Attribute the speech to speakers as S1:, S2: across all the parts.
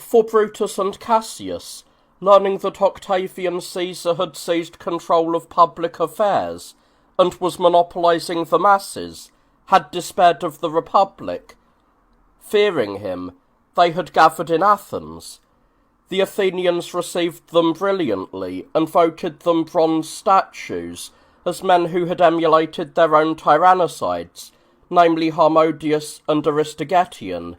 S1: For Brutus and Cassius, learning that Octavian Caesar had seized control of public affairs and was monopolizing the masses, had despaired of the Republic. Fearing him, they had gathered in Athens. The Athenians received them brilliantly and voted them bronze statues as men who had emulated their own tyrannicides, namely Harmodius and Aristogeiton.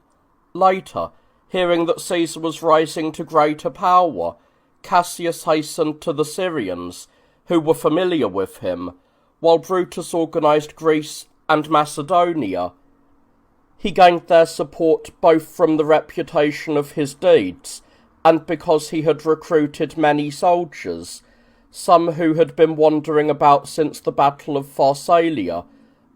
S1: Later, hearing that Caesar was rising to greater power, Cassius hastened to the Syrians, who were familiar with him, while Brutus organised Greece and Macedonia. He gained their support both from the reputation of his deeds and because he had recruited many soldiers, some who had been wandering about since the Battle of Pharsalia,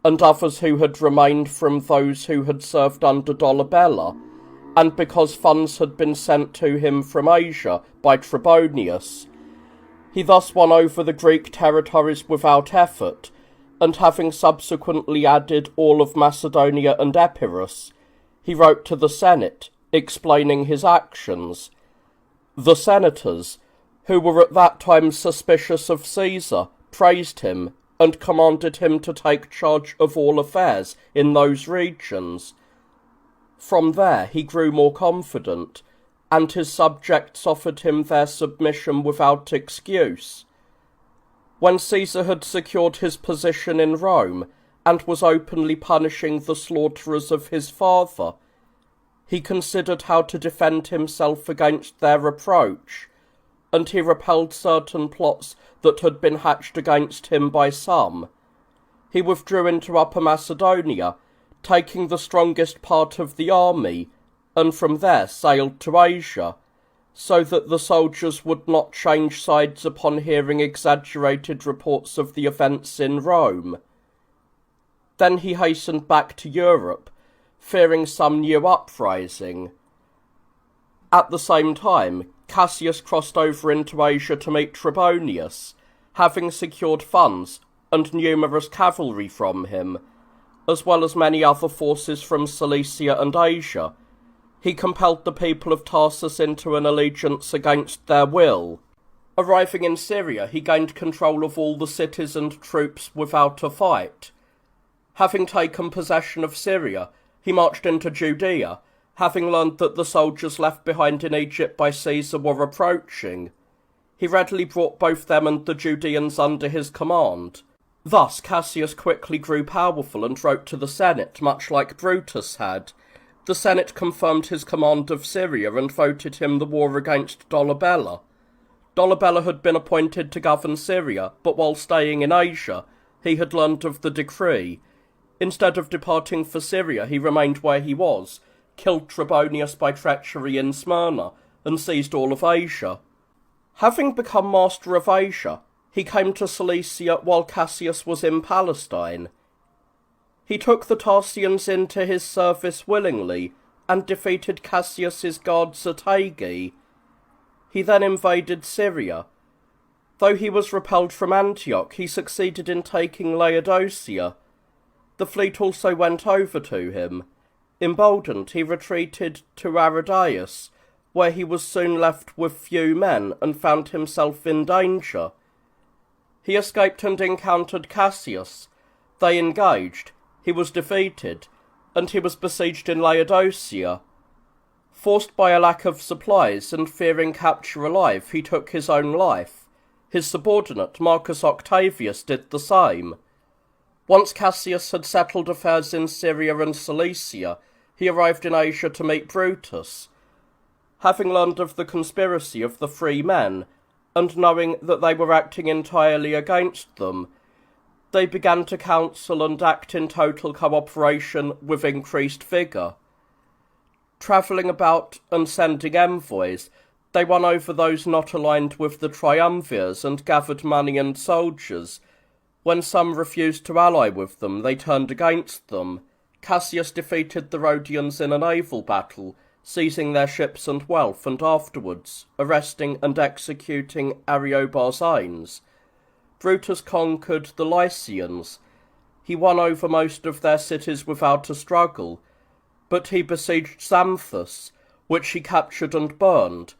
S1: and others who had remained from those who had served under Dolabella, and because funds had been sent to him from Asia by Trebonius. He thus won over the Greek territories without effort, and having subsequently added all of Macedonia and Epirus, he wrote to the Senate, explaining his actions. The senators, who were at that time suspicious of Caesar, praised him, and commanded him to take charge of all affairs in those regions. From there he grew more confident, and his subjects offered him their submission without excuse. When Caesar had secured his position in Rome, and was openly punishing the slaughterers of his father, he considered how to defend himself against their approach, and he repelled certain plots that had been hatched against him by some. He withdrew into Upper Macedonia, taking the strongest part of the army, and from there sailed to Asia, so that the soldiers would not change sides upon hearing exaggerated reports of the events in Rome. Then he hastened back to Europe, fearing some new uprising. At the same time, Cassius crossed over into Asia to meet Trebonius, having secured funds and numerous cavalry from him, as well as many other forces from Cilicia and Asia. He compelled the people of Tarsus into an allegiance against their will. Arriving in Syria, he gained control of all the cities and troops without a fight. Having taken possession of Syria, he marched into Judea, having learned that the soldiers left behind in Egypt by Caesar were approaching. He readily brought both them and the Judeans under his command. Thus Cassius quickly grew powerful and wrote to the Senate, much like Brutus had. The Senate confirmed his command of Syria and voted him the war against Dolabella. Dolabella had been appointed to govern Syria, but while staying in Asia, he had learned of the decree. Instead of departing for Syria, he remained where he was, killed Trebonius by treachery in Smyrna, and seized all of Asia. Having become master of Asia, he came to Cilicia while Cassius was in Palestine. He took the Tarsians into his service willingly, and defeated Cassius's guards at Aigi. He then invaded Syria. Though he was repelled from Antioch, he succeeded in taking Laodicea. The fleet also went over to him. Emboldened, he retreated to Arrhidaeus, where he was soon left with few men and found himself in danger. He escaped and encountered Cassius. They engaged. He was defeated, and he was besieged in Laodicea. Forced by a lack of supplies and fearing capture alive, he took his own life. His subordinate, Marcus Octavius, did the same. Once Cassius had settled affairs in Syria and Cilicia, he arrived in Asia to meet Brutus. Having learned of the conspiracy of the free men, and knowing that they were acting entirely against them, they began to counsel and act in total cooperation with increased vigour. Travelling about and sending envoys, they won over those not aligned with the triumvirs and gathered money and soldiers. When some refused to ally with them, they turned against them. Cassius defeated the Rhodians in a naval battle, seizing their ships and wealth, and afterwards arresting and executing Ariobarzanes. Brutus conquered the Lycians. He won over most of their cities without a struggle, but he besieged Xanthus, which he captured and burned.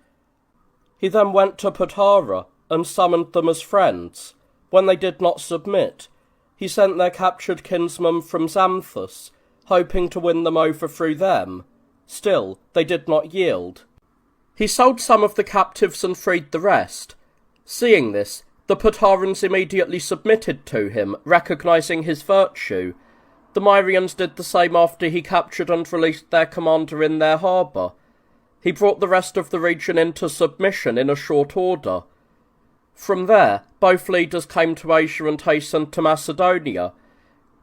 S1: He then went to Patara and summoned them as friends. When they did not submit, he sent their captured kinsmen from Xanthus, hoping to win them over through them. Still, they did not yield. He sold some of the captives and freed the rest. Seeing this, the Patarans immediately submitted to him, recognizing his virtue. The Myrians did the same after he captured and released their commander in their harbour. He brought the rest of the region into submission in a short order. From there, both leaders came to Asia and hastened to Macedonia.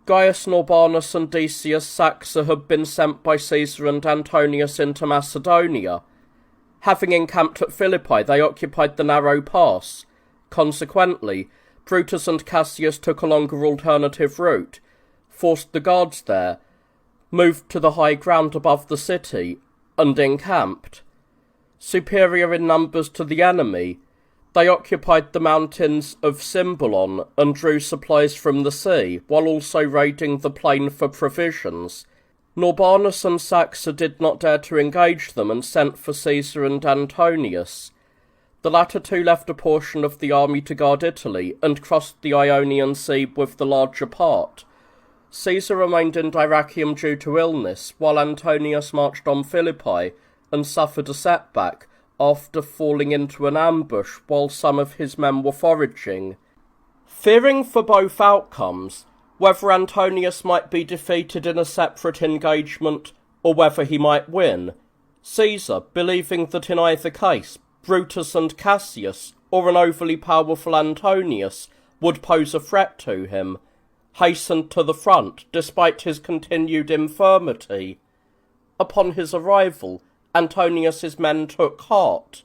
S1: Gaius Norbanus and Decius Saxa had been sent by Caesar and Antonius into Macedonia. Having encamped at Philippi, they occupied the narrow pass. Consequently, Brutus and Cassius took a longer alternative route, forced the guards there, moved to the high ground above the city, and encamped. Superior in numbers to the enemy, they occupied the mountains of Cymbalon and drew supplies from the sea, while also raiding the plain for provisions. Norbanus and Saxa did not dare to engage them and sent for Caesar and Antonius. The latter two left a portion of the army to guard Italy and crossed the Ionian Sea with the larger part. Caesar remained in Dyrrachium due to illness, while Antonius marched on Philippi and suffered a setback after falling into an ambush while some of his men were foraging. Fearing for both outcomes, whether Antonius might be defeated in a separate engagement or whether he might win, Caesar, believing that in either case Brutus and Cassius, or an overly powerful Antonius, would pose a threat to him, hastened to the front despite his continued infirmity. Upon his arrival, Antonius's men took heart.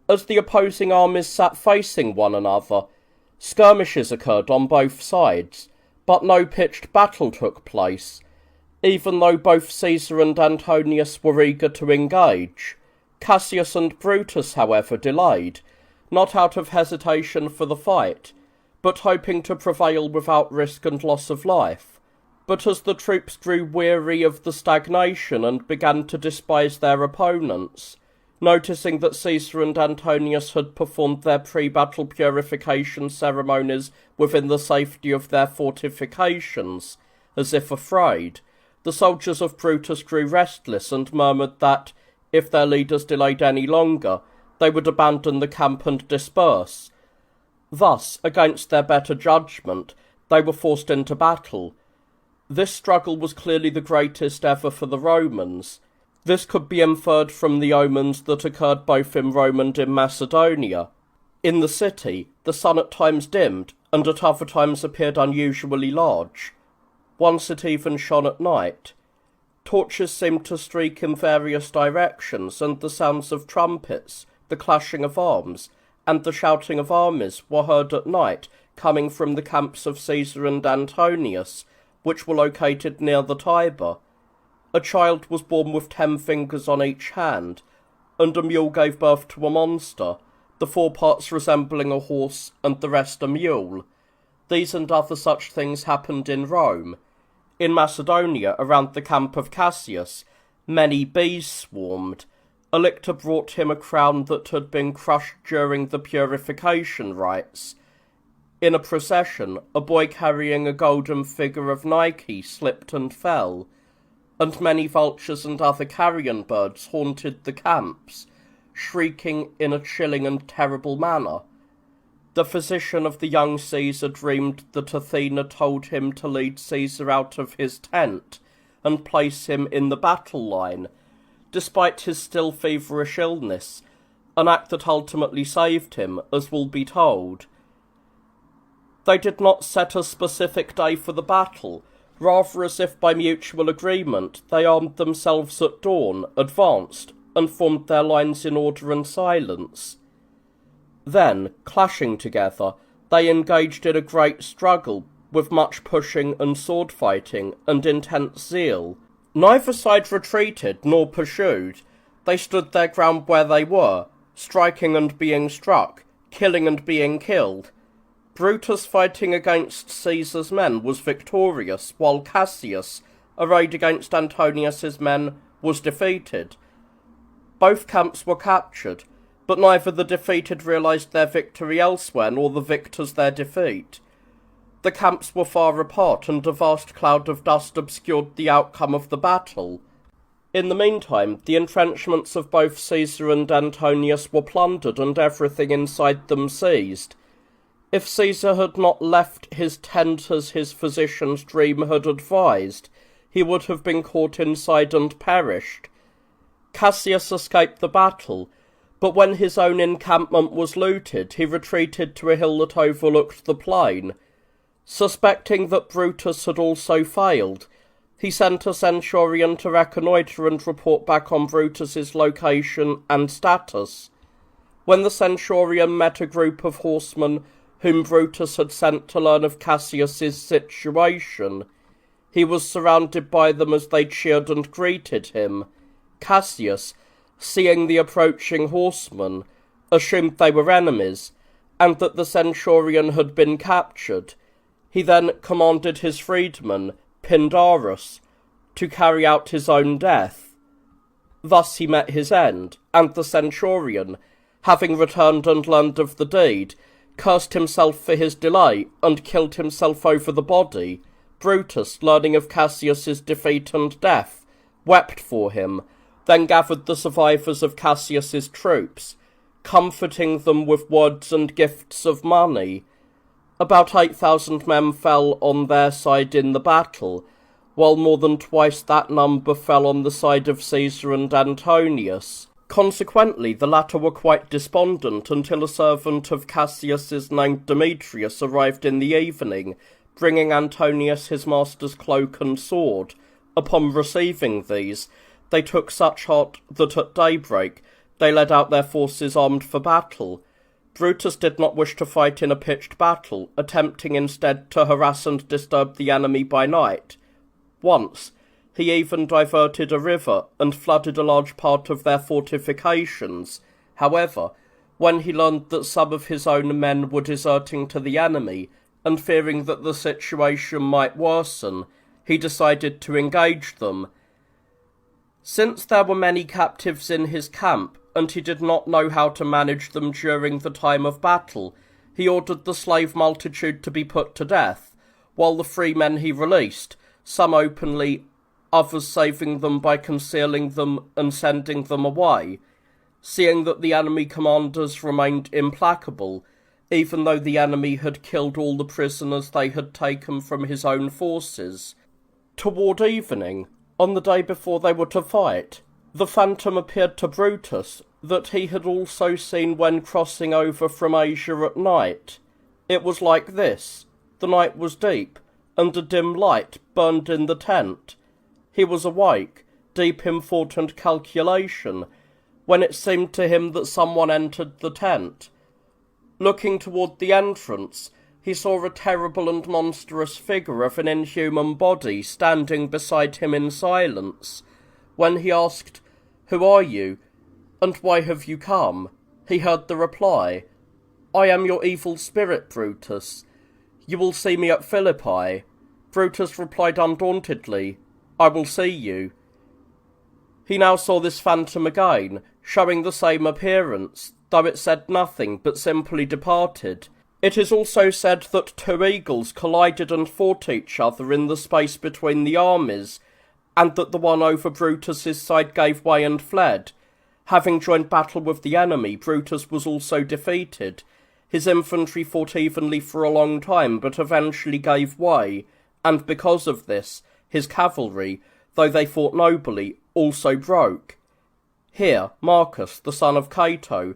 S1: As the opposing armies sat facing one another, skirmishes occurred on both sides, but no pitched battle took place, even though both Caesar and Antonius were eager to engage. Cassius and Brutus, however, delayed, not out of hesitation for the fight, but hoping to prevail without risk and loss of life. But as the troops grew weary of the stagnation and began to despise their opponents, noticing that Caesar and Antonius had performed their pre-battle purification ceremonies within the safety of their fortifications, as if afraid, the soldiers of Brutus grew restless and murmured that, if their leaders delayed any longer, they would abandon the camp and disperse. Thus, against their better judgment, they were forced into battle. This struggle was clearly the greatest ever for the Romans. This could be inferred from the omens that occurred both in Rome and in Macedonia. In the city, the sun at times dimmed, and at other times appeared unusually large. Once it even shone at night. Torches seemed to streak in various directions, and the sounds of trumpets, the clashing of arms, and the shouting of armies were heard at night, coming from the camps of Caesar and Antonius, which were located near the Tiber. A child was born with 10 fingers on each hand, and a mule gave birth to a monster, the 4 parts resembling a horse and the rest a mule. These and other such things happened in Rome. In Macedonia, around the camp of Cassius, many bees swarmed. A lictor brought him a crown that had been crushed during the purification rites. In a procession, a boy carrying a golden figure of Nike slipped and fell, and many vultures and other carrion birds haunted the camps, shrieking in a chilling and terrible manner. The physician of the young Caesar dreamed that Athena told him to lead Caesar out of his tent and place him in the battle line, despite his still feverish illness, an act that ultimately saved him, as will be told. They did not set a specific day for the battle, rather as if by mutual agreement they armed themselves at dawn, advanced, and formed their lines in order and silence. Then, clashing together, they engaged in a great struggle, with much pushing and sword-fighting and intense zeal. Neither side retreated nor pursued. They stood their ground where they were, striking and being struck, killing and being killed. Brutus, fighting against Caesar's men, was victorious, while Cassius, arrayed against Antonius's men, was defeated. Both camps were captured, but neither the defeated realised their victory elsewhere nor the victors their defeat. The camps were far apart, and a vast cloud of dust obscured the outcome of the battle. In the meantime, the entrenchments of both Caesar and Antonius were plundered and everything inside them seized. If Caesar had not left his tent as his physician's dream had advised, he would have been caught inside and perished. Cassius escaped the battle, but when his own encampment was looted, he retreated to a hill that overlooked the plain. Suspecting that Brutus had also failed, he sent a centurion to reconnoitre and report back on Brutus's location and status. When the centurion met a group of horsemen whom Brutus had sent to learn of Cassius's situation, he was surrounded by them as they cheered and greeted him. Cassius, seeing the approaching horsemen, assumed they were enemies, and that the centurion had been captured. He then commanded his freedman, Pindarus, to carry out his own death. Thus he met his end, and the centurion, having returned and learned of the deed, cursed himself for his delay, and killed himself over the body. Brutus, learning of Cassius's defeat and death, wept for him, then gathered the survivors of Cassius's troops, comforting them with words and gifts of money. About 8,000 men fell on their side in the battle, while more than twice that number fell on the side of Caesar and Antonius. Consequently, the latter were quite despondent until a servant of Cassius's named Demetrius arrived in the evening, bringing Antonius his master's cloak and sword. Upon receiving these, they took such heart that at daybreak they led out their forces armed for battle. Brutus did not wish to fight in a pitched battle, attempting instead to harass and disturb the enemy by night. Once, he even diverted a river and flooded a large part of their fortifications. However, when he learned that some of his own men were deserting to the enemy, and fearing that the situation might worsen, he decided to engage them. Since there were many captives in his camp, and he did not know how to manage them during the time of battle, he ordered the slave multitude to be put to death, while the free men he released, some openly, others saving them by concealing them and sending them away. Seeing that the enemy commanders remained implacable, even though the enemy had killed all the prisoners they had taken from his own forces. Toward evening, on the day before they were to fight, the phantom appeared to Brutus that he had also seen when crossing over from Asia at night. It was like this. The night was deep, and a dim light burned in the tent. He was awake, deep in thought and calculation, when it seemed to him that someone entered the tent. Looking toward the entrance, he saw a terrible and monstrous figure of an inhuman body standing beside him in silence. When he asked, "Who are you, and why have you come?" he heard the reply, "I am your evil spirit, Brutus. You will see me at Philippi." Brutus replied undauntedly, "I will see you." He now saw this phantom again, showing the same appearance, though it said nothing, but simply departed. It is also said that two eagles collided and fought each other in the space between the armies, and that the one over Brutus's side gave way and fled. Having joined battle with the enemy, Brutus was also defeated. His infantry fought evenly for a long time, but eventually gave way, and because of this, his cavalry, though they fought nobly, also broke. Here, Marcus, the son of Cato,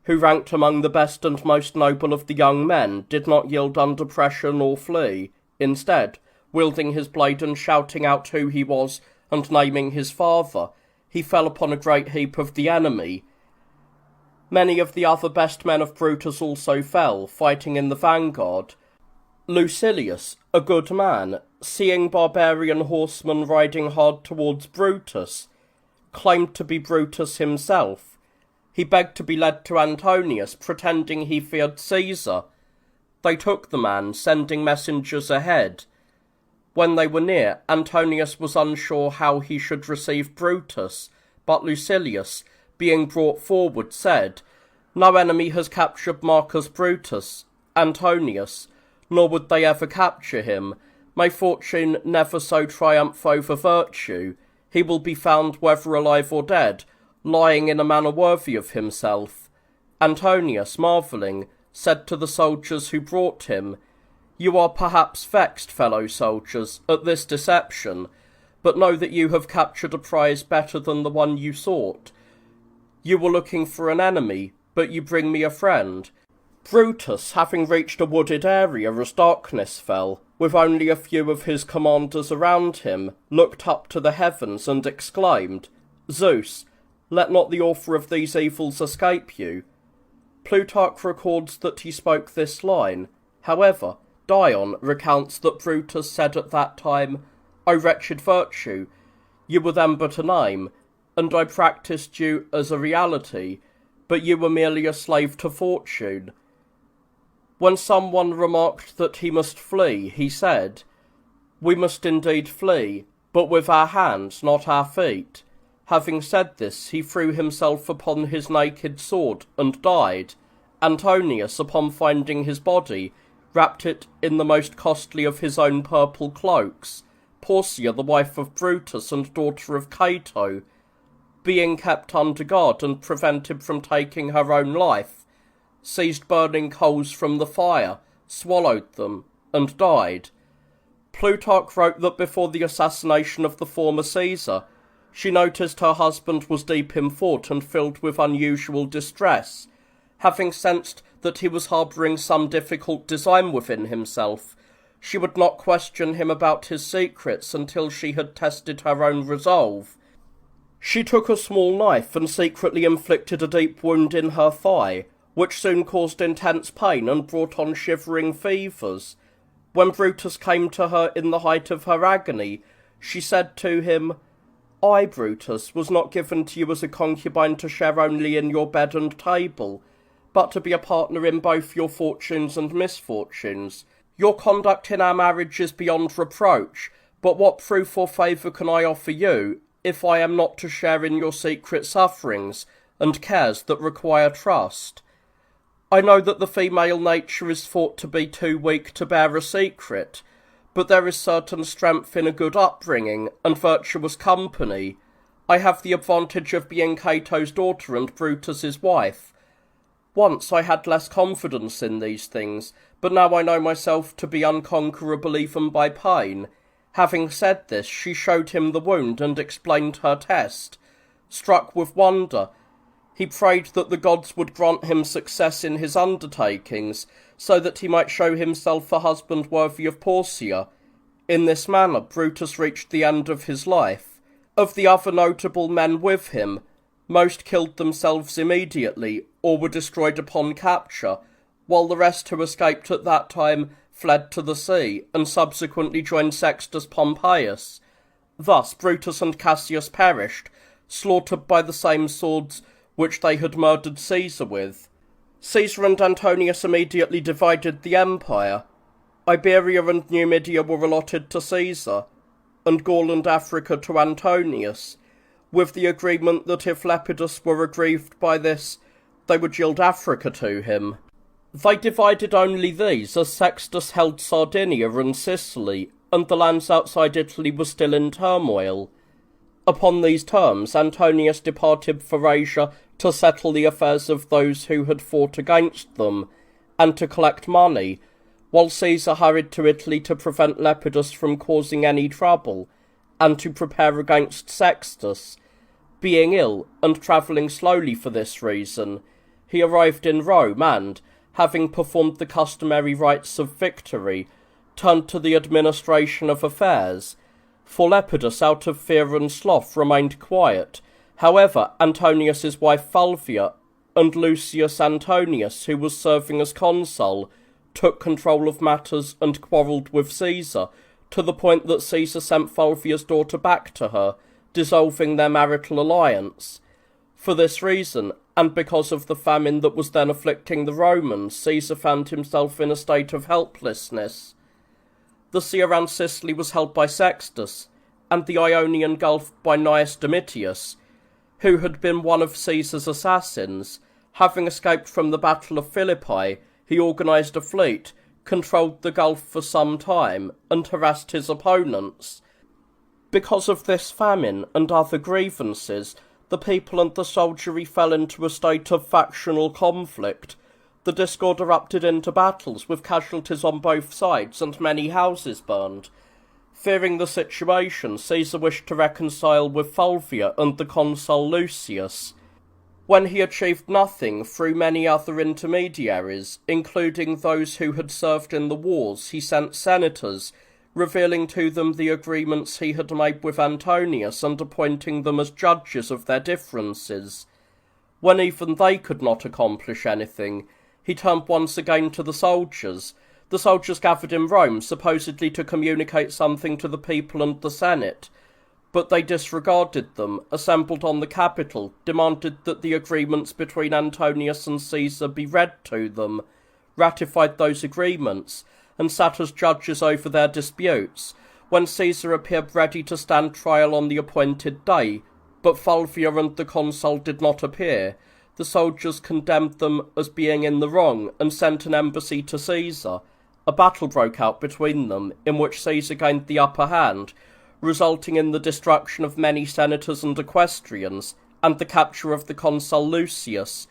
S1: who ranked among the best and most noble of the young men, did not yield under pressure nor flee. Instead, wielding his blade and shouting out who he was and naming his father, he fell upon a great heap of the enemy. Many of the other best men of Brutus also fell, fighting in the vanguard. Lucilius, a good man, seeing barbarian horsemen riding hard towards Brutus, claimed to be Brutus himself. He begged to be led to Antonius, pretending he feared Caesar. They took the man, sending messengers ahead. When they were near, Antonius was unsure how he should receive Brutus, but Lucilius, being brought forward, said, "No enemy has captured Marcus Brutus, Antonius, nor would they ever capture him. May fortune never so triumph over virtue. He will be found, whether alive or dead, lying in a manner worthy of himself." Antonius, marvelling, said to the soldiers who brought him, "You are perhaps vexed, fellow soldiers, at this deception, but know that you have captured a prize better than the one you sought. You were looking for an enemy, but you bring me a friend." Brutus, having reached a wooded area as darkness fell, with only a few of his commanders around him, looked up to the heavens and exclaimed, "Zeus, let not the author of these evils escape you." Plutarch records that he spoke this line. However, Dion recounts that Brutus said at that time, "O wretched virtue, you were then but a name, and I practised you as a reality, but you were merely a slave to fortune." When someone remarked that he must flee, he said, "We must indeed flee, but with our hands, not our feet." Having said this, he threw himself upon his naked sword and died. Antonius, upon finding his body, wrapped it in the most costly of his own purple cloaks. Porcia, the wife of Brutus and daughter of Cato, being kept under guard and prevented from taking her own life, seized burning coals from the fire, swallowed them, and died. Plutarch wrote that before the assassination of the former Caesar, she noticed her husband was deep in thought and filled with unusual distress. Having sensed that he was harbouring some difficult design within himself, she would not question him about his secrets until she had tested her own resolve. She took a small knife and secretly inflicted a deep wound in her thigh, which soon caused intense pain and brought on shivering fevers. When Brutus came to her in the height of her agony, she said to him, "I, Brutus, was not given to you as a concubine to share only in your bed and table, but to be a partner in both your fortunes and misfortunes. Your conduct in our marriage is beyond reproach, but what proof or favour can I offer you, if I am not to share in your secret sufferings and cares that require trust? I know that the female nature is thought to be too weak to bear a secret, but there is certain strength in a good upbringing and virtuous company. I have the advantage of being Cato's daughter and Brutus's wife. Once I had less confidence in these things, but now I know myself to be unconquerable even by pain." Having said this, she showed him the wound and explained her test. Struck with wonder, he prayed that the gods would grant him success in his undertakings, so that he might show himself a husband worthy of Porcia. In this manner Brutus reached the end of his life. Of the other notable men with him, most killed themselves immediately, or were destroyed upon capture, while the rest who escaped at that time fled to the sea, and subsequently joined Sextus Pompeius. Thus Brutus and Cassius perished, slaughtered by the same swords which they had murdered Caesar with. Caesar and Antonius immediately divided the empire. Iberia and Numidia were allotted to Caesar, and Gaul and Africa to Antonius, with the agreement that if Lepidus were aggrieved by this, they would yield Africa to him. They divided only these, as Sextus held Sardinia and Sicily, and the lands outside Italy were still in turmoil. Upon these terms, Antonius departed for Asia to settle the affairs of those who had fought against them, and to collect money, while Caesar hurried to Italy to prevent Lepidus from causing any trouble, and to prepare against Sextus. Being ill, and travelling slowly for this reason, he arrived in Rome and, having performed the customary rites of victory, turned to the administration of affairs. For Lepidus, out of fear and sloth, remained quiet. However, Antonius's wife Fulvia and Lucius Antonius, who was serving as consul, took control of matters and quarrelled with Caesar, to the point that Caesar sent Fulvia's daughter back to her, dissolving their marital alliance. For this reason, and because of the famine that was then afflicting the Romans, Caesar found himself in a state of helplessness. The sea around Sicily was held by Sextus, and the Ionian Gulf by Gnaeus Domitius, who had been one of Caesar's assassins. Having escaped from the Battle of Philippi, he organised a fleet, controlled the Gulf for some time, and harassed his opponents. Because of this famine and other grievances, the people and the soldiery fell into a state of factional conflict. The discord erupted into battles, with casualties on both sides and many houses burned. Fearing the situation, Caesar wished to reconcile with Fulvia and the consul Lucius. When he achieved nothing through many other intermediaries, including those who had served in the wars, he sent senators, revealing to them the agreements he had made with Antonius and appointing them as judges of their differences. When even they could not accomplish anything, he turned once again to the soldiers. The soldiers gathered in Rome, supposedly to communicate something to the people and the Senate, but they disregarded them, assembled on the Capitol, demanded that the agreements between Antonius and Caesar be read to them, ratified those agreements, and sat as judges over their disputes. When Caesar appeared ready to stand trial on the appointed day, but Fulvia and the consul did not appear, the soldiers condemned them as being in the wrong and sent an embassy to Caesar. A battle broke out between them, in which Caesar gained the upper hand, resulting in the destruction of many senators and equestrians, and the capture of the consul Lucius,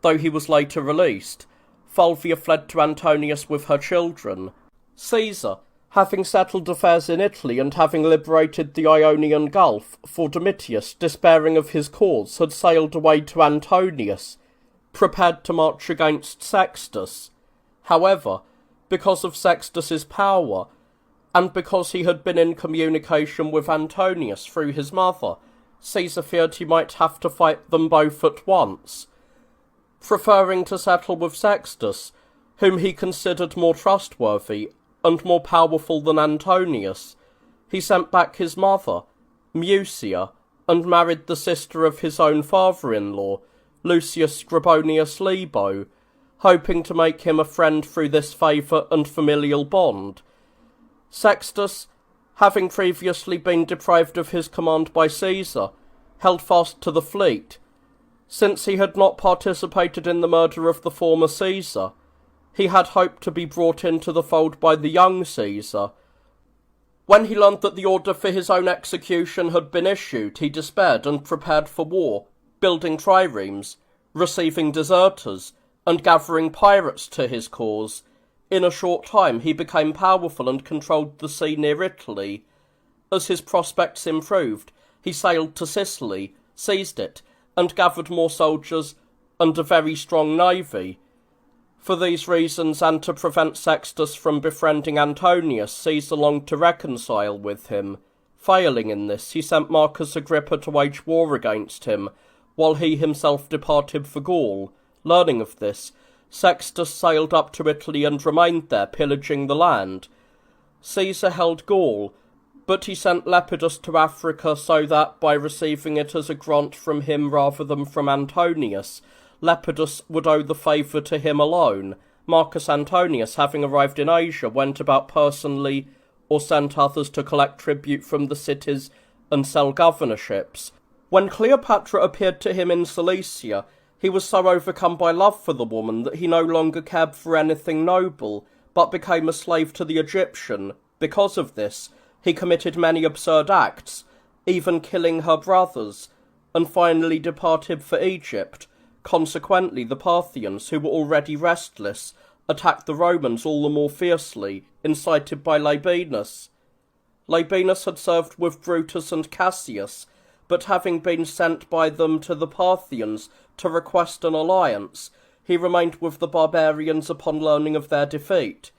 S1: though he was later released. Fulvia fled to Antonius with her children. Caesar, having settled affairs in Italy and having liberated the Ionian Gulf, for Domitius, despairing of his cause, had sailed away to Antonius, prepared to march against Sextus. However, because of Sextus's power, and because he had been in communication with Antonius through his mother, Caesar feared he might have to fight them both at once. Preferring to settle with Sextus, whom he considered more trustworthy and more powerful than Antonius, he sent back his mother, Mucia, and married the sister of his own father-in-law, Lucius Scribonius Libo, hoping to make him a friend through this favour and familial bond. Sextus, having previously been deprived of his command by Caesar, held fast to the fleet. Since he had not participated in the murder of the former Caesar, he had hoped to be brought into the fold by the young Caesar. When he learned that the order for his own execution had been issued, he despaired and prepared for war, building triremes, receiving deserters, and gathering pirates to his cause. In a short time he became powerful and controlled the sea near Italy. As his prospects improved, he sailed to Sicily, seized it, and gathered more soldiers and a very strong navy. For these reasons, and to prevent Sextus from befriending Antonius, Caesar longed to reconcile with him. Failing in this, he sent Marcus Agrippa to wage war against him, while he himself departed for Gaul. Learning of this, Sextus sailed up to Italy and remained there, pillaging the land. Caesar held Gaul, but he sent Lepidus to Africa so that, by receiving it as a grant from him rather than from Antonius, Lepidus would owe the favour to him alone. Marcus Antonius, having arrived in Asia, went about personally or sent others to collect tribute from the cities and sell governorships. When Cleopatra appeared to him in Cilicia, he was so overcome by love for the woman that he no longer cared for anything noble, but became a slave to the Egyptian. Because of this, he committed many absurd acts, even killing her brothers, and finally departed for Egypt. Consequently, the Parthians, who were already restless, attacked the Romans all the more fiercely, incited by Labienus. Labienus had served with Brutus and Cassius, but having been sent by them to the Parthians to request an alliance, he remained with the barbarians upon learning of their defeat.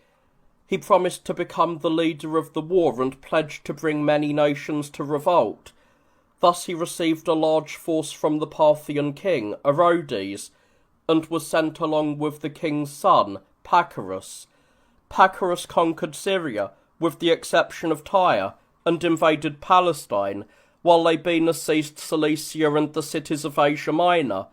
S1: He promised to become the leader of the war and pledged to bring many nations to revolt. Thus he received a large force from the Parthian king, Orodes, and was sent along with the king's son, Pacorus. Pacorus conquered Syria, with the exception of Tyre, and invaded Palestine, while Labienus seized Cilicia and the cities of Asia Minor.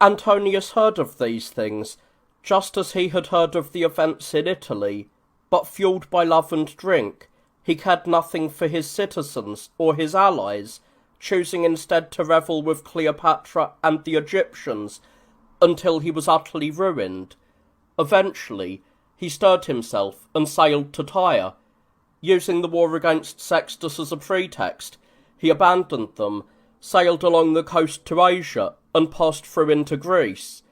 S1: Antonius heard of these things, just as he had heard of the events in Italy, but fueled by love and drink, he cared nothing for his citizens or his allies, choosing instead to revel with Cleopatra and the Egyptians until he was utterly ruined. Eventually, he stirred himself and sailed to Tyre. Using the war against Sextus as a pretext, he abandoned them, sailed along the coast to Asia, and passed through into Greece.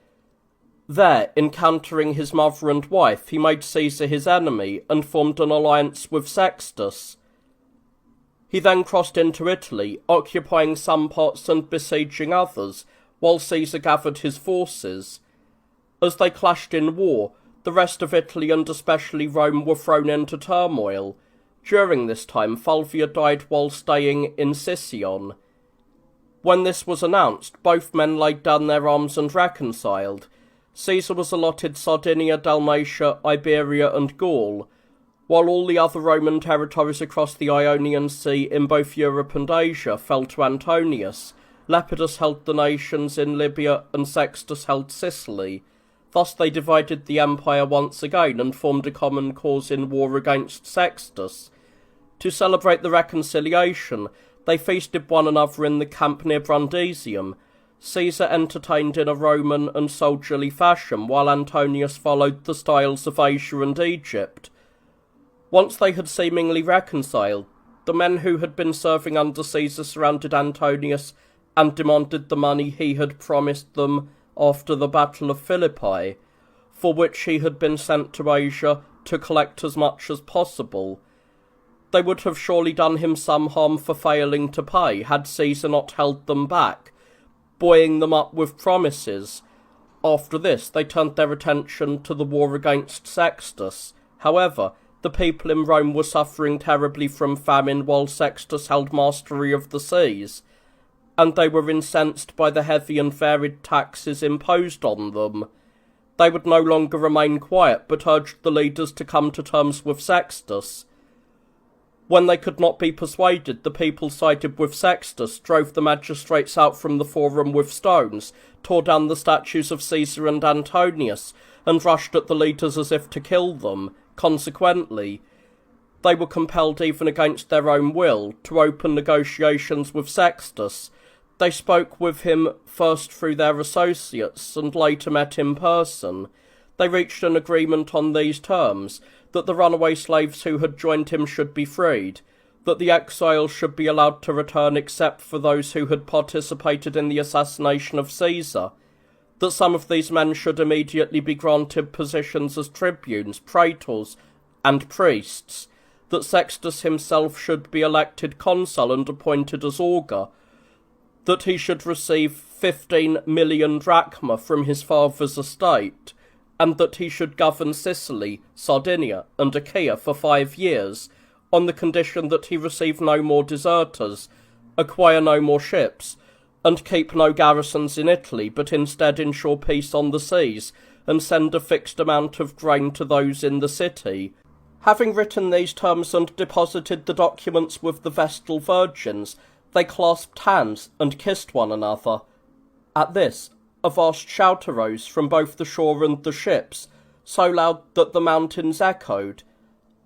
S1: There, encountering his mother and wife, he made Caesar his enemy and formed an alliance with Sextus. He then crossed into Italy, occupying some parts and besieging others, while Caesar gathered his forces. As they clashed in war, the rest of Italy and especially Rome were thrown into turmoil. During this time, Fulvia died while staying in Sicyon. When this was announced, both men laid down their arms and reconciled. Caesar was allotted Sardinia, Dalmatia, Iberia, and Gaul, while all the other Roman territories across the Ionian Sea in both Europe and Asia fell to Antonius. Lepidus held the nations in Libya and Sextus held Sicily. Thus they divided the empire once again and formed a common cause in war against Sextus. To celebrate the reconciliation, they feasted one another in the camp near Brundisium. Caesar entertained in a Roman and soldierly fashion, while Antonius followed the styles of Asia and Egypt. Once they had seemingly reconciled, the men who had been serving under Caesar surrounded Antonius and demanded the money he had promised them after the Battle of Philippi, for which he had been sent to Asia to collect as much as possible. They would have surely done him some harm for failing to pay, had Caesar not held them back, buoying them up with promises. After this, they turned their attention to the war against Sextus. However, the people in Rome were suffering terribly from famine while Sextus held mastery of the seas, and they were incensed by the heavy and varied taxes imposed on them. They would no longer remain quiet, but urged the leaders to come to terms with Sextus. When they could not be persuaded, the people sided with Sextus, drove the magistrates out from the forum with stones, tore down the statues of Caesar and Antonius, and rushed at the leaders as if to kill them. Consequently, they were compelled, even against their own will, to open negotiations with Sextus. They spoke with him first through their associates, and later met in person. They reached an agreement on these terms: that the runaway slaves who had joined him should be freed, that the exiles should be allowed to return except for those who had participated in the assassination of Caesar, that some of these men should immediately be granted positions as tribunes, praetors, and priests, that Sextus himself should be elected consul and appointed as augur, that he should receive 15 million drachma from his father's estate, and that he should govern Sicily, Sardinia, and Achaia for 5 years, on the condition that he receive no more deserters, acquire no more ships, and keep no garrisons in Italy, but instead ensure peace on the seas, and send a fixed amount of grain to those in the city. Having written these terms and deposited the documents with the Vestal virgins, they clasped hands and kissed one another. At this, a vast shout arose from both the shore and the ships, so loud that the mountains echoed.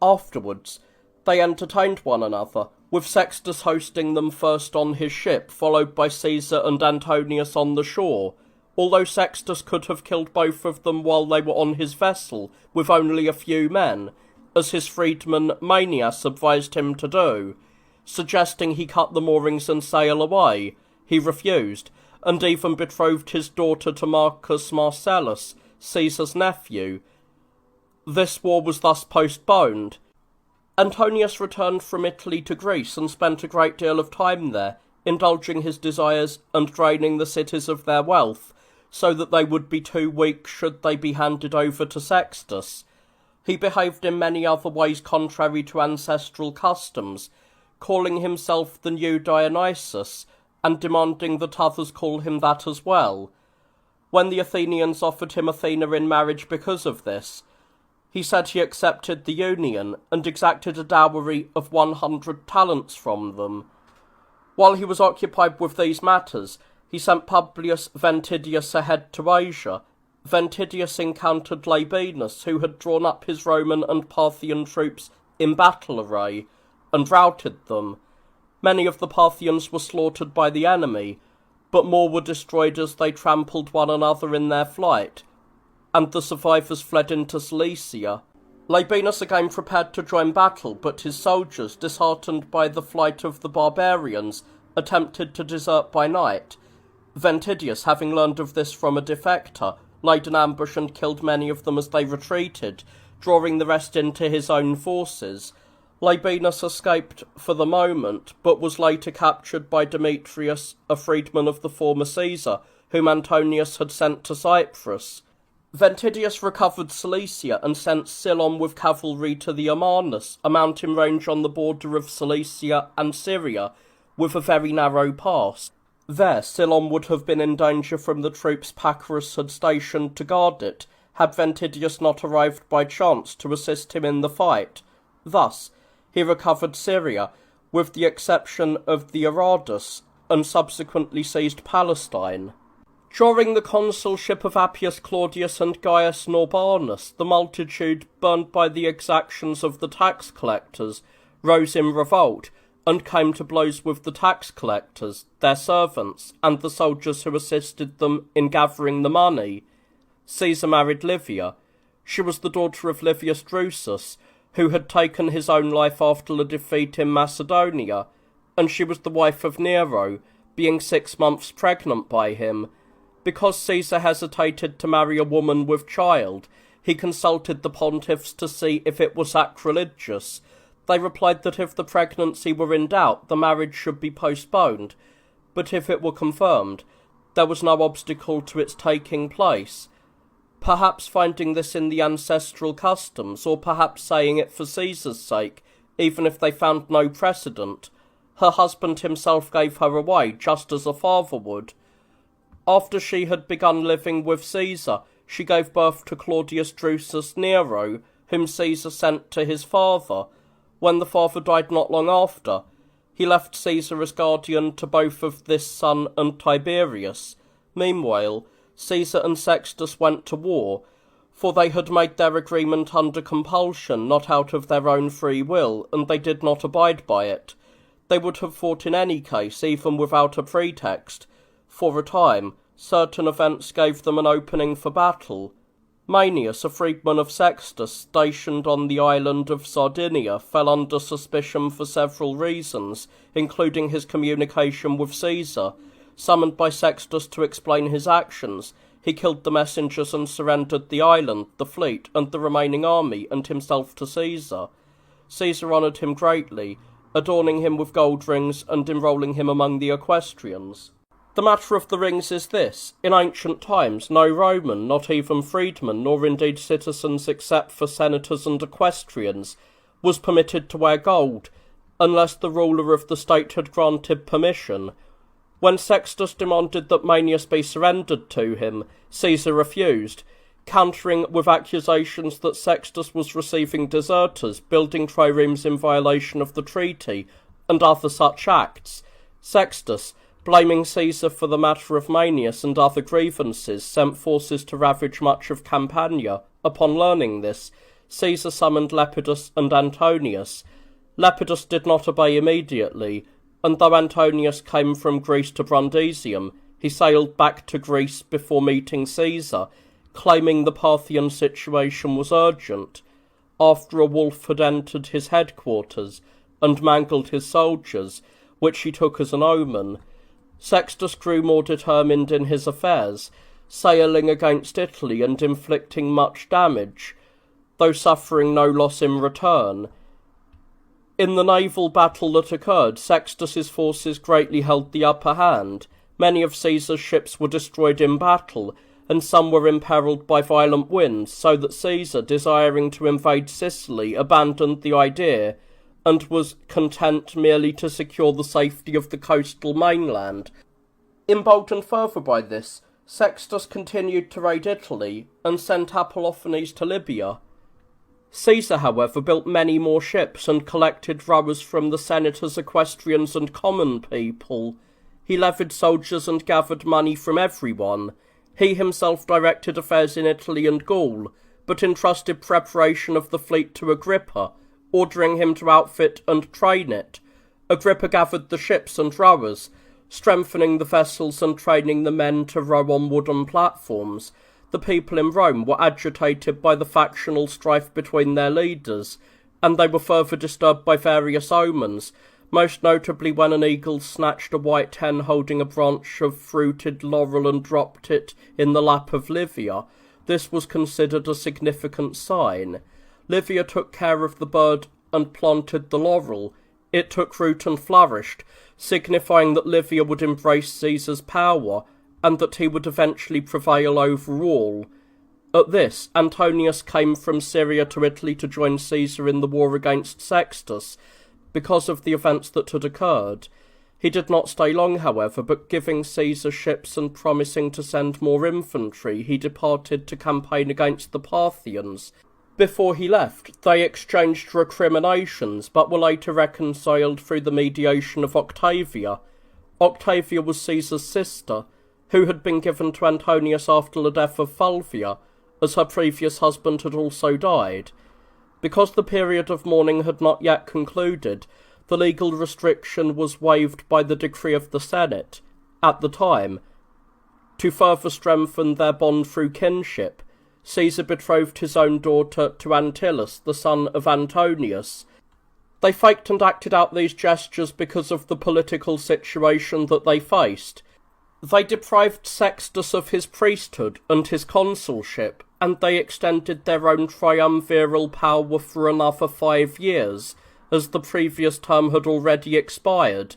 S1: Afterwards, they entertained one another, with Sextus hosting them first on his ship, followed by Caesar and Antonius on the shore, although Sextus could have killed both of them while they were on his vessel, with only a few men, as his freedman Manias advised him to do, suggesting he cut the moorings and sail away. He refused, and even betrothed his daughter to Marcus Marcellus, Caesar's nephew. This war was thus postponed. Antonius returned from Italy to Greece and spent a great deal of time there, indulging his desires and draining the cities of their wealth, so that they would be too weak should they be handed over to Sextus. He behaved in many other ways contrary to ancestral customs, calling himself the new Dionysus, and demanding that others call him that as well. When the Athenians offered him Athena in marriage because of this, he said he accepted the union, and exacted a dowry of 100 talents from them. While he was occupied with these matters, he sent Publius Ventidius ahead to Asia. Ventidius encountered Labienus, who had drawn up his Roman and Parthian troops in battle array, and routed them. Many of the Parthians were slaughtered by the enemy, but more were destroyed as they trampled one another in their flight, and the survivors fled into Cilicia. Labienus again prepared to join battle, but his soldiers, disheartened by the flight of the barbarians, attempted to desert by night. Ventidius, having learned of this from a defector, laid an ambush and killed many of them as they retreated, drawing the rest into his own forces. Labienus escaped for the moment, but was later captured by Demetrius, a freedman of the former Caesar, whom Antonius had sent to Cyprus. Ventidius recovered Cilicia and sent Cylon with cavalry to the Amarnus, a mountain range on the border of Cilicia and Syria, with a very narrow pass. There, Cylon would have been in danger from the troops Pacorus had stationed to guard it, had Ventidius not arrived by chance to assist him in the fight. Thus, he recovered Syria, with the exception of the Aradus, and subsequently seized Palestine. During the consulship of Appius Claudius and Gaius Norbanus, the multitude, burned by the exactions of the tax collectors, rose in revolt, and came to blows with the tax collectors, their servants, and the soldiers who assisted them in gathering the money. Caesar married Livia. She was the daughter of Livius Drusus, who had taken his own life after a defeat in Macedonia, and she was the wife of Nero, being 6 months pregnant by him. Because Caesar hesitated to marry a woman with child, he consulted the pontiffs to see if it were sacrilegious. They replied that if the pregnancy were in doubt, the marriage should be postponed, but if it were confirmed, there was no obstacle to its taking place. Perhaps finding this in the ancestral customs, or perhaps saying it for Caesar's sake, even if they found no precedent, her husband himself gave her away, just as a father would. After she had begun living with Caesar, she gave birth to Claudius Drusus Nero, whom Caesar sent to his father. When the father died not long after, he left Caesar as guardian to both of this son and Tiberius. Meanwhile, Caesar and Sextus went to war, for they had made their agreement under compulsion, not out of their own free will, and they did not abide by it. They would have fought in any case, even without a pretext. For a time, certain events gave them an opening for battle. Manius, a freedman of Sextus, stationed on the island of Sardinia, fell under suspicion for several reasons, including his communication with Caesar. Summoned by Sextus to explain his actions, he killed the messengers and surrendered the island, the fleet, and the remaining army, and himself to Caesar. Caesar honoured him greatly, adorning him with gold rings and enrolling him among the equestrians. The matter of the rings is this: in ancient times no Roman, not even freedman, nor indeed citizens except for senators and equestrians, was permitted to wear gold, unless the ruler of the state had granted permission. When Sextus demanded that Manius be surrendered to him, Caesar refused, countering with accusations that Sextus was receiving deserters, building triremes in violation of the treaty, and other such acts. Sextus, blaming Caesar for the matter of Manius and other grievances, sent forces to ravage much of Campania. Upon learning this, Caesar summoned Lepidus and Antonius. Lepidus did not obey immediately, and though Antonius came from Greece to Brundisium, he sailed back to Greece before meeting Caesar, claiming the Parthian situation was urgent. After a wolf had entered his headquarters and mangled his soldiers, which he took as an omen, Sextus grew more determined in his affairs, sailing against Italy and inflicting much damage, though suffering no loss in return. In the naval battle that occurred, Sextus's forces greatly held the upper hand. Many of Caesar's ships were destroyed in battle, and some were imperilled by violent winds, so that Caesar, desiring to invade Sicily, abandoned the idea, and was content merely to secure the safety of the coastal mainland. Emboldened further by this, Sextus continued to raid Italy, and sent Apollophanes to Libya. Caesar, however, built many more ships and collected rowers from the senators, equestrians, and common people. He levied soldiers and gathered money from everyone. He himself directed affairs in Italy and Gaul, but entrusted preparation of the fleet to Agrippa, ordering him to outfit and train it. Agrippa gathered the ships and rowers, strengthening the vessels and training the men to row on wooden platforms. The people in Rome were agitated by the factional strife between their leaders, and they were further disturbed by various omens, most notably when an eagle snatched a white hen holding a branch of fruited laurel and dropped it in the lap of Livia. This was considered a significant sign. Livia took care of the bird and planted the laurel. It took root and flourished, signifying that Livia would embrace Caesar's power, and that he would eventually prevail over all. At this, Antonius came from Syria to Italy to join Caesar in the war against Sextus, because of the events that had occurred. He did not stay long, however, but giving Caesar ships and promising to send more infantry, he departed to campaign against the Parthians. Before he left, they exchanged recriminations, but were later reconciled through the mediation of Octavia. Octavia was Caesar's sister, who had been given to Antonius after the death of Fulvia, as her previous husband had also died. Because the period of mourning had not yet concluded, the legal restriction was waived by the decree of the Senate, at the time. To further strengthen their bond through kinship, Caesar betrothed his own daughter to Antyllus, the son of Antonius. They faked and acted out these gestures because of the political situation that they faced. They deprived Sextus of his priesthood and his consulship, and they extended their own triumviral power for another 5 years, as the previous term had already expired.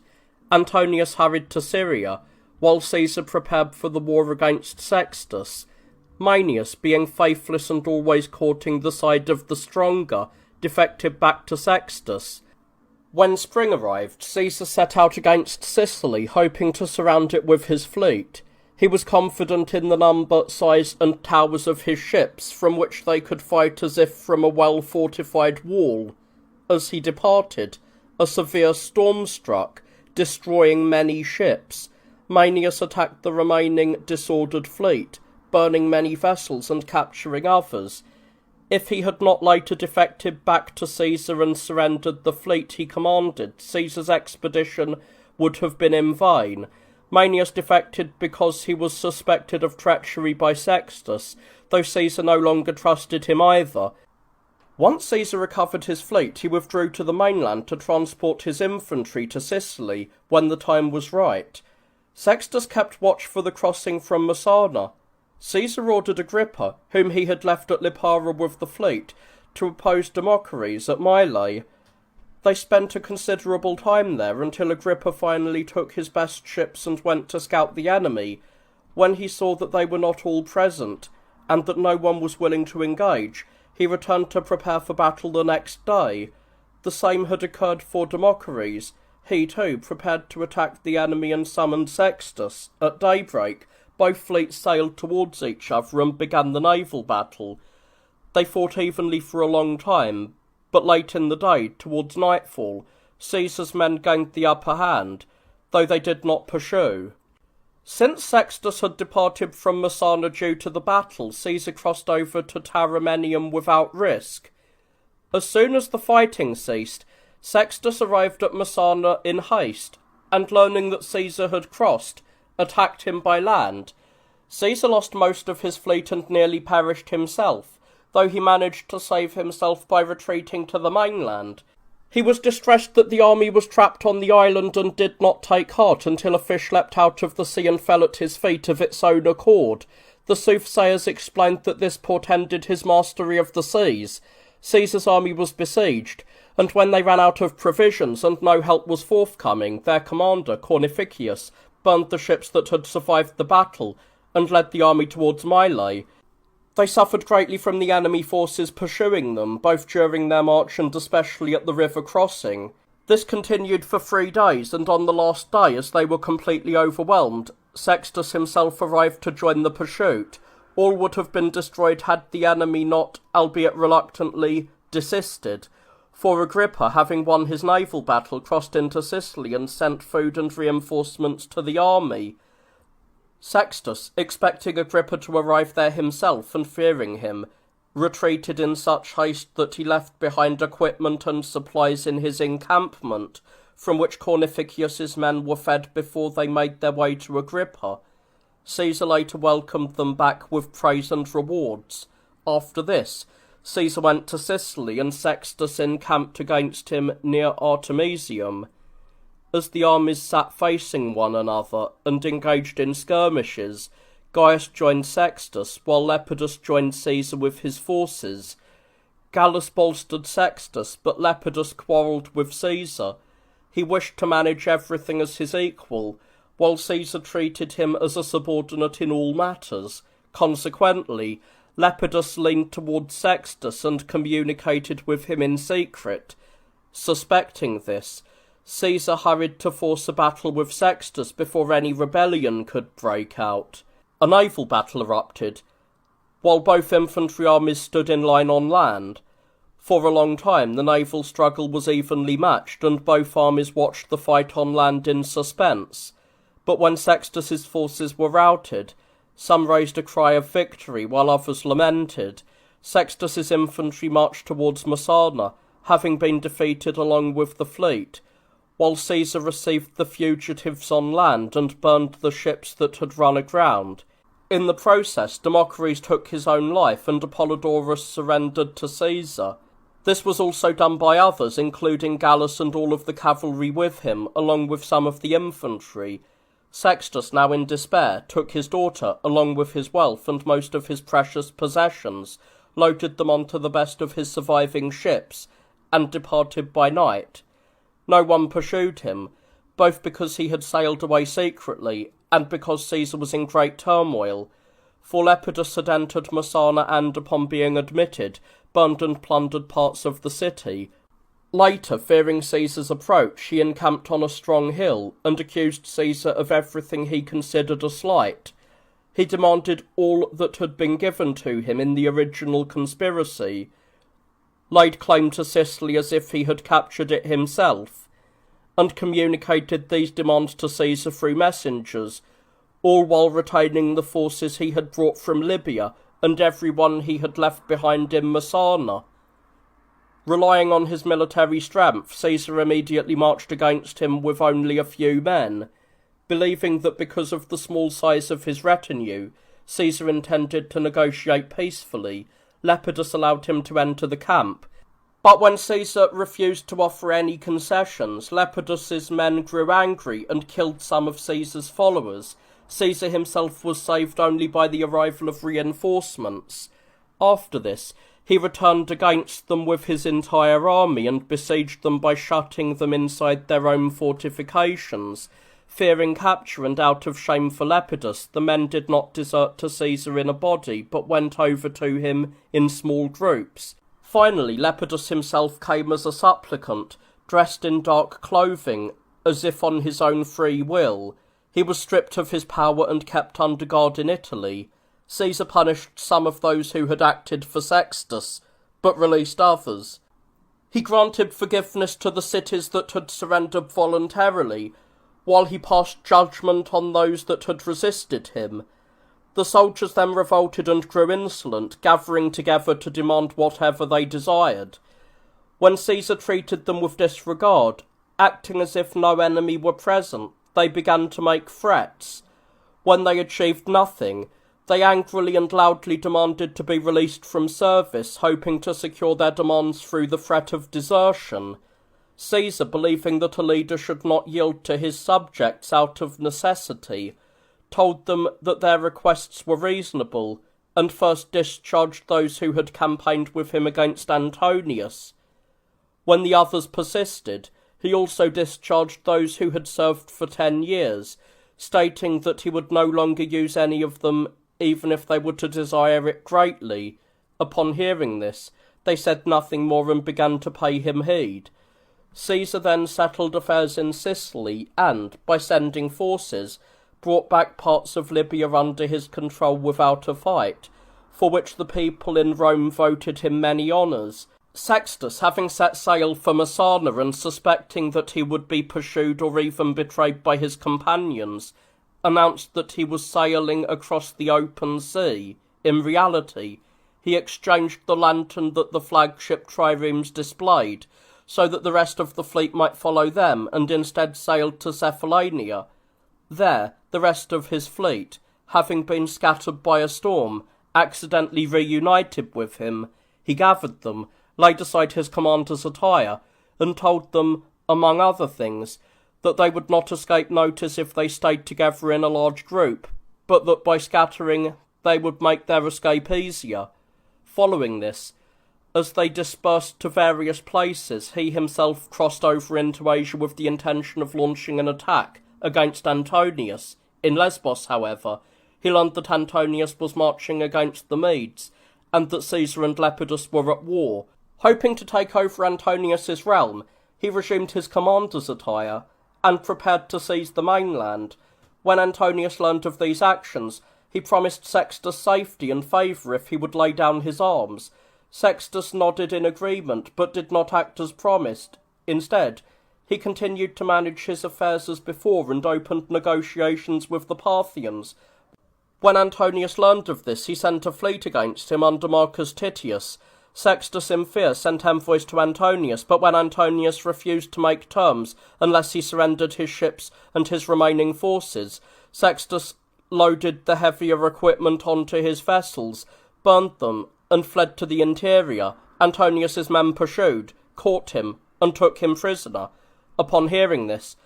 S1: Antonius hurried to Syria, while Caesar prepared for the war against Sextus. Manius, being faithless and always courting the side of the stronger, defected back to Sextus. When spring arrived, Caesar set out against Sicily, hoping to surround it with his fleet. He was confident in the number, size, and towers of his ships, from which they could fight as if from a well-fortified wall. As he departed, a severe storm struck, destroying many ships. Manius attacked the remaining disordered fleet, burning many vessels and capturing others. If he had not later defected back to Caesar and surrendered the fleet he commanded, Caesar's expedition would have been in vain. Manius defected because he was suspected of treachery by Sextus, though Caesar no longer trusted him either. Once Caesar recovered his fleet, he withdrew to the mainland to transport his infantry to Sicily when the time was right. Sextus kept watch for the crossing from Messana. Caesar ordered Agrippa, whom he had left at Lipara with the fleet, to oppose Demochares at Mylae. They spent a considerable time there until Agrippa finally took his best ships and went to scout the enemy. When he saw that they were not all present, and that no one was willing to engage, he returned to prepare for battle the next day. The same had occurred for Demochares. He, too, prepared to attack the enemy and summoned Sextus. At daybreak, both fleets sailed towards each other and began the naval battle. They fought evenly for a long time, but late in the day, towards nightfall, Caesar's men gained the upper hand, though they did not pursue. Since Sextus had departed from Messana due to the battle, Caesar crossed over to Taramenium without risk. As soon as the fighting ceased, Sextus arrived at Messana in haste, and learning that Caesar had crossed, attacked him by land. Caesar lost most of his fleet and nearly perished himself, though he managed to save himself by retreating to the mainland. He was distressed that the army was trapped on the island and did not take heart until a fish leapt out of the sea and fell at his feet of its own accord. The soothsayers explained that this portended his mastery of the seas. Caesar's army was besieged, and when they ran out of provisions and no help was forthcoming, their commander, Cornificius, burned the ships that had survived the battle, and led the army towards Mylae. They suffered greatly from the enemy forces pursuing them, both during their march and especially at the river crossing. This continued for 3 days, and on the last day, as they were completely overwhelmed, Sextus himself arrived to join the pursuit. All would have been destroyed had the enemy not, albeit reluctantly, desisted. For Agrippa, having won his naval battle, crossed into Sicily and sent food and reinforcements to the army. Sextus, expecting Agrippa to arrive there himself and fearing him, retreated in such haste that he left behind equipment and supplies in his encampment, from which Cornificius's men were fed before they made their way to Agrippa. Caesar later welcomed them back with praise and rewards. After this, Caesar went to Sicily, and Sextus encamped against him near Artemisium. As the armies sat facing one another and engaged in skirmishes, Gaius joined Sextus, while Lepidus joined Caesar with his forces. Gallus bolstered Sextus, but Lepidus quarrelled with Caesar. He wished to manage everything as his equal, while Caesar treated him as a subordinate in all matters. Consequently, Lepidus leaned towards Sextus and communicated with him in secret. Suspecting this, Caesar hurried to force a battle with Sextus before any rebellion could break out. A naval battle erupted, while both infantry armies stood in line on land. For a long time the naval struggle was evenly matched, and both armies watched the fight on land in suspense. But when Sextus's forces were routed, some raised a cry of victory, while others lamented. Sextus's infantry marched towards Messana, having been defeated along with the fleet, while Caesar received the fugitives on land and burned the ships that had run aground. In the process, Demochares took his own life, and Apollodorus surrendered to Caesar. This was also done by others, including Gallus and all of the cavalry with him, along with some of the infantry. Sextus, now in despair, took his daughter, along with his wealth and most of his precious possessions, loaded them onto the best of his surviving ships, and departed by night. No one pursued him, both because he had sailed away secretly, and because Caesar was in great turmoil, for Lepidus had entered Messana and, upon being admitted, burned and plundered parts of the city. Later, fearing Caesar's approach, he encamped on a strong hill, and accused Caesar of everything he considered a slight. He demanded all that had been given to him in the original conspiracy, laid claim to Sicily as if he had captured it himself, and communicated these demands to Caesar through messengers, all while retaining the forces he had brought from Libya and everyone he had left behind in Messana. Relying on his military strength, Caesar immediately marched against him with only a few men. Believing that because of the small size of his retinue, Caesar intended to negotiate peacefully, Lepidus allowed him to enter the camp. But when Caesar refused to offer any concessions, Lepidus's men grew angry and killed some of Caesar's followers. Caesar himself was saved only by the arrival of reinforcements. After this, he returned against them with his entire army and besieged them by shutting them inside their own fortifications. Fearing capture and out of shame for Lepidus, the men did not desert to Caesar in a body, but went over to him in small groups. Finally, Lepidus himself came as a supplicant, dressed in dark clothing, as if on his own free will. He was stripped of his power and kept under guard in Italy. Caesar punished some of those who had acted for Sextus, but released others. He granted forgiveness to the cities that had surrendered voluntarily, while he passed judgment on those that had resisted him. The soldiers then revolted and grew insolent, gathering together to demand whatever they desired. When Caesar treated them with disregard, acting as if no enemy were present, they began to make threats. When they achieved nothing, they angrily and loudly demanded to be released from service, hoping to secure their demands through the threat of desertion. Caesar, believing that a leader should not yield to his subjects out of necessity, told them that their requests were reasonable, and first discharged those who had campaigned with him against Antonius. When the others persisted, he also discharged those who had served for 10 years, stating that he would no longer use any of them, even if they were to desire it greatly. Upon hearing this, they said nothing more and began to pay him heed. Caesar then settled affairs in Sicily and, by sending forces, brought back parts of Libya under his control without a fight, for which the people in Rome voted him many honours. Sextus, having set sail for Messana and suspecting that he would be pursued or even betrayed by his companions, announced that he was sailing across the open sea. In reality, he exchanged the lantern that the flagship triremes displayed so that the rest of the fleet might follow them, and instead sailed to Cephallenia. There, the rest of his fleet, having been scattered by a storm, accidentally reunited with him. He gathered them, laid aside his commander's attire, and told them, among other things, that they would not escape notice if they stayed together in a large group, but that by scattering they would make their escape easier. Following this, as they dispersed to various places, he himself crossed over into Asia with the intention of launching an attack against Antonius. In Lesbos, however, he learned that Antonius was marching against the Medes, and that Caesar and Lepidus were at war. Hoping to take over Antonius's realm, he resumed his commander's attire, and prepared to seize the mainland. When Antonius learned of these actions, he promised Sextus safety and favour if he would lay down his arms. Sextus nodded in agreement, but did not act as promised. Instead, he continued to manage his affairs as before and opened negotiations with the Parthians. When Antonius learned of this, he sent a fleet against him under Marcus Titius. Sextus in fear sent envoys to Antonius, but when Antonius refused to make terms unless he surrendered his ships and his remaining forces, Sextus loaded the heavier equipment onto his vessels, burned them, and fled to the interior. Antonius's men pursued, caught him, and took him prisoner. Upon hearing this,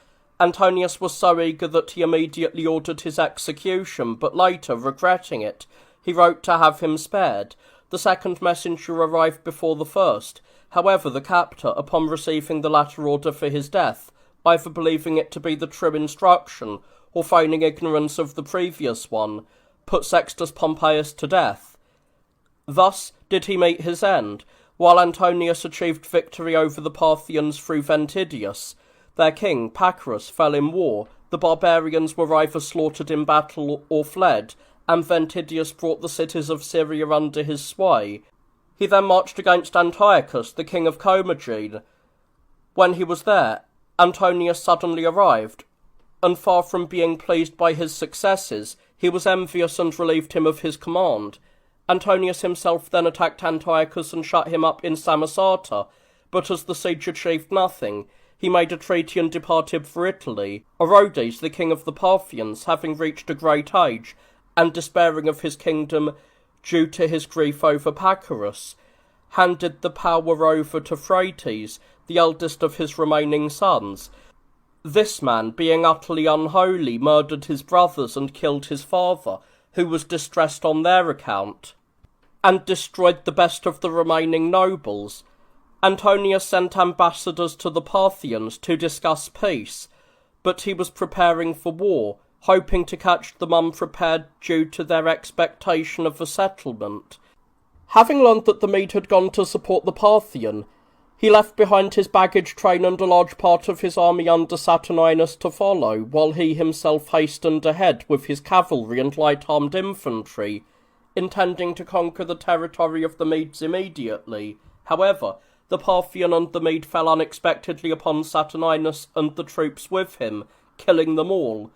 S1: Antonius was so eager that he immediately ordered his execution, but later, regretting it, he wrote to have him spared. The second messenger arrived before the first. However, the captor, upon receiving the latter order for his death, either believing it to be the true instruction, or feigning ignorance of the previous one, put Sextus Pompeius to death. Thus did he meet his end, while Antonius achieved victory over the Parthians through Ventidius. Their king, Pacorus, fell in war. The barbarians were either slaughtered in battle or fled, and Ventidius brought the cities of Syria under his sway. He then marched against Antiochus, the king of Commagene. When he was there, Antonius suddenly arrived, and far from being pleased by his successes, he was envious and relieved him of his command. Antonius himself then attacked Antiochus and shut him up in Samosata, but as the siege achieved nothing, he made a treaty and departed for Italy. Orodes, the king of the Parthians, having reached a great age, and despairing of his kingdom due to his grief over Pacorus, handed the power over to Phraates, the eldest of his remaining sons. This man, being utterly unholy, murdered his brothers and killed his father, who was distressed on their account, and destroyed the best of the remaining nobles. Antonius sent ambassadors to the Parthians to discuss peace, but he was preparing for war, hoping to catch them unprepared due to their expectation of a settlement. Having learned that the Mede had gone to support the Parthian, he left behind his baggage train and a large part of his army under Saturninus to follow, while he himself hastened ahead with his cavalry and light-armed infantry, intending to conquer the territory of the Medes immediately. However, the Parthian and the Mede fell unexpectedly upon Saturninus and the troops with him, killing them all.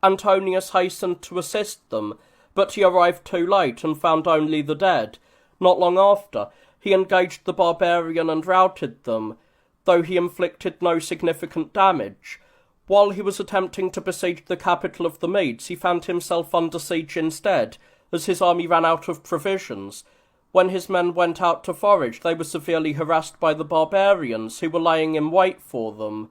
S1: Antonius hastened to assist them, but he arrived too late and found only the dead. Not long after, he engaged the barbarian and routed them, though he inflicted no significant damage. While he was attempting to besiege the capital of the Medes, he found himself under siege instead, as his army ran out of provisions. When his men went out to forage, they were severely harassed by the barbarians, who were laying in wait for them.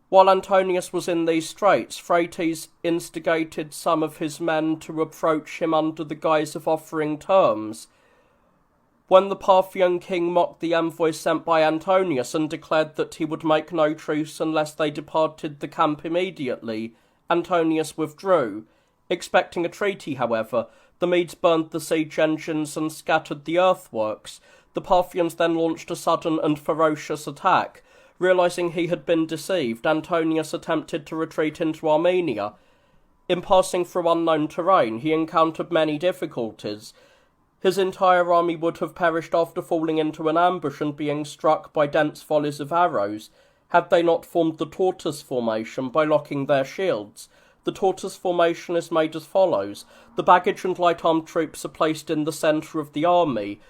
S1: While Antonius was in these straits, Phraates instigated some of his men to approach him under the guise of offering terms. When the Parthian king mocked the envoys sent by Antonius and declared that he would make no truce unless they departed the camp immediately, Antonius withdrew. Expecting a treaty, however, the Medes burned the siege engines and scattered the earthworks. The Parthians then launched a sudden and ferocious attack. Realizing he had been deceived, Antonius attempted to retreat into Armenia. In passing through unknown terrain, he encountered many difficulties. His entire army would have perished after falling into an ambush and being struck by dense volleys of arrows, had they not formed the tortoise formation by locking their shields. The tortoise formation is made as follows. The baggage and light-armed troops are placed in the centre of the army.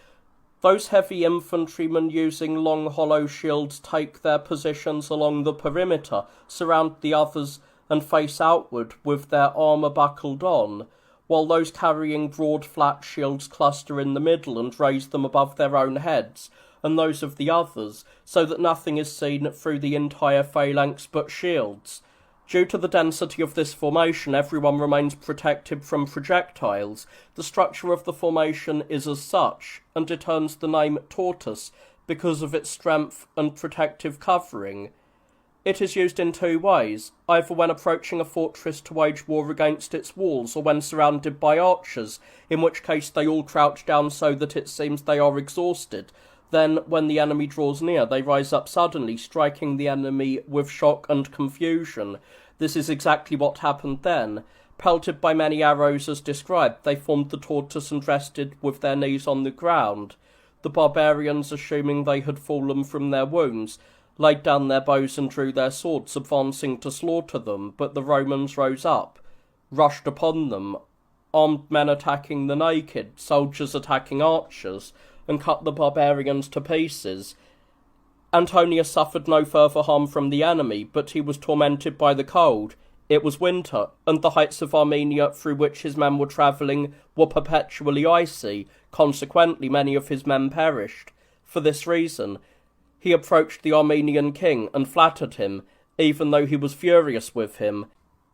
S1: Those heavy infantrymen using long hollow shields take their positions along the perimeter, surround the others and face outward with their armour buckled on, while those carrying broad flat shields cluster in the middle and raise them above their own heads, and those of the others, so that nothing is seen through the entire phalanx but shields. Due to the density of this formation, everyone remains protected from projectiles. The structure of the formation is as such, and it earns the name tortoise because of its strength and protective covering. It is used in two ways, either when approaching a fortress to wage war against its walls, or when surrounded by archers, in which case they all crouch down so that it seems they are exhausted. Then, when the enemy draws near, they rise up suddenly, striking the enemy with shock and confusion. This is exactly what happened then. Pelted by many arrows as described, they formed the tortoise and rested with their knees on the ground. The barbarians, assuming they had fallen from their wounds, laid down their bows and drew their swords, advancing to slaughter them, but the Romans rose up, rushed upon them, armed men attacking the naked, soldiers attacking archers, and cut the barbarians to pieces. Antonius suffered no further harm from the enemy, but he was tormented by the cold. It was winter, and the heights of Armenia through which his men were travelling were perpetually icy. Consequently, many of his men perished. For this reason, he approached the Armenian king and flattered him, even though he was furious with him.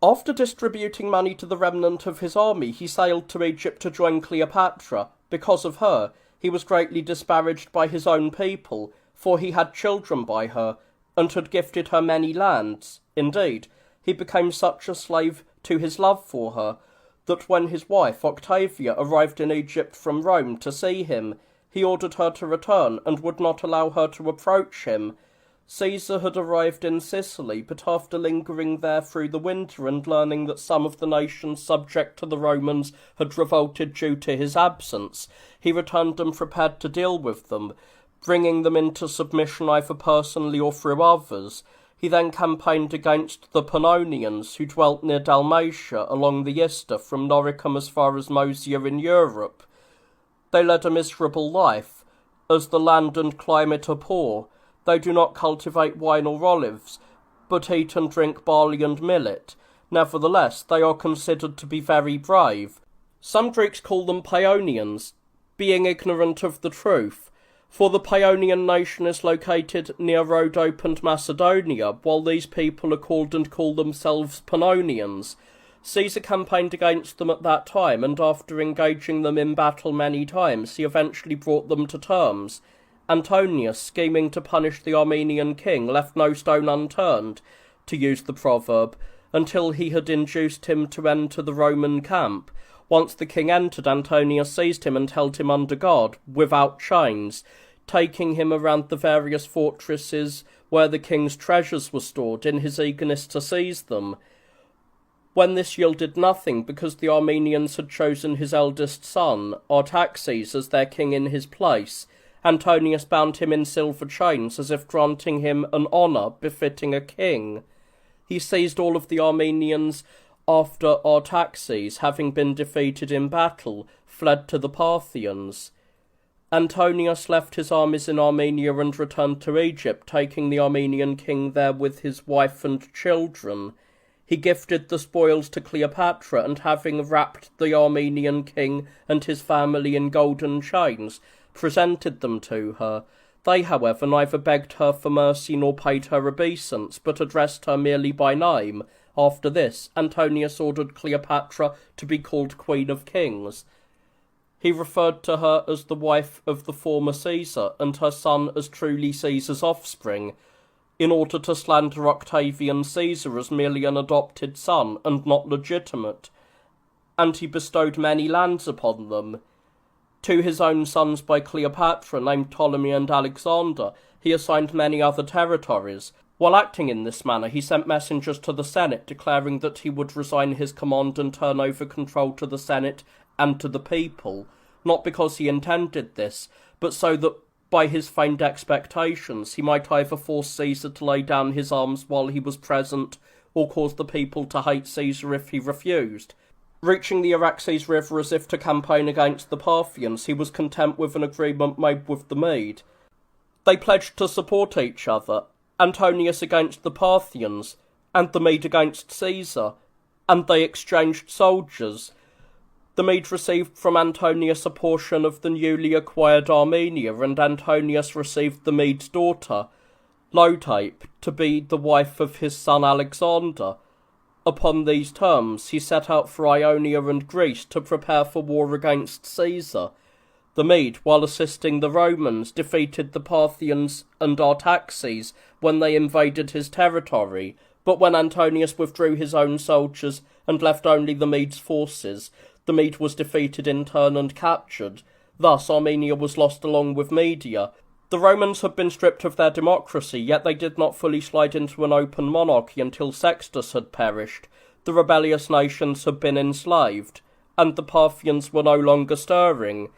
S1: After distributing money to the remnant of his army, he sailed to Egypt to join Cleopatra. Because of her, he was greatly disparaged by his own people, for he had children by her, and had gifted her many lands. Indeed, he became such a slave to his love for her, that when his wife Octavia arrived in Egypt from Rome to see him, he ordered her to return, and would not allow her to approach him. Caesar had arrived in Sicily, but after lingering there through the winter and learning that some of the nations subject to the Romans had revolted due to his absence, he returned and prepared to deal with them, bringing them into submission either personally or through others. He then campaigned against the Pannonians, who dwelt near Dalmatia along the Ister from Noricum as far as Moesia in Europe. They led a miserable life, as the land and climate are poor. They do not cultivate wine or olives, but eat and drink barley and millet. Nevertheless, they are considered to be very brave. Some Greeks call them Paeonians, being ignorant of the truth, for the Paeonian nation is located near Rhodope and Macedonia, while these people are called and call themselves Pannonians. Caesar campaigned against them at that time, and after engaging them in battle many times, he eventually brought them to terms. Antonius, scheming to punish the Armenian king, left no stone unturned, to use the proverb, until he had induced him to enter the Roman camp. Once the king entered, Antonius seized him and held him under guard, without chains, taking him around the various fortresses where the king's treasures were stored, in his eagerness to seize them. When this yielded nothing, because the Armenians had chosen his eldest son, Artaxerxes, as their king in his place, Antonius bound him in silver chains, as if granting him an honour befitting a king. He seized all of the Armenians after Artaxerxes, having been defeated in battle, fled to the Parthians. Antonius left his armies in Armenia and returned to Egypt, taking the Armenian king there with his wife and children. He gifted the spoils to Cleopatra, and having wrapped the Armenian king and his family in golden chains, presented them to her. They, however, neither begged her for mercy nor paid her obeisance, but addressed her merely by name. After this, Antonius ordered Cleopatra to be called Queen of Kings. He referred to her as the wife of the former Caesar, and her son as truly Caesar's offspring, in order to slander Octavian Caesar as merely an adopted son and not legitimate, and he bestowed many lands upon them. To his own sons by Cleopatra, named Ptolemy and Alexander, he assigned many other territories. While acting in this manner, he sent messengers to the Senate, declaring that he would resign his command and turn over control to the Senate and to the people, not because he intended this, but so that by his feigned expectations he might either force Caesar to lay down his arms while he was present, or cause the people to hate Caesar if he refused. Reaching the Araxes River as if to campaign against the Parthians, he was content with an agreement made with the Mede. They pledged to support each other, Antonius against the Parthians, and the Mede against Caesar, and they exchanged soldiers. The Mede received from Antonius a portion of the newly acquired Armenia, and Antonius received the Mede's daughter, Lotape, to be the wife of his son Alexander. Upon these terms, he set out for Ionia and Greece to prepare for war against Caesar. The Mede, while assisting the Romans, defeated the Parthians and Artaxes when they invaded his territory, but when Antonius withdrew his own soldiers and left only the Mede's forces, the Mede was defeated in turn and captured. Thus Armenia was lost along with Media. The Romans had been stripped of their democracy, yet they did not fully slide into an open monarchy until Sextus had perished. The rebellious nations had been enslaved, and the Parthians were no longer stirring.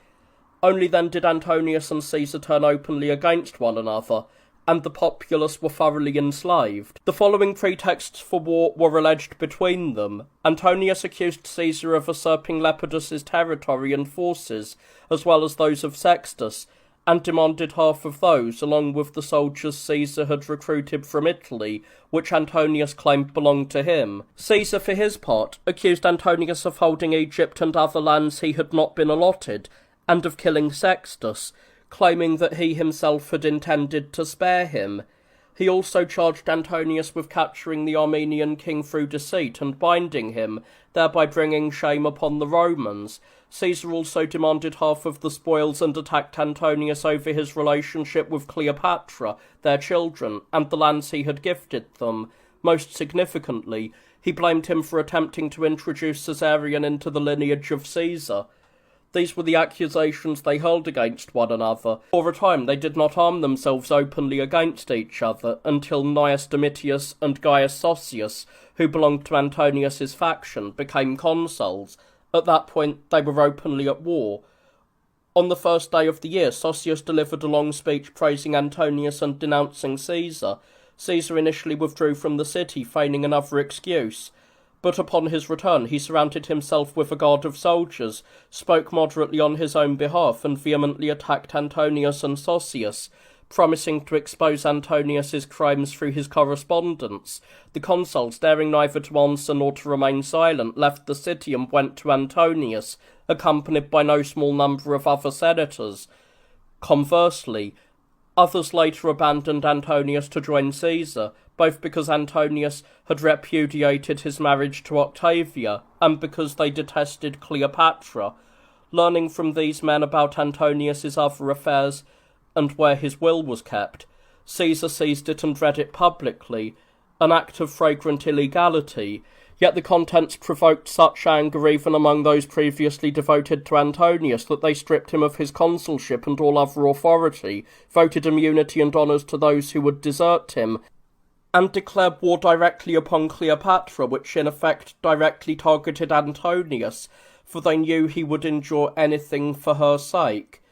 S1: Only then did Antonius and Caesar turn openly against one another, and the populace were thoroughly enslaved. The following pretexts for war were alleged between them. Antonius accused Caesar of usurping Lepidus's territory and forces, as well as those of Sextus, and demanded half of those, along with the soldiers Caesar had recruited from Italy, which Antonius claimed belonged to him. Caesar, for his part, accused Antonius of holding Egypt and other lands he had not been allotted, and of killing Sextus, claiming that he himself had intended to spare him. He also charged Antonius with capturing the Armenian king through deceit and binding him, thereby bringing shame upon the Romans. Caesar also demanded half of the spoils and attacked Antonius over his relationship with Cleopatra, their children, and the lands he had gifted them. Most significantly, he blamed him for attempting to introduce Caesarion into the lineage of Caesar. These were the accusations they hurled against one another. For a time they did not arm themselves openly against each other until Gnaeus Domitius and Gaius Sosius, who belonged to Antonius's faction, became consuls. At that point they were openly at war. On the first day of the year, Sosius delivered a long speech praising Antonius and denouncing Caesar. Caesar initially withdrew from the city, feigning another excuse. But upon his return he surrounded himself with a guard of soldiers, spoke moderately on his own behalf, and vehemently attacked Antonius and Sosius, promising to expose Antonius's crimes through his correspondence. The consuls, daring neither to answer nor to remain silent, left the city and went to Antonius, accompanied by no small number of other senators. Conversely, others later abandoned Antonius to join Caesar, both because Antonius had repudiated his marriage to Octavia, and because they detested Cleopatra. Learning from these men about Antonius's other affairs, and where his will was kept, Caesar seized it and read it publicly, an act of flagrant illegality, yet the contents provoked such anger even among those previously devoted to Antonius that they stripped him of his consulship and all other authority, voted immunity and honours to those who would desert him, and declared war directly upon Cleopatra, which in effect directly targeted Antonius, for they knew he would endure anything for her sake.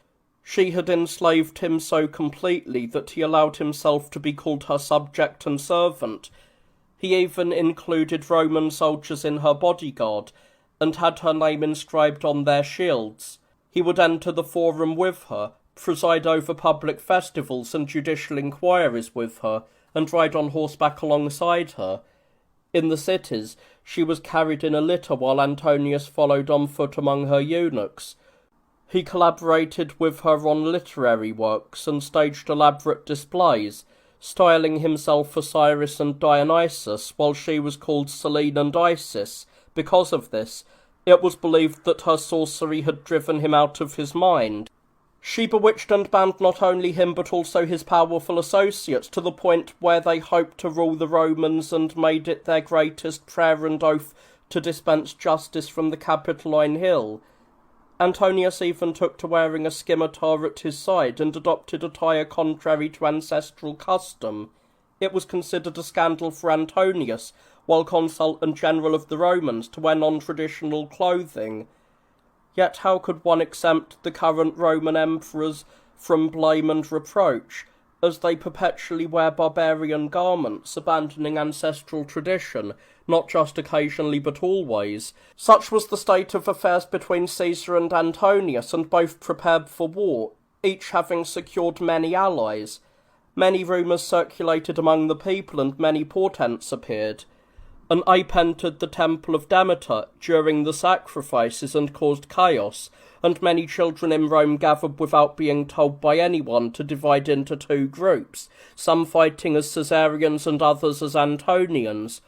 S1: She had enslaved him so completely that he allowed himself to be called her subject and servant. He even included Roman soldiers in her bodyguard, and had her name inscribed on their shields. He would enter the forum with her, preside over public festivals and judicial inquiries with her, and ride on horseback alongside her. In the cities, she was carried in a litter while Antonius followed on foot among her eunuchs. He collaborated with her on literary works and staged elaborate displays, styling himself Osiris and Dionysus, while she was called Selene and Isis. Because of this, it was believed that her sorcery had driven him out of his mind. She bewitched and banned not only him but also his powerful associates, to the point where they hoped to rule the Romans and made it their greatest prayer and oath to dispense justice from the Capitoline Hill. Antonius even took to wearing a scimitar at his side and adopted attire contrary to ancestral custom. It was considered a scandal for Antonius, while consul and general of the Romans, to wear non-traditional clothing. Yet how could one exempt the current Roman emperors from blame and reproach? as they perpetually wear barbarian garments, abandoning ancestral tradition, not just occasionally but always. Such was the state of affairs between Caesar and Antonius, and both prepared for war, each having secured many allies. Many rumours circulated among the people, and many portents appeared. An ape entered the temple of Demeter during the sacrifices and caused chaos, and many children in Rome gathered without being told by anyone to divide into two groups, some fighting as Caesarians and others as Antonians,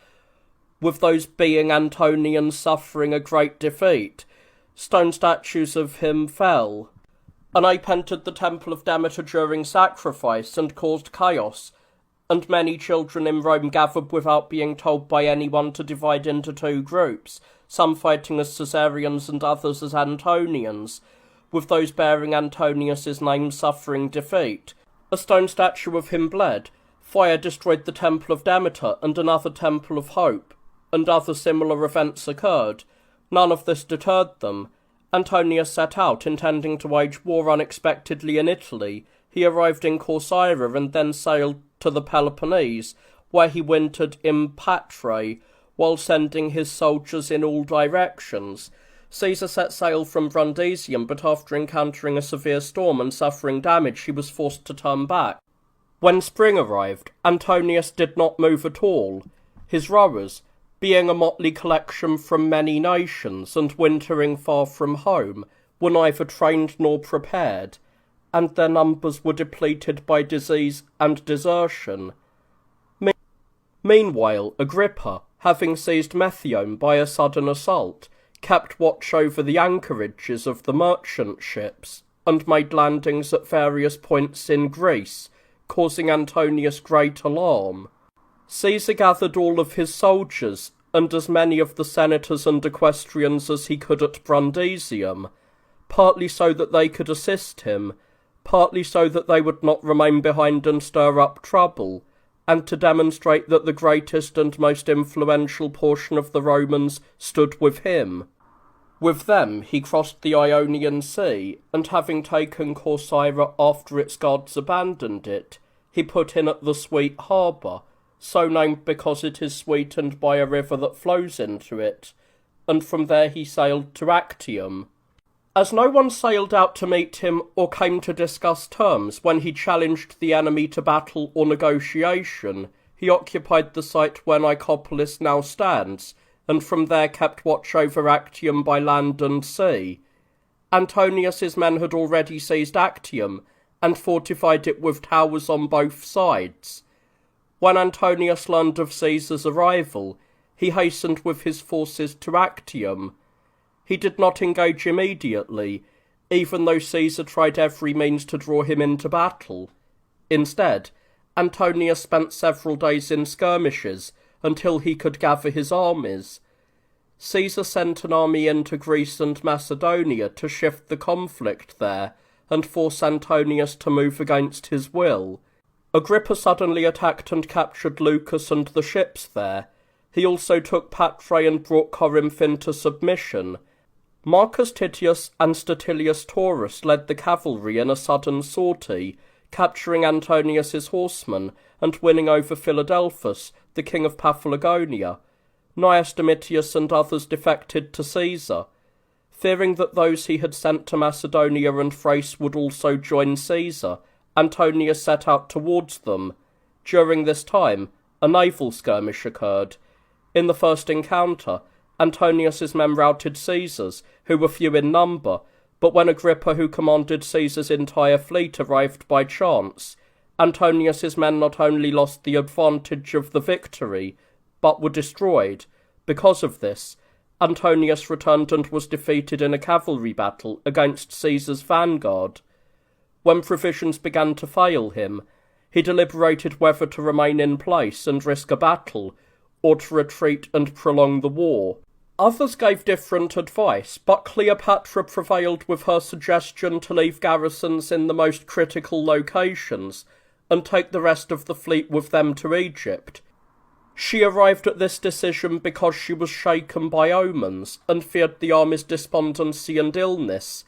S1: with those being Antonians suffering a great defeat. Stone statues of him fell. An ape entered the temple of Demeter during sacrifice and caused chaos, and many children in Rome gathered without being told by anyone to divide into two groups, some fighting as Caesarians and others as Antonians, with those bearing Antonius's name suffering defeat. A stone statue of him bled. Fire destroyed the temple of Demeter and another temple of Hope, and other similar events occurred. None of this deterred them. Antonius set out, intending to wage war unexpectedly in Italy. He arrived in Corcyra and then sailed to the Peloponnese, where he wintered in Patrae, while sending his soldiers in all directions. Caesar set sail from Brundisium, but after encountering a severe storm and suffering damage, he was forced to turn back. When spring arrived, Antonius did not move at all. His rowers, being a motley collection from many nations and wintering far from home, were neither trained nor prepared, and their numbers were depleted by disease and desertion. Meanwhile, Agrippa, having seized Methione by a sudden assault, kept watch over the anchorages of the merchant ships, and made landings at various points in Greece, causing Antonius great alarm. Caesar gathered all of his soldiers, and as many of the senators and equestrians as he could at Brundisium, partly so that they could assist him, partly so that they would not remain behind and stir up trouble, and to demonstrate that the greatest and most influential portion of the Romans stood with him. With them he crossed the Ionian Sea, and having taken Corcyra after its guards abandoned it, he put in at the Sweet Harbour, so named because it is sweetened by a river that flows into it, and from there he sailed to Actium. As no one sailed out to meet him or came to discuss terms when he challenged the enemy to battle or negotiation, he occupied the site where Nicopolis now stands, and from there kept watch over Actium by land and sea. Antonius's men had already seized Actium, and fortified it with towers on both sides. When Antonius learned of Caesar's arrival, he hastened with his forces to Actium. He did not engage immediately, even though Caesar tried every means to draw him into battle. Instead, Antonius spent several days in skirmishes until he could gather his armies. Caesar sent an army into Greece and Macedonia to shift the conflict there and force Antonius to move against his will. Agrippa suddenly attacked and captured Lucus and the ships there. He also took Patrae and brought Corinth into submission. Marcus Titius and Statilius Taurus led the cavalry in a sudden sortie, capturing Antonius's horsemen and winning over Philadelphus, the king of Paphlagonia. Gnaeus Domitius and others defected to Caesar. Fearing that those he had sent to Macedonia and Thrace would also join Caesar, Antonius set out towards them. During this time, a naval skirmish occurred. In the first encounter, Antonius's men routed Caesar's, who were few in number, but when Agrippa, who commanded Caesar's entire fleet, arrived by chance, Antonius's men not only lost the advantage of the victory, but were destroyed. Because of this, Antonius returned and was defeated in a cavalry battle against Caesar's vanguard. When provisions began to fail him, he deliberated whether to remain in place and risk a battle, or to retreat and prolong the war. Others gave different advice, but Cleopatra prevailed with her suggestion to leave garrisons in the most critical locations and take the rest of the fleet with them to Egypt. She arrived at this decision because she was shaken by omens and feared the army's despondency and illness,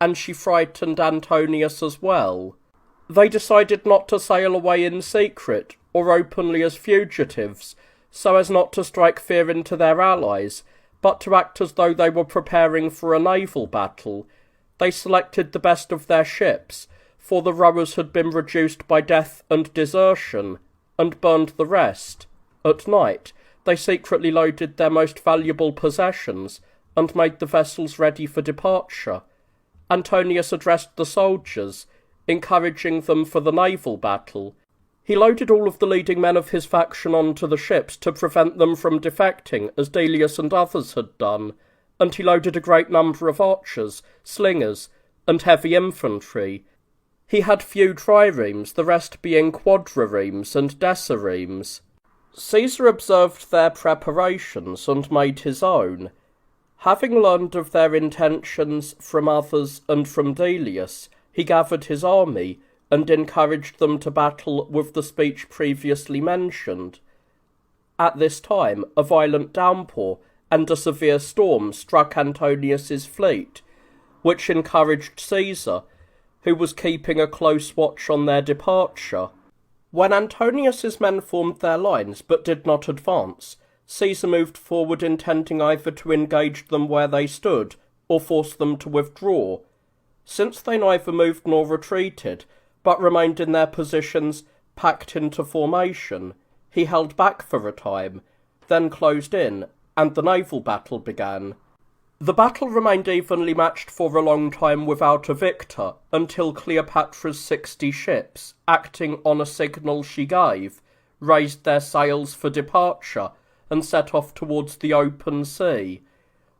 S1: and she frightened Antonius as well. They decided not to sail away in secret or openly as fugitives, so as not to strike fear into their allies, but to act as though they were preparing for a naval battle. They selected the best of their ships, for the rowers had been reduced by death and desertion, and burned the rest. At night, they secretly loaded their most valuable possessions, and made the vessels ready for departure. Antonius addressed the soldiers, encouraging them for the naval battle. He loaded all of the leading men of his faction onto the ships to prevent them from defecting, as Delius and others had done, and he loaded a great number of archers, slingers, and heavy infantry. He had few triremes, the rest being quadriremes and deciremes. Caesar observed their preparations and made his own. Having learned of their intentions from others and from Delius, he gathered his army and encouraged them to battle with the speech previously mentioned. At this time, a violent downpour and a severe storm struck Antonius's fleet, which encouraged Caesar, who was keeping a close watch on their departure. When Antonius's men formed their lines but did not advance, Caesar moved forward, intending either to engage them where they stood or force them to withdraw. Since they neither moved nor retreated, but remained in their positions packed into formation, he held back for a time, then closed in, and the naval battle began. The battle remained evenly matched for a long time without a victor, until Cleopatra's 60 ships, acting on a signal she gave, raised their sails for departure, and set off towards the open sea.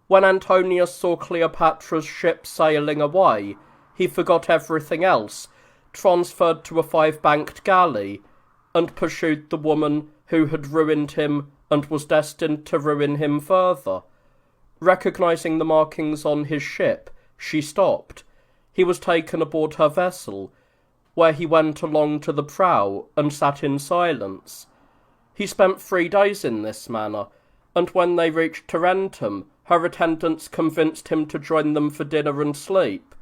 S1: When Antonius saw Cleopatra's ship sailing away, he forgot everything else, transferred to a 5-banked galley, and pursued the woman who had ruined him and was destined to ruin him further. Recognizing the markings on his ship, she stopped. He was taken aboard her vessel, where he went along to the prow and sat in silence. He spent 3 days in this manner, and when they reached Tarentum, her attendants convinced him to join them for dinner and sleep.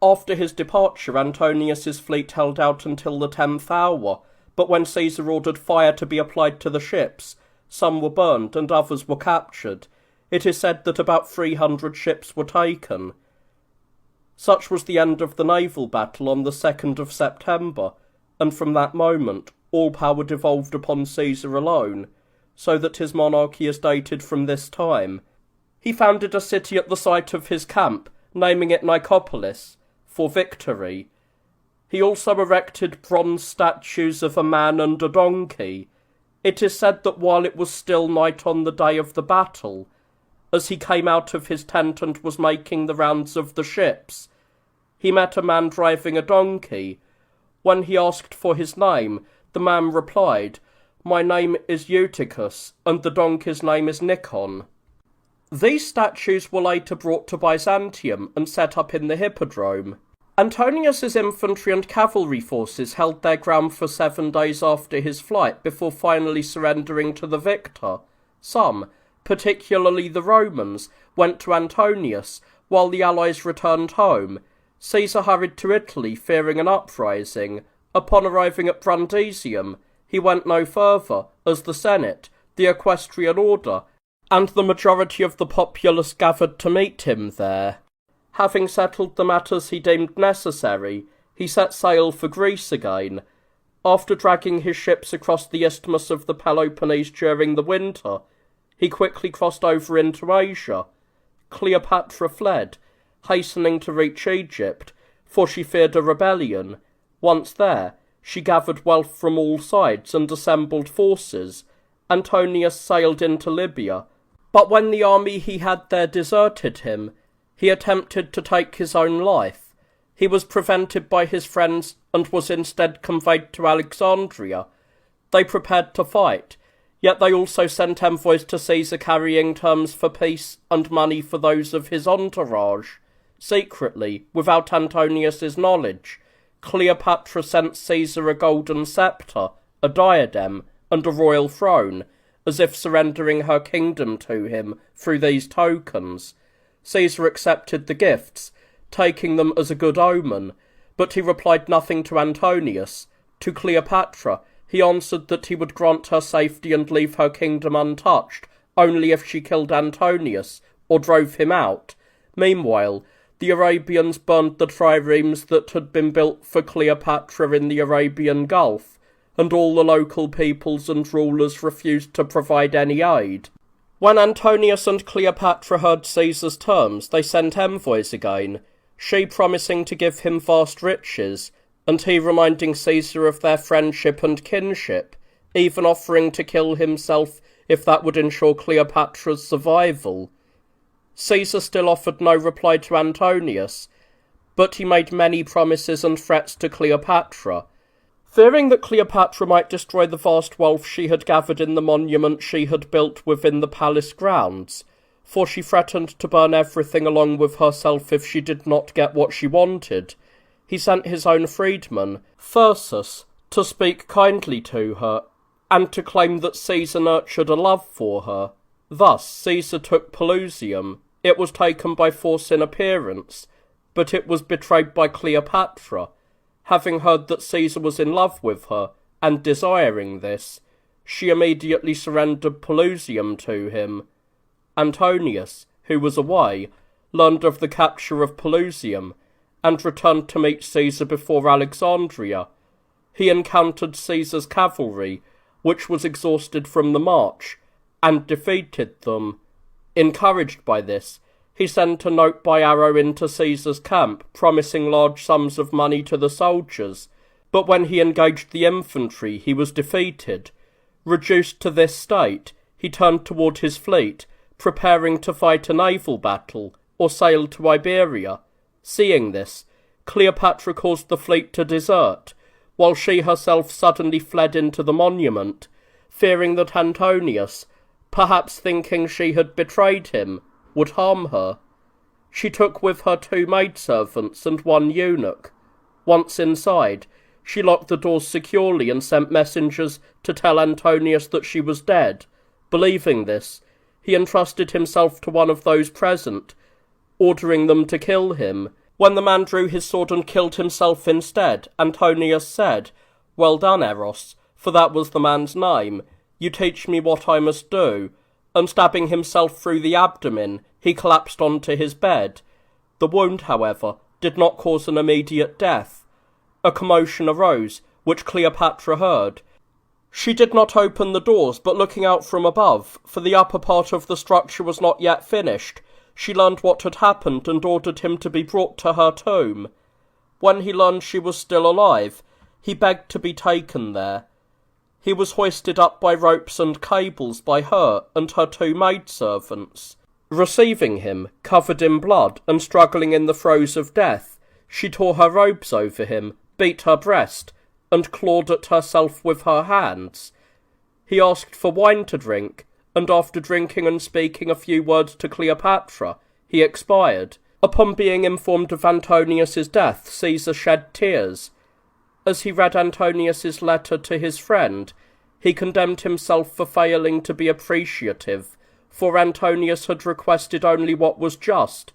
S1: After his departure, Antonius's fleet held out until the 10th hour, but when Caesar ordered fire to be applied to the ships, some were burned and others were captured. It is said that about 300 ships were taken. Such was the end of the naval battle on the 2nd of September, and from that moment all power devolved upon Caesar alone, so that his monarchy is dated from this time. He founded a city at the site of his camp, naming it Nicopolis, for victory. He also erected bronze statues of a man and a donkey. It is said that while it was still night on the day of the battle, as he came out of his tent and was making the rounds of the ships, he met a man driving a donkey. When he asked for his name, the man replied, "My name is Eutychus, and the donkey's name is Nikon." These statues were later brought to Byzantium and set up in the Hippodrome. Antonius's infantry and cavalry forces held their ground for 7 days after his flight before finally surrendering to the victor. Some, particularly the Romans, went to Antonius, while the allies returned home. Caesar hurried to Italy, fearing an uprising. Upon arriving at Brundisium, he went no further, as the Senate, the equestrian order, and the majority of the populace gathered to meet him there. Having settled the matters he deemed necessary, he set sail for Greece again. After dragging his ships across the isthmus of the Peloponnese during the winter, he quickly crossed over into Asia. Cleopatra fled, hastening to reach Egypt, for she feared a rebellion. Once there, she gathered wealth from all sides and assembled forces. Antonius sailed into Libya, but when the army he had there deserted him, he attempted to take his own life. He was prevented by his friends and was instead conveyed to Alexandria. They prepared to fight, yet they also sent envoys to Caesar carrying terms for peace and money for those of his entourage. Secretly, without Antonius's knowledge, Cleopatra sent Caesar a golden sceptre, a diadem, and a royal throne, as if surrendering her kingdom to him through these tokens. Caesar accepted the gifts, taking them as a good omen, But he replied nothing to Antonius. To Cleopatra, he answered that he would grant her safety and leave her kingdom untouched, only if she killed Antonius, or drove him out. Meanwhile, the Arabians burned the triremes that had been built for Cleopatra in the Arabian Gulf, and all the local peoples and rulers refused to provide any aid. When Antonius and Cleopatra heard Caesar's terms, they sent envoys again, she promising to give him vast riches, and he reminding Caesar of their friendship and kinship, even offering to kill himself if that would ensure Cleopatra's survival. Caesar still offered no reply to Antonius, but he made many promises and threats to Cleopatra. Fearing that Cleopatra might destroy the vast wealth she had gathered in the monument she had built within the palace grounds, for she threatened to burn everything along with herself if she did not get what she wanted, he sent his own freedman, Thyrsus, to speak kindly to her, and to claim that Caesar nurtured a love for her. Thus Caesar took Pelusium. It was taken by force in appearance, but it was betrayed by Cleopatra. Having heard that Caesar was in love with her, and desiring this, she immediately surrendered Pelusium to him. Antonius, who was away, learned of the capture of Pelusium, and returned to meet Caesar before Alexandria. He encountered Caesar's cavalry, which was exhausted from the march, and defeated them. Encouraged by this, he sent a note by arrow into Caesar's camp, promising large sums of money to the soldiers, but when he engaged the infantry, he was defeated. Reduced to this state, he turned toward his fleet, preparing to fight a naval battle, or sail to Iberia. Seeing this, Cleopatra caused the fleet to desert, while she herself suddenly fled into the monument, fearing that Antonius, perhaps thinking she had betrayed him, would harm her. She took with her 2 maidservants and 1 eunuch. Once inside, she locked the doors securely and sent messengers to tell Antonius that she was dead. Believing this, he entrusted himself to one of those present, ordering them to kill him. When the man drew his sword and killed himself instead, Antonius said, "Well done, Eros," for that was the man's name. "You teach me what I must do." And stabbing himself through the abdomen, he collapsed onto his bed. The wound, however, did not cause an immediate death. A commotion arose, which Cleopatra heard. She did not open the doors, but looking out from above, for the upper part of the structure was not yet finished, she learned what had happened and ordered him to be brought to her tomb. When he learned she was still alive, he begged to be taken there. He was hoisted up by ropes and cables by her and her 2 maidservants. Receiving him, covered in blood and struggling in the throes of death, she tore her robes over him, beat her breast, and clawed at herself with her hands. He asked for wine to drink, and after drinking and speaking a few words to Cleopatra, he expired. Upon being informed of Antonius's death, Caesar shed tears. As he read Antonius's letter to his friend, he condemned himself for failing to be appreciative, for Antonius had requested only what was just,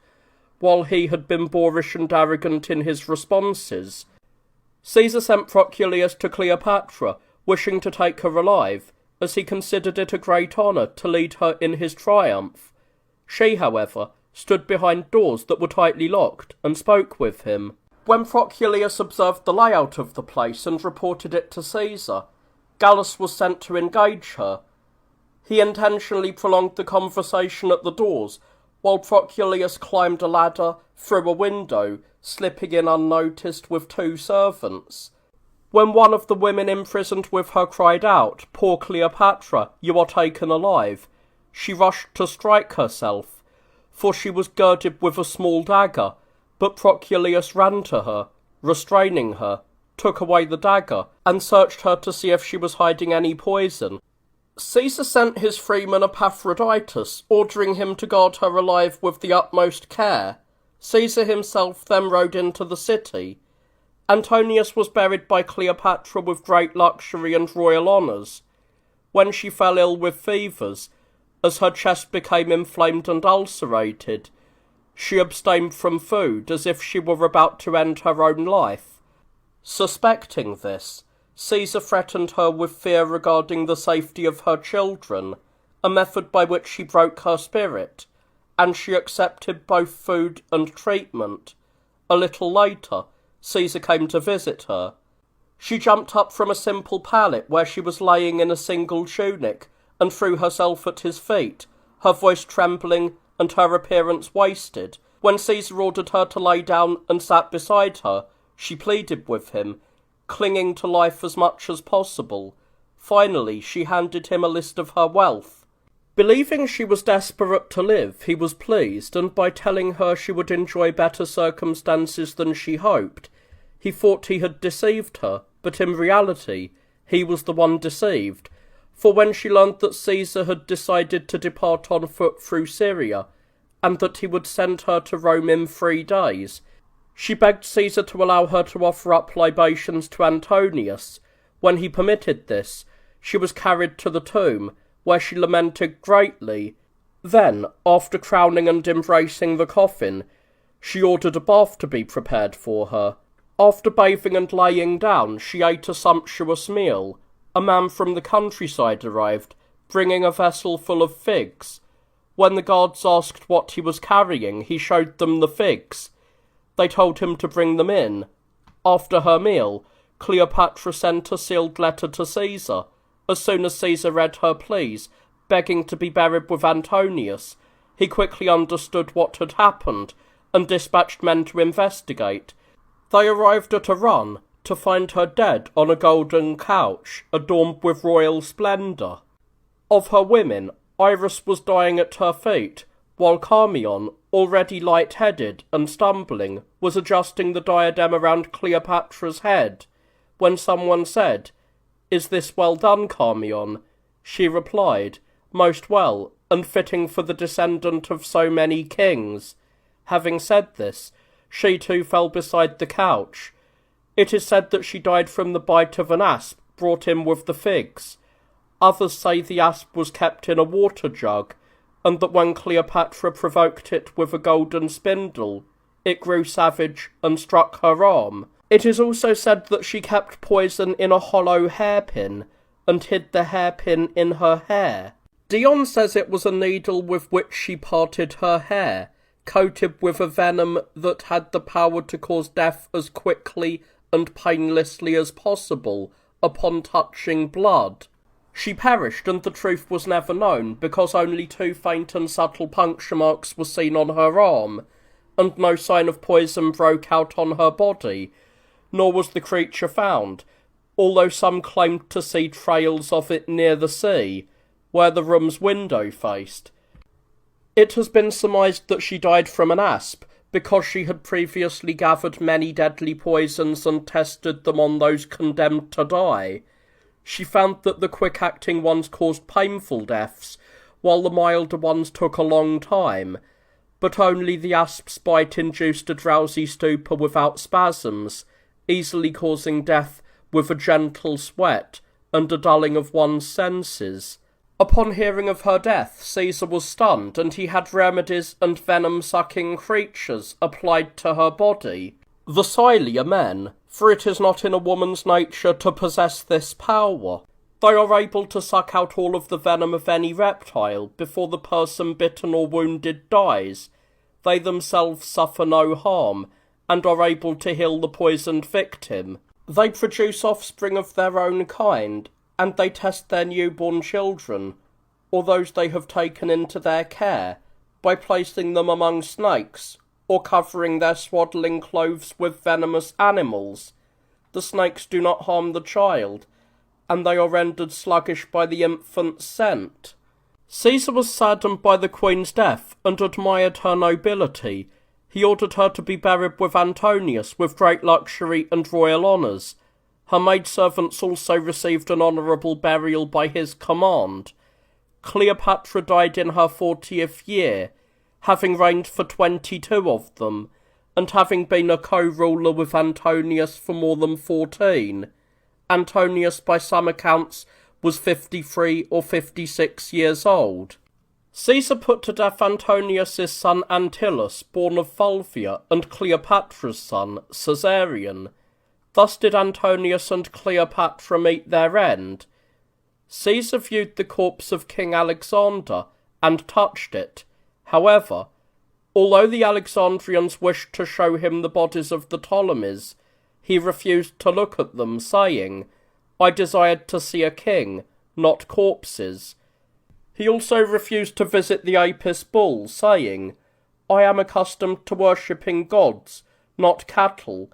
S1: while he had been boorish and arrogant in his responses. Caesar sent Proculius to Cleopatra, wishing to take her alive, as he considered it a great honour to lead her in his triumph. She, however, stood behind doors that were tightly locked, and spoke with him. When Proculius observed the layout of the place and reported it to Caesar, Gallus was sent to engage her. He intentionally prolonged the conversation at the doors, while Proculius climbed a ladder through a window, slipping in unnoticed with 2 servants. When one of the women imprisoned with her cried out, "Poor Cleopatra, you are taken alive," she rushed to strike herself, for she was girded with a small dagger, but Proculius ran to her, restraining her, took away the dagger, and searched her to see if she was hiding any poison. Caesar sent his freeman Epaphroditus, ordering him to guard her alive with the utmost care. Caesar himself then rode into the city. Antonius was buried by Cleopatra with great luxury and royal honours. When she fell ill with fevers, as her chest became inflamed and ulcerated, She abstained from food as if she were about to end her own life. Suspecting this, Caesar threatened her with fear regarding the safety of her children, a method by which she broke her spirit, and she accepted both food and treatment. A little later, Caesar came to visit her. She jumped up from a simple pallet where she was laying in a single tunic and threw herself at his feet, her voice trembling and her appearance wasted. When Caesar ordered her to lay down and sat beside her, she pleaded with him, clinging to life as much as possible. Finally, she handed him a list of her wealth. Believing she was desperate to live, he was pleased, and by telling her she would enjoy better circumstances than she hoped, he thought he had deceived her, but in reality, he was the one deceived. For when she learned that Caesar had decided to depart on foot through Syria, and that he would send her to Rome in 3 days, she begged Caesar to allow her to offer up libations to Antonius. When he permitted this, she was carried to the tomb, where she lamented greatly. Then, after crowning and embracing the coffin, she ordered a bath to be prepared for her. After bathing and laying down, she ate a sumptuous meal. A man from the countryside arrived, bringing a vessel full of figs. When the guards asked what he was carrying, he showed them the figs. They told him to bring them in. After her meal, Cleopatra sent a sealed letter to Caesar. As soon as Caesar read her pleas, begging to be buried with Antonius, he quickly understood what had happened, and dispatched men to investigate. They arrived at a run, to find her dead on a golden couch, adorned with royal splendour. Of her women, Iris was dying at her feet, while Charmion, already light-headed and stumbling, was adjusting the diadem around Cleopatra's head. When someone said, "Is this well done, Charmion?" she replied, "Most well, and fitting for the descendant of so many kings." Having said this, she too fell beside the couch. It is said that she died from the bite of an asp brought in with the figs. Others say the asp was kept in a water jug, and that when Cleopatra provoked it with a golden spindle, it grew savage and struck her arm. It is also said that she kept poison in a hollow hairpin, and hid the hairpin in her hair. Dion says it was a needle with which she parted her hair, coated with a venom that had the power to cause death as quickly and painlessly as possible upon touching blood. She perished, and the truth was never known, because only 2 faint and subtle puncture marks were seen on her arm, and no sign of poison broke out on her body, nor was the creature found, although some claimed to see trails of it near the sea, where the room's window faced. It has been surmised that she died from an asp, because she had previously gathered many deadly poisons and tested them on those condemned to die. She found that the quick-acting ones caused painful deaths, while the milder ones took a long time, but only the asp's bite induced a drowsy stupor without spasms, easily causing death with a gentle sweat and a dulling of one's senses. Upon hearing of her death, Caesar was stunned, and he had remedies and venom-sucking creatures applied to her body. The Siley are men, for it is not in a woman's nature to possess this power. They are able to suck out all of the venom of any reptile before the person bitten or wounded dies. They themselves suffer no harm, and are able to heal the poisoned victim. They produce offspring of their own kind, and they test their newborn children, or those they have taken into their care, by placing them among snakes, or covering their swaddling clothes with venomous animals. The snakes do not harm the child, and they are rendered sluggish by the infant's scent. Caesar was saddened by the queen's death, and admired her nobility. He ordered her to be buried with Antonius with great luxury and royal honours. Her maidservants also received an honourable burial by his command. Cleopatra died in her 40th year, having reigned for 22 of them, and having been a co-ruler with Antonius for more than 14. Antonius, by some accounts, was 53 or 56 years old. Caesar put to death Antonius's son Antyllus, born of Fulvia, and Cleopatra's son, Caesarion. Thus did Antonius and Cleopatra meet their end. Caesar viewed the corpse of King Alexander, and touched it. However, although the Alexandrians wished to show him the bodies of the Ptolemies, he refused to look at them, saying, "I desired to see a king, not corpses." He also refused to visit the Apis bull, saying, "I am accustomed to worshipping gods, not cattle."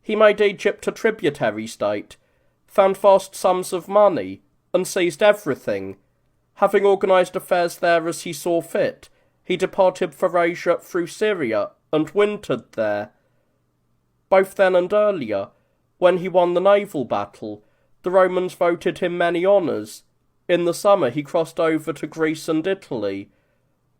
S1: He made Egypt a tributary state, found vast sums of money, and seized everything. Having organised affairs there as he saw fit, he departed for Asia through Syria, and wintered there. Both then and earlier, when he won the naval battle, the Romans voted him many honours. In the summer he crossed over to Greece and Italy.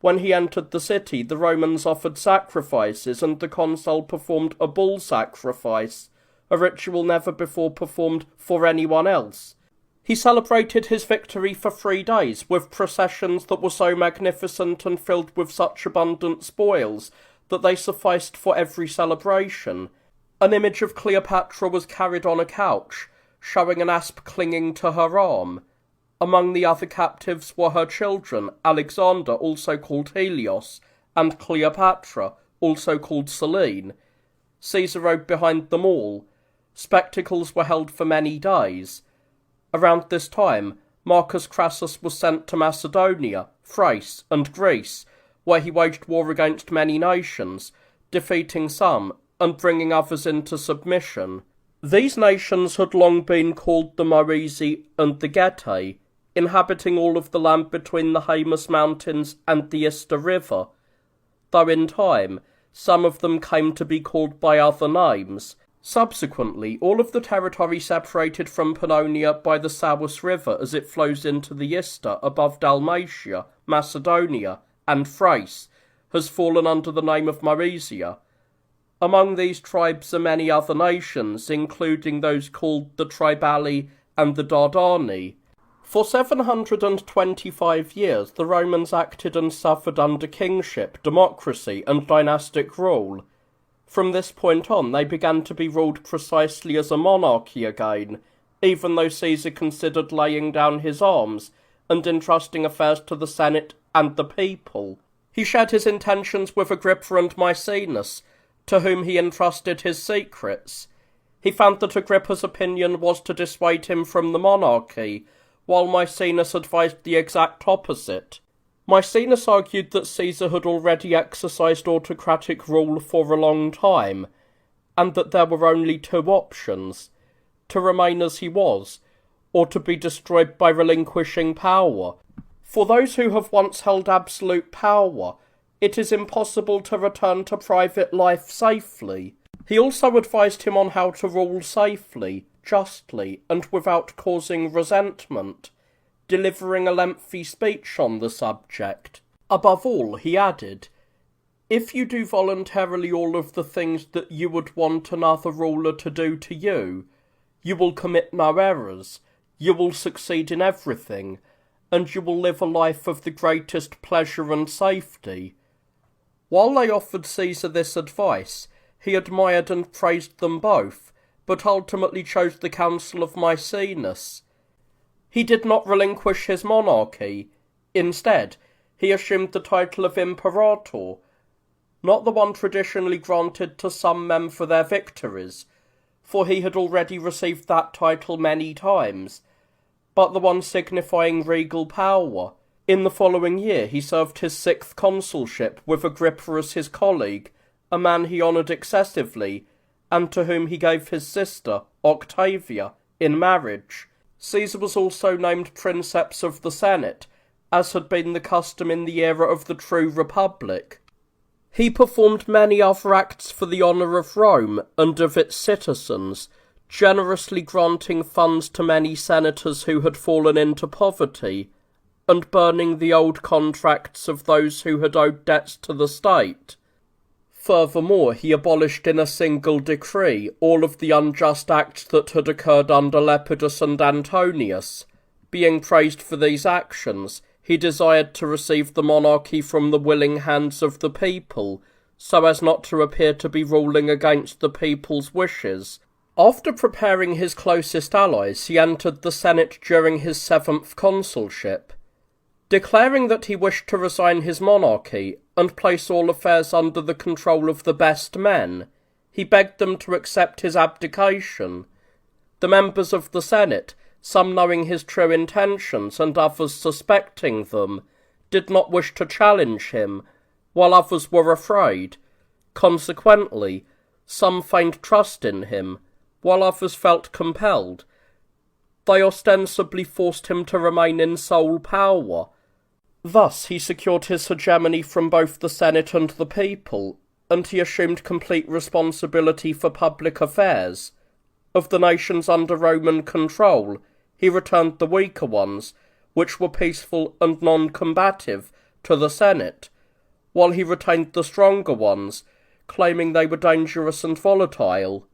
S1: When he entered the city, the Romans offered sacrifices, and the consul performed a bull sacrifice, a ritual never before performed for anyone else. He celebrated his victory for 3 days, with processions that were so magnificent and filled with such abundant spoils that they sufficed for every celebration. An image of Cleopatra was carried on a couch, showing an asp clinging to her arm. Among the other captives were her children, Alexander, also called Helios, and Cleopatra, also called Selene. Caesar rode behind them all. Spectacles were held for many days. Around this time, Marcus Crassus was sent to Macedonia, Thrace, and Greece, where he waged war against many nations, defeating some and bringing others into submission. These nations had long been called the Moresi and the Getae, inhabiting all of the land between the Haemus Mountains and the Ister River, though in time some of them came to be called by other names. Subsequently, all of the territory separated from Pannonia by the Sauus River as it flows into the Ister above Dalmatia, Macedonia, and Thrace, has fallen under the name of Moresia. Among these tribes are many other nations, including those called the Tribali and the Dardani. For 725 years, the Romans acted and suffered under kingship, democracy, and dynastic rule. From this point on, they began to be ruled precisely as a monarchy again, even though Caesar considered laying down his arms and entrusting affairs to the Senate and the people. He shared his intentions with Agrippa and Maecenas, to whom he entrusted his secrets. He found that Agrippa's opinion was to dissuade him from the monarchy, while Maecenas advised the exact opposite. Maecenas argued that Caesar had already exercised autocratic rule for a long time, and that there were only 2 options: to remain as he was, or to be destroyed by relinquishing power. For those who have once held absolute power, it is impossible to return to private life safely. He also advised him on how to rule safely, justly, and without causing resentment, delivering a lengthy speech on the subject. Above all, he added, "If you do voluntarily all of the things that you would want another ruler to do to you, you will commit no errors, you will succeed in everything, and you will live a life of the greatest pleasure and safety." While they offered Caesar this advice, he admired and praised them both, but ultimately chose the counsel of Maecenas. He did not relinquish his monarchy. Instead, he assumed the title of Imperator, not the one traditionally granted to some men for their victories, for he had already received that title many times, but the one signifying regal power. In the following year he served his 6th consulship with Agrippa as his colleague, a man he honoured excessively, and to whom he gave his sister, Octavia, in marriage. Caesar was also named Princeps of the Senate, as had been the custom in the era of the true Republic. He performed many other acts for the honour of Rome and of its citizens, generously granting funds to many senators who had fallen into poverty, and burning the old contracts of those who had owed debts to the state. Furthermore, he abolished in a single decree all of the unjust acts that had occurred under Lepidus and Antonius. Being praised for these actions, he he desired to receive the monarchy from the willing hands of the people, so as not to appear to be ruling against the people's wishes. After preparing his closest allies, he entered the Senate during his 7th consulship. Declaring that he wished to resign his monarchy and place all affairs under the control of the best men, he begged them to accept his abdication. The members of the Senate, some knowing his true intentions and others suspecting them, did not wish to challenge him, while others were afraid. Consequently, some feigned trust in him, while others felt compelled. They ostensibly forced him to remain in sole power. Thus he secured his hegemony from both the Senate and the people, and he assumed complete responsibility for public affairs. Of the nations under Roman control, he returned the weaker ones, which were peaceful and non-combative, to the Senate, while he retained the stronger ones, claiming they were dangerous and volatile.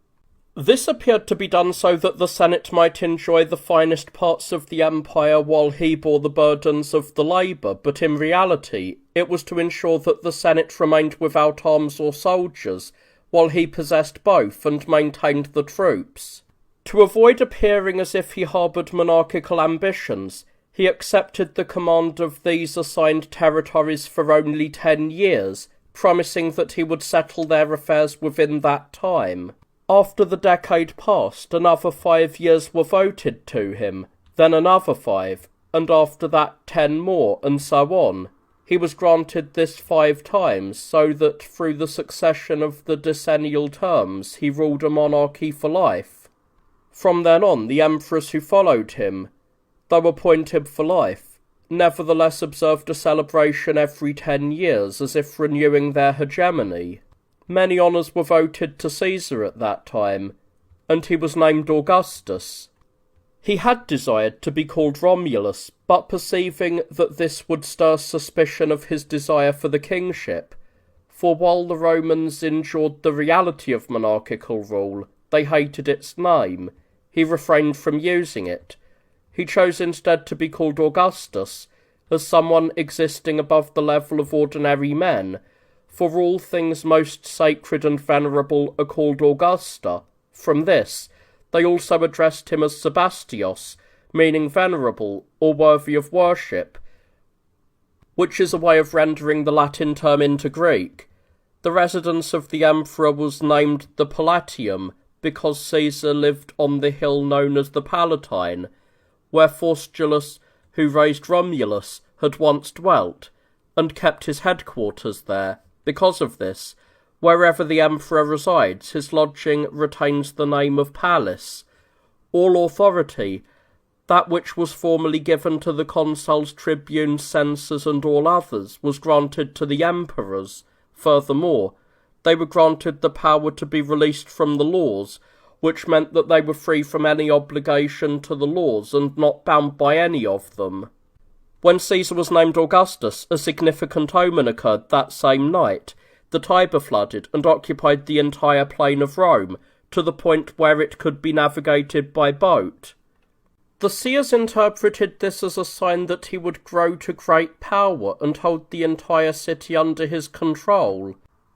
S1: This appeared to be done so that the Senate might enjoy the finest parts of the empire while he bore the burdens of the labour, but in reality it was to ensure that the Senate remained without arms or soldiers, while he possessed both and maintained the troops. To avoid appearing as if he harboured monarchical ambitions, he accepted the command of these assigned territories for only 10 years, promising that he would settle their affairs within that time. After the decade passed, another 5 years were voted to him, then another 5, and after that 10 more, and so on. He was granted this 5 times, so that through the succession of the decennial terms he ruled a monarchy for life. From then on, the emperors who followed him, though appointed for life, nevertheless observed a celebration every 10 years, as if renewing their hegemony. Many honours were voted to Caesar at that time, and he was named Augustus. He had desired to be called Romulus, but perceiving that this would stir suspicion of his desire for the kingship, for while the Romans endured the reality of monarchical rule, they hated its name, he refrained from using it. He chose instead to be called Augustus, as someone existing above the level of ordinary men, for all things most sacred and venerable are called Augusta. From this, they also addressed him as Sebastios, meaning venerable or worthy of worship, which is a way of rendering the Latin term into Greek. The residence of the emperor was named the Palatium, because Caesar lived on the hill known as the Palatine, where Faustulus, who raised Romulus, had once dwelt, and kept his headquarters there. Because of this, wherever the emperor resides, his lodging retains the name of palace. All authority, that which was formerly given to the consuls, tribunes, censors, and all others, was granted to the emperors. Furthermore, they were granted the power to be released from the laws, which meant that they were free from any obligation to the laws and not bound by any of them. When Caesar was named Augustus, a significant omen occurred that same night. The Tiber flooded and occupied the entire plain of Rome, to the point where it could be navigated by boat. The seers interpreted this as a sign that he would grow to great power and hold the entire city under his control.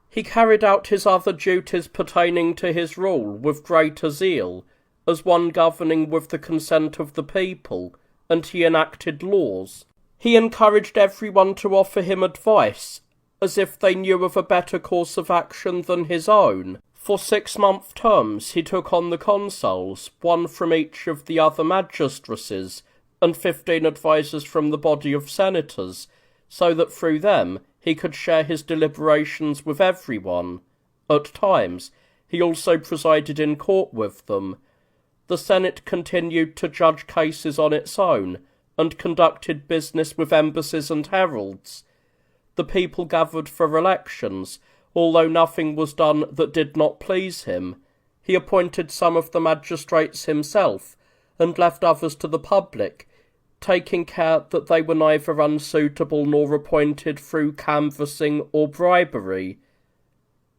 S1: He carried out his other duties pertaining to his rule with greater zeal, as one governing with the consent of the people, and he enacted laws. He encouraged everyone to offer him advice, as if they knew of a better course of action than his own. For 6-month terms he took on the consuls, one from each of the other magistracies, and 15 advisers from the body of senators, so that through them he could share his deliberations with everyone. At times he also presided in court with them. The Senate continued to judge cases on its own, and conducted business with embassies and heralds. The people gathered for elections, although nothing was done that did not please him. He appointed some of the magistrates himself, and left others to the public, taking care that they were neither unsuitable nor appointed through canvassing or bribery.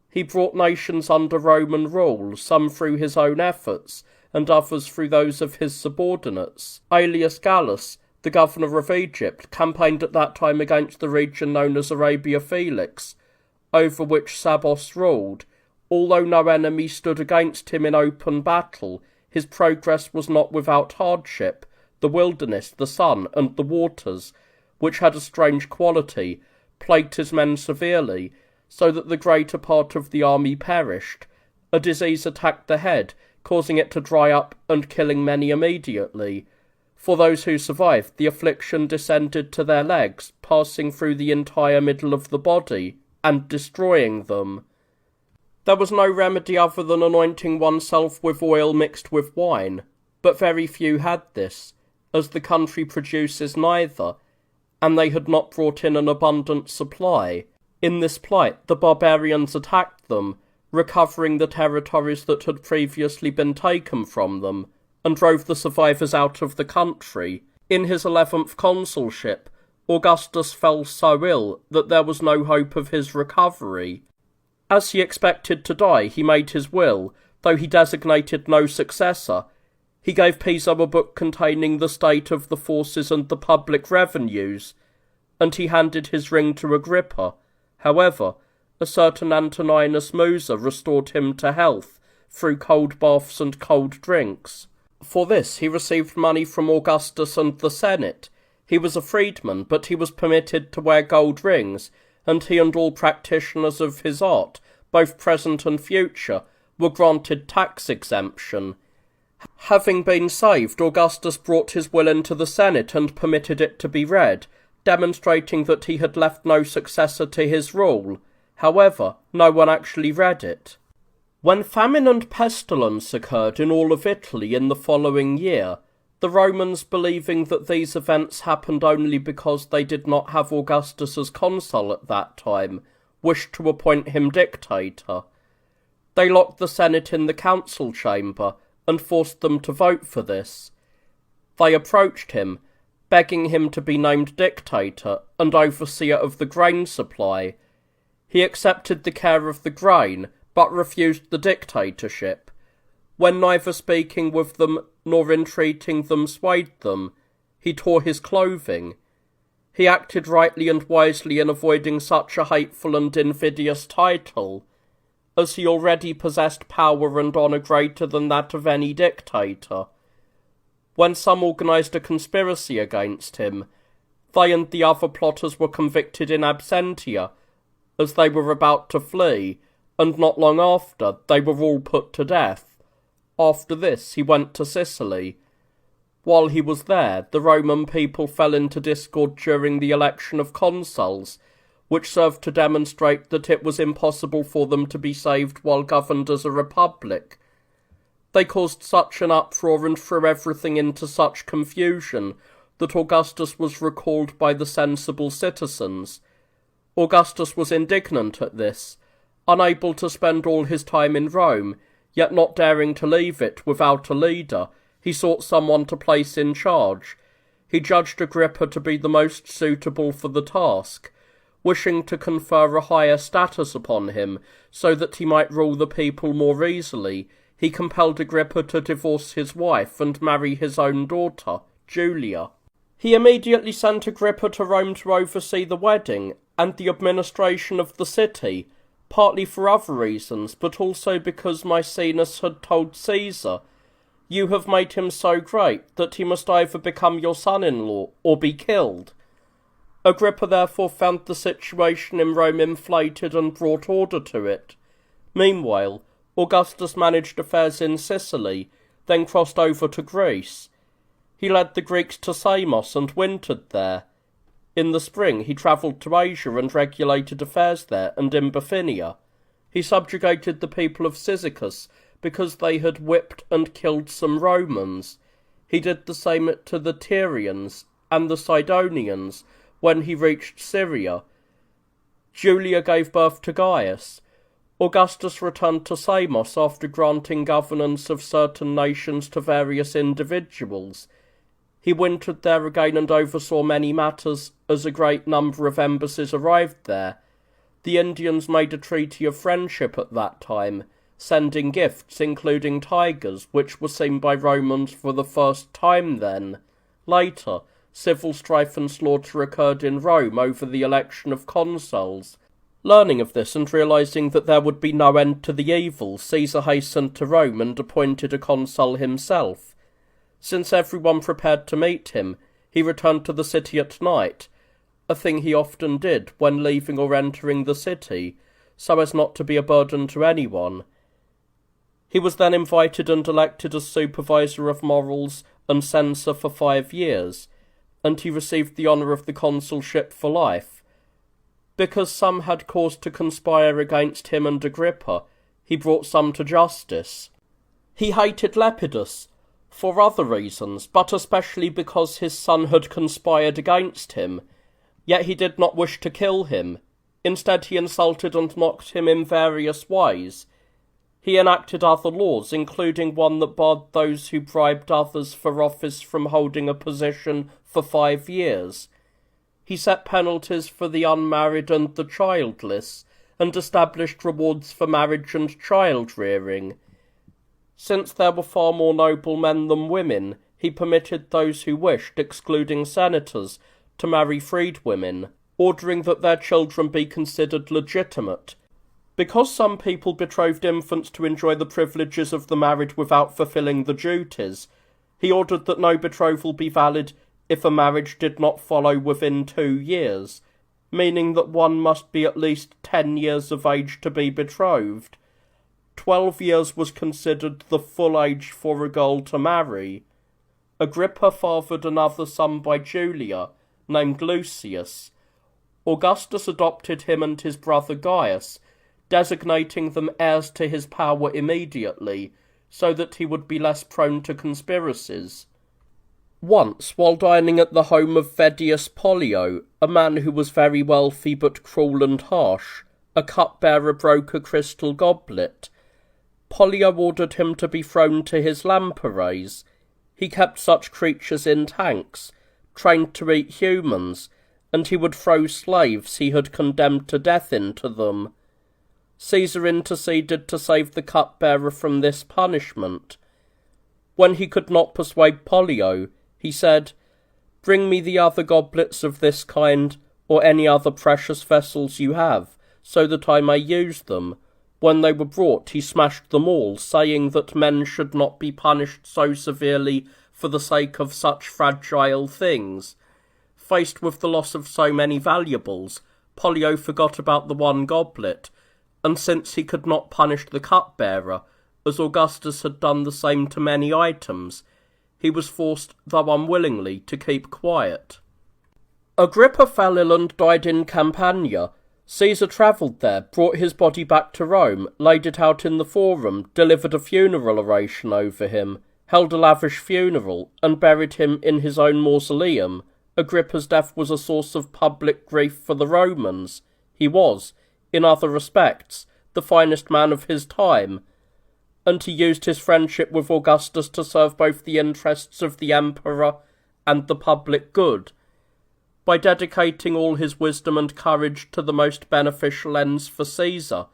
S1: He brought nations under Roman rule, some through his own efforts, and others through those of his subordinates. Aelius Gallus, the governor of Egypt, campaigned at that time against the region known as Arabia Felix, over which Sabos ruled. Although no enemy stood against him in open battle, his progress was not without hardship. The wilderness, the sun, and the waters, which had a strange quality, plagued his men severely, so that the greater part of the army perished. A disease attacked the head, causing it to dry up and killing many immediately. For those who survived, the affliction descended to their legs, passing through the entire middle of the body, and destroying them. There was no remedy other than anointing oneself with oil mixed with wine, but very few had this, as the country produces neither, and they had not brought in an abundant supply. In this plight the barbarians attacked them, recovering the territories that had previously been taken from them, and drove the survivors out of the country. In his 11th consulship, Augustus fell so ill that there was no hope of his recovery. As he expected to die, he made his will, though he designated no successor. He gave Piso a book containing the state of the forces and the public revenues, and he handed his ring to Agrippa. However, a certain Antoninus Musa restored him to health through cold baths and cold drinks. For this he received money from Augustus and the Senate. He was a freedman, but he was permitted to wear gold rings, and he and all practitioners of his art, both present and future, were granted tax exemption. Having been saved, Augustus brought his will into the Senate and permitted it to be read, demonstrating that he had left no successor to his rule. However, no one actually read it. When famine and pestilence occurred in all of Italy in the following year, the Romans, believing that these events happened only because they did not have Augustus as consul at that time, wished to appoint him dictator. They locked the Senate in the council chamber and forced them to vote for this. They approached him, begging him to be named dictator and overseer of the grain supply. He accepted the care of the grain, but refused the dictatorship. When neither speaking with them nor entreating them swayed them, he tore his clothing. He acted rightly and wisely in avoiding such a hateful and invidious title, as he already possessed power and honour greater than that of any dictator. When some organised a conspiracy against him, they and the other plotters were convicted in absentia, as they were about to flee, and not long after they were all put to death. After this he went to Sicily. While he was there, the Roman people fell into discord during the election of consuls, which served to demonstrate that it was impossible for them to be saved while governed as a republic. They caused such an uproar and threw everything into such confusion that Augustus was recalled by the sensible citizens. Augustus was indignant at this, unable to spend all his time in Rome, yet not daring to leave it without a leader. He sought someone to place in charge. He judged Agrippa to be the most suitable for the task, wishing to confer a higher status upon him, so that he might rule the people more easily. He compelled Agrippa to divorce his wife and marry his own daughter, Julia. He immediately sent Agrippa to Rome to oversee the wedding and the administration of the city, partly for other reasons, but also because Maecenas had told Caesar, "You have made him so great that he must either become your son-in-law or be killed." Agrippa therefore found the situation in Rome inflated and brought order to it. Meanwhile, Augustus managed affairs in Sicily, then crossed over to Greece. He led the Greeks to Samos and wintered there. In the spring he travelled to Asia and regulated affairs there and in Bithynia. He subjugated the people of Cyzicus because they had whipped and killed some Romans. He did the same to the Tyrians and the Sidonians when he reached Syria. Julia gave birth to Gaius. Augustus returned to Samos after granting governance of certain nations to various individuals. He wintered there again and oversaw many matters, as a great number of embassies arrived there. The Indians made a treaty of friendship at that time, sending gifts including tigers, which were seen by Romans for the first time then. Later, civil strife and slaughter occurred in Rome over the election of consuls. Learning of this and realizing that there would be no end to the evil, Caesar hastened to Rome and appointed a consul himself. Since everyone prepared to meet him, he returned to the city at night, a thing he often did when leaving or entering the city, so as not to be a burden to anyone. He was then invited and elected as supervisor of morals and censor for 5 years, and he received the honour of the consulship for life. Because some had cause to conspire against him and Agrippa, he brought some to justice. He hated Lepidus, for other reasons, but especially because his son had conspired against him. Yet he did not wish to kill him. Instead he insulted and mocked him in various ways. He enacted other laws, including one that barred those who bribed others for office from holding a position for 5 years. He set penalties for the unmarried and the childless, and established rewards for marriage and child-rearing. Since there were far more noble men than women, he permitted those who wished, excluding senators, to marry freedwomen, ordering that their children be considered legitimate. Because some people betrothed infants to enjoy the privileges of the married without fulfilling the duties, he ordered that no betrothal be valid if a marriage did not follow within 2 years, meaning that one must be at least 10 years of age to be betrothed. 12 years was considered the full age for a girl to marry. Agrippa fathered another son by Julia, named Lucius. Augustus adopted him and his brother Gaius, designating them heirs to his power immediately, so that he would be less prone to conspiracies. Once, while dining at the home of Vedius Pollio, a man who was very wealthy but cruel and harsh, a cupbearer broke a crystal goblet. Pollio ordered him to be thrown to his lampreys. He kept such creatures in tanks, trained to eat humans, and he would throw slaves he had condemned to death into them. Caesar interceded to save the cupbearer from this punishment. When he could not persuade Pollio, he said, "Bring me the other goblets of this kind, or any other precious vessels you have, so that I may use them." When they were brought, he smashed them all, saying that men should not be punished so severely for the sake of such fragile things. Faced with the loss of so many valuables, Pollio forgot about the one goblet, and since he could not punish the cupbearer, as Augustus had done the same to many items, he was forced, though unwillingly, to keep quiet. Agrippa fell ill and died in Campania. Caesar travelled there, brought his body back to Rome, laid it out in the Forum, delivered a funeral oration over him, held a lavish funeral, and buried him in his own mausoleum. Agrippa's death was a source of public grief for the Romans. He was, in other respects, the finest man of his time, and he used his friendship with Augustus to serve both the interests of the emperor and the public good. By dedicating all his wisdom and courage to the most beneficial ends for Caesar,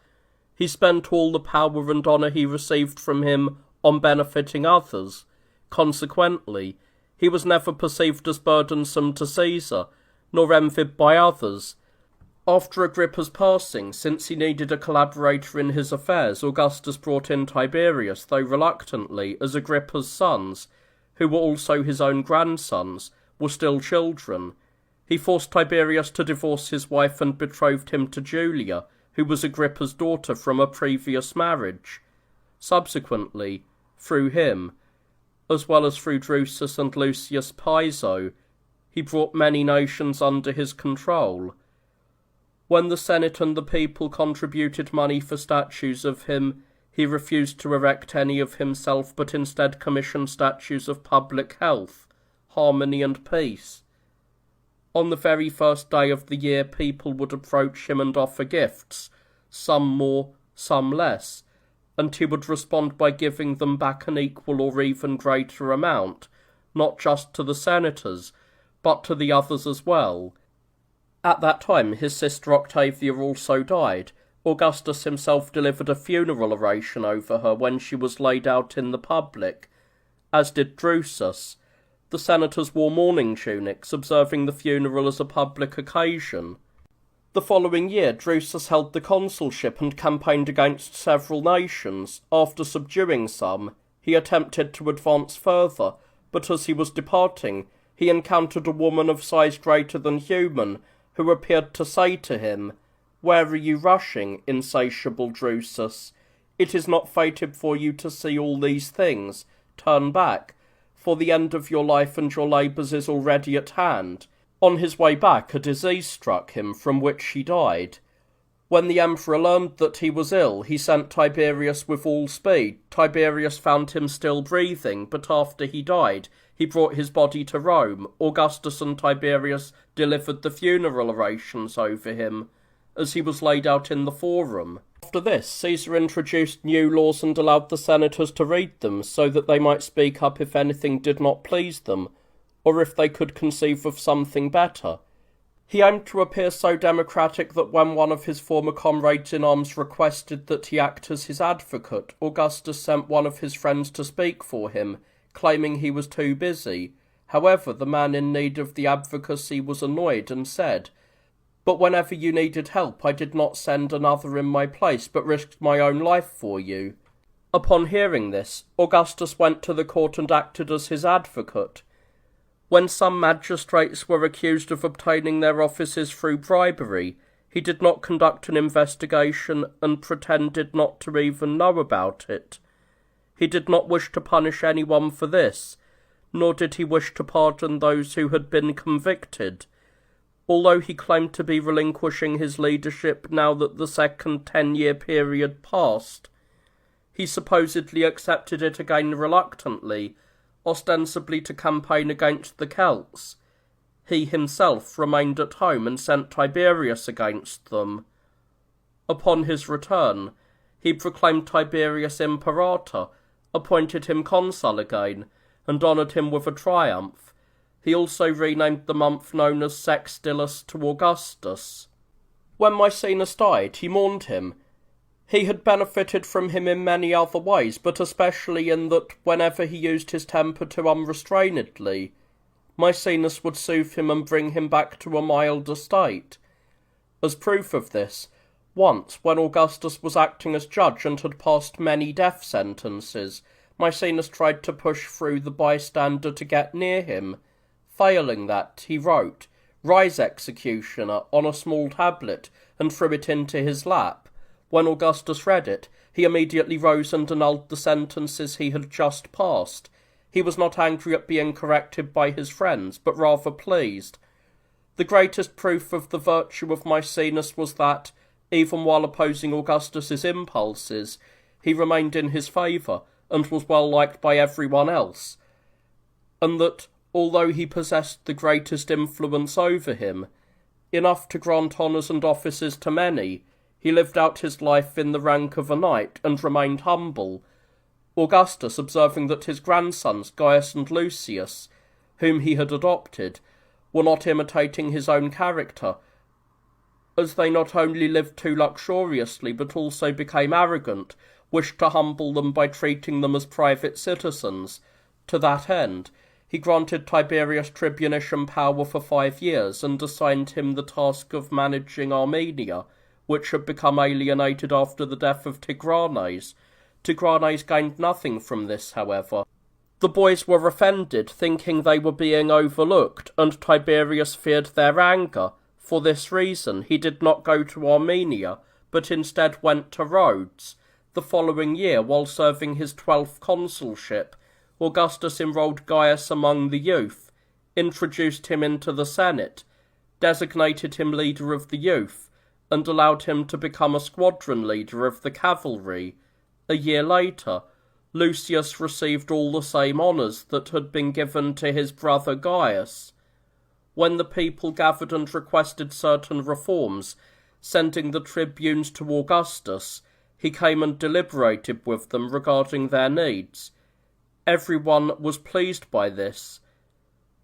S1: he spent all the power and honour he received from him on benefiting others. Consequently, he was never perceived as burdensome to Caesar, nor envied by others. After Agrippa's passing, since he needed a collaborator in his affairs, Augustus brought in Tiberius, though reluctantly, as Agrippa's sons, who were also his own grandsons, were still children. He forced Tiberius to divorce his wife and betrothed him to Julia, who was Agrippa's daughter from a previous marriage. Subsequently, through him, as well as through Drusus and Lucius Piso, he brought many nations under his control. When the Senate and the people contributed money for statues of him, he refused to erect any of himself, but instead commissioned statues of public health, harmony and peace. On the very first day of the year, people would approach him and offer gifts, some more, some less, and he would respond by giving them back an equal or even greater amount, not just to the senators, but to the others as well. At that time, his sister Octavia also died. Augustus himself delivered a funeral oration over her when she was laid out in the public, as did Drusus. The senators wore mourning tunics, observing the funeral as a public occasion. The following year, Drusus held the consulship and campaigned against several nations. After subduing some, he attempted to advance further, but as he was departing, he encountered a woman of size greater than human, who appeared to say to him, "Where are you rushing, insatiable Drusus? It is not fated for you to see all these things. Turn back, for the end of your life and your labours is already at hand." On his way back, a disease struck him, from which he died. When the emperor learned that he was ill, he sent Tiberius with all speed. Tiberius found him still breathing, but after he died, he brought his body to Rome. Augustus and Tiberius delivered the funeral orations over him, as he was laid out in the forum. After this, Caesar introduced new laws and allowed the senators to read them, so that they might speak up if anything did not please them, or if they could conceive of something better. He aimed to appear so democratic that when one of his former comrades in arms requested that he act as his advocate, Augustus sent one of his friends to speak for him, claiming he was too busy. However, the man in need of the advocacy was annoyed and said, "But whenever you needed help, I did not send another in my place, but risked my own life for you." Upon hearing this, Augustus went to the court and acted as his advocate. When some magistrates were accused of obtaining their offices through bribery, he did not conduct an investigation and pretended not to even know about it. He did not wish to punish anyone for this, nor did he wish to pardon those who had been convicted. Although he claimed to be relinquishing his leadership now that the second 10-year period passed, he supposedly accepted it again reluctantly, ostensibly to campaign against the Celts. He himself remained at home and sent Tiberius against them. Upon his return, he proclaimed Tiberius imperator, appointed him consul again, and honoured him with a triumph. He also renamed the month known as Sextilis to Augustus. When Maecenas died, he mourned him. He had benefited from him in many other ways, but especially in that whenever he used his temper too unrestrainedly, Maecenas would soothe him and bring him back to a milder state. As proof of this, once, when Augustus was acting as judge and had passed many death sentences, Maecenas tried to push through the bystander to get near him. Failing that, he wrote, "Rise, executioner," on a small tablet, and threw it into his lap. When Augustus read it, he immediately rose and annulled the sentences he had just passed. He was not angry at being corrected by his friends, but rather pleased. The greatest proof of the virtue of Maecenas was that, even while opposing Augustus's impulses, he remained in his favour, and was well liked by everyone else, and that, although he possessed the greatest influence over him, enough to grant honours and offices to many, he lived out his life in the rank of a knight, and remained humble. Augustus, observing that his grandsons, Gaius and Lucius, whom he had adopted, were not imitating his own character, as they not only lived too luxuriously, but also became arrogant, wished to humble them by treating them as private citizens. To that end, he granted Tiberius tribunician power for 5 years, and assigned him the task of managing Armenia, which had become alienated after the death of Tigranes. Tigranes gained nothing from this, however. The boys were offended, thinking they were being overlooked, and Tiberius feared their anger. For this reason, he did not go to Armenia, but instead went to Rhodes. The following year, while serving his 12th consulship, Augustus enrolled Gaius among the youth, introduced him into the Senate, designated him leader of the youth, and allowed him to become a squadron leader of the cavalry. A year later, Lucius received all the same honours that had been given to his brother Gaius. When the people gathered and requested certain reforms, sending the tribunes to Augustus, he came and deliberated with them regarding their needs. Everyone was pleased by this.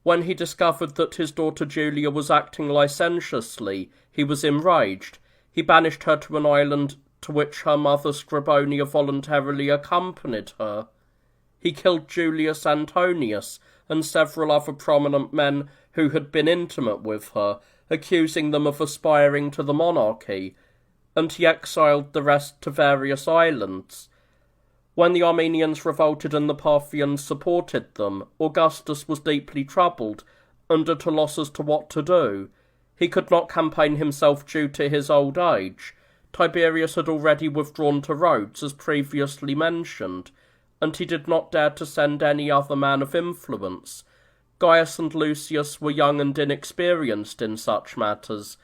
S1: When he discovered that his daughter Julia was acting licentiously, he was enraged. He banished her to an island to which her mother Scribonia voluntarily accompanied her. he killed Julius Antonius and several other prominent men who had been intimate with her, accusing them of aspiring to the monarchy, and he exiled the rest to various islands. When the Armenians revolted and the Parthians supported them, Augustus was deeply troubled and at a loss as to what to do. He could not campaign himself due to his old age. Tiberius had already withdrawn to Rhodes, as previously mentioned, and he did not dare to send any other man of influence. Gaius and Lucius were young and inexperienced in such matters.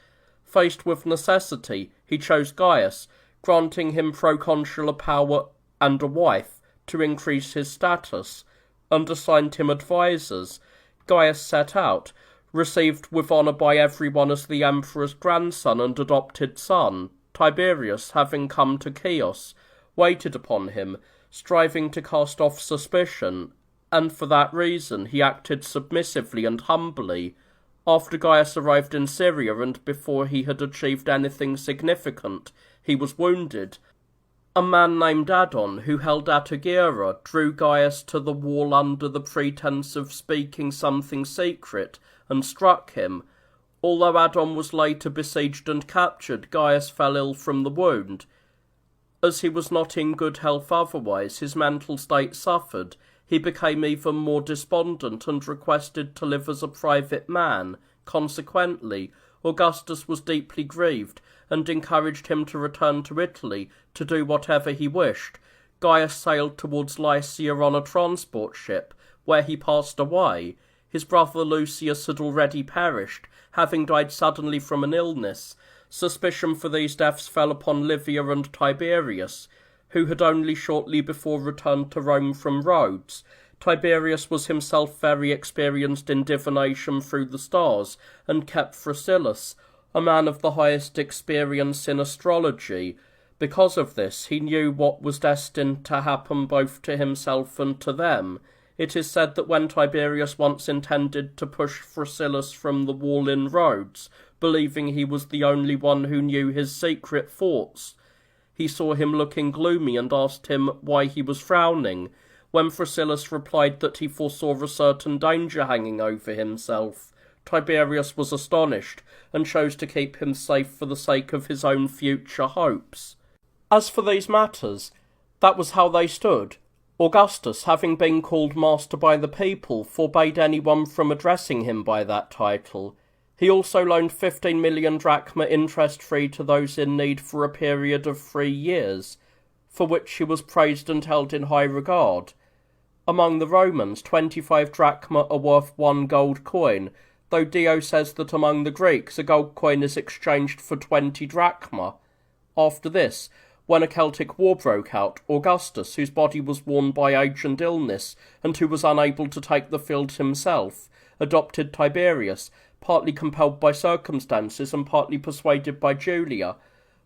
S1: Faced with necessity, he chose Gaius, granting him proconsular power and a wife to increase his status, and assigned him advisers. Gaius set out, received with honour by everyone as the emperor's grandson and adopted son. Tiberius, having come to Chios, waited upon him, striving to cast off suspicion, and for that reason he acted submissively and humbly. After Gaius arrived in Syria, and before he had achieved anything significant, he was wounded. A man named Adon, who held Atagira, drew Gaius to the wall under the pretence of speaking something secret, and struck him. Although Adon was later besieged and captured, Gaius fell ill from the wound. As he was not in good health otherwise, his mental state suffered. He became even more despondent and requested to live as a private man. Consequently, Augustus was deeply grieved and encouraged him to return to Italy to do whatever he wished. Gaius sailed towards Lycia on a transport ship, where he passed away. His brother Lucius had already perished, having died suddenly from an illness. Suspicion for these deaths fell upon Livia and Tiberius, who had only shortly before returned to Rome from Rhodes. Tiberius was himself very experienced in divination through the stars, and kept Thrasyllus, a man of the highest experience in astrology. Because of this, he knew what was destined to happen both to himself and to them. It is said that when Tiberius once intended to push Thrasyllus from the wall in Rhodes, believing he was the only one who knew his secret thoughts, he saw him looking gloomy and asked him why he was frowning, when Thrasyllus replied that he foresaw a certain danger hanging over himself. Tiberius was astonished, and chose to keep him safe for the sake of his own future hopes. As for these matters, that was how they stood. Augustus, having been called master by the people, forbade anyone from addressing him by that title. He also loaned 15 million drachma interest-free to those in need for a period of 3 years, for which he was praised and held in high regard. Among the Romans, 25 drachma are worth 1 gold coin, though Dio says that among the Greeks a gold coin is exchanged for 20 drachma. After this, when a Celtic war broke out, Augustus, whose body was worn by age and illness, and who was unable to take the field himself, adopted Tiberius, partly compelled by circumstances and partly persuaded by Julia,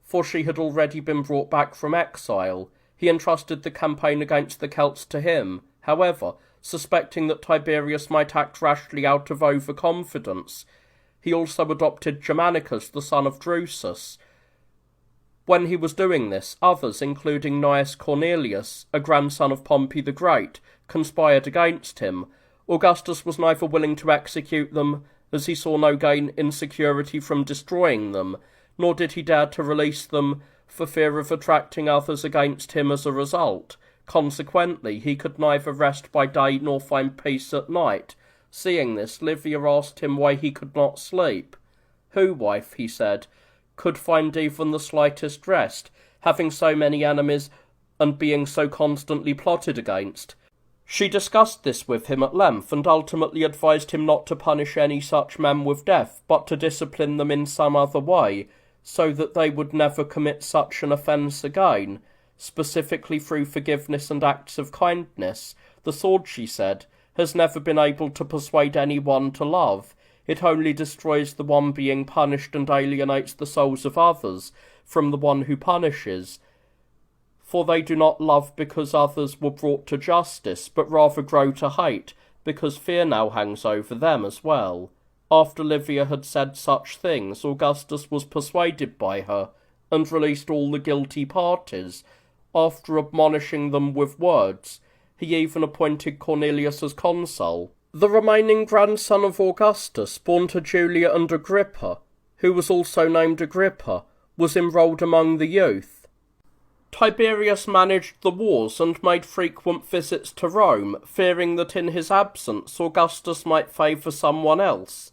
S1: for she had already been brought back from exile. He entrusted the campaign against the Celts to him. However, suspecting that Tiberius might act rashly out of overconfidence, he also adopted Germanicus, the son of Drusus. When he was doing this, others, including Gnaeus Cornelius, a grandson of Pompey the Great, conspired against him. Augustus was neither willing to execute them, as he saw no gain in security from destroying them, nor did he dare to release them for fear of attracting others against him as a result. Consequently, he could neither rest by day nor find peace at night. Seeing this, Livia asked him why he could not sleep. "Who, wife," he said, "could find even the slightest rest, having so many enemies and being so constantly plotted against?" She discussed this with him at length, and ultimately advised him not to punish any such men with death, but to discipline them in some other way, so that they would never commit such an offence again, specifically through forgiveness and acts of kindness. The sword, she said, has never been able to persuade anyone to love. It only destroys the one being punished and alienates the souls of others from the one who punishes. For they do not love because others were brought to justice, but rather grow to hate, because fear now hangs over them as well. After Livia had said such things, Augustus was persuaded by her, and released all the guilty parties. After admonishing them with words, He even appointed Cornelius as consul. The remaining grandson of Augustus, born to Julia and Agrippa, who was also named Agrippa, was enrolled among the youth. Tiberius managed the wars and made frequent visits to Rome, fearing that in his absence Augustus might favour someone else.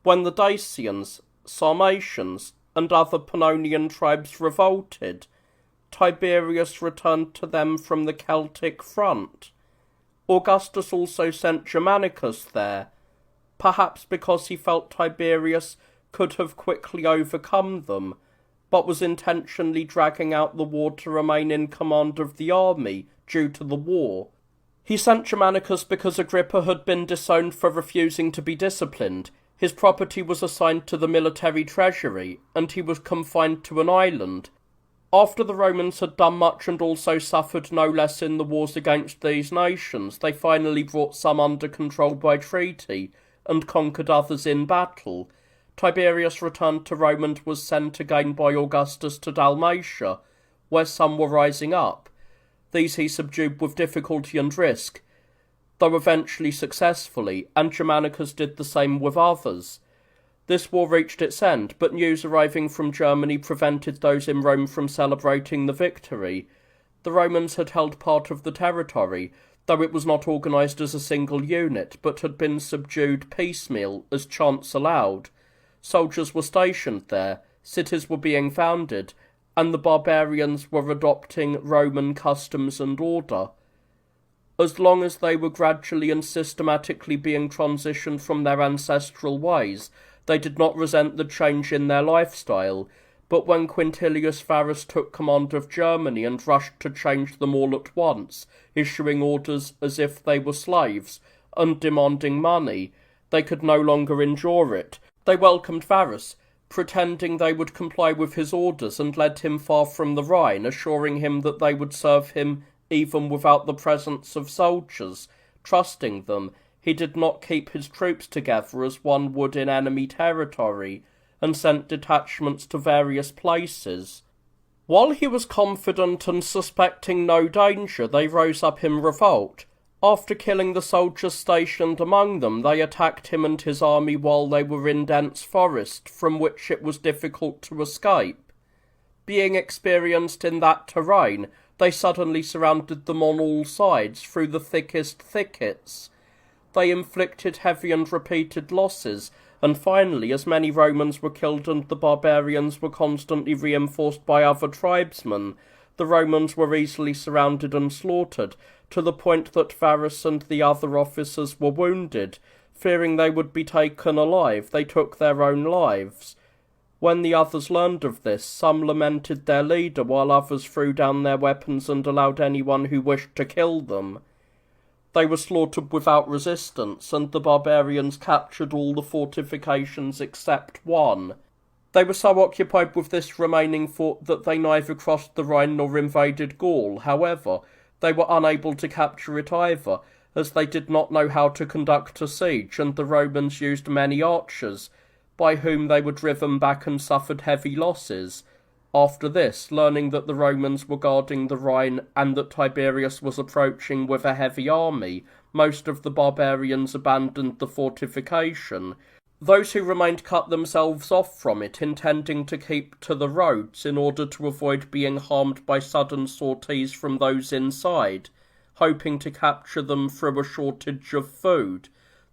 S1: When the Dacians, Sarmatians, and other Pannonian tribes revolted, Tiberius returned to them from the Celtic front. Augustus also sent Germanicus there, perhaps because he felt Tiberius could have quickly overcome them, but was intentionally dragging out the war to remain in command of the army due to the war. He sent Germanicus because Agrippa had been disowned for refusing to be disciplined. His property was assigned to the military treasury, and he was confined to an island. After the Romans had done much and also suffered no less in the wars against these nations, they finally brought some under control by treaty, and conquered others in battle. Tiberius returned to Rome and was sent again by Augustus to Dalmatia, where some were rising up. These he subdued with difficulty and risk, though eventually successfully, and Germanicus did the same with others. This war reached its end, but news arriving from Germany prevented those in Rome from celebrating the victory. The Romans had held part of the territory, though it was not organised as a single unit, but had been subdued piecemeal as chance allowed. Soldiers were stationed there, cities were being founded, and the barbarians were adopting Roman customs and order. As long as they were gradually and systematically being transitioned from their ancestral ways, they did not resent the change in their lifestyle, but when Quintilius Varus took command of Germany and rushed to change them all at once, issuing orders as if they were slaves, and demanding money, they could no longer endure it. They welcomed Varus, pretending they would comply with his orders, and led him far from the Rhine, assuring him that they would serve him even without the presence of soldiers. Trusting them, he did not keep his troops together as one would in enemy territory, and sent detachments to various places. While he was confident and suspecting no danger, they rose up in revolt. After killing the soldiers stationed among them, they attacked him and his army while they were in dense forest, from which it was difficult to escape. Being experienced in that terrain, they suddenly surrounded them on all sides through the thickest thickets. They inflicted heavy and repeated losses, and finally, as many Romans were killed and the barbarians were constantly reinforced by other tribesmen, the Romans were easily surrounded and slaughtered, to the point that Varus and the other officers were wounded. Fearing they would be taken alive, they took their own lives. When the others learned of this, some lamented their leader, while others threw down their weapons and allowed anyone who wished to kill them. They were slaughtered without resistance, and the barbarians captured all the fortifications except one. They were so occupied with this remaining fort that they neither crossed the Rhine nor invaded Gaul. However, they were unable to capture it either, as they did not know how to conduct a siege, and the Romans used many archers, by whom they were driven back and suffered heavy losses. After this, learning that the Romans were guarding the Rhine and that Tiberius was approaching with a heavy army, most of the barbarians abandoned the fortification. Those who remained cut themselves off from it, intending to keep to the roads in order to avoid being harmed by sudden sorties from those inside, hoping to capture them through a shortage of food.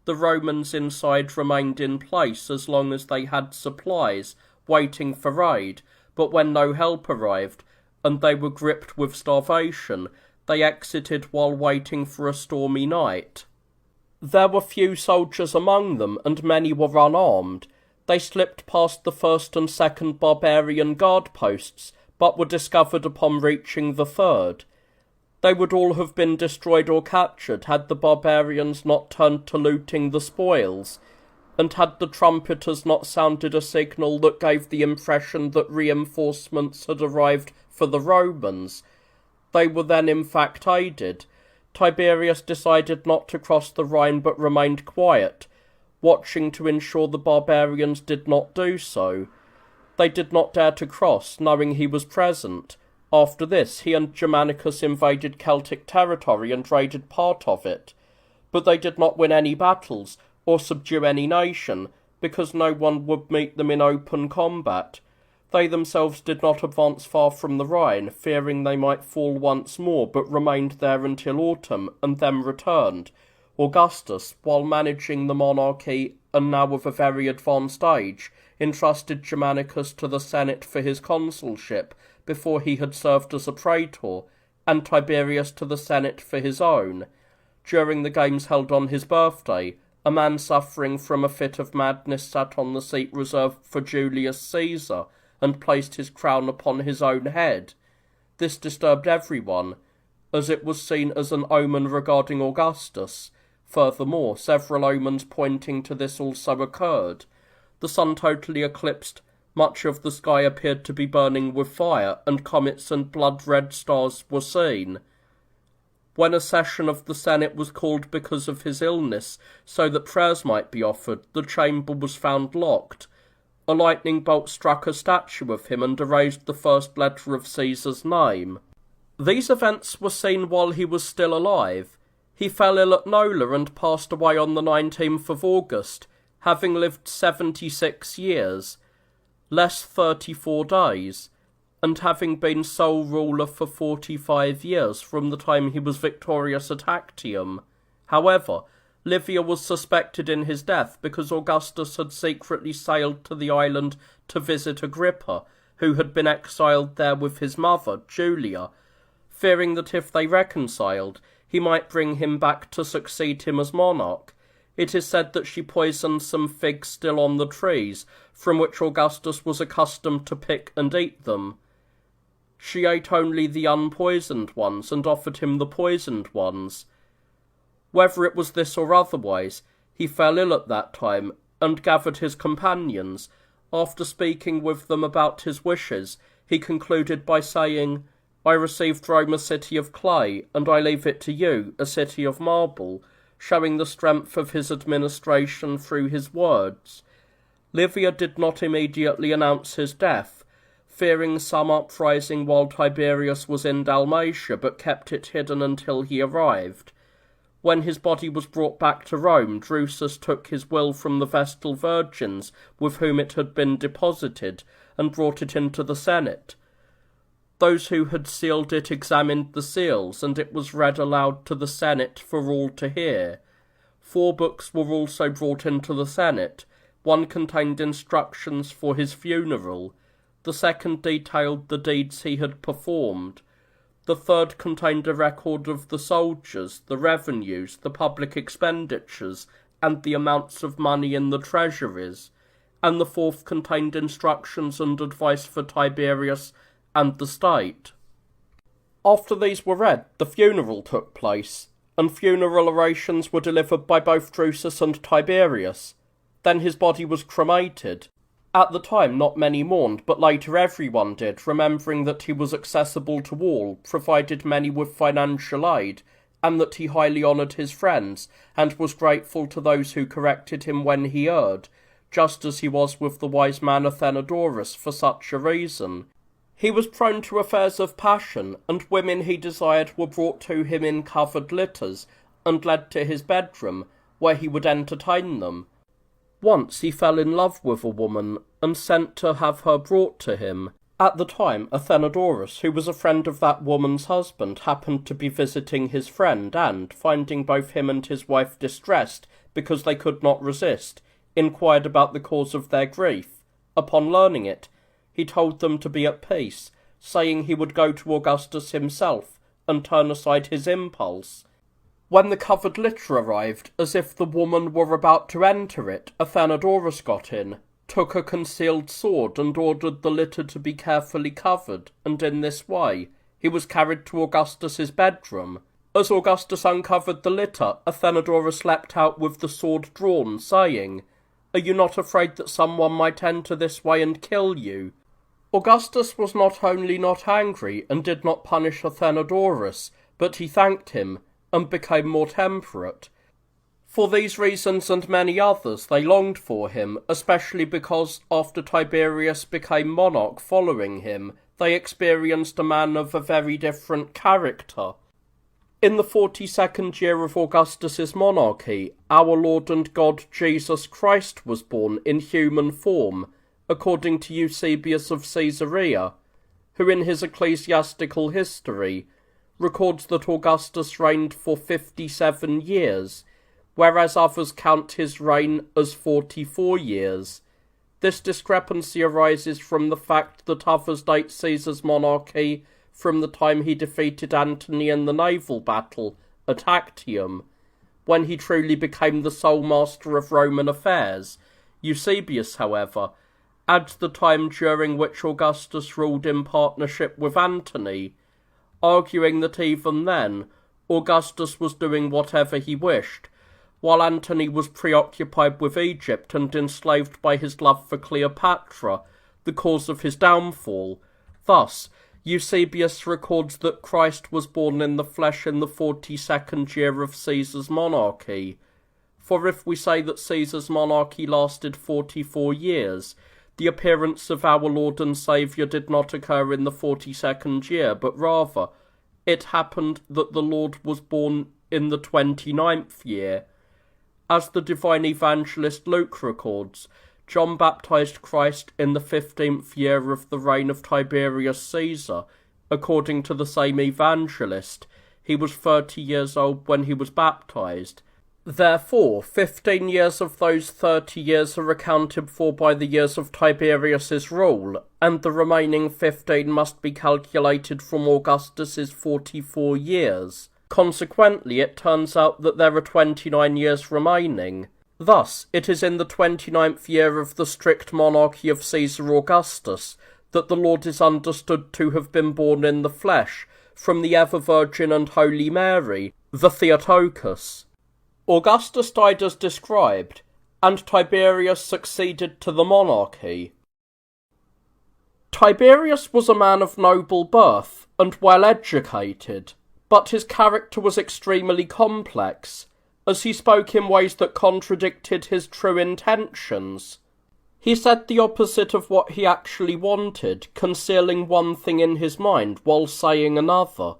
S1: The Romans inside remained in place as long as they had supplies, waiting for aid, but when no help arrived, and they were gripped with starvation, they exited while waiting for a stormy night. There were few soldiers among them, and many were unarmed. They slipped past the first and second barbarian guard posts, but were discovered upon reaching the third. They would all have been destroyed or captured had the barbarians not turned to looting the spoils, and had the trumpeters not sounded a signal that gave the impression that reinforcements had arrived for the Romans. They were then in fact aided. Tiberius decided not to cross the Rhine but remained quiet, watching to ensure the barbarians did not do so. They did not dare to cross, knowing he was present. After this, he and Germanicus invaded Celtic territory and raided part of it, but they did not win any battles or subdue any nation, because no one would meet them in open combat. They themselves did not advance far from the Rhine, fearing they might fall once more, but remained there until autumn, and then returned. Augustus, while managing the monarchy, and now of a very advanced age, entrusted Germanicus to the Senate for his consulship, before he had served as a praetor, and Tiberius to the Senate for his own. During the games held on his birthday, a man suffering from a fit of madness sat on the seat reserved for Julius Caesar, and placed his crown upon his own head. This disturbed everyone, as it was seen as an omen regarding Augustus. Furthermore, several omens pointing to this also occurred. The sun totally eclipsed, much of the sky appeared to be burning with fire, and comets and blood-red stars were seen. When a session of the Senate was called because of his illness, so that prayers might be offered, the chamber was found locked. A lightning bolt struck a statue of him and erased the first letter of Caesar's name. These events were seen while he was still alive. He fell ill at Nola and passed away on the 19th of August, having lived 76 years, less 34 days, and having been sole ruler for 45 years from the time he was victorious at Actium. However, Livia was suspected in his death because Augustus had secretly sailed to the island to visit Agrippa, who had been exiled there with his mother, Julia, fearing that if they reconciled, he might bring him back to succeed him as monarch. It is said that she poisoned some figs still on the trees, from which Augustus was accustomed to pick and eat them. She ate only the unpoisoned ones, and offered him the poisoned ones. Whether it was this or otherwise, he fell ill at that time, and gathered his companions. After speaking with them about his wishes, he concluded by saying, "I received Rome a city of clay, and I leave it to you, a city of marble," showing the strength of his administration through his words. Livia did not immediately announce his death, fearing some uprising while Tiberius was in Dalmatia, but kept it hidden until he arrived. When his body was brought back to Rome, Drusus took his will from the Vestal Virgins with whom it had been deposited, and brought it into the Senate. Those who had sealed it examined the seals, and it was read aloud to the Senate for all to hear. 4 books were also brought into the Senate. One contained instructions for his funeral. The second detailed the deeds he had performed. The third contained a record of the soldiers, the revenues, the public expenditures, and the amounts of money in the treasuries. And the fourth contained instructions and advice for Tiberius and the state. After these were read, the funeral took place, and funeral orations were delivered by both Drusus and Tiberius. Then his body was cremated. At the time not many mourned, but later everyone did, remembering that he was accessible to all, provided many with financial aid, and that he highly honoured his friends, and was grateful to those who corrected him when he erred, just as he was with the wise man Athenodorus for such a reason. He was prone to affairs of passion, and women he desired were brought to him in covered litters, and led to his bedroom, where he would entertain them. Once he fell in love with a woman, and sent to have her brought to him. At the time, Athenodorus, who was a friend of that woman's husband, happened to be visiting his friend, and, finding both him and his wife distressed, because they could not resist, inquired about the cause of their grief. Upon learning it, he told them to be at peace, saying he would go to Augustus himself, and turn aside his impulse. When the covered litter arrived, as if the woman were about to enter it, Athenodorus got in, took a concealed sword, and ordered the litter to be carefully covered, and in this way he was carried to Augustus's bedroom. As Augustus uncovered the litter, Athenodorus leapt out with the sword drawn, saying, "Are you not afraid that someone might enter this way and kill you?" Augustus was not only not angry, and did not punish Athenodorus, but he thanked him, and became more temperate. For these reasons and many others they longed for him, especially because, after Tiberius became monarch following him, they experienced a man of a very different character. In the 42nd year of Augustus's monarchy, our Lord and God Jesus Christ was born in human form, according to Eusebius of Caesarea, who in his ecclesiastical history records that Augustus reigned for 57 years, whereas others count his reign as 44 years. This discrepancy arises from the fact that others date Caesar's monarchy from the time he defeated Antony in the naval battle at Actium, when he truly became the sole master of Roman affairs. Eusebius, however, adds the time during which Augustus ruled in partnership with Antony, arguing that even then Augustus was doing whatever he wished, while Antony was preoccupied with Egypt and enslaved by his love for Cleopatra, the cause of his downfall. Thus, Eusebius records that Christ was born in the flesh in the 42nd year of Caesar's monarchy. For if we say that Caesar's monarchy lasted 44 years, the appearance of our Lord and Saviour did not occur in the 42nd year, but rather it happened that the Lord was born in the 29th year. As the divine evangelist Luke records, John baptized Christ in the 15th year of the reign of Tiberius Caesar. According to the same evangelist, he was 30 years old when he was baptized. Therefore, 15 years of those 30 years are accounted for by the years of Tiberius's rule, and the remaining 15 must be calculated from Augustus's 44 years. Consequently, it turns out that there are 29 years remaining. Thus, it is in the 29th year of the strict monarchy of Caesar Augustus that the Lord is understood to have been born in the flesh from the ever-Virgin and Holy Mary, the Theotokos. Augustus died as described, and Tiberius succeeded to the monarchy. Tiberius was a man of noble birth and well educated, but his character was extremely complex, as he spoke in ways that contradicted his true intentions. He said the opposite of what he actually wanted, concealing one thing in his mind while saying another.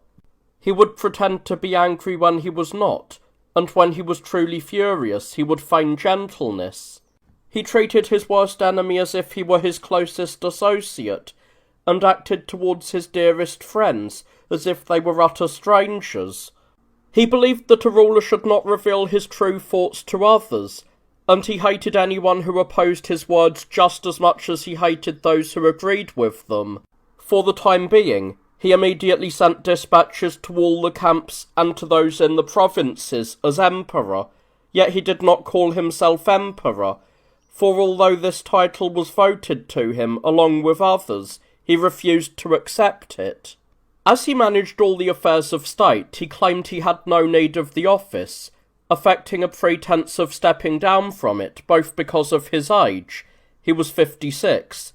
S1: He would pretend to be angry when he was not, and when he was truly furious he would feign gentleness. He treated his worst enemy as if he were his closest associate, and acted towards his dearest friends as if they were utter strangers. He believed that a ruler should not reveal his true thoughts to others, and he hated anyone who opposed his words just as much as he hated those who agreed with them. For the time being, he immediately sent dispatches to all the camps and to those in the provinces as emperor, yet he did not call himself emperor, for although this title was voted to him along with others, he refused to accept it. As he managed all the affairs of state, he claimed he had no need of the office, affecting a pretense of stepping down from it, both because of his age, he was 56,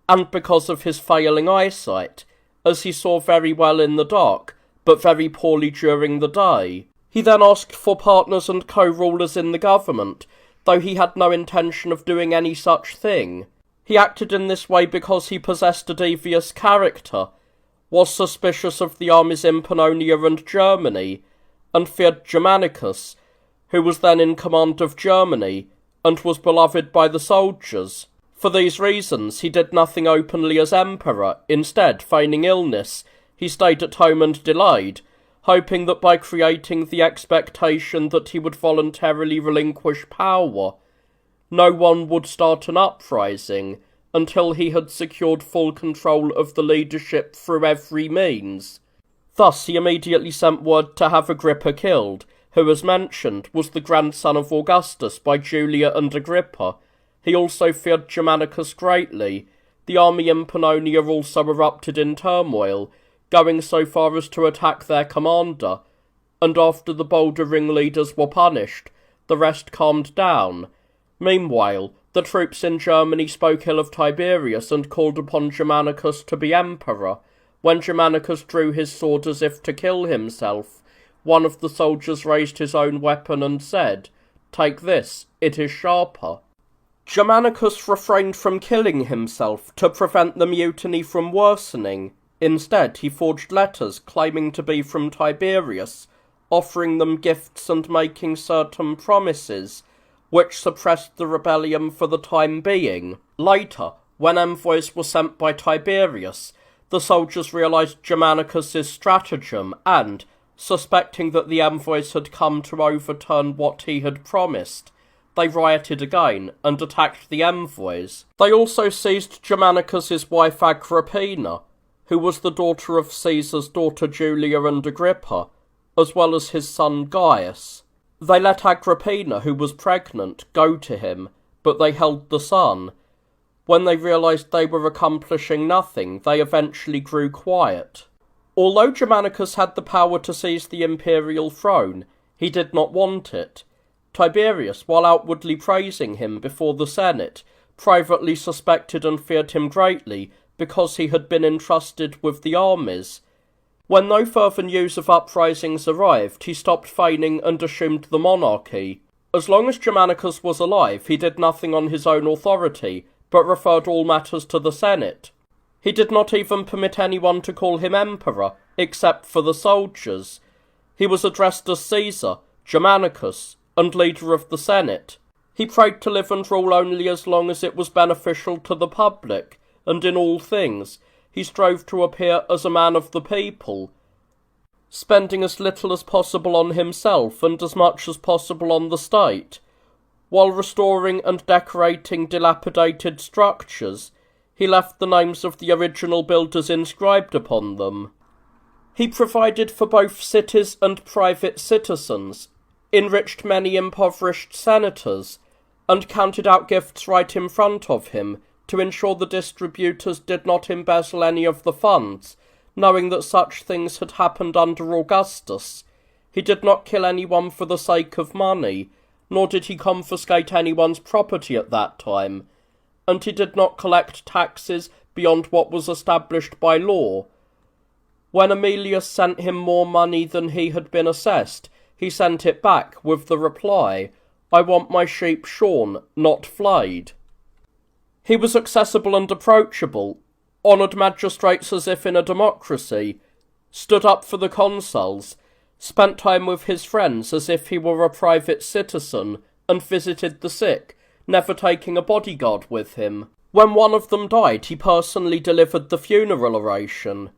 S1: and because of his failing eyesight, as he saw very well in the dark, but very poorly during the day. He then asked for partners and co-rulers in the government, though he had no intention of doing any such thing. He acted in this way because he possessed a devious character, was suspicious of the armies in Pannonia and Germany, and feared Germanicus, who was then in command of Germany, and was beloved by the soldiers. For these reasons, he did nothing openly as emperor. Instead, feigning illness, he stayed at home and delayed, hoping that by creating the expectation that he would voluntarily relinquish power, no one would start an uprising until he had secured full control of the leadership through every means. Thus he immediately sent word to have Agrippa killed, who, as mentioned, was the grandson of Augustus by Julia and Agrippa. He also feared Germanicus greatly. The army in Pannonia also erupted in turmoil, going so far as to attack their commander, and after the bolder ringleaders were punished, the rest calmed down. Meanwhile, the troops in Germany spoke ill of Tiberius and called upon Germanicus to be emperor. When Germanicus drew his sword as if to kill himself, one of the soldiers raised his own weapon and said, "Take this, it is sharper." Germanicus refrained from killing himself to prevent the mutiny from worsening. Instead, he forged letters claiming to be from Tiberius, offering them gifts and making certain promises, which suppressed the rebellion for the time being. Later, when envoys were sent by Tiberius, the soldiers realized Germanicus's stratagem and, suspecting that the envoys had come to overturn what he had promised, they rioted again and attacked the envoys. They also seized Germanicus's wife Agrippina, who was the daughter of Caesar's daughter Julia and Agrippa, as well as his son Gaius. They let Agrippina, who was pregnant, go to him, but they held the son. When they realized they were accomplishing nothing, they eventually grew quiet. Although Germanicus had the power to seize the imperial throne, he did not want it. Tiberius, while outwardly praising him before the Senate, privately suspected and feared him greatly because he had been entrusted with the armies. When no further news of uprisings arrived, he stopped feigning and assumed the monarchy. As long as Germanicus was alive, he did nothing on his own authority, but referred all matters to the Senate. He did not even permit anyone to call him emperor, except for the soldiers. He was addressed as Caesar, Germanicus, and leader of the Senate. He prayed to live and rule only as long as it was beneficial to the public, and in all things he strove to appear as a man of the people, spending as little as possible on himself and as much as possible on the state. While restoring and decorating dilapidated structures, he left the names of the original builders inscribed upon them. He provided for both cities and private citizens, enriched many impoverished senators, and counted out gifts right in front of him to ensure the distributors did not embezzle any of the funds, knowing that such things had happened under Augustus. He did not kill anyone for the sake of money, nor did he confiscate anyone's property at that time, and he did not collect taxes beyond what was established by law. When Aemilius sent him more money than he had been assessed, he sent it back with the reply, "I want my sheep shorn, not flayed." He was accessible and approachable, honoured magistrates as if in a democracy, stood up for the consuls, spent time with his friends as if he were a private citizen, and visited the sick, never taking a bodyguard with him. When one of them died, he personally delivered the funeral oration.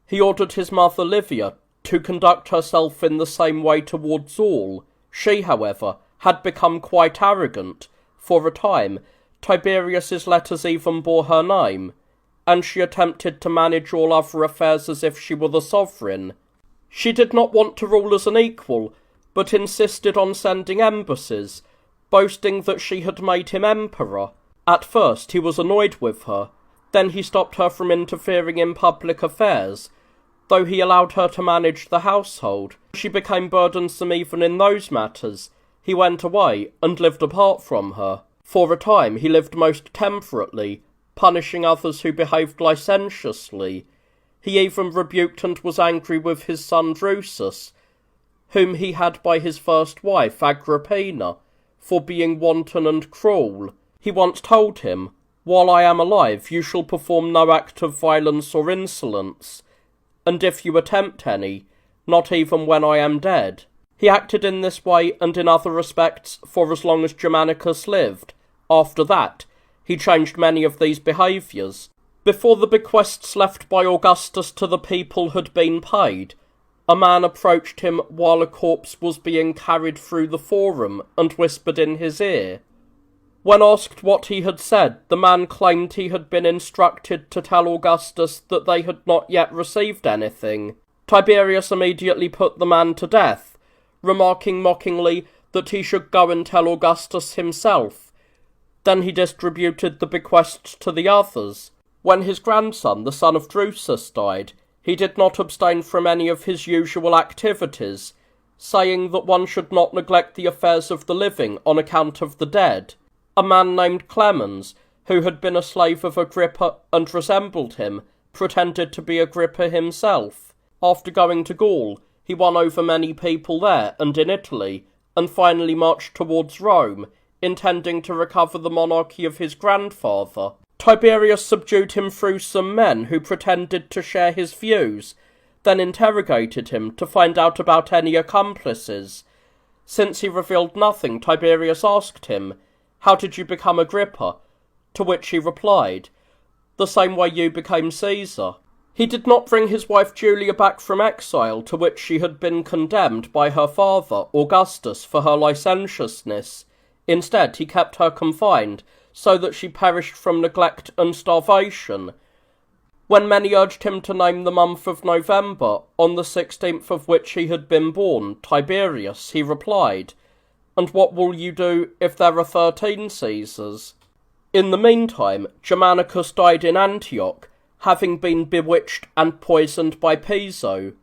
S1: He ordered his mother Livia to conduct herself in the same way towards all. She, however, had become quite arrogant. For a time, Tiberius's letters even bore her name, and she attempted to manage all other affairs as if she were the sovereign. She did not want to rule as an equal, but insisted on sending embassies, boasting that she had made him emperor. At first he was annoyed with her, then he stopped her from interfering in public affairs, though he allowed her to manage the household. She became burdensome even in those matters. He went away and lived apart from her. For a time he lived most temperately, punishing others who behaved licentiously. He even rebuked and was angry with his son Drusus, whom he had by his first wife Agrippina, for being wanton and cruel. He once told him, "While I am alive you shall perform no act of violence or insolence, and if you attempt any, not even when I am dead." He acted in this way and in other respects for as long as Germanicus lived. After that, he changed many of these behaviours. Before the bequests left by Augustus to the people had been paid, a man approached him while a corpse was being carried through the forum and whispered in his ear. When asked what he had said, the man claimed he had been instructed to tell Augustus that they had not yet received anything. Tiberius immediately put the man to death, remarking mockingly that he should go and tell Augustus himself. Then he distributed the bequests to the others. When his grandson, the son of Drusus, died, he did not abstain from any of his usual activities, saying that one should not neglect the affairs of the living on account of the dead. A man named Clemens, who had been a slave of Agrippa and resembled him, pretended to be Agrippa himself. After going to Gaul, he won over many people there and in Italy, and finally marched towards Rome, intending to recover the monarchy of his grandfather. Tiberius subdued him through some men who pretended to share his views, then interrogated him to find out about any accomplices. Since he revealed nothing, Tiberius asked him, "How did you become Agrippa?" To which he replied, "The same way you became Caesar." He did not bring his wife Julia back from exile, to which she had been condemned by her father, Augustus, for her licentiousness. Instead, he kept her confined, so that she perished from neglect and starvation. When many urged him to name the month of November, on the 16th of which he had been born, Tiberius, he replied, "And what will you do if there are 13 Caesars?" In the meantime, Germanicus died in Antioch, having been bewitched and poisoned by Piso.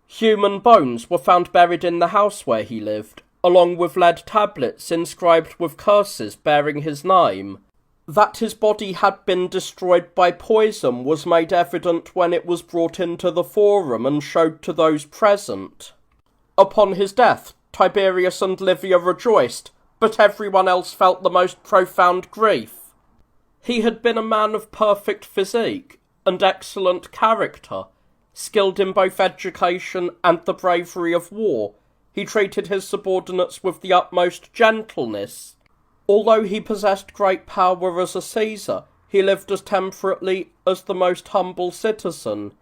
S1: Human bones were found buried in the house where he lived, along with lead tablets inscribed with curses bearing his name. That his body had been destroyed by poison was made evident when it was brought into the forum and showed to those present. Upon his death, Tiberius and Livia rejoiced, but everyone else felt the most profound grief. He had been a man of perfect physique and excellent character, skilled in both education and the bravery of war. He treated his subordinates with the utmost gentleness. Although he possessed great power as a Caesar, he lived as temperately as the most humble citizen.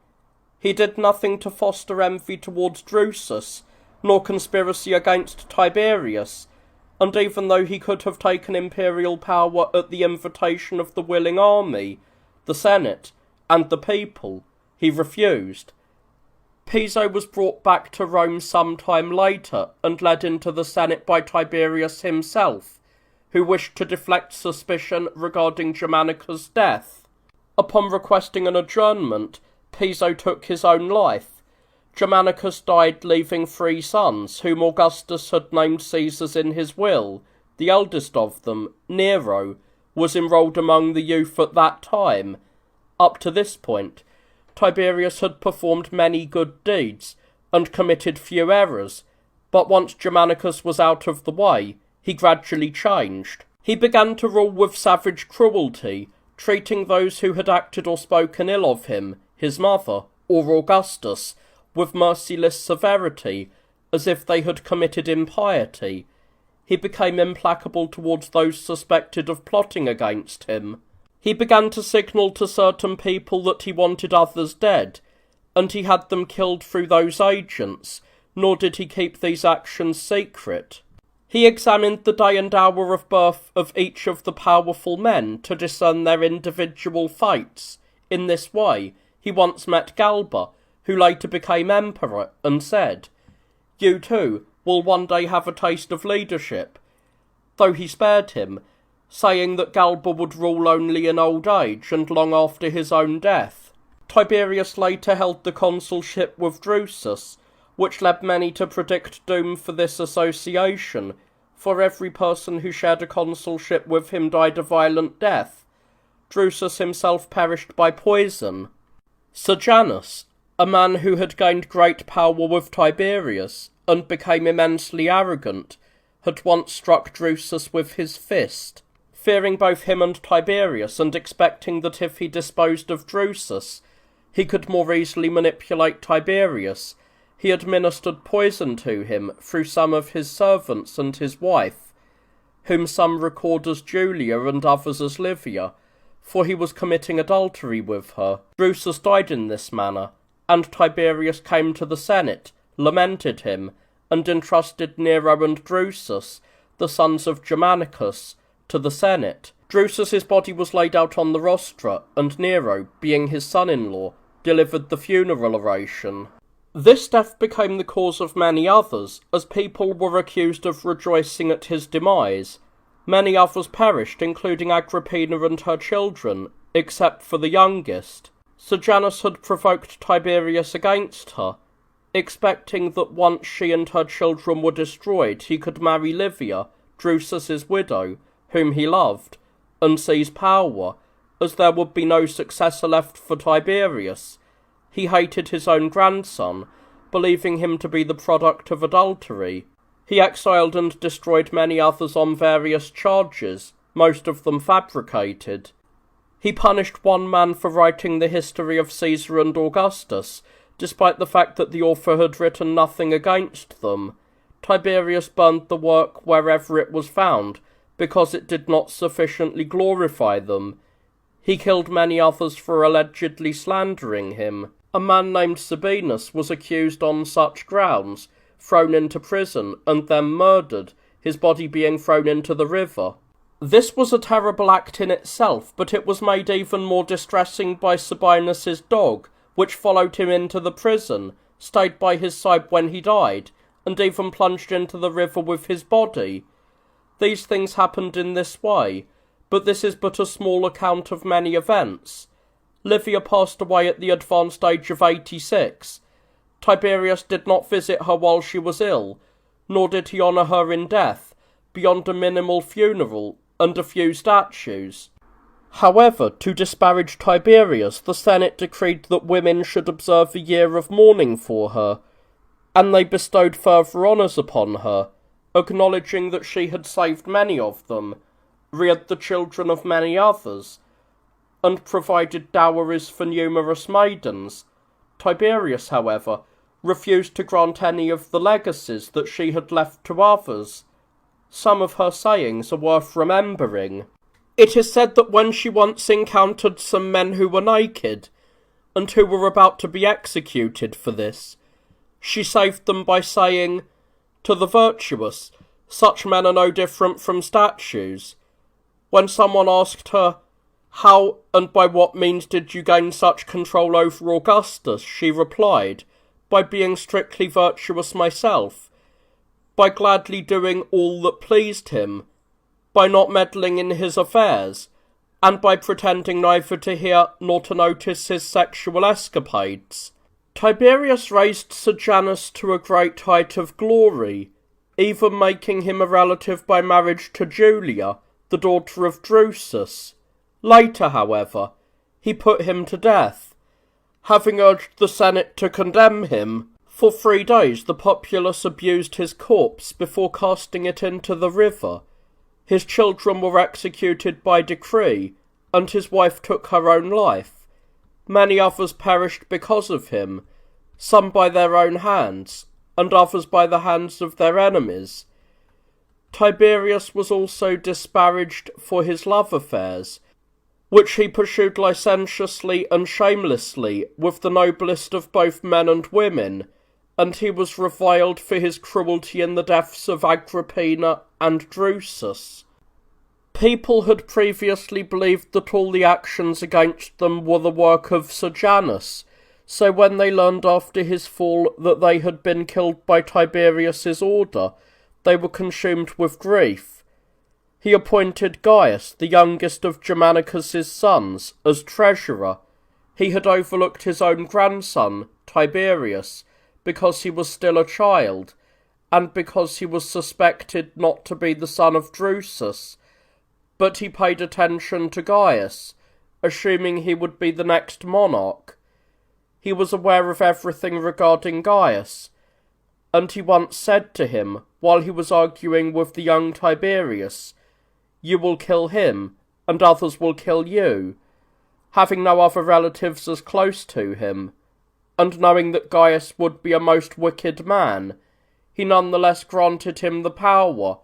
S1: He did nothing to foster envy towards Drusus, nor conspiracy against Tiberius, and even though he could have taken imperial power at the invitation of the willing army, the Senate, and the people, he refused. Piso was brought back to Rome some time later and led into the Senate by Tiberius himself, who wished to deflect suspicion regarding Germanicus' death. Upon requesting an adjournment, Piso took his own life. Germanicus died leaving 3 sons, whom Augustus had named Caesars in his will. The eldest of them, Nero, was enrolled among the youth at that time. Up to this point, Tiberius had performed many good deeds, and committed few errors, but once Germanicus was out of the way, he gradually changed. He began to rule with savage cruelty, treating those who had acted or spoken ill of him, his mother, or Augustus, with merciless severity, as if they had committed impiety. He became implacable towards those suspected of plotting against him. He began to signal to certain people that he wanted others dead, and he had them killed through those agents, nor did he keep these actions secret. He examined the day and hour of birth of each of the powerful men to discern their individual fates. In this way, he once met Galba, who later became emperor, and said, "You too will one day have a taste of leadership," though he spared him, saying that Galba would rule only in old age and long after his own death. Tiberius later held the consulship with Drusus, which led many to predict doom for this association, for every person who shared a consulship with him died a violent death. Drusus himself perished by poison. Sejanus, a man who had gained great power with Tiberius, and became immensely arrogant, had once struck Drusus with his fist. Fearing both him and Tiberius, and expecting that if he disposed of Drusus, he could more easily manipulate Tiberius, he administered poison to him through some of his servants and his wife, whom some record as Julia and others as Livia, for he was committing adultery with her. Drusus died in this manner, and Tiberius came to the Senate, lamented him, and entrusted Nero and Drusus, the sons of Germanicus, to the Senate. Drusus's body was laid out on the rostra, and Nero, being his son-in-law, delivered the funeral oration. This death became the cause of many others, as people were accused of rejoicing at his demise. Many others perished, including Agrippina and her children, except for the youngest. Sejanus had provoked Tiberius against her, expecting that once she and her children were destroyed, he could marry Livia, Drusus's widow, whom he loved, and seize power, as there would be no successor left for Tiberius. He hated his own grandson, believing him to be the product of adultery. He exiled and destroyed many others on various charges, most of them fabricated. He punished one man for writing the history of Caesar and Augustus, despite the fact that the author had written nothing against them. Tiberius burned the work wherever it was found, because it did not sufficiently glorify them. He killed many others for allegedly slandering him. A man named Sabinus was accused on such grounds, thrown into prison, and then murdered, his body being thrown into the river. This was a terrible act in itself, but it was made even more distressing by Sabinus's dog, which followed him into the prison, stayed by his side when he died, and even plunged into the river with his body. These things happened in this way, but this is but a small account of many events. Livia passed away at the advanced age of 86. Tiberius did not visit her while she was ill, nor did he honour her in death, beyond a minimal funeral and a few statues. However, to disparage Tiberius, the Senate decreed that women should observe a year of mourning for her, and they bestowed further honours upon her, acknowledging that she had saved many of them, reared the children of many others, and provided dowries for numerous maidens. Tiberius, however, refused to grant any of the legacies that she had left to others. Some of her sayings are worth remembering. It is said that when she once encountered some men who were naked, and who were about to be executed for this, she saved them by saying, "To the virtuous, such men are no different from statues." When someone asked her, "How and by what means did you gain such control over Augustus?" she replied, "By being strictly virtuous myself, by gladly doing all that pleased him, by not meddling in his affairs, and by pretending neither to hear nor to notice his sexual escapades." Tiberius raised Sejanus to a great height of glory, even making him a relative by marriage to Julia, the daughter of Drusus. Later, however, he put him to death. Having urged the Senate to condemn him, for 3 days the populace abused his corpse before casting it into the river. His children were executed by decree, and his wife took her own life. Many others perished because of him, some by their own hands, and others by the hands of their enemies. Tiberius was also disparaged for his love affairs, which he pursued licentiously and shamelessly with the noblest of both men and women, and he was reviled for his cruelty in the deaths of Agrippina and Drusus. People had previously believed that all the actions against them were the work of Sejanus, so when they learned after his fall that they had been killed by Tiberius's order, they were consumed with grief. He appointed Gaius, the youngest of Germanicus's sons, as treasurer. He had overlooked his own grandson, Tiberius, because he was still a child, and because he was suspected not to be the son of Drusus, but he paid attention to Gaius, assuming he would be the next monarch. He was aware of everything regarding Gaius, and he once said to him, while he was arguing with the young Tiberius, "You will kill him, and others will kill you." Having no other relatives as close to him, and knowing that Gaius would be a most wicked man, he nonetheless granted him the power,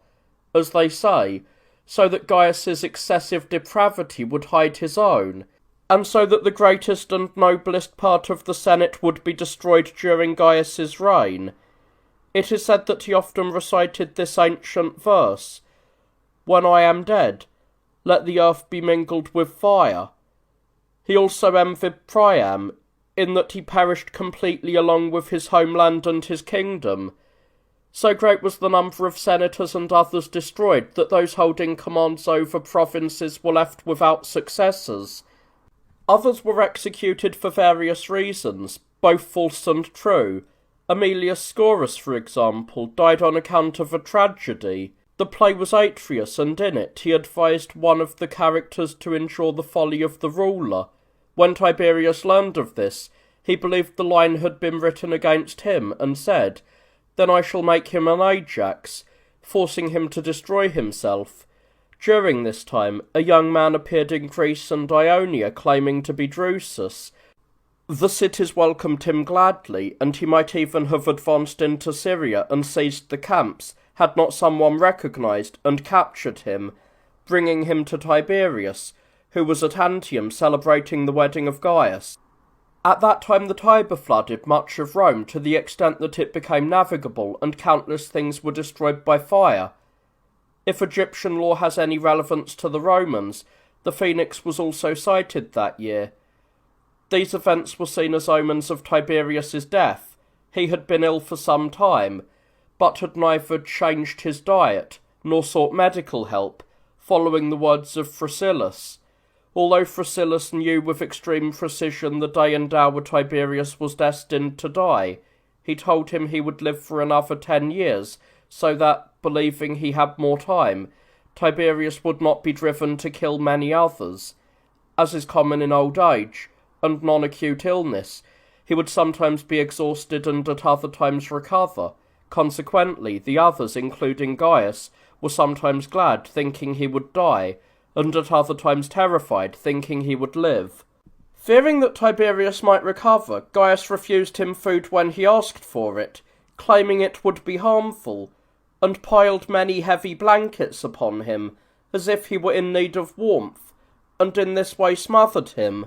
S1: as they say, so that Gaius's excessive depravity would hide his own, and so that the greatest and noblest part of the Senate would be destroyed during Gaius's reign. It is said that he often recited this ancient verse, "When I am dead, let the earth be mingled with fire." He also envied Priam, in that he perished completely along with his homeland and his kingdom. So great was the number of senators and others destroyed that those holding commands over provinces were left without successors. Others were executed for various reasons, both false and true. Aemilius Scaurus, for example, died on account of a tragedy. The play was Atreus, and in it he advised one of the characters to endure the folly of the ruler. When Tiberius learned of this, he believed the line had been written against him, and said, Then I shall make him an Ajax, forcing him to destroy himself. During this time, a young man appeared in Greece and Ionia, claiming to be Drusus. The cities welcomed him gladly, and he might even have advanced into Syria and seized the camps, had not someone recognised and captured him, bringing him to Tiberius, who was at Antium celebrating the wedding of Gaius. At that time the Tiber flooded much of Rome to the extent that it became navigable and countless things were destroyed by fire. If Egyptian law has any relevance to the Romans, the phoenix was also sighted that year. These events were seen as omens of Tiberius's death. He had been ill for some time, but had neither changed his diet nor sought medical help, following the words of Phrasillus. Although Phrasillus knew with extreme precision the day and hour Tiberius was destined to die, he told him he would live for another 10 years, so that, believing he had more time, Tiberius would not be driven to kill many others. As is common in old age and non-acute illness, he would sometimes be exhausted and at other times recover. Consequently, the others, including Gaius, were sometimes glad, thinking he would die, and at other times terrified, thinking he would live. Fearing that Tiberius might recover, Gaius refused him food when he asked for it, claiming it would be harmful, and piled many heavy blankets upon him, as if he were in need of warmth, and in this way smothered him.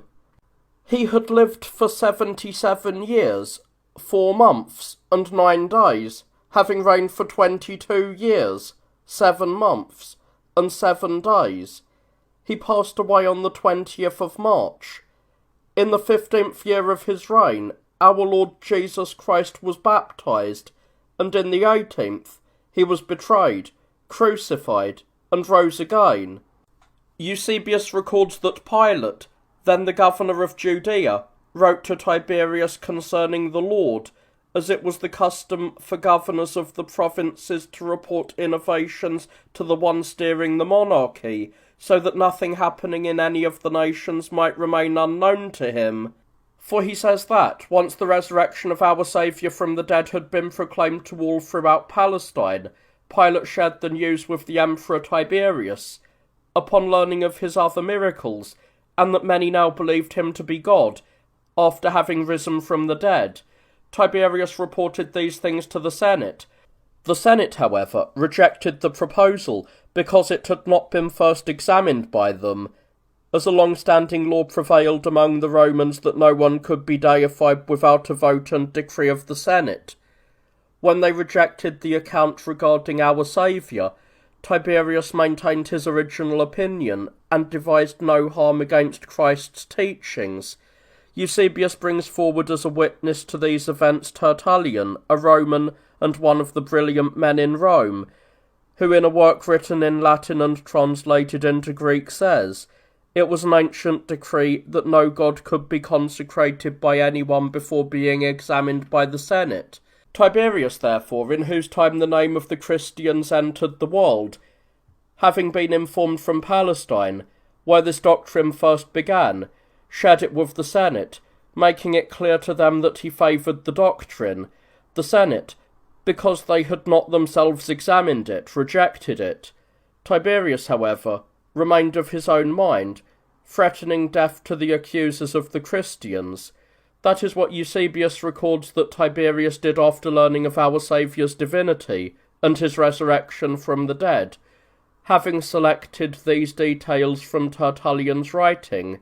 S1: He had lived for 77 years, 4 months, and 9 days, having reigned for 22 years, 7 months, and 7 days. He passed away on the 20th of March. In the 15th year of his reign, our Lord Jesus Christ was baptized, and in the 18th he was betrayed, crucified, and rose again. Eusebius records that Pilate, then the governor of Judea, wrote to Tiberius concerning the Lord, as it was the custom for governors of the provinces to report innovations to the one steering the monarchy, so that nothing happening in any of the nations might remain unknown to him. For he says that, once the resurrection of our Saviour from the dead had been proclaimed to all throughout Palestine, Pilate shared the news with the Emperor Tiberius, upon learning of his other miracles, and that many now believed him to be God, after having risen from the dead. Tiberius reported these things to the Senate. The Senate, however, rejected the proposal because it had not been first examined by them, as a long-standing law prevailed among the Romans that no one could be deified without a vote and decree of the Senate. When they rejected the account regarding our Saviour, Tiberius maintained his original opinion and devised no harm against Christ's teachings. Eusebius brings forward as a witness to these events Tertullian, a Roman and one of the brilliant men in Rome, who in a work written in Latin and translated into Greek says, "It was an ancient decree that no god could be consecrated by anyone before being examined by the Senate." Tiberius, therefore, in whose time the name of the Christians entered the world, having been informed from Palestine, where this doctrine first began, shared it with the Senate, making it clear to them that he favoured the doctrine. The Senate, because they had not themselves examined it, rejected it. Tiberius, however, remained of his own mind, threatening death to the accusers of the Christians. That is what Eusebius records that Tiberius did after learning of our Saviour's divinity and his resurrection from the dead, having selected these details from Tertullian's writing.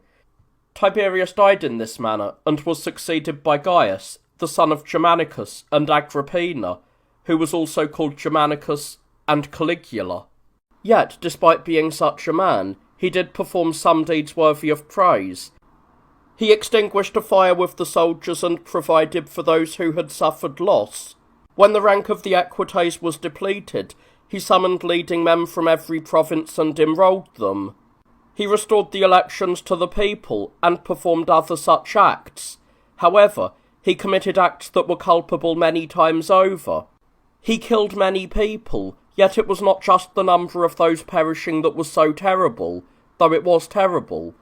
S1: Tiberius died in this manner, and was succeeded by Gaius, the son of Germanicus and Agrippina, who was also called Germanicus and Caligula. Yet, despite being such a man, he did perform some deeds worthy of praise. He extinguished a fire with the soldiers and provided for those who had suffered loss. When the rank of the equites was depleted, he summoned leading men from every province and enrolled them. He restored the elections to the people and performed other such acts. However, he committed acts that were culpable many times over. He killed many people, yet it was not just the number of those perishing that was so terrible, though it was terrible,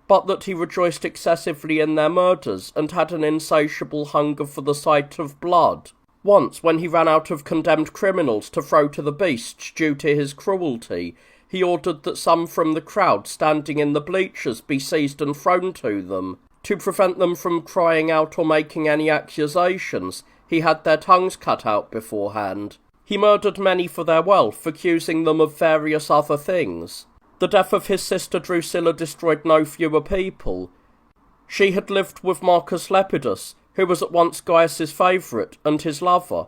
S1: but that he rejoiced excessively in their murders and had an insatiable hunger for the sight of blood. Once, when he ran out of condemned criminals to throw to the beasts due to his cruelty, he ordered that some from the crowd standing in the bleachers be seized and thrown to them. To prevent them from crying out or making any accusations, he had their tongues cut out beforehand. He murdered many for their wealth, accusing them of various other things. The death of his sister Drusilla destroyed no fewer people. She had lived with Marcus Lepidus, who was at once Gaius's favourite and his lover,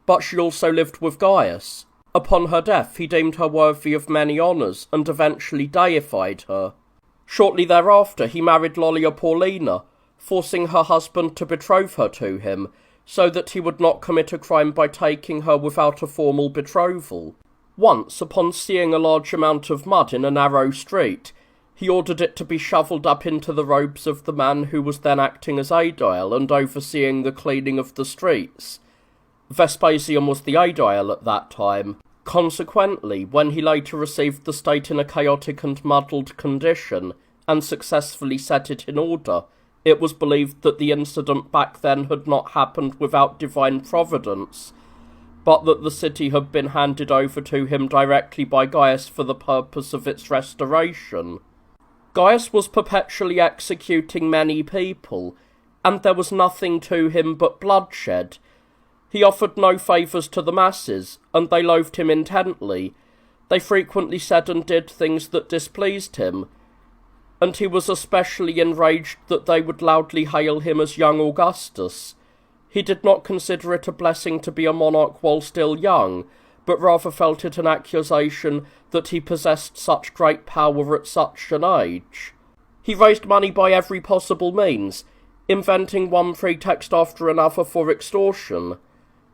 S1: but she also lived with Gaius. Upon her death he deemed her worthy of many honours, and eventually deified her. Shortly thereafter he married Lollia Paulina, forcing her husband to betroth her to him, so that he would not commit a crime by taking her without a formal betrothal. Once, upon seeing a large amount of mud in a narrow street, he ordered it to be shovelled up into the robes of the man who was then acting as aedile and overseeing the cleaning of the streets. Vespasian was the aedile at that time. Consequently, when he later received the state in a chaotic and muddled condition, and successfully set it in order, it was believed that the incident back then had not happened without divine providence, but that the city had been handed over to him directly by Gaius for the purpose of its restoration. Gaius was perpetually executing many people, and there was nothing to him but bloodshed. He offered no favours to the masses, and they loathed him intently. They frequently said and did things that displeased him, and he was especially enraged that they would loudly hail him as young Augustus. He did not consider it a blessing to be a monarch while still young, but rather felt it an accusation that he possessed such great power at such an age. He raised money by every possible means, inventing one pretext after another for extortion.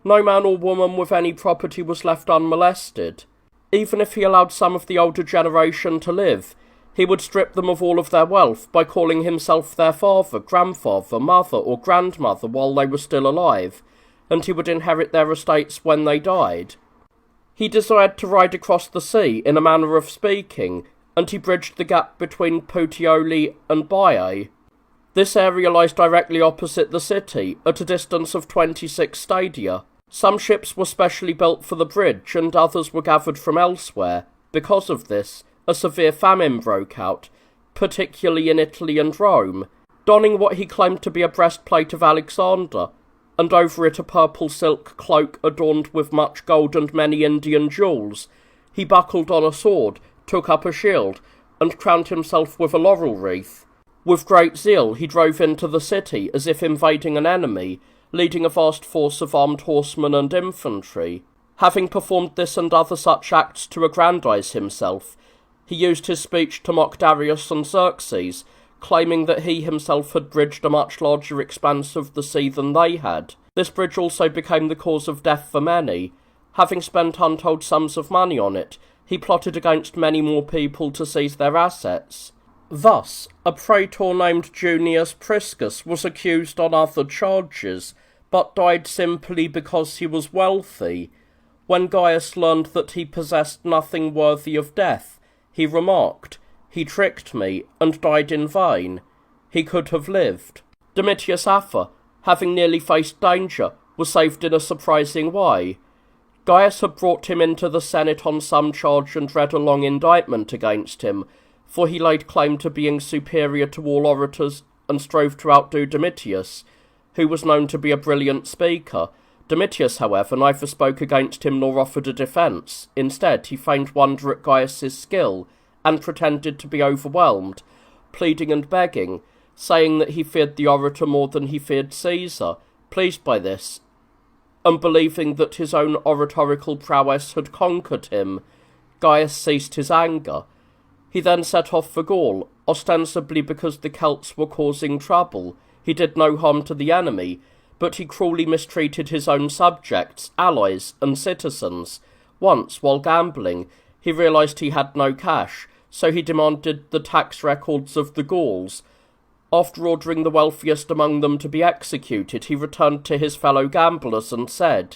S1: No man or woman with any property was left unmolested. Even if he allowed some of the older generation to live, he would strip them of all of their wealth by calling himself their father, grandfather, mother, or grandmother while they were still alive, and he would inherit their estates when they died. He desired to ride across the sea, in a manner of speaking, and he bridged the gap between Puteoli and Baiae. This area lies directly opposite the city, at a distance of 26 stadia. Some ships were specially built for the bridge, and others were gathered from elsewhere. Because of this, a severe famine broke out, particularly in Italy and Rome. Donning what he claimed to be a breastplate of Alexander, and over it a purple silk cloak adorned with much gold and many Indian jewels, he buckled on a sword, took up a shield, and crowned himself with a laurel wreath. With great zeal he drove into the city as if invading an enemy, leading a vast force of armed horsemen and infantry. Having performed this and other such acts to aggrandise himself, he used his speech to mock Darius and Xerxes, claiming that he himself had bridged a much larger expanse of the sea than they had. This bridge also became the cause of death for many. Having spent untold sums of money on it, he plotted against many more people to seize their assets. Thus, a praetor named Junius Priscus was accused on other charges, but died simply because he was wealthy. When Gaius learned that he possessed nothing worthy of death, he remarked, "He tricked me, and died in vain. He could have lived." Domitius Afer, having nearly faced danger, was saved in a surprising way. Gaius had brought him into the Senate on some charge and read a long indictment against him, for he laid claim to being superior to all orators and strove to outdo Domitius, who was known to be a brilliant speaker. Domitius, however, neither spoke against him nor offered a defence. Instead, he feigned wonder at Gaius's skill, and pretended to be overwhelmed, pleading and begging, saying that he feared the orator more than he feared Caesar. Pleased by this, and believing that his own oratorical prowess had conquered him, Gaius ceased his anger. He then set off for Gaul, ostensibly because the Celts were causing trouble. He did no harm to the enemy, but he cruelly mistreated his own subjects, allies, and citizens. Once, while gambling, he realised he had no cash, so he demanded the tax records of the Gauls. After ordering the wealthiest among them to be executed, he returned to his fellow gamblers and said,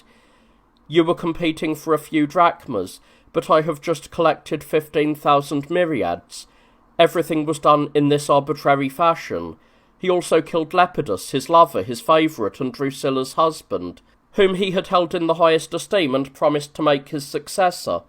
S1: "You were competing for a few drachmas, but I have just collected 15,000 myriads. Everything was done in this arbitrary fashion." He also killed Lepidus, his lover, his favourite, and Drusilla's husband, whom he had held in the highest esteem and promised to make his successor.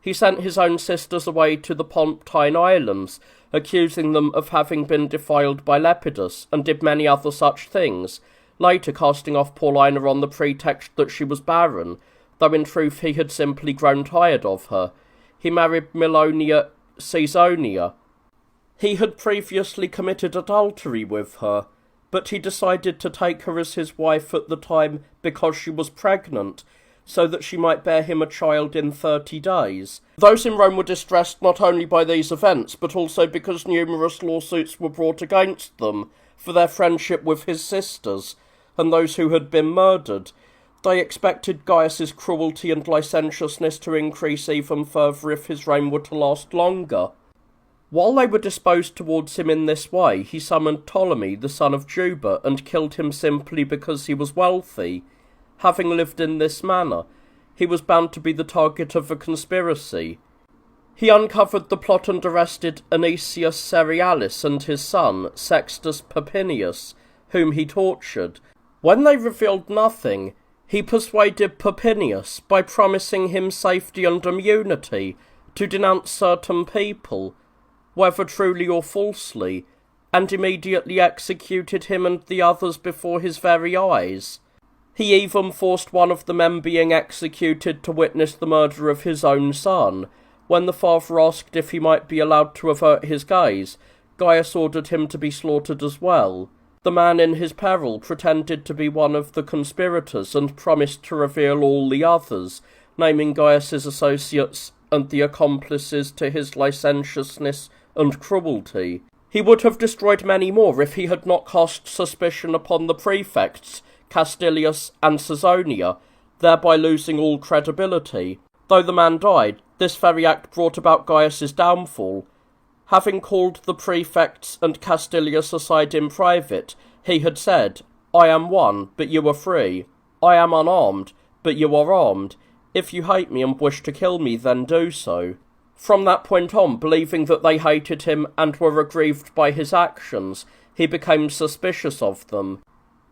S1: He sent his own sisters away to the Pontine Islands, accusing them of having been defiled by Lepidus, and did many other such things, later casting off Paulina on the pretext that she was barren, though in truth he had simply grown tired of her. He married Milonia Caesonia. He had previously committed adultery with her, but he decided to take her as his wife at the time because she was pregnant, so that she might bear him a child in 30 days. Those in Rome were distressed not only by these events, but also because numerous lawsuits were brought against them for their friendship with his sisters, and those who had been murdered. They expected Gaius's cruelty and licentiousness to increase even further if his reign were to last longer. While they were disposed towards him in this way, he summoned Ptolemy, the son of Juba, and killed him simply because he was wealthy. Having lived in this manner, he was bound to be the target of a conspiracy. He uncovered the plot and arrested Anicius Cerealis and his son, Sextus Papinius, whom he tortured. When they revealed nothing, he persuaded Papinius, by promising him safety and immunity, to denounce certain people, whether truly or falsely, and immediately executed him and the others before his very eyes. He even forced one of the men being executed to witness the murder of his own son. When the father asked if he might be allowed to avert his gaze, Gaius ordered him to be slaughtered as well. The man in his peril pretended to be one of the conspirators and promised to reveal all the others, naming Gaius's associates and the accomplices to his licentiousness and cruelty. He would have destroyed many more if he had not cast suspicion upon the prefects, Castilius and Caesonia, thereby losing all credibility. Though the man died, this very act brought about Gaius's downfall. Having called the prefects and Castilius aside in private, he had said, "I am one, but you are free. I am unarmed, but you are armed. If you hate me and wish to kill me, then do so." From that point on, believing that they hated him and were aggrieved by his actions, he became suspicious of them.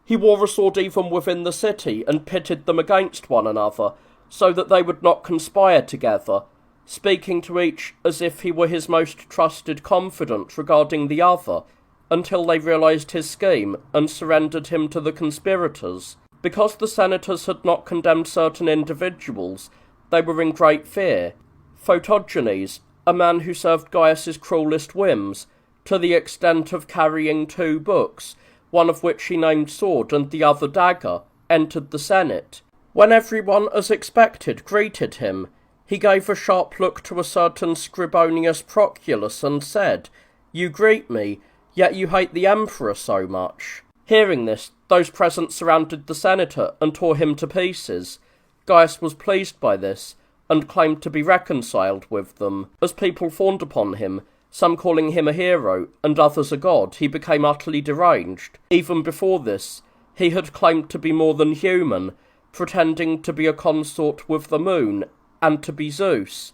S1: He wore a sword even within the city and pitted them against one another, so that they would not conspire together, speaking to each as if he were his most trusted confidant regarding the other, until they realized his scheme and surrendered him to the conspirators. Because the senators had not condemned certain individuals, they were in great fear. Photogenes, a man who served Gaius's cruelest whims, to the extent of carrying 2 books, one of which he named Sword and the other Dagger, entered the Senate. When everyone, as expected, greeted him, he gave a sharp look to a certain Scribonius Proculus and said, "You greet me, yet you hate the emperor so much." Hearing this, those present surrounded the senator and tore him to pieces. Gaius was pleased by this, and claimed to be reconciled with them. As people fawned upon him, some calling him a hero, and others a god, he became utterly deranged. Even before this, he had claimed to be more than human, pretending to be a consort with the moon, and to be Zeus.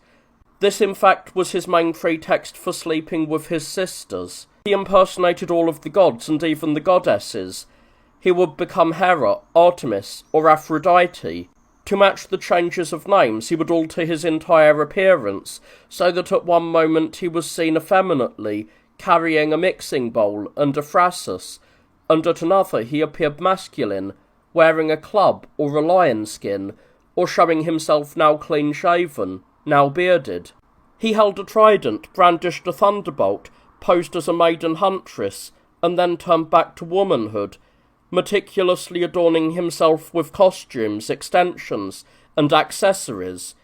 S1: This in fact was his main pretext for sleeping with his sisters. He impersonated all of the gods and even the goddesses. He would become Hera, Artemis, or Aphrodite. To match the changes of names, he would alter his entire appearance, so that at one moment he was seen effeminately, carrying a mixing bowl and a phrassus, and at another he appeared masculine, wearing a club or a lion skin, or showing himself now clean-shaven, now bearded. He held a trident, brandished a thunderbolt, posed as a maiden huntress, and then turned back to womanhood, meticulously adorning himself with costumes, extensions, and accessories.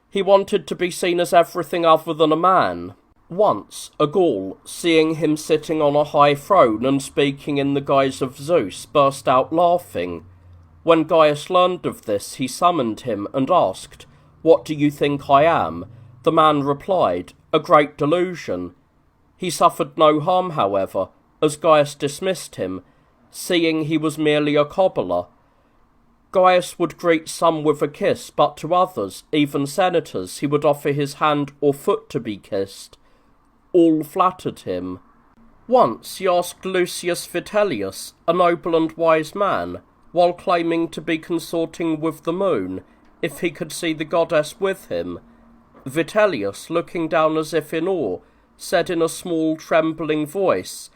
S1: He wanted to be seen as everything other than a man. Once, a Gaul, seeing him sitting on a high throne and speaking in the guise of Zeus, burst out laughing. When Gaius learned of this, he summoned him and asked, "What do you think I am?" The man replied, "A great delusion." He suffered no harm, however, as Gaius dismissed him, seeing he was merely a cobbler. Gaius would greet some with a kiss, but to others, even senators, he would offer his hand or foot to be kissed. All flattered him. Once he asked Lucius Vitellius, a noble and wise man, while claiming to be consorting with the moon, if he could see the goddess with him. Vitellius, looking down as if in awe, said in a small, trembling voice,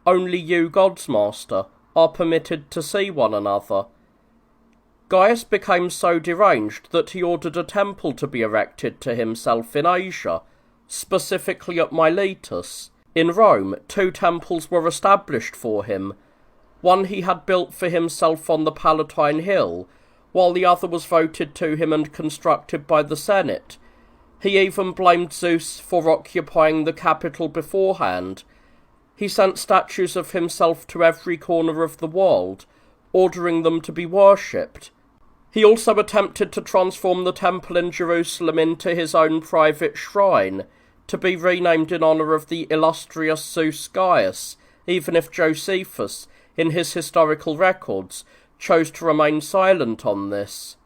S1: "Only you, gods, master, are permitted to see one another." Gaius became so deranged that he ordered a temple to be erected to himself in Asia, specifically at Miletus. In Rome, 2 temples were established for him. One he had built for himself on the Palatine Hill, while the other was voted to him and constructed by the Senate. He even blamed Zeus for occupying the capital beforehand. He sent statues of himself to every corner of the world, ordering them to be worshipped. He also attempted to transform the temple in Jerusalem into his own private shrine, to be renamed in honour of the illustrious Zeus Gaius, even if Josephus, in his historical records, chose to remain silent on this.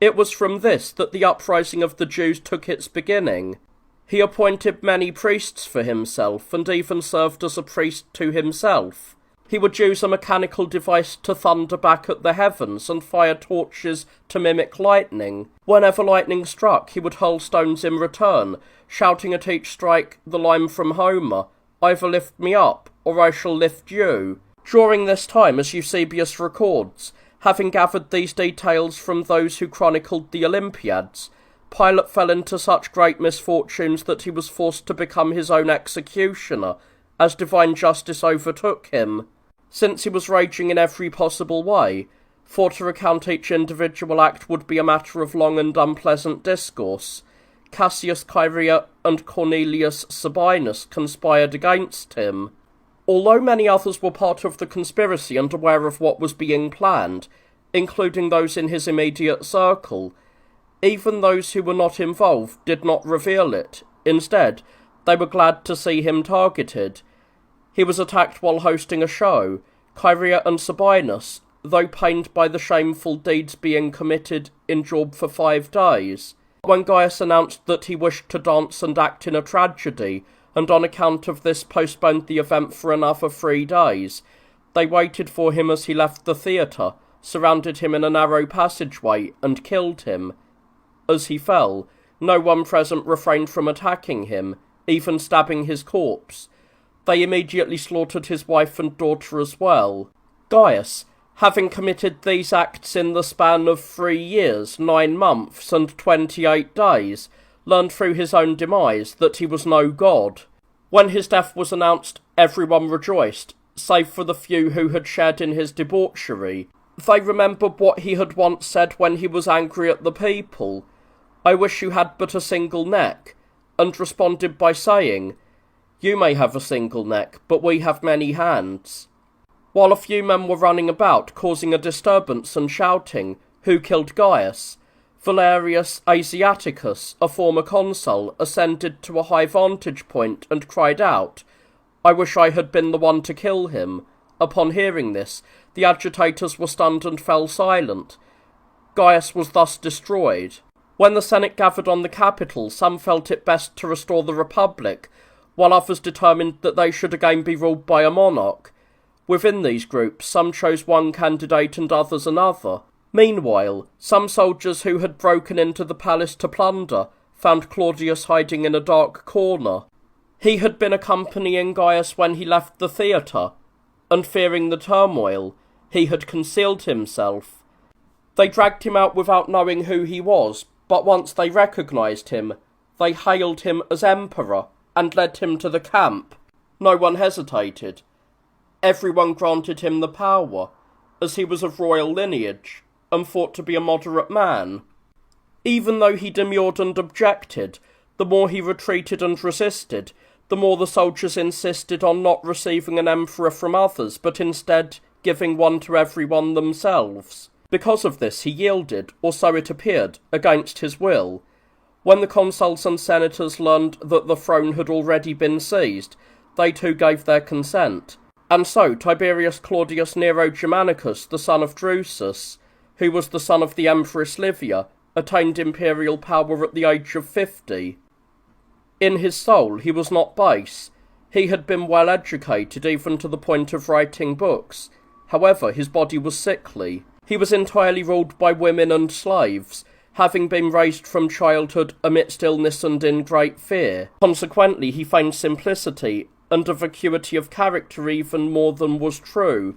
S1: It was from this that the uprising of the Jews took its beginning. He appointed many priests for himself, and even served as a priest to himself. He would use a mechanical device to thunder back at the heavens and fire torches to mimic lightning. Whenever lightning struck, he would hurl stones in return, shouting at each strike the line from Homer, "Either lift me up, or I shall lift you." During this time, as Eusebius records, having gathered these details from those who chronicled the Olympiads, Pilate fell into such great misfortunes that he was forced to become his own executioner, as divine justice overtook him. Since he was raging in every possible way, for to recount each individual act would be a matter of long and unpleasant discourse, Cassius Chaerea and Cornelius Sabinus conspired against him. Although many others were part of the conspiracy and aware of what was being planned, including those in his immediate circle, even those who were not involved did not reveal it. Instead, they were glad to see him targeted. He was attacked while hosting a show. Chaerea and Sabinus, though pained by the shameful deeds being committed, endured for 5 days. When Gaius announced that he wished to dance and act in a tragedy, and on account of this postponed the event for another 3 days, they waited for him as he left the theatre, surrounded him in a narrow passageway, and killed him. As he fell, no one present refrained from attacking him, even stabbing his corpse. They immediately slaughtered his wife and daughter as well. Gaius, having committed these acts in the span of 3 years, 9 months, and 28 days, learned through his own demise that he was no god. When his death was announced, everyone rejoiced, save for the few who had shared in his debauchery. They remembered what he had once said when he was angry at the people, "I wish you had but a single neck," and responded by saying, "You may have a single neck, but we have many hands." While a few men were running about, causing a disturbance and shouting, "Who killed Gaius?" Valerius Asiaticus, a former consul, ascended to a high vantage point and cried out, "I wish I had been the one to kill him." Upon hearing this, the agitators were stunned and fell silent. Gaius was thus destroyed. When the Senate gathered on the Capitol, some felt it best to restore the Republic, while others determined that they should again be ruled by a monarch. Within these groups, some chose one candidate and others another. Meanwhile, some soldiers who had broken into the palace to plunder found Claudius hiding in a dark corner. He had been accompanying Gaius when he left the theatre, and fearing the turmoil, he had concealed himself. They dragged him out without knowing who he was, but once they recognised him, they hailed him as emperor and led him to the camp. No one hesitated. Everyone granted him the power, as he was of royal lineage, and thought to be a moderate man. Even though he demurred and objected, the more he retreated and resisted, the more the soldiers insisted on not receiving an emperor from others, but instead giving one to everyone themselves. Because of this he yielded, or so it appeared, against his will. When the consuls and senators learned that the throne had already been seized, they too gave their consent. And so Tiberius Claudius Nero Germanicus, the son of Drusus, who was the son of the Empress Livia, attained imperial power at the age of 50. In his soul he was not base. He had been well educated, even to the point of writing books. However, his body was sickly. He was entirely ruled by women and slaves, having been raised from childhood amidst illness and in great fear. Consequently, he feigned simplicity and a vacuity of character even more than was true,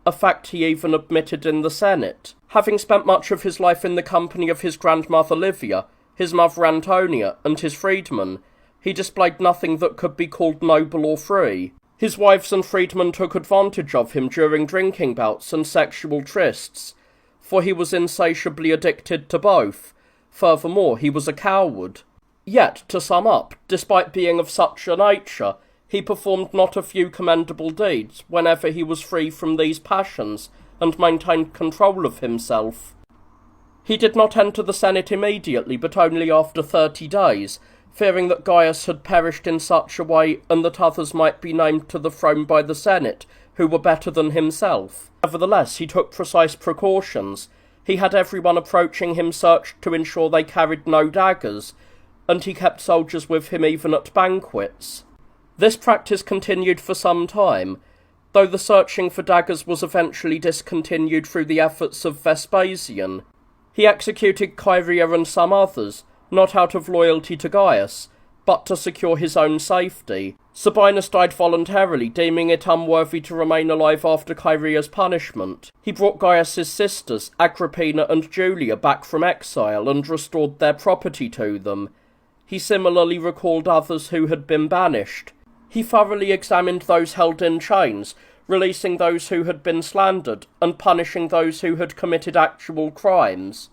S1: a fact he even admitted in the Senate. Having spent much of his life in the company of his grandmother Livia, his mother Antonia, and his freedmen, he displayed nothing that could be called noble or free. His wives and freedmen took advantage of him during drinking bouts and sexual trysts, for he was insatiably addicted to both. Furthermore, he was a coward. Yet, to sum up, despite being of such a nature, he performed not a few commendable deeds whenever he was free from these passions and maintained control of himself. He did not enter the Senate immediately, but only after 30 days, fearing that Gaius had perished in such a way and that others might be named to the throne by the Senate, who were better than himself. Nevertheless, he took precise precautions. He had everyone approaching him searched to ensure they carried no daggers, and he kept soldiers with him even at banquets. This practice continued for some time, though the searching for daggers was eventually discontinued through the efforts of Vespasian. He executed Chaerea and some others, not out of loyalty to Gaius, but to secure his own safety. Sabinus died voluntarily, deeming it unworthy to remain alive after Chaerea's punishment. He brought Gaius's sisters, Agrippina and Julia, back from exile and restored their property to them. He similarly recalled others who had been banished. He thoroughly examined those held in chains, releasing those who had been slandered, and punishing those who had committed actual crimes.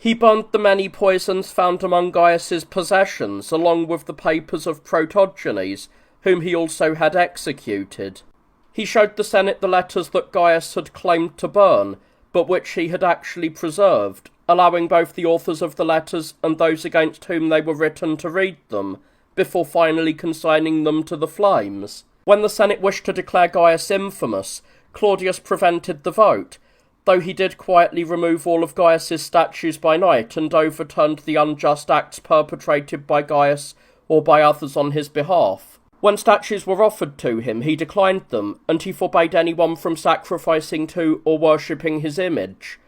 S1: He burned the many poisons found among Gaius's possessions, along with the papers of Protogenes, whom he also had executed. He showed the Senate the letters that Gaius had claimed to burn, but which he had actually preserved, allowing both the authors of the letters and those against whom they were written to read them, before finally consigning them to the flames. When the Senate wished to declare Gaius infamous, Claudius prevented the vote, though he did quietly remove all of Gaius's statues by night and overturned the unjust acts perpetrated by Gaius or by others on his behalf. When statues were offered to him, he declined them, and he forbade anyone from sacrificing to or worshipping his image.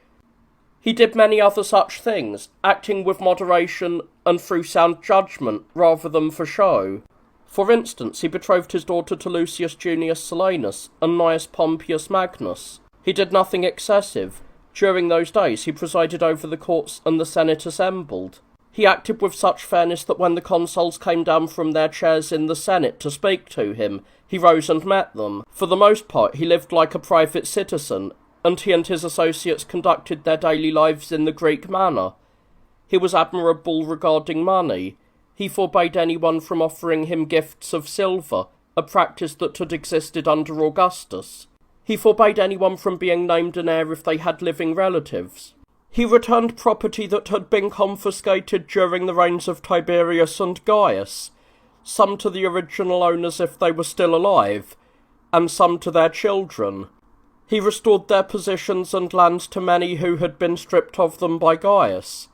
S1: He did many other such things, acting with moderation and through sound judgment rather than for show. For instance, he betrothed his daughter to Lucius Junius Silanus and Gnaeus Pompeius Magnus. He did nothing excessive. During those days he presided over the courts and the Senate assembled. He acted with such fairness that when the consuls came down from their chairs in the Senate to speak to him, he rose and met them. For the most part he lived like a private citizen, and he and his associates conducted their daily lives in the Greek manner. He was admirable regarding money. He forbade anyone from offering him gifts of silver, a practice that had existed under Augustus. He forbade anyone from being named an heir if they had living relatives. He returned property that had been confiscated during the reigns of Tiberius and Gaius, some to the original owners if they were still alive, and some to their children. He restored their possessions and lands to many who had been stripped of them by Gaius.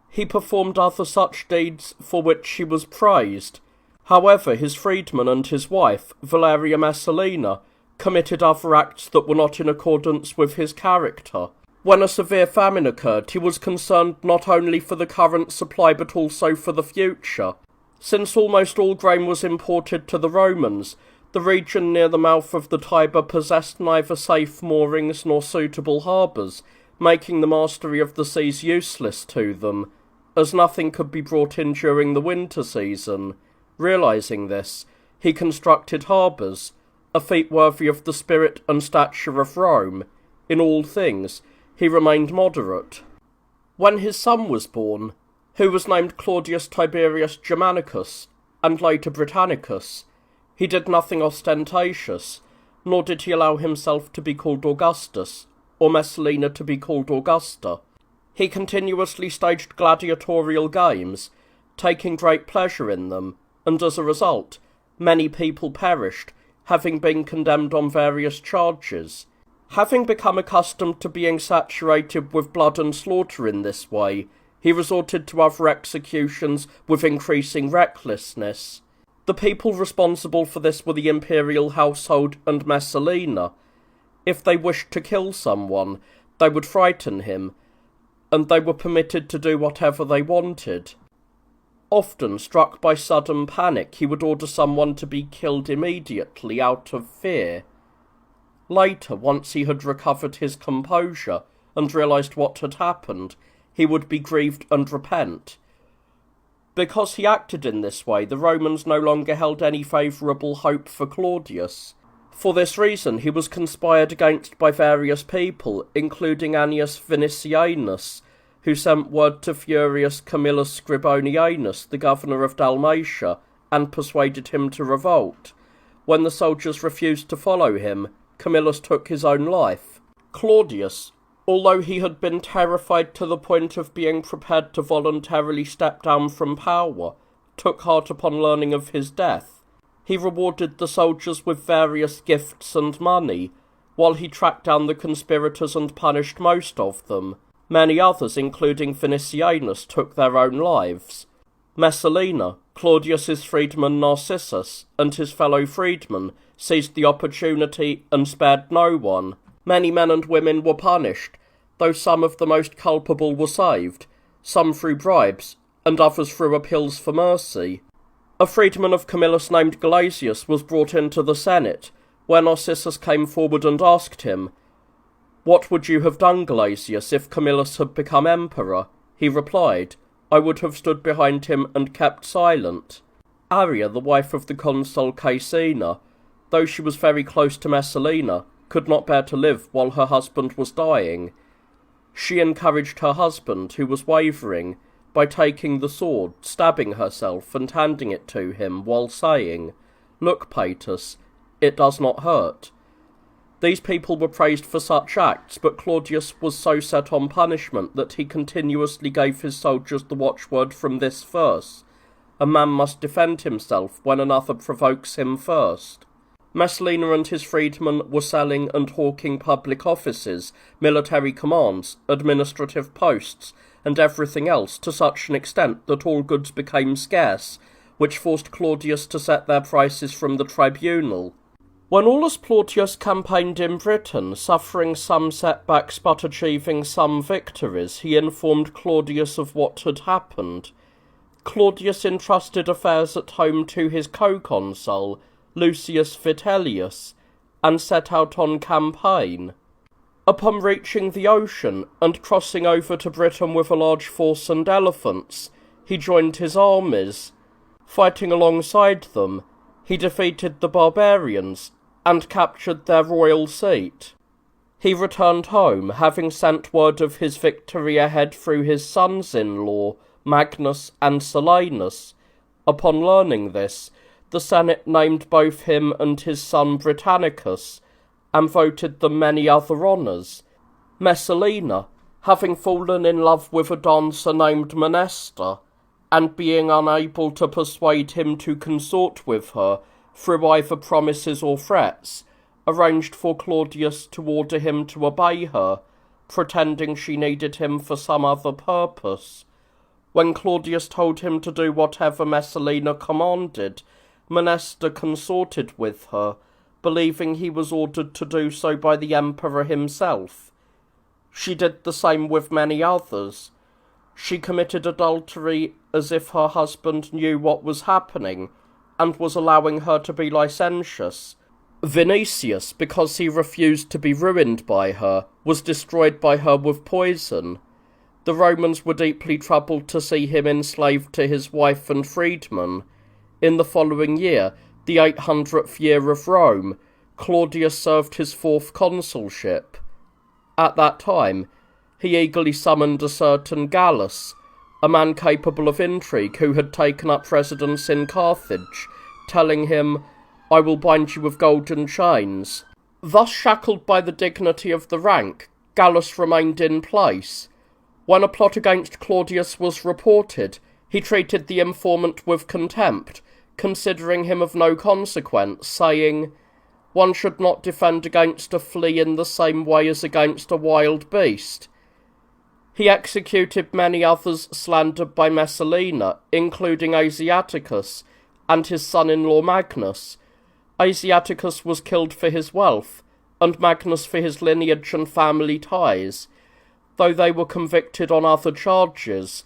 S1: He performed other such deeds for which he was praised. However, his freedman and his wife, Valeria Messalina, committed other acts that were not in accordance with his character. When a severe famine occurred, he was concerned not only for the current supply but also for the future. Since almost all grain was imported to the Romans, the region near the mouth of the Tiber possessed neither safe moorings nor suitable harbours, making the mastery of the seas useless to them, as nothing could be brought in during the winter season. Realising this, he constructed harbours, a feat worthy of the spirit and stature of Rome. In all things, he remained moderate. When his son was born, who was named Claudius Tiberius Germanicus, and later Britannicus, he did nothing ostentatious, nor did he allow himself to be called Augustus, or Messalina to be called Augusta. He continuously staged gladiatorial games, taking great pleasure in them, and as a result, many people perished, having been condemned on various charges. Having become accustomed to being saturated with blood and slaughter in this way, he resorted to other executions with increasing recklessness. The people responsible for this were the imperial household and Messalina. If they wished to kill someone, they would frighten him, and they were permitted to do whatever they wanted. Often, struck by sudden panic, he would order someone to be killed immediately out of fear. Later, once he had recovered his composure and realised what had happened, he would be grieved and repent. Because he acted in this way, the Romans no longer held any favourable hope for Claudius. For this reason, he was conspired against by various people, including Annius Vinicianus, who sent word to Furius Camillus Scribonianus, the governor of Dalmatia, and persuaded him to revolt. When the soldiers refused to follow him, Camillus took his own life. Claudius, although he had been terrified to the point of being prepared to voluntarily step down from power, took heart upon learning of his death. He rewarded the soldiers with various gifts and money, while he tracked down the conspirators and punished most of them. Many others, including Vinicianus, took their own lives. Messalina, Claudius's freedman Narcissus, and his fellow freedmen seized the opportunity and spared no one. Many men and women were punished, though some of the most culpable were saved, some through bribes, and others through appeals for mercy. A freedman of Camillus named Gelasius was brought into the Senate, where Narcissus came forward and asked him, "What would you have done, Gelasius, if Camillus had become emperor?" He replied, "I would have stood behind him and kept silent." Arria, the wife of the consul Caecina, though she was very close to Messalina, could not bear to live while her husband was dying. She encouraged her husband, who was wavering, by taking the sword, stabbing herself, and handing it to him, while saying, "Look, Paetus, it does not hurt." These people were praised for such acts, but Claudius was so set on punishment that he continuously gave his soldiers the watchword from this verse, "A man must defend himself when another provokes him first." Messalina and his freedmen were selling and hawking public offices, military commands, administrative posts, and everything else to such an extent that all goods became scarce, which forced Claudius to set their prices from the tribunal. When Aulus Plautius campaigned in Britain, suffering some setbacks but achieving some victories, he informed Claudius of what had happened. Claudius entrusted affairs at home to his co-consul, Lucius Vitellius, and set out on campaign. Upon reaching the ocean and crossing over to Britain with a large force and elephants, he joined his armies. Fighting alongside them, he defeated the barbarians and captured their royal seat. He returned home, having sent word of his victory ahead through his sons-in-law, Magnus and Silanus. Upon learning this, the Senate named both him and his son Britannicus, and voted them many other honours. Messalina, having fallen in love with a dancer named Monesta, and being unable to persuade him to consort with her through either promises or threats, arranged for Claudius to order him to obey her, pretending she needed him for some other purpose. When Claudius told him to do whatever Messalina commanded, Monesta consorted with her, believing he was ordered to do so by the emperor himself. She did the same with many others. She committed adultery as if her husband knew what was happening, and was allowing her to be licentious. Vinicius, because he refused to be ruined by her, was destroyed by her with poison. The Romans were deeply troubled to see him enslaved to his wife and freedmen. In the following year, the 800th year of Rome, Claudius served his 4th consulship. At that time, he eagerly summoned a certain Gallus, a man capable of intrigue who had taken up residence in Carthage, telling him, "I will bind you with golden chains." Thus shackled by the dignity of the rank, Gallus remained in place. When a plot against Claudius was reported, he treated the informant with contempt, considering him of no consequence, saying, "One should not defend against a flea in the same way as against a wild beast." He executed many others slandered by Messalina, including Asiaticus and his son-in-law Magnus. Asiaticus was killed for his wealth, and Magnus for his lineage and family ties, though they were convicted on other charges.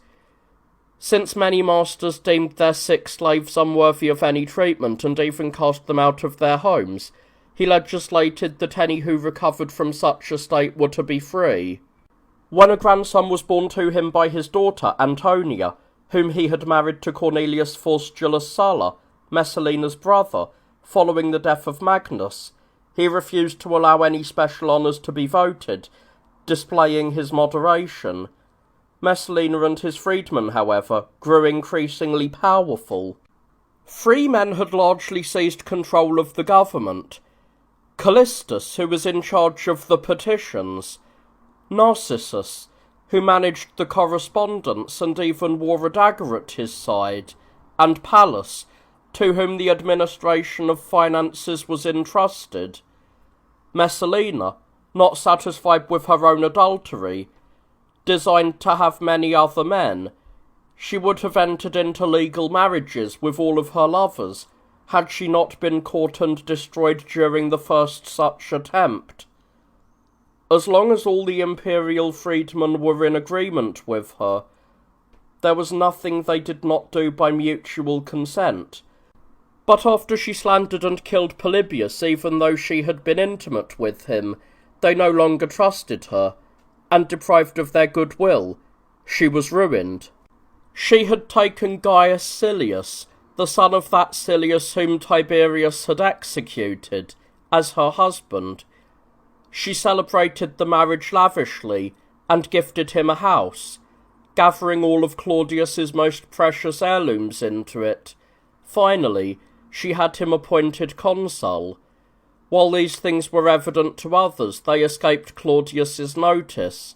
S1: Since many masters deemed their sick slaves unworthy of any treatment and even cast them out of their homes, he legislated that any who recovered from such a state were to be free. When a grandson was born to him by his daughter, Antonia, whom he had married to Cornelius Faustulus Sulla, Messalina's brother, following the death of Magnus, he refused to allow any special honours to be voted, displaying his moderation. Messalina and his freedmen, however, grew increasingly powerful. Free men had largely seized control of the government. Callistus, who was in charge of the petitions, Narcissus, who managed the correspondence and even wore a dagger at his side, and Pallas, to whom the administration of finances was entrusted. Messalina, not satisfied with her own adultery, designed to have many other men. She would have entered into legal marriages with all of her lovers, had she not been caught and destroyed during the first such attempt. As long as all the imperial freedmen were in agreement with her, there was nothing they did not do by mutual consent. But after she slandered and killed Polybius, even though she had been intimate with him, they no longer trusted her, and deprived of their goodwill, she was ruined. She had taken Gaius Silius, the son of that Silius whom Tiberius had executed, as her husband. She celebrated the marriage lavishly, and gifted him a house, gathering all of Claudius's most precious heirlooms into it. Finally, she had him appointed consul. While these things were evident to others, they escaped Claudius's notice.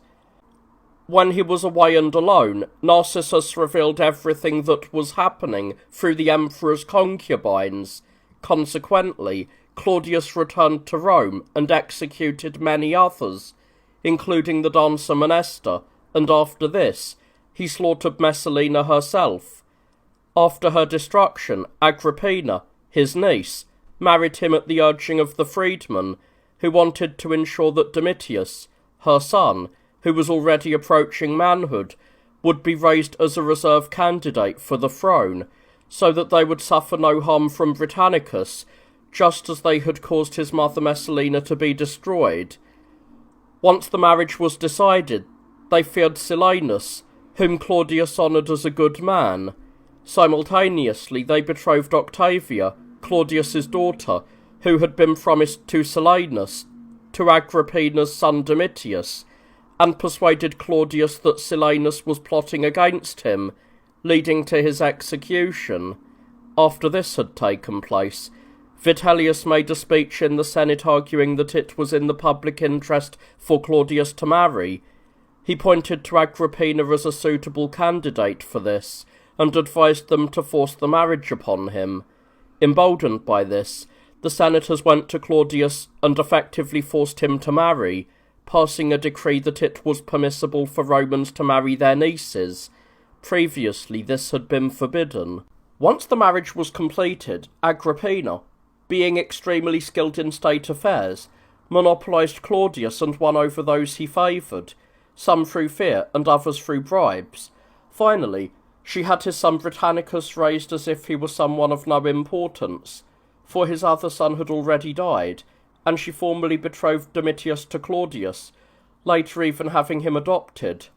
S1: When he was away and alone, Narcissus revealed everything that was happening through the emperor's concubines. Consequently, Claudius returned to Rome and executed many others, including the dancer Monesta, and after this, he slaughtered Messalina herself. After her destruction, Agrippina, his niece, married him at the urging of the freedmen, who wanted to ensure that Domitius, her son, who was already approaching manhood, would be raised as a reserve candidate for the throne, so that they would suffer no harm from Britannicus, just as they had caused his mother Messalina to be destroyed. Once the marriage was decided, they feared Silanus, whom Claudius honoured as a good man. Simultaneously they betrothed Octavia, Claudius's daughter, who had been promised to Silanus, to Agrippina's son Domitius, and persuaded Claudius that Silanus was plotting against him, leading to his execution. After this had taken place, Vitellius made a speech in the Senate arguing that it was in the public interest for Claudius to marry. He pointed to Agrippina as a suitable candidate for this, and advised them to force the marriage upon him. Emboldened by this, the senators went to Claudius and effectively forced him to marry, passing a decree that it was permissible for Romans to marry their nieces. Previously this had been forbidden. Once the marriage was completed, Agrippina, being extremely skilled in state affairs, monopolised Claudius and won over those he favoured, some through fear and others through bribes. Finally, she had his son Britannicus raised as if he were someone of no importance, for his other son had already died, and she formally betrothed Domitius to Claudius, later even having him adopted.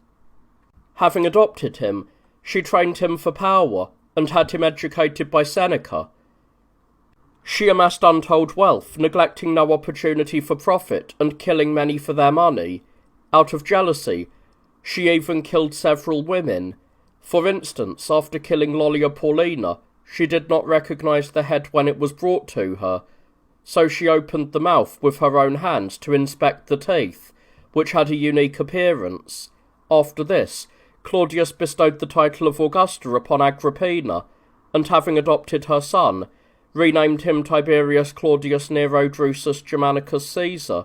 S1: Having adopted him, she trained him for power, and had him educated by Seneca. She amassed untold wealth, neglecting no opportunity for profit, and killing many for their money. Out of jealousy, she even killed several women. For instance, after killing Lollia Paulina, she did not recognise the head when it was brought to her, so she opened the mouth with her own hands to inspect the teeth, which had a unique appearance. After this, Claudius bestowed the title of Augusta upon Agrippina, and having adopted her son, renamed him Tiberius Claudius Nero Drusus Germanicus Caesar,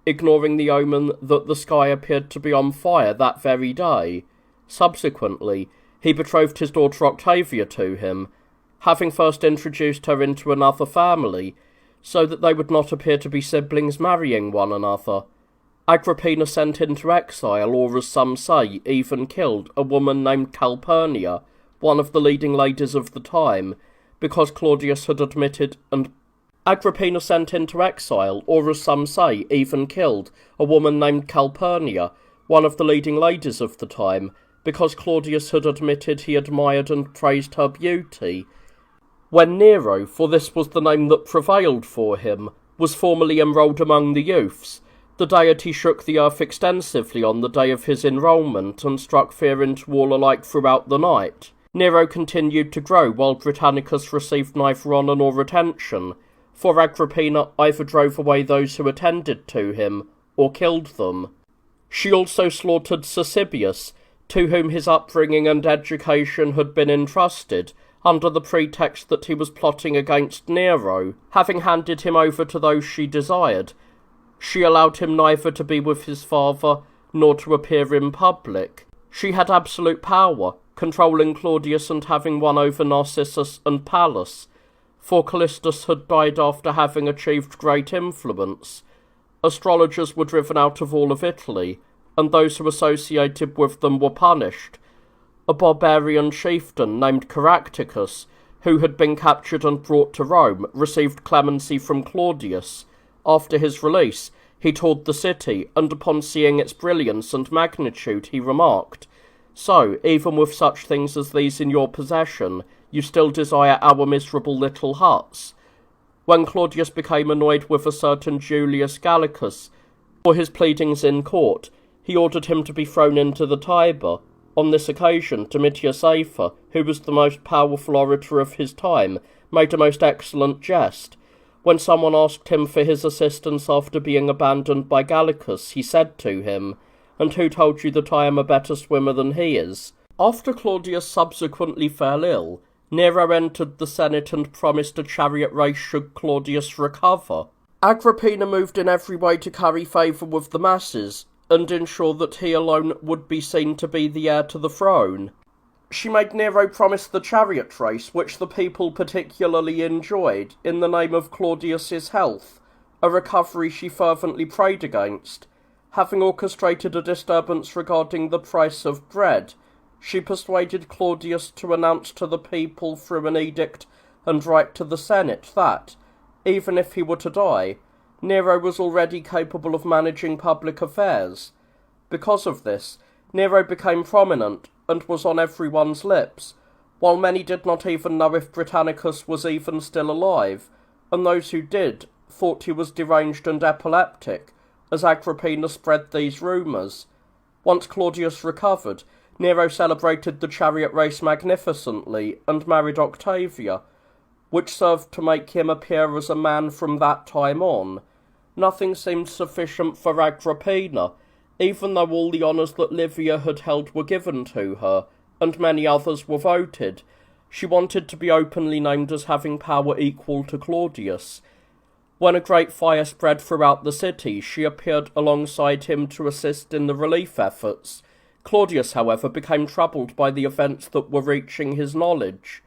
S1: ignoring the omen that the sky appeared to be on fire that very day. Subsequently, he betrothed his daughter Octavia to him, having first introduced her into another family, so that they would not appear to be siblings marrying one another. Agrippina sent into exile, or as some say, even killed, a woman named Calpurnia, one of the leading ladies of the time, because Claudius had admitted and Agrippina sent into exile, or as some say, even killed, a woman named Calpurnia, one of the leading ladies of the time, because Claudius had admitted he admired and praised her beauty. When Nero, for this was the name that prevailed for him, was formally enrolled among the youths, the deity shook the earth extensively on the day of his enrolment and struck fear into all alike throughout the night. Nero continued to grow while Britannicus received neither honour nor attention, for Agrippina either drove away those who attended to him, or killed them. She also slaughtered Cassibius, to whom his upbringing and education had been entrusted, under the pretext that he was plotting against Nero. Having handed him over to those she desired, she allowed him neither to be with his father, nor to appear in public. She had absolute power, controlling Claudius and having won over Narcissus and Pallas, for Callistus had died after having achieved great influence. Astrologers were driven out of all of Italy, and those who associated with them were punished. A barbarian chieftain named Caractacus, who had been captured and brought to Rome, received clemency from Claudius. After his release, he toured the city, and upon seeing its brilliance and magnitude, he remarked, "So, even with such things as these in your possession, you still desire our miserable little huts." When Claudius became annoyed with a certain Julius Gallicus for his pleadings in court, he ordered him to be thrown into the Tiber. On this occasion, Domitius Afer, who was the most powerful orator of his time, made a most excellent jest. When someone asked him for his assistance after being abandoned by Gallicus, he said to him, "And who told you that I am a better swimmer than he is?" After Claudius subsequently fell ill, Nero entered the Senate and promised a chariot race should Claudius recover. Agrippina moved in every way to curry favour with the masses, and ensure that he alone would be seen to be the heir to the throne. She made Nero promise the chariot race, which the people particularly enjoyed, in the name of Claudius's health, a recovery she fervently prayed against. Having orchestrated a disturbance regarding the price of bread, she persuaded Claudius to announce to the people through an edict and write to the Senate that, even if he were to die, Nero was already capable of managing public affairs. Because of this, Nero became prominent and was on everyone's lips, while many did not even know if Britannicus was even still alive, and those who did thought he was deranged and epileptic, as Agrippina spread these rumours. Once Claudius recovered, Nero celebrated the chariot race magnificently and married Octavia, which served to make him appear as a man from that time on. Nothing seemed sufficient for Agrippina, even though all the honours that Livia had held were given to her, and many others were voted. She wanted to be openly named as having power equal to Claudius. When a great fire spread throughout the city, she appeared alongside him to assist in the relief efforts. Claudius, however, became troubled by the events that were reaching his knowledge.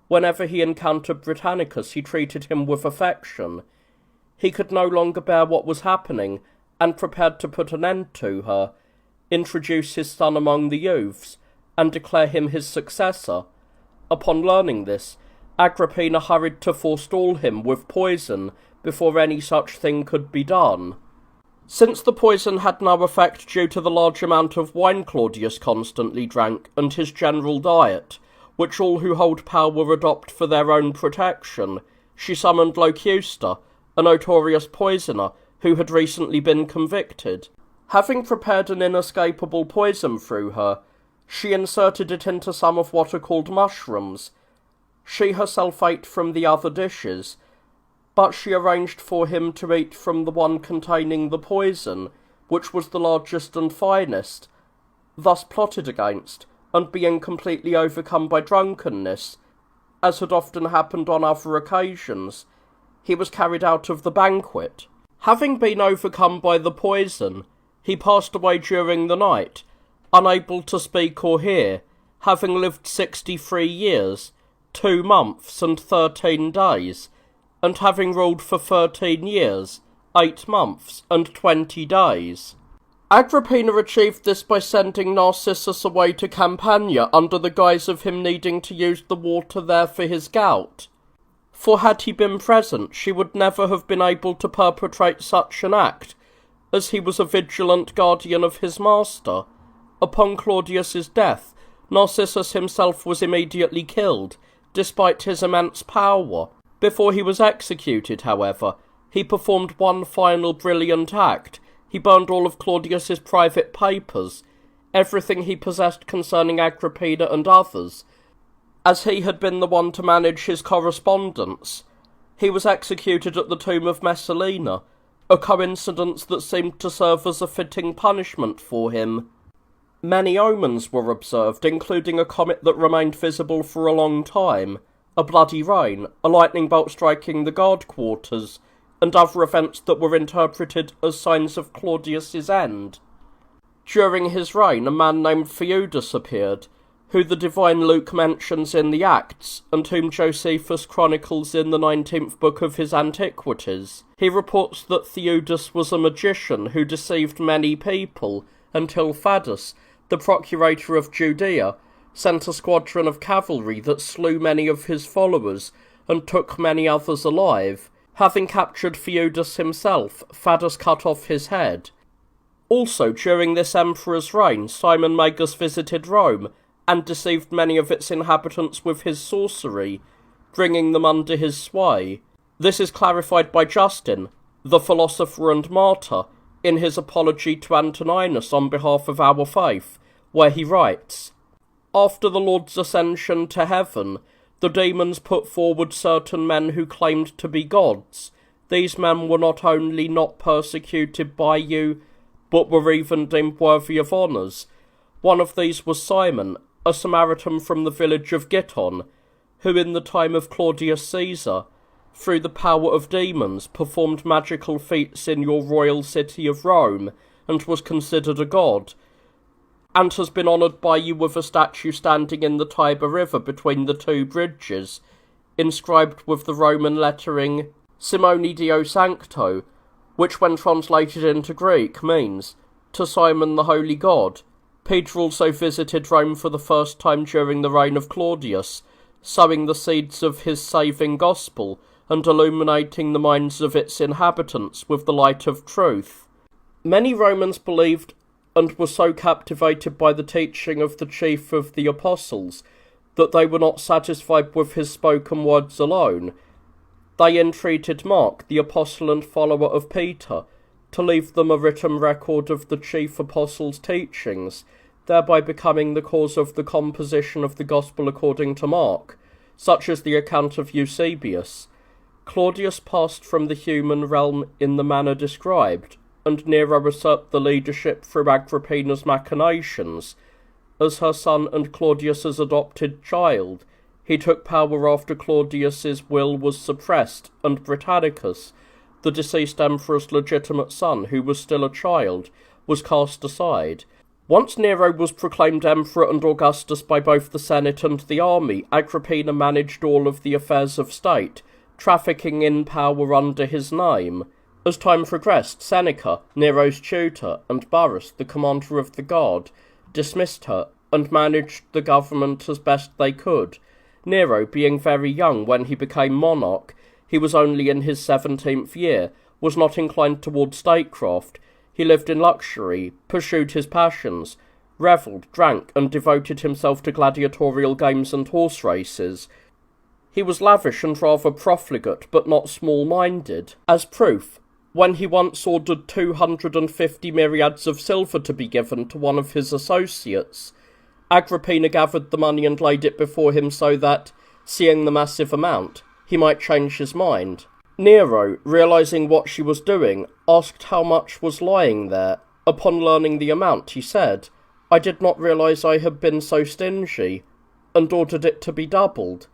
S1: Whenever he encountered Britannicus, he treated him with affection. He could no longer bear what was happening, and prepared to put an end to her, introduce his son among the youths, and declare him his successor. Upon learning this, Agrippina hurried to forestall him with poison before any such thing could be done. Since the poison had no effect due to the large amount of wine Claudius constantly drank and his general diet, which all who hold power adopt for their own protection, she summoned Locusta, a notorious poisoner who had recently been convicted. Having prepared an inescapable poison through her, she inserted it into some of what are called mushrooms. She herself ate from the other dishes, but she arranged for him to eat from the one containing the poison, which was the largest and finest. Thus plotted against, and being completely overcome by drunkenness, as had often happened on other occasions, he was carried out of the banquet. Having been overcome by the poison, he passed away during the night, unable to speak or hear, having lived 63 years, 2 months, and 13 days. and having ruled for 13 years, 8 months, and 20 days. Agrippina achieved this by sending Narcissus away to Campania under the guise of him needing to use the water there for his gout. For had he been present, she would never have been able to perpetrate such an act, as he was a vigilant guardian of his master. Upon Claudius's death, Narcissus himself was immediately killed, despite his immense power. Before he was executed, however, he performed one final brilliant act. He burned all of Claudius's private papers, everything he possessed concerning Agrippina and others, as he had been the one to manage his correspondence. He was executed at the tomb of Messalina, a coincidence that seemed to serve as a fitting punishment for him. Many omens were observed, including a comet that remained visible for a long time, a bloody rain, a lightning bolt striking the guard quarters, and other events that were interpreted as signs of Claudius's end. During his reign, a man named Theudas appeared, who the divine Luke mentions in the Acts, and whom Josephus chronicles in the 19th book of his Antiquities. He reports that Theudas was a magician who deceived many people, until Thaddeus, the procurator of Judea, sent a squadron of cavalry that slew many of his followers, and took many others alive. Having captured Theudas himself, Thaddeus cut off his head. Also, during this emperor's reign, Simon Magus visited Rome, and deceived many of its inhabitants with his sorcery, bringing them under his sway. This is clarified by Justin, the philosopher and martyr, in his apology to Antoninus on behalf of our faith, where he writes, "After the Lord's ascension to heaven, the demons put forward certain men who claimed to be gods. These men were not only not persecuted by you, but were even deemed worthy of honours. One of these was Simon, a Samaritan from the village of Giton, who in the time of Claudius Caesar, through the power of demons, performed magical feats in your royal city of Rome, and was considered a god, and has been honoured by you with a statue standing in the Tiber River between the two bridges, inscribed with the Roman lettering Simoni Dio Sancto, which when translated into Greek means, to Simon the Holy God. Peter also visited Rome for the first time during the reign of Claudius, sowing the seeds of his saving gospel, and illuminating the minds of its inhabitants with the light of truth. Many Romans believed and were so captivated by the teaching of the chief of the apostles that they were not satisfied with his spoken words alone. They entreated Mark, the apostle and follower of Peter, to leave them a written record of the chief apostle's teachings, thereby becoming the cause of the composition of the Gospel according to Mark, such as the account of Eusebius. Claudius passed from the human realm in the manner described, and Nero usurped the leadership through Agrippina's machinations. As her son and Claudius's adopted child, he took power after Claudius's will was suppressed, and Britannicus, the deceased emperor's legitimate son, who was still a child, was cast aside. Once Nero was proclaimed emperor and Augustus by both the Senate and the army, Agrippina managed all of the affairs of state, trafficking in power under his name. As time progressed, Seneca, Nero's tutor, and Burrus, the commander of the guard, dismissed her and managed the government as best they could. Nero, being very young when he became monarch, he was only in his 17th year, was not inclined toward statecraft. He lived in luxury, pursued his passions, revelled, drank, and devoted himself to gladiatorial games and horse races. He was lavish and rather profligate, but not small-minded. As proof, when he once ordered 250 myriads of silver to be given to one of his associates, Agrippina gathered the money and laid it before him so that, seeing the massive amount, he might change his mind. Nero, realizing what she was doing, asked how much was lying there. Upon learning the amount, he said, "I did not realize I had been so stingy," and ordered it to be doubled.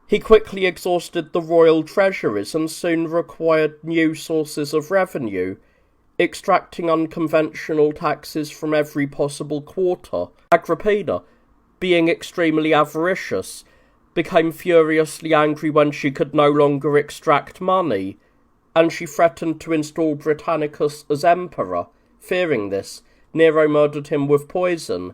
S1: He quickly exhausted the royal treasuries and soon required new sources of revenue, extracting unconventional taxes from every possible quarter. Agrippina, being extremely avaricious, became furiously angry when she could no longer extract money, and she threatened to install Britannicus as emperor. Fearing this, Nero murdered him with poison.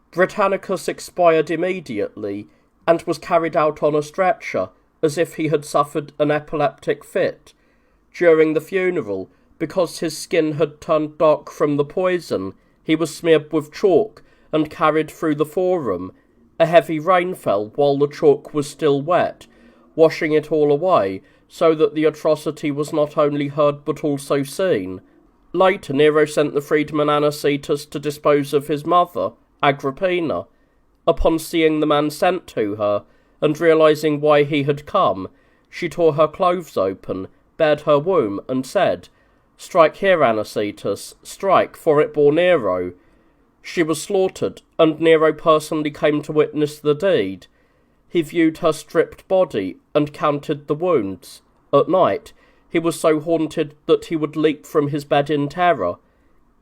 S1: Britannicus expired immediately, and was carried out on a stretcher, as if he had suffered an epileptic fit. During the funeral, because his skin had turned dark from the poison, he was smeared with chalk and carried through the forum. A heavy rain fell while the chalk was still wet, washing it all away, so that the atrocity was not only heard but also seen. Later, Nero sent the freedman Anicetus to dispose of his mother, Agrippina. Upon seeing the man sent to her, and realizing why he had come, she tore her clothes open, bared her womb, and said, "Strike here, Anicetus, strike, for it bore Nero." She was slaughtered, and Nero personally came to witness the deed. He viewed her stripped body, and counted the wounds. At night, he was so haunted that he would leap from his bed in terror.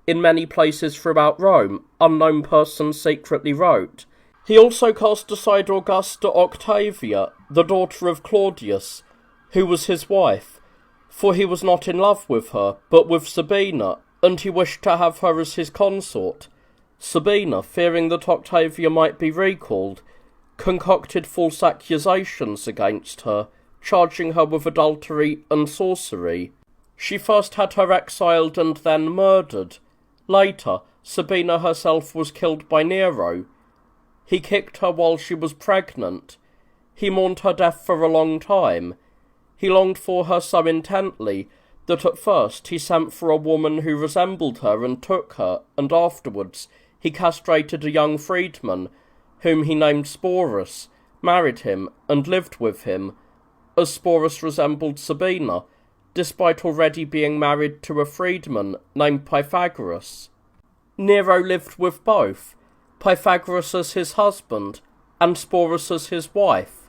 S1: In many places throughout Rome, unknown persons secretly wrote. He also cast aside Augusta Octavia, the daughter of Claudius, who was his wife, for he was not in love with her, but with Sabina, and he wished to have her as his consort. Sabina, fearing that Octavia might be recalled, concocted false accusations against her, charging her with adultery and sorcery. She first had her exiled and then murdered. Later, Sabina herself was killed by Nero. He kicked her while she was pregnant. He mourned her death for a long time. He longed for her so intently that at first he sent for a woman who resembled her and took her, and afterwards he castrated a young freedman, whom he named Sporus, married him, and lived with him, as Sporus resembled Sabina, despite already being married to a freedman named Pythagoras. Nero lived with both, Pythagoras as his husband, and Sporus as his wife.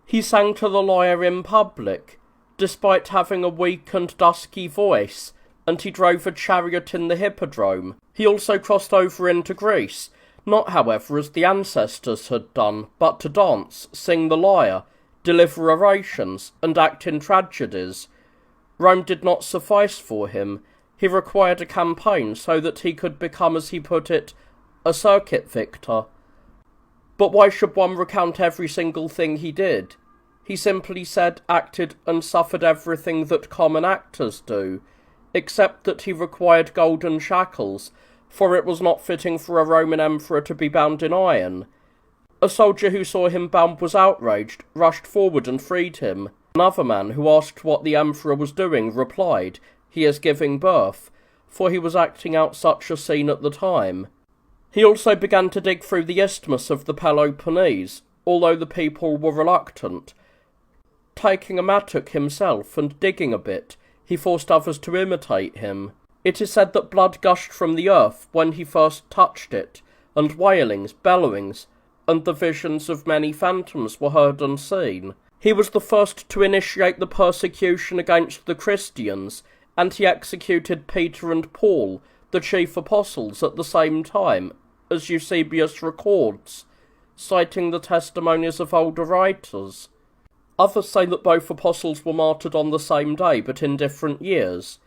S1: He sang to the lyre in public, despite having a weak and dusky voice, and he drove a chariot in the hippodrome. He also crossed over into Greece, not however as the ancestors had done, but to dance, sing the lyre, deliver orations, and act in tragedies. Rome did not suffice for him. He required a campaign so that he could become, as he put it, a circuit victor. But why should one recount every single thing he did? He simply said, acted, and suffered everything that common actors do, except that he required golden shackles, for it was not fitting for a Roman emperor to be bound in iron. A soldier who saw him bound was outraged, rushed forward and freed him. Another man, who asked what the emperor was doing, replied, "He is giving birth," for he was acting out such a scene at the time. He also began to dig through the isthmus of the Peloponnese, although the people were reluctant. Taking a mattock himself and digging a bit, he forced others to imitate him. It is said that blood gushed from the earth when he first touched it, and wailings, bellowings, and the visions of many phantoms were heard and seen. He was the first to initiate the persecution against the Christians, and he executed Peter and Paul, the chief apostles, at the same time, as Eusebius records, citing the testimonies of older writers. Others say that both apostles were martyred on the same day, but in different years.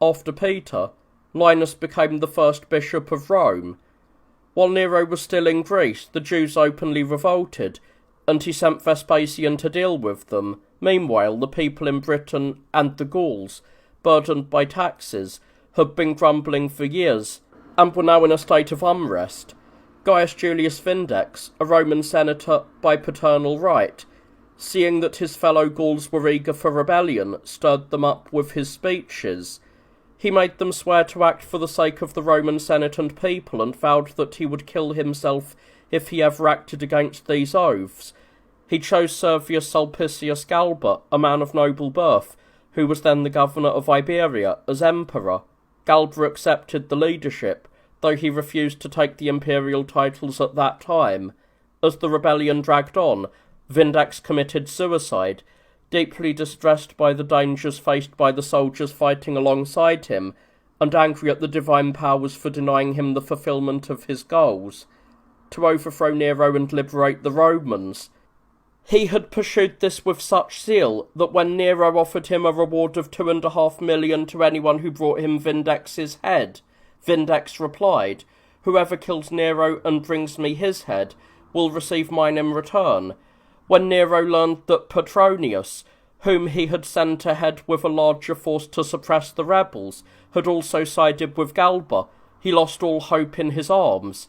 S1: After Peter, Linus became the first bishop of Rome. While Nero was still in Greece, the Jews openly revolted, and he sent Vespasian to deal with them. Meanwhile, the people in Britain and the Gauls, burdened by taxes, had been grumbling for years, and were now in a state of unrest. Gaius Julius Vindex, a Roman senator by paternal right, seeing that his fellow Gauls were eager for rebellion, stirred them up with his speeches. He made them swear to act for the sake of the Roman Senate and people, and vowed that he would kill himself if he ever acted against these oaths. He chose Servius Sulpicius Galba, a man of noble birth, who was then the governor of Iberia, as emperor. Galba accepted the leadership, though he refused to take the imperial titles at that time. As the rebellion dragged on, Vindex committed suicide, deeply distressed by the dangers faced by the soldiers fighting alongside him, and angry at the divine powers for denying him the fulfilment of his goals. To overthrow Nero and liberate the Romans, He had pursued this with such zeal that when Nero offered him a reward of 2.5 million to anyone who brought him Vindex's head, Vindex replied, "Whoever kills Nero and brings me his head will receive mine in return." When Nero learned that Petronius, whom he had sent ahead with a larger force to suppress the rebels, had also sided with Galba, he lost all hope in his arms.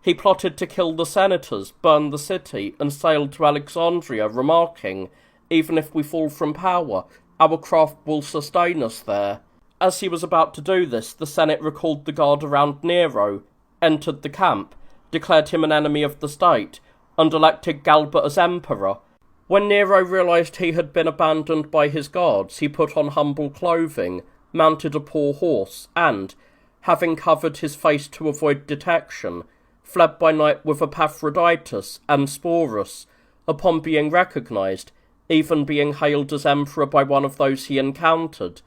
S1: He plotted to kill the senators, burn the city, and sailed to Alexandria, remarking, "Even if we fall from power, our craft will sustain us there." As he was about to do this, the Senate recalled the guard around Nero, entered the camp, declared him an enemy of the state, and elected Galba as emperor. When Nero realized he had been abandoned by his guards, he put on humble clothing, mounted a poor horse, and, having covered his face to avoid detection, fled by night with Epaphroditus and Sporus. Upon being recognized, even being hailed as emperor by one of those he encountered,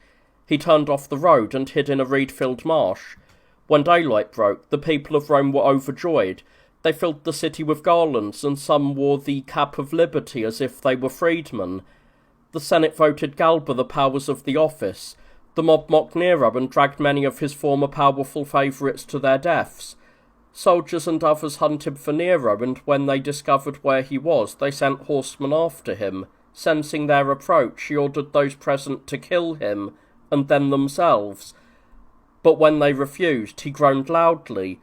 S1: he turned off the road and hid in a reed-filled marsh. When daylight broke, the people of Rome were overjoyed. They filled the city with garlands, and some wore the cap of liberty as if they were freedmen. The Senate voted Galba the powers of the office. The mob mocked Nero and dragged many of his former powerful favourites to their deaths. Soldiers and others hunted for Nero, and when they discovered where he was, they sent horsemen after him. Sensing their approach, he ordered those present to kill him, and then themselves. But when they refused, he groaned loudly.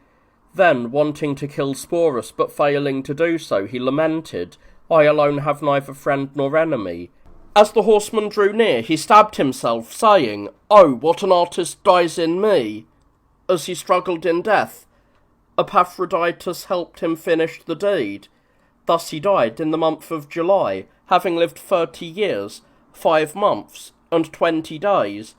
S1: Then, wanting to kill Sporus, but failing to do so, he lamented, "I alone have neither friend nor enemy." As the horseman drew near, he stabbed himself, saying, "Oh, what an artist dies in me!" As he struggled in death, Epaphroditus helped him finish the deed. Thus he died in the month of July, having lived 30 years, 5 months, and 20 days,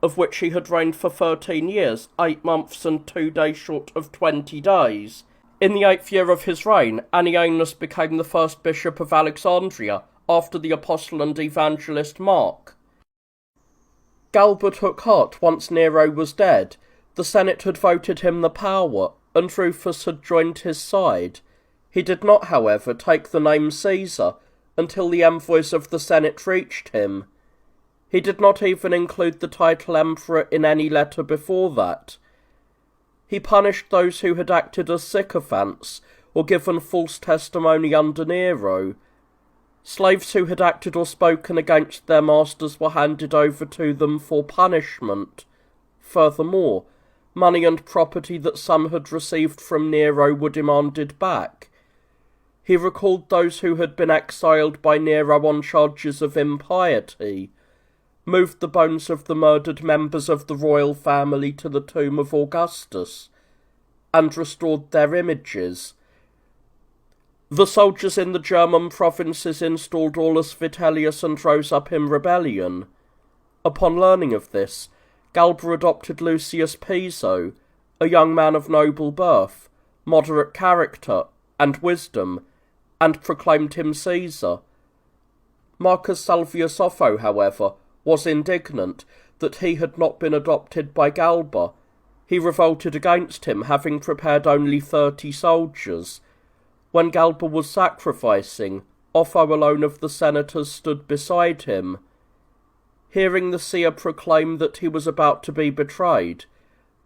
S1: of which he had reigned for 13 years, 8 months and 2 days short of 20 days. In the 8th year of his reign, Annianus became the first bishop of Alexandria, after the apostle and evangelist Mark. Galba took heart once Nero was dead. The Senate had voted him the power, and Rufus had joined his side. He did not, however, take the name Caesar until the envoys of the Senate reached him. He did not even include the title emperor in any letter before that. He punished those who had acted as sycophants or given false testimony under Nero. Slaves who had acted or spoken against their masters were handed over to them for punishment. Furthermore, money and property that some had received from Nero were demanded back. He recalled those who had been exiled by Nero on charges of impiety, moved the bones of the murdered members of the royal family to the tomb of Augustus, and restored their images. The soldiers in the German provinces installed Aulus Vitellius and rose up in rebellion. Upon learning of this, Galba adopted Lucius Piso, a young man of noble birth, moderate character, and wisdom, and proclaimed him Caesar. Marcus Salvius Otho, however, was indignant that he had not been adopted by Galba. He revolted against him, having prepared only 30 soldiers. When Galba was sacrificing, Otho alone of the senators stood beside him. Hearing the seer proclaim that he was about to be betrayed,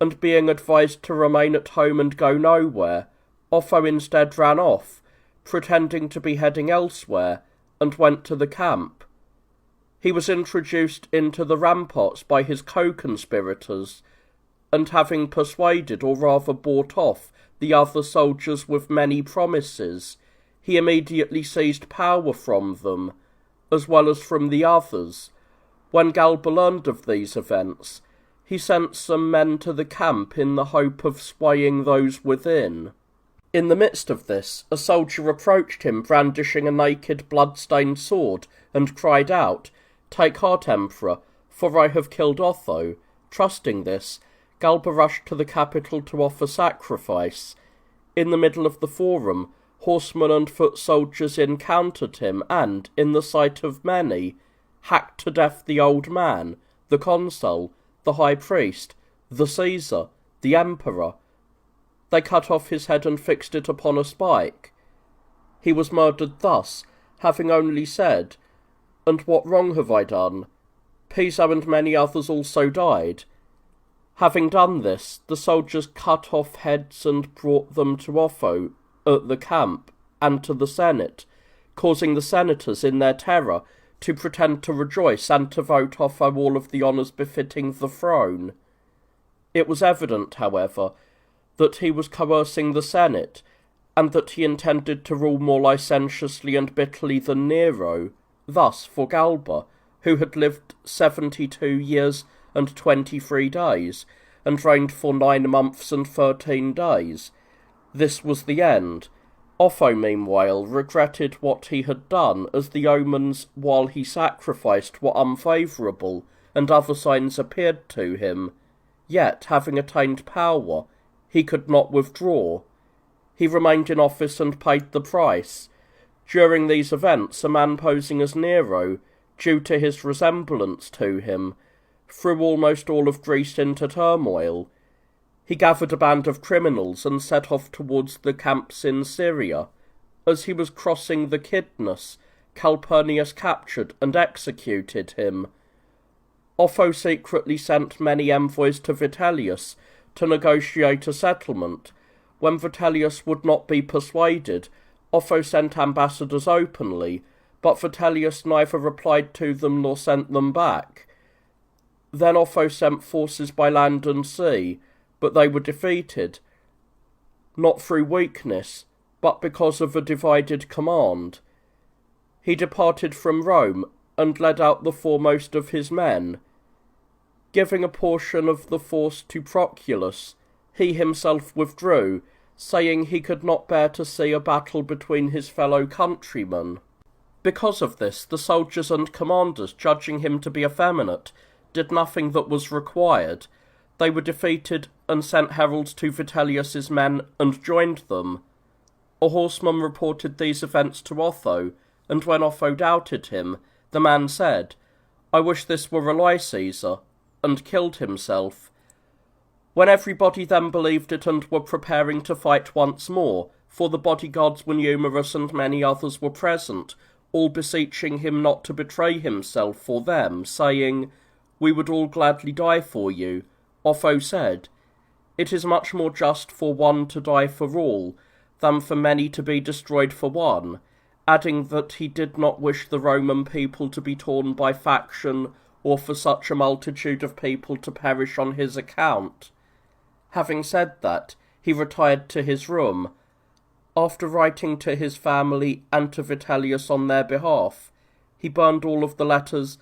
S1: and being advised to remain at home and go nowhere, Otho instead ran off, pretending to be heading elsewhere, and went to the camp. He was introduced into the ramparts by his co-conspirators, and having persuaded, or rather bought off, the other soldiers with many promises, he immediately seized power from them, as well as from the others. When Galba learned of these events, he sent some men to the camp in the hope of swaying those within. In the midst of this, a soldier approached him brandishing a naked, blood-stained sword, and cried out, "Take heart, Emperor, for I have killed Otho." Trusting this, Galba rushed to the capital to offer sacrifice. In the middle of the forum, horsemen and foot soldiers encountered him, and, in the sight of many, hacked to death the old man, the consul, the high priest, the Caesar, the emperor. They cut off his head and fixed it upon a spike. He was murdered thus, having only said, "And what wrong have I done? Piso and many others also died." Having done this, the soldiers cut off heads and brought them to Otho at the camp and to the Senate, causing the senators in their terror to pretend to rejoice and to vote Otho all of the honours befitting the throne. It was evident, however, that he was coercing the Senate, and that he intended to rule more licentiously and bitterly than Nero. Thus, for Galba, who had lived 72 years and 23 days, and reigned for 9 months and 13 days, this was the end. Otho, meanwhile, regretted what he had done, as the omens while he sacrificed were unfavourable, and other signs appeared to him. Yet, having attained power, he could not withdraw. He remained in office and paid the price. During these events, a man posing as Nero, due to his resemblance to him, threw almost all of Greece into turmoil. He gathered a band of criminals and set off towards the camps in Syria. As he was crossing the Kidnus, Calpurnius captured and executed him. Otho secretly sent many envoys to Vitellius to negotiate a settlement. When Vitellius would not be persuaded, Otho sent ambassadors openly, but Vitellius neither replied to them nor sent them back. Then Otho sent forces by land and sea, but they were defeated, not through weakness, but because of a divided command. He departed from Rome and led out the foremost of his men. Giving a portion of the force to Proculus, he himself withdrew, saying he could not bear to see a battle between his fellow countrymen. Because of this, the soldiers and commanders, judging him to be effeminate, did nothing that was required. They were defeated and sent heralds to Vitellius's men and joined them. A horseman reported these events to Otho, and when Otho doubted him, the man said, "I wish this were a lie, Caesar," and killed himself. When everybody then believed it and were preparing to fight once more, for the bodyguards were numerous and many others were present, all beseeching him not to betray himself for them, saying, "We would all gladly die for you," Otho said, "It is much more just for one to die for all, than for many to be destroyed for one," adding that he did not wish the Roman people to be torn by faction, or for such a multitude of people to perish on his account. Having said that, he retired to his room. After writing to his family and to Vitellius on their behalf, he burned all of the letters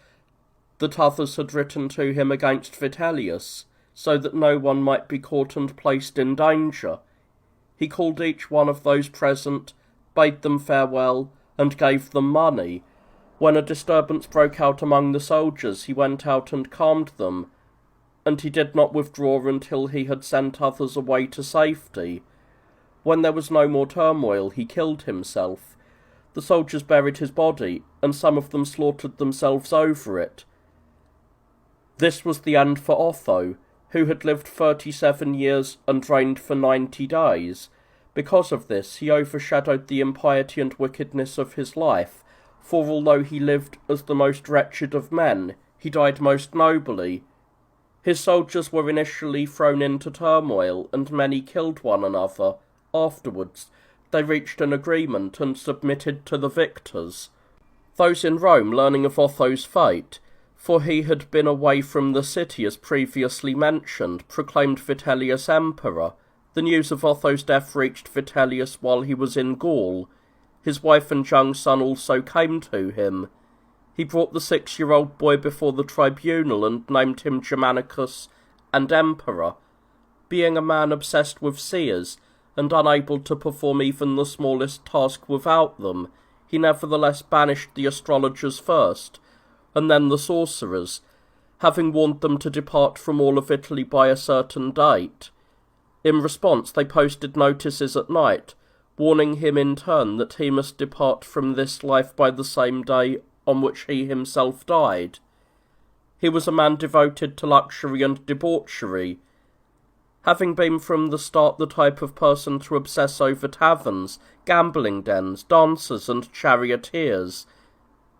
S1: that others had written to him against Vitellius, so that no one might be caught and placed in danger. He called each one of those present, bade them farewell, and gave them money. When a disturbance broke out among the soldiers, he went out and calmed them, and he did not withdraw until he had sent others away to safety. When there was no more turmoil, he killed himself. The soldiers buried his body, and some of them slaughtered themselves over it. This was the end for Otho, who had lived 37 years and reigned for 90 days. Because of this, he overshadowed the impiety and wickedness of his life, for although he lived as the most wretched of men, he died most nobly. His soldiers were initially thrown into turmoil, and many killed one another. Afterwards, they reached an agreement and submitted to the victors. Those in Rome, learning of Otho's fate, for he had been away from the city as previously mentioned, proclaimed Vitellius emperor. The news of Otho's death reached Vitellius while he was in Gaul. His wife and young son also came to him. He brought the 6-year-old boy before the tribunal and named him Germanicus and emperor. Being a man obsessed with seers, and unable to perform even the smallest task without them, he nevertheless banished the astrologers first, and then the sorcerers, having warned them to depart from all of Italy by a certain date. In response, they posted notices at night, warning him in turn that he must depart from this life by the same day on which he himself died. He was a man devoted to luxury and debauchery. having been from the start the type of person to obsess over taverns, gambling dens, dancers, and charioteers,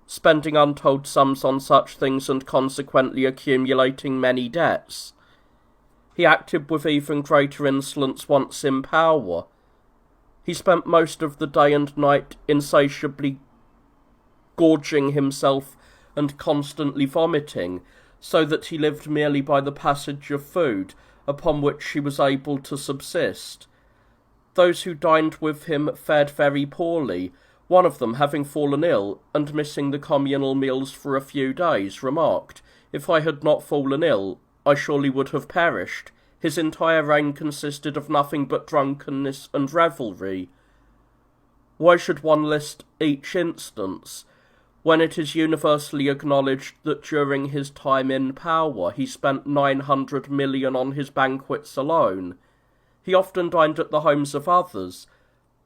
S1: spending untold sums on such things and consequently accumulating many debts. He acted with even greater insolence once in power. He spent most of the day and night insatiably gorging himself and constantly vomiting, so that he lived merely by the passage of food, upon which he was able to subsist. Those who dined with him fared very poorly. One of them, having fallen ill, and missing the communal meals for a few days, remarked, "If I had not fallen ill, I surely would have perished. His entire reign consisted of nothing but drunkenness and revelry." Why should one list each instance, when it is universally acknowledged that during his time in power he spent 900 million on his banquets alone? He often dined at the homes of others.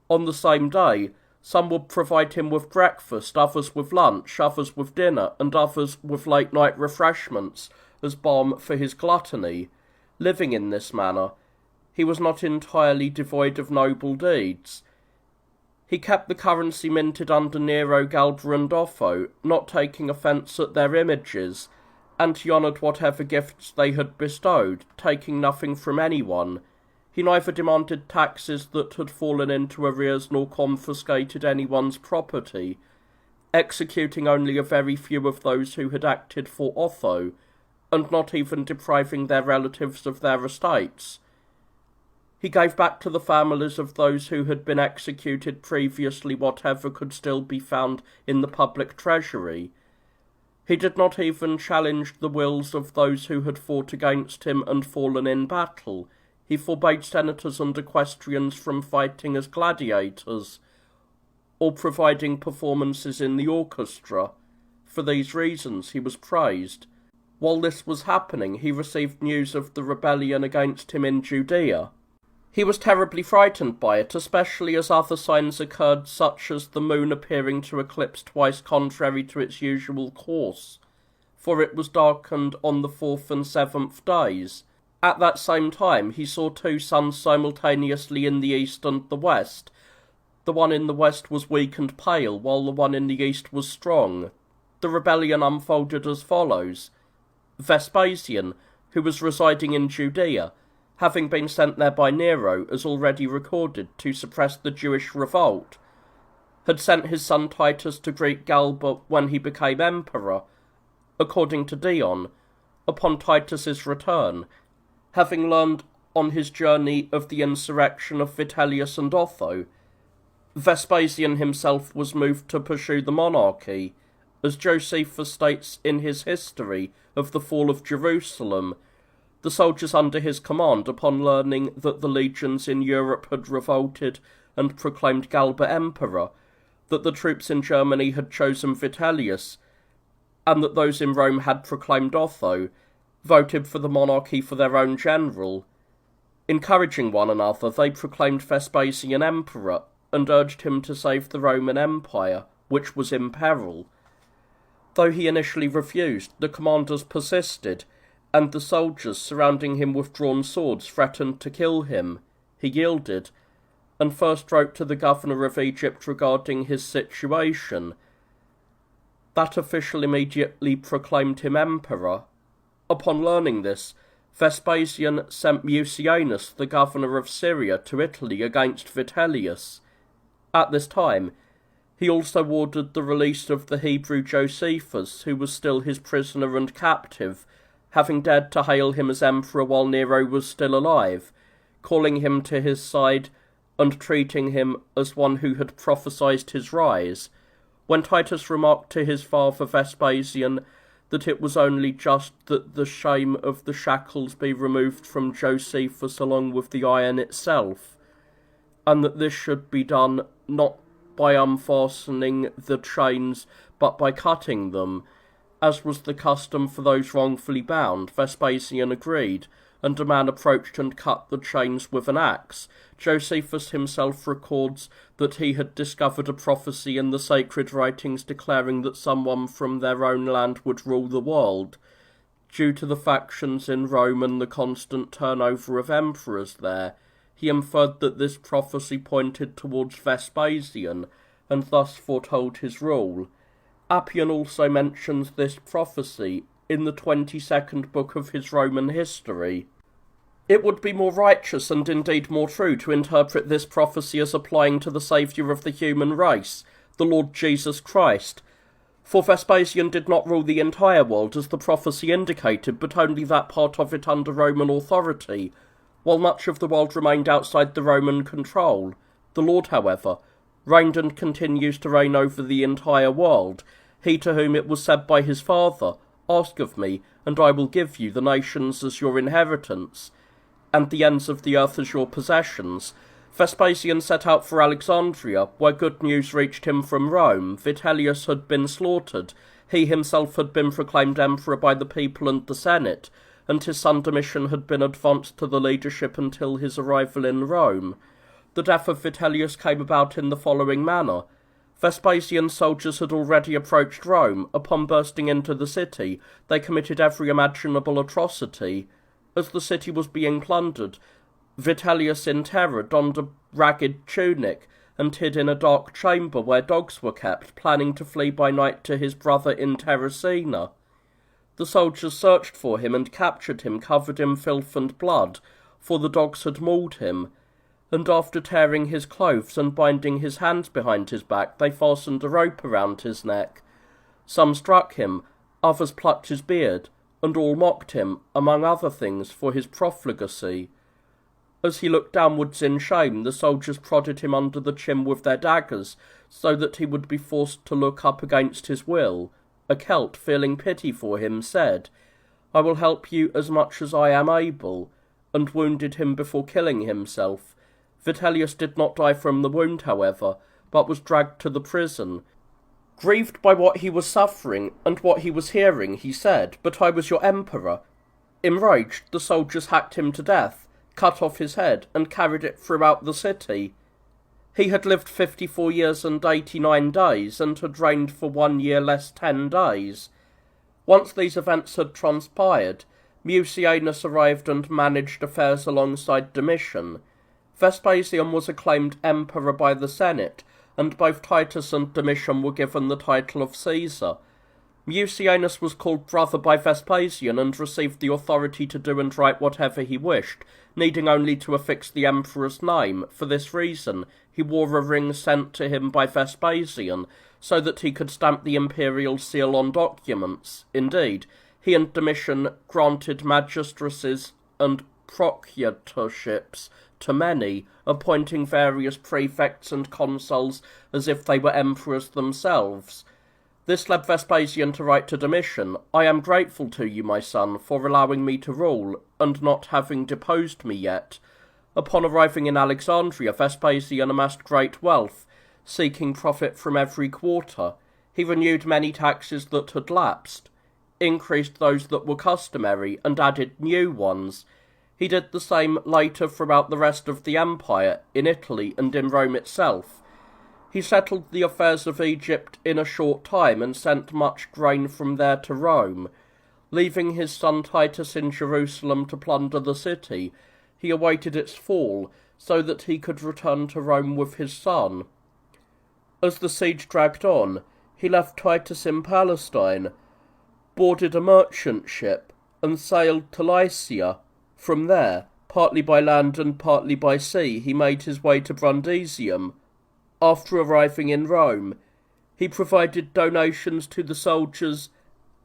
S1: On the same day, some would provide him with breakfast, others with lunch, others with dinner, and others with late-night refreshments, as balm for his gluttony. Living in this manner, he was not entirely devoid of noble deeds. He kept the currency minted under Nero, Galba, and Otho, not taking offence at their images, and he honoured whatever gifts they had bestowed, taking nothing from anyone. He neither demanded taxes that had fallen into arrears nor confiscated anyone's property, executing only a very few of those who had acted for Otho, and not even depriving their relatives of their estates. He gave back to the families of those who had been executed previously whatever could still be found in the public treasury. He did not even challenge the wills of those who had fought against him and fallen in battle. He forbade senators and equestrians from fighting as gladiators, or providing performances in the orchestra. For these reasons he was praised. While this was happening, he received news of the rebellion against him in Judea. He was terribly frightened by it, especially as other signs occurred, such as the moon appearing to eclipse twice contrary to its usual course, for it was darkened on the 4th and 7th days. At that same time he saw two suns simultaneously in the east and the west. The one in the west was weak and pale, while the one in the east was strong. The rebellion unfolded as follows. Vespasian, who was residing in Judea, having been sent there by Nero, as already recorded, to suppress the Jewish revolt, had sent his son Titus to greet Galba when he became emperor. According to Dion, upon Titus's return, having learned on his journey of the insurrection of Vitellius and Otho, Vespasian himself was moved to pursue the monarchy, as Josephus states in his history of the fall of Jerusalem. The soldiers under his command, upon learning that the legions in Europe had revolted and proclaimed Galba emperor, that the troops in Germany had chosen Vitellius, and that those in Rome had proclaimed Otho, voted for the monarchy for their own general. Encouraging one another, they proclaimed Vespasian emperor, and urged him to save the Roman Empire, which was in peril. Though he initially refused, the commanders persisted, and the soldiers surrounding him with drawn swords threatened to kill him. He yielded, and first wrote to the governor of Egypt regarding his situation. That official immediately proclaimed him emperor. Upon learning this, Vespasian sent Mucianus, the governor of Syria, to Italy against Vitellius. At this time, he also ordered the release of the Hebrew Josephus, who was still his prisoner and captive, having dared to hail him as emperor while Nero was still alive, calling him to his side and treating him as one who had prophesied his rise. When Titus remarked to his father Vespasian that it was only just that the shame of the shackles be removed from Josephus along with the iron itself, and that this should be done not by unfastening the chains but by cutting them, as was the custom for those wrongfully bound, Vespasian agreed, and a man approached and cut the chains with an axe. Josephus himself records that he had discovered a prophecy in the sacred writings declaring that someone from their own land would rule the world. Due to the factions in Rome and the constant turnover of emperors there, he inferred that this prophecy pointed towards Vespasian, and thus foretold his rule. Appian also mentions this prophecy in the 22nd book of his Roman history. It would be more righteous and indeed more true to interpret this prophecy as applying to the Saviour of the human race, the Lord Jesus Christ. For Vespasian did not rule the entire world as the prophecy indicated, but only that part of it under Roman authority, while much of the world remained outside the Roman control. The Lord, however, reigned and continues to reign over the entire world. He to whom it was said by his Father, "Ask of me, and I will give you the nations as your inheritance, and the ends of the earth as your possessions." Vespasian set out for Alexandria, where good news reached him from Rome. Vitellius had been slaughtered. He himself had been proclaimed emperor by the people and the Senate, and his son Domitian had been advanced to the leadership until his arrival in Rome. The death of Vitellius came about in the following manner. Vespasian's soldiers had already approached Rome. Upon bursting into the city, they committed every imaginable atrocity. As the city was being plundered, Vitellius in terror donned a ragged tunic and hid in a dark chamber where dogs were kept, planning to flee by night to his brother in Terracina. The soldiers searched for him and captured him, covered in filth and blood, for the dogs had mauled him, and after tearing his clothes and binding his hands behind his back, they fastened a rope around his neck. Some struck him, others plucked his beard, and all mocked him, among other things, for his profligacy. As he looked downwards in shame, the soldiers prodded him under the chin with their daggers, so that he would be forced to look up against his will. A Celt, feeling pity for him, said, "I will help you as much as I am able," and wounded him before killing himself. Vitellius did not die from the wound, however, but was dragged to the prison. Grieved by what he was suffering and what he was hearing, he said, "But I was your emperor." Enraged, the soldiers hacked him to death, cut off his head, and carried it throughout the city. He had lived 54 years and 89 days, and had reigned for 1 year less 10 days. Once these events had transpired, Mucianus arrived and managed affairs alongside Domitian. Vespasian was acclaimed emperor by the Senate, and both Titus and Domitian were given the title of Caesar. Mucianus was called brother by Vespasian and received the authority to do and write whatever he wished, needing only to affix the emperor's name. For this reason, he wore a ring sent to him by Vespasian, so that he could stamp the imperial seal on documents. Indeed, he and Domitian granted magistracies and proculatorships to many, appointing various prefects and consuls as if they were emperors themselves. This led Vespasian to write to Domitian, "I am grateful to you, my son, for allowing me to rule, and not having deposed me yet." Upon arriving in Alexandria, Vespasian amassed great wealth, seeking profit from every quarter. He renewed many taxes that had lapsed, increased those that were customary, and added new ones. He did the same later throughout the rest of the empire, in Italy and in Rome itself. He settled the affairs of Egypt in a short time and sent much grain from there to Rome. Leaving his son Titus in Jerusalem to plunder the city, he awaited its fall so that he could return to Rome with his son. As the siege dragged on, he left Titus in Palestine, boarded a merchant ship, and sailed to Lycia. From there, partly by land and partly by sea, he made his way to Brundisium. After arriving in Rome, he provided donations to the soldiers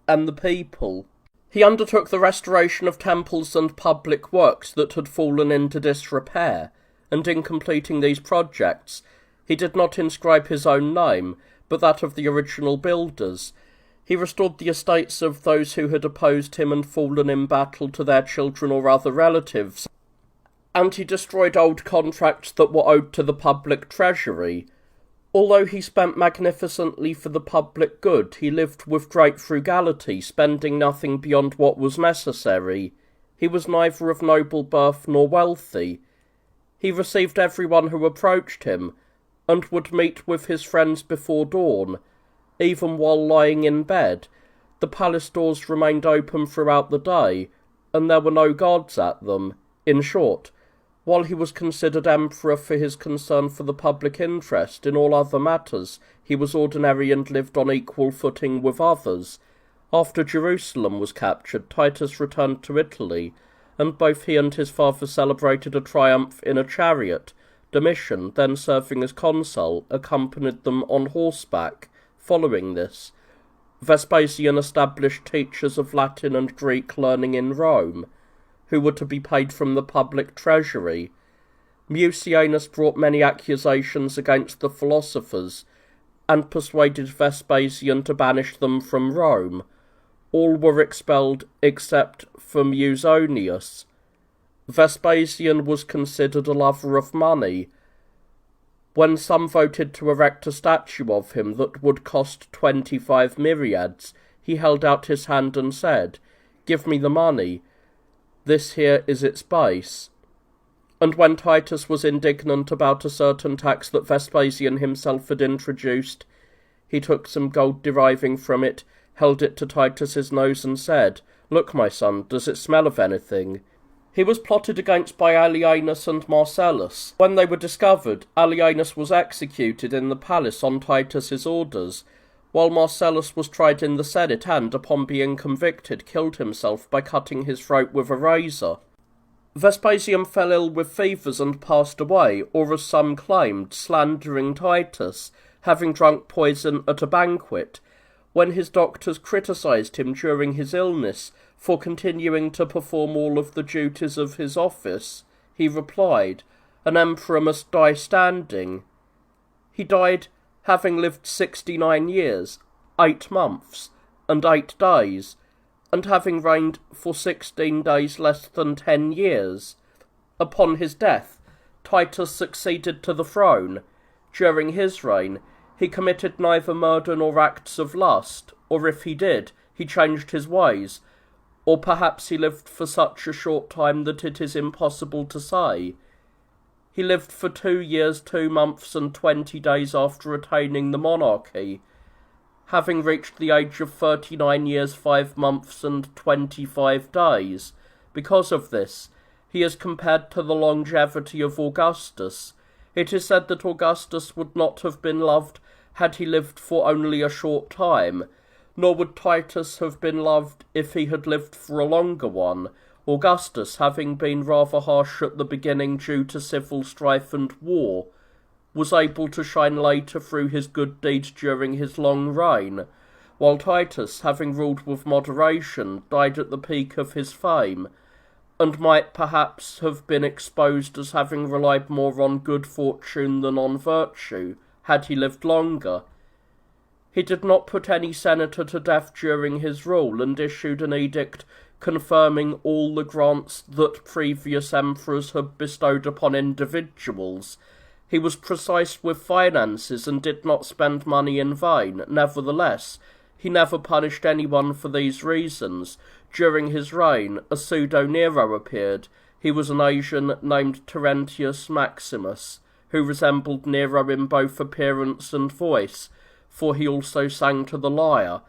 S1: and the people. He undertook the restoration of temples and public works that had fallen into disrepair, and in completing these projects, he did not inscribe his own name, but that of the original builders. He restored the estates of those who had opposed him and fallen in battle to their children or other relatives, and he destroyed old contracts that were owed to the public treasury. Although he spent magnificently for the public good, he lived with great frugality, spending nothing beyond what was necessary. He was neither of noble birth nor wealthy. He received everyone who approached him, and would meet with his friends before dawn, even while lying in bed. The palace doors remained open throughout the day, and there were no guards at them. In short, while he was considered emperor for his concern for the public interest, in all other matters he was ordinary and lived on equal footing with others. After Jerusalem was captured, Titus returned to Italy, and both he and his father celebrated a triumph in a chariot. Domitian, then serving as consul, accompanied them on horseback. Following this, Vespasian established teachers of Latin and Greek learning in Rome, who were to be paid from the public treasury. Mucianus brought many accusations against the philosophers, and persuaded Vespasian to banish them from Rome. All were expelled except for Musonius. Vespasian was considered a lover of money. When some voted to erect a statue of him that would cost 25 myriads, he held out his hand and said, "Give me the money. This here is its base." And when Titus was indignant about a certain tax that Vespasian himself had introduced, he took some gold deriving from it, held it to Titus's nose and said, "Look, my son, does it smell of anything?" He was plotted against by Alienus and Marcellus. When they were discovered, Alienus was executed in the palace on Titus's orders, while Marcellus was tried in the Senate and, upon being convicted, killed himself by cutting his throat with a razor. Vespasian fell ill with fevers and passed away, or as some claimed, slandering Titus, having drunk poison at a banquet. When his doctors criticised him during his illness for continuing to perform all of the duties of his office, he replied, "An emperor must die standing." He died having lived 69 years, 8 months, and 8 days, and having reigned for 16 days less than 10 years. Upon his death, Titus succeeded to the throne. During his reign, he committed neither murder nor acts of lust, or if he did, he changed his ways, or perhaps he lived for such a short time that it is impossible to say. He lived for 2 years, 2 months, and 20 days after attaining the monarchy, having reached the age of 39 years, 5 months, and 25 days. Because of this, he is compared to the longevity of Augustus. It is said that Augustus would not have been loved had he lived for only a short time, nor would Titus have been loved if he had lived for a longer one. Augustus, having been rather harsh at the beginning due to civil strife and war, was able to shine later through his good deeds during his long reign, while Titus, having ruled with moderation, died at the peak of his fame, and might perhaps have been exposed as having relied more on good fortune than on virtue, had he lived longer. He did not put any senator to death during his rule, and issued an edict confirming all the grants that previous emperors had bestowed upon individuals. He was precise with finances and did not spend money in vain. Nevertheless, he never punished anyone for these reasons. During his reign, a pseudo-Nero appeared. He was an Asian named Terentius Maximus, who resembled Nero in both appearance and voice, for he also sang to the lyre.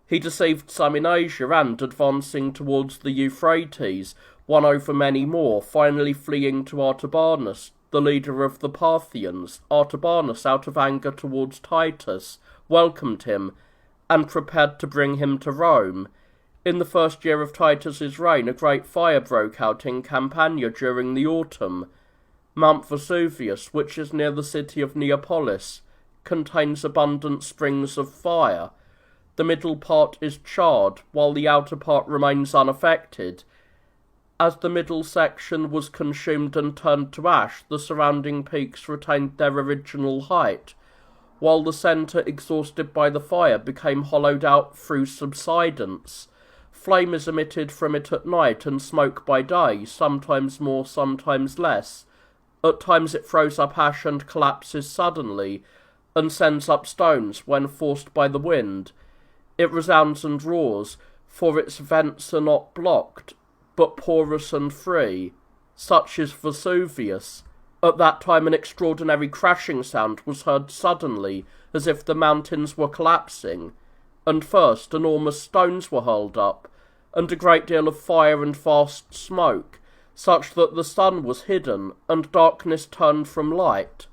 S1: He deceived some in Asia, and, advancing towards the Euphrates, won over many more, finally fleeing to Artabanus, the leader of the Parthians. Artabanus, out of anger towards Titus, welcomed him, and prepared to bring him to Rome. In the first year of Titus's reign, a great fire broke out in Campania during the autumn. Mount Vesuvius, which is near the city of Neapolis, contains abundant springs of fire. The middle part is charred, while the outer part remains unaffected. As the middle section was consumed and turned to ash, the surrounding peaks retained their original height, while the centre, exhausted by the fire, became hollowed out through subsidence. Flame is emitted from it at night, and smoke by day, sometimes more, sometimes less. At times it throws up ash and collapses suddenly, and sends up stones when forced by the wind. It resounds and roars, for its vents are not blocked, but porous and free. Such is Vesuvius. At that time an extraordinary crashing sound was heard suddenly, as if the mountains were collapsing. and first enormous stones were hurled up, and a great deal of fire and vast smoke, such that the sun was hidden, and darkness turned from light.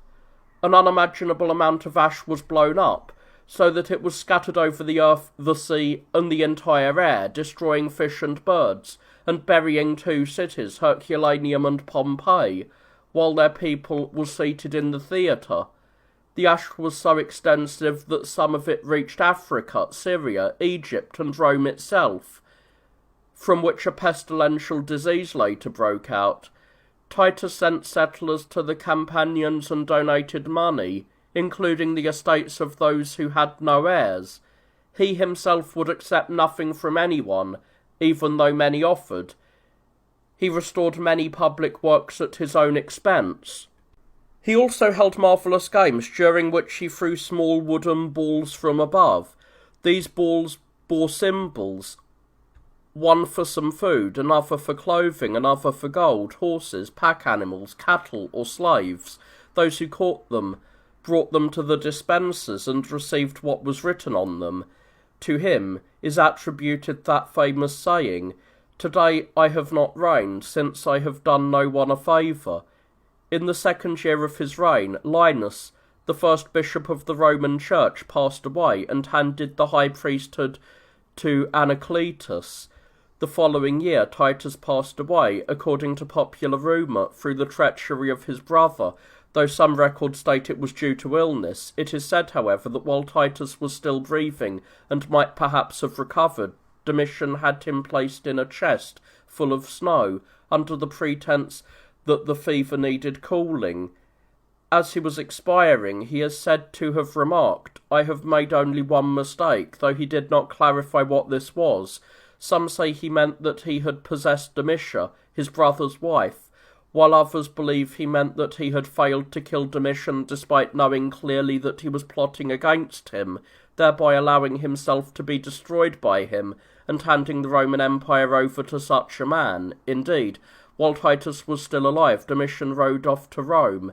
S1: An unimaginable amount of ash was blown up, so that it was scattered over the earth, the sea, and the entire air, destroying fish and birds, and burying 2 cities, Herculaneum and Pompeii, while their people was seated in the theatre. The ash was so extensive that some of it reached Africa, Syria, Egypt, and Rome itself, from which a pestilential disease later broke out. Titus sent settlers to the Campanians and donated money, including the estates of those who had no heirs. He himself would accept nothing from anyone, even though many offered. He restored many public works at his own expense. He also held marvellous games, during which he threw small wooden balls from above. These balls bore symbols, one for some food, another for clothing, another for gold, horses, pack animals, cattle, or slaves. Those who caught them brought them to the dispensers and received what was written on them. To him is attributed that famous saying, "Today I have not reigned, since I have done no one a favour." In the 2nd year of his reign, Linus, the first bishop of the Roman Church, passed away and handed the high priesthood to Anacletus. The following year Titus passed away, according to popular rumour, through the treachery of his brother, though some records state it was due to illness. It is said, however, that while Titus was still breathing, and might perhaps have recovered, Domitian had him placed in a chest full of snow, under the pretence that the fever needed cooling. As he was expiring, he is said to have remarked, "I have made only one mistake," though he did not clarify what this was. Some say he meant that he had possessed Domitia, his brother's wife, while others believe he meant that he had failed to kill Domitian despite knowing clearly that he was plotting against him, thereby allowing himself to be destroyed by him, and handing the Roman Empire over to such a man. Indeed, while Titus was still alive, Domitian rode off to Rome,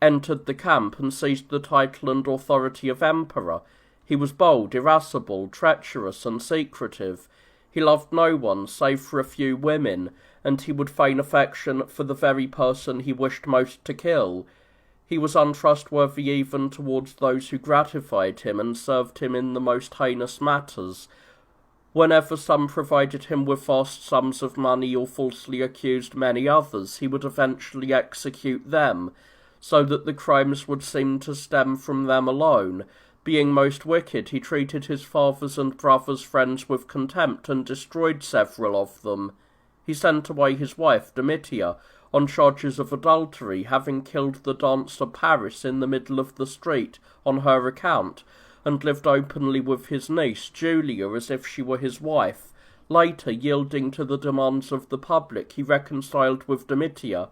S1: entered the camp, and seized the title and authority of emperor. He was bold, irascible, treacherous, and secretive. He loved no one save for a few women, and he would feign affection for the very person he wished most to kill. He was untrustworthy even towards those who gratified him and served him in the most heinous matters. Whenever some provided him with vast sums of money or falsely accused many others, he would eventually execute them, so that the crimes would seem to stem from them alone. Being most wicked, he treated his father's and brother's friends with contempt and destroyed several of them. He sent away his wife, Domitia, on charges of adultery, having killed the dancer Paris in the middle of the street on her account, and lived openly with his niece, Julia, as if she were his wife. Later, yielding to the demands of the public, he reconciled with Domitia,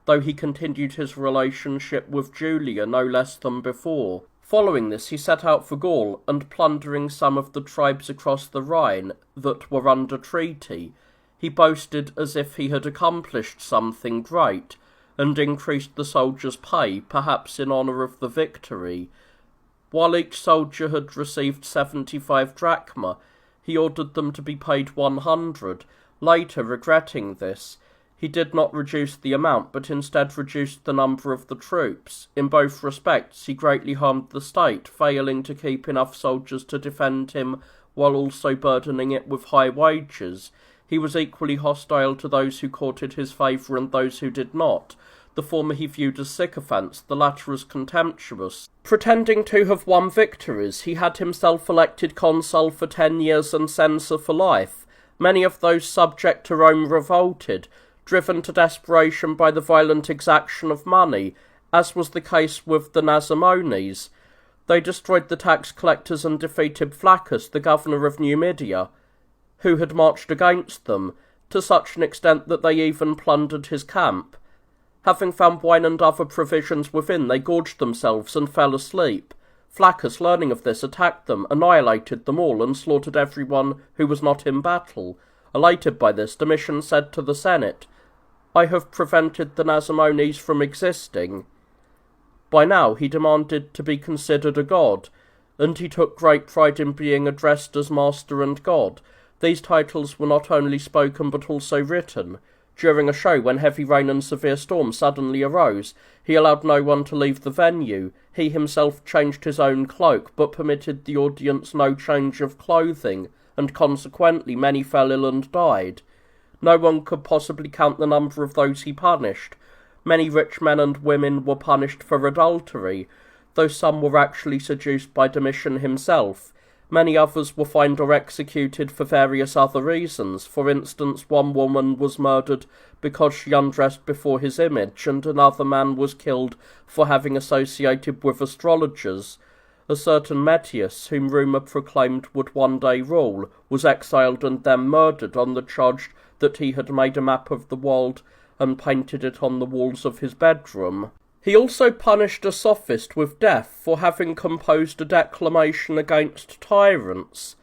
S1: though he continued his relationship with Julia no less than before. Following this, he set out for Gaul, and plundering some of the tribes across the Rhine that were under treaty, he boasted as if he had accomplished something great, and increased the soldiers' pay, perhaps in honour of the victory. While each soldier had received 75 drachma, he ordered them to be paid 100. Later, regretting this, he did not reduce the amount, but instead reduced the number of the troops. In both respects, he greatly harmed the state, failing to keep enough soldiers to defend him, while also burdening it with high wages. He was equally hostile to those who courted his favour and those who did not. The former he viewed as sycophants, the latter as contemptuous. Pretending to have won victories, he had himself elected consul for 10 years and censor for life. Many of those subject to Rome revolted, driven to desperation by the violent exaction of money, as was the case with the Nazimones. They destroyed the tax collectors and defeated Flaccus, the governor of Numidia, who had marched against them, to such an extent that they even plundered his camp. Having found wine and other provisions within, they gorged themselves and fell asleep. Flaccus, learning of this, attacked them, annihilated them all, and slaughtered everyone who was not in battle. Elated by this, Domitian said to the Senate, "I have prevented the Nazimones from existing." By now he demanded to be considered a god, and he took great pride in being addressed as Master and God. These titles were not only spoken but also written. During a show, when heavy rain and severe storms suddenly arose, he allowed no one to leave the venue. He himself changed his own cloak, but permitted the audience no change of clothing, and consequently many fell ill and died. No one could possibly count the number of those he punished. Many rich men and women were punished for adultery, though some were actually seduced by Domitian himself. Many others were fined or executed for various other reasons. For instance, one woman was murdered because she undressed before his image, and another man was killed for having associated with astrologers. A certain Metius, whom rumour proclaimed would one day rule, was exiled and then murdered on the charge that he had made a map of the world and painted it on the walls of his bedroom. He also punished a sophist with death for having composed a declamation against tyrants.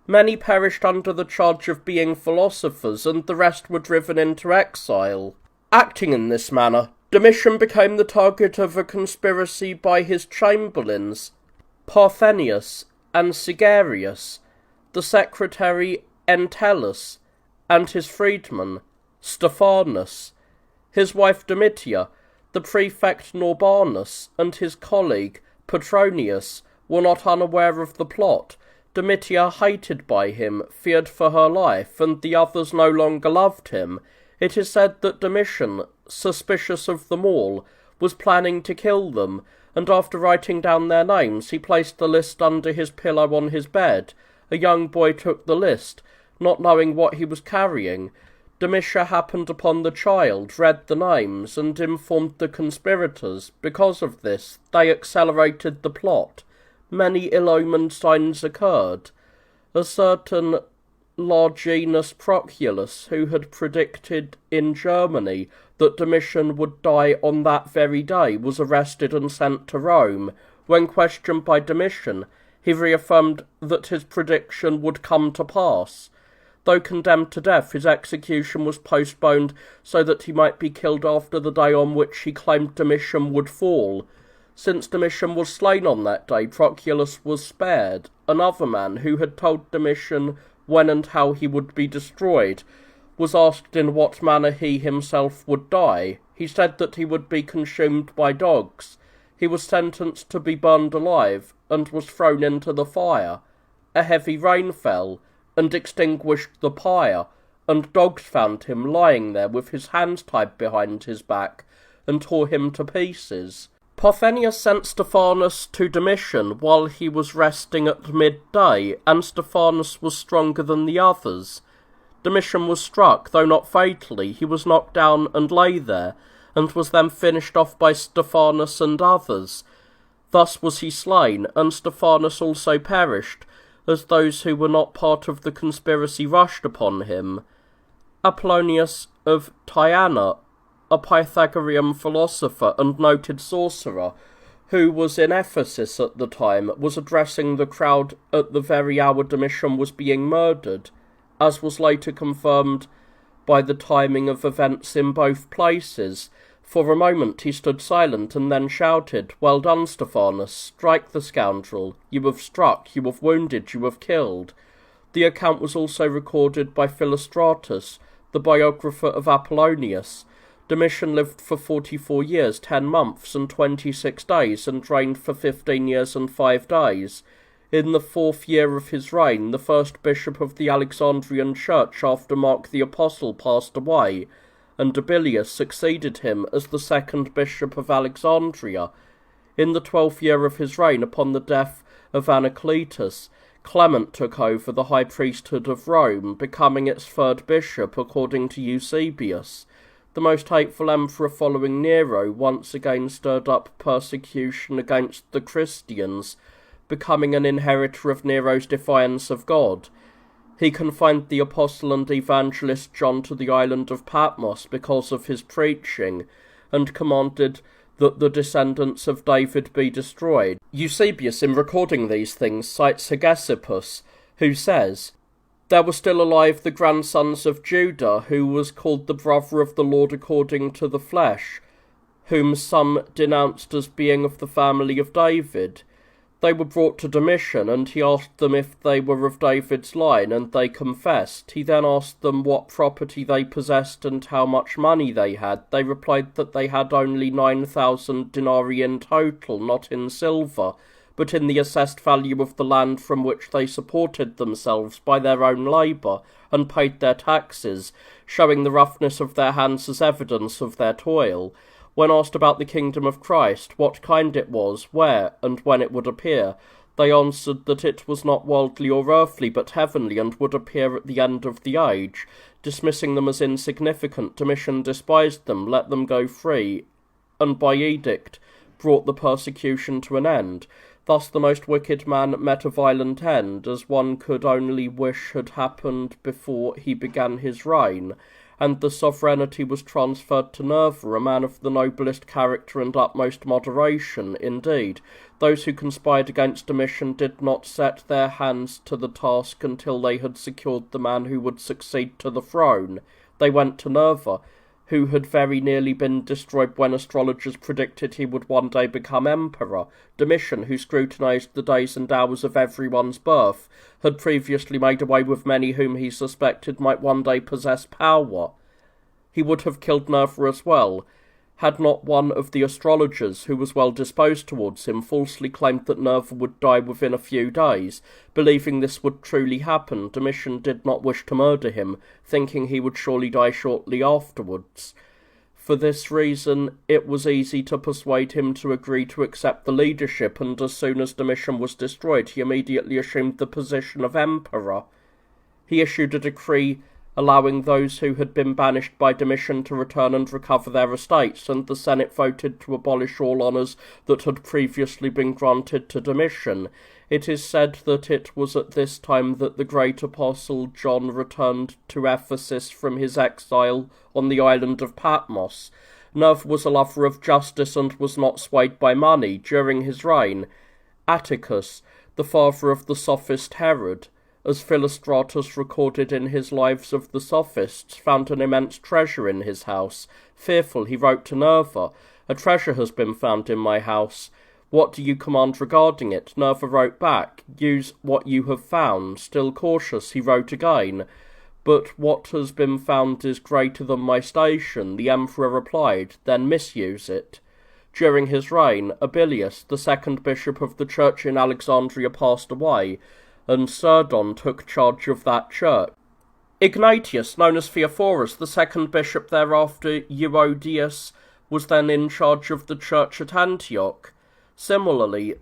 S1: Many perished under the charge of being philosophers, and the rest were driven into exile. Acting in this manner, Domitian became the target of a conspiracy by his chamberlains, Parthenius and Sigarius, the secretary Entellus, and his freedman, Stephanus, his wife Domitia, the prefect Norbanus, and his colleague Petronius were not unaware of the plot. Domitia, hated by him, feared for her life, and the others no longer loved him. It is said that Domitian, suspicious of them all, was planning to kill them, and after writing down their names, he placed the list under his pillow on his bed. A young boy took the list, not knowing what he was carrying. Domitia happened upon the child, read the names, and informed the conspirators. Because of this, they accelerated the plot. Many ill-omened signs occurred. A certain Larginus Proculus, who had predicted in Germany that Domitian would die on that very day, was arrested and sent to Rome. When questioned by Domitian, he reaffirmed that his prediction would come to pass. Though condemned to death, his execution was postponed so that he might be killed after the day on which he claimed Domitian would fall. Since Domitian was slain on that day, Proculus was spared. Another man, who had told Domitian when and how he would be destroyed, was asked in what manner he himself would die. He said that he would be consumed by dogs. He was sentenced to be burned alive, and was thrown into the fire. A heavy rain fell, and extinguished the pyre, and dogs found him lying there with his hands tied behind his back, and tore him to pieces. Parthenius sent Stephanus to Domitian while he was resting at midday, and Stephanus was stronger than the others. Domitian was struck, though not fatally. He was knocked down and lay there, and was then finished off by Stephanus and others. Thus was he slain, and Stephanus also perished, as those who were not part of the conspiracy rushed upon him. Apollonius of Tyana, a Pythagorean philosopher and noted sorcerer, who was in Ephesus at the time, was addressing the crowd at the very hour Domitian was being murdered, as was later confirmed by the timing of events in both places. For a moment he stood silent and then shouted, "Well done, Stephanus, strike the scoundrel. You have struck, you have wounded, you have killed." The account was also recorded by Philostratus, the biographer of Apollonius. Domitian lived for 44 years, 10 months, and 26 days, and reigned for 15 years and 5 days. In the 4th year of his reign, the first bishop of the Alexandrian Church after Mark the Apostle passed away, and Abilius succeeded him as the second bishop of Alexandria. In the 12th year of his reign, upon the death of Anacletus, Clement took over the high priesthood of Rome, becoming its third bishop according to Eusebius. The most hateful emperor following Nero once again stirred up persecution against the Christians, becoming an inheritor of Nero's defiance of God. He confined the apostle and evangelist John to the island of Patmos because of his preaching, and commanded that the descendants of David be destroyed. Eusebius, in recording these things, cites Hegesippus, who says, "There were still alive the grandsons of Judah, who was called the brother of the Lord according to the flesh, whom some denounced as being of the family of David. They were brought to Domitian, and he asked them if they were of David's line, and they confessed. He then asked them what property they possessed and how much money they had. They replied that they had only 9,000 denarii in total, not in silver, but in the assessed value of the land from which they supported themselves by their own labour, and paid their taxes, showing the roughness of their hands as evidence of their toil. When asked about the kingdom of Christ, what kind it was, where, and when it would appear, they answered that it was not worldly or earthly, but heavenly, and would appear at the end of the age. Dismissing them as insignificant, Domitian despised them, let them go free, and by edict brought the persecution to an end. Thus the most wicked man met a violent end, as one could only wish had happened before he began his reign, and the sovereignty was transferred to Nerva, a man of the noblest character and utmost moderation. Indeed, those who conspired against Domitian did not set their hands to the task until they had secured the man who would succeed to the throne. They went to Nerva, who had very nearly been destroyed when astrologers predicted he would one day become emperor. Domitian, who scrutinized the days and hours of everyone's birth, had previously made away with many whom he suspected might one day possess power. He would have killed Nerva as well, had not one of the astrologers, who was well disposed towards him, falsely claimed that Nerva would die within a few days. Believing this would truly happen, Domitian did not wish to murder him, thinking he would surely die shortly afterwards. For this reason, it was easy to persuade him to agree to accept the leadership, and as soon as Domitian was destroyed, he immediately assumed the position of emperor. He issued a decree allowing those who had been banished by Domitian to return and recover their estates, and the Senate voted to abolish all honours that had previously been granted to Domitian. It is said that it was at this time that the great apostle John returned to Ephesus from his exile on the island of Patmos. Nerva was a lover of justice and was not swayed by money. During his reign, Atticus, the father of the sophist Herod, as Philostratus recorded in his Lives of the Sophists, found an immense treasure in his house. Fearful, he wrote to Nerva, "A treasure has been found in my house. What do you command regarding it?" Nerva wrote back, "Use what you have found." Still cautious, he wrote again, "But what has been found is greater than my station." The emperor replied, "Then misuse it." During his reign, Abilius, the second bishop of the church in Alexandria, passed away, and Surdon took charge of that church. Ignatius, known as Theophorus, the second bishop thereafter, Euodius, was then in charge of the church at Antioch. Similarly,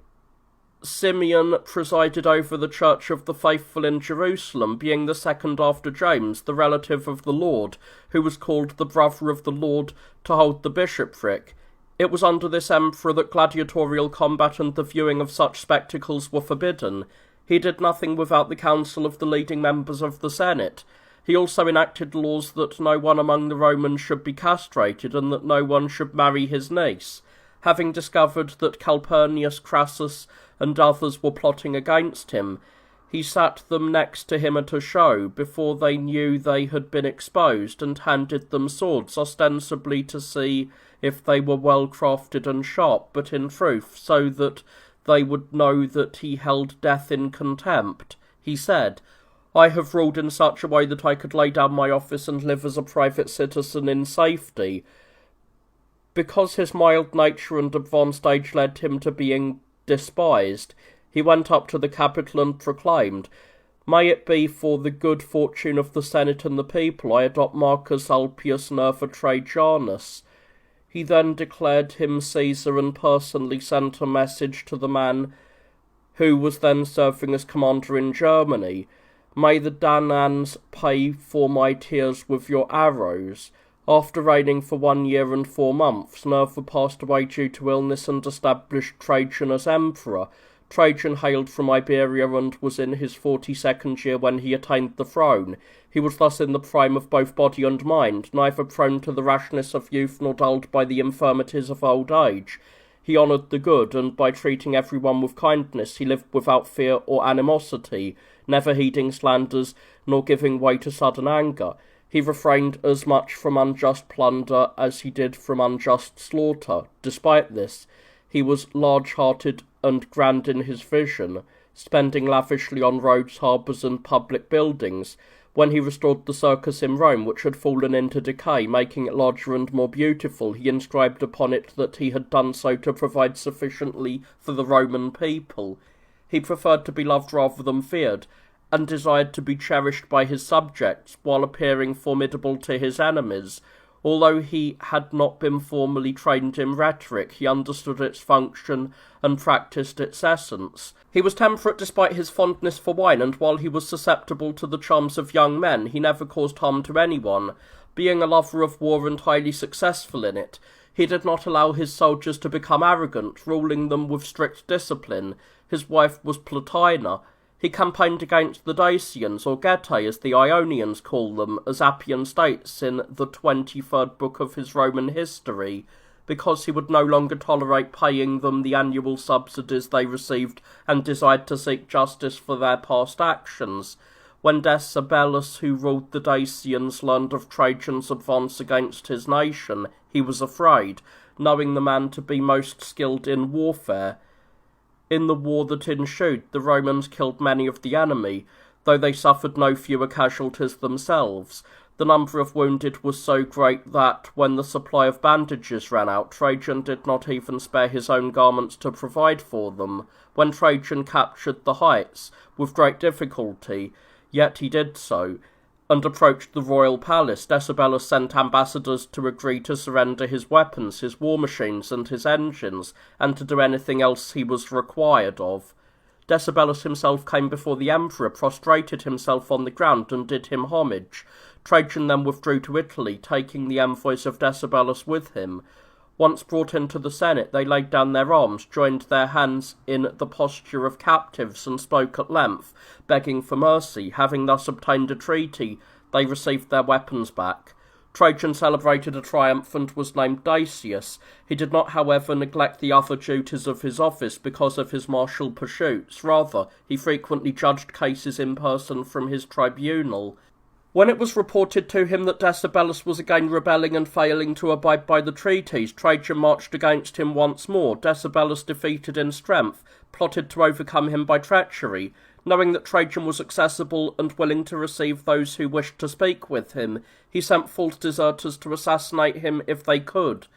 S1: Simeon presided over the Church of the Faithful in Jerusalem, being the second after James, the relative of the Lord, who was called the brother of the Lord, to hold the bishopric. It was under this emperor that gladiatorial combat and the viewing of such spectacles were forbidden. He did nothing without the counsel of the leading members of the Senate. He also enacted laws that no one among the Romans should be castrated, and that no one should marry his niece. Having discovered that Calpurnius, Crassus, and others were plotting against him, he sat them next to him at a show, before they knew they had been exposed, and handed them swords, ostensibly to see if they were well crafted and sharp, but in truth so that they would know that he held death in contempt. He said, "I have ruled in such a way that I could lay down my office and live as a private citizen in safety." Because his mild nature and advanced age led him to being despised, he went up to the Capitol and proclaimed, "May it be for the good fortune of the Senate and the people, I adopt Marcus Ulpius Nerva Trajanus." He then declared him Caesar and personally sent a message to the man who was then serving as commander in Germany. "May the Danans pay for my tears with your arrows." After reigning for 1 year and 4 months, Nerva passed away due to illness and established Trajan as emperor. Trajan hailed from Iberia and was in his 42nd year when he attained the throne. He was thus in the prime of both body and mind, neither prone to the rashness of youth nor dulled by the infirmities of old age. He honoured the good, and by treating everyone with kindness he lived without fear or animosity, never heeding slanders nor giving way to sudden anger. He refrained as much from unjust plunder as he did from unjust slaughter. Despite this, He was large-hearted and grand in his vision, spending lavishly on roads, harbours, and public buildings. When he restored the circus in Rome, which had fallen into decay, making it larger and more beautiful, he inscribed upon it that he had done so to provide sufficiently for the Roman people. He preferred to be loved rather than feared, and desired to be cherished by his subjects, while appearing formidable to his enemies. Although he had not been formally trained in rhetoric, he understood its function and practised its essence. He was temperate despite his fondness for wine, and while he was susceptible to the charms of young men, he never caused harm to anyone. Being a lover of war and highly successful in it, he did not allow his soldiers to become arrogant, ruling them with strict discipline. His wife was Plotina. He campaigned against the Dacians, or Getae as the Ionians call them, as Appian states in the 23rd book of his Roman history, because he would no longer tolerate paying them the annual subsidies they received and desired to seek justice for their past actions. When Decebellus, who ruled the Dacians, learned of Trajan's advance against his nation, he was afraid, knowing the man to be most skilled in warfare. In the war that ensued, the Romans killed many of the enemy, though they suffered no fewer casualties themselves. The number of wounded was so great that, when the supply of bandages ran out, Trajan did not even spare his own garments to provide for them. When Trajan captured the heights, with great difficulty, yet he did so, and approached the royal palace, Decebellus sent ambassadors to agree to surrender his weapons, his war machines, and his engines, and to do anything else he was required of. Decebellus himself came before the emperor, prostrated himself on the ground, and did him homage. Trajan then withdrew to Italy, taking the envoys of Decebellus with him. Once brought into the Senate, they laid down their arms, joined their hands in the posture of captives, and spoke at length, begging for mercy. Having thus obtained a treaty, they received their weapons back. Trajan celebrated a triumph and was named Dacius. He did not, however, neglect the other duties of his office because of his martial pursuits. Rather, he frequently judged cases in person from his tribunal. When it was reported to him that Decebellus was again rebelling and failing to abide by the treaties, Trajan marched against him once more. Decebellus, defeated in strength, plotted to overcome him by treachery. Knowing that Trajan was accessible and willing to receive those who wished to speak with him, he sent false deserters to assassinate him if they could.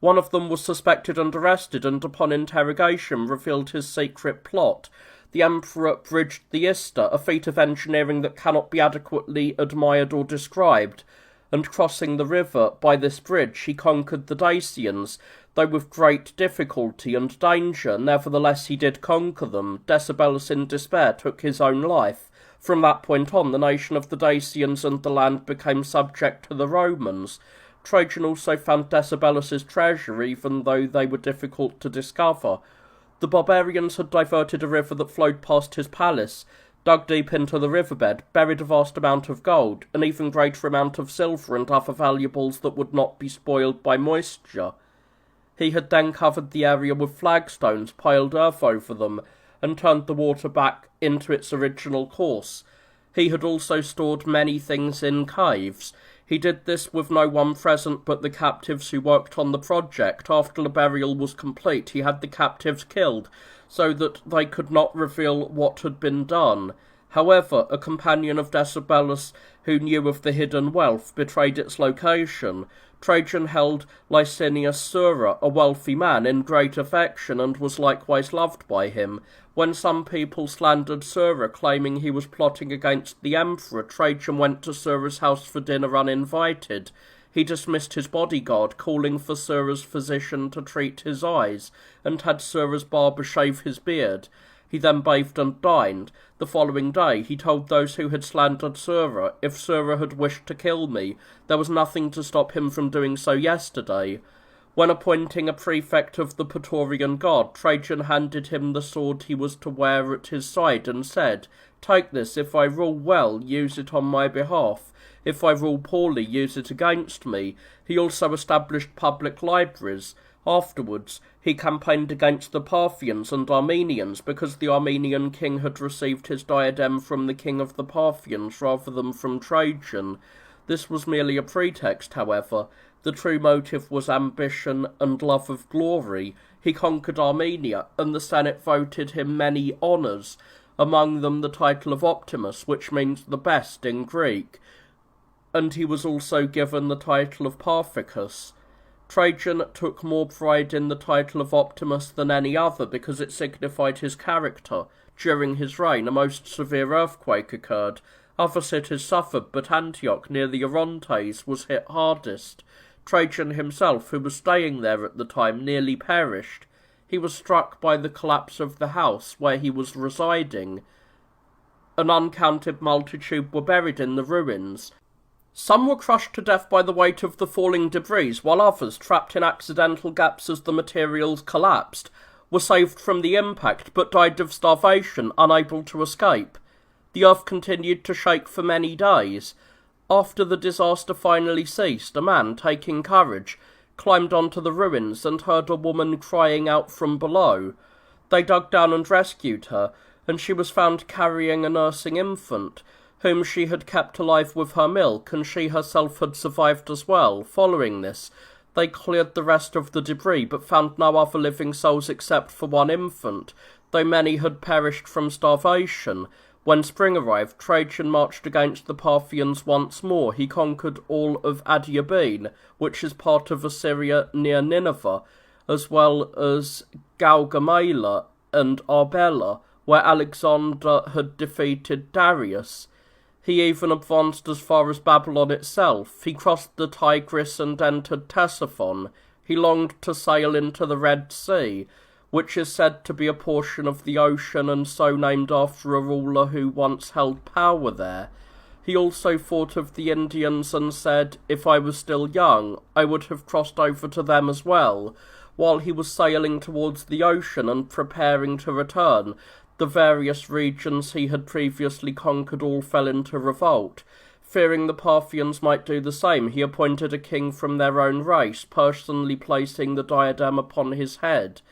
S1: One of them was suspected and arrested, and upon interrogation revealed his secret plot. The emperor bridged the Ister, a feat of engineering that cannot be adequately admired or described, and crossing the river by this bridge he conquered the Dacians, though with great difficulty and danger. Nevertheless he did conquer them. Decebellus in despair took his own life. From that point on, the nation of the Dacians and the land became subject to the Romans. Trajan also found Decebellus's treasure, even though they were difficult to discover. The barbarians had diverted a river that flowed past his palace, dug deep into the riverbed, buried a vast amount of gold, an even greater amount of silver and other valuables that would not be spoiled by moisture. He had then covered the area with flagstones, piled earth over them, and turned the water back into its original course. He had also stored many things in caves. He did this with no one present but the captives who worked on the project. After the burial was complete, he had the captives killed, so that they could not reveal what had been done. However, a companion of Decebellus, who knew of the hidden wealth, betrayed its location. Trajan held Licinius Sura, a wealthy man, in great affection, and was likewise loved by him. When some people slandered Sura, claiming he was plotting against the emperor, Trajan went to Sura's house for dinner uninvited. He dismissed his bodyguard, calling for Sura's physician to treat his eyes, and had Sura's barber shave his beard. He then bathed and dined. The following day he told those who had slandered Sura, if Sura had wished to kill me, there was nothing to stop him from doing so yesterday. When appointing a prefect of the Praetorian Guard, Trajan handed him the sword he was to wear at his side, and said, "Take this. If I rule well, use it on my behalf. If I rule poorly, use it against me." He also established public libraries. Afterwards, he campaigned against the Parthians and Armenians, because the Armenian king had received his diadem from the king of the Parthians rather than from Trajan. This was merely a pretext, however. The true motive was ambition and love of glory. He conquered Armenia, and the Senate voted him many honours, among them the title of Optimus, which means the best in Greek, and he was also given the title of Parthicus. Trajan took more pride in the title of Optimus than any other because it signified his character. During his reign, a most severe earthquake occurred. Other cities suffered, but Antioch, near the Orontes, was hit hardest. Trajan himself, who was staying there at the time, nearly perished. He was struck by the collapse of the house where he was residing. An uncounted multitude were buried in the ruins. Some were crushed to death by the weight of the falling debris, while others, trapped in accidental gaps as the materials collapsed, were saved from the impact but died of starvation, unable to escape. The earth continued to shake for many days. After the disaster finally ceased, a man, taking courage, climbed onto the ruins and heard a woman crying out from below. They dug down and rescued her, and she was found carrying a nursing infant, whom she had kept alive with her milk, and she herself had survived as well. Following this, they cleared the rest of the debris, but found no other living souls except for one infant, though many had perished from starvation. When spring arrived, Trajan marched against the Parthians once more. He conquered all of Adiabene, which is part of Assyria near Nineveh, as well as Gaugamela and Arbela, where Alexander had defeated Darius. He even advanced as far as Babylon itself. He crossed the Tigris and entered Ctesiphon. He longed to sail into the Red Sea, which is said to be a portion of the ocean and so named after a ruler who once held power there. He also thought of the Indians and said, "If I was still young, I would have crossed over to them as well." While he was sailing towards the ocean and preparing to return, the various regions he had previously conquered all fell into revolt. Fearing the Parthians might do the same, he appointed a king from their own race, personally placing the diadem upon his head.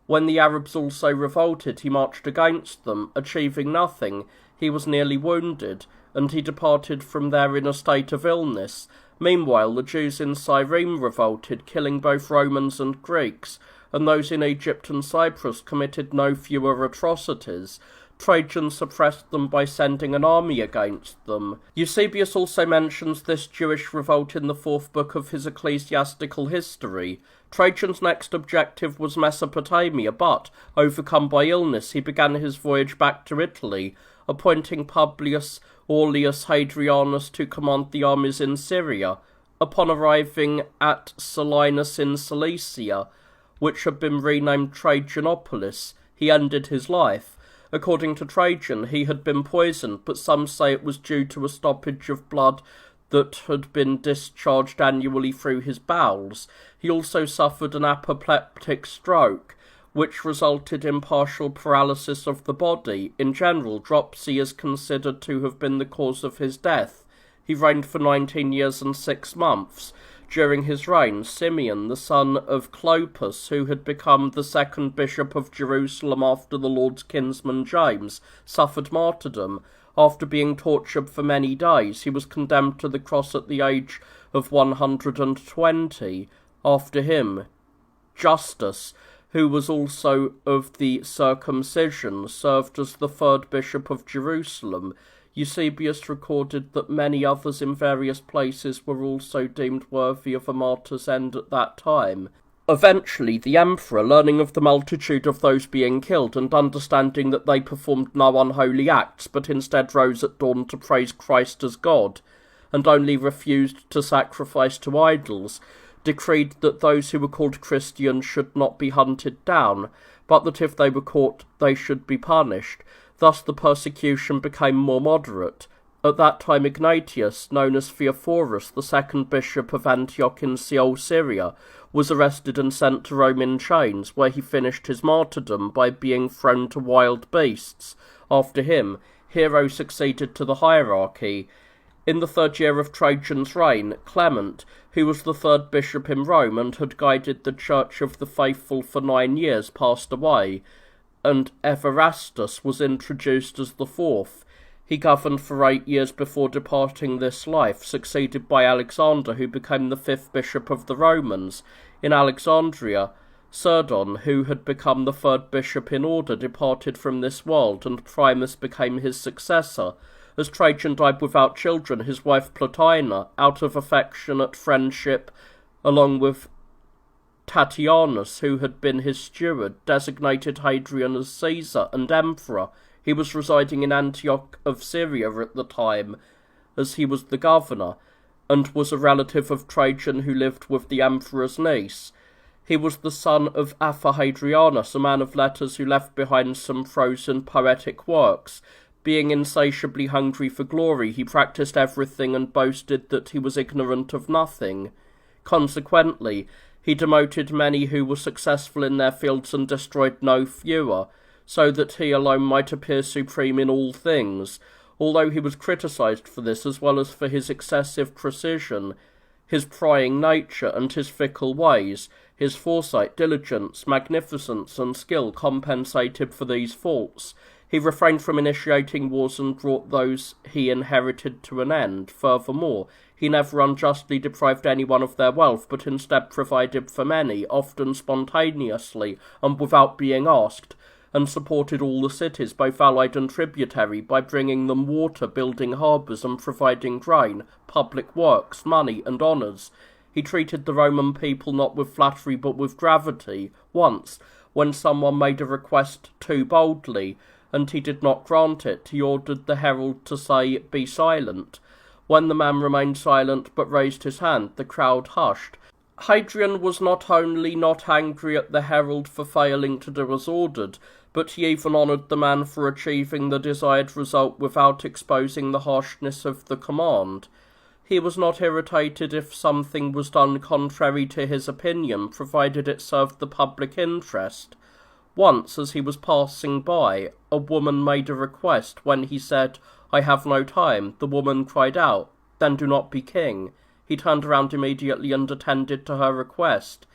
S1: When the Arabs also revolted, he marched against them, achieving nothing. He was nearly wounded, and he departed from there in a state of illness. Meanwhile, the Jews in Cyrene revolted, killing both Romans and Greeks, and those in Egypt and Cyprus committed no fewer atrocities. Trajan suppressed them by sending an army against them. Eusebius also mentions this Jewish revolt in the 4th book of his ecclesiastical history. Trajan's next objective was Mesopotamia, but, overcome by illness, he began his voyage back to Italy, appointing Publius Aulus Hadrianus to command the armies in Syria. Upon arriving at Selinus in Cilicia, which had been renamed Trajanopolis, he ended his life. According to Trajan, he had been poisoned, but some say it was due to a stoppage of blood that had been discharged annually through his bowels. He also suffered an apoplectic stroke, which resulted in partial paralysis of the body. In general, dropsy is considered to have been the cause of his death. He reigned for 19 years and 6 months. During his reign, Simeon, the son of Clopas, who had become the second bishop of Jerusalem after the Lord's kinsman James, suffered martyrdom. After being tortured for many days, he was condemned to the cross at the age of 120. After him, Justus, who was also of the circumcision, served as the 3rd bishop of Jerusalem. Eusebius recorded that many others in various places were also deemed worthy of a martyr's end at that time. Eventually, the emperor, learning of the multitude of those being killed and understanding that they performed no unholy acts, but instead rose at dawn to praise Christ as God, and only refused to sacrifice to idols, decreed that those who were called Christians should not be hunted down, but that if they were caught they should be punished. Thus the persecution became more moderate. At that time Ignatius, known as Theophorus, the 2nd bishop of Antioch in Seol, Syria, was arrested and sent to Rome in chains, where he finished his martyrdom by being thrown to wild beasts. After him, Hero succeeded to the hierarchy. In the 3rd year of Trajan's reign, Clement, who was the 3rd bishop in Rome and had guided the Church of the Faithful for 9 years, passed away, and Everastus was introduced as the 4th. He governed for 8 years before departing this life, succeeded by Alexander, who became the 5th bishop of the Romans. In Alexandria, Surdon, who had become the third bishop in order, departed from this world, and Primus became his successor. As Trajan died without children, his wife Plotina, out of affectionate friendship, along with Tatianus, who had been his steward, designated Hadrian as Caesar and emperor. He was residing in Antioch of Syria at the time, as he was the governor, and was a relative of Trajan who lived with the emperor's niece. He was the son of Afer Hadrianus, a man of letters who left behind some prose and poetic works. Being insatiably hungry for glory, he practised everything and boasted that he was ignorant of nothing. Consequently, he demoted many who were successful in their fields and destroyed no fewer, so that he alone might appear supreme in all things. Although he was criticised for this, as well as for his excessive precision, his prying nature, and his fickle ways, his foresight, diligence, magnificence, and skill compensated for these faults. He refrained from initiating wars and brought those he inherited to an end. Furthermore, he never unjustly deprived anyone of their wealth, but instead provided for many, often spontaneously and without being asked, and supported all the cities, both allied and tributary, by bringing them water, building harbours, and providing grain, public works, money, and honours. He treated the Roman people not with flattery but with gravity. Once, when someone made a request too boldly, and he did not grant it, he ordered the herald to say, "Be silent." When the man remained silent but raised his hand, the crowd hushed. Hadrian was not only not angry at the herald for failing to do as ordered, but he even honoured the man for achieving the desired result without exposing the harshness of the command. He was not irritated if something was done contrary to his opinion, provided it served the public interest. Once, as he was passing by, a woman made a request. When he said, "I have no time," the woman cried out, "Then do not be king." He turned around immediately and attended to her request.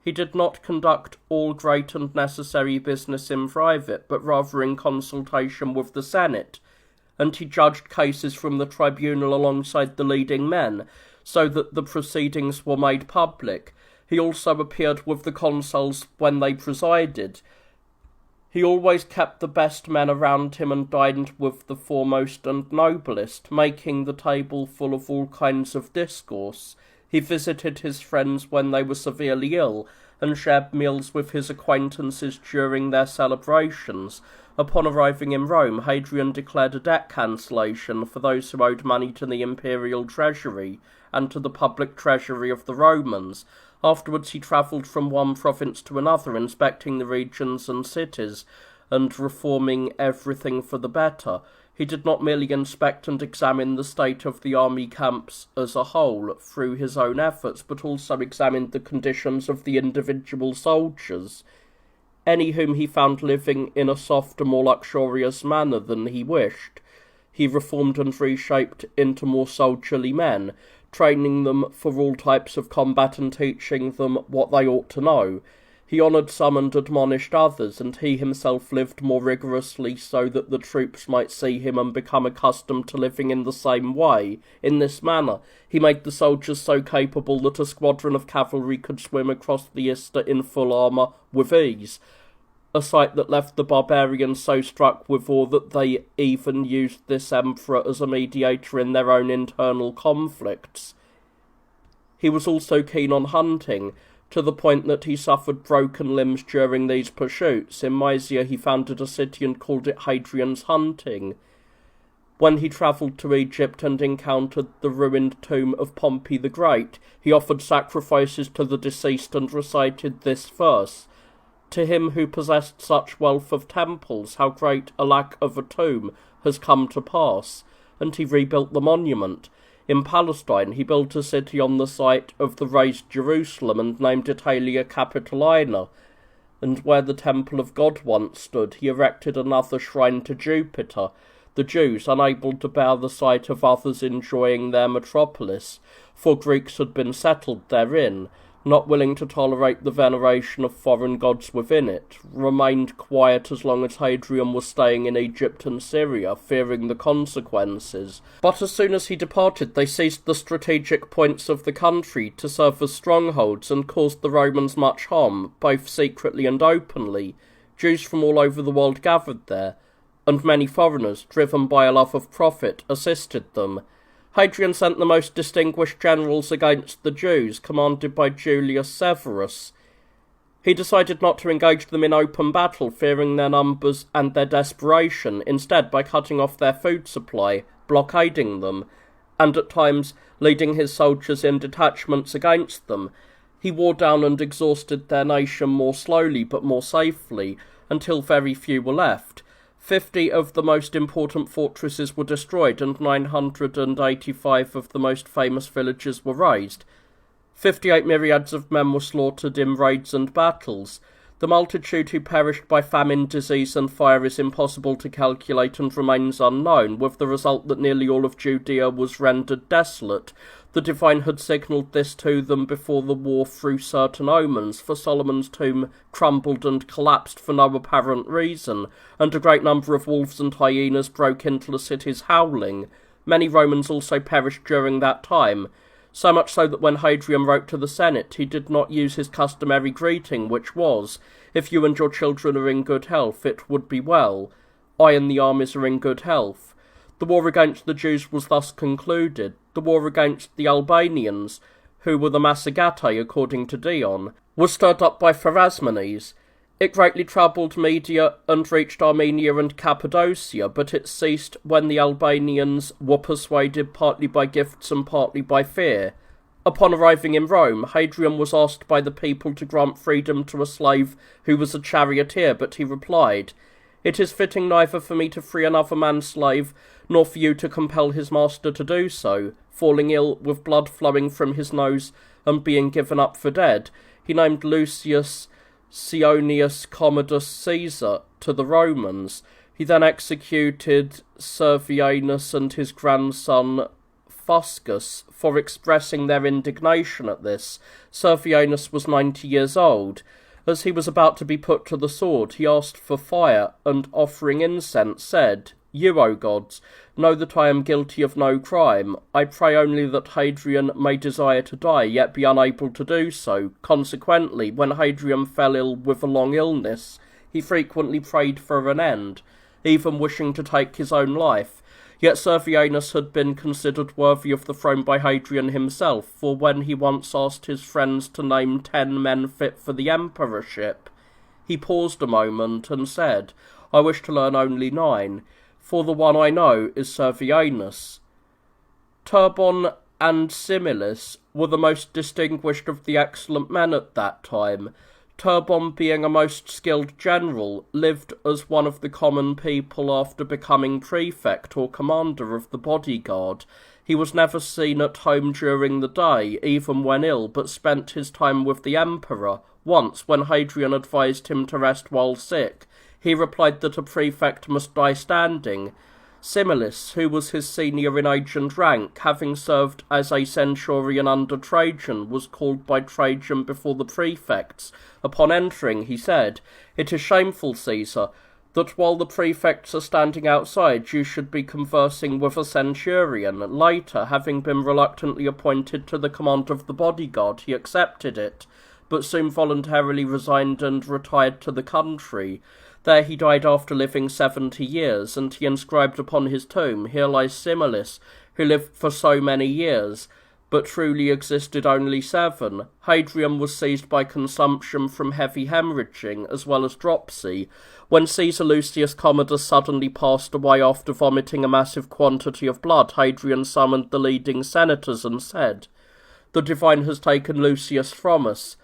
S1: He did not conduct all great and necessary business in private, but rather in consultation with the Senate, and he judged cases from the tribunal alongside the leading men, so that the proceedings were made public. He also appeared with the consuls when they presided. He always kept the best men around him and dined with the foremost and noblest, making the table full of all kinds of discourse. He visited his friends when they were severely ill, and shared meals with his acquaintances during their celebrations. Upon arriving in Rome, Hadrian declared a debt cancellation for those who owed money to the imperial treasury and to the public treasury of the Romans. Afterwards he travelled from one province to another, inspecting the regions and cities, and reforming everything for the better. He did not merely inspect and examine the state of the army camps as a whole through his own efforts, but also examined the conditions of the individual soldiers. Any whom he found living in a softer, more luxurious manner than he wished, he reformed and reshaped into more soldierly men, training them for all types of combat and teaching them what they ought to know. He honoured some and admonished others, and he himself lived more rigorously so that the troops might see him and become accustomed to living in the same way. In this manner, he made the soldiers so capable that a squadron of cavalry could swim across the Ister in full armour with ease, a sight that left the barbarians so struck with awe that they even used this emperor as a mediator in their own internal conflicts. He was also keen on hunting, to the point that he suffered broken limbs during these pursuits. In Mysia he founded a city and called it Hadrian's Hunting. When he travelled to Egypt and encountered the ruined tomb of Pompey the Great, he offered sacrifices to the deceased and recited this verse: "To him who possessed such wealth of temples, how great a lack of a tomb has come to pass." And he rebuilt the monument. In Palestine, he built a city on the site of the razed Jerusalem and named it Hagia Capitolina. And where the temple of God once stood, he erected another shrine to Jupiter. The Jews, unable to bear the sight of others enjoying their metropolis, for Greeks had been settled therein, not willing to tolerate the veneration of foreign gods within it, remained quiet as long as Hadrian was staying in Egypt and Syria, fearing the consequences. But as soon as he departed, they seized the strategic points of the country to serve as strongholds and caused the Romans much harm, both secretly and openly. Jews from all over the world gathered there, and many foreigners, driven by a love of profit, assisted them. Hadrian sent the most distinguished generals against the Jews, commanded by Julius Severus. He decided not to engage them in open battle, fearing their numbers and their desperation, instead by cutting off their food supply, blockading them, and at times leading his soldiers in detachments against them. He wore down and exhausted their nation more slowly but more safely, until very few were left. 50 of the most important fortresses were destroyed, and 985 of the most famous villages were razed. 58 myriads of men were slaughtered in raids and battles. The multitude who perished by famine, disease, and fire is impossible to calculate and remains unknown, with the result that nearly all of Judea was rendered desolate. The divine had signalled this to them before the war through certain omens, for Solomon's tomb crumbled and collapsed for no apparent reason, and a great number of wolves and hyenas broke into the cities howling. Many Romans also perished during that time, so much so that when Hadrian wrote to the Senate, he did not use his customary greeting, which was, "If you and your children are in good health, it would be well. I and the armies are in good health." The war against the Jews was thus concluded. The war against the Albanians, who were the Massagetae according to Dion, was stirred up by Pharasmanes. It greatly troubled Media and reached Armenia and Cappadocia, but it ceased when the Albanians were persuaded partly by gifts and partly by fear. Upon arriving in Rome, Hadrian was asked by the people to grant freedom to a slave who was a charioteer, but he replied, "It is fitting neither for me to free another man's slave, nor for you to compel his master to do so." Falling ill, with blood flowing from his nose, and being given up for dead, he named Lucius Sionius Commodus Caesar to the Romans. He then executed Servianus and his grandson Fuscus for expressing their indignation at this. Servianus was 90 years old. As he was about to be put to the sword, he asked for fire, and offering incense, said, "You, O gods, know that I am guilty of no crime. I pray only that Hadrian may desire to die, yet be unable to do so." Consequently, when Hadrian fell ill with a long illness, he frequently prayed for an end, even wishing to take his own life. Yet Servianus had been considered worthy of the throne by Hadrian himself, for when he once asked his friends to name 10 men fit for the emperorship, he paused a moment and said, "I wish to learn only 9. For the one I know is Servianus." Turbon and Similis were the most distinguished of the excellent men at that time. Turbon, being a most skilled general, lived as one of the common people after becoming prefect or commander of the bodyguard. He was never seen at home during the day, even when ill, but spent his time with the emperor. Once, when Hadrian advised him to rest while sick, he replied that a prefect must die standing. Similis, who was his senior in age and rank, having served as a centurion under Trajan, was called by Trajan before the prefects. Upon entering, he said, "It is shameful, Caesar, that while the prefects are standing outside, you should be conversing with a centurion." Later, having been reluctantly appointed to the command of the bodyguard, he accepted it, but soon voluntarily resigned and retired to the country. There he died after living 70 years, and he inscribed upon his tomb, "Here lies Similis, who lived for so many years, but truly existed only 7. Hadrian was seized by consumption from heavy hemorrhaging, as well as dropsy. When Caesar Lucius Commodus suddenly passed away after vomiting a massive quantity of blood, Hadrian summoned the leading senators and said, "The divine has taken Lucius from us.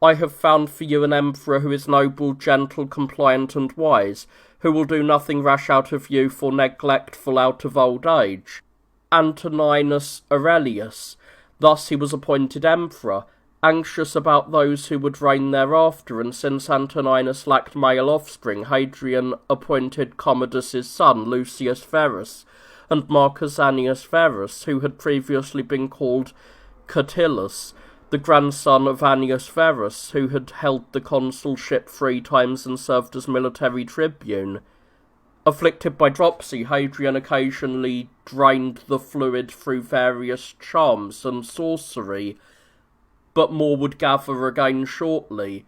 S1: I have found for you an emperor who is noble, gentle, compliant, and wise, who will do nothing rash out of youth or neglectful out of old age." Antoninus Aurelius. Thus he was appointed emperor, anxious about those who would reign thereafter, and since Antoninus lacked male offspring, Hadrian appointed Commodus's son, Lucius Verus, and Marcus Annius Verus, who had previously been called Catillus. the grandson of Annius Verus, who had held the consulship 3 times and served as military tribune. Afflicted by dropsy, Hadrian occasionally drained the fluid through various charms and sorcery, but more would gather again shortly.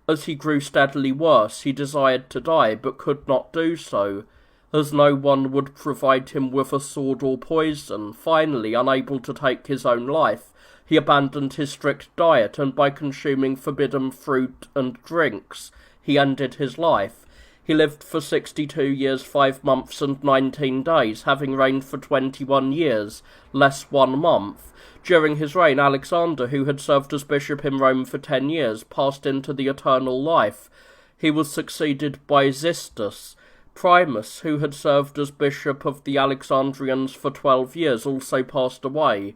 S1: As he grew steadily worse, he desired to die, but could not do so, as no one would provide him with a sword or poison. Finally, unable to take his own life, he abandoned his strict diet, and by consuming forbidden fruit and drinks, he ended his life. He lived for 62 years, 5 months and 19 days, having reigned for 21 years, less 1 month. During his reign, Alexander, who had served as bishop in Rome for 10 years, passed into the eternal life. He was succeeded by Xistus. Primus, who had served as bishop of the Alexandrians for 12 years, also passed away.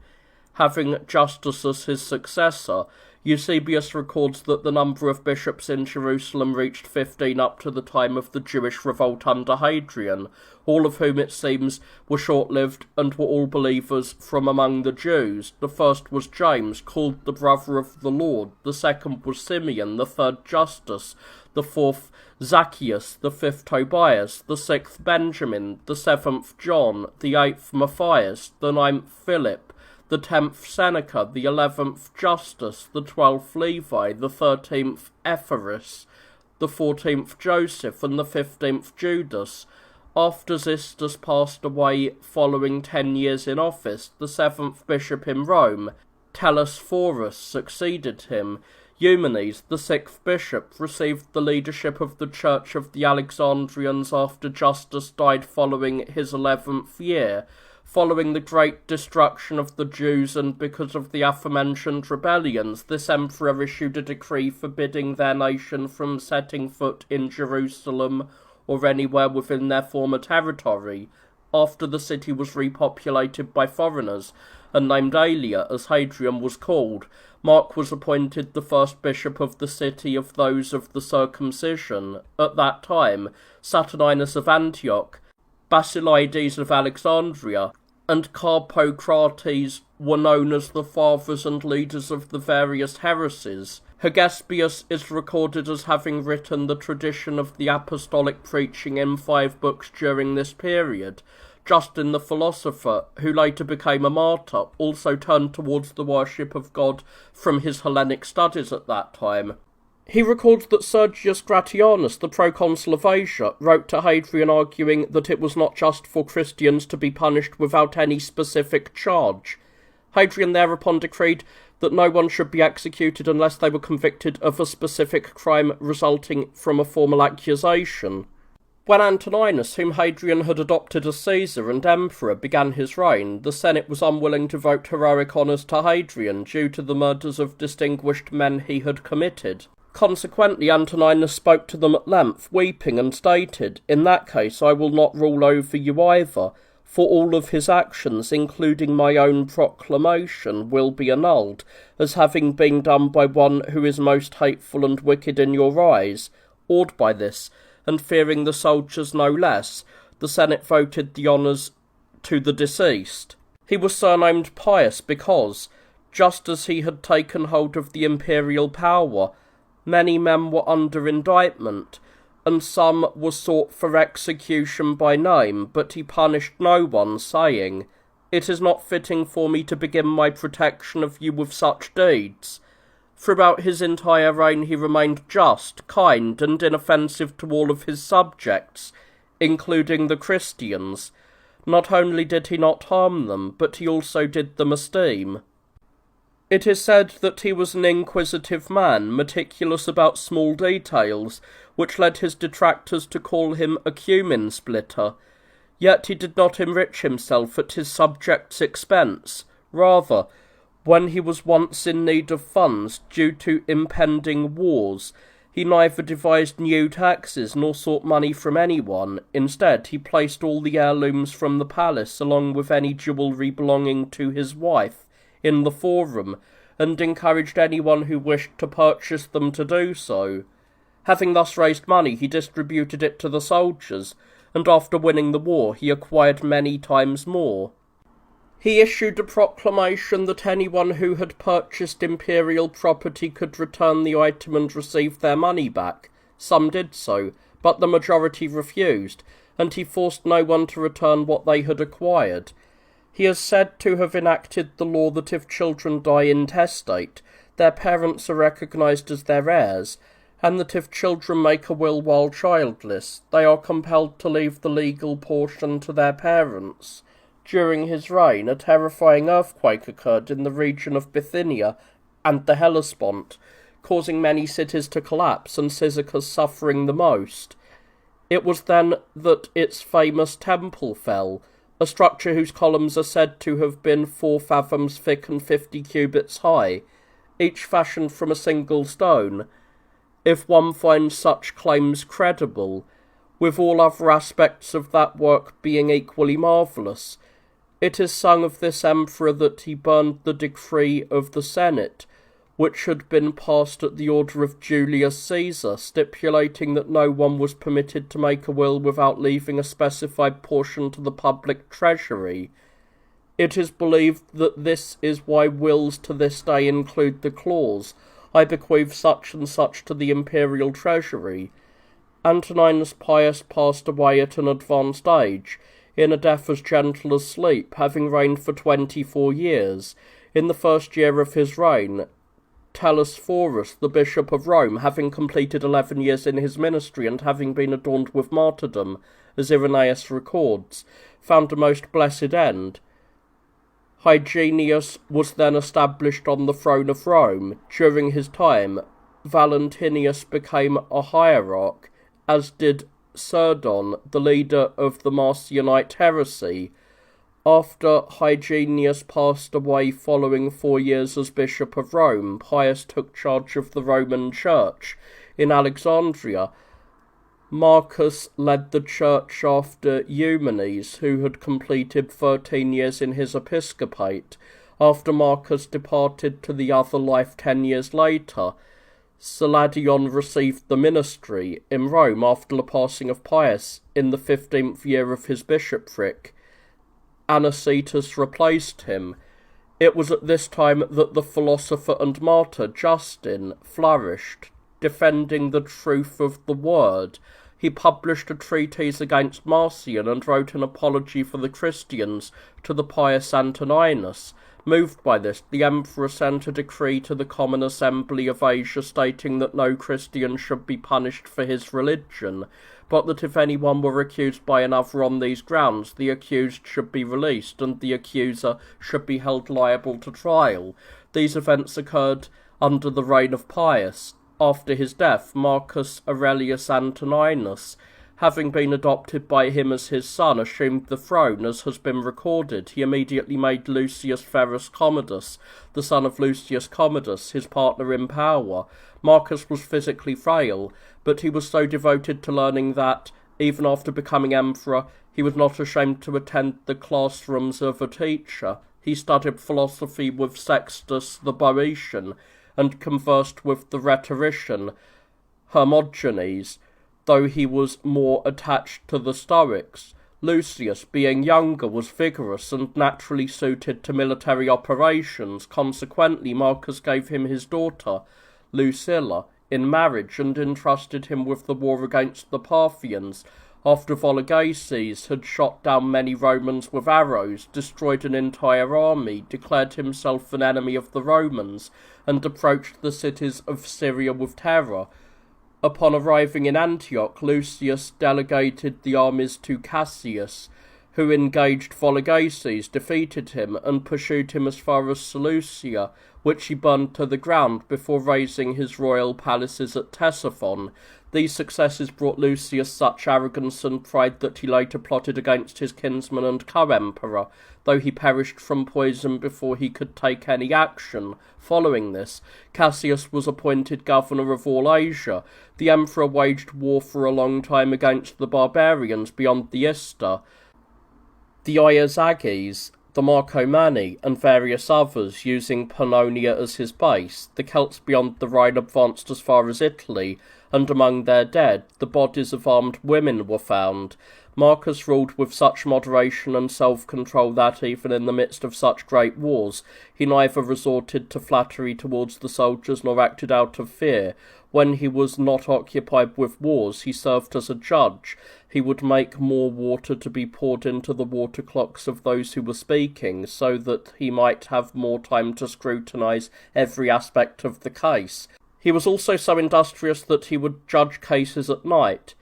S1: Having Justus as his successor, Eusebius records that the number of bishops in Jerusalem reached 15 up to the time of the Jewish revolt under Hadrian, all of whom, it seems, were short-lived and were all believers from among the Jews. The first was James, called the brother of the Lord, the second was Simeon, the third Justus, the fourth Zacchaeus, the fifth Tobias, the sixth Benjamin, the seventh John, the eighth Matthias, the ninth Philip, the 10th Seneca, the 11th Justus, the 12th Levi, the 13th Ephorus, the 14th Joseph, and the 15th Judas. After Xistus passed away following 10 years in office, the 7th bishop in Rome, Telesphorus, succeeded him. Eumenes, the 6th bishop, received the leadership of the Church of the Alexandrians after Justus died following his 11th year. Following the great destruction of the Jews and because of the aforementioned rebellions, this emperor issued a decree forbidding their nation from setting foot in Jerusalem or anywhere within their former territory. After the city was repopulated by foreigners, and named Aelia, as Hadrian was called, Mark was appointed the first bishop of the city of those of the circumcision. At that time, Saturninus of Antioch, Basilides of Alexandria, and Carpocrates were known as the fathers and leaders of the various heresies. Hegesippus is recorded as having written the tradition of the apostolic preaching in 5 books during this period. Justin the philosopher, who later became a martyr, also turned towards the worship of God from his Hellenic studies at that time. He records that Sergius Gratianus, the proconsul of Asia, wrote to Hadrian arguing that it was not just for Christians to be punished without any specific charge. Hadrian thereupon decreed that no one should be executed unless they were convicted of a specific crime resulting from a formal accusation. When Antoninus, whom Hadrian had adopted as Caesar and emperor, began his reign, the Senate was unwilling to vote heroic honours to Hadrian due to the murders of distinguished men he had committed. Consequently, Antoninus spoke to them at length, weeping, and stated, "In that case I will not rule over you either, for all of his actions, including my own proclamation, will be annulled, as having been done by one who is most hateful and wicked in your eyes." Awed by this, and fearing the soldiers no less, the Senate voted the honours to the deceased. He was surnamed Pius because, just as he had taken hold of the imperial power, many men were under indictment, and some were sought for execution by name, but he punished no one, saying, "It is not fitting for me to begin my protection of you with such deeds." Throughout his entire reign he remained just, kind, and inoffensive to all of his subjects, including the Christians. Not only did he not harm them, but he also did them esteem. It is said that he was an inquisitive man, meticulous about small details, which led his detractors to call him a cumin splitter. Yet he did not enrich himself at his subjects' expense. Rather, when he was once in need of funds due to impending wars, he neither devised new taxes nor sought money from anyone. Instead, he placed all the heirlooms from the palace, along with any jewellery belonging to his wife, in the forum, and encouraged anyone who wished to purchase them to do so. Having thus raised money, he distributed it to the soldiers, and after winning the war he acquired many times more. He issued a proclamation that anyone who had purchased imperial property could return the item and receive their money back. Some did so, but the majority refused, and he forced no one to return what they had acquired. He is said to have enacted the law that if children die intestate, their parents are recognised as their heirs, and that if children make a will while childless, they are compelled to leave the legal portion to their parents. During his reign, a terrifying earthquake occurred in the region of Bithynia and the Hellespont, causing many cities to collapse and Cyzicus suffering the most. It was then that its famous temple fell, a structure whose columns are said to have been 4 fathoms thick and 50 cubits high, each fashioned from a single stone, if one finds such claims credible, with all other aspects of that work being equally marvellous. It is sung of this emperor that he burned the decree of the Senate, which had been passed at the order of Julius Caesar, stipulating that no one was permitted to make a will without leaving a specified portion to the public treasury. It is believed that this is why wills to this day include the clause, "I bequeath such and such to the imperial treasury." Antoninus Pius passed away at an advanced age, in a death as gentle as sleep, having reigned for 24 years. In the first year of his reign, Telesphorus, the Bishop of Rome, having completed 11 years in his ministry and having been adorned with martyrdom, as Irenaeus records, found a most blessed end. Hyginus was then established on the throne of Rome. During his time, Valentinius became a hierarch, as did Cerdon, the leader of the Marcionite heresy. After Hyginus passed away following 4 years as Bishop of Rome, Pius took charge of the Roman Church in Alexandria. Marcus led the church after Eumenes, who had completed 13 years in his episcopate. After Marcus departed to the other life 10 years later, Saladion received the ministry in Rome after the passing of Pius in the 15th year of his bishopric. Anicetus replaced him. It was at this time that the philosopher and martyr Justin flourished, defending the truth of the word. He published a treatise against Marcion and wrote an apology for the Christians to the pious Antoninus. Moved by this, the emperor sent a decree to the common assembly of Asia stating that no Christian should be punished for his religion, but that if anyone were accused by another on these grounds, the accused should be released and the accuser should be held liable to trial. These events occurred under the reign of Pius. After his death, Marcus Aurelius Antoninus, having been adopted by him as his son, assumed the throne, as has been recorded. He immediately made Lucius Verus Commodus, the son of Lucius Commodus, his partner in power. Marcus was physically frail, but he was so devoted to learning that, even after becoming emperor, he was not ashamed to attend the classrooms of a teacher. He studied philosophy with Sextus the Boeotian, and conversed with the rhetorician Hermogenes, though he was more attached to the Stoics. Lucius, being younger, was vigorous and naturally suited to military operations. Consequently, Marcus gave him his daughter, Lucilla, in marriage and entrusted him with the war against the Parthians. After Vologases had shot down many Romans with arrows, destroyed an entire army, declared himself an enemy of the Romans, and approached the cities of Syria with terror. Upon arriving in Antioch, Lucius delegated the armies to Cassius, who engaged Vologases, defeated him, and pursued him as far as Seleucia, which he burned to the ground before razing his royal palaces at Ctesiphon. These successes brought Lucius such arrogance and pride that he later plotted against his kinsman and co-emperor, though he perished from poison before he could take any action. Following this, Cassius was appointed governor of all Asia. The emperor waged war for a long time against the barbarians beyond the Ister. The Iazyges, the Marcomanni, and various others, using Pannonia as his base. The Celts beyond the Rhine advanced as far as Italy, and among their dead, the bodies of armed women were found. Marcus ruled with such moderation and self-control that, even in the midst of such great wars, he neither resorted to flattery towards the soldiers nor acted out of fear. When he was not occupied with wars, he served as a judge. He would make more water to be poured into the water clocks of those who were speaking, so that he might have more time to scrutinize every aspect of the case. He was also so industrious that he would judge cases at night.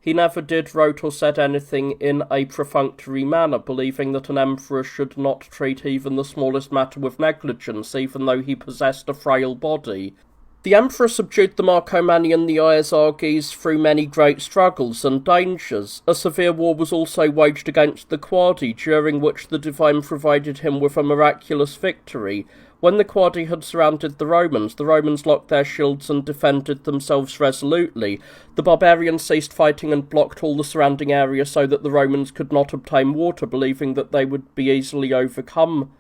S1: He never did, wrote, or said anything in a perfunctory manner, believing that an emperor should not treat even the smallest matter with negligence, even though he possessed a frail body. The emperor subdued the Marcomanni and the Iazyges through many great struggles and dangers. A severe war was also waged against the Quadi, during which the Divine provided him with a miraculous victory. When the Quadi had surrounded the Romans locked their shields and defended themselves resolutely. The barbarians ceased fighting and blocked all the surrounding area so that the Romans could not obtain water, believing that they would be easily overcome,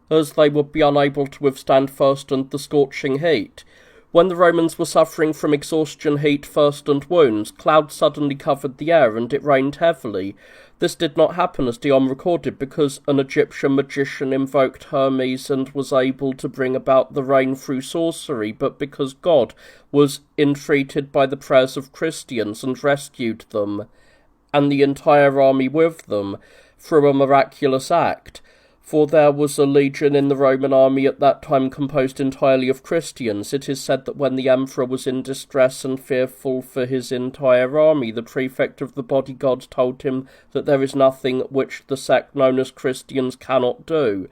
S1: as they would be unable to withstand thirst and the scorching heat. When the Romans were suffering from exhaustion, heat, thirst, and wounds, clouds suddenly covered the air, and it rained heavily. This did not happen, as Dion recorded, because an Egyptian magician invoked Hermes and was able to bring about the rain through sorcery, but because God was entreated by the prayers of Christians and rescued them, and the entire army with them, through a miraculous act. For there was a legion in the Roman army at that time composed entirely of Christians. It is said that when the emperor was in distress and fearful for his entire army, the prefect of the bodyguard told him that there is nothing which the sect known as Christians cannot do,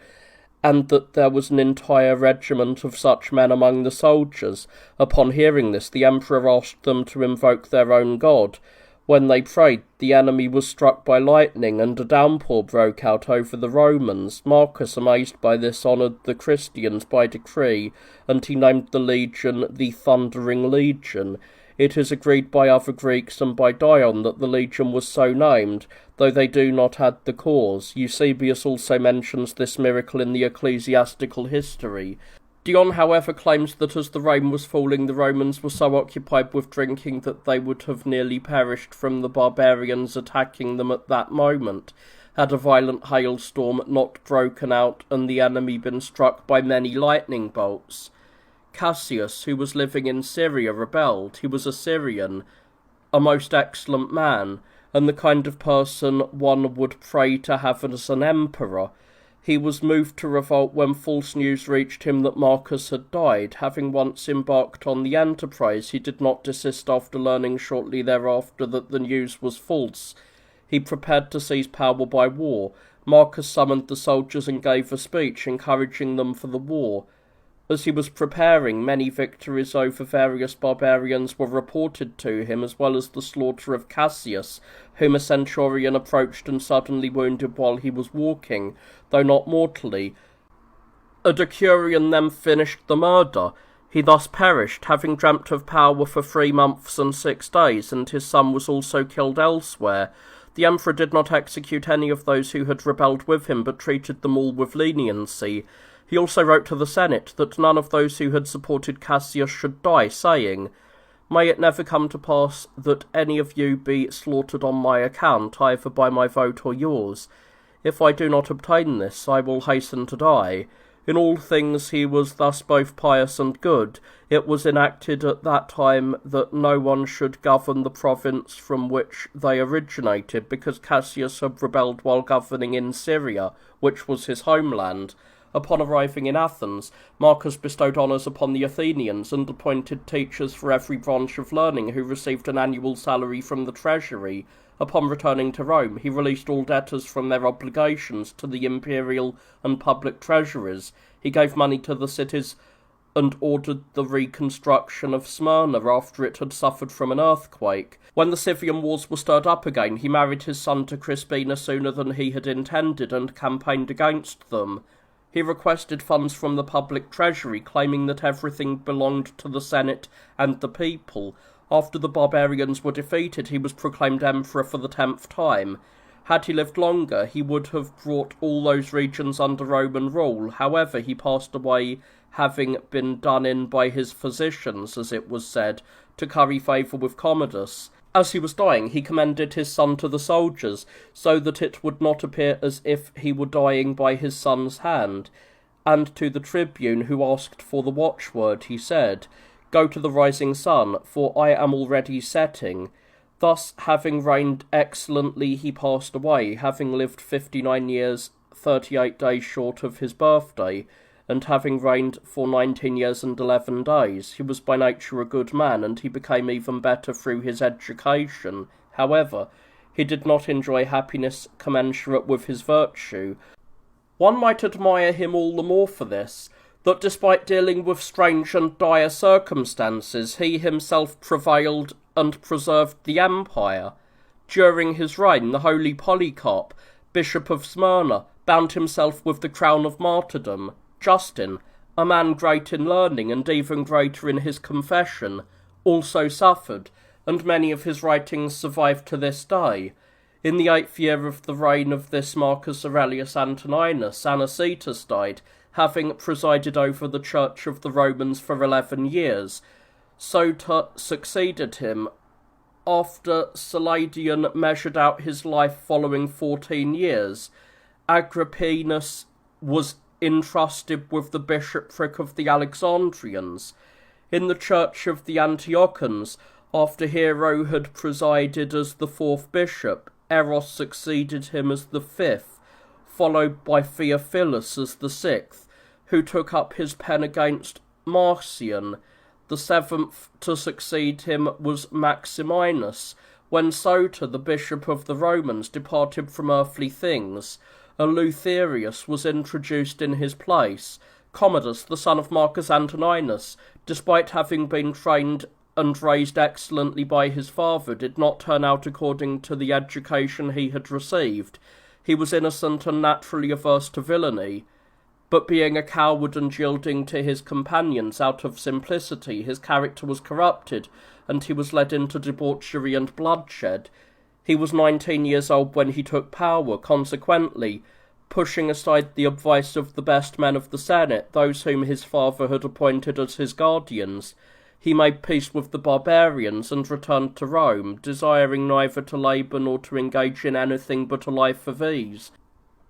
S1: and that there was an entire regiment of such men among the soldiers. Upon hearing this, the emperor asked them to invoke their own god. When they prayed, the enemy was struck by lightning, and a downpour broke out over the Romans. Marcus, amazed by this, honoured the Christians by decree, and he named the legion the Thundering Legion. It is agreed by other Greeks and by Dion that the legion was so named, though they do not add the cause. Eusebius also mentions this miracle in the ecclesiastical history. Dion, however, claims that as the rain was falling, the Romans were so occupied with drinking that they would have nearly perished from the barbarians attacking them at that moment, had a violent hailstorm not broken out and the enemy been struck by many lightning bolts. Cassius, who was living in Syria, rebelled. He was a Syrian, a most excellent man, and the kind of person one would pray to have as an emperor. He was moved to revolt when false news reached him that Marcus had died. Having once embarked on the enterprise, he did not desist after learning shortly thereafter that the news was false. He prepared to seize power by war. Marcus summoned the soldiers and gave a speech, encouraging them for the war. As he was preparing, many victories over various barbarians were reported to him, as well as the slaughter of Cassius, whom a centurion approached and suddenly wounded while he was walking, though not mortally. A decurion then finished the murder. He thus perished, having dreamt of power for 3 months and 6 days, and his son was also killed elsewhere. The emperor did not execute any of those who had rebelled with him, but treated them all with leniency. He also wrote to the Senate that none of those who had supported Cassius should die, saying, "May it never come to pass that any of you be slaughtered on my account, either by my vote or yours. If I do not obtain this, I will hasten to die." In all things he was thus both pious and good. It was enacted at that time that no one should govern the province from which they originated, because Cassius had rebelled while governing in Syria, which was his homeland. Upon arriving in Athens, Marcus bestowed honours upon the Athenians and appointed teachers for every branch of learning who received an annual salary from the treasury. Upon returning to Rome, he released all debtors from their obligations to the imperial and public treasuries. He gave money to the cities and ordered the reconstruction of Smyrna after it had suffered from an earthquake. When the Scythian wars were stirred up again, he married his son to Crispina sooner than he had intended and campaigned against them. He requested funds from the public treasury, claiming that everything belonged to the Senate and the people. After the barbarians were defeated, he was proclaimed emperor for the 10th time. Had he lived longer, he would have brought all those regions under Roman rule. However, he passed away having been done in by his physicians, as it was said, to curry favour with Commodus. As he was dying, he commended his son to the soldiers, so that it would not appear as if he were dying by his son's hand. And to the tribune who asked for the watchword, he said, "Go to the rising sun, for I am already setting." Thus, having reigned excellently, he passed away, having lived 59 years, 38 days short of his birthday, and having reigned for 19 years and 11 days. He was by nature a good man, and he became even better through his education. However, he did not enjoy happiness commensurate with his virtue. One might admire him all the more for this, that despite dealing with strange and dire circumstances, he himself prevailed and preserved the empire. During his reign, the holy Polycarp, Bishop of Smyrna, bound himself with the crown of martyrdom. Justin, a man great in learning and even greater in his confession, also suffered, and many of his writings survive to this day. In the 8th year of the reign of this Marcus Aurelius Antoninus, Anicetus died, having presided over the Church of the Romans for 11 years. Sota succeeded him. After Saladian measured out his life following 14 years, Agrippinus was entrusted with the bishopric of the Alexandrians. In the Church of the Antiochans, after Hero had presided as the 4th bishop, Eros succeeded him as the 5th, followed by Theophilus as the 6th, who took up his pen against Marcion. The 7th to succeed him was Maximinus. When Sota, the bishop of the Romans, departed from earthly things, Eleutherius was introduced in his place. Commodus, the son of Marcus Antoninus, despite having been trained and raised excellently by his father, did not turn out according to the education he had received. He was innocent and naturally averse to villainy, but being a coward and yielding to his companions out of simplicity, his character was corrupted, and he was led into debauchery and bloodshed. He was 19 years old when he took power. Consequently, pushing aside the advice of the best men of the Senate, those whom his father had appointed as his guardians, he made peace with the barbarians and returned to Rome, desiring neither to labour nor to engage in anything but a life of ease.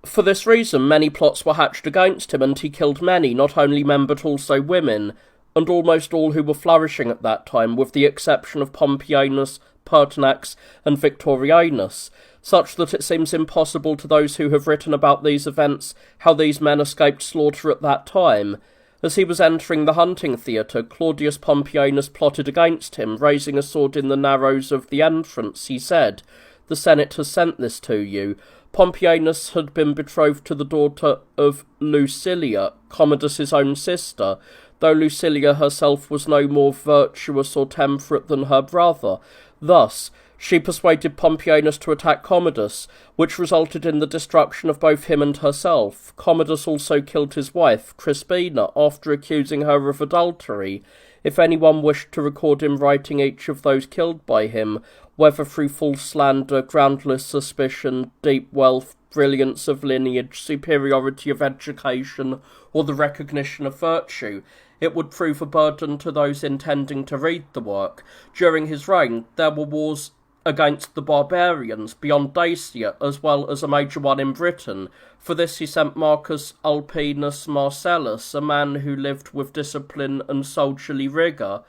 S1: For this reason, many plots were hatched against him, and he killed many, not only men but also women, and almost all who were flourishing at that time, with the exception of Pompeianus, Pertinax, and Victorianus, such that it seems impossible to those who have written about these events how these men escaped slaughter at that time. As he was entering the hunting theatre, Claudius Pompeianus plotted against him. Raising a sword in the narrows of the entrance, he said, "The Senate has sent this to you." Pompeianus had been betrothed to the daughter of Lucilia, Commodus's own sister, though Lucilia herself was no more virtuous or temperate than her brother. Thus, she persuaded Pompeianus to attack Commodus, which resulted in the destruction of both him and herself. Commodus also killed his wife, Crispina, after accusing her of adultery. If anyone wished to record in writing each of those killed by him, whether through false slander, groundless suspicion, deep wealth, brilliance of lineage, superiority of education, or the recognition of virtue, it would prove a burden to those intending to read the work. During his reign, there were wars against the barbarians beyond Dacia, as well as a major one in Britain. For this he sent Marcus Alpinus Marcellus, a man who lived with discipline and soldierly rigour,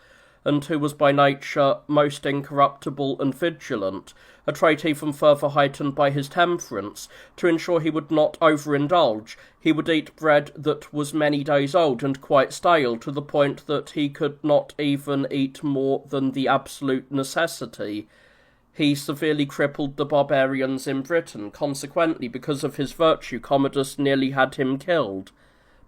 S1: and who was by nature most incorruptible and vigilant, a trait even further heightened by his temperance. To ensure he would not overindulge, he would eat bread that was many days old and quite stale, to the point that he could not even eat more than the absolute necessity. He severely crippled the barbarians in Britain. Consequently, because of his virtue, Commodus nearly had him killed.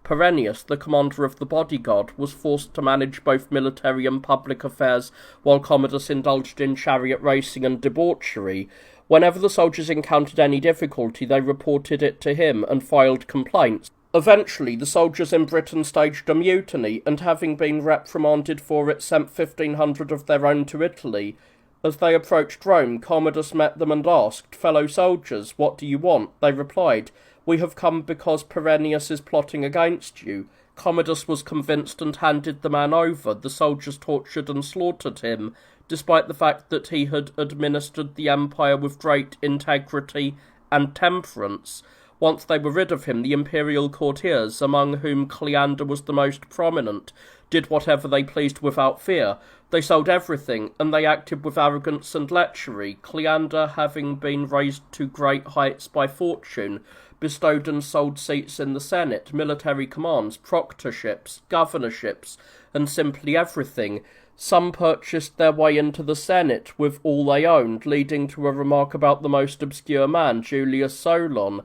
S1: Perennius, the commander of the bodyguard, was forced to manage both military and public affairs, while Commodus indulged in chariot racing and debauchery. Whenever the soldiers encountered any difficulty, they reported it to him and filed complaints. Eventually, the soldiers in Britain staged a mutiny, and having been reprimanded for it, sent 1,500 of their own to Italy. As they approached Rome, Commodus met them and asked, "Fellow soldiers, what do you want?" They replied, "We have come because Perennius is plotting against you." Commodus was convinced and handed the man over. The soldiers tortured and slaughtered him, despite the fact that he had administered the empire with great integrity and temperance. Once they were rid of him, the imperial courtiers, among whom Cleander was the most prominent, did whatever they pleased without fear. They sold everything, and they acted with arrogance and lechery. Cleander, having been raised to great heights by fortune, bestowed and sold seats in the Senate, military commands, proctorships, governorships, and simply everything. Some purchased their way into the Senate with all they owned, leading to a remark about the most obscure man, Julius Solon,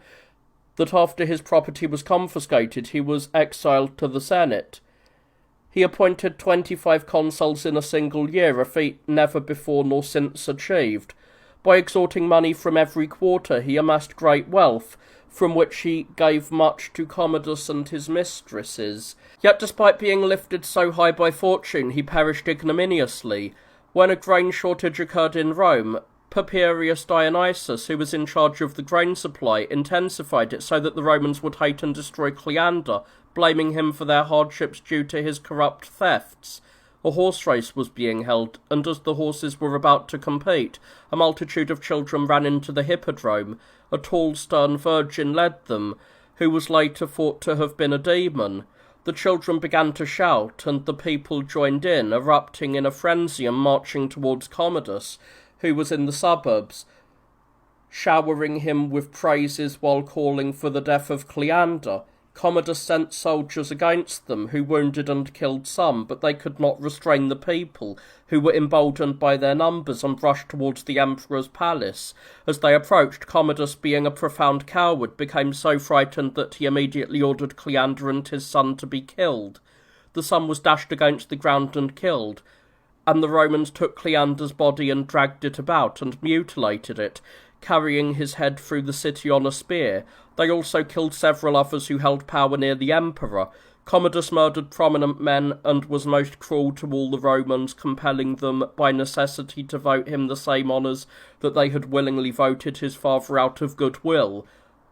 S1: that after his property was confiscated, he was exiled to the Senate. He appointed 25 consuls in a single year, a feat never before nor since achieved. By extorting money from every quarter, he amassed great wealth, from which he gave much to Commodus and his mistresses. Yet despite being lifted so high by fortune, he perished ignominiously. When a grain shortage occurred in Rome, Papirius Dionysius, who was in charge of the grain supply, intensified it so that the Romans would hate and destroy Cleander, blaming him for their hardships due to his corrupt thefts. A horse race was being held, and as the horses were about to compete, a multitude of children ran into the hippodrome. A tall, stern virgin led them, who was later thought to have been a demon. The children began to shout, and the people joined in, erupting in a frenzy and marching towards Commodus, who was in the suburbs, showering him with praises while calling for the death of Cleander. Commodus sent soldiers against them, who wounded and killed some, but they could not restrain the people, who were emboldened by their numbers and rushed towards the emperor's palace. As they approached, Commodus, being a profound coward, became so frightened that he immediately ordered Cleander and his son to be killed. The son was dashed against the ground and killed, and the Romans took Cleander's body and dragged it about and mutilated it, carrying his head through the city on a spear. They also killed several others who held power near the emperor. Commodus murdered prominent men and was most cruel to all the Romans, compelling them by necessity to vote him the same honours that they had willingly voted his father out of goodwill.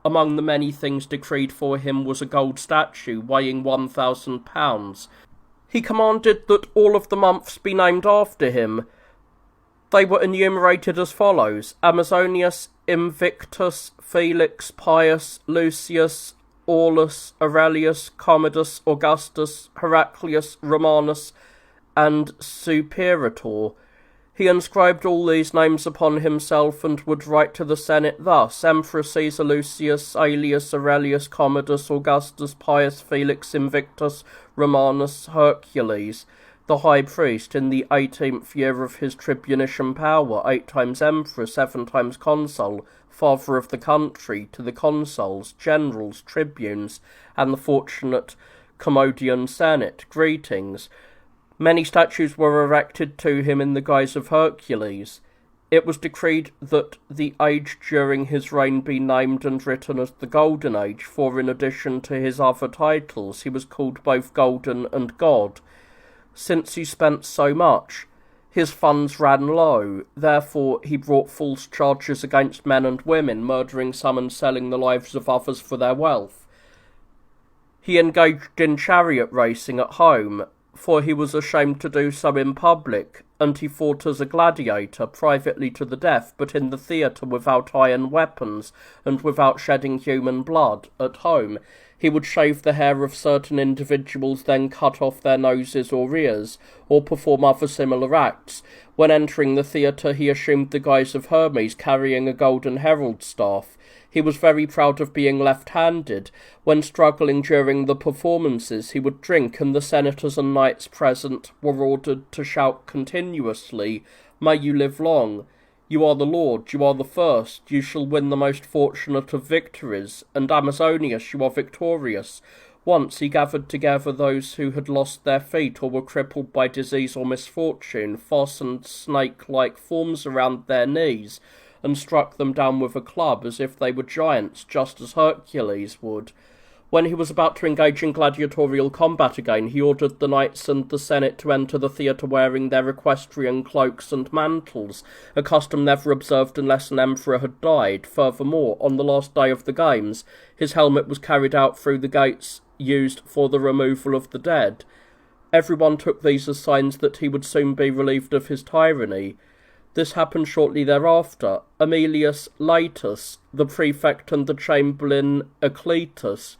S1: Among the many things decreed for him was a gold statue weighing 1,000 pounds. He commanded that all of the months be named after him. They were enumerated as follows: Amazonius, Invictus, Felix, Pius, Lucius, Aulus, Aurelius, Commodus, Augustus, Heraclius, Romanus, and Superator. He inscribed all these names upon himself and would write to the Senate thus: Emperor Caesar, Lucius, Aelius, Aurelius, Commodus, Augustus, Pius, Felix, Invictus, Romanus, Hercules, the high priest, in the 18th year of his tribunician power, 8 times emperor, 7 times consul, father of the country, to the consuls, generals, tribunes, and the fortunate Commodian Senate, greetings. Many statues were erected to him in the guise of Hercules. It was decreed that the age during his reign be named and written as the Golden Age, for in addition to his other titles, he was called both Golden and God. Since he spent so much, his funds ran low. Therefore he brought false charges against men and women, murdering some and selling the lives of others for their wealth. He engaged in chariot racing at home, for he was ashamed to do so in public, and he fought as a gladiator, privately to the death, but in the theatre without iron weapons, and without shedding human blood. At home he would shave the hair of certain individuals, then cut off their noses or ears, or perform other similar acts. When entering the theatre he assumed the guise of Hermes, carrying a golden herald staff. He was very proud of being left-handed. When struggling during the performances, he would drink, and the senators and knights present were ordered to shout continuously, "May you live long! You are the Lord, you are the first, you shall win the most fortunate of victories, and Amazonius, you are victorious." Once he gathered together those who had lost their feet or were crippled by disease or misfortune, fastened snake-like forms around their knees, and struck them down with a club as if they were giants, just as Hercules would. When he was about to engage in gladiatorial combat again, he ordered the knights and the Senate to enter the theatre wearing their equestrian cloaks and mantles, a custom never observed unless an emperor had died. Furthermore, on the last day of the games, his helmet was carried out through the gates used for the removal of the dead. Everyone took these as signs that he would soon be relieved of his tyranny. This happened shortly thereafter. Aemilius Laetus, the prefect, and the chamberlain Ecletus,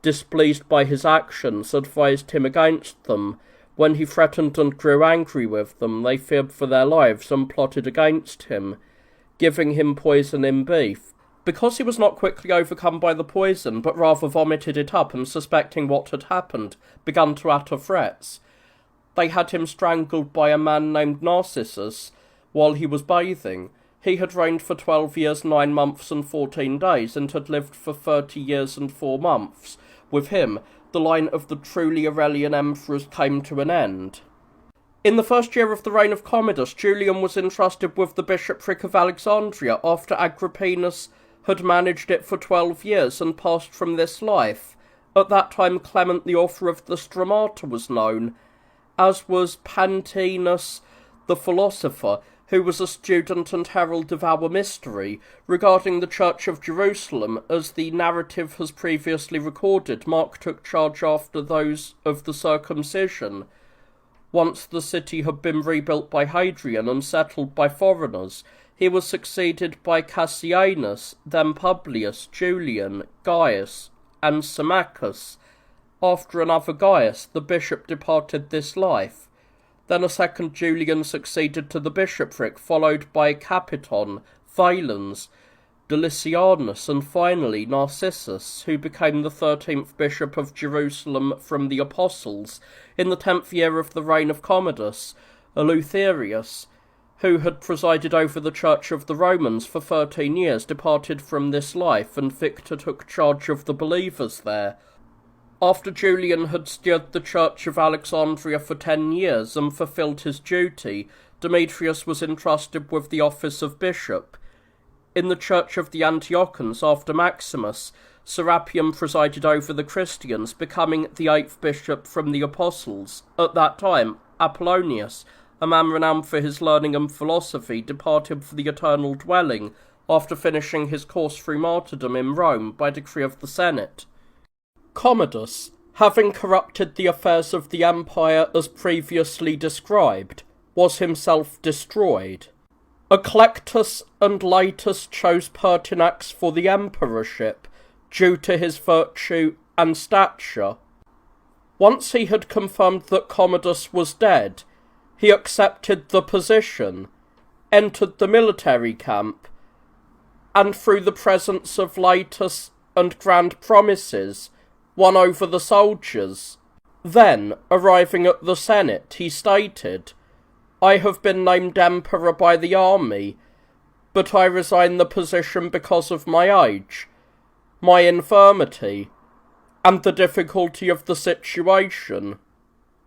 S1: displeased by his actions, advised him against them. When he threatened and grew angry with them, they feared for their lives and plotted against him, giving him poison in beef. Because he was not quickly overcome by the poison, but rather vomited it up and, suspecting what had happened, began to utter threats, they had him strangled by a man named Narcissus while he was bathing. He had reigned for 12 years, 9 months and 14 days, and had lived for 30 years and 4 months. With him, the line of the truly Aurelian emperors came to an end. In the first year of the reign of Commodus, Julian was entrusted with the bishopric of Alexandria after Agrippinus had managed it for 12 years and passed from this life. At that time Clement, the author of the Stramata, was known, as was Pantaenus the philosopher, who was a student and herald of our mystery. Regarding the Church of Jerusalem, as the narrative has previously recorded, Mark took charge after those of the circumcision. Once the city had been rebuilt by Hadrian and settled by foreigners, he was succeeded by Cassianus, then Publius, Julian, Gaius, and Symmachus. After another Gaius, the bishop departed this life. Then a second Julian succeeded to the bishopric, followed by Capiton, Valens, Delicianus, and finally Narcissus, who became the 13th bishop of Jerusalem from the apostles. In the 10th year of the reign of Commodus, Eleutherius, who had presided over the Church of the Romans for 13 years, departed from this life, and Victor took charge of the believers there. After Julian had steered the Church of Alexandria for 10 years and fulfilled his duty, Demetrius was entrusted with the office of bishop. In the Church of the Antiochans, after Maximus, Serapion presided over the Christians, becoming the 8th bishop from the apostles. At that time, Apollonius, a man renowned for his learning and philosophy, departed for the eternal dwelling after finishing his course through martyrdom in Rome by decree of the Senate. Commodus, having corrupted the affairs of the empire as previously described, was himself destroyed. Eclectus and Laetus chose Pertinax for the emperorship, due to his virtue and stature. Once he had confirmed that Commodus was dead, he accepted the position, entered the military camp, and through the presence of Laetus and grand promises, won over the soldiers. Then, arriving at the Senate, he stated, "I have been named emperor by the army, but I resign the position because of my age, my infirmity, and the difficulty of the situation."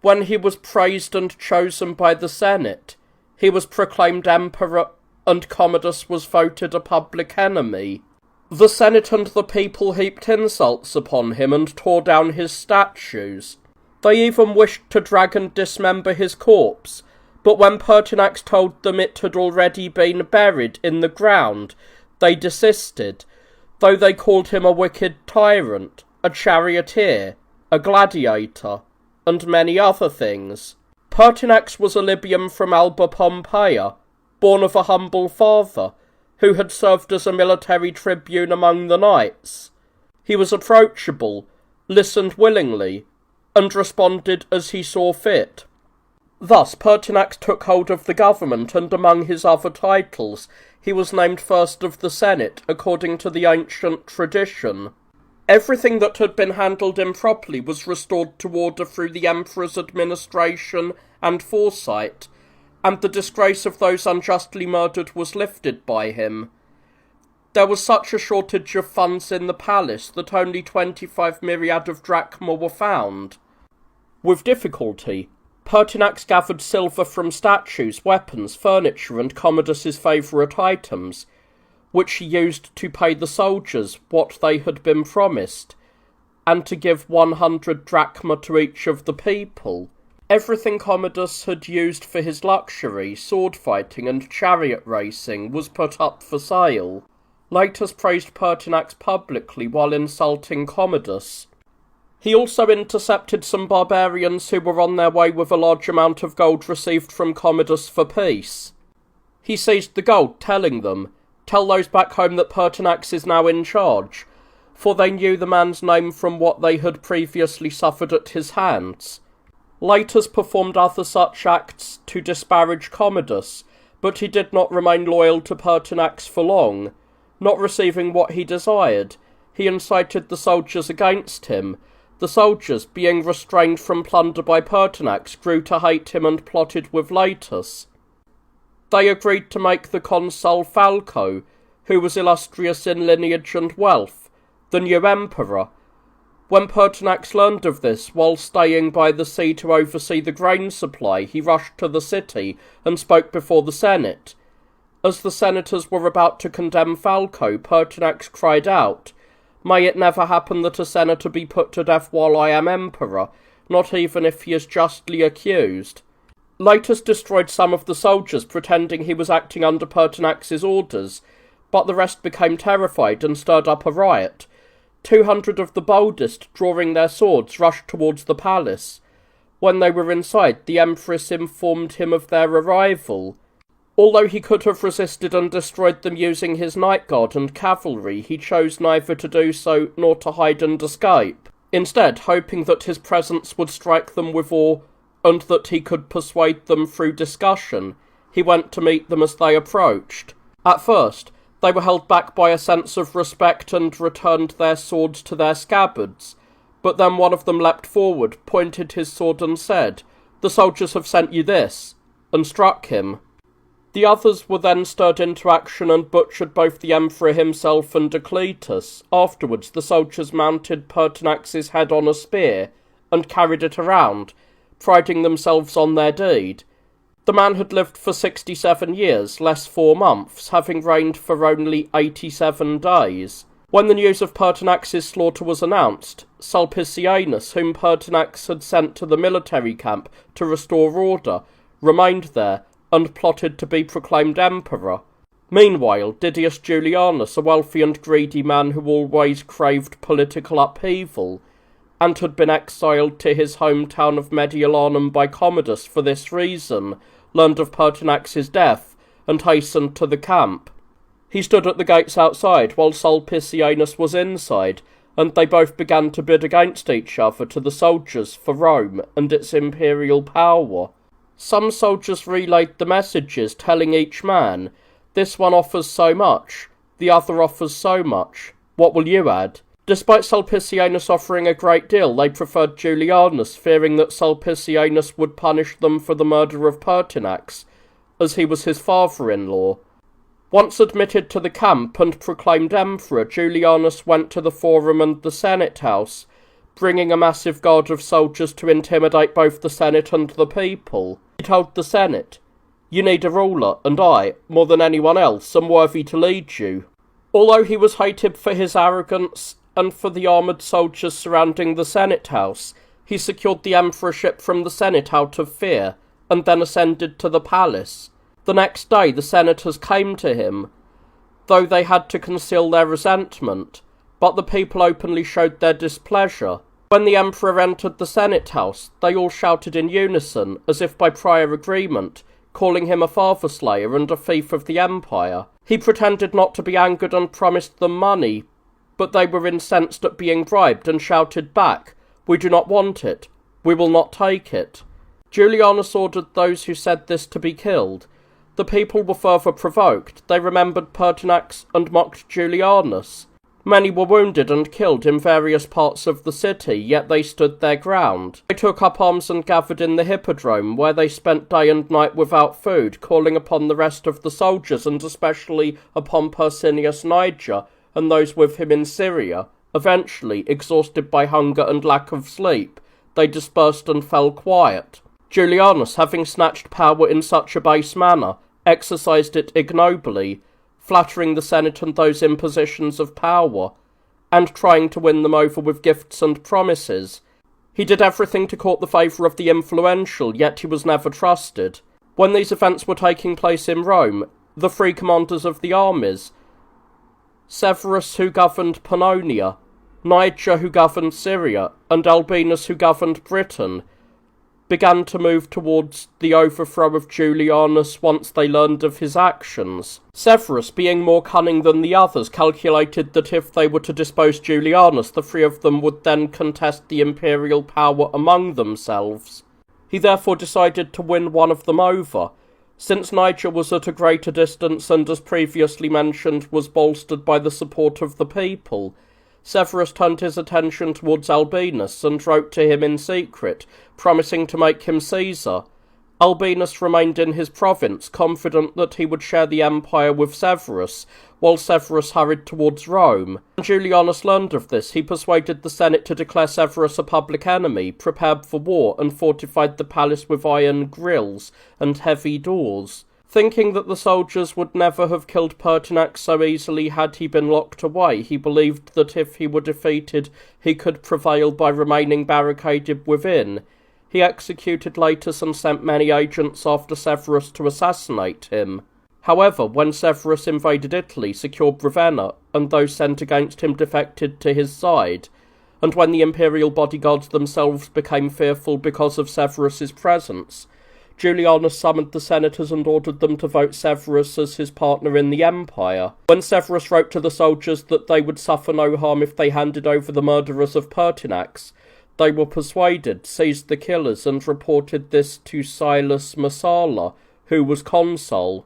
S1: When he was praised and chosen by the Senate, he was proclaimed emperor, and Commodus was voted a public enemy. The Senate and the people heaped insults upon him and tore down his statues. They even wished to drag and dismember his corpse, but when Pertinax told them it had already been buried in the ground, they desisted, though they called him a wicked tyrant, a charioteer, a gladiator, and many other things. Pertinax was a Libyan from Alba Pompeia, born of a humble father, who had served as a military tribune among the knights. He was approachable, listened willingly, and responded as he saw fit. Thus Pertinax took hold of the government, and among his other titles, he was named first of the Senate, according to the ancient tradition. Everything that had been handled improperly was restored to order through the emperor's administration and foresight, and the disgrace of those unjustly murdered was lifted by him. There was such a shortage of funds in the palace that only 25 myriad of drachma were found. With difficulty, Pertinax gathered silver from statues, weapons, furniture, and Commodus's favourite items, which he used to pay the soldiers what they had been promised. and to give 100 drachma to each of the people. Everything Commodus had used for his luxury, sword fighting and chariot racing, was put up for sale. Laetus praised Pertinax publicly while insulting Commodus. He also intercepted some barbarians who were on their way with a large amount of gold received from Commodus for peace. He seized the gold, telling them, "Tell those back home that Pertinax is now in charge," for they knew the man's name from what they had previously suffered at his hands. Laetus performed other such acts to disparage Commodus, but he did not remain loyal to Pertinax for long. Not receiving what he desired, he incited the soldiers against him. The soldiers, being restrained from plunder by Pertinax, grew to hate him and plotted with Laetus. They agreed to make the consul Falco, who was illustrious in lineage and wealth, the new emperor. When Pertinax learned of this, while staying by the sea to oversee the grain supply, he rushed to the city and spoke before the Senate. As the senators were about to condemn Falco, Pertinax cried out, "May it never happen that a senator be put to death while I am emperor, not even if he is justly accused." Laetus destroyed some of the soldiers, pretending he was acting under Pertinax's orders, but the rest became terrified and stirred up a riot. 200 of the boldest, drawing their swords, rushed towards the palace. When they were inside, the empress informed him of their arrival. Although he could have resisted and destroyed them using his night guard and cavalry, he chose neither to do so nor to hide and escape. Instead, hoping that his presence would strike them with awe and that he could persuade them through discussion, he went to meet them as they approached. At first, they were held back by a sense of respect and returned their swords to their scabbards, but then one of them leapt forward, pointed his sword and said, "The soldiers have sent you this," and struck him. The others were then stirred into action and butchered both the emperor himself and Cletus. Afterwards, the soldiers mounted Pertinax's head on a spear and carried it around, priding themselves on their deed. The man had lived for 67 years, less 4 months, having reigned for only 87 days. When the news of Pertinax's slaughter was announced, Sulpicianus, whom Pertinax had sent to the military camp to restore order, remained there and plotted to be proclaimed emperor. Meanwhile, Didius Julianus, a wealthy and greedy man who always craved political upheaval, and had been exiled to his hometown of Mediolanum by Commodus for this reason, learned of Pertinax's death, and hastened to the camp. He stood at the gates outside, while Sulpicianus was inside, and they both began to bid against each other to the soldiers for Rome and its imperial power. Some soldiers relayed the messages, telling each man, "This one offers so much, the other offers so much. What will you add?" Despite Sulpicianus offering a great deal, they preferred Julianus, fearing that Sulpicianus would punish them for the murder of Pertinax, as he was his father-in-law. Once admitted to the camp and proclaimed emperor, Julianus went to the Forum and the Senate House, bringing a massive guard of soldiers to intimidate both the Senate and the people. He told the Senate, "You need a ruler, and I, more than anyone else, am worthy to lead you." Although he was hated for his arrogance and for the armoured soldiers surrounding the Senate House, he secured the emperorship from the Senate out of fear, and then ascended to the palace. The next day the senators came to him, though they had to conceal their resentment, but the people openly showed their displeasure. When the emperor entered the Senate House, they all shouted in unison, as if by prior agreement, calling him a father-slayer and a thief of the empire. He pretended not to be angered and promised them money, but they were incensed at being bribed and shouted back, "We do not want it. We will not take it." Julianus ordered those who said this to be killed. The people were further provoked. They remembered Pertinax and mocked Julianus. Many were wounded and killed in various parts of the city, yet they stood their ground. They took up arms and gathered in the hippodrome, where they spent day and night without food, calling upon the rest of the soldiers, and especially upon Persinius Niger and those with him in Syria. Eventually, exhausted by hunger and lack of sleep, they dispersed and fell quiet. Julianus, having snatched power in such a base manner, exercised it ignobly, flattering the Senate and those in positions of power, and trying to win them over with gifts and promises. He did everything to court the favour of the influential, yet he was never trusted. When these events were taking place in Rome, the three commanders of the armies, Severus, who governed Pannonia, Niger, who governed Syria, and Albinus, who governed Britain, began to move towards the overthrow of Julianus once they learned of his actions. Severus, being more cunning than the others, calculated that if they were to depose Julianus, the three of them would then contest the imperial power among themselves. He therefore decided to win one of them over. Since Niger was at a greater distance and, as previously mentioned, was bolstered by the support of the people, Severus turned his attention towards Albinus and wrote to him in secret, promising to make him Caesar. Albinus remained in his province, confident that he would share the empire with Severus, while Severus hurried towards Rome. When Julianus learned of this, he persuaded the Senate to declare Severus a public enemy, prepared for war, and fortified the palace with iron grills and heavy doors. Thinking that the soldiers would never have killed Pertinax so easily had he been locked away, he believed that if he were defeated, he could prevail by remaining barricaded within. He executed Latus and sent many agents after Severus to assassinate him. However, when Severus invaded Italy, secured Ravenna, and those sent against him defected to his side, and when the imperial bodyguards themselves became fearful because of Severus's presence, Julianus summoned the senators and ordered them to vote Severus as his partner in the empire. When Severus wrote to the soldiers that they would suffer no harm if they handed over the murderers of Pertinax, they were persuaded, seized the killers, and reported this to Silas Messala, who was consul.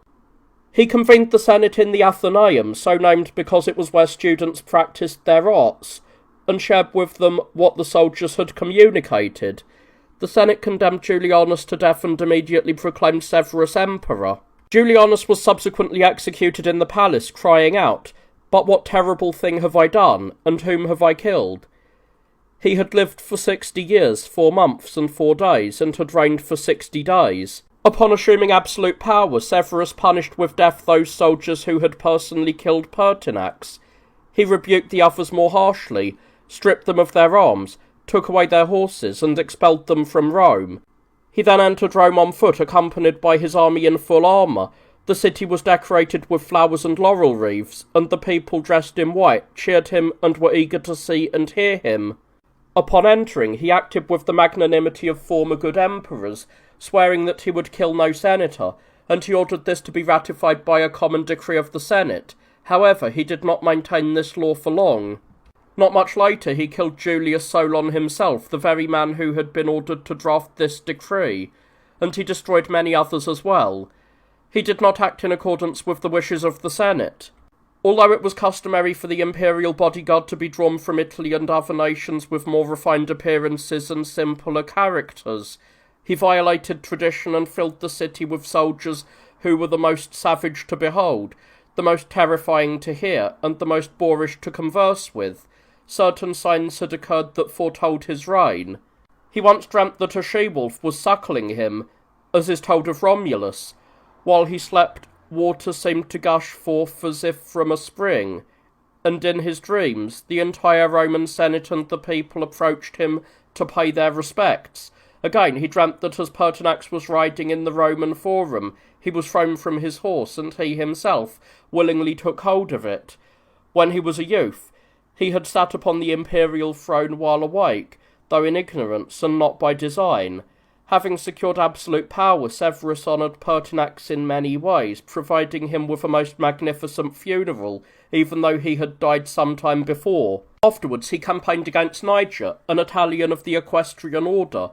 S1: He convened the Senate in the Athenaeum, so named because it was where students practised their arts, and shared with them what the soldiers had communicated. The Senate condemned Julianus to death and immediately proclaimed Severus emperor. Julianus was subsequently executed in the palace, crying out, "But what terrible thing have I done, and whom have I killed?" He had lived for 60 years, 4 months, and 4 days, and had reigned for 60 days. Upon assuming absolute power, Severus punished with death those soldiers who had personally killed Pertinax. He rebuked the others more harshly, stripped them of their arms, took away their horses, and expelled them from Rome. He then entered Rome on foot, accompanied by his army in full armour. The city was decorated with flowers and laurel wreaths, and the people dressed in white cheered him and were eager to see and hear him. Upon entering, he acted with the magnanimity of former good emperors, swearing that he would kill no senator, and he ordered this to be ratified by a common decree of the Senate. However, he did not maintain this law for long. Not much later, he killed Julius Solon himself, the very man who had been ordered to draft this decree, and he destroyed many others as well. He did not act in accordance with the wishes of the Senate. Although it was customary for the imperial bodyguard to be drawn from Italy and other nations with more refined appearances and simpler characters, he violated tradition and filled the city with soldiers who were the most savage to behold, the most terrifying to hear, and the most boorish to converse with. Certain signs had occurred that foretold his reign. He once dreamt that a she-wolf was suckling him, as is told of Romulus. While he slept, water seemed to gush forth as if from a spring, and in his dreams the entire Roman Senate and the people approached him to pay their respects. Again, he dreamt that as Pertinax was riding in the Roman Forum, he was thrown from his horse, and he himself willingly took hold of it. When he was a youth, he had sat upon the imperial throne while awake, though in ignorance and not by design. Having secured absolute power, Severus honoured Pertinax in many ways, providing him with a most magnificent funeral, even though he had died some time before. Afterwards he campaigned against Niger, an Italian of the equestrian order,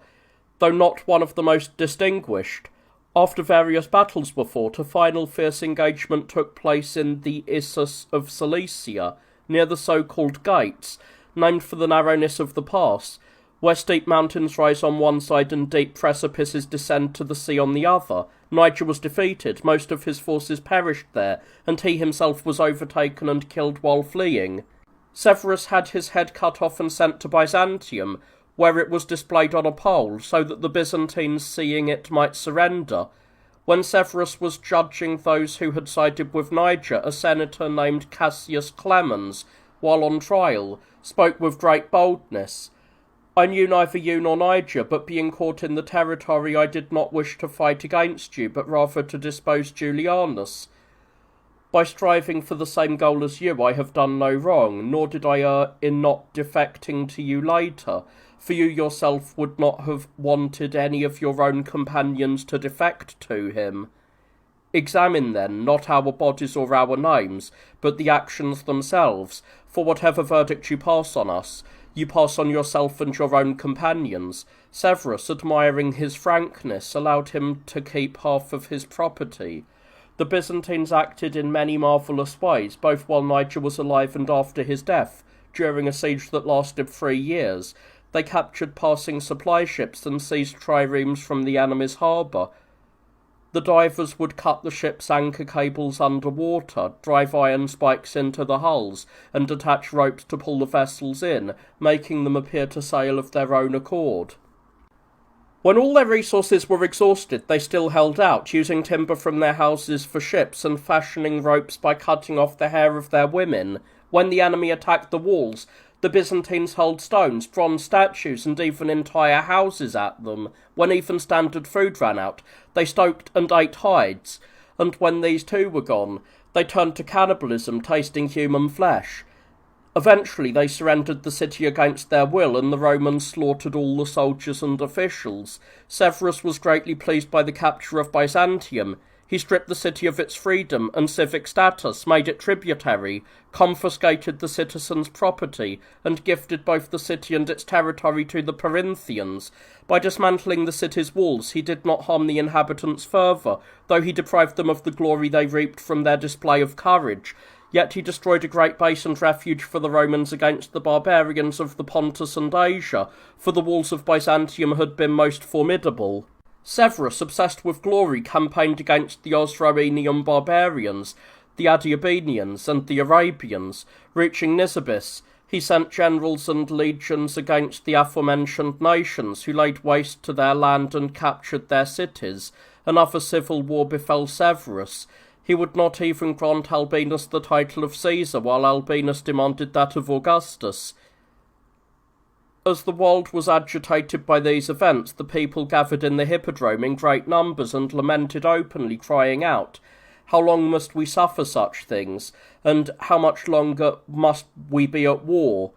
S1: though not one of the most distinguished. After various battles were fought, a final fierce engagement took place in the Issus of Cilicia, near the so-called Gates, named for the narrowness of the pass, where steep mountains rise on one side and deep precipices descend to the sea on the other. Niger was defeated, most of his forces perished there, and he himself was overtaken and killed while fleeing. Severus had his head cut off and sent to Byzantium, where it was displayed on a pole, so that the Byzantines, seeing it, might surrender. When Severus was judging those who had sided with Niger, a senator named Cassius Clemens while on trial, spoke with great boldness. I knew neither you nor Niger, but being caught in the territory I did not wish to fight against you, but rather to dispose Julianus. By striving for the same goal as you, I have done no wrong, nor did I err in not defecting to you later, for you yourself would not have wanted any of your own companions to defect to him. Examine then, not our bodies or our names, but the actions themselves, for whatever verdict you pass on us, you pass on yourself and your own companions. Severus, admiring his frankness, allowed him to keep half of his property. The Byzantines acted in many marvellous ways, both while Niger was alive and after his death, during a siege that lasted 3 years. They captured passing supply ships and seized triremes from the enemy's harbour. The divers would cut the ship's anchor cables underwater, drive iron spikes into the hulls, and attach ropes to pull the vessels in, making them appear to sail of their own accord. When all their resources were exhausted, they still held out, using timber from their houses for ships and fashioning ropes by cutting off the hair of their women. When the enemy attacked the walls, the Byzantines hurled stones, bronze statues, and even entire houses at them. When even standard food ran out, they stoked and ate hides, and when these too were gone, they turned to cannibalism, tasting human flesh. Eventually they surrendered the city against their will, and the Romans slaughtered all the soldiers and officials. Severus was greatly pleased by the capture of Byzantium. He stripped the city of its freedom and civic status, made it tributary, confiscated the citizens' property, and gifted both the city and its territory to the Perinthians. By dismantling the city's walls, he did not harm the inhabitants further, though he deprived them of the glory they reaped from their display of courage. Yet he destroyed a great base and refuge for the Romans against the barbarians of the Pontus and Asia, for the walls of Byzantium had been most formidable. Severus, obsessed with glory, campaigned against the Osroenian barbarians, the Adiabenians, and the Arabians. Reaching Nisibis, he sent generals and legions against the aforementioned nations, who laid waste to their land and captured their cities. Another civil war befell Severus. He would not even grant Albinus the title of Caesar, while Albinus demanded that of Augustus. As the world was agitated by these events, the people gathered in the hippodrome in great numbers and lamented openly, crying out, "How long must we suffer such things? And how much longer must we be at war?"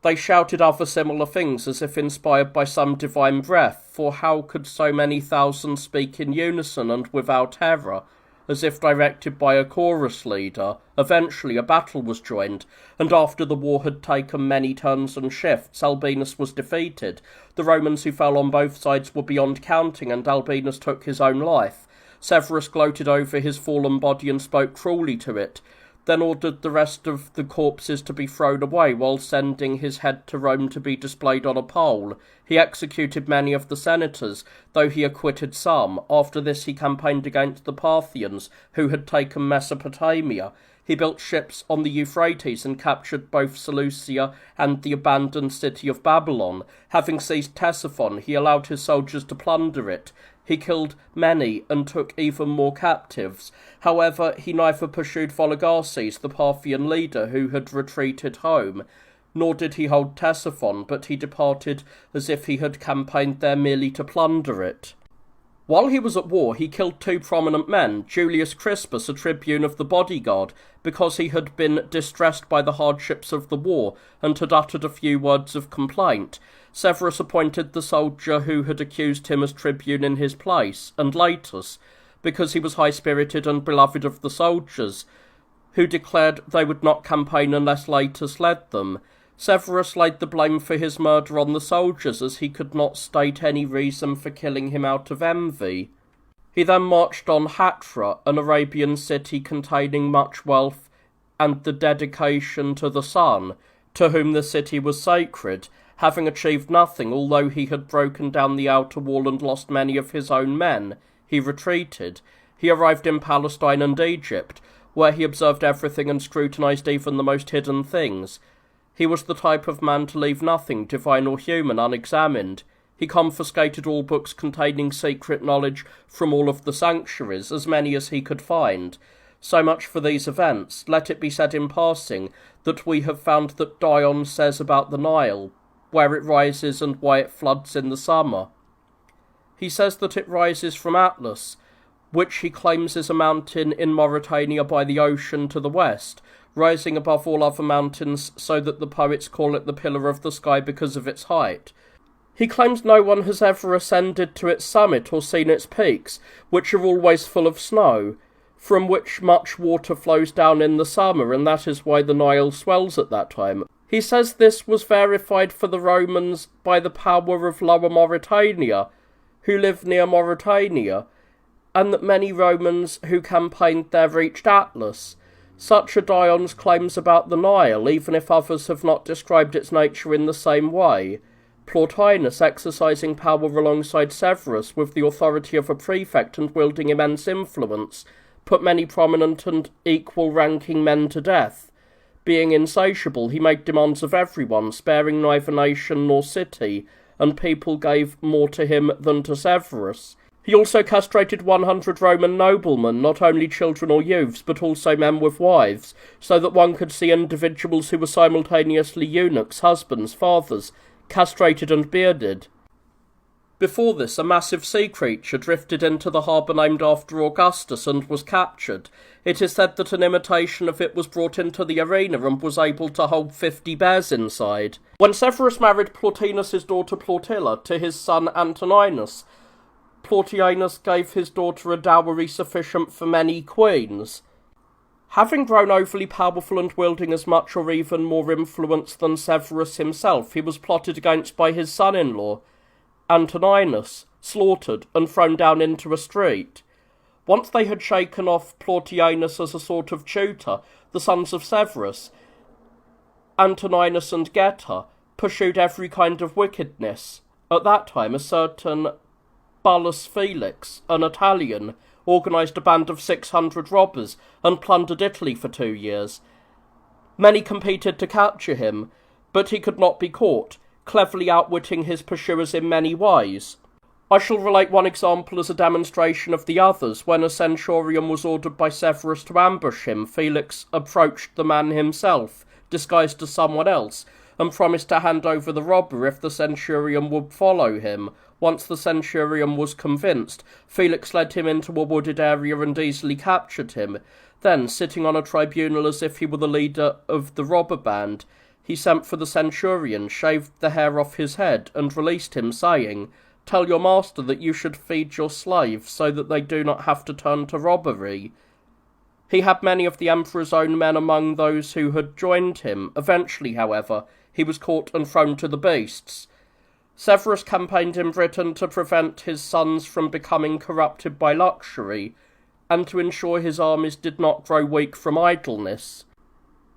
S1: They shouted other similar things, as if inspired by some divine breath, for how could so many thousands speak in unison and without error? As if directed by a chorus leader. Eventually a battle was joined, and after the war had taken many turns and shifts, Albinus was defeated. The Romans who fell on both sides were beyond counting, and Albinus took his own life. Severus gloated over his fallen body and spoke cruelly to it, then ordered the rest of the corpses to be thrown away, while sending his head to Rome to be displayed on a pole. He executed many of the senators, though he acquitted some. After this he campaigned against the Parthians, who had taken Mesopotamia. He built ships on the Euphrates and captured both Seleucia and the abandoned city of Babylon. Having seized Ctesiphon, he allowed his soldiers to plunder it. He killed many and took even more captives. However, he neither pursued Vologases, the Parthian leader who had retreated home, nor did he hold Ctesiphon, but he departed as if he had campaigned there merely to plunder it. While he was at war, he killed 2 prominent men, Julius Crispus, a tribune of the bodyguard, because he had been distressed by the hardships of the war, and had uttered a few words of complaint. Severus appointed the soldier who had accused him as tribune in his place, and Latus, because he was high-spirited and beloved of the soldiers, who declared they would not campaign unless Latus led them. Severus laid the blame for his murder on the soldiers, as he could not state any reason for killing him out of envy. He then marched on Hatra, an Arabian city containing much wealth and the dedication to the sun, to whom the city was sacred. Having achieved nothing, although he had broken down the outer wall and lost many of his own men, he retreated. He arrived in Palestine and Egypt, where he observed everything and scrutinized even the most hidden things. He was the type of man to leave nothing, divine or human, unexamined. He confiscated all books containing secret knowledge from all of the sanctuaries, as many as he could find. So much for these events. Let it be said in passing that we have found that Dion says about the Nile, where it rises and why it floods in the summer. He says that it rises from Atlas, which he claims is a mountain in Mauritania by the ocean to the west, rising above all other mountains so that the poets call it the pillar of the sky because of its height. He claims no one has ever ascended to its summit or seen its peaks, which are always full of snow, from which much water flows down in the summer, and that is why the Nile swells at that time. He says this was verified for the Romans by the power of Lower Mauritania, who lived near Mauritania, and that many Romans who campaigned there reached Atlas. Such are Dion's claims about the Nile, even if others have not described its nature in the same way. Plotinus, exercising power alongside Severus with the authority of a prefect and wielding immense influence, put many prominent and equal-ranking men to death. Being insatiable, he made demands of everyone, sparing neither nation nor city, and people gave more to him than to Severus. He also castrated 100 Roman noblemen, not only children or youths, but also men with wives, so that one could see individuals who were simultaneously eunuchs, husbands, fathers, castrated and bearded. Before this, a massive sea creature drifted into the harbour named after Augustus and was captured. It is said that an imitation of it was brought into the arena and was able to hold 50 bears inside. When Severus married Plotinus's daughter Plautilla to his son Antoninus, Plautianus gave his daughter a dowry sufficient for many queens. Having grown overly powerful and wielding as much or even more influence than Severus himself, he was plotted against by his son-in-law, Antoninus, slaughtered and thrown down into a street. Once they had shaken off Plautianus as a sort of tutor, the sons of Severus, Antoninus and Geta, pursued every kind of wickedness. At that time, a certain Bullus Felix, an Italian, organised a band of 600 robbers and plundered Italy for 2 years. Many competed to capture him, but he could not be caught, cleverly outwitting his pursuers in many ways. I shall relate one example as a demonstration of the others. When a centurion was ordered by Severus to ambush him, Felix approached the man himself, disguised as someone else, and promised to hand over the robber if the centurion would follow him. Once the centurion was convinced, Felix led him into a wooded area and easily captured him. Then, sitting on a tribunal as if he were the leader of the robber band, he sent for the centurion, shaved the hair off his head, and released him, saying, "Tell your master that you should feed your slaves so that they do not have to turn to robbery." He had many of the emperor's own men among those who had joined him. Eventually, however, he was caught and thrown to the beasts. Severus campaigned in Britain to prevent his sons from becoming corrupted by luxury, and to ensure his armies did not grow weak from idleness.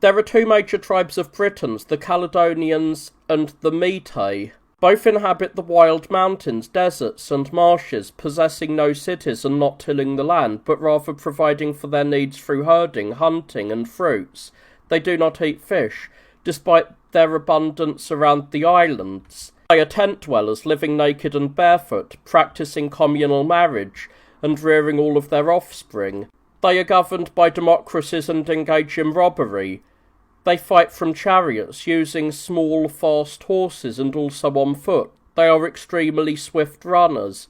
S1: There are 2 major tribes of Britons, the Caledonians and the Metae. Both inhabit the wild mountains, deserts, and marshes, possessing no cities and not tilling the land, but rather providing for their needs through herding, hunting, and fruits. They do not eat fish, despite their abundance around the islands. They are tent dwellers, living naked and barefoot, practicing communal marriage, and rearing all of their offspring. They are governed by democracies and engage in robbery. They fight from chariots, using small, fast horses and also on foot. They are extremely swift runners.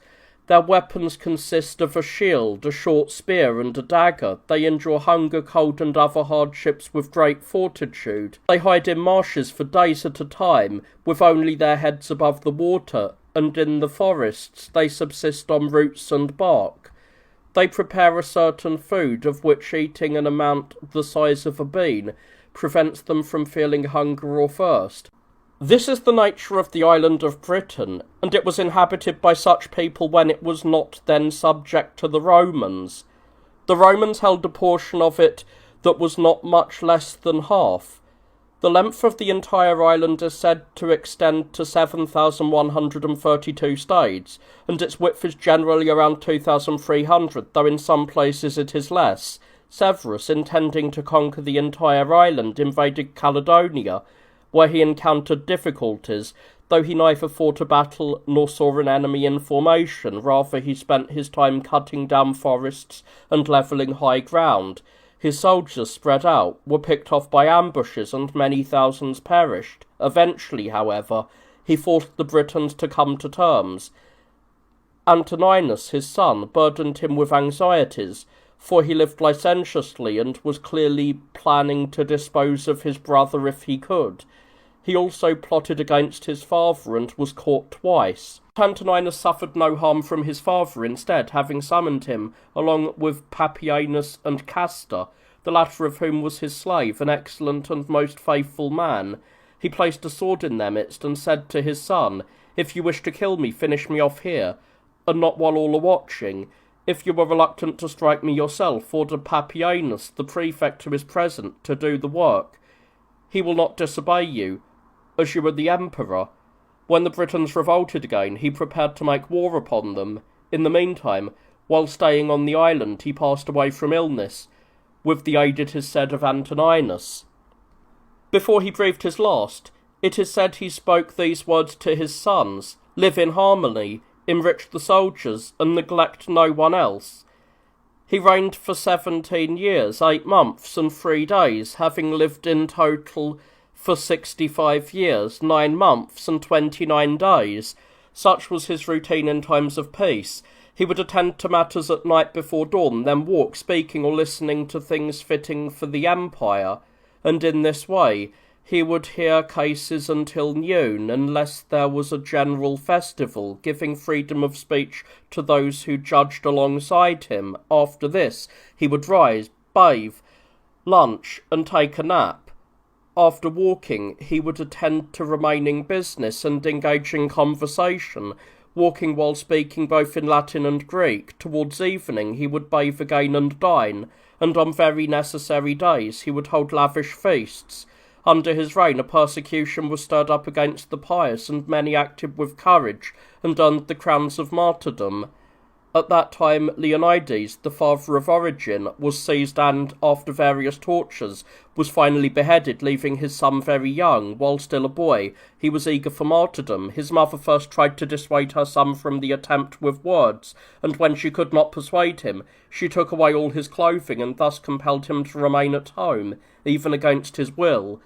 S1: Their weapons consist of a shield, a short spear, and a dagger. They endure hunger, cold, and other hardships with great fortitude. They hide in marshes for days at a time, with only their heads above the water, and in the forests they subsist on roots and bark. They prepare a certain food, of which eating an amount the size of a bean prevents them from feeling hunger or thirst. This is the nature of the island of Britain, and it was inhabited by such people when it was not then subject to the Romans. The Romans held a portion of it that was not much less than half. The length of the entire island is said to extend to 7,132 stades, and its width is generally around 2,300, though in some places it is less. Severus, intending to conquer the entire island, invaded Caledonia, where he encountered difficulties, though he neither fought a battle nor saw an enemy in formation. Rather, he spent his time cutting down forests and levelling high ground. His soldiers spread out, were picked off by ambushes, and many thousands perished. Eventually, however, he forced the Britons to come to terms. Antoninus, his son, burdened him with anxieties, for he lived licentiously and was clearly planning to dispose of his brother if he could. He also plotted against his father and was caught twice. Antoninus suffered no harm from his father, instead having summoned him, along with Papianus and Castor, the latter of whom was his slave, an excellent and most faithful man. He placed a sword in their midst and said to his son, "If you wish to kill me, finish me off here, and not while all are watching. If you are reluctant to strike me yourself, order Papianus, the prefect who is present, to do the work. He will not disobey you, as you are the emperor." When the Britons revolted again, he prepared to make war upon them. In the meantime, while staying on the island, he passed away from illness, with the aid, it is said, of Antoninus. Before he breathed his last, it is said he spoke these words to his sons: "Live in harmony, enrich the soldiers, and neglect no one else." He reigned for 17 years, 8 months, and 3 days, having lived in total for 65 years, 9 months, and 29 days. Such was his routine in times of peace. He would attend to matters at night before dawn, then walk, speaking or listening to things fitting for the empire, and in this way he would hear cases until noon, unless there was a general festival, giving freedom of speech to those who judged alongside him. After this, he would rise, bathe, lunch, and take a nap. After walking, he would attend to remaining business and engage in conversation, walking while speaking both in Latin and Greek. Towards evening, he would bathe again and dine, and on very necessary days he would hold lavish feasts. Under his reign, a persecution was stirred up against the pious, and many acted with courage and earned the crowns of martyrdom. At that time, Leonidas, the father of Origen, was seized and, after various tortures, was finally beheaded, leaving his son very young. While still a boy, he was eager for martyrdom. His mother first tried to dissuade her son from the attempt with words, and when she could not persuade him, she took away all his clothing and thus compelled him to remain at home, even against his will.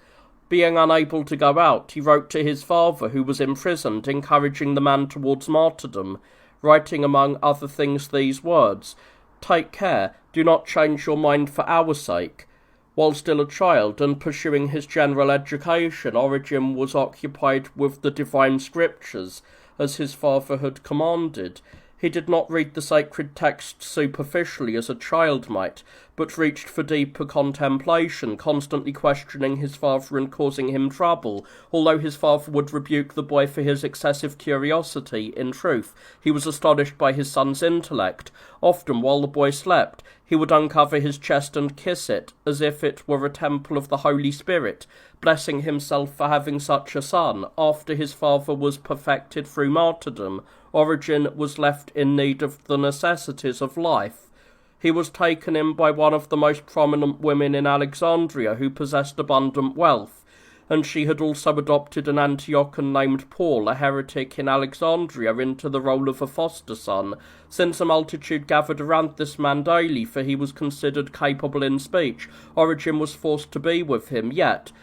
S1: Being unable to go out, he wrote to his father, who was imprisoned, encouraging the man towards martyrdom, writing among other things these words: "Take care, do not change your mind for our sake." While still a child and pursuing his general education, Origen was occupied with the divine scriptures, as his father had commanded. He did not read the sacred texts superficially as a child might, but reached for deeper contemplation, constantly questioning his father and causing him trouble. Although his father would rebuke the boy for his excessive curiosity, in truth, he was astonished by his son's intellect. Often, while the boy slept, he would uncover his chest and kiss it, as if it were a temple of the Holy Spirit, blessing himself for having such a son. After his father was perfected through martyrdom, Origen was left in need of the necessities of life. He was taken in by one of the most prominent women in Alexandria, who possessed abundant wealth, and she had also adopted an Antiochian named Paul, a heretic in Alexandria, into the role of a foster son. Since a multitude gathered around this man daily, for he was considered capable in speech, Origen was forced to be with him, yet,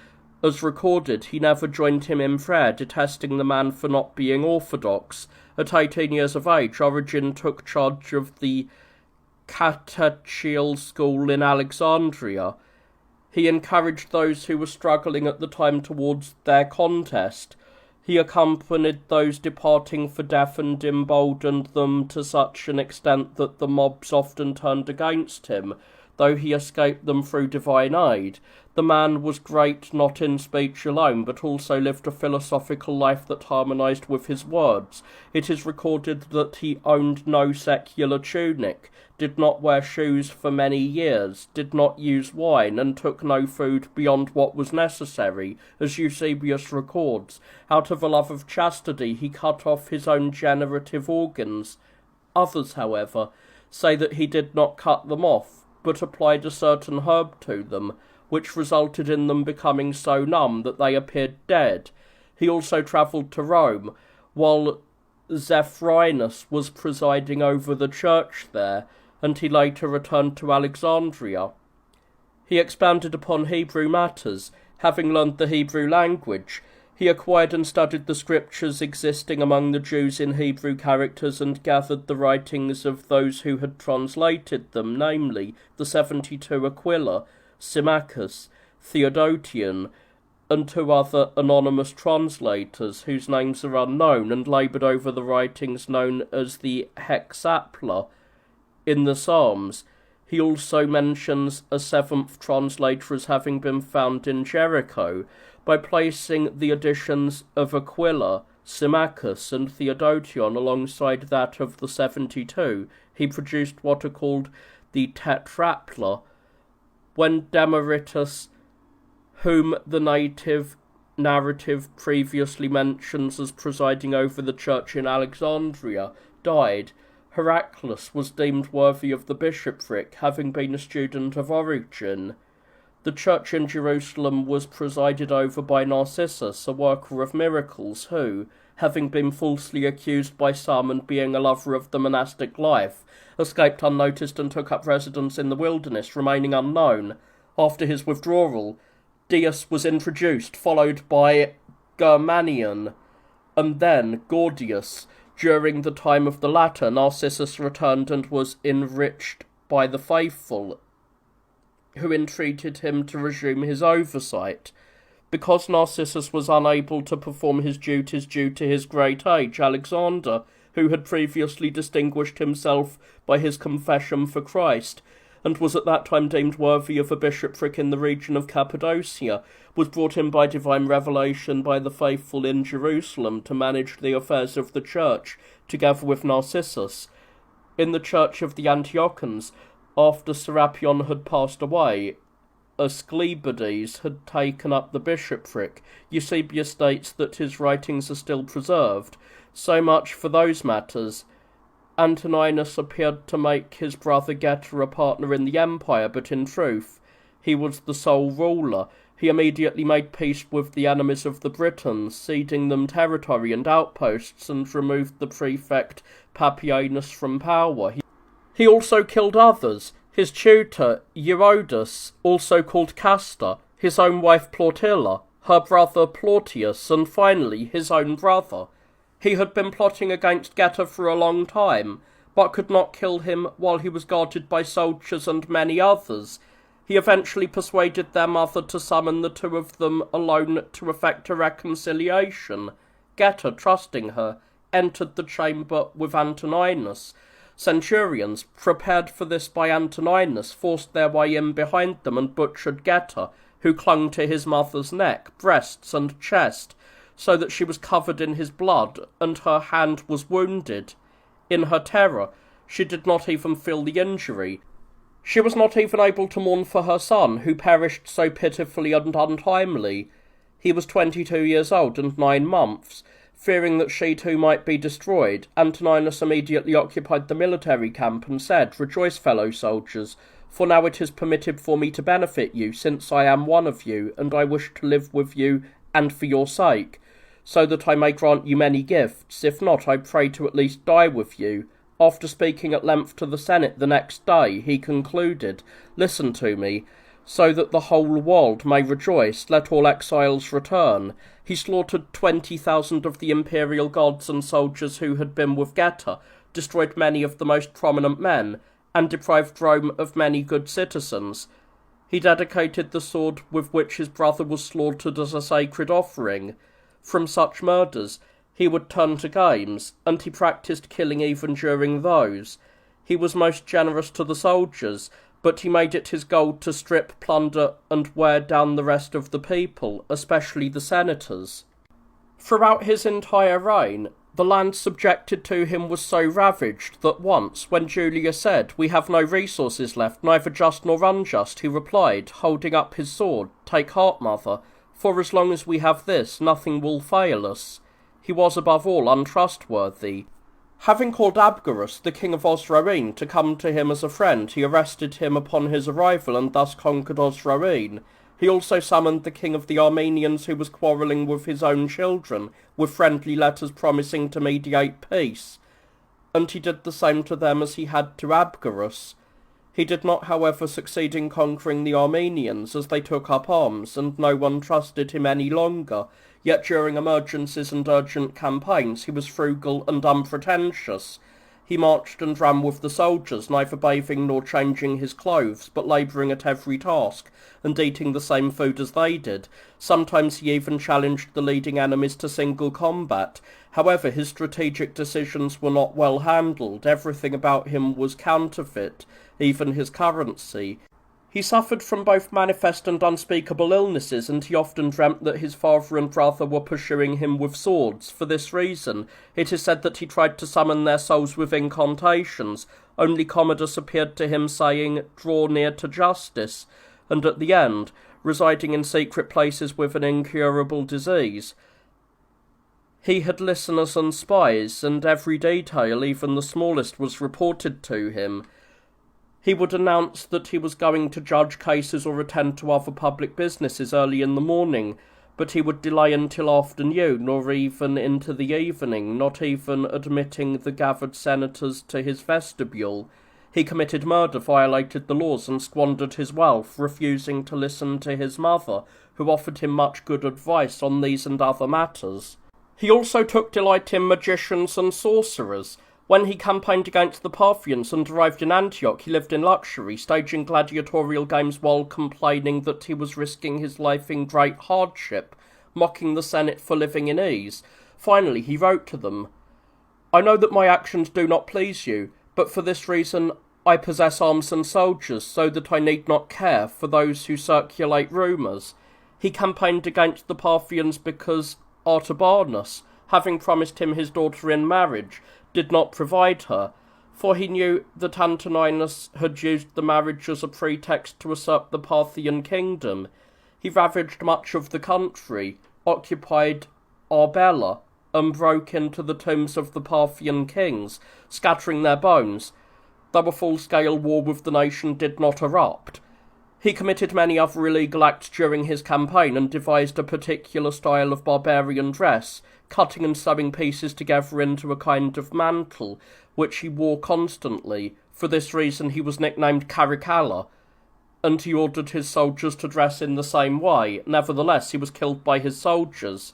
S1: as recorded, he never joined him in prayer, detesting the man for not being orthodox. At 18 years of age, Origen took charge of the catechial school in Alexandria. He encouraged those who were struggling at the time towards their contest. He accompanied those departing for death and emboldened them to such an extent that the mobs often turned against him, though he escaped them through divine aid. The man was great not in speech alone, but also lived a philosophical life that harmonized with his words. It is recorded that he owned no secular tunic, did not wear shoes for many years, did not use wine, and took no food beyond what was necessary, as Eusebius records. Out of a love of chastity he cut off his own generative organs. Others, however, say that he did not cut them off, but applied a certain herb to them, which resulted in them becoming so numb that they appeared dead. He also travelled to Rome, while Zephyrinus was presiding over the church there, and he later returned to Alexandria. He expounded upon Hebrew matters. Having learned the Hebrew language, he acquired and studied the scriptures existing among the Jews in Hebrew characters and gathered the writings of those who had translated them, namely the 72 Aquila, Symmachus, Theodotion, and 2 other anonymous translators whose names are unknown, and laboured over the writings known as the Hexapla in the Psalms. He also mentions a 7th translator as having been found in Jericho. By placing the editions of Aquila, Symmachus, and Theodotion alongside that of the 72, he produced what are called the Tetrapla. When Demaritus, whom the native narrative previously mentions as presiding over the church in Alexandria, died, Heraclius was deemed worthy of the bishopric, having been a student of Origen. The church in Jerusalem was presided over by Narcissus, a worker of miracles, who, having been falsely accused by some and being a lover of the monastic life, escaped unnoticed and took up residence in the wilderness, remaining unknown. After his withdrawal, Dius was introduced, followed by Germanion, and then Gordius. During the time of the latter, Narcissus returned and was enriched by the faithful, who entreated him to resume his oversight. Because Narcissus was unable to perform his duties due to his great age, Alexander, who had previously distinguished himself by his confession for Christ, and was at that time deemed worthy of a bishopric in the region of Cappadocia, was brought in by divine revelation by the faithful in Jerusalem to manage the affairs of the church, together with Narcissus. In the church of the Antiochians, after Serapion had passed away, Asclepiades had taken up the bishopric. Eusebius states that his writings are still preserved. So much for those matters. Antoninus appeared to make his brother Geta a partner in the empire, but in truth he was the sole ruler. He immediately made peace with the enemies of the Britons, ceding them territory and outposts, and removed the prefect Papianus from power. He also killed others: his tutor Euodus, also called Castor, his own wife Plautilla, her brother Plautius, and finally his own brother. He had been plotting against Geta for a long time, but could not kill him while he was guarded by soldiers and many others. He eventually persuaded their mother to summon the 2 of them alone to effect a reconciliation. Geta, trusting her, entered the chamber with Antoninus. Centurions, prepared for this by Antoninus, forced their way in behind them and butchered Geta, who clung to his mother's neck, breasts, and chest, so that she was covered in his blood, and her hand was wounded. In her terror, she did not even feel the injury. She was not even able to mourn for her son, who perished so pitifully and untimely. He was 22 years old and 9 months. Fearing that she too might be destroyed, Antoninus immediately occupied the military camp and said, "Rejoice, fellow soldiers, for now it is permitted for me to benefit you, since I am one of you, and I wish to live with you and for your sake, so that I may grant you many gifts. If not, I pray to at least die with you." After speaking at length to the Senate the next day, he concluded, "Listen to me. So that the whole world may rejoice, let all exiles return." He slaughtered 20,000 of the imperial guards and soldiers who had been with Geta, destroyed many of the most prominent men, and deprived Rome of many good citizens. He dedicated the sword with which his brother was slaughtered as a sacred offering. From such murders he would turn to games, and he practised killing even during those. He was most generous to the soldiers, but he made it his goal to strip, plunder, and wear down the rest of the people, especially the senators. Throughout his entire reign, the land subjected to him was so ravaged that once, when Julia said, "We have no resources left, neither just nor unjust," he replied, holding up his sword, "Take heart, mother, for as long as we have this, nothing will fail us." He was above all untrustworthy. Having called Abgarus, the king of Osroene, to come to him as a friend, he arrested him upon his arrival and thus conquered Osroene. He also summoned the king of the Armenians, who was quarrelling with his own children, with friendly letters promising to mediate peace, and he did the same to them as he had to Abgarus. He did not, however, succeed in conquering the Armenians, as they took up arms, and no one trusted him any longer. Yet during emergencies and urgent campaigns he was frugal and unpretentious. He marched and ran with the soldiers, neither bathing nor changing his clothes, but labouring at every task, and eating the same food as they did. Sometimes he even challenged the leading enemies to single combat. However, his strategic decisions were not well handled. Everything about him was counterfeit, even his currency. He suffered from both manifest and unspeakable illnesses, and he often dreamt that his father and brother were pursuing him with swords. For this reason, it is said that he tried to summon their souls with incantations. Only Commodus appeared to him, saying, "Draw near to justice," and at the end, residing in secret places with an incurable disease. He had listeners and spies, and every detail, even the smallest, was reported to him. He would announce that he was going to judge cases or attend to other public businesses early in the morning, but he would delay until afternoon or even into the evening, not even admitting the gathered senators to his vestibule. He committed murder, violated the laws, and squandered his wealth, refusing to listen to his mother, who offered him much good advice on these and other matters. He also took delight in magicians and sorcerers. When he campaigned against the Parthians and arrived in Antioch, he lived in luxury, staging gladiatorial games while complaining that he was risking his life in great hardship, mocking the Senate for living in ease. Finally, he wrote to them, "I know that my actions do not please you, but for this reason I possess arms and soldiers, so that I need not care for those who circulate rumours." He campaigned against the Parthians because Artabanus, having promised him his daughter in marriage, did not provide her, for he knew that Antoninus had used the marriage as a pretext to usurp the Parthian kingdom. He ravaged much of the country, occupied Arbela, and broke into the tombs of the Parthian kings, scattering their bones, though a full-scale war with the nation did not erupt. He committed many other illegal acts during his campaign and devised a particular style of barbarian dress, cutting and sewing pieces together into a kind of mantle, which he wore constantly. For this reason he was nicknamed Caracalla, and he ordered his soldiers to dress in the same way. Nevertheless, he was killed by his soldiers.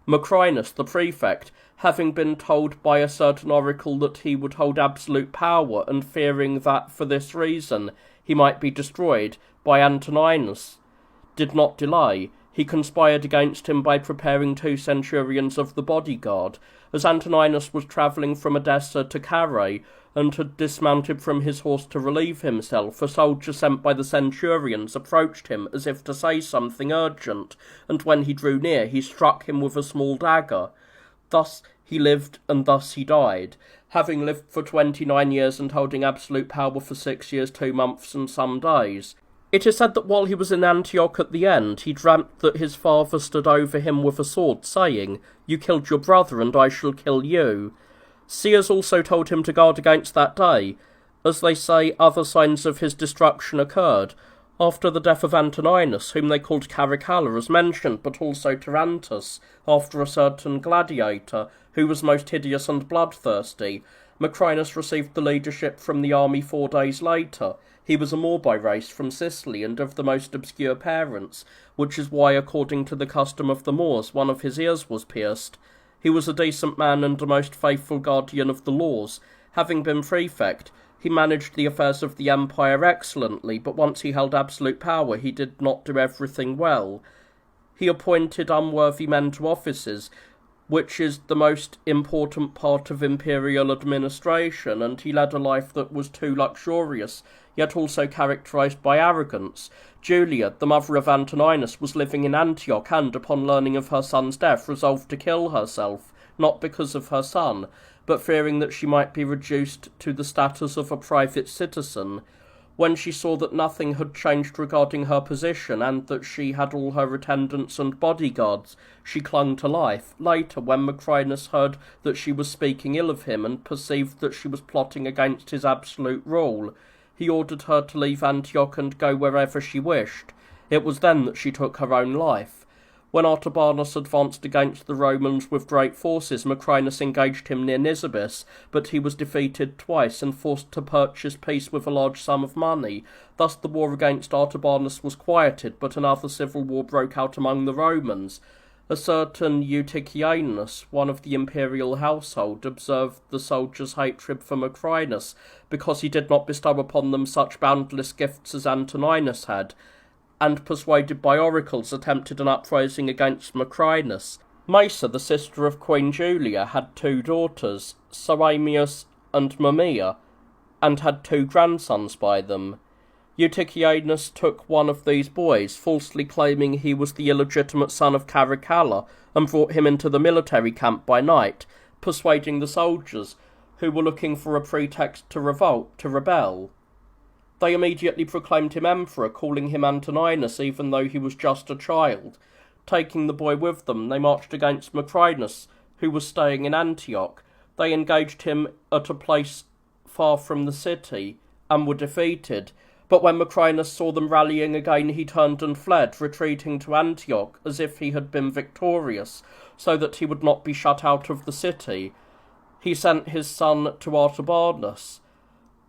S1: Macrinus, the prefect, having been told by a certain oracle that he would hold absolute power, and fearing that for this reason he might be destroyed by Antoninus, did not delay. He conspired against him by preparing 2 centurions of the bodyguard. As Antoninus was travelling from Edessa to Carrhae, and had dismounted from his horse to relieve himself, a soldier sent by the centurions approached him as if to say something urgent, and when he drew near he struck him with a small dagger. Thus he lived, and thus he died, having lived for 29 years and holding absolute power for 6 years, 2 months, and some days. It is said that while he was in Antioch at the end, he dreamt that his father stood over him with a sword, saying, "You killed your brother, and I shall kill you." Seers also told him to guard against that day. As they say, other signs of his destruction occurred. After the death of Antoninus, whom they called Caracalla as mentioned, but also Tarantus, after a certain gladiator, who was most hideous and bloodthirsty, Macrinus received the leadership from the army 4 days later. He was a Moor by race from Sicily and of the most obscure parents, which is why, according to the custom of the Moors, one of his ears was pierced. He was a decent man and a most faithful guardian of the laws. Having been prefect, he managed the affairs of the empire excellently, but once he held absolute power he did not do everything well. He appointed unworthy men to offices, which is the most important part of imperial administration, and he led a life that was too luxurious, yet also characterized by arrogance. Julia, the mother of Antoninus, was living in Antioch and, upon learning of her son's death, resolved to kill herself, not because of her son, but fearing that she might be reduced to the status of a private citizen. When she saw that nothing had changed regarding her position, and that she had all her attendants and bodyguards, she clung to life. Later, when Macrinus heard that she was speaking ill of him, and perceived that she was plotting against his absolute rule, he ordered her to leave Antioch and go wherever she wished. It was then that she took her own life. When Artabanus advanced against the Romans with great forces, Macrinus engaged him near Nisibis, but he was defeated twice and forced to purchase peace with a large sum of money. Thus the war against Artabanus was quieted, but another civil war broke out among the Romans. A certain Eutychianus, one of the imperial household, observed the soldiers' hatred for Macrinus, because he did not bestow upon them such boundless gifts as Antoninus had, and, persuaded by oracles, attempted an uprising against Macrinus. Maesa, the sister of Queen Julia, had 2 daughters, Soamius and Mamaea, and had 2 grandsons by them. Eutychianus took one of these boys, falsely claiming he was the illegitimate son of Caracalla, and brought him into the military camp by night, persuading the soldiers, who were looking for a pretext to rebel. They immediately proclaimed him emperor, calling him Antoninus, even though he was just a child. Taking the boy with them, they marched against Macrinus, who was staying in Antioch. They engaged him at a place far from the city, and were defeated. But when Macrinus saw them rallying again, he turned and fled, retreating to Antioch, as if he had been victorious, so that he would not be shut out of the city. He sent his son to Artabanus.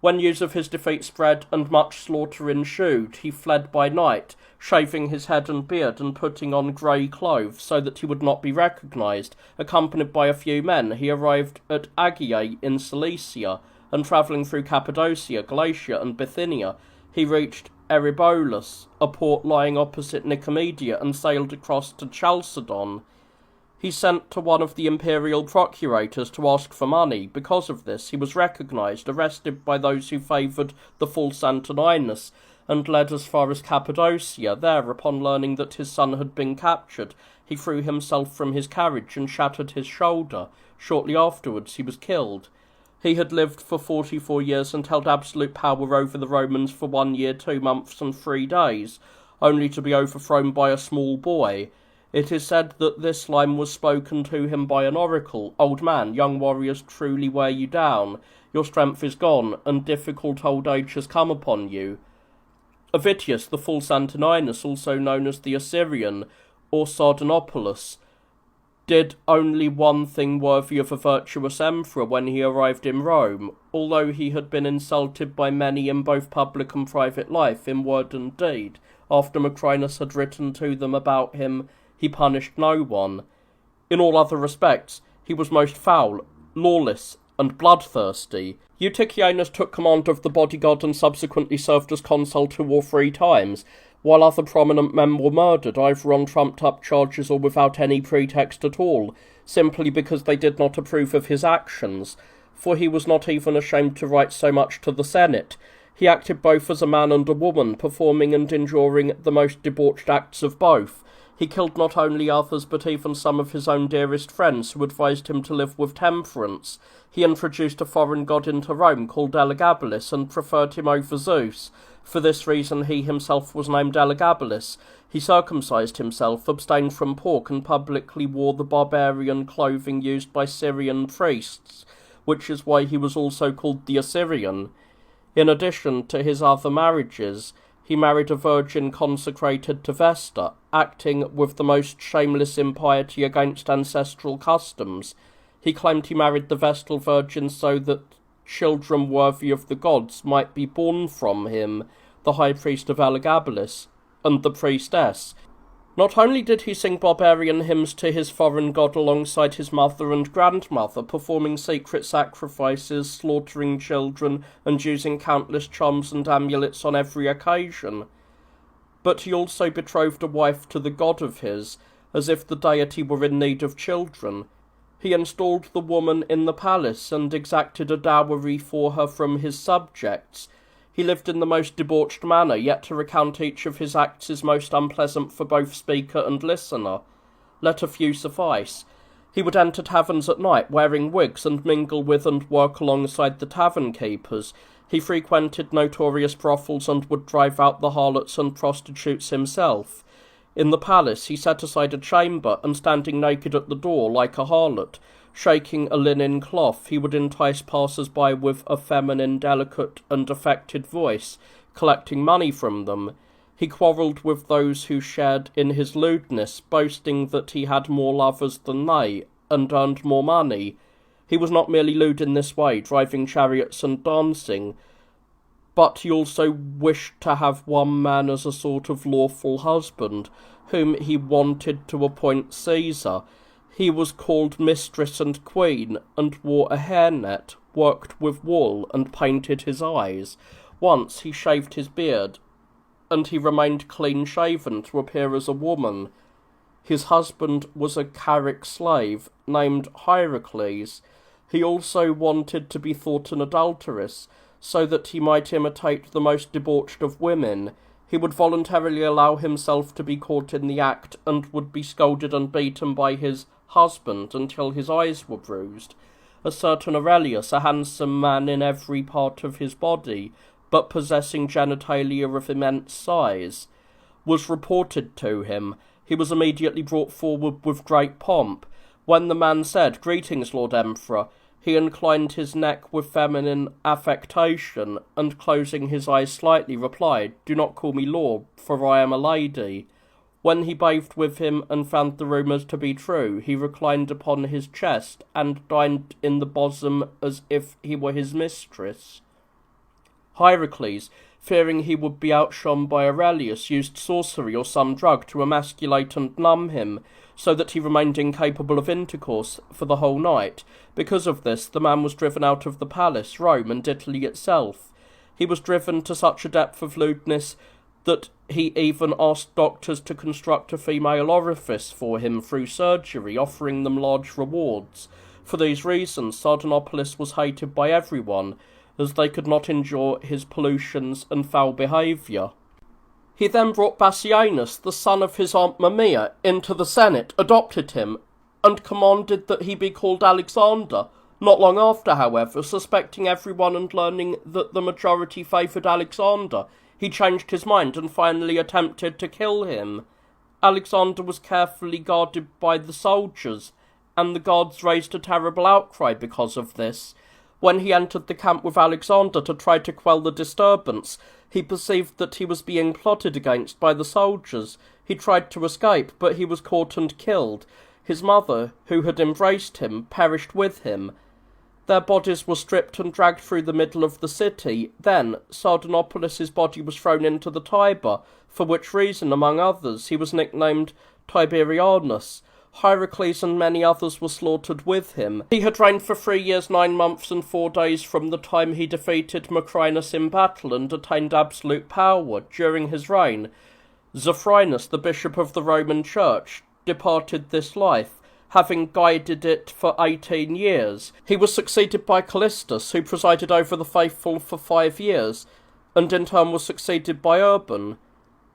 S1: When news of his defeat spread and much slaughter ensued, he fled by night, shaving his head and beard and putting on grey clothes so that he would not be recognised. Accompanied by a few men, he arrived at Agiae in Cilicia, and travelling through Cappadocia, Galatia and Bithynia, he reached Erybolus, a port lying opposite Nicomedia, and sailed across to Chalcedon. He sent to one of the imperial procurators to ask for money. Because of this, he was recognised, arrested by those who favoured the false Antoninus, and led as far as Cappadocia. There, upon learning that his son had been captured, he threw himself from his carriage and shattered his shoulder. Shortly afterwards, he was killed. He had lived for 44 years and held absolute power over the Romans for 1 year, 2 months and 3 days, only to be overthrown by a small boy. It is said that this line was spoken to him by an oracle: "Old man, young warriors truly wear you down. Your strength is gone, and difficult old age has come upon you." Avidius, the false Antoninus, also known as the Assyrian, or Sardanapalus, did only one thing worthy of a virtuous emperor when he arrived in Rome. Although he had been insulted by many in both public and private life, in word and deed, after Macrinus had written to them about him, he punished no one. In all other respects, he was most foul, lawless, and bloodthirsty. Eutychianus took command of the bodyguard and subsequently served as consul 2 or 3 times, while other prominent men were murdered, either on trumped-up charges or without any pretext at all, simply because they did not approve of his actions, for he was not even ashamed to write so much to the Senate. He acted both as a man and a woman, performing and enduring the most debauched acts of both. He killed not only others, but even some of his own dearest friends, who advised him to live with temperance. He introduced a foreign god into Rome called Elagabalus, and preferred him over Zeus. For this reason he himself was named Elagabalus. He circumcised himself, abstained from pork, and publicly wore the barbarian clothing used by Syrian priests, which is why he was also called the Assyrian. In addition to his other marriages, he married a virgin consecrated to Vesta, acting with the most shameless impiety against ancestral customs. He claimed he married the Vestal Virgin so that children worthy of the gods might be born from him, the high priest of Elagabalus, and the priestess. Not only did he sing barbarian hymns to his foreign god alongside his mother and grandmother, performing secret sacrifices, slaughtering children, and using countless charms and amulets on every occasion, but he also betrothed a wife to the god of his, as if the deity were in need of children. He installed the woman in the palace and exacted a dowry for her from his subjects. He lived in the most debauched manner, yet to recount each of his acts is most unpleasant for both speaker and listener. Let a few suffice. He would enter taverns at night, wearing wigs, and mingle with and work alongside the tavern keepers. He frequented notorious brothels and would drive out the harlots and prostitutes himself. In the palace he set aside a chamber, and standing naked at the door like a harlot, shaking a linen cloth, he would entice passers-by with a feminine, delicate, and affected voice, collecting money from them. He quarrelled with those who shared in his lewdness, boasting that he had more lovers than they, and earned more money. He was not merely lewd in this way, driving chariots and dancing, but he also wished to have one man as a sort of lawful husband, whom he wanted to appoint Caesar. He was called Mistress and Queen, and wore a hairnet, worked with wool, and painted his eyes. Once he shaved his beard, and he remained clean-shaven to appear as a woman. His husband was a Carrick slave named Hierocles. He also wanted to be thought an adulteress, so that he might imitate the most debauched of women. He would voluntarily allow himself to be caught in the act, and would be scolded and beaten by his husband until his eyes were bruised. A certain Aurelius, a handsome man in every part of his body, but possessing genitalia of immense size, was reported to him. He was immediately brought forward with great pomp. When the man said, "Greetings, Lord Emperor," he inclined his neck with feminine affectation, and closing his eyes slightly, replied, "Do not call me Lord, for I am a lady." When he bathed with him and found the rumours to be true, he reclined upon his chest, and dined in the bosom as if he were his mistress. Hierocles, fearing he would be outshone by Aurelius, used sorcery or some drug to emasculate and numb him, so that he remained incapable of intercourse for the whole night. Because of this, the man was driven out of the palace, Rome, and Italy itself. He was driven to such a depth of lewdness that he even asked doctors to construct a female orifice for him through surgery, offering them large rewards. For these reasons, Sardanapalus was hated by everyone, as they could not endure his pollutions and foul behaviour. He then brought Bassianus, the son of his aunt Mamaea, into the Senate, adopted him, and commanded that he be called Alexander. Not long after, however, suspecting everyone and learning that the majority favoured Alexander, he changed his mind and finally attempted to kill him. Alexander was carefully guarded by the soldiers, and the guards raised a terrible outcry because of this. When he entered the camp with Alexander to try to quell the disturbance, he perceived that he was being plotted against by the soldiers. He tried to escape, but he was caught and killed. His mother, who had embraced him, perished with him. Their bodies were stripped and dragged through the middle of the city. Then Sardanapalus' body was thrown into the Tiber, for which reason, among others, he was nicknamed Tiberianus. Hierocles and many others were slaughtered with him. He had reigned for 3 years, 9 months, and 4 days from the time he defeated Macrinus in battle and attained absolute power. During his reign, Zephyrinus, the bishop of the Roman Church, departed this life, having guided it for 18 years. He was succeeded by Callistus, who presided over the faithful for 5 years, and in turn was succeeded by Urban.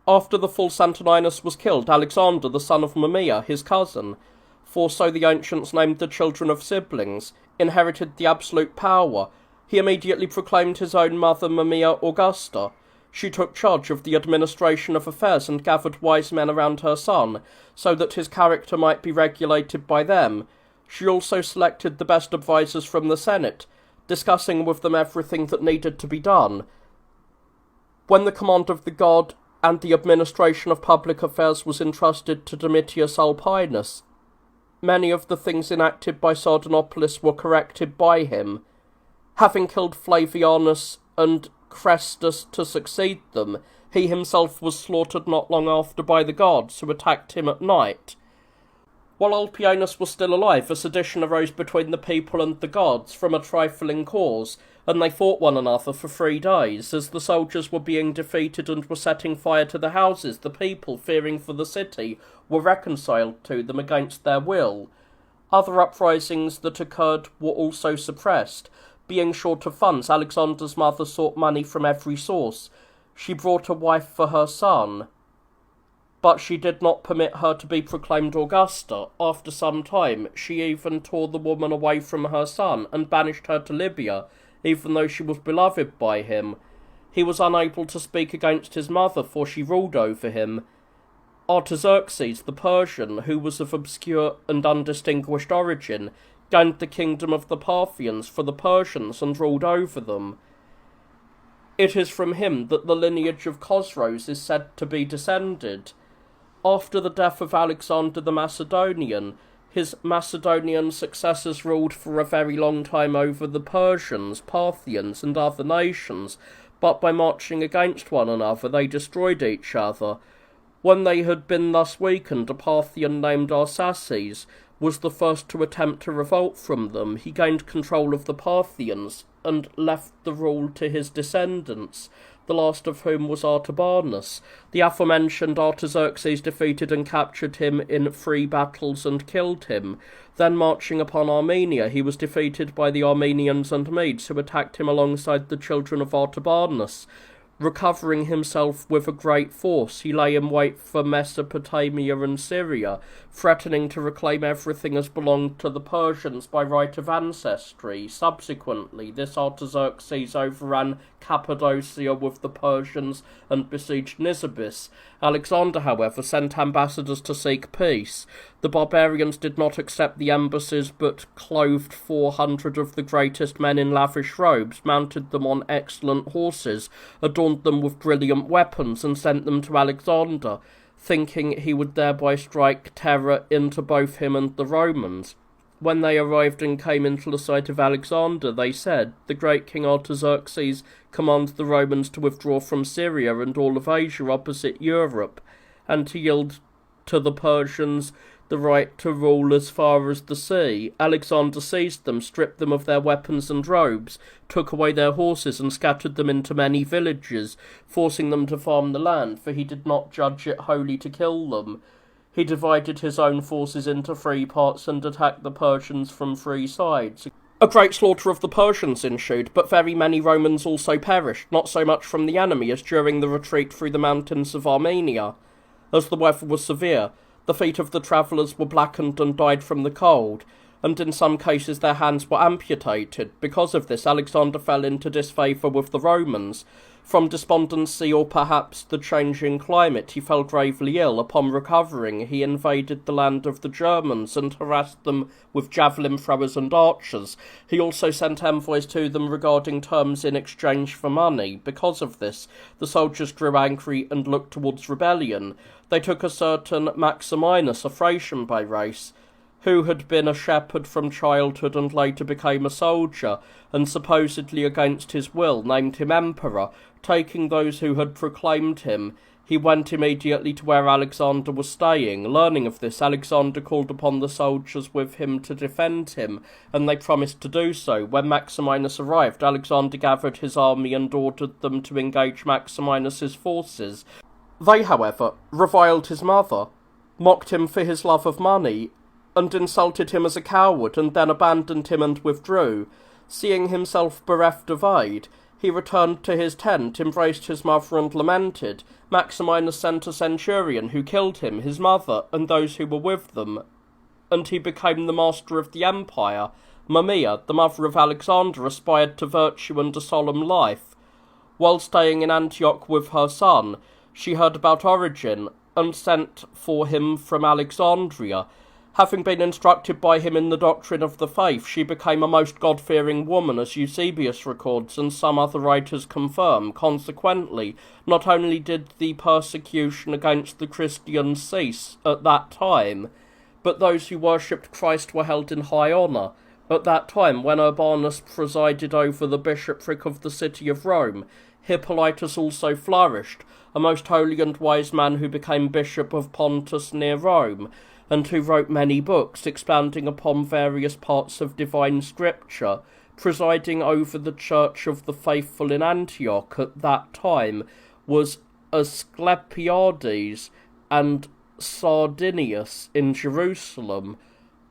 S1: After the full Saturninus was killed, Alexander, the son of Mamaea, his cousin, for so the ancients named the children of siblings, inherited the absolute power. He immediately proclaimed his own mother Mamaea Augusta. She took charge of the administration of affairs and gathered wise men around her son, so that his character might be regulated by them. She also selected the best advisers from the Senate, discussing with them everything that needed to be done. When the command of the guard and the administration of public affairs was entrusted to Domitius Alpinus, many of the things enacted by Sardanapalus were corrected by him. Having killed Flavianus and Chrestus to succeed them, he himself was slaughtered not long after by the guards, who attacked him at night. While Alpianus was still alive, a sedition arose between the people and the guards from a trifling cause, and they fought one another for 3 days. As the soldiers were being defeated and were setting fire to the houses, the people, fearing for the city, were reconciled to them against their will. Other uprisings that occurred were also suppressed. Being short of funds, Alexander's mother sought money from every source. She brought a wife for her son, but she did not permit her to be proclaimed Augusta. After some time, she even tore the woman away from her son and banished her to Libya, even though she was beloved by him. He was unable to speak against his mother, for she ruled over him. Artaxerxes, the Persian, who was of obscure and undistinguished origin, gained the kingdom of the Parthians for the Persians and ruled over them. It is from him that the lineage of Chosroes is said to be descended. After the death of Alexander the Macedonian, his Macedonian successors ruled for a very long time over the Persians, Parthians, and other nations, but by marching against one another they destroyed each other. When they had been thus weakened, a Parthian named Arsaces was the first to attempt to revolt from them. He gained control of the Parthians and left the rule to his descendants, the last of whom was Artabanus. The aforementioned Artaxerxes defeated and captured him in 3 battles and killed him. Then, marching upon Armenia, he was defeated by the Armenians and Medes, who attacked him alongside the children of Artabanus. Recovering himself with a great force, he lay in wait for Mesopotamia and Syria, threatening to reclaim everything as belonged to the Persians by right of ancestry. Subsequently, this Artaxerxes overran Cappadocia with the Persians and besieged Nisibis. Alexander, however, sent ambassadors to seek peace. The barbarians did not accept the embassies, but clothed 400 of the greatest men in lavish robes, mounted them on excellent horses, adorned them with brilliant weapons, and sent them to Alexander, thinking he would thereby strike terror into both him and the Romans. When they arrived and came into the sight of Alexander, they said, "The great King Artaxerxes commands the Romans to withdraw from Syria and all of Asia opposite Europe, and to yield to the Persians the right to rule as far as the sea." Alexander seized them, stripped them of their weapons and robes, took away their horses, and scattered them into many villages, forcing them to farm the land, for he did not judge it holy to kill them. He divided his own forces into 3 parts and attacked the Persians from 3 sides. A great slaughter of the Persians ensued, but very many Romans also perished, not so much from the enemy as during the retreat through the mountains of Armenia. As the weather was severe, the feet of the travellers were blackened and died from the cold, and in some cases their hands were amputated. Because of this, Alexander fell into disfavour with the Romans. From despondency, or perhaps the changing climate, he fell gravely ill. Upon recovering, he invaded the land of the Germans and harassed them with javelin throwers and archers. He also sent envoys to them regarding terms in exchange for money. Because of this, the soldiers grew angry and looked towards rebellion. They took a certain Maximinus, a Thracian by race, who had been a shepherd from childhood and later became a soldier, and supposedly against his will named him emperor. Taking those who had proclaimed him, he went immediately to where Alexander was staying. Learning of this, Alexander called upon the soldiers with him to defend him, and they promised to do so. When Maximinus arrived, Alexander gathered his army and ordered them to engage Maximinus's forces. They, however, reviled his mother, mocked him for his love of money, and insulted him as a coward, and then abandoned him and withdrew. Seeing himself bereft of aid, he returned to his tent, embraced his mother, and lamented. Maximinus sent a centurion, who killed him, his mother, and those who were with them, and he became the master of the empire. Mamaea, the mother of Alexander, aspired to virtue and a solemn life. While staying in Antioch with her son, she heard about Origen, and sent for him from Alexandria. Having been instructed by him in the doctrine of the faith, she became a most God-fearing woman, as Eusebius records, and some other writers confirm. Consequently, not only did the persecution against the Christians cease at that time, but those who worshipped Christ were held in high honour. At that time, when Urbanus presided over the bishopric of the city of Rome, Hippolytus also flourished, a most holy and wise man who became bishop of Pontus near Rome, and who wrote many books expounding upon various parts of divine scripture. Presiding over the Church of the Faithful in Antioch at that time was Asclepiades and Sardinius in Jerusalem.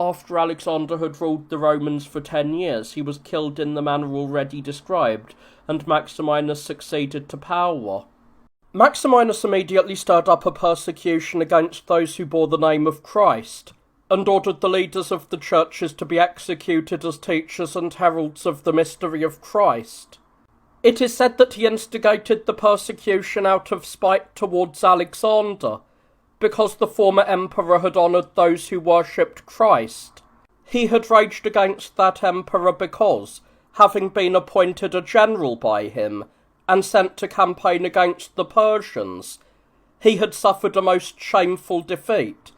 S1: After Alexander had ruled the Romans for 10 years, he was killed in the manner already described, and Maximinus succeeded to power. Maximinus immediately stirred up a persecution against those who bore the name of Christ, and ordered the leaders of the churches to be executed as teachers and heralds of the mystery of Christ. It is said that he instigated the persecution out of spite towards Alexander, because the former emperor had honoured those who worshipped Christ. He had raged against that emperor because, having been appointed a general by him, and sent to campaign against the Persians. He had suffered a most shameful defeat,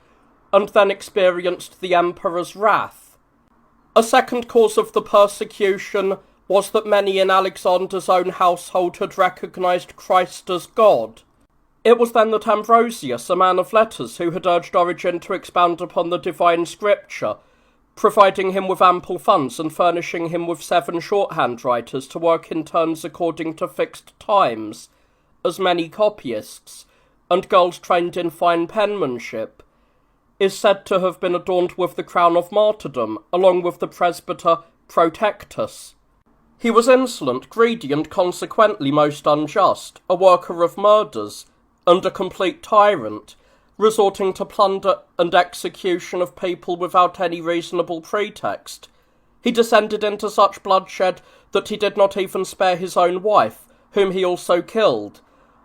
S1: and then experienced the emperor's wrath. A second cause of the persecution was that many in Alexander's own household had recognised Christ as God. It was then that Ambrosius, a man of letters who had urged Origen to expound upon the divine scripture, providing him with ample funds and furnishing him with 7 shorthand writers to work in turns according to fixed times, as many copyists, and girls trained in fine penmanship, is said to have been adorned with the crown of martyrdom, along with the presbyter Protectus. He was insolent, greedy, and consequently most unjust, a worker of murders, and a complete tyrant, resorting to plunder and execution of people without any reasonable pretext. He descended into such bloodshed that he did not even spare his own wife, whom he also killed.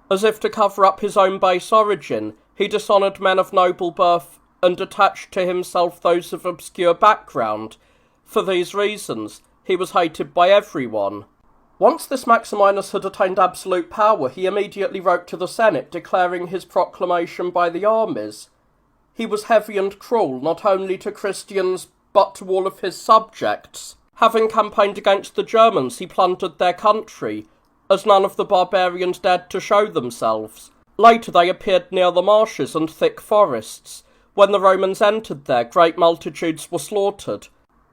S1: As if to cover up his own base origin, he dishonoured men of noble birth and attached to himself those of obscure background. For these reasons, he was hated by everyone. Once this Maximinus had attained absolute power, he immediately wrote to the Senate declaring his proclamation by the armies. He was heavy and cruel, not only to Christians, but to all of his subjects. Having campaigned against the Germans, he plundered their country, as none of the barbarians dared to show themselves. Later they appeared near the marshes and thick forests. When the Romans entered there, great multitudes were slaughtered.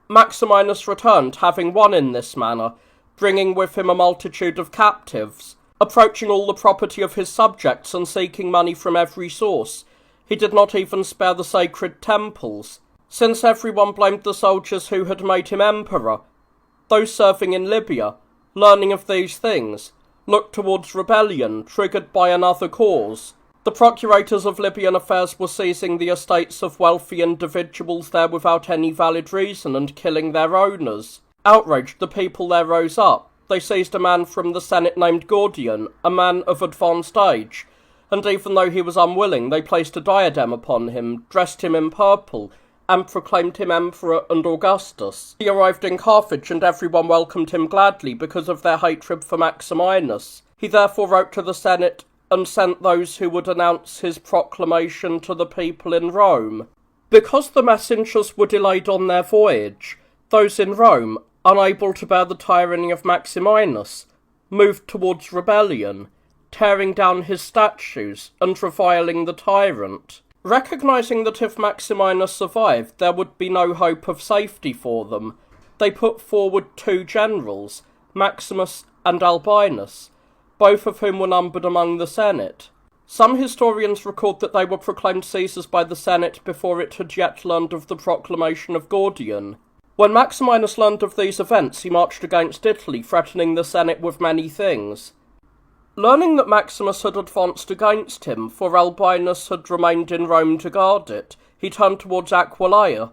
S1: Maximinus returned, having won in this manner, bringing with him a multitude of captives. Approaching all the property of his subjects and seeking money from every source, he did not even spare the sacred temples. Since everyone blamed the soldiers who had made him emperor, those serving in Libya, learning of these things, looked towards rebellion, triggered by another cause. The procurators of Libyan affairs were seizing the estates of wealthy individuals there without any valid reason and killing their owners. Outraged, the people there rose up. They seized a man from the Senate named Gordian, a man of advanced age, and even though he was unwilling, they placed a diadem upon him, dressed him in purple, and proclaimed him Emperor and Augustus. He arrived in Carthage, and everyone welcomed him gladly because of their hatred for Maximinus. He therefore wrote to the Senate and sent those who would announce his proclamation to the people in Rome. Because the messengers were delayed on their voyage, those in Rome, unable to bear the tyranny of Maximinus, moved towards rebellion, tearing down his statues and reviling the tyrant. Recognising that if Maximinus survived, there would be no hope of safety for them, they put forward 2 generals, Maximus and Albinus, both of whom were numbered among the Senate. Some historians record that they were proclaimed Caesars by the Senate before it had yet learned of the proclamation of Gordian. When Maximinus learned of these events, he marched against Italy, threatening the Senate with many things. Learning that Maximus had advanced against him, for Albinus had remained in Rome to guard it, he turned towards Aquileia,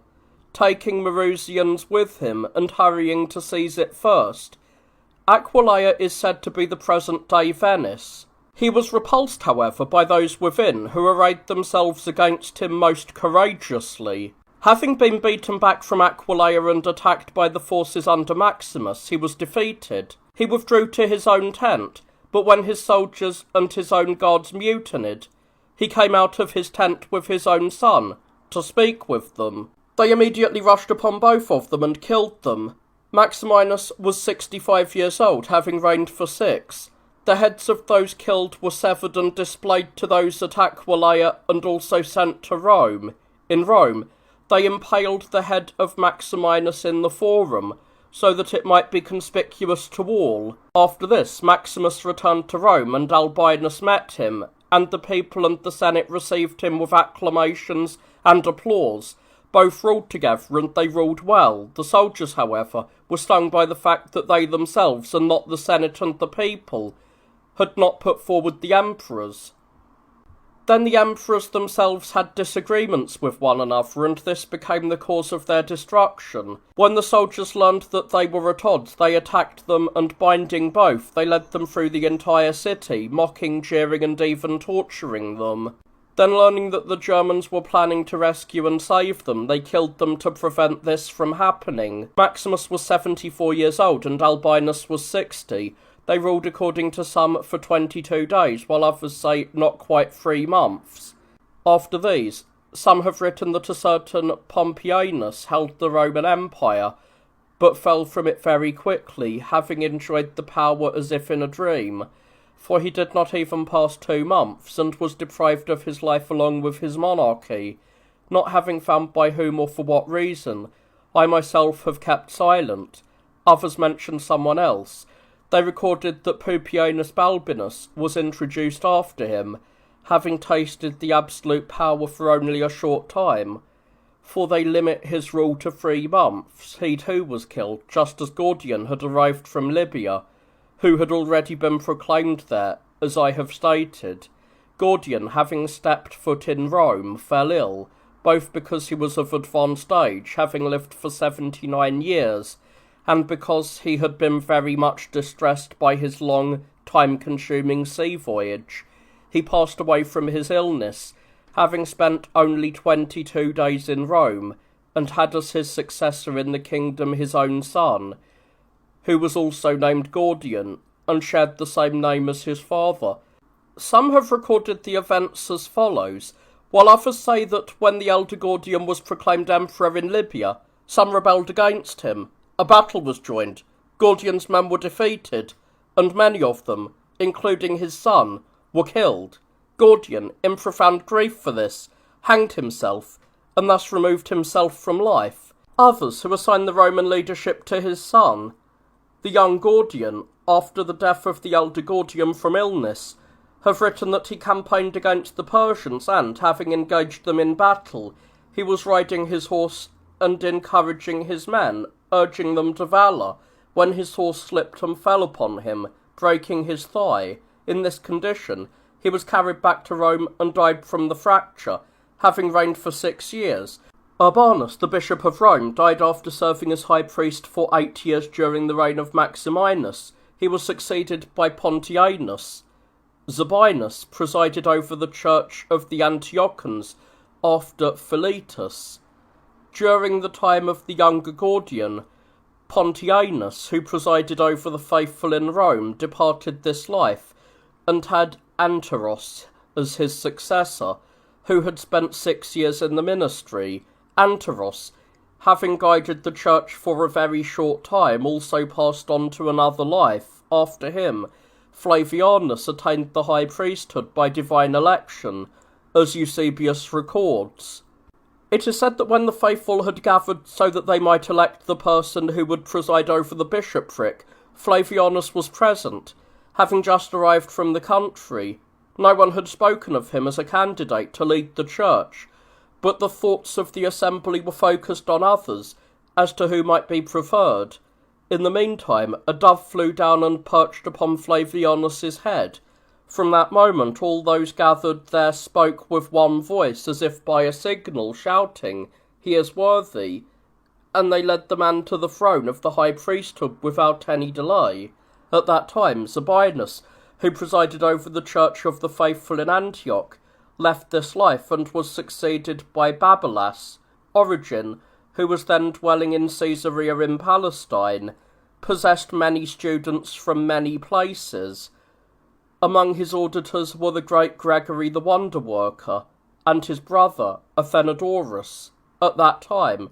S1: taking Marusians with him and hurrying to seize it first. Aquileia is said to be the present-day Venice. He was repulsed, however, by those within, who arrayed themselves against him most courageously. Having been beaten back from Aquileia and attacked by the forces under Maximus, he was defeated. He withdrew to his own tent, but when his soldiers and his own guards mutinied, he came out of his tent with his own son, to speak with them. They immediately rushed upon both of them and killed them. Maximinus was 65 years old, having reigned for 6. The heads of those killed were severed and displayed to those at Aquileia and also sent to Rome. In Rome, they impaled the head of Maximinus in the Forum, so that it might be conspicuous to all. After this, Maximus returned to Rome, and Albinus met him, and the people and the Senate received him with acclamations and applause. Both ruled together, and they ruled well. The soldiers, however, were stung by the fact that they themselves, and not the Senate and the people, had not put forward the emperors. Then the emperors themselves had disagreements with one another, and this became the cause of their destruction. When the soldiers learned that they were at odds, they attacked them, and binding both, they led them through the entire city, mocking, jeering, and even torturing them. Then, learning that the Germans were planning to rescue and save them, they killed them to prevent this from happening. Maximus was 74 years old, and Albinus was 60. They ruled, according to some, for 22 days, while others say not quite 3 months. After these, some have written that a certain Pompeianus held the Roman Empire, but fell from it very quickly, having enjoyed the power as if in a dream, for he did not even pass 2 months, and was deprived of his life along with his monarchy, not having found by whom or for what reason. I myself have kept silent. Others mention someone else. They recorded that Pupienus Balbinus was introduced after him, having tasted the absolute power for only a short time. For they limit his rule to 3 months. He too was killed, just as Gordian had arrived from Libya, who had already been proclaimed there, as I have stated. Gordian, having stepped foot in Rome, fell ill, both because he was of advanced age, having lived for 79 years, and because he had been very much distressed by his long, time-consuming sea voyage. He passed away from his illness, having spent only 22 days in Rome, and had as his successor in the kingdom his own son, who was also named Gordian, and shared the same name as his father. Some have recorded the events as follows, while others say that when the elder Gordian was proclaimed emperor in Libya, some rebelled against him. A battle was joined, Gordian's men were defeated, and many of them, including his son, were killed. Gordian, in profound grief for this, hanged himself, and thus removed himself from life. Others, who assign the Roman leadership to his son, the young Gordian, after the death of the elder Gordian from illness, have written that he campaigned against the Persians, and, having engaged them in battle, he was riding his horse and encouraging his men, urging them to valour, when his horse slipped and fell upon him, breaking his thigh. In this condition, he was carried back to Rome and died from the fracture, having reigned for 6 years. Urbanus, the Bishop of Rome, died after serving as high priest for 8 years during the reign of Maximinus. He was succeeded by Pontianus. Zabinus presided over the church of the Antiochians after Philetus. During the time of the younger Gordian, Pontianus, who presided over the faithful in Rome, departed this life, and had Anteros as his successor, who had spent 6 years in the ministry. Anteros, having guided the church for a very short time, also passed on to another life. After him, Flavianus attained the high priesthood by divine election, as Eusebius records. It is said that when the faithful had gathered so that they might elect the person who would preside over the bishopric, Flavianus was present, having just arrived from the country. No one had spoken of him as a candidate to lead the church, but the thoughts of the assembly were focused on others, as to who might be preferred. In the meantime, a dove flew down and perched upon Flavianus's head. From that moment all those gathered there spoke with one voice, as if by a signal, shouting, "He is worthy," and they led the man to the throne of the high priesthood without any delay. At that time Zabinus, who presided over the church of the faithful in Antioch, left this life and was succeeded by Babylas. Origen, who was then dwelling in Caesarea in Palestine, possessed many students from many places. Among his auditors were the great Gregory the Wonder-worker, and his brother, Athenodorus. At that time,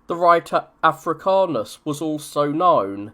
S1: the writer Africanus was also known.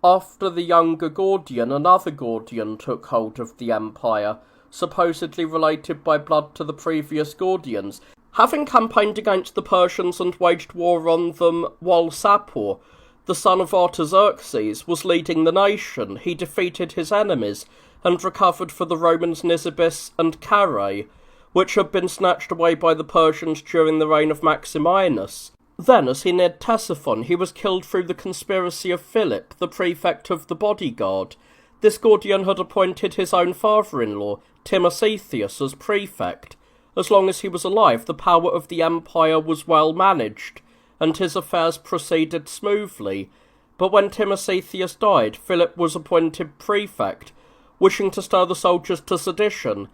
S1: After the younger Gordian, another Gordian took hold of the empire, supposedly related by blood to the previous Gordians. Having campaigned against the Persians and waged war on them while Sapor, the son of Artaxerxes, was leading the nation, he defeated his enemies, and recovered for the Romans Nisibis and Carrhae, which had been snatched away by the Persians during the reign of Maximinus. Then, as he neared Ctesiphon, he was killed through the conspiracy of Philip, the prefect of the bodyguard. This Gordian had appointed his own father-in-law, Timotheus, as prefect. As long as he was alive, the power of the empire was well managed, and his affairs proceeded smoothly. But when Timotheus died, Philip was appointed prefect, wishing to stir the soldiers to sedition.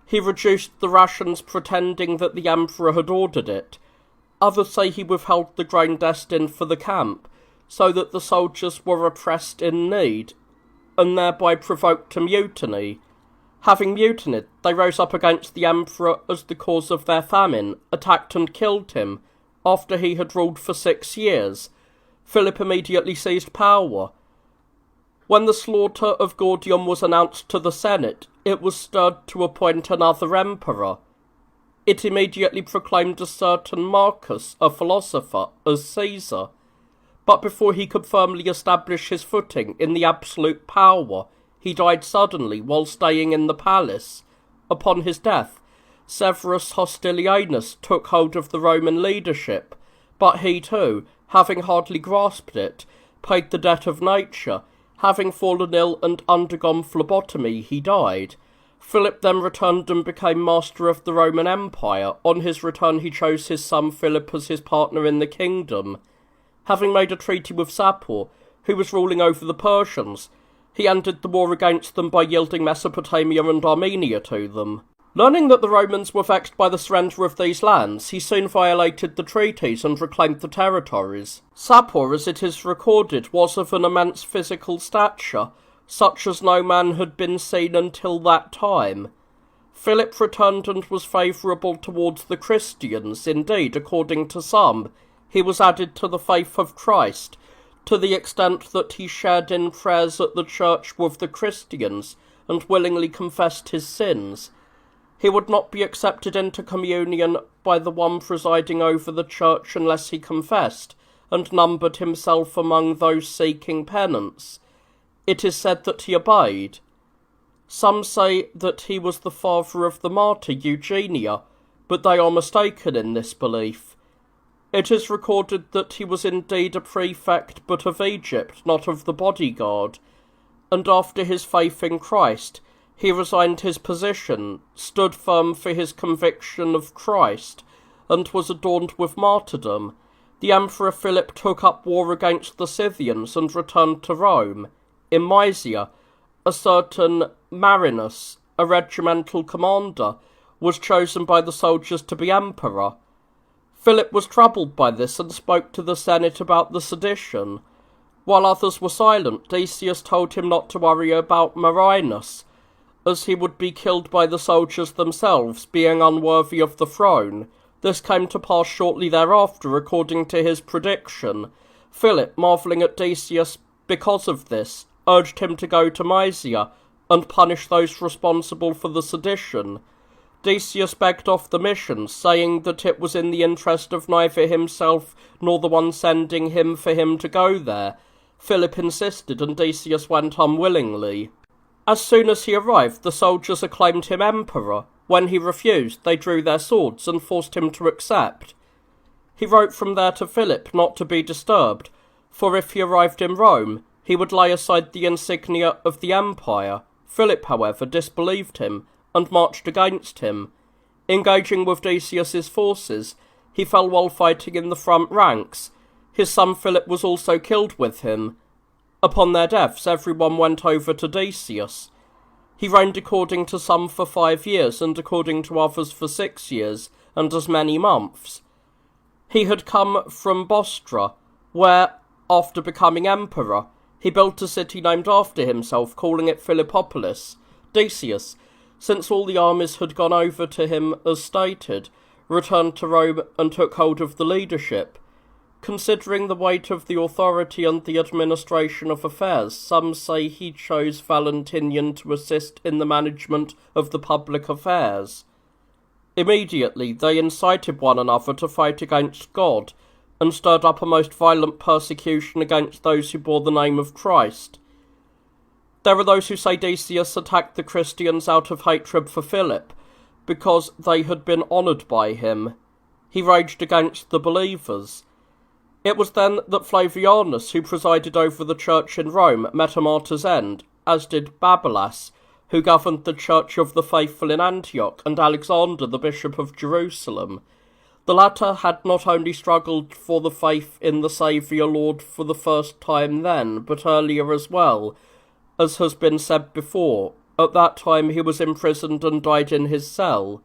S1: He reduced the rations, pretending that the emperor had ordered it. Others say he withheld the grain destined for the camp, so that the soldiers were oppressed in need. and thereby provoked a mutiny. Having mutinied, they rose up against the emperor as the cause of their famine, attacked and killed him. After he had ruled for 6 years, Philip immediately seized power. When the slaughter of Gordium was announced to the Senate, it was stirred to appoint another emperor. It immediately proclaimed a certain Marcus, a philosopher, as Caesar. But before he could firmly establish his footing in the absolute power, he died suddenly while staying in the palace. Upon his death, Severus Hostilianus took hold of the Roman leadership, but he too, having hardly grasped it, paid the debt of nature. Having fallen ill and undergone phlebotomy, he died. Philip then returned and became master of the Roman Empire. On his return he chose his son Philip as his partner in the kingdom. Having made a treaty with Sapor, who was ruling over the Persians, he ended the war against them by yielding Mesopotamia and Armenia to them. Learning that the Romans were vexed by the surrender of these lands, he soon violated the treaties and reclaimed the territories. Sapor, as it is recorded, was of an immense physical stature, such as no man had been seen until that time. Philip returned and was favourable towards the Christians. Indeed, according to some, he was added to the faith of Christ, to the extent that he shared in prayers at the church with the Christians and willingly confessed his sins. He would not be accepted into communion by the one presiding over the church unless he confessed, and numbered himself among those seeking penance. It is said that he obeyed. Some say that he was the father of the martyr Eugenia, but they are mistaken in this belief. It is recorded that he was indeed a prefect, but of Egypt, not of the bodyguard, and after his faith in Christ, he resigned his position, stood firm for his conviction of Christ, and was adorned with martyrdom. The Emperor Philip took up war against the Scythians and returned to Rome. In Mysia, a certain Marinus, a regimental commander, was chosen by the soldiers to be emperor. Philip was troubled by this and spoke to the Senate about the sedition. While others were silent, Decius told him not to worry about Marinus, as he would be killed by the soldiers themselves, being unworthy of the throne. This came to pass shortly thereafter, according to his prediction. Philip, marvelling at Decius because of this, urged him to go to Mysia and punish those responsible for the sedition. Decius begged off the mission, saying that it was in the interest of neither himself nor the one sending him for him to go there. Philip insisted, and Decius went unwillingly. As soon as he arrived, the soldiers acclaimed him emperor. When he refused, they drew their swords and forced him to accept. He wrote from there to Philip not to be disturbed, for if he arrived in Rome, he would lay aside the insignia of the empire. Philip, however, disbelieved him, and marched against him. Engaging with Decius's forces, he fell while fighting in the front ranks. His son Philip was also killed with him. Upon their deaths, everyone went over to Decius. He reigned according to some for 5 years, and according to others for 6 years, and as many months. He had come from Bostra, where, after becoming emperor, he built a city named after himself, calling it Philippopolis. Decius, since all the armies had gone over to him as stated, returned to Rome and took hold of the leadership. Considering the weight of the authority and the administration of affairs, some say he chose Valentinian to assist in the management of the public affairs. Immediately they incited one another to fight against God, and stirred up a most violent persecution against those who bore the name of Christ. There are those who say Decius attacked the Christians out of hatred for Philip, because they had been honoured by him. He raged against the believers. It was then that Flavianus, who presided over the church in Rome, met a martyr's end, as did Babylas, who governed the Church of the Faithful in Antioch, and Alexander, the Bishop of Jerusalem. The latter had not only struggled for the faith in the Saviour Lord for the first time then, but earlier as well, as has been said before. At that time he was imprisoned and died in his cell.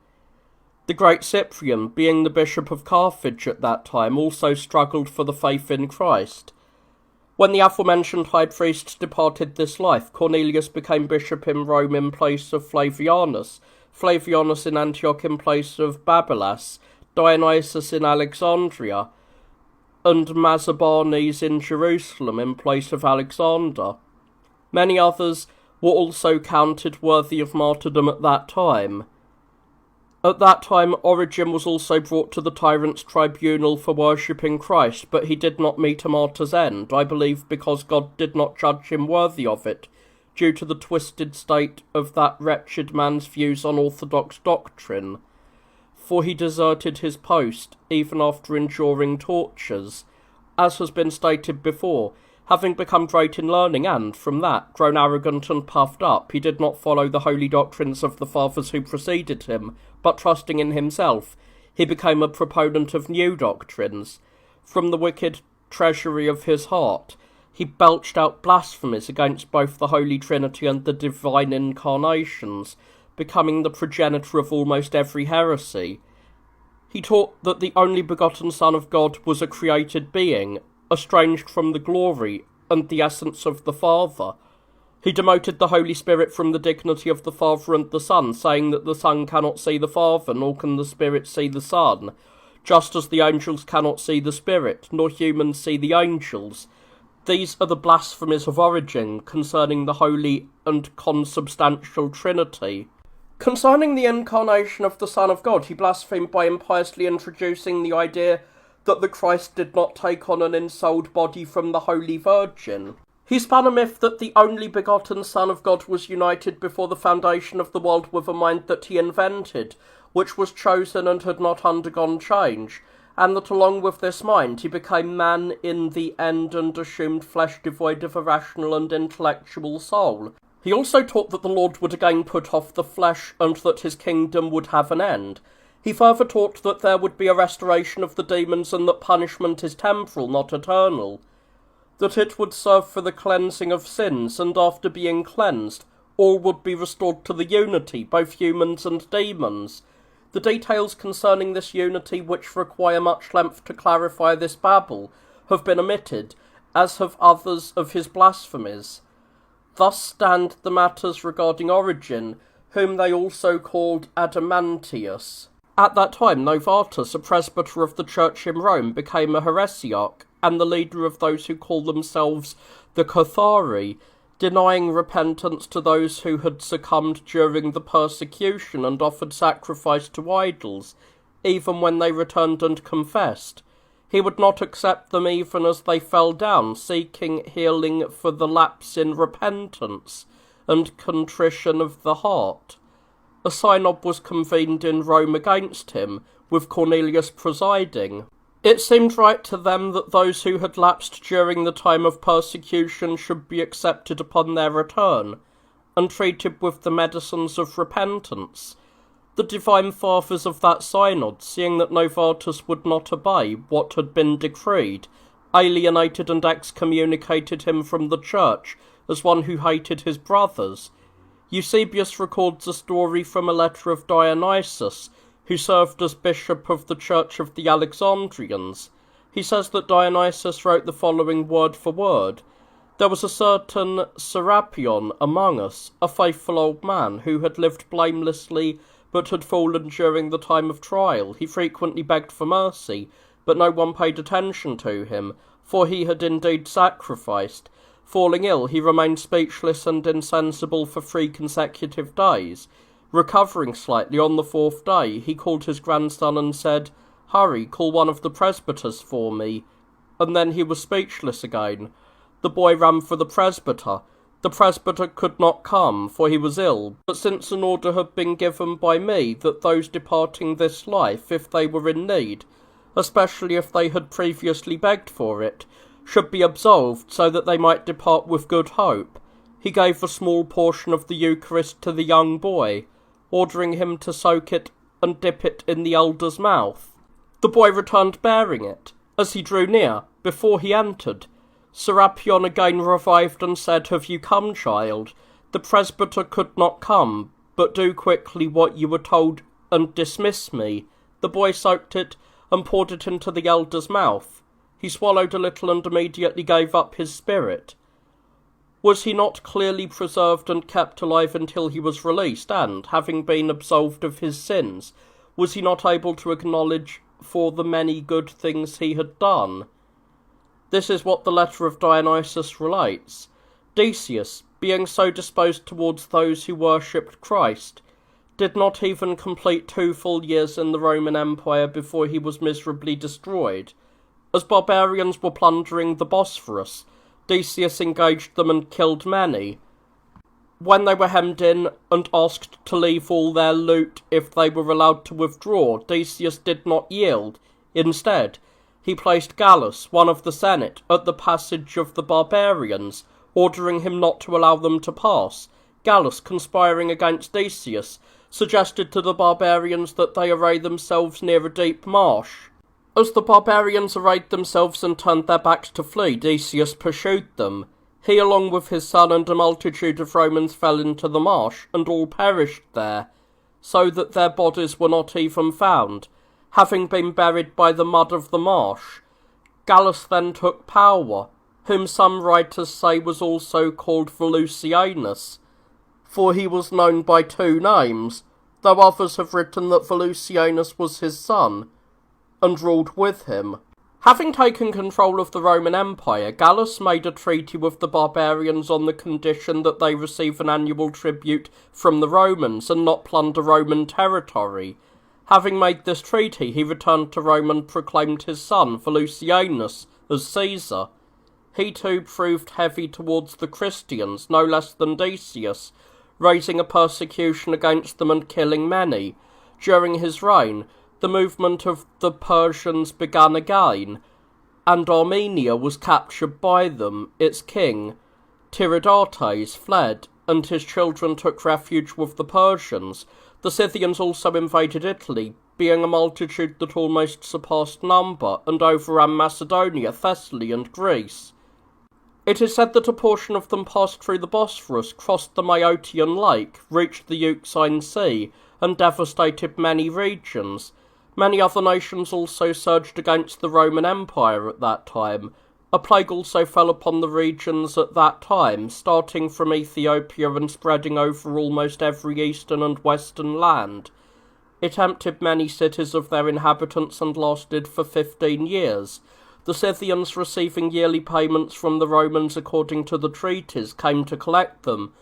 S1: The great Cyprian, being the Bishop of Carthage at that time, also struggled for the faith in Christ. When the aforementioned high priest departed this life, Cornelius became bishop in Rome in place of Flavianus, Flavianus in Antioch in place of Babylas, Dionysius in Alexandria, and Mazabarnes in Jerusalem in place of Alexander. Many others were also counted worthy of martyrdom at that time. At that time, Origen was also brought to the tyrant's tribunal for worshipping Christ, but he did not meet a martyr's end, I believe because God did not judge him worthy of it, due to the twisted state of that wretched man's views on orthodox doctrine. For he deserted his post, even after enduring tortures, as has been stated before, having become great in learning and, from that, grown arrogant and puffed up, he did not follow the holy doctrines of the fathers who preceded him, but trusting in himself, he became a proponent of new doctrines. From the wicked treasury of his heart, he belched out blasphemies against both the Holy Trinity and the divine incarnations, becoming the progenitor of almost every heresy. He taught that the only begotten Son of God was a created being, estranged from the glory and the essence of the Father. He demoted the Holy Spirit from the dignity of the Father and the Son, saying that the Son cannot see the Father, nor can the Spirit see the Son, just as the angels cannot see the Spirit, nor humans see the angels. These are the blasphemies of Origen concerning the Holy and Consubstantial Trinity. Concerning the incarnation of the Son of God, he blasphemed by impiously introducing the idea that the Christ did not take on an ensouled body from the Holy Virgin. He spun a myth that the only begotten Son of God was united before the foundation of the world with a mind that he invented, which was chosen and had not undergone change, and that along with this mind he became man in the end and assumed flesh devoid of a rational and intellectual soul. He also taught that the Lord would again put off the flesh and that his kingdom would have an end. He further taught that there would be a restoration of the demons and that punishment is temporal, not eternal. That it would serve for the cleansing of sins, and after being cleansed, all would be restored to the unity, both humans and demons. The details concerning this unity, which require much length to clarify this babble, have been omitted, as have others of his blasphemies. Thus stand the matters regarding Origen, whom they also called Adamantius. At that time, Novatus, a presbyter of the church in Rome, became a heresiarch, and the leader of those who call themselves the Cathari, denying repentance to those who had succumbed during the persecution and offered sacrifice to idols, even when they returned and confessed. He would not accept them even as they fell down, seeking healing for the lapse in repentance and contrition of the heart. A synod was convened in Rome against him, with Cornelius presiding. It seemed right to them that those who had lapsed during the time of persecution should be accepted upon their return, and treated with the medicines of repentance. The divine fathers of that synod, seeing that Novatus would not obey what had been decreed, alienated and excommunicated him from the church as one who hated his brothers. Eusebius records a story from a letter of Dionysius, who served as bishop of the Church of the Alexandrians. He says that Dionysius wrote the following word for word. There was a certain Serapion among us, a faithful old man, who had lived blamelessly, but had fallen during the time of trial. He frequently begged for mercy, but no one paid attention to him, for he had indeed sacrificed. Falling ill, he remained speechless and insensible for 3 consecutive days. Recovering slightly on the 4th day, he called his grandson and said, "Hurry, call one of the presbyters for me." And then he was speechless again. The boy ran for the presbyter. The presbyter could not come, for he was ill, but since an order had been given by me that those departing this life, if they were in need, especially if they had previously begged for it, should be absolved so that they might depart with good hope, he gave a small portion of the Eucharist to the young boy, ordering him to soak it and dip it in the elder's mouth. The boy returned bearing it. As he drew near, before he entered, Serapion again revived and said, "Have you come, child? The presbyter could not come, but do quickly what you were told and dismiss me." The boy soaked it and poured it into the elder's mouth. He swallowed a little and immediately gave up his spirit. Was he not clearly preserved and kept alive until he was released, and, having been absolved of his sins, was he not able to acknowledge for the many good things he had done? This is what the letter of Dionysius relates. Decius, being so disposed towards those who worshipped Christ, did not even complete 2 full years in the Roman Empire before he was miserably destroyed. As barbarians were plundering the Bosphorus, Decius engaged them and killed many. When they were hemmed in and asked to leave all their loot if they were allowed to withdraw, Decius did not yield. Instead, he placed Gallus, one of the Senate, at the passage of the barbarians, ordering him not to allow them to pass. Gallus, conspiring against Decius, suggested to the barbarians that they array themselves near a deep marsh. As the barbarians arrayed themselves and turned their backs to flee, Decius pursued them. He, along with his son and a multitude of Romans, fell into the marsh, and all perished there, so that their bodies were not even found, having been buried by the mud of the marsh. Gallus then took power, whom some writers say was also called Volusianus, for he was known by 2 names, though others have written that Volusianus was his son, and ruled with him. Having taken control of the Roman Empire, Gallus made a treaty with the barbarians on the condition that they receive an annual tribute from the Romans and not plunder Roman territory. Having made this treaty, he returned to Rome and proclaimed his son, Volusianus, as Caesar. He too proved heavy towards the Christians, no less than Decius, raising a persecution against them and killing many. During his reign, the movement of the Persians began again, and Armenia was captured by them. Its king, Tiridates, fled, and his children took refuge with the Persians. The Scythians also invaded Italy, being a multitude that almost surpassed number, and overran Macedonia, Thessaly, and Greece. It is said that a portion of them passed through the Bosphorus, crossed the Maeotian Lake, reached the Euxine Sea, and devastated many regions. Many other nations also surged against the Roman Empire at that time. A plague also fell upon the regions at that time, starting from Ethiopia and spreading over almost every eastern and western land. It emptied many cities of their inhabitants and lasted for 15 years. The Scythians, receiving yearly payments from the Romans according to the treaties, came to collect them,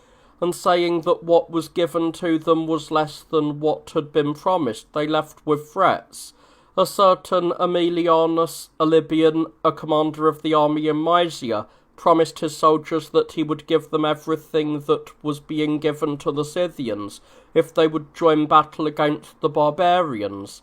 S1: and saying that what was given to them was less than what had been promised, they left with threats. A certain Aemilianus, a Libyan, a commander of the army in Mysia, promised his soldiers that he would give them everything that was being given to the Scythians, if they would join battle against the barbarians.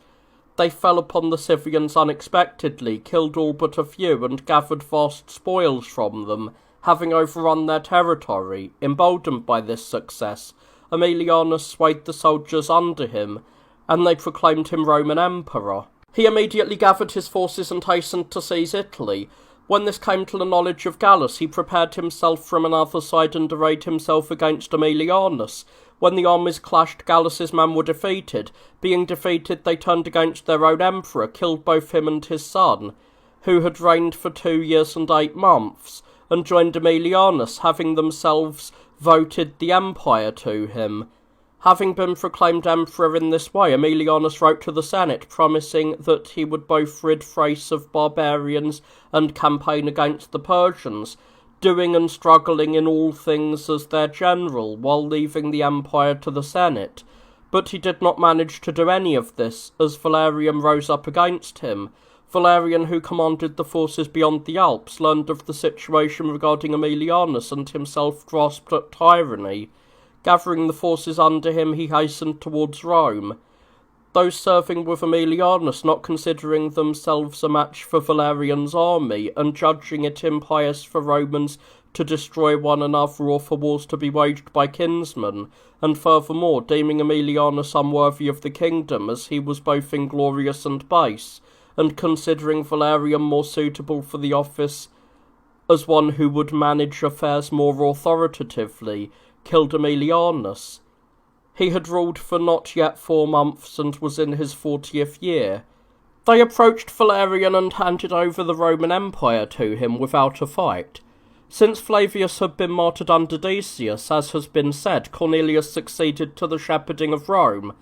S1: They fell upon the Scythians unexpectedly, killed all but a few, and gathered vast spoils from them, having overrun their territory. Emboldened by this success, Aemilianus swayed the soldiers under him, and they proclaimed him Roman Emperor. He immediately gathered his forces and hastened to seize Italy. When this came to the knowledge of Gallus, he prepared himself from another side and arrayed himself against Aemilianus. When the armies clashed, Gallus's men were defeated. Being defeated, they turned against their own emperor, killed both him and his son, who had reigned for 2 years and 8 months, and joined Aemilianus, having themselves voted the empire to him. Having been proclaimed emperor in this way, Aemilianus wrote to the Senate, promising that he would both rid Thrace of barbarians and campaign against the Persians, doing and struggling in all things as their general, while leaving the empire to the Senate. But he did not manage to do any of this, as Valerian rose up against him. Valerian, who commanded the forces beyond the Alps, learned of the situation regarding Aemilianus and himself grasped at tyranny. Gathering the forces under him, he hastened towards Rome. Those serving with Aemilianus, not considering themselves a match for Valerian's army, and judging it impious for Romans to destroy one another or for wars to be waged by kinsmen, and furthermore deeming Aemilianus unworthy of the kingdom, as he was both inglorious and base, and considering Valerian more suitable for the office as one who would manage affairs more authoritatively, killed Aemilianus. He had ruled for not yet 4 months and was in his 40th year. They approached Valerian and handed over the Roman Empire to him without a fight. Since Flavius had been martyred under Decius, as has been said, Cornelius succeeded to the shepherding of Rome.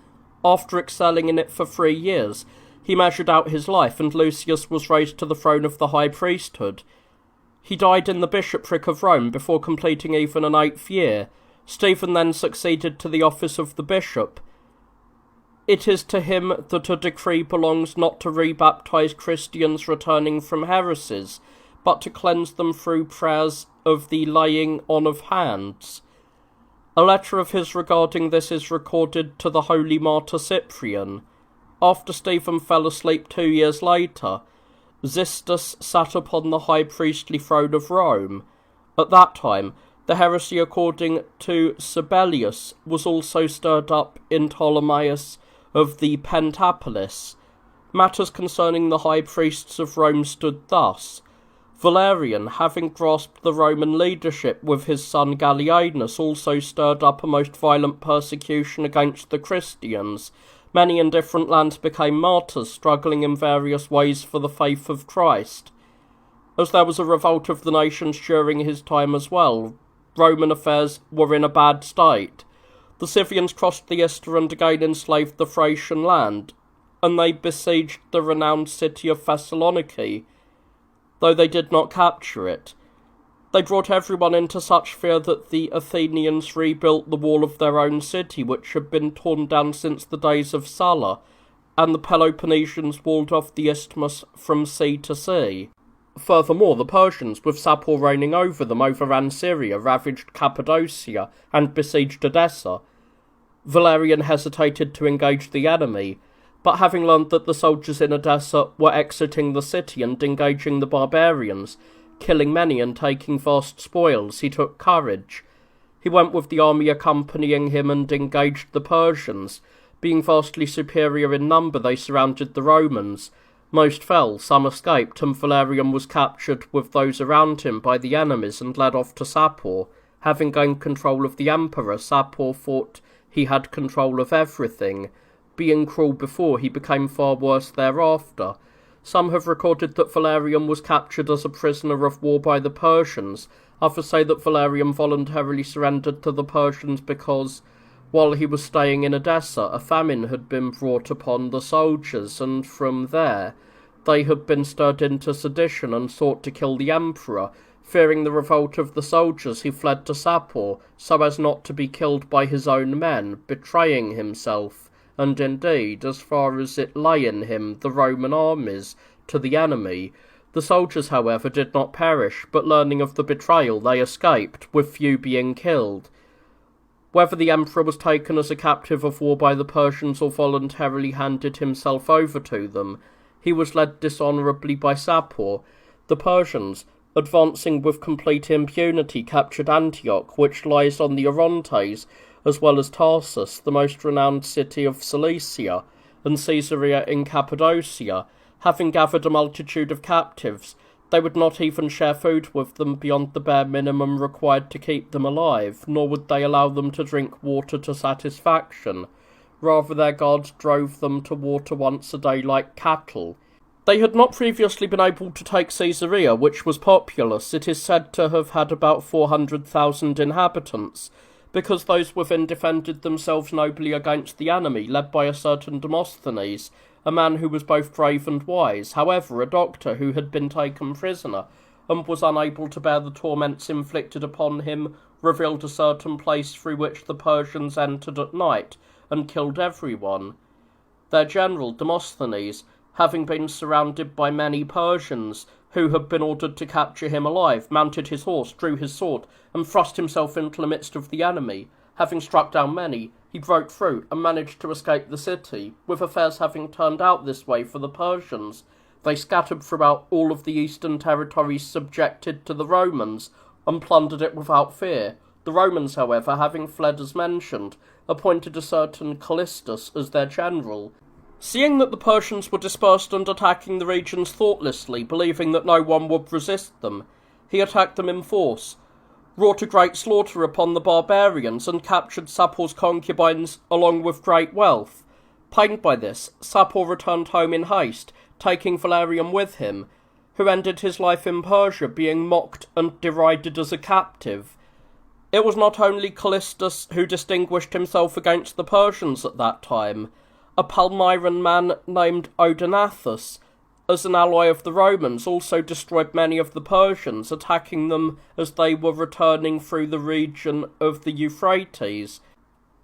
S1: After excelling in it for 3 years, he measured out his life, and Lucius was raised to the throne of the high priesthood. He died in the bishopric of Rome before completing even an 8th year. Stephen then succeeded to the office of the bishop. It is to him that a decree belongs not to rebaptize Christians returning from heresies, but to cleanse them through prayers of the laying on of hands. A letter of his regarding this is recorded to the holy martyr Cyprian. After Stephen fell asleep 2 years later, Xistus sat upon the high priestly throne of Rome. At that time, the heresy according to Sabellius was also stirred up in Ptolemais of the Pentapolis. Matters concerning the high priests of Rome stood thus. Valerian, having grasped the Roman leadership with his son Gallienus, also stirred up a most violent persecution against the Christians. Many in different lands became martyrs, struggling in various ways for the faith of Christ. As there was a revolt of the nations during his time as well, Roman affairs were in a bad state. The Scythians crossed the Ister and again enslaved the Thracian land, and they besieged the renowned city of Thessaloniki, though they did not capture it. They brought everyone into such fear that the Athenians rebuilt the wall of their own city, which had been torn down since the days of Sulla, and the Peloponnesians walled off the isthmus from sea to sea. Furthermore, the Persians, with Sapor reigning over them, overran Syria, ravaged Cappadocia, and besieged Edessa. Valerian hesitated to engage the enemy, but having learned that the soldiers in Edessa were exiting the city and engaging the barbarians, killing many and taking vast spoils, he took courage. He went with the army accompanying him and engaged the Persians. Being vastly superior in number, they surrounded the Romans. Most fell, some escaped, and Valerian was captured with those around him by the enemies and led off to Sapor. Having gained control of the emperor, Sapor thought he had control of everything. Being cruel before, he became far worse thereafter. Some have recorded that Valerian was captured as a prisoner of war by the Persians. Others say that Valerian voluntarily surrendered to the Persians because, while he was staying in Edessa, a famine had been brought upon the soldiers, and from there they had been stirred into sedition and sought to kill the emperor. Fearing the revolt of the soldiers, he fled to Sapor, so as not to be killed by his own men, betraying himself, and indeed, as far as it lay in him, the Roman armies, to the enemy. The soldiers, however, did not perish, but learning of the betrayal, they escaped, with few being killed. Whether the emperor was taken as a captive of war by the Persians or voluntarily handed himself over to them, he was led dishonourably by Sapor. The Persians, advancing with complete impunity, captured Antioch, which lies on the Orontes, as well as Tarsus, the most renowned city of Cilicia, and Caesarea in Cappadocia. Having gathered a multitude of captives, they would not even share food with them beyond the bare minimum required to keep them alive, nor would they allow them to drink water to satisfaction. Rather, their guards drove them to water once a day like cattle. They had not previously been able to take Caesarea, which was populous. It is said to have had about 400,000 inhabitants, because those within defended themselves nobly against the enemy, led by a certain Demosthenes, a man who was both brave and wise. However, a doctor who had been taken prisoner, and was unable to bear the torments inflicted upon him, revealed a certain place through which the Persians entered at night, and killed everyone. Their general, Demosthenes, having been surrounded by many Persians, who had been ordered to capture him alive, mounted his horse, drew his sword, and thrust himself into the midst of the enemy. Having struck down many, he broke through, and managed to escape the city. With affairs having turned out this way for the Persians, they scattered throughout all of the eastern territories subjected to the Romans, and plundered it without fear. The Romans, however, having fled as mentioned, appointed a certain Callistus as their general. Seeing that the Persians were dispersed and attacking the regions thoughtlessly, believing that no one would resist them, he attacked them in force, wrought a great slaughter upon the barbarians, and captured Sapor's concubines along with great wealth. Pained by this, Sapor returned home in haste, taking Valerian with him, who ended his life in Persia being mocked and derided as a captive. It was not only Callistus who distinguished himself against the Persians at that time. A Palmyran man named Odenathus, as an ally of the Romans, also destroyed many of the Persians, attacking them as they were returning through the region of the Euphrates.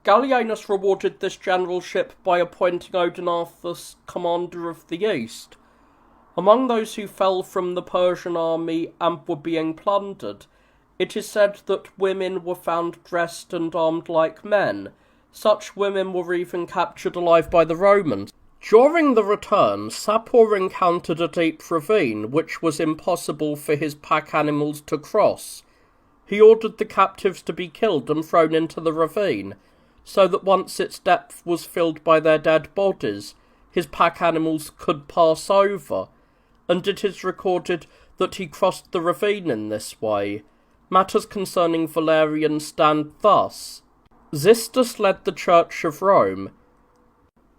S1: Gallienus rewarded this generalship by appointing Odenathus commander of the East. Among those who fell from the Persian army and were being plundered, it is said that women were found dressed and armed like men. Such women were even captured alive by the Romans. During the return, Sapor encountered a deep ravine which was impossible for his pack animals to cross. He ordered the captives to be killed and thrown into the ravine, so that once its depth was filled by their dead bodies, his pack animals could pass over, and it is recorded that he crossed the ravine in this way. Matters concerning Valerian stand thus. Xistus led the Church of Rome.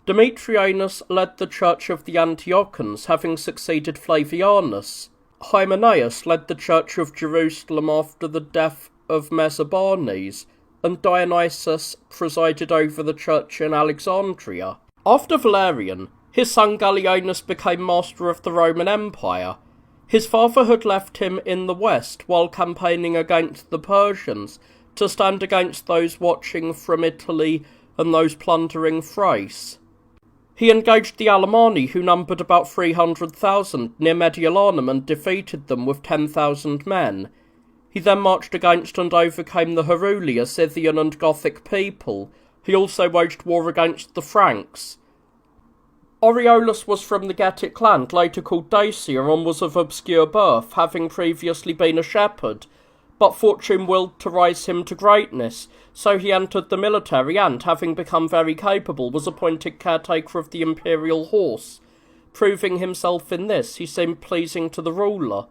S1: Demetrianus led the Church of the Antiochans, having succeeded Flavianus. Hymenaeus led the Church of Jerusalem after the death of Mesobarnes, and Dionysius presided over the church in Alexandria. After Valerian, his son Gallienus became master of the Roman Empire. His father had left him in the west while campaigning against the Persians to stand against those watching from Italy and those plundering Thrace. He engaged the Alemanni, who numbered about 300,000, near Mediolanum and defeated them with 10,000 men. He then marched against and overcame the Heruli, a Scythian and Gothic people. He also waged war against the Franks. Aureolus was from the Getic land, later called Dacia, and was of obscure birth, having previously been a shepherd. But fortune willed to rise him to greatness, so he entered the military and, having become very capable, was appointed caretaker of the imperial horse. Proving himself in this, he seemed pleasing to the ruler.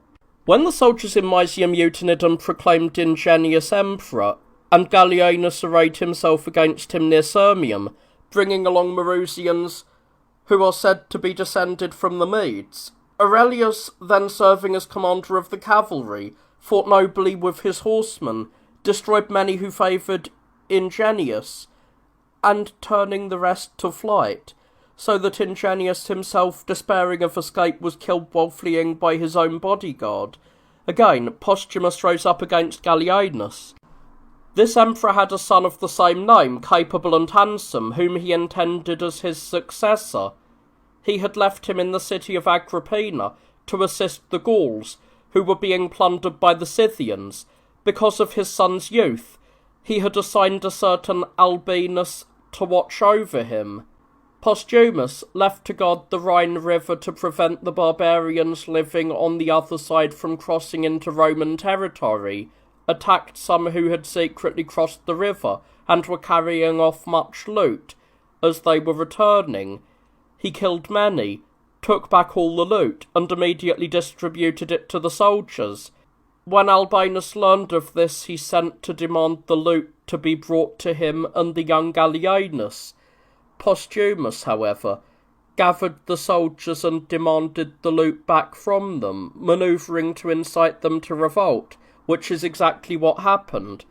S1: When the soldiers in Mysia mutinied and proclaimed Ingenius emperor, and Gallienus arrayed himself against him near Sirmium, bringing along Marusians, who are said to be descended from the Medes, Aurelius, then serving as commander of the cavalry, fought nobly with his horsemen, destroyed many who favoured Ingenius, and turning the rest to flight, so that Ingenius himself, despairing of escape, was killed while fleeing by his own bodyguard. Again, Posthumus rose up against Gallienus. This emperor had a son of the same name, capable and handsome, whom he intended as his successor. He had left him in the city of Agrippina to assist the Gauls, who were being plundered by the Scythians. Because of his son's youth, he had assigned a certain Albinus to watch over him. Posthumus, left to guard the Rhine River to prevent the barbarians living on the other side from crossing into Roman territory, attacked some who had secretly crossed the river and were carrying off much loot. As they were returning, he killed many, took back all the loot, and immediately distributed it to the soldiers. When Albinus learned of this, he sent to demand the loot to be brought to him and the young Gallienus. Posthumus, however, gathered the soldiers and demanded the loot back from them, manoeuvring to incite them to revolt, which is exactly what happened.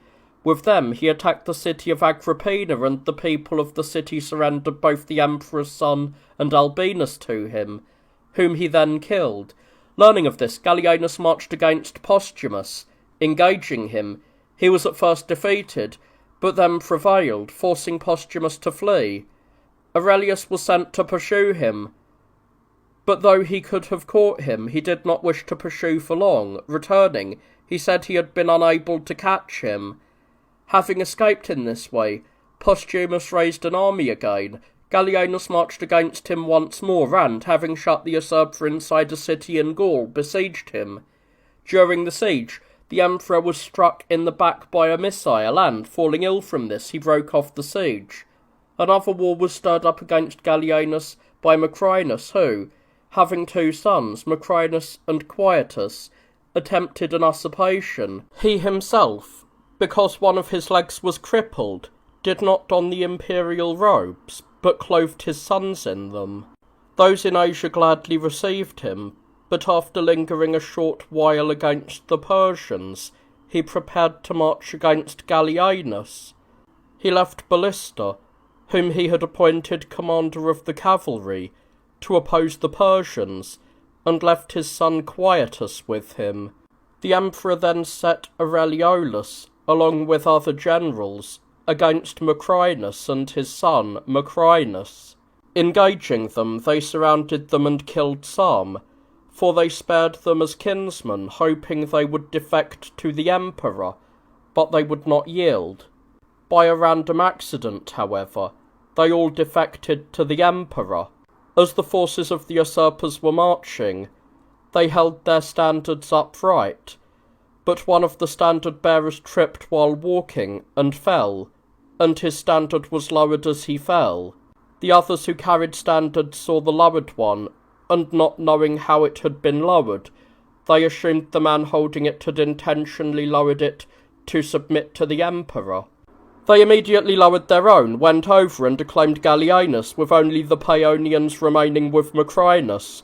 S1: With them, he attacked the city of Agrippina, and the people of the city surrendered both the emperor's son and Albinus to him, whom he then killed. Learning of this, Gallienus marched against Posthumus. Engaging him, he was at first defeated, but then prevailed, forcing Posthumus to flee. Aurelius was sent to pursue him, but though he could have caught him, he did not wish to pursue for long. Returning, he said he had been unable to catch him. Having escaped in this way, Posthumus raised an army again. Gallienus marched against him once more and, having shut the usurper inside a city in Gaul, besieged him. During the siege, the emperor was struck in the back by a missile and, falling ill from this, he broke off the siege. Another war was stirred up against Gallienus by Macrinus, who, having two sons, Macrinus and Quietus, attempted an usurpation. He himself, because one of his legs was crippled, did not don the imperial robes, but clothed his sons in them. Those in Asia gladly received him, but after lingering a short while against the Persians, he prepared to march against Gallienus. He left Ballista, whom he had appointed commander of the cavalry, to oppose the Persians, and left his son Quietus with him. The emperor then set Aureliolus, along with other generals, against Macrinus and his son Macrinus. Engaging them, they surrounded them and killed some, for they spared them as kinsmen, hoping they would defect to the emperor, but they would not yield. By a random accident, however, they all defected to the emperor. As the forces of the usurpers were marching, they held their standards upright, but one of the standard-bearers tripped while walking and fell, and his standard was lowered as he fell. The others who carried standards saw the lowered one, and not knowing how it had been lowered, they assumed the man holding it had intentionally lowered it to submit to the emperor. They immediately lowered their own, went over and acclaimed Gallienus, with only the Paeonians remaining with Macrinus.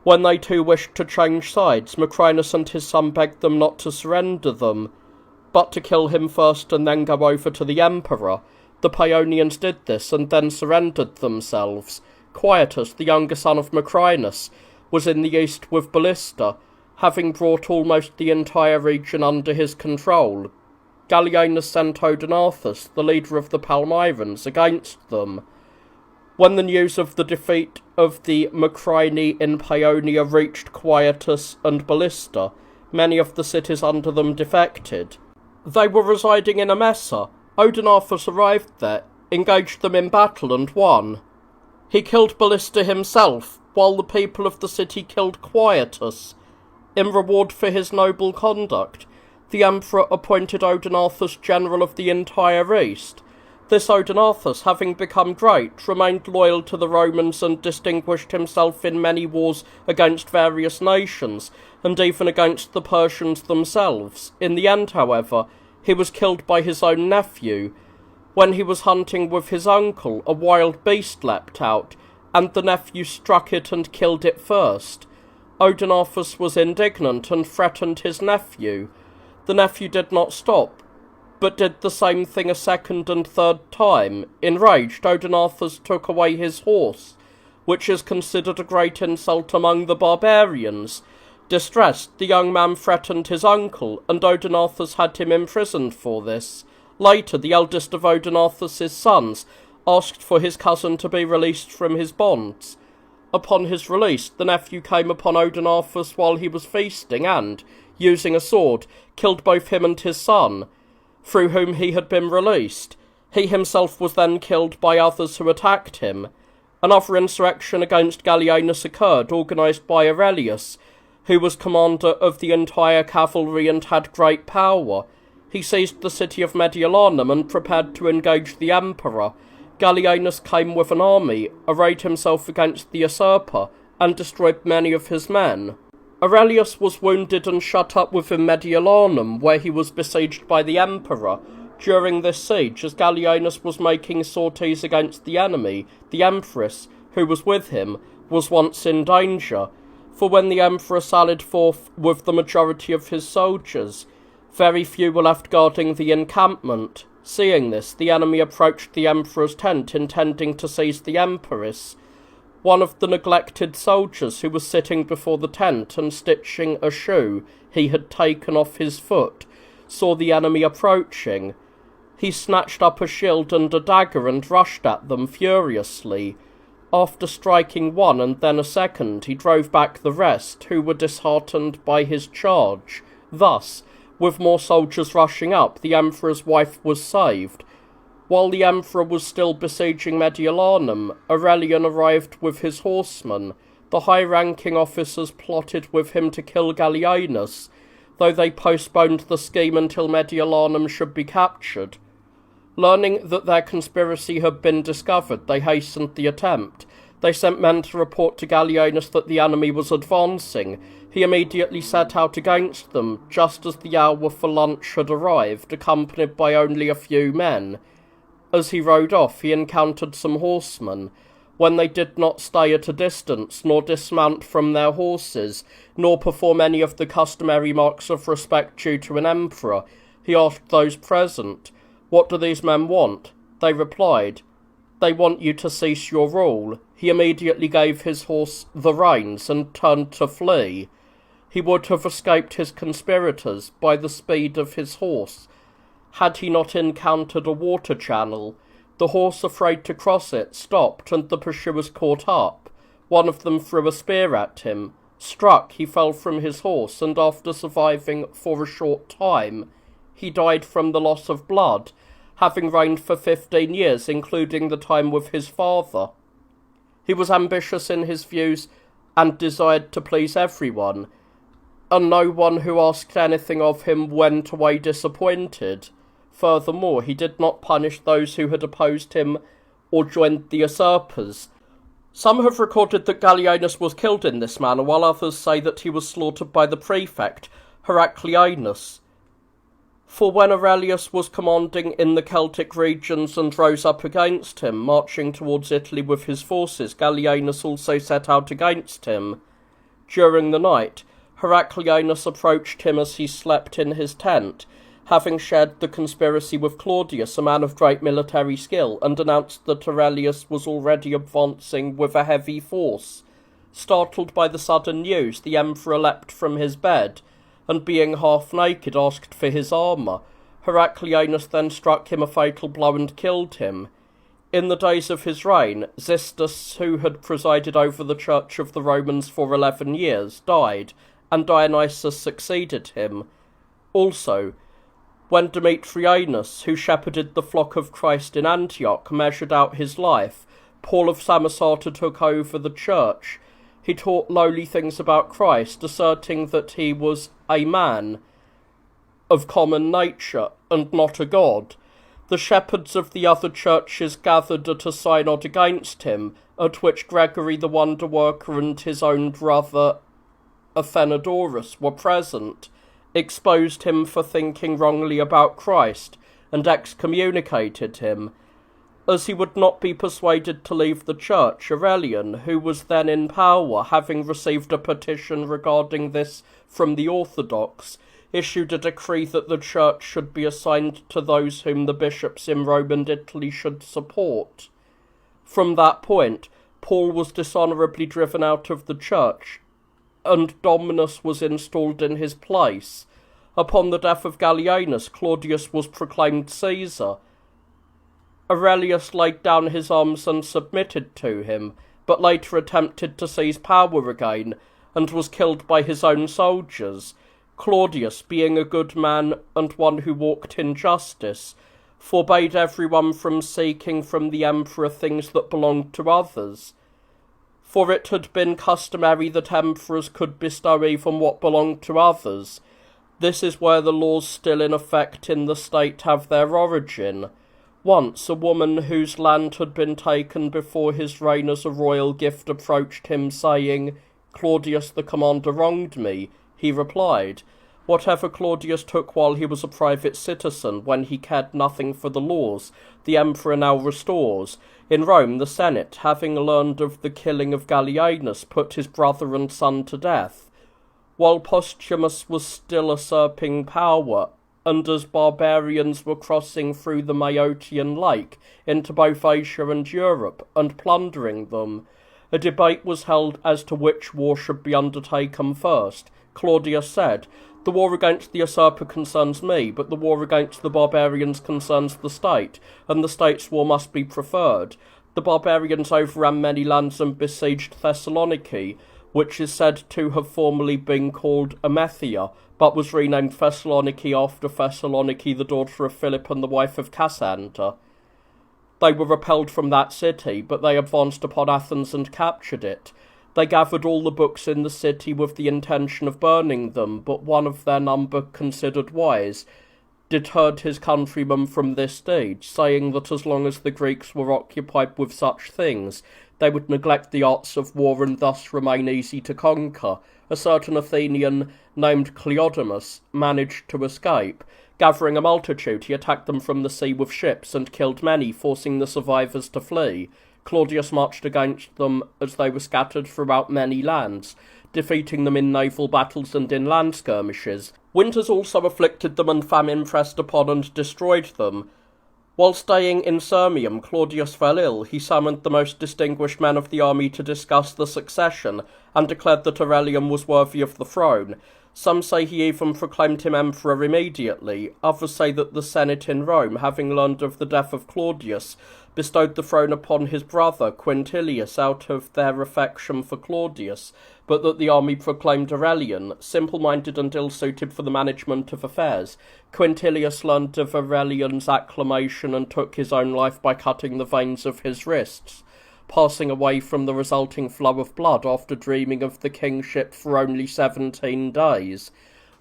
S1: When they too wished to change sides, Macrinus and his son begged them not to surrender them, but to kill him first and then go over to the emperor. The Paeonians did this, and then surrendered themselves. Quietus, the younger son of Macrinus, was in the east with Ballista, having brought almost the entire region under his control. Gallienus sent Odenathus, the leader of the Palmyrans, against them. When the news of the defeat of the Macrini in Paeonia reached Quietus and Ballista, many of the cities under them defected. They were residing in Emesa. Odenathus arrived there, engaged them in battle, and won. He killed Ballista himself, while the people of the city killed Quietus. In reward for his noble conduct, the emperor appointed Odenathus general of the entire East. This Odenathus, having become great, remained loyal to the Romans and distinguished himself in many wars against various nations, and even against the Persians themselves. In the end, however, he was killed by his own nephew. When he was hunting with his uncle, a wild beast leapt out, and the nephew struck it and killed it first. Odenathus was indignant and threatened his nephew. The nephew did not stop, but did the same thing a second and third time. Enraged, Odenathus took away his horse, which is considered a great insult among the barbarians. Distressed, the young man threatened his uncle, and Odenathus had him imprisoned for this. Later, the eldest of Odenathus's sons asked for his cousin to be released from his bonds. Upon his release, the nephew came upon Odenathus while he was feasting and, using a sword, killed both him and his son, through whom he had been released. He himself was then killed by others who attacked him. Another insurrection against Gallienus occurred, organised by Aurelius, who was commander of the entire cavalry and had great power. He seized the city of Mediolanum and prepared to engage the emperor. Gallienus came with an army, arrayed himself against the usurper, and destroyed many of his men. Aurelius was wounded and shut up within Mediolanum, where he was besieged by the emperor. During this siege, as Gallienus was making sorties against the enemy, the empress, who was with him, was once in danger. For when the emperor sallied forth with the majority of his soldiers, very few were left guarding the encampment. Seeing this, the enemy approached the emperor's tent, intending to seize the empress. One of the neglected soldiers, who was sitting before the tent and stitching a shoe he had taken off his foot, saw the enemy approaching. He snatched up a shield and a dagger and rushed at them furiously. After striking one and then a second, he drove back the rest, who were disheartened by his charge. Thus, with more soldiers rushing up, the emperor's wife was saved. While the emperor was still besieging Mediolanum, Aurelian arrived with his horsemen. The high-ranking officers plotted with him to kill Gallienus, though they postponed the scheme until Mediolanum should be captured. Learning that their conspiracy had been discovered, they hastened the attempt. They sent men to report to Gallienus that the enemy was advancing. He immediately set out against them, just as the hour for lunch had arrived, accompanied by only a few men. As he rode off, he encountered some horsemen. when they did not stay at a distance, nor dismount from their horses, nor perform any of the customary marks of respect due to an emperor, he asked those present, "What do these men want?" They replied, "They want you to cease your rule." He immediately gave his horse the reins and turned to flee. He would have escaped his conspirators by the speed of his horse, had he not encountered a water channel. The horse, afraid to cross it, stopped, and the pursuers caught up. One of them threw a spear at him. Struck, he fell from his horse, and after surviving for a short time, he died from the loss of blood, having reigned for 15 years, including the time with his father. He was ambitious in his views and desired to please everyone, and no one who asked anything of him went away disappointed. Furthermore, he did not punish those who had opposed him or joined the usurpers. Some have recorded that Gallienus was killed in this manner, while others say that he was slaughtered by the prefect, Heraclianus. For when Aurelius was commanding in the Celtic regions and rose up against him, marching towards Italy with his forces, Gallienus also set out against him. During the night, Heraclianus approached him as he slept in his tent, having shared the conspiracy with Claudius, a man of great military skill, and announced that Aurelius was already advancing with a heavy force. Startled by the sudden news, the emperor leapt from his bed, and being half naked asked for his armour. Heraclianus then struck him a fatal blow and killed him. In the days of his reign, Xistus, who had presided over the Church of the Romans for 11 years, died, and Dionysius succeeded him. Also, when Demetrianus, who shepherded the flock of Christ in Antioch, measured out his life, Paul of Samosata took over the church. He taught lowly things about Christ, asserting that he was a man of common nature and not a god. The shepherds of the other churches gathered at a synod against him, at which Gregory the wonder-worker and his own brother Athenodorus were present, exposed him for thinking wrongly about Christ, and excommunicated him. As he would not be persuaded to leave the church, Aurelian, who was then in power, having received a petition regarding this from the Orthodox, issued a decree that the church should be assigned to those whom the bishops in Rome and Italy should support. From that point, Paul was dishonourably driven out of the church, and Dominus was installed in his place. Upon the death of Gallienus, Claudius was proclaimed Caesar. Aurelius laid down his arms and submitted to him, but later attempted to seize power again, and was killed by his own soldiers. Claudius, being a good man and one who walked in justice, forbade everyone from seeking from the emperor things that belonged to others. For it had been customary that emperors could bestow even what belonged to others. This is where the laws still in effect in the state have their origin. Once a woman whose land had been taken before his reign as a royal gift approached him, saying, "Claudius the commander wronged me." He replied, "Whatever Claudius took while he was a private citizen, when he cared nothing for the laws, the emperor now restores." In Rome, the Senate, having learned of the killing of Gallienus, put his brother and son to death. While Posthumus was still usurping power, and as barbarians were crossing through the Maeotian Lake into both Asia and Europe, and plundering them, a debate was held as to which war should be undertaken first. Claudius said, "The war against the usurper concerns me, but the war against the barbarians concerns the state, and the state's war must be preferred." The barbarians overran many lands and besieged Thessaloniki, which is said to have formerly been called Amethia, but was renamed Thessaloniki after Thessaloniki, the daughter of Philip and the wife of Cassander. They were repelled from that city, but they advanced upon Athens and captured it. They gathered all the books in the city with the intention of burning them, but one of their number, considered wise, deterred his countrymen from this deed, saying that as long as the Greeks were occupied with such things, they would neglect the arts of war and thus remain easy to conquer. A certain Athenian named Cleodamus managed to escape. Gathering a multitude, he attacked them from the sea with ships and killed many, forcing the survivors to flee. Claudius marched against them as they were scattered throughout many lands, defeating them in naval battles and in land skirmishes. Winters also afflicted them, and famine pressed upon and destroyed them. While staying in Sirmium, Claudius fell ill. He summoned the most distinguished men of the army to discuss the succession, and declared that Aurelian was worthy of the throne. Some say he even proclaimed him emperor immediately. Others say that the Senate in Rome, having learned of the death of Claudius, bestowed the throne upon his brother Quintilius out of their affection for Claudius, but that the army proclaimed Aurelian, simple-minded and ill-suited for the management of affairs. Quintilius learned of Aurelian's acclamation and took his own life by cutting the veins of his wrists, passing away from the resulting flow of blood after dreaming of the kingship for only 17 days.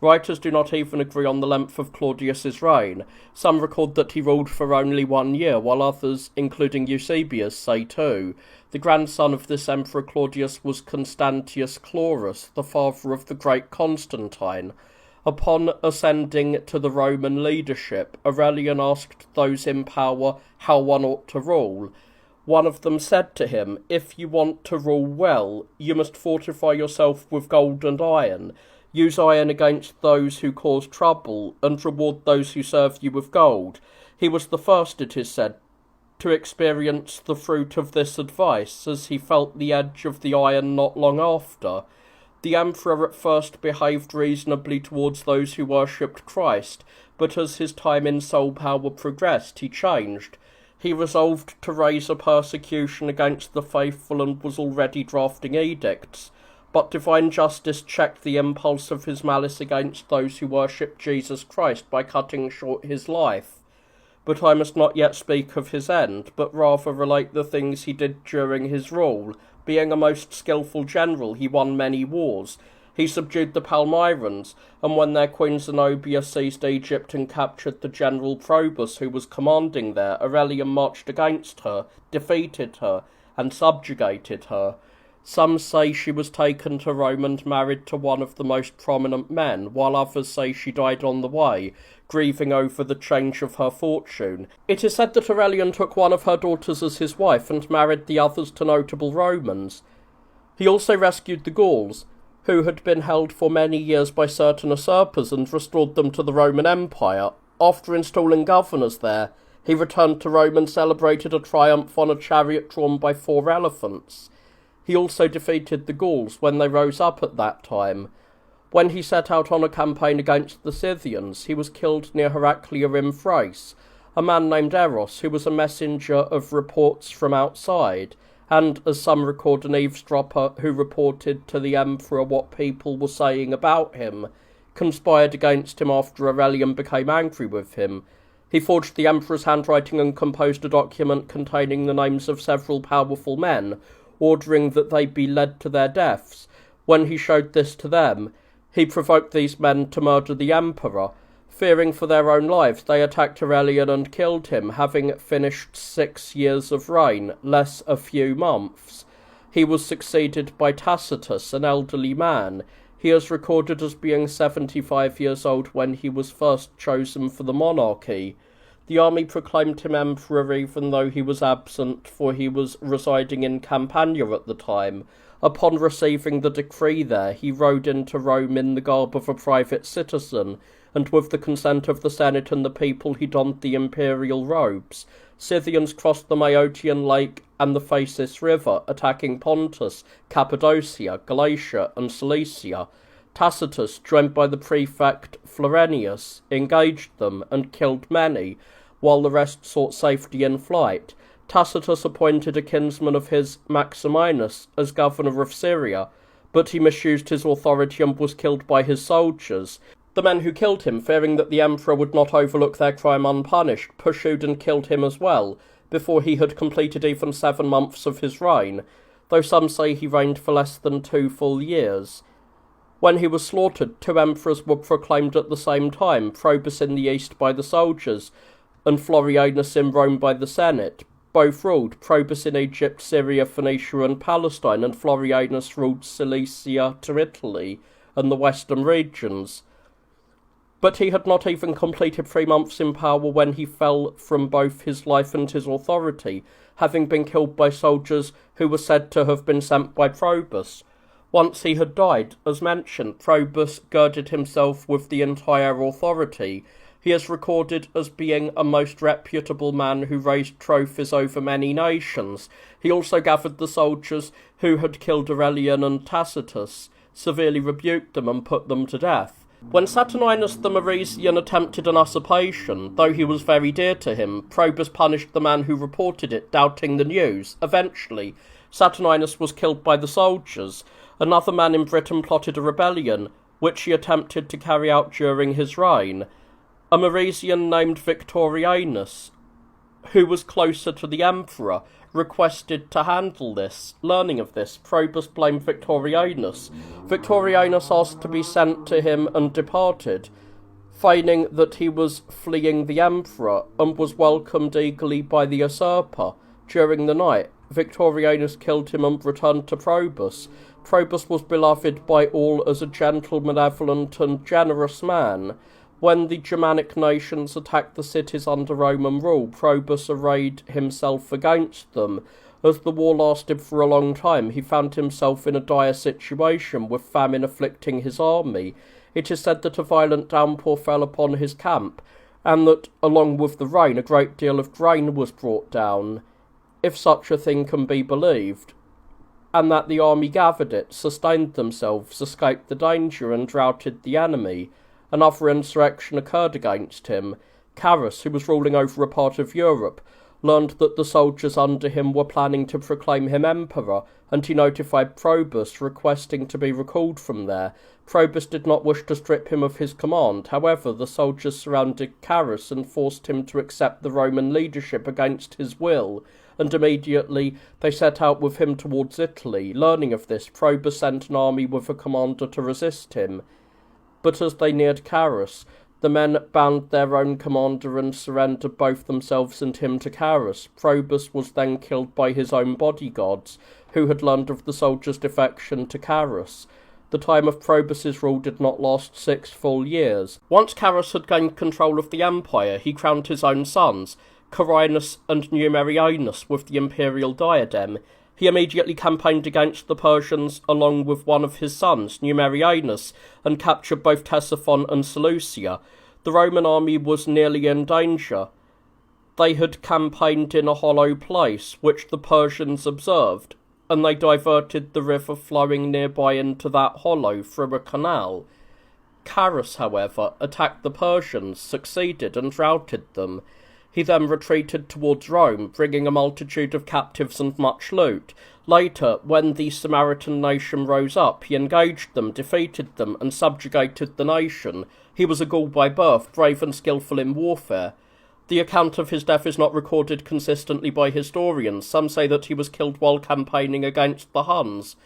S1: Writers do not even agree on the length of Claudius's reign. Some record that he ruled for only 1 year, while others, including Eusebius, say 2. The grandson of this emperor Claudius was Constantius Chlorus, the father of the great Constantine. Upon ascending to the Roman leadership, Aurelian asked those in power how one ought to rule. One of them said to him, "If you want to rule well, you must fortify yourself with gold and iron. Use iron against those who cause trouble, and reward those who serve you with gold." He was the first, it is said, to experience the fruit of this advice, as he felt the edge of the iron not long after. The emperor at first behaved reasonably towards those who worshipped Christ, but as his time in sole power progressed, he changed. He resolved to raise a persecution against the faithful and was already drafting edicts. But divine justice checked the impulse of his malice against those who worshipped Jesus Christ by cutting short his life. But I must not yet speak of his end, but rather relate the things he did during his rule. Being a most skilful general, he won many wars. He subdued the Palmyrans, and when their queen Zenobia seized Egypt and captured the general Probus who was commanding there, Aurelian marched against her, defeated her, and subjugated her. Some say she was taken to Rome and married to one of the most prominent men, while others say she died on the way, grieving over the change of her fortune. It is said that Aurelian took one of her daughters as his wife and married the others to notable Romans. He also rescued the Gauls, who had been held for many years by certain usurpers, and restored them to the Roman Empire. After installing governors there, he returned to Rome and celebrated a triumph on a chariot drawn by 4 elephants. He also defeated the Gauls when they rose up at that time. When he set out on a campaign against the Scythians, he was killed near Heraclea in Thrace. A man named Eros, who was a messenger of reports from outside, and, as some record, an eavesdropper who reported to the emperor what people were saying about him, conspired against him after Aurelian became angry with him. He forged the emperor's handwriting and composed a document containing the names of several powerful men, ordering that they be led to their deaths. When he showed this to them, he provoked these men to murder the emperor. Fearing for their own lives, they attacked Aurelian and killed him, having finished 6 years of reign, less a few months. He was succeeded by Tacitus, an elderly man. He is recorded as being 75 years old when he was first chosen for the monarchy. The army proclaimed him emperor even though he was absent, for he was residing in Campania at the time. Upon receiving the decree there, he rode into Rome in the garb of a private citizen, and with the consent of the Senate and the people he donned the imperial robes. Scythians crossed the Maeotian Lake and the Phasis River, attacking Pontus, Cappadocia, Galatia, and Cilicia. Tacitus, joined by the prefect Florenius, engaged them and killed many, while the rest sought safety in flight. Tacitus appointed a kinsman of his, Maximinus, as governor of Syria, but he misused his authority and was killed by his soldiers. The men who killed him, fearing that the emperor would not overlook their crime unpunished, pursued and killed him as well, before he had completed even 7 months of his reign, though some say he reigned for less than 2 full years. When he was slaughtered, 2 emperors were proclaimed at the same time, Probus in the east by the soldiers, and Florianus in Rome by the Senate. Both ruled, Probus in Egypt, Syria, Phoenicia, and Palestine, and Florianus ruled Cilicia to Italy and the western regions. But he had not even completed 3 months in power when he fell from both his life and his authority, having been killed by soldiers who were said to have been sent by Probus. Once he had died, as mentioned, Probus girded himself with the entire authority. He is recorded as being a most reputable man who raised trophies over many nations. He also gathered the soldiers who had killed Aurelian and Tacitus, severely rebuked them and put them to death. When Saturninus the Maresian attempted an usurpation, though he was very dear to him, Probus punished the man who reported it, doubting the news. Eventually, Saturninus was killed by the soldiers. Another man in Britain plotted a rebellion, which he attempted to carry out during his reign. A Maresian named Victorianus, who was closer to the emperor, requested to handle this. Learning of this, Probus blamed Victorianus. Victorianus asked to be sent to him and departed, feigning that he was fleeing the emperor, and was welcomed eagerly by the usurper. During the night, Victorianus killed him and returned to Probus. Probus was beloved by all as a gentle, benevolent, and generous man. When the Germanic nations attacked the cities under Roman rule, Probus arrayed himself against them. As the war lasted for a long time, he found himself in a dire situation, with famine afflicting his army. It is said that a violent downpour fell upon his camp, and that, along with the rain, a great deal of grain was brought down, if such a thing can be believed, and that the army gathered it, sustained themselves, escaped the danger, and routed the enemy. Another insurrection occurred against him. Carus, who was ruling over a part of Europe, learned that the soldiers under him were planning to proclaim him emperor, and he notified Probus, requesting to be recalled from there. Probus did not wish to strip him of his command. However, the soldiers surrounded Carus and forced him to accept the Roman leadership against his will, and immediately they set out with him towards Italy. Learning of this, Probus sent an army with a commander to resist him. But as they neared Carus, the men bound their own commander and surrendered both themselves and him to Carus. Probus was then killed by his own bodyguards, who had learned of the soldiers' defection to Carus. The time of Probus's rule did not last 6 full years. Once Carus had gained control of the empire, he crowned his own sons, Carinus and Numerianus, with the imperial diadem. He immediately campaigned against the Persians along with one of his sons, Numerianus, and captured both Ctesiphon and Seleucia. The Roman army was nearly in danger. They had campaigned in a hollow place, which the Persians observed, and they diverted the river flowing nearby into that hollow through a canal. Carus, however, attacked the Persians, succeeded, and routed them. He then retreated towards Rome, bringing a multitude of captives and much loot. Later, when the Samaritan nation rose up, he engaged them, defeated them, and subjugated the nation. He was a Gaul by birth, brave and skillful in warfare. The account of his death is not recorded consistently by historians. Some say that he was killed while campaigning against the Huns,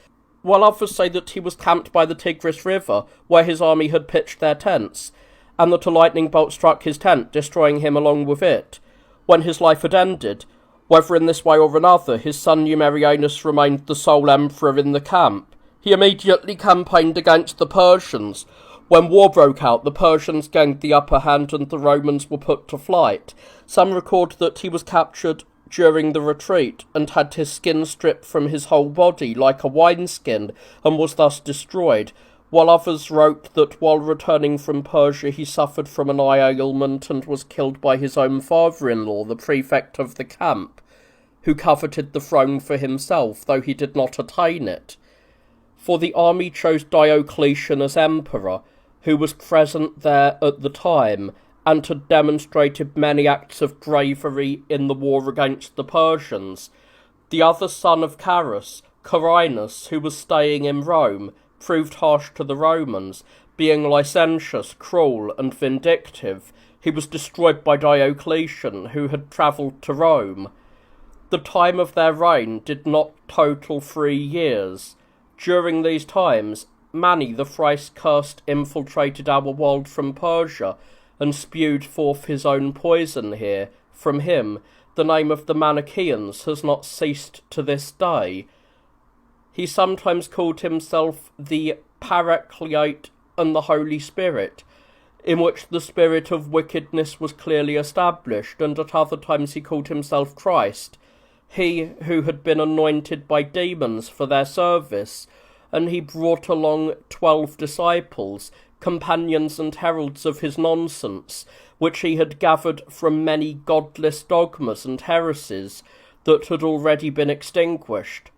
S1: while others say that he was camped by the Tigris River, where his army had pitched their tents, and that a lightning bolt struck his tent, destroying him along with it. When his life had ended, whether in this way or another, his son Numerianus remained the sole emperor in the camp. He immediately campaigned against the Persians. When war broke out, the Persians gained the upper hand and the Romans were put to flight. Some record that he was captured during the retreat and had his skin stripped from his whole body like a wineskin and was thus destroyed, while others wrote that while returning from Persia he suffered from an eye ailment and was killed by his own father-in-law, the prefect of the camp, who coveted the throne for himself, though he did not attain it. For the army chose Diocletian as emperor, who was present there at the time, and had demonstrated many acts of bravery in the war against the Persians. The other son of Carus, Carinus, who was staying in Rome, proved harsh to the Romans, being licentious, cruel, and vindictive. He was destroyed by Diocletian, who had travelled to Rome. The time of their reign did not total 3 years. During these times, Mani the thrice cursed infiltrated our world from Persia, and spewed forth his own poison here. From him, the name of the Manichaeans has not ceased to this day. He sometimes called himself the Paracleate and the Holy Spirit. in which the spirit of wickedness was clearly established, and at other times he called himself Christ, he who had been anointed by demons for their service, and he brought along 12 disciples, companions and heralds of his nonsense, which he had gathered from many godless dogmas and heresies that had already been extinguished.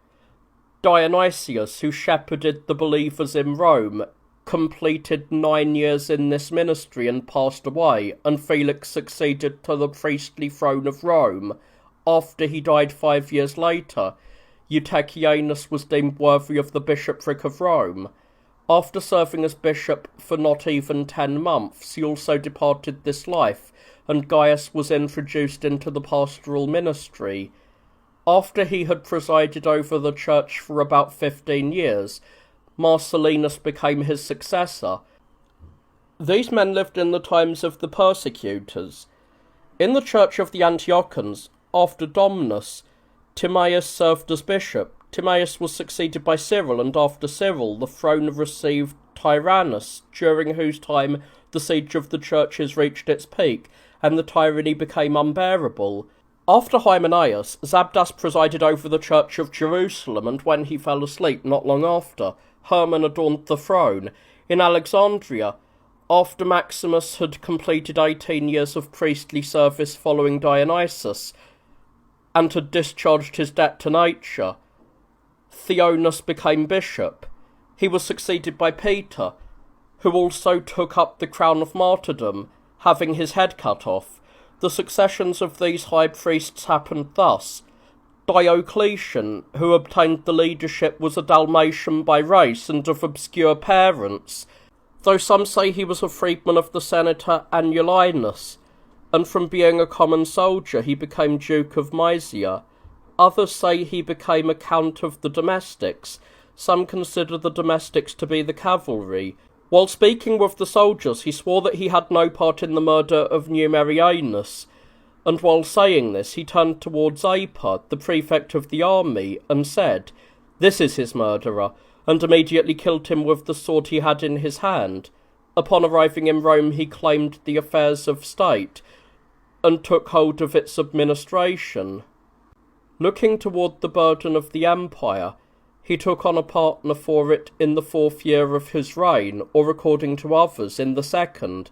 S1: Dionysius, who shepherded the believers in Rome, completed 9 years in this ministry and passed away, and Felix succeeded to the priestly throne of Rome. After he died 5 years later, Eutychianus was deemed worthy of the bishopric of Rome. After serving as bishop for not even 10 months, he also departed this life, and Gaius was introduced into the pastoral ministry. After he had presided over the church for about 15 years, Marcellinus became his successor. These men lived in the times of the persecutors. In the church of the Antiochians, after Domnus, Timaeus served as bishop. Timaeus was succeeded by Cyril, and after Cyril the throne received Tyrannus, during whose time the siege of the churches reached its peak, and the tyranny became unbearable. After Hymenaeus, Zabdas presided over the church of Jerusalem, and when he fell asleep not long after, Herman adorned the throne. In Alexandria, after Maximus had completed 18 years of priestly service following Dionysus, and had discharged his debt to nature, Theonus became bishop. He was succeeded by Peter, who also took up the crown of martyrdom, having his head cut off. The successions of these high priests happened thus. Diocletian, who obtained the leadership, was a Dalmatian by race and of obscure parents, though some say he was a freedman of the senator Annulinus, and from being a common soldier he became Duke of Mysia. Others say he became a count of the domestics. Some consider the domestics to be the cavalry. While speaking with the soldiers, he swore that he had no part in the murder of Numerianus, and while saying this, he turned towards Aper, the prefect of the army, and said, "This is his murderer," and immediately killed him with the sword he had in his hand. Upon arriving in Rome, he claimed the affairs of state, and took hold of its administration. Looking toward the burden of the empire, he took on a partner for it in the 4th year of his reign, or according to others, in the 2nd.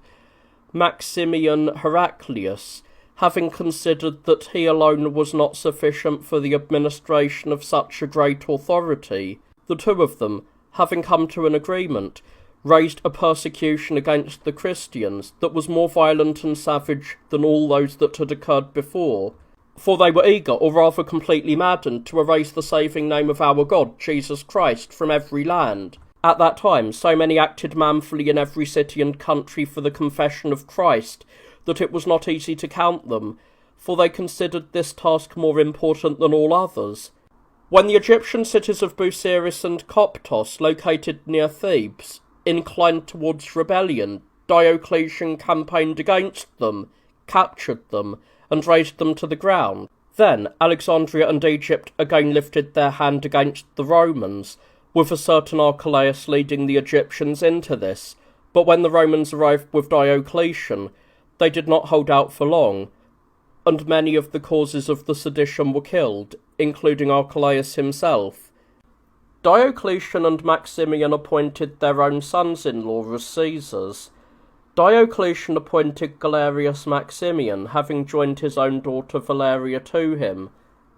S1: Maximian Heraclius, having considered that he alone was not sufficient for the administration of such a great authority, the two of them, having come to an agreement, raised a persecution against the Christians that was more violent and savage than all those that had occurred before, for they were eager, or rather completely maddened, to erase the saving name of our God, Jesus Christ, from every land. At that time, so many acted manfully in every city and country for the confession of Christ, that it was not easy to count them, for they considered this task more important than all others. When the Egyptian cities of Busiris and Coptos, located near Thebes, inclined towards rebellion, Diocletian campaigned against them, captured them, and razed them to the ground. Then Alexandria and Egypt again lifted their hand against the Romans, with a certain Archelaus leading the Egyptians into this. But when the Romans arrived with Diocletian, they did not hold out for long, and many of the causes of the sedition were killed, including Archelaus himself. Diocletian and Maximian appointed their own sons-in-law as Caesars. Diocletian appointed Galerius Maximian, having joined his own daughter Valeria to him,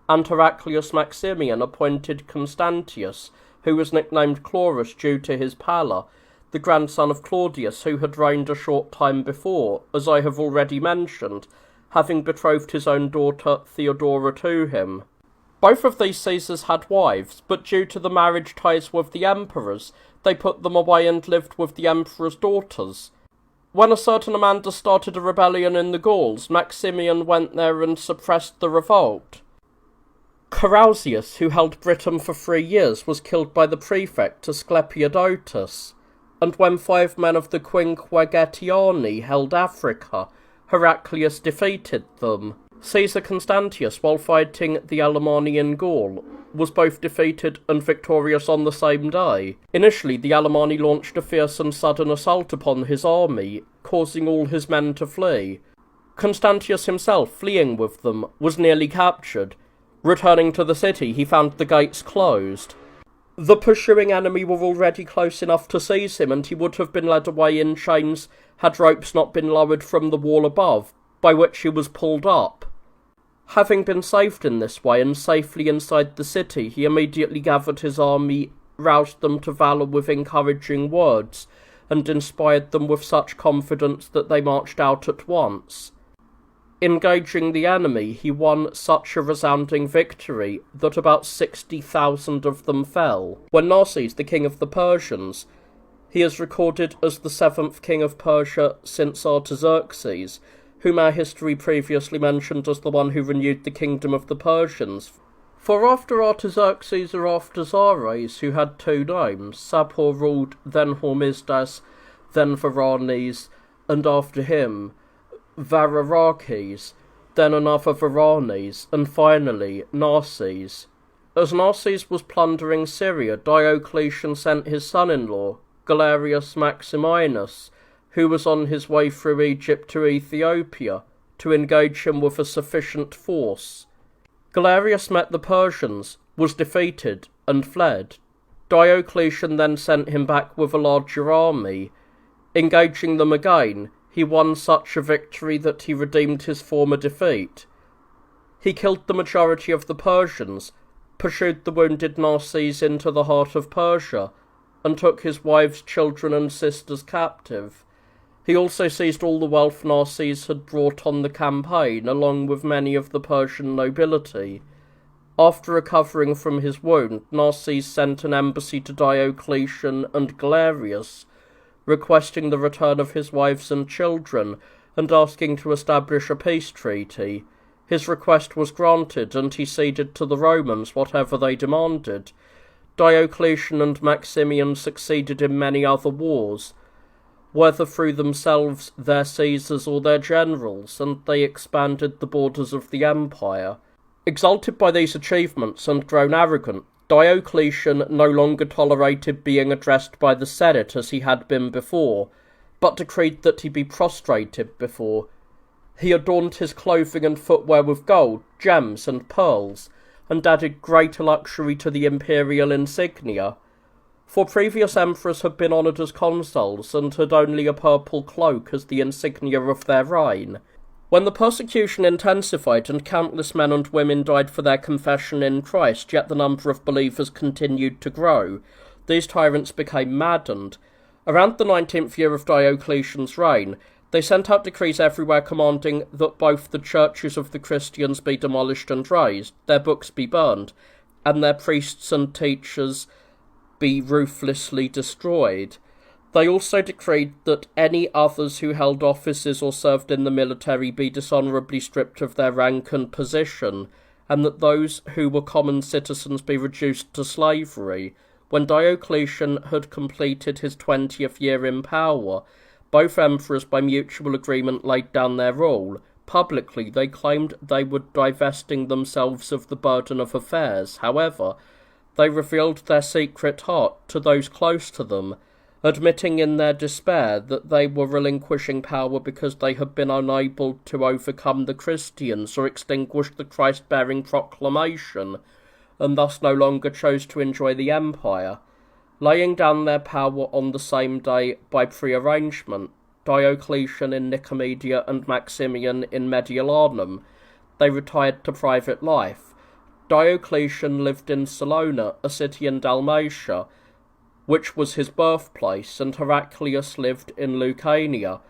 S1: and Heraclius Maximian appointed Constantius, who was nicknamed Chlorus due to his pallor, the grandson of Claudius, who had reigned a short time before, as I have already mentioned, having betrothed his own daughter Theodora to him. Both of these Caesars had wives, but due to the marriage ties with the emperors, they put them away and lived with the emperor's daughters. When a certain Amanda started a rebellion in the Gauls, Maximian went there and suppressed the revolt. Carausius, who held Britain for 3 years, was killed by the prefect Asclepiodotus, and when 5 men of the Quinquegetiani held Africa, Heraclius defeated them. Caesar Constantius, while fighting the Alemanni in Gaul, was both defeated and victorious on the same day. Initially, the Alemanni launched a fierce and sudden assault upon his army, causing all his men to flee. Constantius himself, fleeing with them, was nearly captured. Returning to the city, he found the gates closed. The pursuing enemy were already close enough to seize him, and he would have been led away in chains had ropes not been lowered from the wall above, by which he was pulled up. Having been saved in this way and safely inside the city, he immediately gathered his army, roused them to valour with encouraging words, and inspired them with such confidence that they marched out at once. Engaging the enemy, he won such a resounding victory that about 60,000 of them fell. When Narses, the king of the Persians, he is recorded as the 7th king of Persia since Artaxerxes, whom our history previously mentioned as the one who renewed the kingdom of the Persians. For after Artaxerxes or after Zonaras, who had 2 names, Sapor ruled, then Hormisdas, then Varanes, and after him Vararakes, then another Varanes, and finally Narses. As Narses was plundering Syria, Diocletian sent his son-in-law, Galerius Maximinus, who was on his way through Egypt to Ethiopia, to engage him with a sufficient force. Galerius met the Persians, was defeated, and fled. Diocletian then sent him back with a larger army. Engaging them again, he won such a victory that he redeemed his former defeat. He killed the majority of the Persians, pursued the wounded Narses into the heart of Persia, and took his wives, children, and sisters captive. He also seized all the wealth Narses had brought on the campaign, along with many of the Persian nobility. After recovering from his wound, Narses sent an embassy to Diocletian and Galerius, requesting the return of his wives and children, and asking to establish a peace treaty. His request was granted, and he ceded to the Romans whatever they demanded. Diocletian and Maximian succeeded in many other wars, whether through themselves, their Caesars, or their generals, and they expanded the borders of the empire. Exalted by these achievements and grown arrogant, Diocletian no longer tolerated being addressed by the Senate as he had been before, but decreed that he be prostrated before. He adorned his clothing and footwear with gold, gems, and pearls, and added greater luxury to the imperial insignia. For previous emperors had been honoured as consuls, and had only a purple cloak as the insignia of their reign. When the persecution intensified and countless men and women died for their confession in Christ, yet the number of believers continued to grow, these tyrants became maddened. Around the 19th year of Diocletian's reign, they sent out decrees everywhere commanding that both the churches of the Christians be demolished and razed, their books be burned, and their priests and teachers be ruthlessly destroyed. They also decreed that any others who held offices or served in the military be dishonourably stripped of their rank and position, and that those who were common citizens be reduced to slavery. When Diocletian had completed his 20th year in power, both emperors by mutual agreement laid down their rule. Publicly they claimed they were divesting themselves of the burden of affairs. However, they revealed their secret heart to those close to them, admitting in their despair that they were relinquishing power because they had been unable to overcome the Christians or extinguish the Christ-bearing proclamation, and thus no longer chose to enjoy the empire. Laying down their power on the same day by prearrangement, Diocletian in Nicomedia and Maximian in Mediolanum, they retired to private life. Diocletian lived in Salona, a city in Dalmatia, which was his birthplace, and Heraclius lived in Lucania.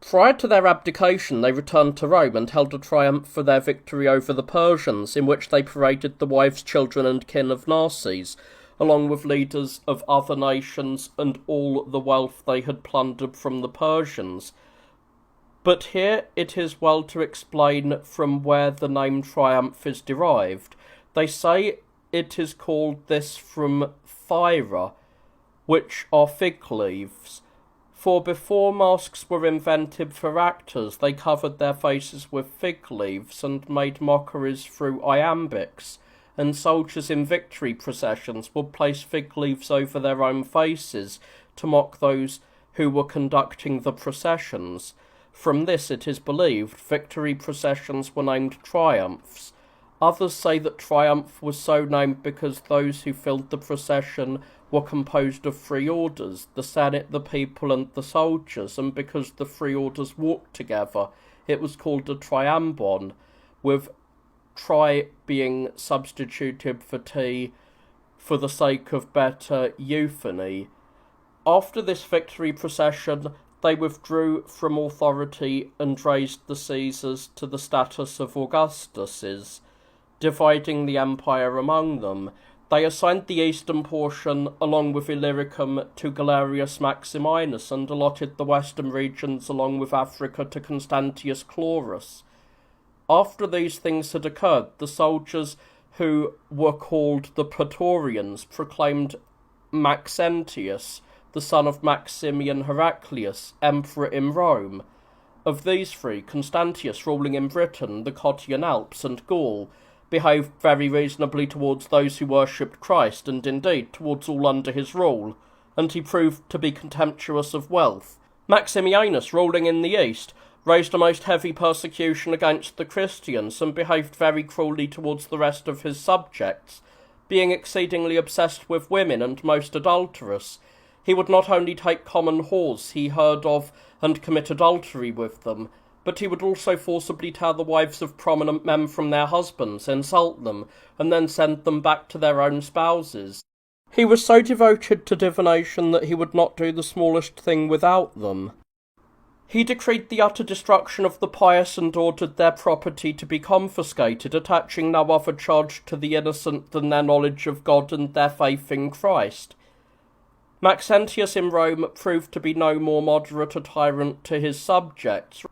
S1: Prior to their abdication, they returned to Rome and held a triumph for their victory over the Persians, in which they paraded the wives, children, and kin of Narses, along with leaders of other nations and all the wealth they had plundered from the Persians. But here it is well to explain from where the name triumph is derived. They say it is called this from thyra, which are fig leaves. For before masks were invented for actors, they covered their faces with fig leaves and made mockeries through iambics, and soldiers in victory processions would place fig leaves over their own faces to mock those who were conducting the processions. From this, it is believed, victory processions were named triumphs. Others say that triumph was so named because those who filled the procession were composed of three orders, the Senate, the people, and the soldiers, and because the three orders walked together, it was called a triambon, with tri being substituted for t for the sake of better euphony. After this victory procession, they withdrew from authority and raised the Caesars to the status of Augustuses, dividing the empire among them. They assigned the eastern portion, along with Illyricum, to Galerius Maximinus, and allotted the western regions, along with Africa, to Constantius Chlorus. After these things had occurred, the soldiers, who were called the Praetorians, proclaimed Maxentius, the son of Maximian Heraclius, emperor in Rome. Of these three, Constantius, ruling in Britain, the Cottian Alps, and Gaul, behaved very reasonably towards those who worshipped Christ, and indeed towards all under his rule, and he proved to be contemptuous of wealth. Maximianus, ruling in the east, raised a most heavy persecution against the Christians, and behaved very cruelly towards the rest of his subjects, being exceedingly obsessed with women and most adulterous. He would not only take common whores he heard of and commit adultery with them, but he would also forcibly tear the wives of prominent men from their husbands, insult them, and then send them back to their own spouses. He was so devoted to divination that he would not do the smallest thing without them. He decreed the utter destruction of the pious and ordered their property to be confiscated, attaching no other charge to the innocent than their knowledge of God and their faith in Christ. Maxentius in Rome proved to be no more moderate a tyrant to his subjects.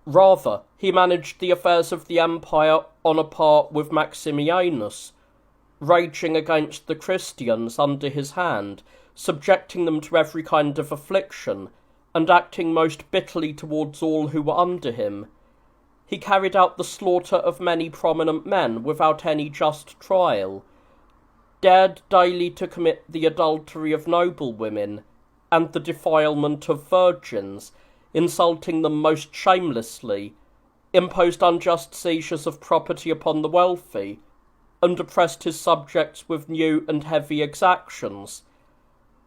S1: Rather, he managed the affairs of the empire on a par with Maximianus, raging against the Christians under his hand, subjecting them to every kind of affliction, and acting most bitterly towards all who were under him. He carried out the slaughter of many prominent men without any just trial, dared daily to commit the adultery of noble women, and the defilement of virgins, insulting them most shamelessly, imposed unjust seizures of property upon the wealthy, and oppressed his subjects with new and heavy exactions.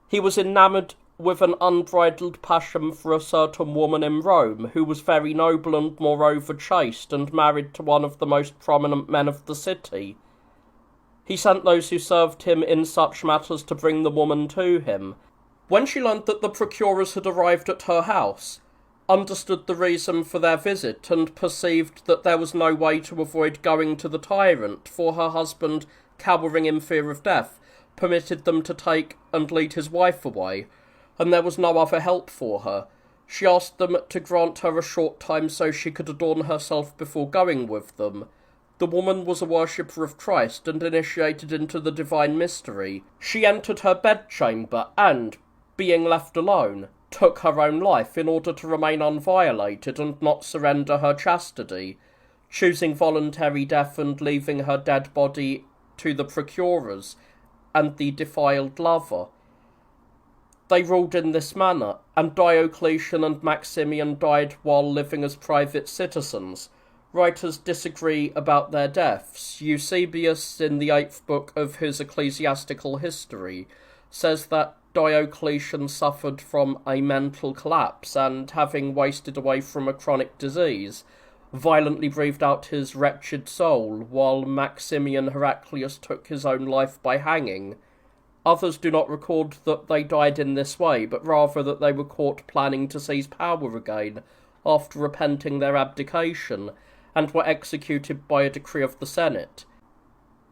S1: He was enamoured with an unbridled passion for a certain woman in Rome, who was very noble and moreover chaste, and married to one of the most prominent men of the city. He sent those who served him in such matters to bring the woman to him. When she learned that the procurers had arrived at her house, understood the reason for their visit, and perceived that there was no way to avoid going to the tyrant, for her husband, cowering in fear of death, permitted them to take and lead his wife away, and there was no other help for her. She asked them to grant her a short time so she could adorn herself before going with them. The woman was a worshipper of Christ and initiated into the divine mystery. She entered her bedchamber and, being left alone, took her own life in order to remain unviolated and not surrender her chastity, choosing voluntary death and leaving her dead body to the procurers and the defiled lover. They ruled in this manner, and Diocletian and Maximian died while living as private citizens. Writers disagree about their deaths. Eusebius, in the 8th book of his Ecclesiastical History, says that Diocletian suffered from a mental collapse and, having wasted away from a chronic disease, violently breathed out his wretched soul, while Maximian Heraclius took his own life by hanging. Others do not record that they died in this way, but rather that they were caught planning to seize power again after repenting their abdication, and were executed by a decree of the Senate.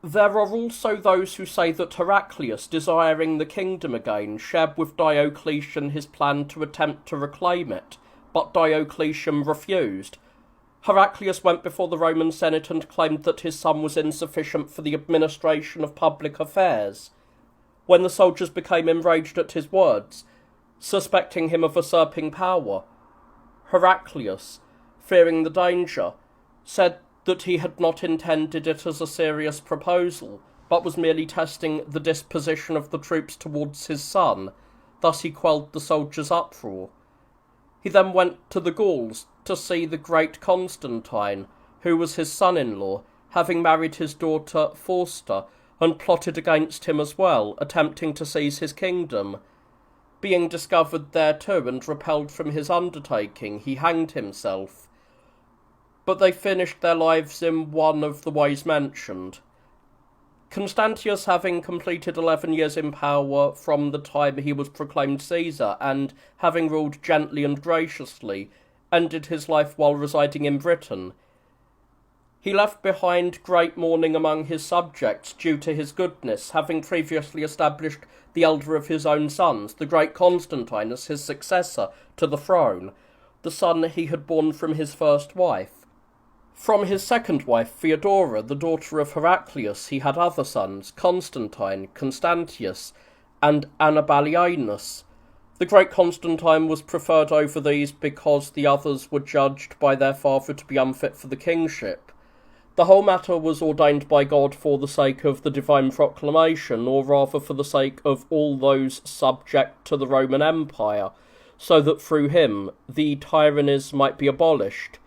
S1: There are also those who say that Heraclius, desiring the kingdom again, shared with Diocletian his plan to attempt to reclaim it, but Diocletian refused. Heraclius went before the Roman Senate and claimed that his son was insufficient for the administration of public affairs. When the soldiers became enraged at his words, suspecting him of usurping power. Heraclius, fearing the danger, said that he had not intended it as a serious proposal, but was merely testing the disposition of the troops towards his son. Thus he quelled the soldiers' uproar. He then went to the Gauls to see the great Constantine, who was his son-in-law, having married his daughter Fausta, and plotted against him as well, attempting to seize his kingdom. Being discovered there too, and repelled from his undertaking, he hanged himself. But they finished their lives in one of the ways mentioned. Constantius, having completed 11 years in power from the time he was proclaimed Caesar, and having ruled gently and graciously, ended his life while residing in Britain. He left behind great mourning among his subjects due to his goodness, having previously established the elder of his own sons, the great Constantine, as his successor to the throne, the son he had borne from his first wife. From his second wife, Theodora, the daughter of Heraclius, he had other sons, Constantine, Constantius, and Annibalianus. The great Constantine was preferred over these because the others were judged by their father to be unfit for the kingship. The whole matter was ordained by God for the sake of the divine proclamation, or rather for the sake of all those subject to the Roman Empire, so that through him the tyrannies might be abolished.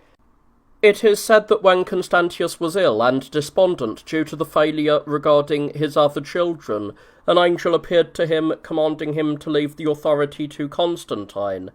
S1: It is said that when Constantius was ill and despondent due to the failure regarding his other children, an angel appeared to him, commanding him to leave the authority to Constantine.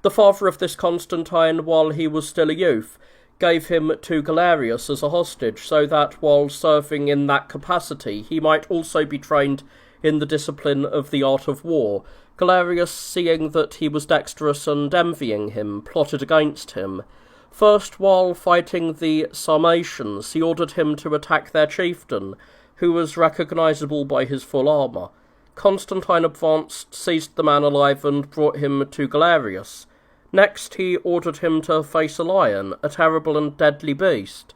S1: The father of this Constantine, while he was still a youth, gave him to Galerius as a hostage, so that while serving in that capacity he might also be trained in the discipline of the art of war. Galerius, seeing that he was dexterous and envying him, plotted against him. First, while fighting the Sarmatians, he ordered him to attack their chieftain, who was recognisable by his full armour. Constantine advanced, seized the man alive, and brought him to Galerius. Next, he ordered him to face a lion, a terrible and deadly beast.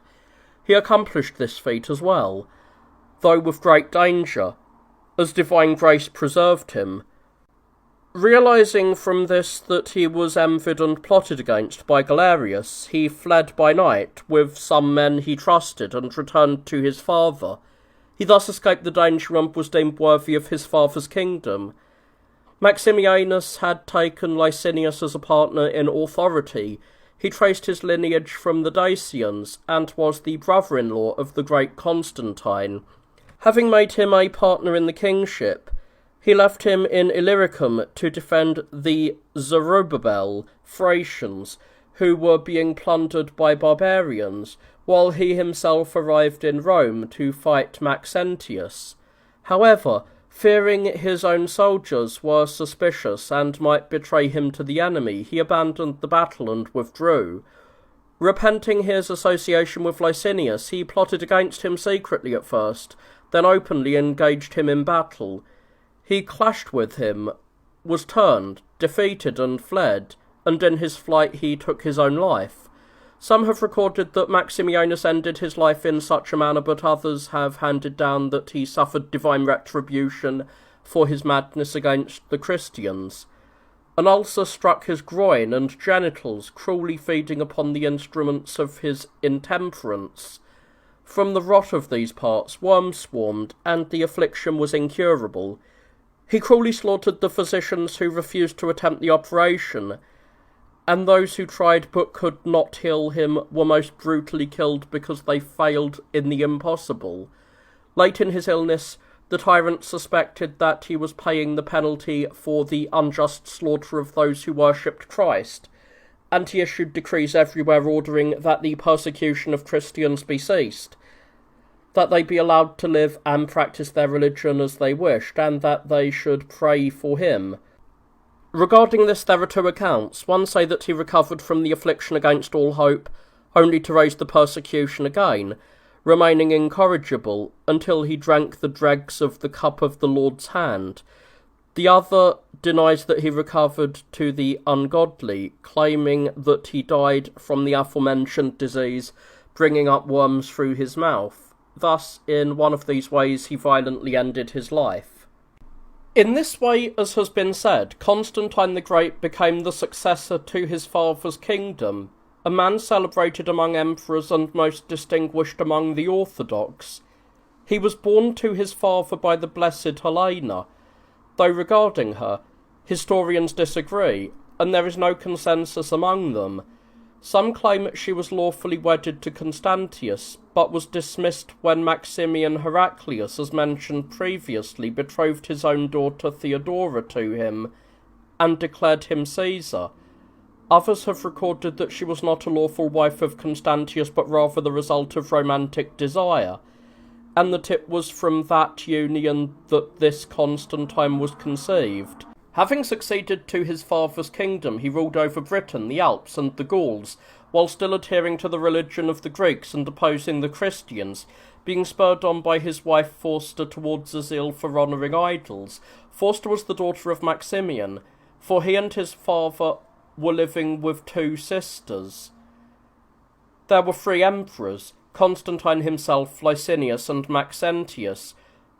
S1: He accomplished this feat as well, though with great danger, as divine grace preserved him. Realising from this that he was envied and plotted against by Galerius, he fled by night with some men he trusted and returned to his father. He thus escaped the danger and was deemed worthy of his father's kingdom. Maximianus had taken Licinius as a partner in authority. He traced his lineage from the Dacians, and was the brother-in-law of the great Constantine. Having made him a partner in the kingship, he left him in Illyricum to defend the Zorobabel Thracians, who were being plundered by barbarians, while he himself arrived in Rome to fight Maxentius. However, fearing his own soldiers were suspicious and might betray him to the enemy, he abandoned the battle and withdrew. Repenting his association with Licinius, he plotted against him secretly at first, then openly engaged him in battle. He clashed with him, was turned, defeated, and fled, and in his flight he took his own life. Some have recorded that Maximianus ended his life in such a manner, but others have handed down that he suffered divine retribution for his madness against the Christians. An ulcer struck his groin and genitals, cruelly feeding upon the instruments of his intemperance. From the rot of these parts worms swarmed, and the affliction was incurable. He cruelly slaughtered the physicians who refused to attempt the operation, and those who tried but could not heal him were most brutally killed because they failed in the impossible. Late in his illness, the tyrant suspected that he was paying the penalty for the unjust slaughter of those who worshipped Christ, and he issued decrees everywhere ordering that the persecution of Christians be ceased, that they be allowed to live and practice their religion as they wished, and that they should pray for him. Regarding this there are two accounts. One say that he recovered from the affliction against all hope, only to raise the persecution again, remaining incorrigible until he drank the dregs of the cup of the Lord's hand. The other denies that he recovered to the ungodly, claiming that he died from the aforementioned disease, bringing up worms through his mouth. Thus, in one of these ways, he violently ended his life. In this way, as has been said, Constantine the Great became the successor to his father's kingdom, a man celebrated among emperors and most distinguished among the Orthodox. He was born to his father by the Blessed Helena, though regarding her, historians disagree, and there is no consensus among them. Some claim she was lawfully wedded to Constantius, but was dismissed when Maximian Heraclius, as mentioned previously, betrothed his own daughter Theodora to him, and declared him Caesar. Others have recorded that she was not a lawful wife of Constantius, but rather the result of romantic desire, and that it was from that union that this Constantine was conceived. Having succeeded to his father's kingdom, he ruled over Britain, the Alps, and the Gauls, while still adhering to the religion of the Greeks and opposing the Christians, being spurred on by his wife Fausta towards a zeal for honouring idols. Fausta was the daughter of Maximian, for he and his father were living with two sisters. There were three emperors, Constantine himself, Licinius, and Maxentius,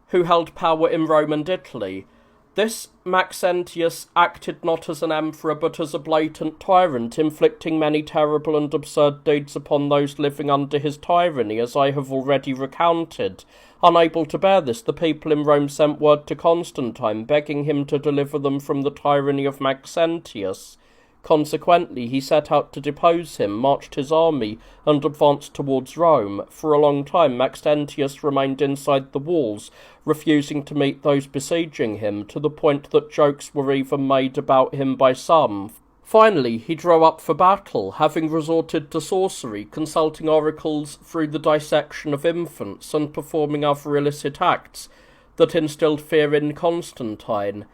S1: who held power in Rome and Italy. This Maxentius acted not as an emperor but as a blatant tyrant, inflicting many terrible and absurd deeds upon those living under his tyranny, as I have already recounted. Unable to bear this, the people in Rome sent word to Constantine, begging him to deliver them from the tyranny of Maxentius. Consequently, he set out to depose him, marched his army, and advanced towards Rome. For a long time, Maxentius remained inside the walls, refusing to meet those besieging him, to the point that jokes were even made about him by some. Finally, he drew up for battle, having resorted to sorcery, consulting oracles through the dissection of infants, and performing other illicit acts that instilled fear in Constantine.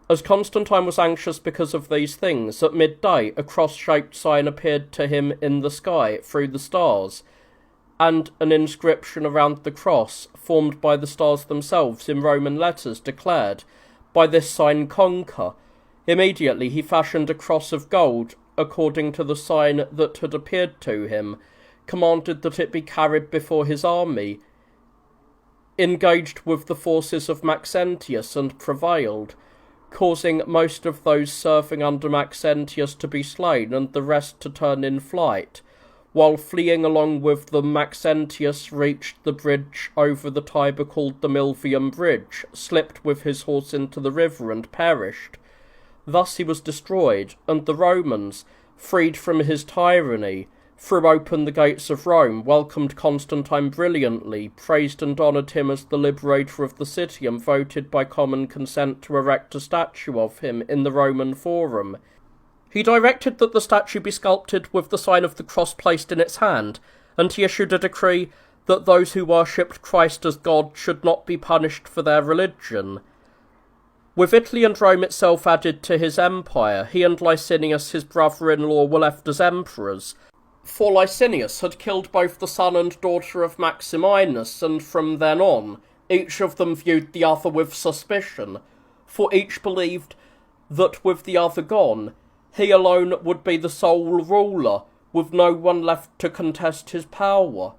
S1: As Constantine was anxious because of these things, at midday a cross-shaped sign appeared to him in the sky through the stars, and an inscription around the cross, formed by the stars themselves in Roman letters, declared, "By this sign conquer." Immediately he fashioned a cross of gold, according to the sign that had appeared to him, commanded that it be carried before his army, engaged with the forces of Maxentius, and prevailed, causing most of those serving under Maxentius to be slain and the rest to turn in flight. While fleeing along with them, Maxentius reached the bridge over the Tiber called the Milvian Bridge, slipped with his horse into the river, and perished. Thus he was destroyed, and the Romans, freed from his tyranny, threw open the gates of Rome, welcomed Constantine brilliantly, praised and honoured him as the liberator of the city, and voted by common consent to erect a statue of him in the Roman Forum. He directed that the statue be sculpted with the sign of the cross placed in its hand, and he issued a decree that those who worshipped Christ as God should not be punished for their religion. With Italy and Rome itself added to his empire, he and Licinius, his brother-in-law, were left as emperors, for Licinius had killed both the son and daughter of Maximinus, and from then on, each of them viewed the other with suspicion, for each believed that with the other gone, he alone would be the sole ruler, with no one left to contest his power.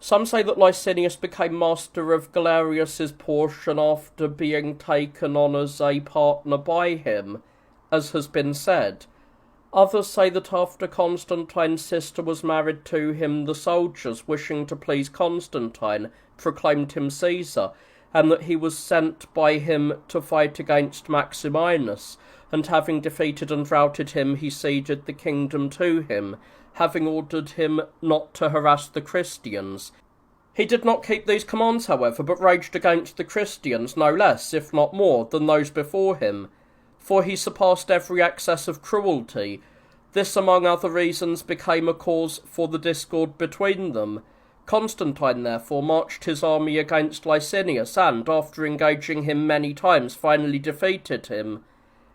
S1: Some say that Licinius became master of Galerius's portion after being taken on as a partner by him, as has been said. Others say that after Constantine's sister was married to him, the soldiers, wishing to please Constantine, proclaimed him Caesar, and that he was sent by him to fight against Maximinus, and having defeated and routed him, he ceded the kingdom to him, having ordered him not to harass the Christians. He did not keep these commands, however, but raged against the Christians no less, if not more, than those before him, for he surpassed every excess of cruelty. This, among other reasons, became a cause for the discord between them. Constantine, therefore, marched his army against Licinius, and, after engaging him many times, finally defeated him.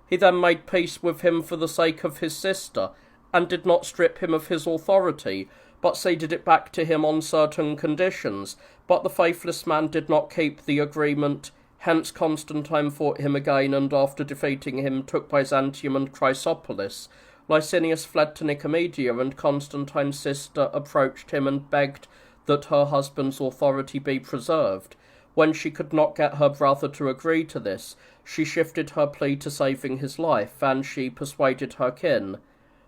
S1: He then made peace with him for the sake of his sister, and did not strip him of his authority, but ceded it back to him on certain conditions. But the faithless man did not keep the agreement. Hence Constantine fought him again, and after defeating him took Byzantium and Chrysopolis. Licinius fled to Nicomedia, and Constantine's sister approached him and begged that her husband's authority be preserved. When she could not get her brother to agree to this, she shifted her plea to saving his life, and she persuaded her kin.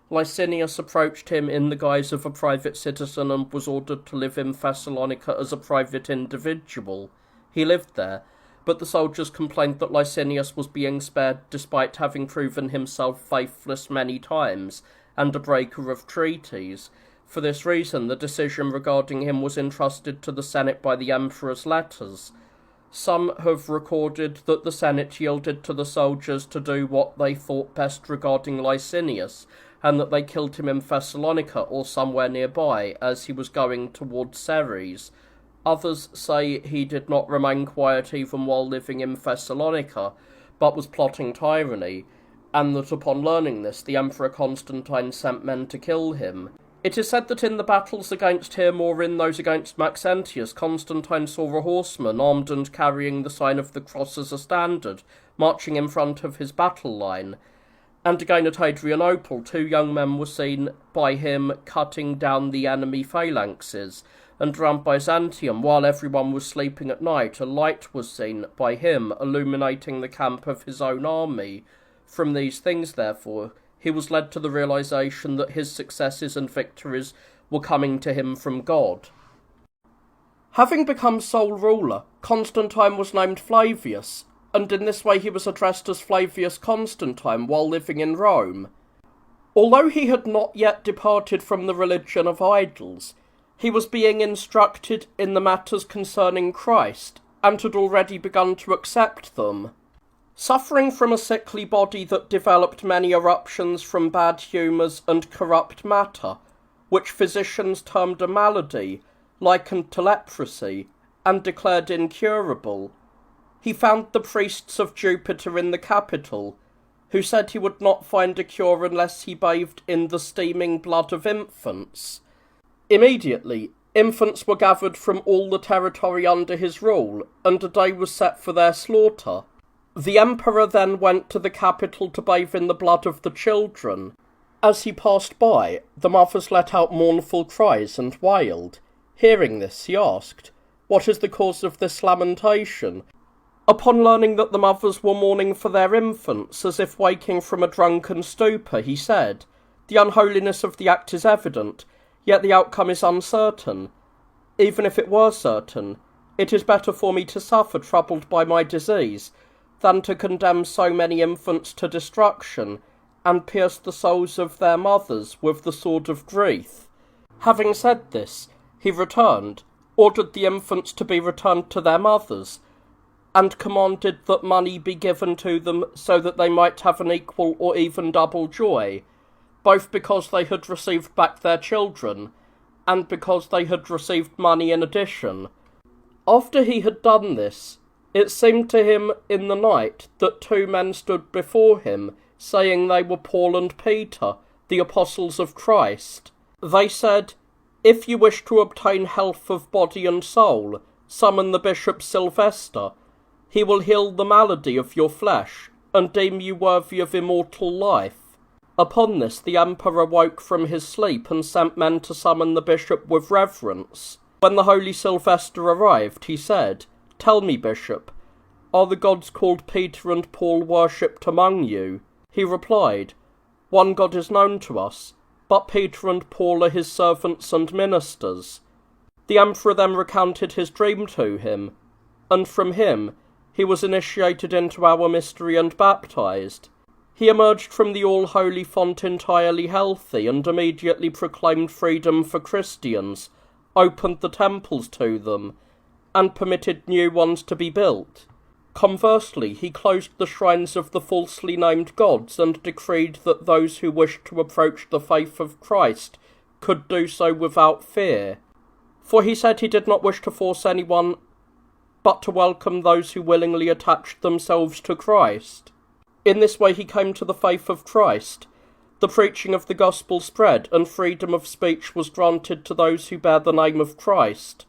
S1: Licinius approached him in the guise of a private citizen and was ordered to live in Thessalonica as a private individual. He lived there, but the soldiers complained that Licinius was being spared despite having proven himself faithless many times and a breaker of treaties. For this reason, the decision regarding him was entrusted to the Senate by the emperor's letters. Some have recorded that the Senate yielded to the soldiers to do what they thought best regarding Licinius, and that they killed him in Thessalonica or somewhere nearby as he was going towards Ceres. Others say he did not remain quiet even while living in Thessalonica, but was plotting tyranny, and that upon learning this, the Emperor Constantine sent men to kill him. It is said that in the battles against him or in those against Maxentius, Constantine saw a horseman, armed and carrying the sign of the cross as a standard, marching in front of his battle line. And again at Adrianople, 2 young men were seen by him cutting down the enemy phalanxes, and round Byzantium, while everyone was sleeping at night, a light was seen by him illuminating the camp of his own army. From these things, therefore, he was led to the realization that his successes and victories were coming to him from God. Having become sole ruler, Constantine was named Flavius, and in this way he was addressed as Flavius Constantine while living in Rome. Although he had not yet departed from the religion of idols, he was being instructed in the matters concerning Christ, and had already begun to accept them. Suffering from a sickly body that developed many eruptions from bad humours and corrupt matter, which physicians termed a malady, likened to leprosy, and declared incurable, he found the priests of Jupiter in the capital, who said he would not find a cure unless he bathed in the steaming blood of infants. Immediately, infants were gathered from all the territory under his rule, and a day was set for their slaughter. The emperor then went to the capital to bathe in the blood of the children. As he passed by, the mothers let out mournful cries and wailed. Hearing this, he asked, "What is the cause of this lamentation?" Upon learning that the mothers were mourning for their infants, as if waking from a drunken stupor, he said, "The unholiness of the act is evident, yet the outcome is uncertain. Even if it were certain, it is better for me to suffer troubled by my disease, than to condemn so many infants to destruction, and pierce the souls of their mothers with the sword of grief." Having said this, he returned, ordered the infants to be returned to their mothers, and commanded that money be given to them so that they might have an equal or even double joy, both because they had received back their children, and because they had received money in addition. After he had done this, it seemed to him in the night that 2 men stood before him, saying they were Paul and Peter, the apostles of Christ. They said, "If you wish to obtain health of body and soul, summon the Bishop Sylvester. He will heal the malady of your flesh, and deem you worthy of immortal life." Upon this the emperor woke from his sleep and sent men to summon the bishop with reverence. When the holy Sylvester arrived, he said, "Tell me, bishop, are the gods called Peter and Paul worshipped among you?" He replied, "One God is known to us, but Peter and Paul are his servants and ministers." The emperor then recounted his dream to him, and from him he was initiated into our mystery and baptized. He emerged from the all-holy font entirely healthy, and immediately proclaimed freedom for Christians, opened the temples to them, and permitted new ones to be built. Conversely, he closed the shrines of the falsely named gods, and decreed that those who wished to approach the faith of Christ could do so without fear. For he said he did not wish to force anyone, but to welcome those who willingly attached themselves to Christ. In this way he came to the faith of Christ. The preaching of the gospel spread, and freedom of speech was granted to those who bear the name of Christ.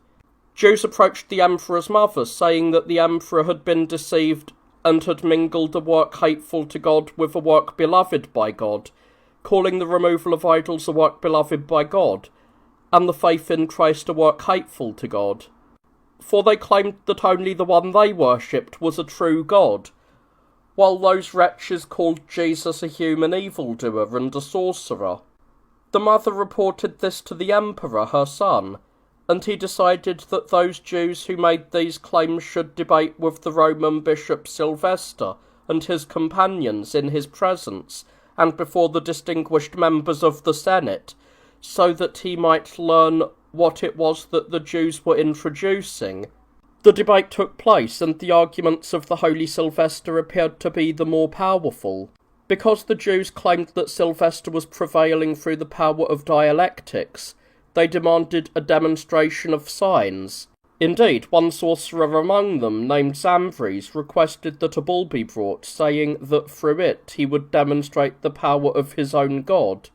S1: Jews approached the emperor's mother, saying that the emperor had been deceived and had mingled a work hateful to God with a work beloved by God, calling the removal of idols a work beloved by God, and the faith in Christ a work hateful to God. for they claimed that only the one they worshipped was a true God, while those wretches called Jesus a human evildoer and a sorcerer. The mother reported this to the emperor, her son, and he decided that those Jews who made these claims should debate with the Roman bishop Sylvester and his companions in his presence and before the distinguished members of the Senate, so that he might learn what it was that the Jews were introducing. The debate took place, and the arguments of the Holy Sylvester appeared to be the more powerful. Because the Jews claimed that Sylvester was prevailing through the power of dialectics, they demanded a demonstration of signs. Indeed, one sorcerer among them, named Zamvres, requested that a bull be brought, saying that through it he would demonstrate the power of his own god.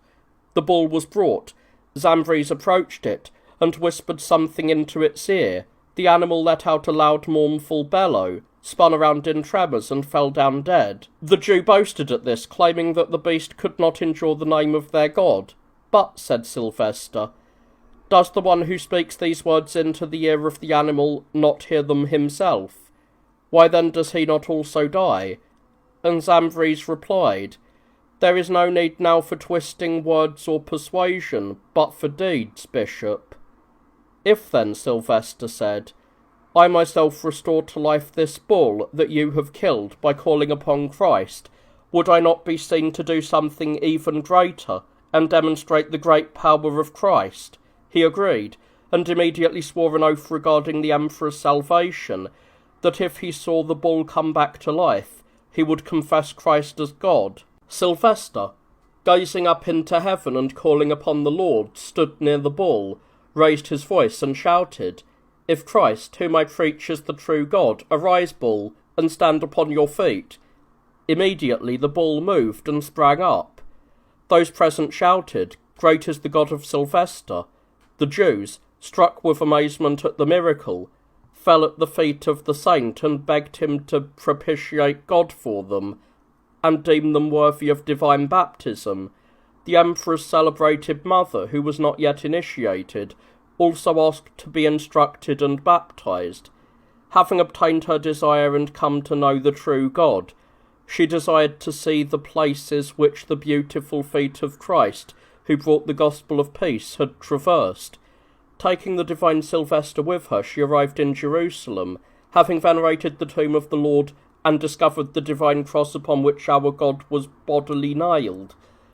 S1: The bull was brought. Zamvres approached it, and whispered something into its ear. The animal let out a loud mournful bellow, spun around in tremors, and fell down dead. The Jew boasted at this, claiming that the beast could not endure the name of their god. But, said Sylvester, does the one who speaks these words into the ear of the animal not hear them himself? Why then does he not also die? And Zamvres replied, there is no need now for twisting words or persuasion, but for deeds, Bishop. If then, Sylvester said, I myself restore to life this bull that you have killed by calling upon Christ, would I not be seen to do something even greater, and demonstrate the great power of Christ? He agreed, and immediately swore an oath regarding the emperor's salvation, that if he saw the bull come back to life, he would confess Christ as God. Sylvester, gazing up into heaven and calling upon the Lord, stood near the bull, raised his voice and shouted, If Christ, whom I preach is the true God, arise, bull, and stand upon your feet. Immediately the bull moved and sprang up. Those present shouted, Great is the God of Sylvester. The Jews, struck with amazement at the miracle, fell at the feet of the saint and begged him to propitiate God for them, and deem them worthy of divine baptism. The emperor's celebrated mother, who was not yet initiated, also asked to be instructed and baptized. Having obtained her desire and come to know the true God, she desired to see the places which the beautiful feet of Christ, who brought the gospel of peace, had traversed. Taking the divine Sylvester with her, she arrived in Jerusalem, having venerated the tomb of the Lord and discovered the divine cross upon which our God was bodily nailed.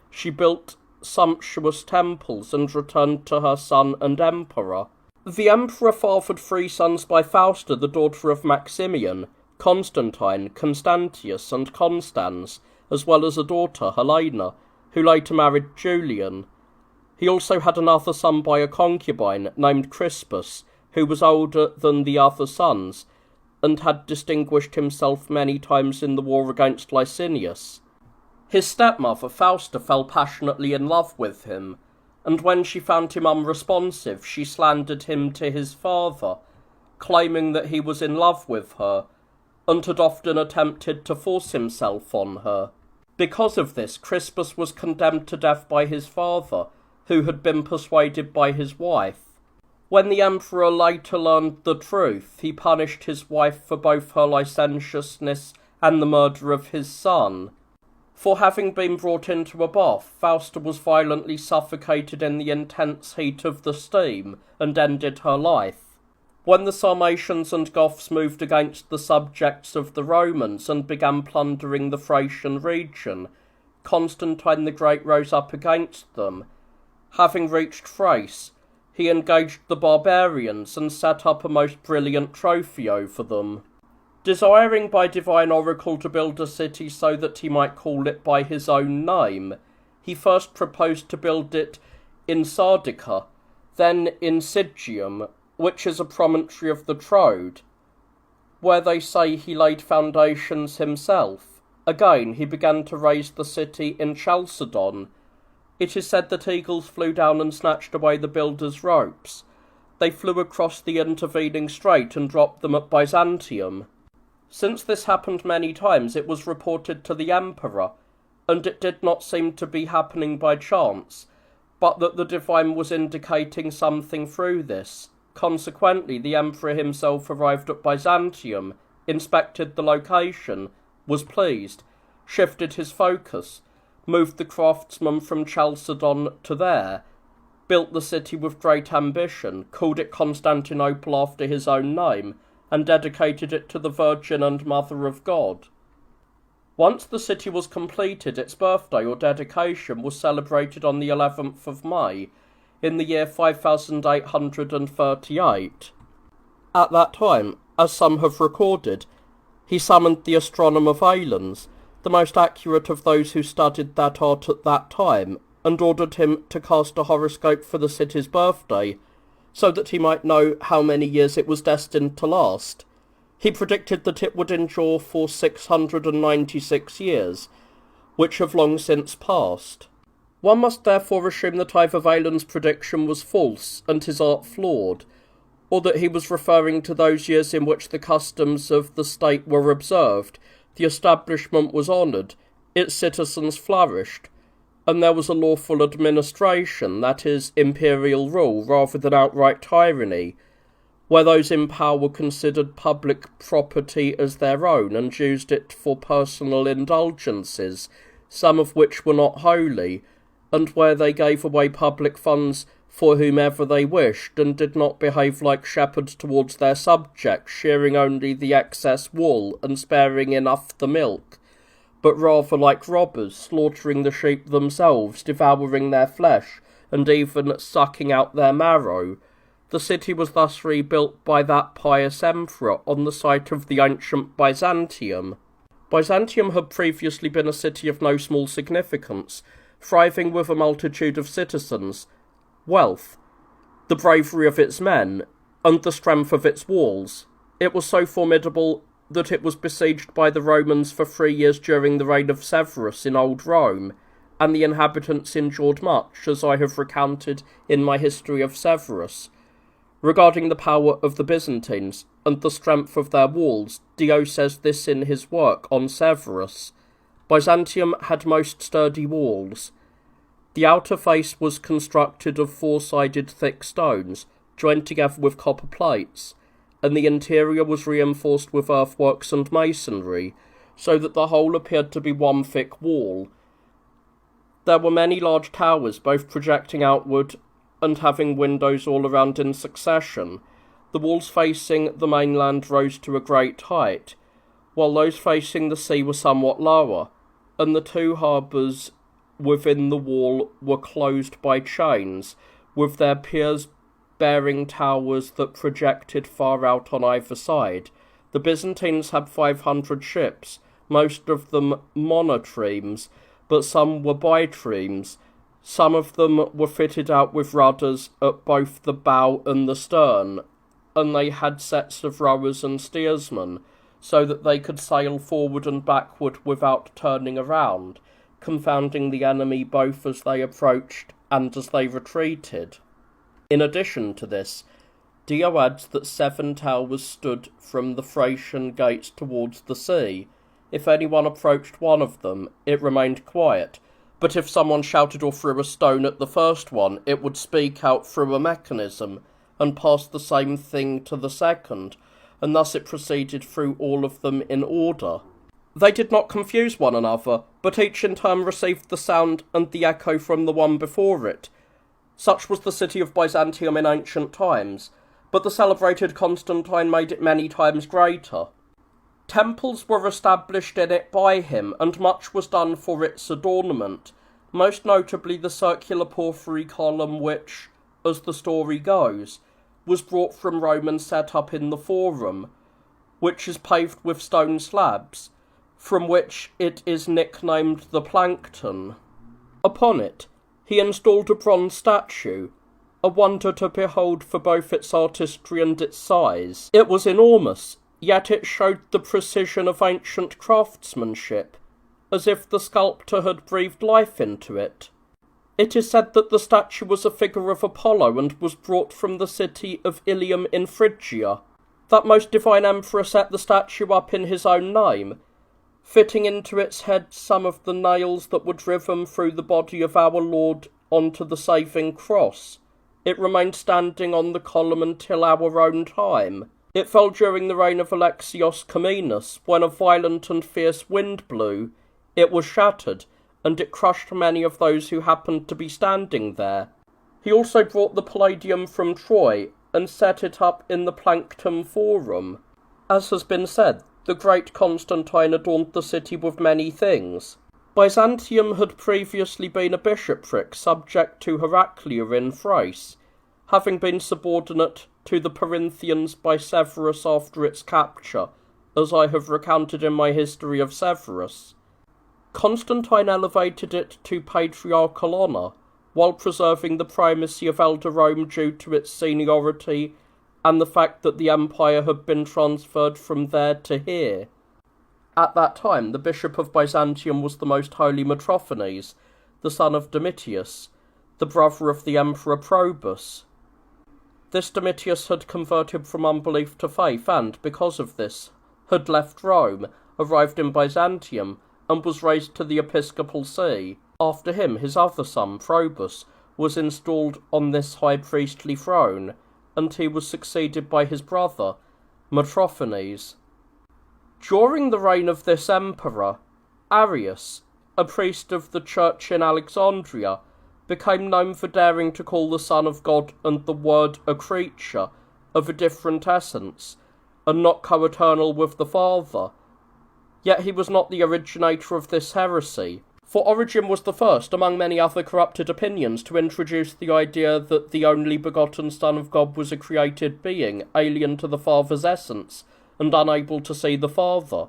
S1: She built sumptuous temples and returned to her son and emperor. The emperor fathered 3 sons by Fausta, the daughter of Maximian, Constantine, Constantius, and Constans, as well as a daughter, Helena, who later married Julian. He also had another son by a concubine named Crispus, who was older than the other sons, and had distinguished himself many times in the war against Licinius. His stepmother, Fausta, fell passionately in love with him, and when she found him unresponsive, she slandered him to his father, claiming that he was in love with her, and had often attempted to force himself on her. Because of this, Crispus was condemned to death by his father, who had been persuaded by his wife. When the emperor later learned the truth, he punished his wife for both her licentiousness and the murder of his son. For having been brought into a bath, Fausta was violently suffocated in the intense heat of the steam, and ended her life. When the Sarmatians and Goths moved against the subjects of the Romans and began plundering the Thracian region, Constantine the Great rose up against them. Having reached Thrace, he engaged the barbarians and set up a most brilliant trophy over them. Desiring by divine oracle to build a city so that he might call it by his own name, he first proposed to build it in Sardica, then in Sigium, which is a promontory of the Troad, where they say he laid foundations himself. Again, he began to raise the city in Chalcedon. It is said that eagles flew down and snatched away the builders' ropes. They flew across the intervening strait and dropped them at Byzantium. Since this happened many times, it was reported to the emperor, and it did not seem to be happening by chance, but that the divine was indicating something through this. Consequently, the emperor himself arrived at Byzantium, inspected the location, was pleased, shifted his focus, moved the craftsmen from Chalcedon to there, built the city with great ambition, called it Constantinople after his own name, and dedicated it to the Virgin and Mother of God. Once the city was completed, its birthday or dedication was celebrated on the 11th of May, in the year 5838. At that time, as some have recorded, he summoned the astronomer Valens, the most accurate of those who studied that art at that time, and ordered him to cast a horoscope for the city's birthday, so that he might know how many years it was destined to last. He predicted that it would endure for 696 years, which have long since passed. One must therefore assume that either Valens' prediction was false and his art flawed, or that he was referring to those years in which the customs of the state were observed, the establishment was honoured, its citizens flourished, and there was a lawful administration, that is, imperial rule rather than outright tyranny, where those in power considered public property as their own and used it for personal indulgences, some of which were not holy, and where they gave away public funds for whomever they wished, and did not behave like shepherds towards their subjects, shearing only the excess wool and sparing enough the milk, but rather like robbers, slaughtering the sheep themselves, devouring their flesh, and even sucking out their marrow. The city was thus rebuilt by that pious emperor on the site of the ancient Byzantium. Byzantium had previously been a city of no small significance, thriving with a multitude of citizens, wealth, the bravery of its men, and the strength of its walls. It was so formidable that it was besieged by the Romans for 3 years during the reign of Severus in Old Rome, and the inhabitants endured much, as I have recounted in my history of Severus. Regarding the power of the Byzantines and the strength of their walls, Dio says this in his work on Severus. Byzantium had most sturdy walls. The outer face was constructed of 4-sided thick stones, joined together with copper plates, and the interior was reinforced with earthworks and masonry, so that the whole appeared to be one thick wall. There were many large towers, both projecting outward and having windows all around in succession. The walls facing the mainland rose to a great height, while those facing the sea were somewhat lower, and the 2 harbours within the wall were closed by chains, with their piers bearing towers that projected far out on either side. The Byzantines had 500 ships, most of them monotremes, but some were bitremes. Some of them were fitted out with rudders at both the bow and the stern, and they had sets of rowers and steersmen, so that they could sail forward and backward without turning around, confounding the enemy both as they approached and as they retreated. In addition to this, Dio adds that 7 towers stood from the Thracian gates towards the sea. If anyone approached one of them, it remained quiet, but if someone shouted or threw a stone at the first one, it would speak out through a mechanism, and pass the same thing to the second, and thus it proceeded through all of them in order. They did not confuse one another, but each in turn received the sound and the echo from the one before it. Such was the city of Byzantium in ancient times, but the celebrated Constantine made it many times greater. Temples were established in it by him, and much was done for its adornment, most notably the circular porphyry column which, as the story goes, was brought from Rome and set up in the Forum, which is paved with stone slabs, from which it is nicknamed the Plankton. Upon it, he installed a bronze statue, a wonder to behold for both its artistry and its size. It was enormous, yet it showed the precision of ancient craftsmanship, as if the sculptor had breathed life into it. It is said that the statue was a figure of Apollo and was brought from the city of Ilium in Phrygia. That most divine emperor set the statue up in his own name, fitting into its head some of the nails that were driven through the body of our Lord onto the saving cross, It remained standing on the column until our own time. It fell during the reign of Alexios Comnenus, when a violent and fierce wind blew. It was shattered, and it crushed many of those who happened to be standing there. He also brought the Palladium from Troy, and set it up in the Plankton Forum. As has been said, the great Constantine adorned the city with many things. Byzantium had previously been a bishopric subject to Heraclea in Thrace, having been subordinate to the Perinthians by Severus after its capture, as I have recounted in my history of Severus. Constantine elevated it to patriarchal honour, while preserving the primacy of Elder Rome due to its seniority and the fact that the empire had been transferred from there to here. At that time, the Bishop of Byzantium was the Most Holy Metrophanes, the son of Domitius, the brother of the Emperor Probus. This Domitius had converted from unbelief to faith and, because of this, had left Rome, arrived in Byzantium, and was raised to the episcopal see. After him, his other son, Probus, was installed on this high priestly throne, and he was succeeded by his brother, Metrophanes. During the reign of this emperor, Arius, a priest of the church in Alexandria, became known for daring to call the Son of God and the Word a creature, of a different essence, and not co-eternal with the Father. Yet he was not the originator of this heresy, for Origen was the first, among many other corrupted opinions, to introduce the idea that the only begotten Son of God was a created being, alien to the Father's essence, and unable to see the Father.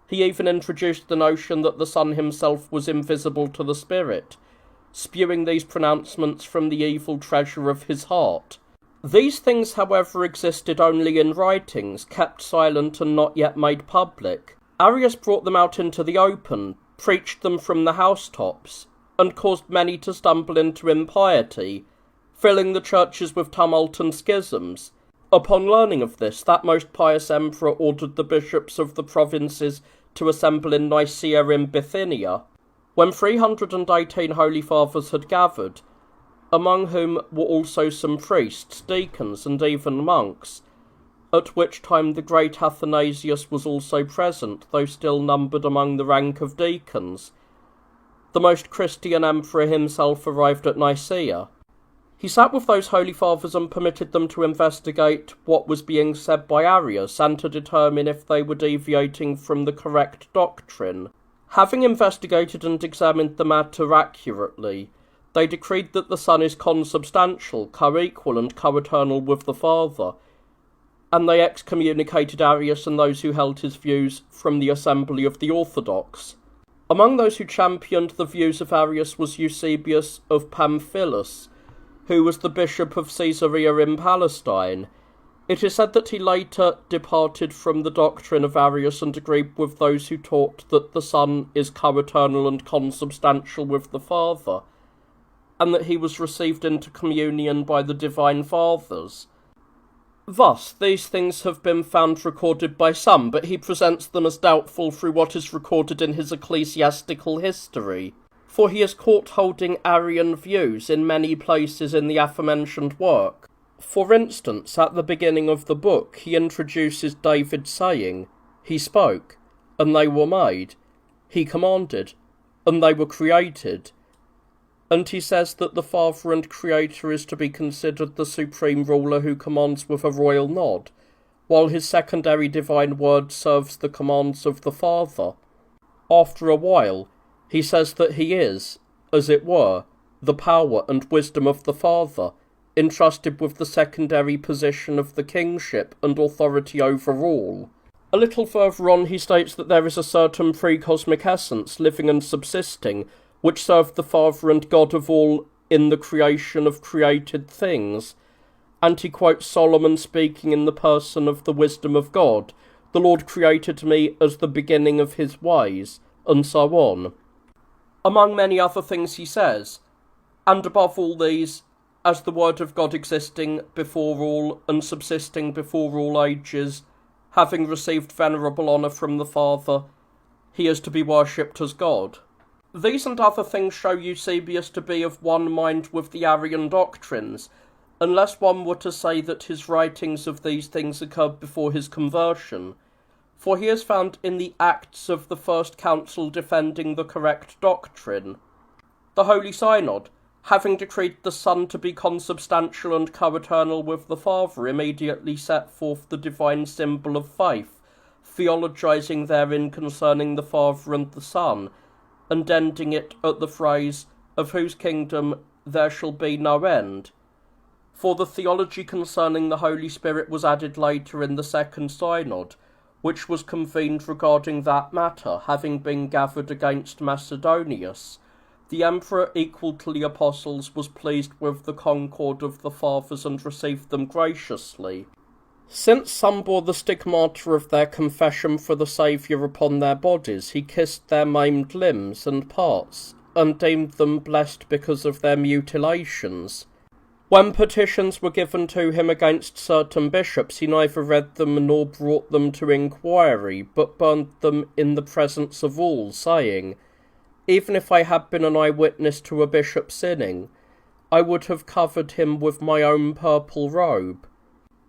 S1: He even introduced the notion that the Son himself was invisible to the Spirit, spewing these pronouncements from the evil treasure of his heart. These things, however, existed only in writings, kept silent and not yet made public. Arius brought them out into the open, preached them from the housetops, and caused many to stumble into impiety, filling the churches with tumult and schisms. Upon learning of this, that most pious emperor ordered the bishops of the provinces to assemble in Nicaea in Bithynia. When 318 holy fathers had gathered, among whom were also some priests, deacons, and even monks, at which time the great Athanasius was also present, though still numbered among the rank of deacons, the most Christian emperor himself arrived at Nicaea. He sat with those holy fathers and permitted them to investigate what was being said by Arius and to determine if they were deviating from the correct doctrine. Having investigated and examined the matter accurately, they decreed that the Son is consubstantial, co-equal and co-eternal with the Father, and they excommunicated Arius and those who held his views from the assembly of the Orthodox. Among those who championed the views of Arius was Eusebius of Pamphilus, who was the bishop of Caesarea in Palestine. It is said that he later departed from the doctrine of Arius and agreed with those who taught that the Son is co-eternal and consubstantial with the Father, and that he was received into communion by the Divine Fathers. Thus, these things have been found recorded by some, but he presents them as doubtful through what is recorded in his ecclesiastical history, for he is caught holding Arian views in many places in the aforementioned work. For instance, at the beginning of the book, he introduces David saying, "He spoke, and they were made. He commanded, and they were created." And he says that the Father and Creator is to be considered the supreme ruler who commands with a royal nod, while his secondary divine word serves the commands of the Father. After a while, he says that he is, as it were, the power and wisdom of the Father, entrusted with the secondary position of the kingship and authority over all. A little further on he states that there is a certain pre-cosmic essence, living and subsisting, which served the Father and God of all in the creation of created things, and he quotes Solomon speaking in the person of the wisdom of God, "The Lord created me as the beginning of his ways," and so on. Among many other things he says, "And above all these, as the Word of God existing before all and subsisting before all ages, having received venerable honour from the Father, he is to be worshipped as God." These and other things show Eusebius to be of one mind with the Arian doctrines, unless one were to say that his writings of these things occurred before his conversion, for he is found in the Acts of the First Council defending the correct doctrine. The Holy Synod, having decreed the Son to be consubstantial and co-eternal with the Father, immediately set forth the divine symbol of faith, theologizing therein concerning the Father and the Son, and ending it at the phrase, of whose kingdom there shall be no end. For the theology concerning the Holy Spirit was added later in the Second Synod, which was convened regarding that matter, having been gathered against Macedonius. The Emperor, equal to the Apostles, was pleased with the concord of the Fathers and received them graciously. Since some bore the stigmata of their confession for the Saviour upon their bodies, he kissed their maimed limbs and parts, and deemed them blessed because of their mutilations. When petitions were given to him against certain bishops, he neither read them nor brought them to inquiry, but burned them in the presence of all, saying, "Even if I had been an eyewitness to a bishop sinning, I would have covered him with my own purple robe."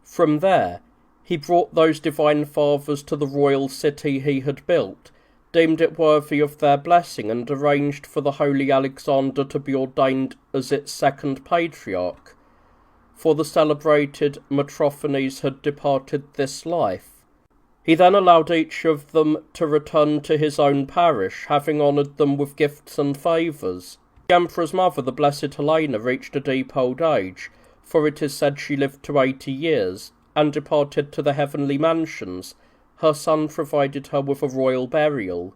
S1: From there, he brought those divine fathers to the royal city he had built, deemed it worthy of their blessing, and arranged for the holy Alexander to be ordained as its second patriarch, for the celebrated Metrophanes had departed this life. He then allowed each of them to return to his own parish, having honoured them with gifts and favours. The Emperor's mother, the Blessed Helena, reached a deep old age, for it is said she lived to 80 years, and departed to the heavenly mansions. Her son provided her with a royal burial.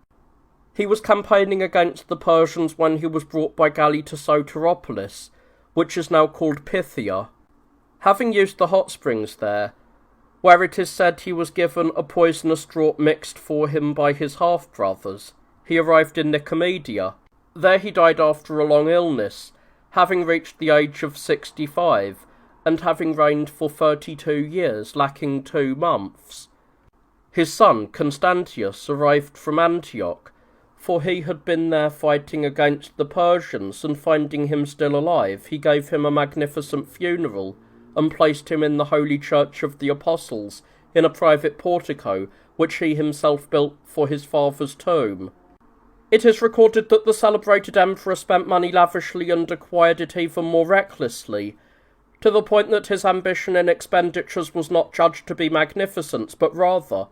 S1: He was campaigning against the Persians when he was brought by galley to Soteropolis, which is now called Pythia. Having used the hot springs there, where it is said he was given a poisonous draught mixed for him by his half-brothers, he arrived in Nicomedia. There he died after a long illness, having reached the age of 65, and having reigned for 32 years, lacking 2 months. His son, Constantius, arrived from Antioch, for he had been there fighting against the Persians, and finding him still alive, he gave him a magnificent funeral, and placed him in the holy church of the Apostles, in a private portico, which he himself built for his father's tomb. It is recorded that the celebrated emperor spent money lavishly and acquired it even more recklessly, to the point that his ambition in expenditures was not judged to be magnificence, but rather,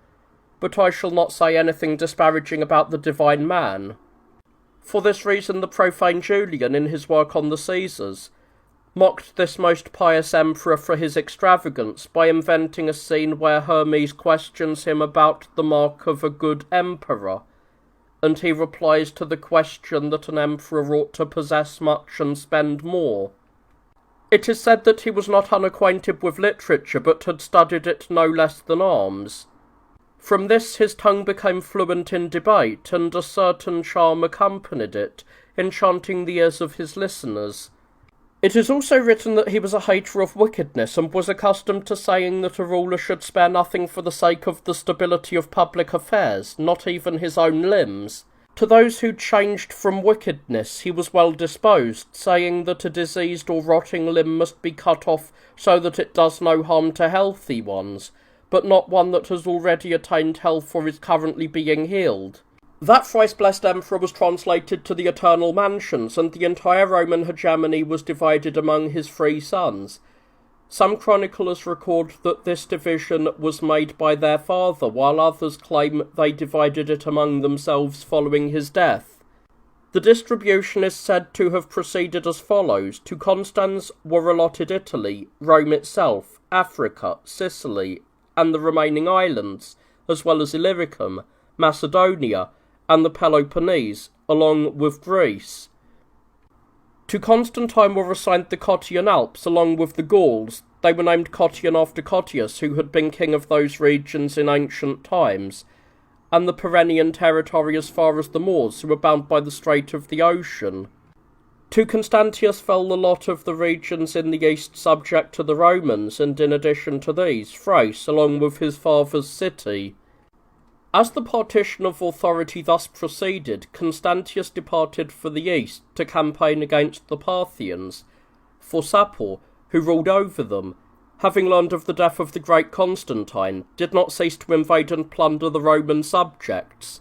S1: but I shall not say anything disparaging about the divine man. For this reason the profane Julian, in his work on the Caesars, mocked this most pious emperor for his extravagance by inventing a scene where Hermes questions him about the mark of a good emperor, and he replies to the question that an emperor ought to possess much and spend more. It is said that he was not unacquainted with literature, but had studied it no less than arms. From this his tongue became fluent in debate, and a certain charm accompanied it, enchanting the ears of his listeners. It is also written that he was a hater of wickedness, and was accustomed to saying that a ruler should spare nothing for the sake of the stability of public affairs, not even his own limbs. To those who changed from wickedness he was well disposed, saying that a diseased or rotting limb must be cut off so that it does no harm to healthy ones, but not one that has already attained health or is currently being healed. That thrice-blessed emperor was translated to the eternal mansions, and the entire Roman hegemony was divided among his 3 sons. Some chroniclers record that this division was made by their father, while others claim they divided it among themselves following his death. The distribution is said to have proceeded as follows. To Constans were allotted Italy, Rome itself, Africa, Sicily, and the remaining islands, as well as Illyricum, Macedonia, and the Peloponnese, along with Greece. To Constantine were assigned the Cottian Alps, along with the Gauls. They were named Cottian after Cottius, who had been king of those regions in ancient times, and the Pyrenean territory as far as the Moors, who were bound by the Strait of the Ocean. To Constantius fell the lot of the regions in the east subject to the Romans, and in addition to these, Thrace, along with his father's city. As the partition of authority thus proceeded, Constantius departed for the east to campaign against the Parthians, for Sapor, who ruled over them, having learned of the death of the great Constantine, did not cease to invade and plunder the Roman subjects.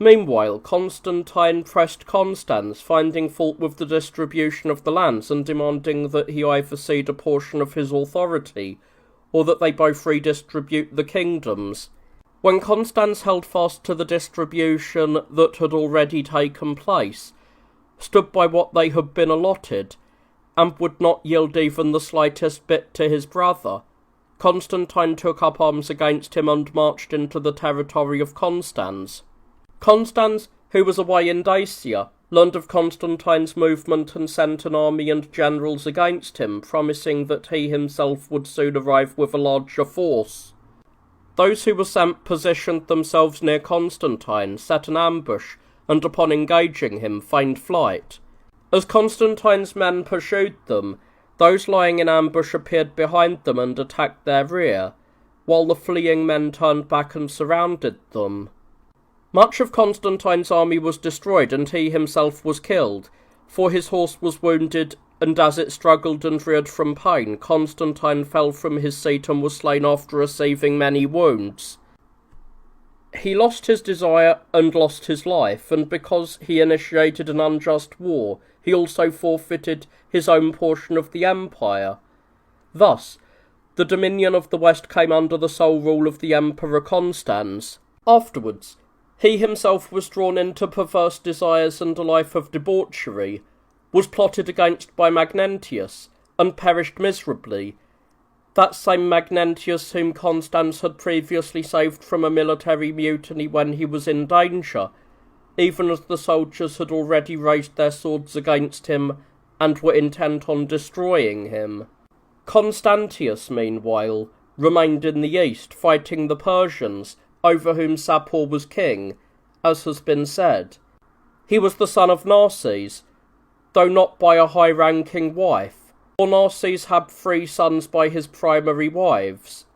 S1: Meanwhile, Constantine pressed Constans, finding fault with the distribution of the lands and demanding that he either cede a portion of his authority, or that they both redistribute the kingdoms. When Constans held fast to the distribution that had already taken place, stood by what they had been allotted, and would not yield even the slightest bit to his brother, Constantine took up arms against him and marched into the territory of Constans. Constans, who was away in Dacia, learned of Constantine's movement and sent an army and generals against him, promising that he himself would soon arrive with a larger force. Those who were sent positioned themselves near Constantine, set an ambush, and upon engaging him feigned flight. As Constantine's men pursued them, those lying in ambush appeared behind them and attacked their rear, while the fleeing men turned back and surrounded them. Much of Constantine's army was destroyed, and he himself was killed, for his horse was wounded, and as it struggled and reared from pain, Constantine fell from his seat and was slain after receiving many wounds. He lost his desire and lost his life, and because he initiated an unjust war, he also forfeited his own portion of the empire. Thus, the dominion of the West came under the sole rule of the Emperor Constans. Afterwards, he himself was drawn into perverse desires and a life of debauchery, was plotted against by Magnentius, and perished miserably. That same Magnentius whom Constans had previously saved from a military mutiny when he was in danger, even as the soldiers had already raised their swords against him and were intent on destroying him. Constantius, meanwhile, remained in the east, fighting the Persians, over whom Sapor was king, as has been said. He was the son of Narses, though not by a high-ranking wife, for Narses had 3 sons by his primary wives,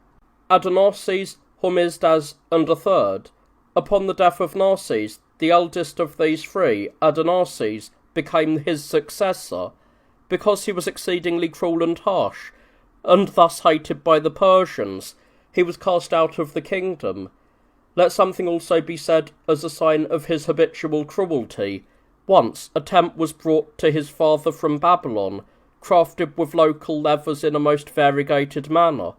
S1: Adarnasses, Hormisdas, and a third. Upon the death of Narses, the eldest of these 3, Adarnasses, became his successor, because he was exceedingly cruel and harsh, and thus hated by the Persians. He was cast out of the kingdom. Let something also be said as a sign of his habitual cruelty. Once a tent was brought to his father from Babylon, crafted with local leathers in a most variegated manner.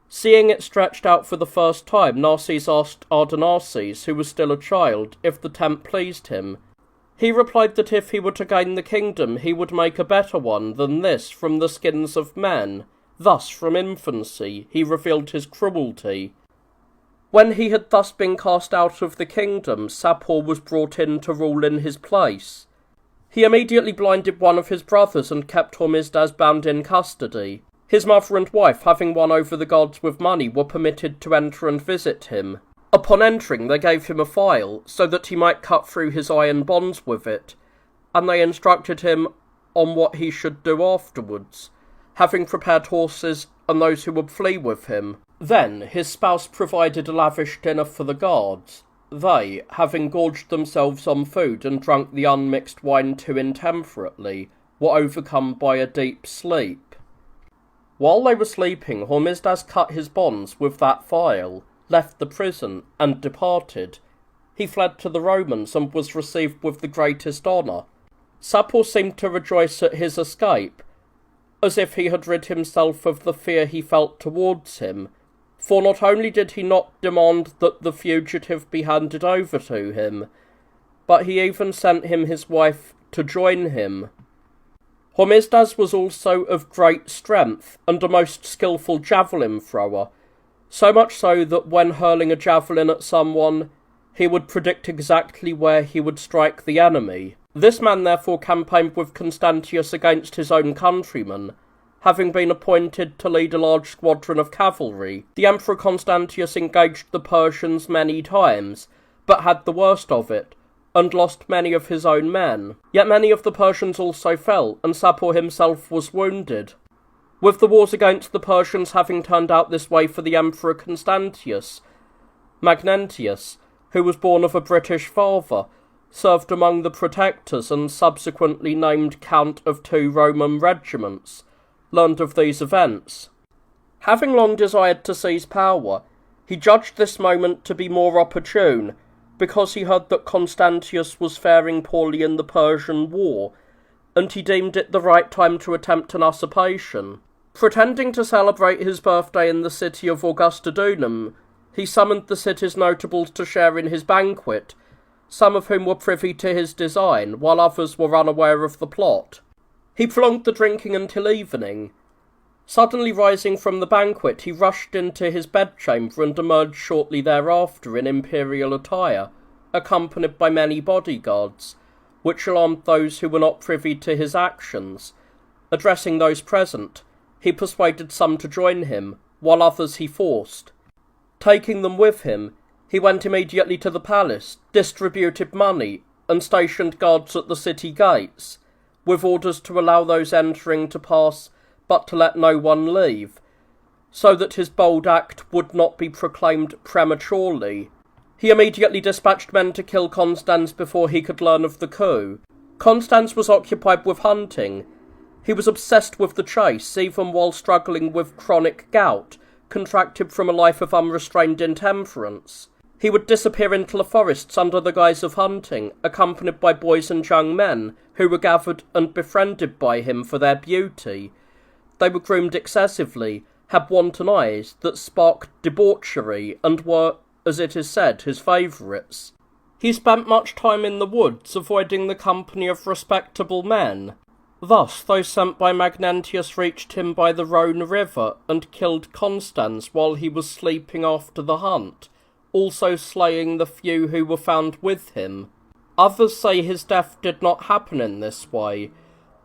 S1: Seeing it stretched out for the first time, Narses asked Adarnasses, who was still a child, if the tent pleased him. He replied that if he were to gain the kingdom, he would make a better one than this from the skins of men. Thus, from infancy, he revealed his cruelty. When he had thus been cast out of the kingdom, Sapor was brought in to rule in his place. He immediately blinded one of his brothers and kept Hormisdas bound in custody. His mother and wife, having won over the guards with money, were permitted to enter and visit him. Upon entering, they gave him a file, so that he might cut through his iron bonds with it, and they instructed him on what he should do afterwards, having prepared horses and those who would flee with him. Then his spouse provided a lavish dinner for the guards. They, having gorged themselves on food and drunk the unmixed wine too intemperately, were overcome by a deep sleep. While they were sleeping, Hormisdas cut his bonds with that file, left the prison, and departed. He fled to the Romans and was received with the greatest honour. Sapor seemed to rejoice at his escape, as if he had rid himself of the fear he felt towards him, for not only did he not demand that the fugitive be handed over to him, but he even sent him his wife to join him. Hormisdas was also of great strength, and a most skilful javelin thrower, so much so that when hurling a javelin at someone, he would predict exactly where he would strike the enemy. This man therefore campaigned with Constantius against his own countrymen, having been appointed to lead a large squadron of cavalry. The Emperor Constantius engaged the Persians many times, but had the worst of it, and lost many of his own men. Yet many of the Persians also fell, and Sapor himself was wounded. With the wars against the Persians having turned out this way for the Emperor Constantius, Magnentius, who was born of a British father, served among the protectors and subsequently named Count of 2 Roman regiments, learned of these events. Having long desired to seize power, he judged this moment to be more opportune, because he heard that Constantius was faring poorly in the Persian War, and he deemed it the right time to attempt an usurpation. Pretending to celebrate his birthday in the city of Augustodunum, he summoned the city's notables to share in his banquet, some of whom were privy to his design, while others were unaware of the plot. He prolonged the drinking until evening. Suddenly rising from the banquet, he rushed into his bedchamber and emerged shortly thereafter in imperial attire, accompanied by many bodyguards, which alarmed those who were not privy to his actions. Addressing those present, he persuaded some to join him, while others he forced. Taking them with him, he went immediately to the palace, distributed money, and stationed guards at the city gates, with orders to allow those entering to pass, but to let no one leave, so that his bold act would not be proclaimed prematurely. He immediately dispatched men to kill Constans before he could learn of the coup. Constans was occupied with hunting. He was obsessed with the chase, even while struggling with chronic gout, contracted from a life of unrestrained intemperance. He would disappear into the forests under the guise of hunting, accompanied by boys and young men, who were gathered and befriended by him for their beauty. They were groomed excessively, had wanton eyes that sparked debauchery, and were, as it is said, his favourites. He spent much time in the woods, avoiding the company of respectable men. Thus, those sent by Magnentius reached him by the Rhone river, and killed Constans while he was sleeping after the hunt, also slaying the few who were found with him. Others say his death did not happen in this way.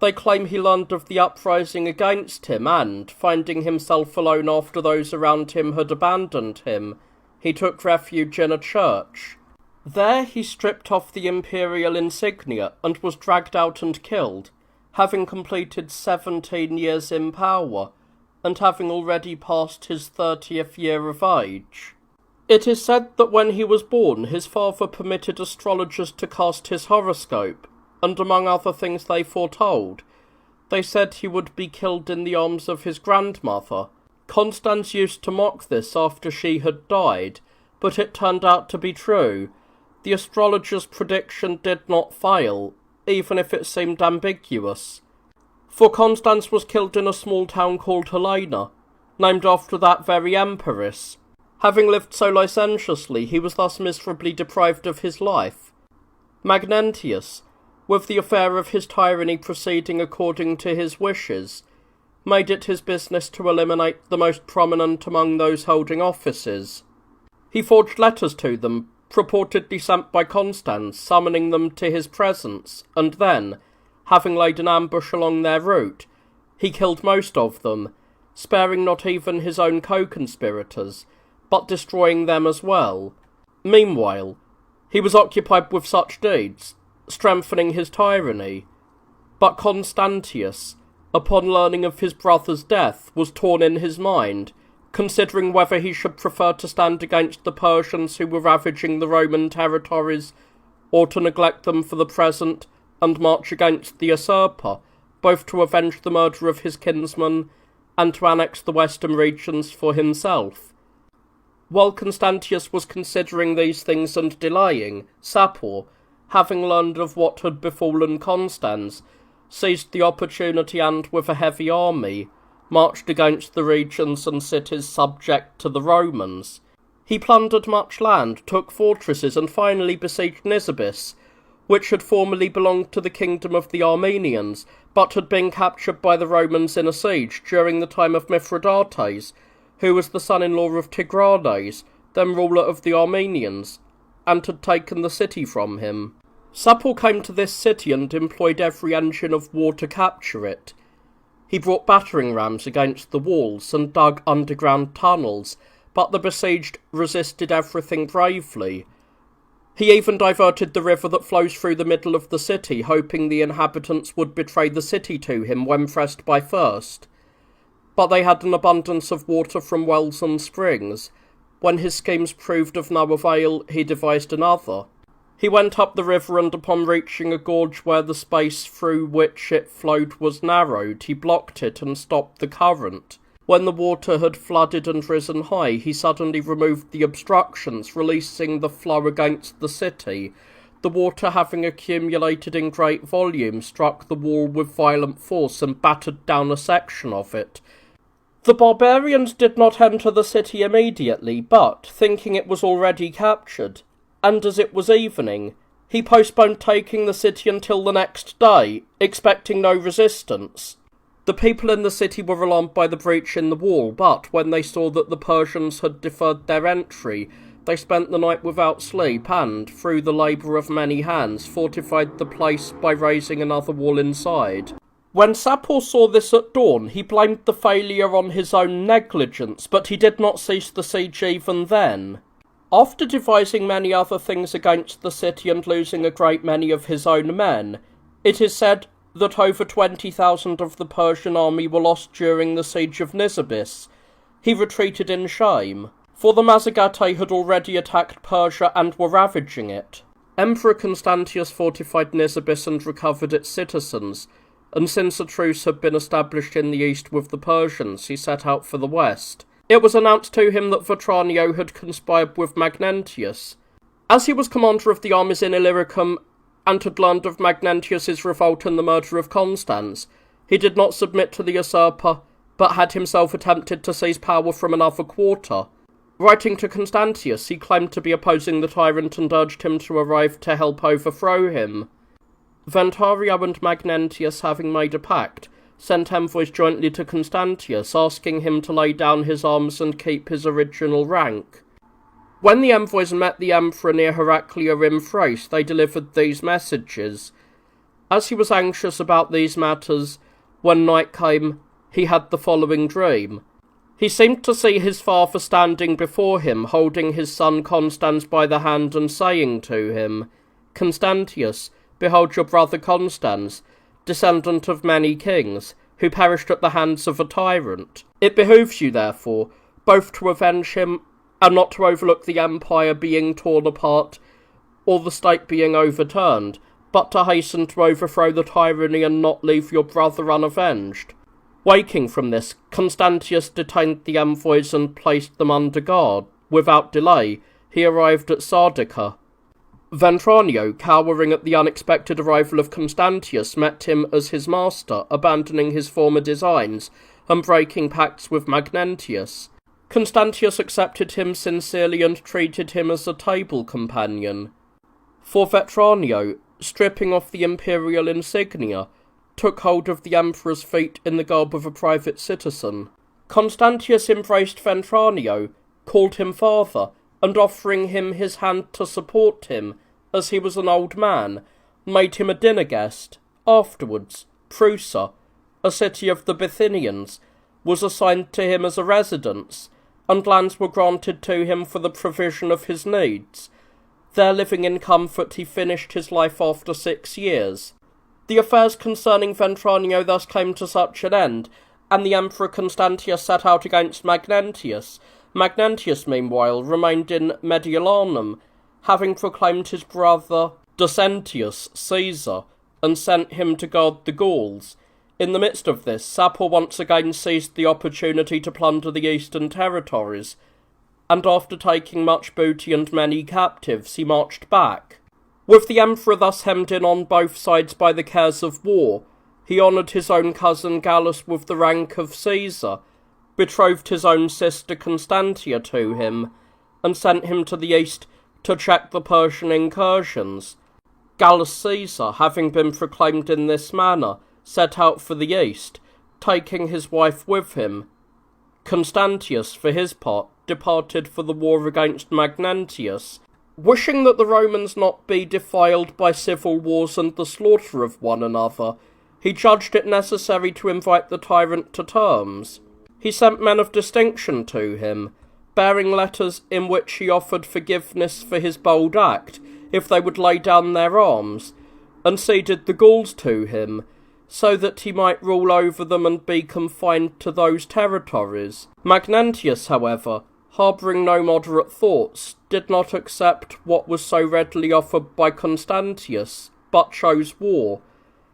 S1: They claim he learned of the uprising against him and, finding himself alone after those around him had abandoned him, he took refuge in a church. There he stripped off the imperial insignia and was dragged out and killed, having completed 17 years in power, and having already passed his 30th year of age. It is said that when he was born, his father permitted astrologers to cast his horoscope, and among other things they foretold. They said he would be killed in the arms of his grandmother. Constans used to mock this after she had died, but it turned out to be true. The astrologer's prediction did not fail, even if it seemed ambiguous. For Constans was killed in a small town called Helena, named after that very empress. Having lived so licentiously, he was thus miserably deprived of his life. Magnentius, with the affair of his tyranny proceeding according to his wishes, made it his business to eliminate the most prominent among those holding offices. He forged letters to them, purportedly sent by Constans, summoning them to his presence, and then, having laid an ambush along their route, he killed most of them, sparing not even his own co-conspirators, but destroying them as well. Meanwhile, he was occupied with such deeds, strengthening his tyranny. But Constantius, upon learning of his brother's death, was torn in his mind, considering whether he should prefer to stand against the Persians who were ravaging the Roman territories, or to neglect them for the present and march against the usurper, both to avenge the murder of his kinsman and to annex the western regions for himself. While Constantius was considering these things and delaying, Sapor, having learned of what had befallen Constans, seized the opportunity and, with a heavy army, marched against the regions and cities subject to the Romans. He plundered much land, took fortresses, and finally besieged Nisibis, which had formerly belonged to the kingdom of the Armenians, but had been captured by the Romans in a siege during the time of Mithridates, who was the son-in-law of Tigranes, then ruler of the Armenians, and had taken the city from him. Sapor came to this city and employed every engine of war to capture it. He brought battering rams against the walls and dug underground tunnels, but the besieged resisted everything bravely. He even diverted the river that flows through the middle of the city, hoping the inhabitants would betray the city to him when pressed by thirst. But they had an abundance of water from wells and springs. When his schemes proved of no avail, he devised another. He went up the river, and upon reaching a gorge where the space through which it flowed was narrowed, he blocked it and stopped the current. When the water had flooded and risen high, he suddenly removed the obstructions, releasing the flow against the city. The water, having accumulated in great volume, struck the wall with violent force and battered down a section of it. The barbarians did not enter the city immediately, but, thinking it was already captured, and as it was evening, he postponed taking the city until the next day, expecting no resistance. The people in the city were alarmed by the breach in the wall, but when they saw that the Persians had deferred their entry, they spent the night without sleep and, through the labour of many hands, fortified the place by raising another wall inside. When Sapor saw this at dawn, he blamed the failure on his own negligence, but he did not cease the siege even then. After devising many other things against the city and losing a great many of his own men, it is said that over 20,000 of the Persian army were lost during the siege of Nisibis. He retreated in shame, for the Mazagate had already attacked Persia and were ravaging it. Emperor Constantius fortified Nisibis and recovered its citizens, and since a truce had been established in the east with the Persians, he set out for the west. It was announced to him that Vetranio had conspired with Magnentius. As he was commander of the armies in Illyricum, and had learned of Magnentius's revolt and the murder of Constans, he did not submit to the usurper, but had himself attempted to seize power from another quarter. Writing to Constantius, he claimed to be opposing the tyrant and urged him to arrive to help overthrow him. Ventario and Magnentius, having made a pact, sent envoys jointly to Constantius, asking him to lay down his arms and keep his original rank. When the envoys met the emperor near Heraclea in Thrace, they delivered these messages. As he was anxious about these matters, when night came, he had the following dream. He seemed to see his father standing before him, holding his son Constans by the hand and saying to him, "Constantius, behold your brother Constans, descendant of many kings, who perished at the hands of a tyrant. It behooves you, therefore, both to avenge him and not to overlook the empire being torn apart or the state being overturned, but to hasten to overthrow the tyranny and not leave your brother unavenged." Waking from this, Constantius detained the envoys and placed them under guard. Without delay, he arrived at Sardica. Ventranio, cowering at the unexpected arrival of Constantius, met him as his master, abandoning his former designs and breaking pacts with Magnentius. Constantius accepted him sincerely and treated him as a table companion. For Vetranio, stripping off the imperial insignia, took hold of the emperor's feet in the garb of a private citizen. Constantius embraced Ventranio, called him father, and offering him his hand to support him, as he was an old man, made him a dinner guest. Afterwards, Prusa, a city of the Bithynians, was assigned to him as a residence, and lands were granted to him for the provision of his needs. There, living in comfort, he finished his life after 6 years. The affairs concerning Ventranio thus came to such an end, and the Emperor Constantius set out against Magnentius. Magnentius, meanwhile, remained in Mediolanum, having proclaimed his brother Decentius Caesar, and sent him to guard the Gauls. In the midst of this, Sapor once again seized the opportunity to plunder the eastern territories, and after taking much booty and many captives, he marched back. With the emperor thus hemmed in on both sides by the cares of war, he honoured his own cousin Gallus with the rank of Caesar, betrothed his own sister Constantia to him, and sent him to the east to check the Persian incursions. Gallus Caesar, having been proclaimed in this manner, set out for the east, taking his wife with him. Constantius, for his part, departed for the war against Magnentius. Wishing that the Romans not be defiled by civil wars and the slaughter of one another, he judged it necessary to invite the tyrant to terms. He sent men of distinction to him, bearing letters in which he offered forgiveness for his bold act, if they would lay down their arms, and ceded the Gauls to him, so that he might rule over them and be confined to those territories. Magnentius, however, harbouring no moderate thoughts, did not accept what was so readily offered by Constantius, but chose war.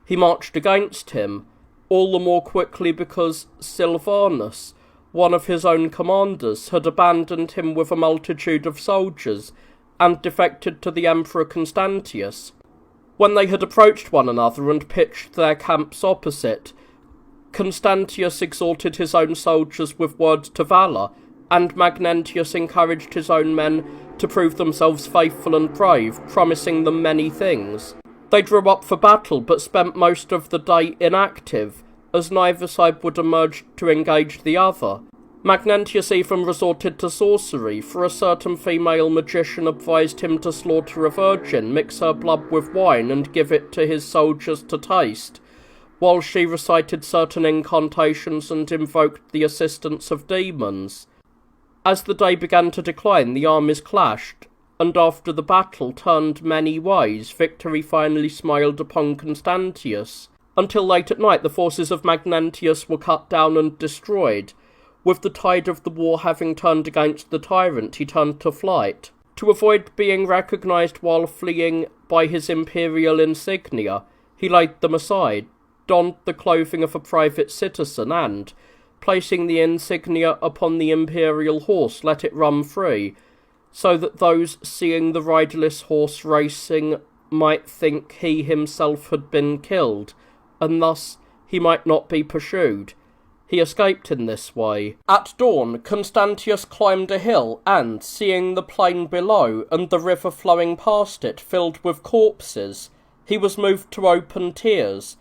S1: He marched against him, all the more quickly because Silvanus, one of his own commanders, had abandoned him with a multitude of soldiers, and defected to the Emperor Constantius. When they had approached one another and pitched their camps opposite, Constantius exhorted his own soldiers with words to valour, and Magnentius encouraged his own men to prove themselves faithful and brave, promising them many things. They drew up for battle, but spent most of the day inactive, as neither side would emerge to engage the other. Magnentius even resorted to sorcery, for a certain female magician advised him to slaughter a virgin, mix her blood with wine, and give it to his soldiers to taste, while she recited certain incantations and invoked the assistance of demons. As the day began to decline, the armies clashed, and after the battle turned many ways, victory finally smiled upon Constantius. Until late at night, the forces of Magnentius were cut down and destroyed. With the tide of the war having turned against the tyrant, he turned to flight. To avoid being recognised while fleeing by his imperial insignia, he laid them aside, donned the clothing of a private citizen, and, placing the insignia upon the imperial horse, let it run free, so that those seeing the riderless horse racing might think he himself had been killed, and thus he might not be pursued. He escaped in this way. At dawn, Constantius climbed a hill, and, seeing the plain below, and the river flowing past it filled with corpses, he was moved to open tears,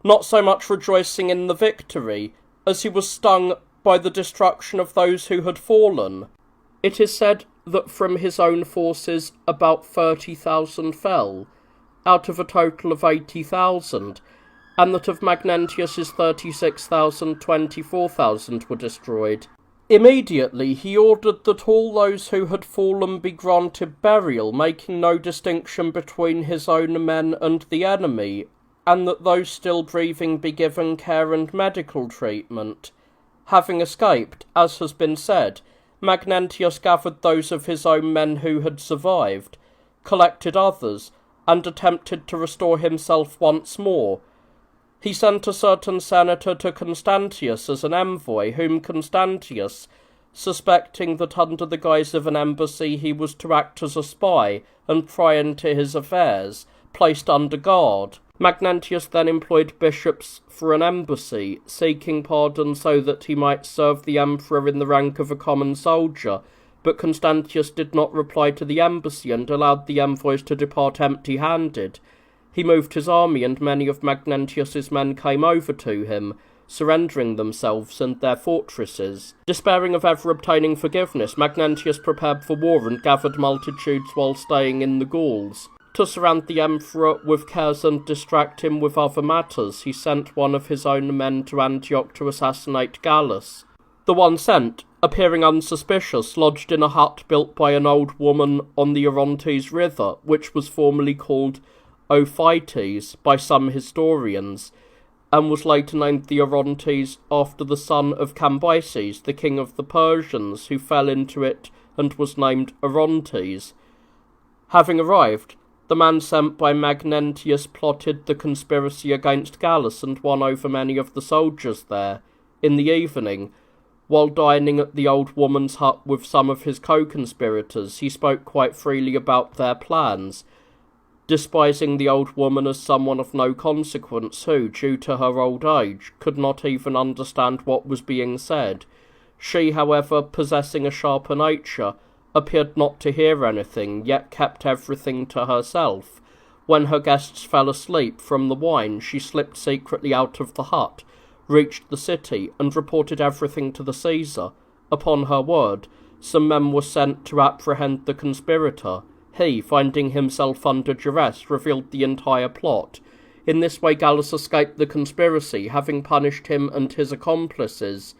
S1: not so much rejoicing in the victory, as he was stung by the destruction of those who had fallen. It is said that from his own forces about 30,000 fell, out of a total of 80,000, and that of Magnentius's 36,000, 24,000 were destroyed. Immediately he ordered that all those who had fallen be granted burial, making no distinction between his own men and the enemy, and that those still breathing be given care and medical treatment. Having escaped, as has been said, Magnentius gathered those of his own men who had survived, collected others, and attempted to restore himself once more. He sent a certain senator to Constantius as an envoy, whom Constantius, suspecting that under the guise of an embassy he was to act as a spy and pry into his affairs, placed under guard. Magnentius then employed bishops for an embassy, seeking pardon so that he might serve the emperor in the rank of a common soldier, but Constantius did not reply to the embassy and allowed the envoys to depart empty-handed. He moved his army, and many of Magnentius's men came over to him, surrendering themselves and their fortresses. Despairing of ever obtaining forgiveness, Magnentius prepared for war and gathered multitudes while staying in the Gauls. To surround the emperor with cares and distract him with other matters, he sent one of his own men to Antioch to assassinate Gallus. The one sent, appearing unsuspicious, lodged in a hut built by an old woman on the Orontes River, which was formerly called Ophites by some historians, and was later named the Orontes after the son of Cambyses, the king of the Persians, who fell into it and was named Orontes. Having arrived, the man sent by Magnentius plotted the conspiracy against Gallus and won over many of the soldiers there. In the evening, while dining at the old woman's hut with some of his co-conspirators, he spoke quite freely about their plans, despising the old woman as someone of no consequence who, due to her old age, could not even understand what was being said. She, however, possessing a sharper nature, appeared not to hear anything, yet kept everything to herself. When her guests fell asleep from the wine, she slipped secretly out of the hut, reached the city, and reported everything to the Caesar. Upon her word, some men were sent to apprehend the conspirator. He, finding himself under duress, revealed the entire plot. In this way Gallus escaped the conspiracy, having punished him and his accomplices.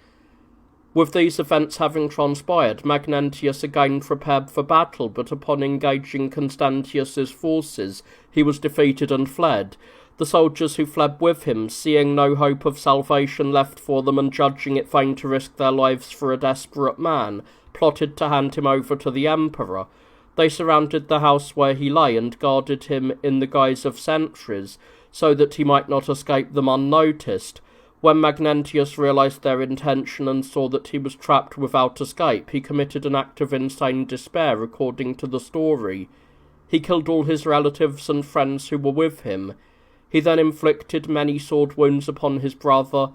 S1: With these events having transpired, Magnentius again prepared for battle, but upon engaging Constantius's forces, he was defeated and fled. The soldiers who fled with him, seeing no hope of salvation left for them and judging it vain to risk their lives for a desperate man, plotted to hand him over to the emperor. They surrounded the house where he lay and guarded him in the guise of sentries, so that he might not escape them unnoticed. When Magnentius realized their intention and saw that he was trapped without escape, he committed an act of insane despair, according to the story. He killed all his relatives and friends who were with him. He then inflicted many sword wounds upon his brother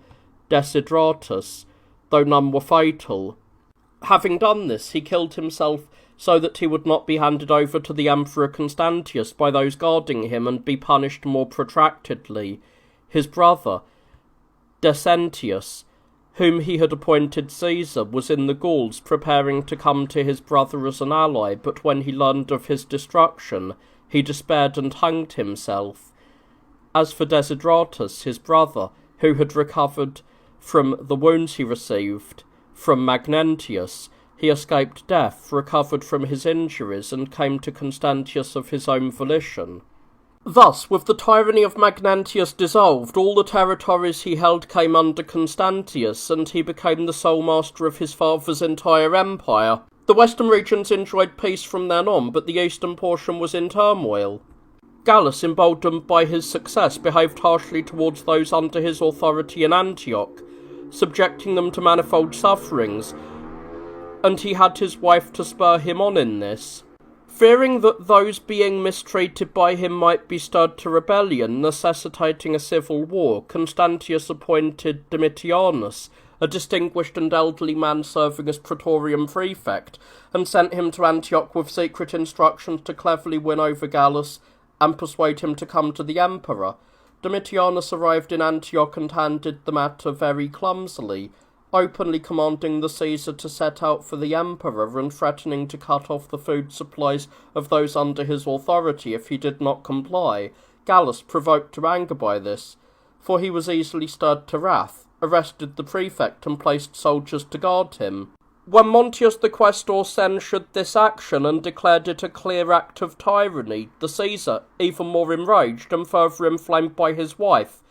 S1: Desidratus, though none were fatal. Having done this, he killed himself so that he would not be handed over to the Emperor Constantius by those guarding him and be punished more protractedly. His brother, Decentius, whom he had appointed Caesar, was in the Gauls preparing to come to his brother as an ally, but when he learned of his destruction, he despaired and hanged himself. As for Desidratus, his brother, who had recovered from the wounds he received from Magnentius, he escaped death, recovered from his injuries, and came to Constantius of his own volition. Thus, with the tyranny of Magnentius dissolved, all the territories he held came under Constantius, and he became the sole master of his father's entire empire. The western regions enjoyed peace from then on, but the eastern portion was in turmoil. Gallus, emboldened by his success, behaved harshly towards those under his authority in Antioch, subjecting them to manifold sufferings, and he had his wife to spur him on in this. Fearing that those being mistreated by him might be stirred to rebellion, necessitating a civil war, Constantius appointed Domitianus, a distinguished and elderly man serving as praetorian prefect, and sent him to Antioch with secret instructions to cleverly win over Gallus and persuade him to come to the emperor. Domitianus arrived in Antioch and handled the matter very clumsily, openly commanding the Caesar to set out for the emperor and threatening to cut off the food supplies of those under his authority if he did not comply. Gallus, provoked to anger by this, for he was easily stirred to wrath, arrested the prefect and placed soldiers to guard him. When Montius the Quaestor censured this action and declared it a clear act of tyranny, the Caesar, even more enraged and further inflamed by his wife,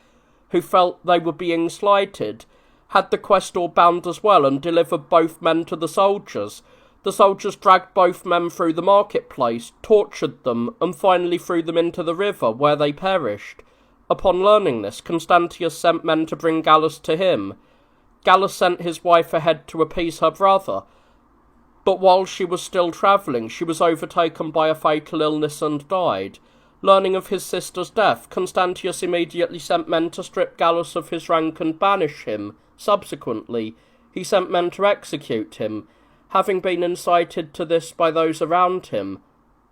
S1: who felt they were being slighted, had the Quaestor bound as well and delivered both men to the soldiers. The soldiers dragged both men through the marketplace, tortured them, and finally threw them into the river, where they perished. Upon learning this, Constantius sent men to bring Gallus to him. Gallus sent his wife ahead to appease her brother, but while she was still travelling, she was overtaken by a fatal illness and died. Learning of his sister's death, Constantius immediately sent men to strip Gallus of his rank and banish him. Subsequently, he sent men to execute him, having been incited to this by those around him.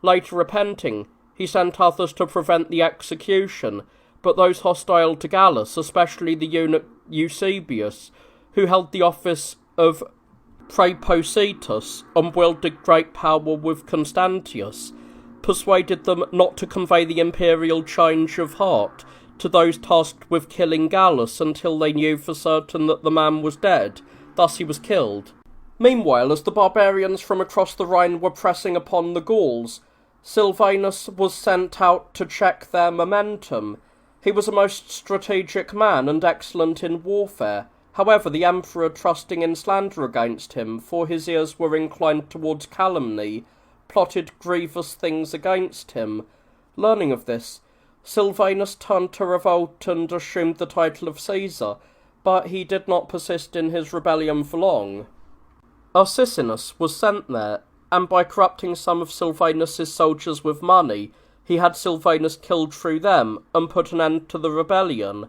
S1: Later repenting, he sent others to prevent the execution, but those hostile to Gallus, especially the eunuch Eusebius, who held the office of praepositus and wielded great power with Constantius, persuaded them not to convey the imperial change of heart to those tasked with killing Gallus until they knew for certain that the man was dead. Thus he was killed. Meanwhile, as the barbarians from across the Rhine were pressing upon the Gauls, Silvanus was sent out to check their momentum. He was a most strategic man and excellent in warfare. However, the emperor, trusting in slander against him, for his ears were inclined towards calumny, plotted grievous things against him. Learning of this, Silvanus turned to revolt and assumed the title of Caesar, but he did not persist in his rebellion for long. Arsicinus was sent there, and by corrupting some of Silvanus's soldiers with money, he had Silvanus killed through them, and put an end to the rebellion.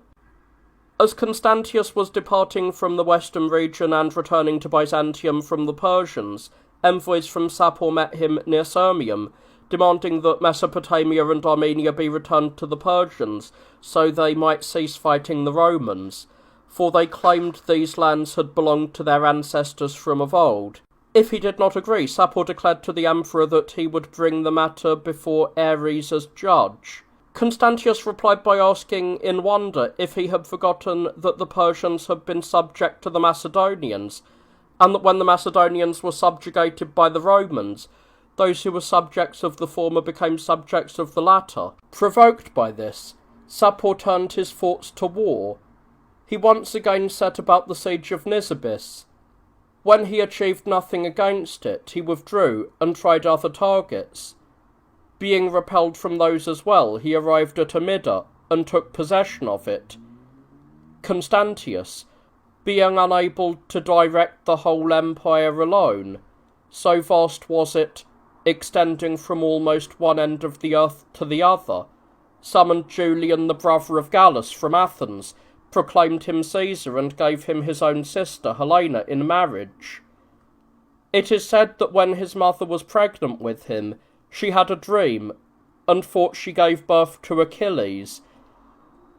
S1: As Constantius was departing from the western region and returning to Byzantium from the Persians, envoys from Sapor met him near Sirmium, demanding that Mesopotamia and Armenia be returned to the Persians, so they might cease fighting the Romans, for they claimed these lands had belonged to their ancestors from of old. If he did not agree, Sapor declared to the emperor that he would bring the matter before Ares as judge. Constantius replied by asking in wonder if he had forgotten that the Persians had been subject to the Macedonians, and that when the Macedonians were subjugated by the Romans, those who were subjects of the former became subjects of the latter. Provoked by this, Sapor turned his thoughts to war. He once again set about the siege of Nisibis. When he achieved nothing against it, he withdrew and tried other targets. Being repelled from those as well, he arrived at Amida and took possession of it. Constantius, being unable to direct the whole empire alone, so vast was it, extending from almost one end of the earth to the other, summoned Julian the brother of Gallus from Athens, proclaimed him Caesar, and gave him his own sister Helena in marriage. It is said that when his mother was pregnant with him, she had a dream, and thought she gave birth to Achilles.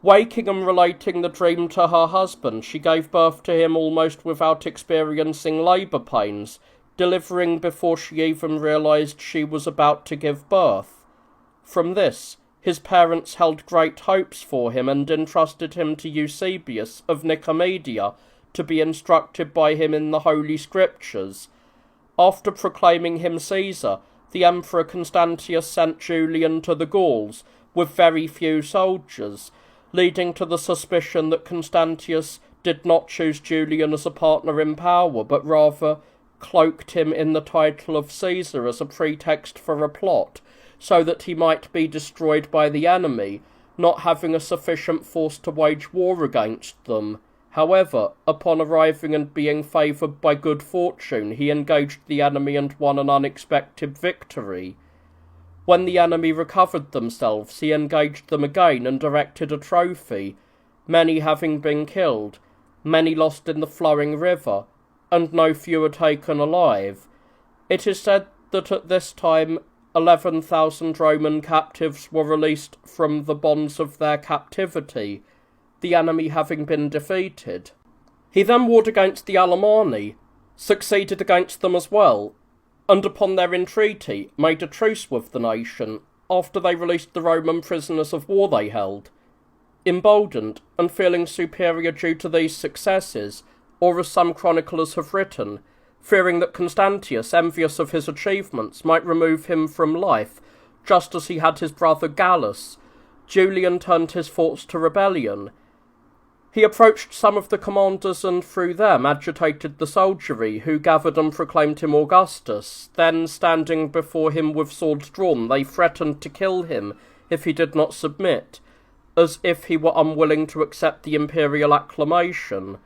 S1: Waking and relating the dream to her husband, she gave birth to him almost without experiencing labour pains, delivering before she even realised she was about to give birth. From this, his parents held great hopes for him, and entrusted him to Eusebius of Nicomedia to be instructed by him in the Holy Scriptures. After proclaiming him Caesar, the Emperor Constantius sent Julian to the Gauls with very few soldiers, leading to the suspicion that Constantius did not choose Julian as a partner in power, but rather cloaked him in the title of Caesar as a pretext for a plot, so that he might be destroyed by the enemy, not having a sufficient force to wage war against them. However, upon arriving and being favoured by good fortune, he engaged the enemy and won an unexpected victory. When the enemy recovered themselves, he engaged them again and erected a trophy, many having been killed, many lost in the flowing river, and no fewer taken alive. It is said that at this time 11,000 Roman captives were released from the bonds of their captivity, the enemy having been defeated. He then warred against the Alemanni, succeeded against them as well, and upon their entreaty made a truce with the nation, after they released the Roman prisoners of war they held. Emboldened, and feeling superior due to these successes, or as some chroniclers have written, fearing that Constantius, envious of his achievements, might remove him from life, just as he had his brother Gallus, Julian turned his thoughts to rebellion. He approached some of the commanders and through them agitated the soldiery, who gathered and proclaimed him Augustus. Then, standing before him with swords drawn, they threatened to kill him if he did not submit, as if he were unwilling to accept the imperial acclamation.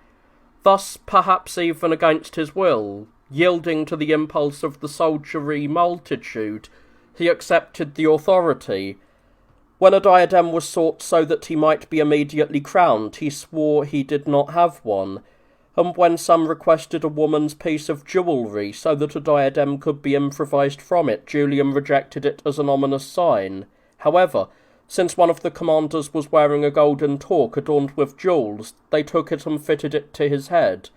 S1: Thus, perhaps even against his will, yielding to the impulse of the soldiery multitude, he accepted the authority. When a diadem was sought so that he might be immediately crowned, he swore he did not have one, and when some requested a woman's piece of jewellery so that a diadem could be improvised from it, Julian rejected it as an ominous sign. However, since one of the commanders was wearing a golden torque adorned with jewels, they took it and fitted it to his head.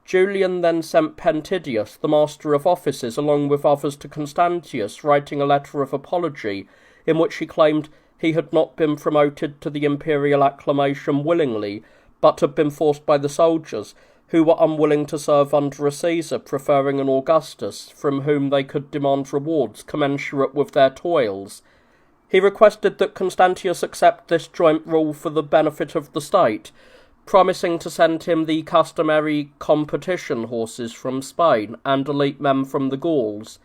S1: Julian then sent Pentidius, the master of offices, along with others to Constantius, writing a letter of apology, in which he claimed he had not been promoted to the imperial acclamation willingly, but had been forced by the soldiers, who were unwilling to serve under a Caesar, preferring an Augustus, from whom they could demand rewards commensurate with their toils. He requested that Constantius accept this joint rule for the benefit of the state, promising to send him the customary competition horses from Spain and elite men from the Gauls.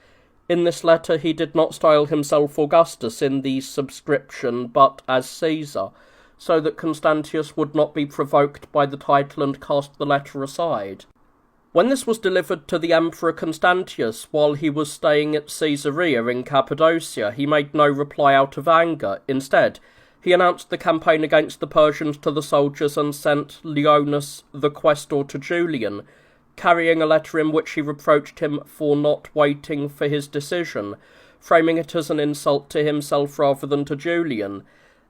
S1: In this letter he did not style himself Augustus in the subscription, but as Caesar, so that Constantius would not be provoked by the title and cast the letter aside. When this was delivered to the Emperor Constantius while he was staying at Caesarea in Cappadocia, he made no reply out of anger. Instead, he announced the campaign against the Persians to the soldiers and sent Leonas the quaestor to Julian, carrying a letter in which he reproached him for not waiting for his decision, framing it as an insult to himself rather than to Julian,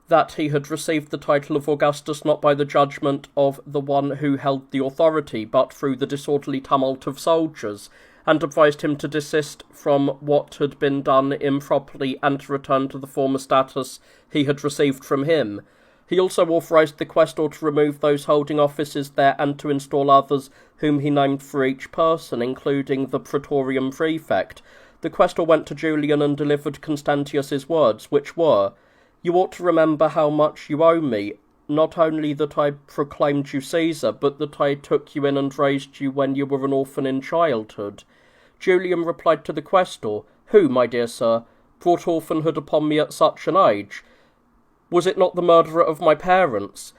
S1: that he had received the title of Augustus not by the judgment of the one who held the authority, but through the disorderly tumult of soldiers, and advised him to desist from what had been done improperly and to return to the former status he had received from him. He also authorised the quaestor to remove those holding offices there and to install others whom he named for each person, including the praetorian prefect. The quaestor went to Julian and delivered Constantius's words, which were, "You ought to remember how much you owe me, not only that I proclaimed you Caesar, but that I took you in and raised you when you were an orphan in childhood. Julian replied to the quaestor, Who, my dear sir, brought orphanhood upon me at such an age? Was it not the murderer of my parents?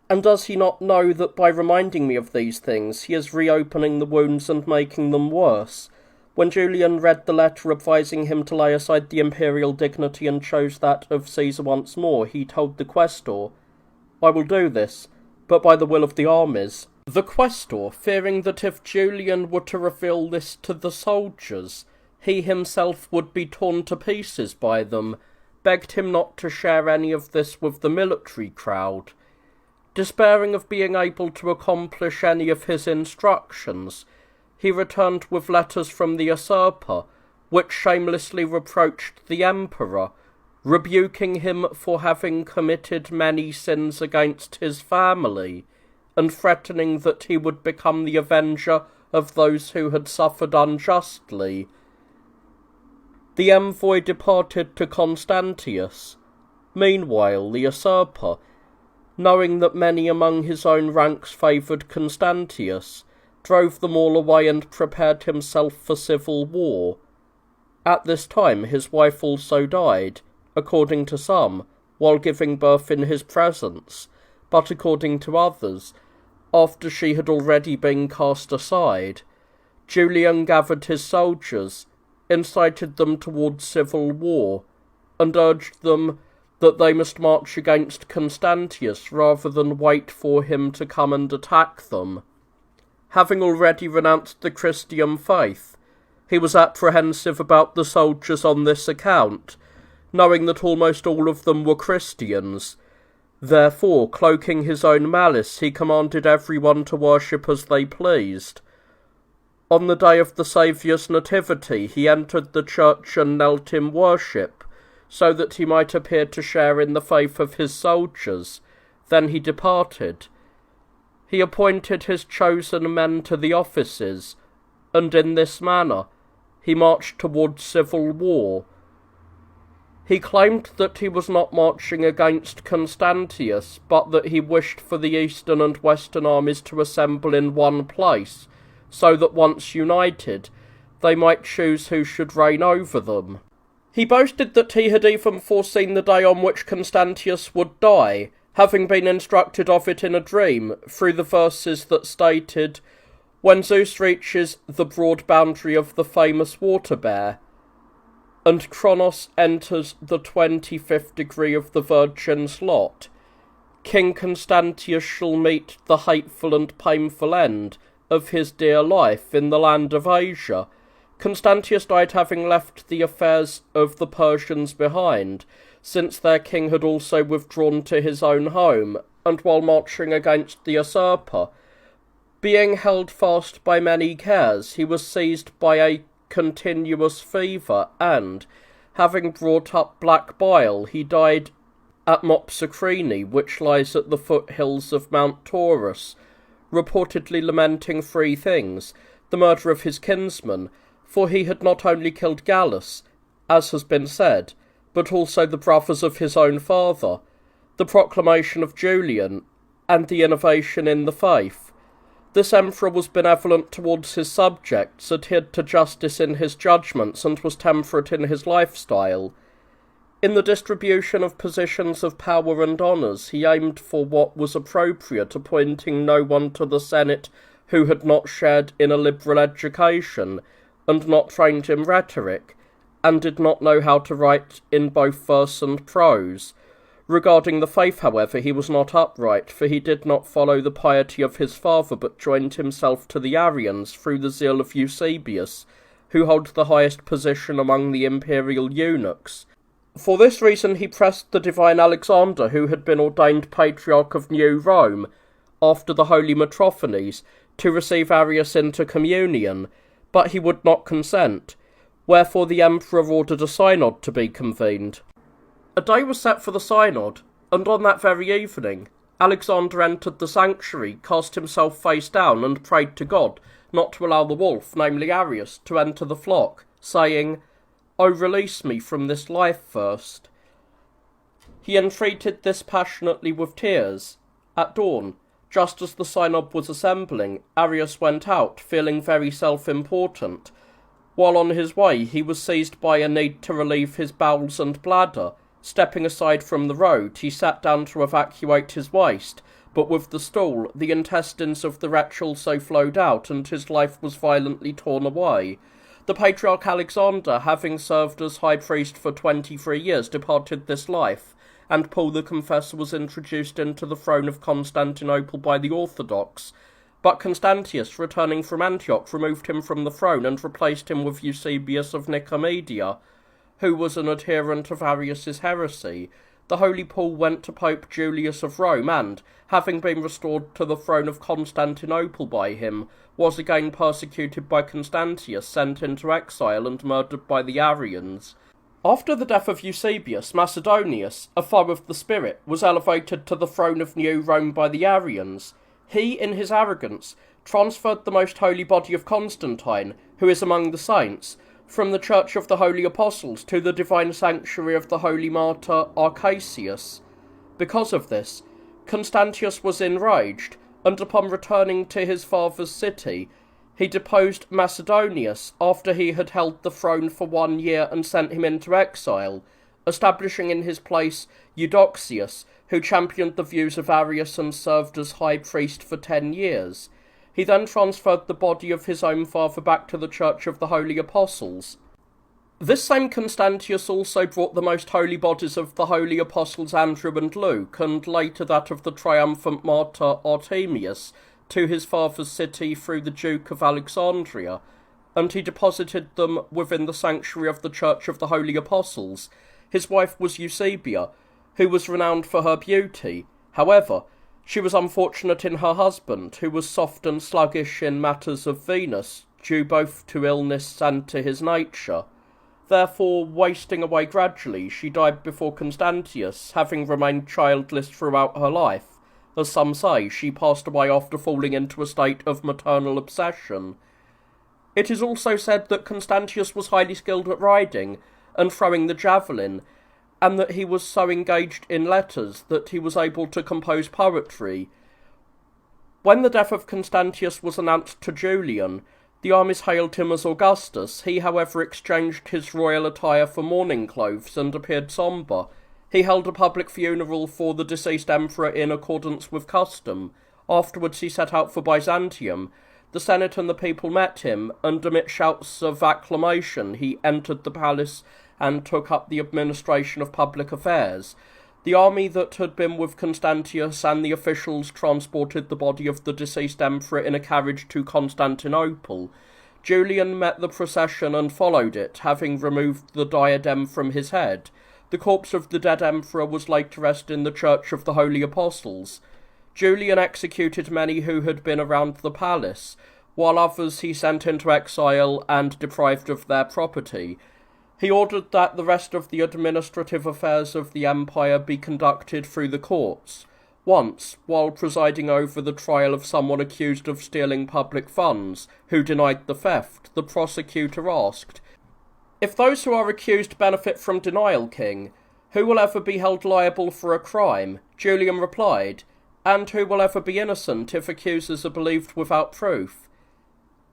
S1: And does he not know that by reminding me of these things, he is reopening the wounds and making them worse? When Julian read the letter advising him to lay aside the imperial dignity and chose that of Caesar once more, he told the quaestor, I will do this, but by the will of the armies. The quaestor, fearing that if Julian were to reveal this to the soldiers, he himself would be torn to pieces by them, begged him not to share any of this with the military crowd. Despairing of being able to accomplish any of his instructions, he returned with letters from the usurper, which shamelessly reproached the emperor, rebuking him for having committed many sins against his family, and threatening that he would become the avenger of those who had suffered unjustly. The envoy departed to Constantius. Meanwhile, the usurper, knowing that many among his own ranks favoured Constantius, drove them all away and prepared himself for civil war. At this time his wife also died, according to some, while giving birth in his presence, but according to others, after she had already been cast aside. Julian gathered his soldiers, incited them towards civil war, and urged them that they must march against Constantius rather than wait for him to come and attack them. Having already renounced the Christian faith, he was apprehensive about the soldiers on this account, knowing that almost all of them were Christians. Therefore, cloaking his own malice, he commanded everyone to worship as they pleased. On the day of the Saviour's nativity, he entered the church and knelt in worship, so that he might appear to share in the faith of his soldiers. Then he departed. He appointed his chosen men to the offices, and in this manner he marched towards civil war. He claimed that he was not marching against Constantius, but that he wished for the eastern and western armies to assemble in one place, so that once united, they might choose who should reign over them. He boasted that he had even foreseen the day on which Constantius would die, having been instructed of it in a dream, through the verses that stated, When Zeus reaches the broad boundary of the famous water bear, and Kronos enters the 25th degree of the Virgin's lot, King Constantius shall meet the hateful and painful end of his dear life in the land of Asia. Constantius died having left the affairs of the Persians behind, since their king had also withdrawn to his own home, and while marching against the usurper, being held fast by many cares, he was seized by a continuous fever, and, having brought up black bile, he died at Mopsocrene, which lies at the foothills of Mount Taurus, reportedly lamenting three things: the murder of his kinsman, for he had not only killed Gallus, as has been said, but also the brothers of his own father, the proclamation of Julian, and the innovation in the faith. This emperor was benevolent towards his subjects, adhered to justice in his judgments, and was temperate in his lifestyle. In the distribution of positions of power and honours, he aimed for what was appropriate, appointing no one to the Senate who had not shared in a liberal education, and not trained in rhetoric, and did not know how to write in both verse and prose. Regarding the faith, however, he was not upright, for he did not follow the piety of his father, but joined himself to the Arians through the zeal of Eusebius, who held the highest position among the imperial eunuchs. For this reason he pressed the divine Alexander, who had been ordained Patriarch of New Rome, after the holy Metrophanes, to receive Arius into communion, but he would not consent, wherefore the emperor ordered a synod to be convened. A day was set for the synod, and on that very evening Alexander entered the sanctuary, cast himself face down, and prayed to God not to allow the wolf, namely Arius, to enter the flock, saying, "O release me from this life first." He entreated this passionately with tears. At dawn, just as the synod was assembling, Arius went out, feeling very self-important. While on his way, he was seized by a need to relieve his bowels and bladder. Stepping aside from the road, he sat down to evacuate his waste, but with the stool, the intestines of the wretch also flowed out, and his life was violently torn away. The Patriarch Alexander, having served as high priest for 23 years, departed this life, and Paul the Confessor was introduced into the throne of Constantinople by the Orthodox. But Constantius, returning from Antioch, removed him from the throne and replaced him with Eusebius of Nicomedia, who was an adherent of Arius's heresy. The Holy Paul went to Pope Julius of Rome and, having been restored to the throne of Constantinople by him, was again persecuted by Constantius, sent into exile and murdered by the Arians. After the death of Eusebius, Macedonius, a foe of the spirit, was elevated to the throne of New Rome by the Arians. He, in his arrogance, transferred the most holy body of Constantine, who is among the saints, from the Church of the Holy Apostles to the divine sanctuary of the holy martyr Arcasius. Because of this, Constantius was enraged, and upon returning to his father's city, he deposed Macedonius after he had held the throne for 1 year and sent him into exile, establishing in his place Eudoxius, who championed the views of Arius and served as high priest for 10 years. He then transferred the body of his own father back to the Church of the Holy Apostles. This same Constantius also brought the most holy bodies of the holy apostles Andrew and Luke, and later that of the triumphant martyr Artemius, to his father's city through the Duke of Alexandria, and he deposited them within the sanctuary of the Church of the Holy Apostles. His wife was Eusebia, who was renowned for her beauty. However, she was unfortunate in her husband, who was soft and sluggish in matters of Venus, due both to illness and to his nature. Therefore, wasting away gradually, she died before Constantius, having remained childless throughout her life. As some say, she passed away after falling into a state of maternal obsession. It is also said that Constantius was highly skilled at riding and throwing the javelin, and that he was so engaged in letters that he was able to compose poetry. When the death of Constantius was announced to Julian, the armies hailed him as Augustus. He, however, exchanged his royal attire for mourning clothes and appeared sombre. He held a public funeral for the deceased emperor in accordance with custom. Afterwards he set out for Byzantium. The Senate and the people met him, and amid shouts of acclamation he entered the palace and took up the administration of public affairs. The army that had been with Constantius and the officials transported the body of the deceased emperor in a carriage to Constantinople. Julian met the procession and followed it, having removed the diadem from his head. The corpse of the dead emperor was laid to rest in the Church of the Holy Apostles. Julian executed many who had been around the palace, while others he sent into exile and deprived of their property. He ordered that the rest of the administrative affairs of the empire be conducted through the courts. Once, while presiding over the trial of someone accused of stealing public funds, who denied the theft, the prosecutor asked, "If those who are accused benefit from denial, King, who will ever be held liable for a crime?" Julian replied, "And who will ever be innocent if accusers are believed without proof?"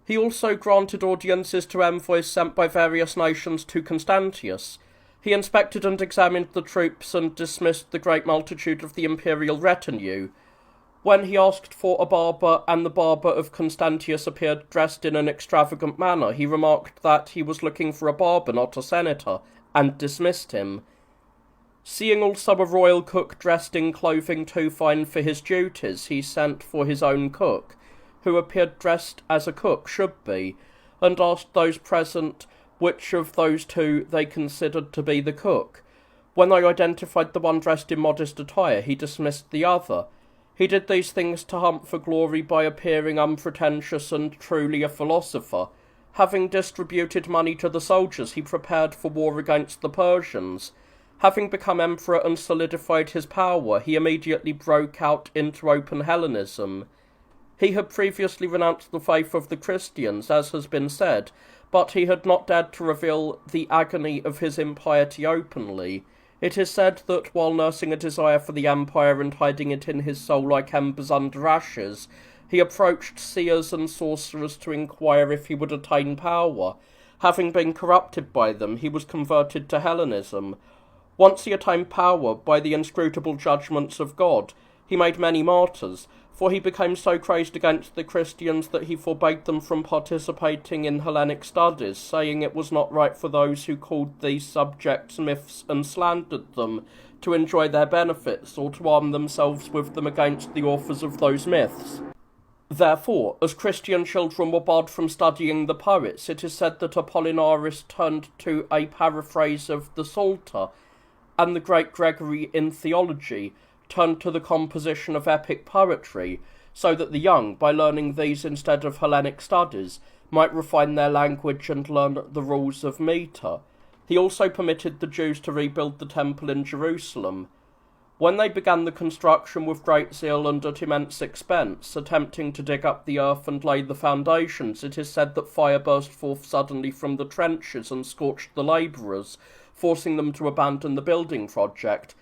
S1: He also granted audiences to envoys sent by various nations to Constantius. He inspected and examined the troops and dismissed the great multitude of the imperial retinue. When he asked for a barber and the barber of Constantius appeared dressed in an extravagant manner, he remarked that he was looking for a barber, not a senator, and dismissed him. Seeing also a royal cook dressed in clothing too fine for his duties, he sent for his own cook, who appeared dressed as a cook should be, and asked those present which of those two they considered to be the cook. When they identified the one dressed in modest attire, he dismissed the other. He did these things to hunt for glory by appearing unpretentious and truly a philosopher. Having distributed money to the soldiers, he prepared for war against the Persians. Having become emperor and solidified his power, he immediately broke out into open Hellenism. He had previously renounced the faith of the Christians, as has been said, but he had not dared to reveal the agony of his impiety openly. It is said that while nursing a desire for the empire and hiding it in his soul like embers under ashes, he approached seers and sorcerers to inquire if he would attain power. Having been corrupted by them, he was converted to Hellenism. Once he attained power by the inscrutable judgments of God, he made many martyrs, for he became so crazed against the Christians that he forbade them from participating in Hellenic studies, saying it was not right for those who called these subjects myths and slandered them to enjoy their benefits, or to arm themselves with them against the authors of those myths. Therefore, as Christian children were barred from studying the poets, it is said that Apollinaris turned to a paraphrase of the Psalter, and the great Gregory in theology turned to the composition of epic poetry, so that the young, by learning these instead of Hellenic studies, might refine their language and learn the rules of metre. He also permitted the Jews to rebuild the temple in Jerusalem. When they began the construction with great zeal and at immense expense, attempting to dig up the earth and lay the foundations, it is said that fire burst forth suddenly from the trenches and scorched the labourers, forcing them to abandon the building project.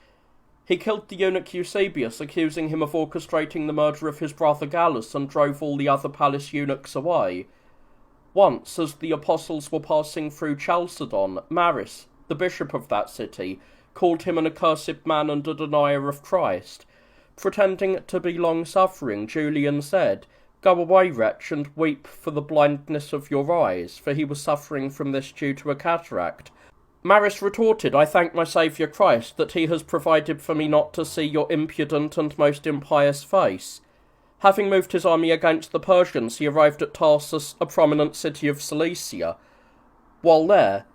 S1: He killed the eunuch Eusebius, accusing him of orchestrating the murder of his brother Gallus, and drove all the other palace eunuchs away. Once, as the apostles were passing through Chalcedon, Maris, the bishop of that city, called him an accursed man and a denier of Christ. Pretending to be long-suffering, Julian said, "Go away, wretch, and weep for the blindness of your eyes," for he was suffering from this due to a cataract. Maris retorted, "I thank my Saviour Christ that he has provided for me not to see your impudent and most impious face." Having moved his army against the Persians, he arrived at Tarsus, a prominent city of Cilicia. While there,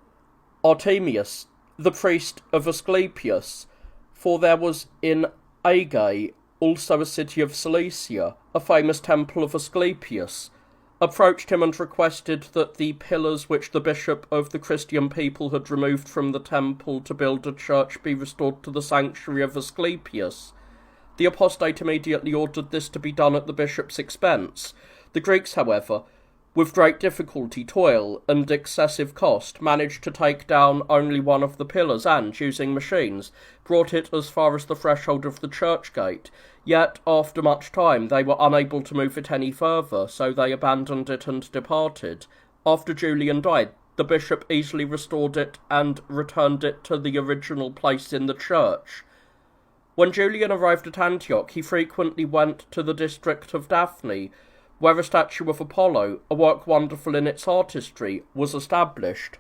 S1: Artemius, the priest of Asclepius, for there was in Aegae, also a city of Cilicia, a famous temple of Asclepius, approached him and requested that the pillars which the bishop of the Christian people had removed from the temple to build a church be restored to the sanctuary of Asclepius. The apostate immediately ordered this to be done at the bishop's expense. The Greeks, however, with great difficulty, toil, and excessive cost, managed to take down only one of the pillars and, using machines, brought it as far as the threshold of the church gate. Yet, after much time, they were unable to move it any further, so they abandoned it and departed. After Julian died, the bishop easily restored it and returned it to the original place in the church. When Julian arrived at Antioch, he frequently went to the district of Daphne, where a statue of Apollo, a work wonderful in its artistry, was established.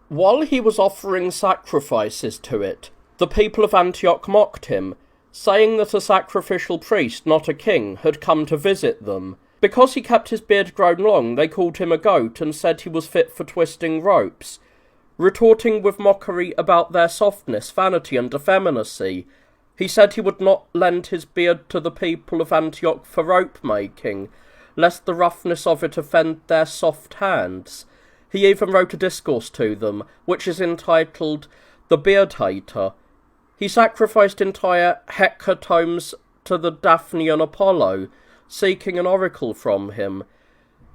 S1: While he was offering sacrifices to it, the people of Antioch mocked him, saying that a sacrificial priest, not a king, had come to visit them. Because he kept his beard grown long, they called him a goat and said he was fit for twisting ropes, retorting with mockery about their softness, vanity, and effeminacy. He said he would not lend his beard to the people of Antioch for rope-making, lest the roughness of it offend their soft hands. He even wrote a discourse to them, which is entitled The Beard Hater. He sacrificed entire hecatombs to the Daphnian Apollo, seeking an oracle from him.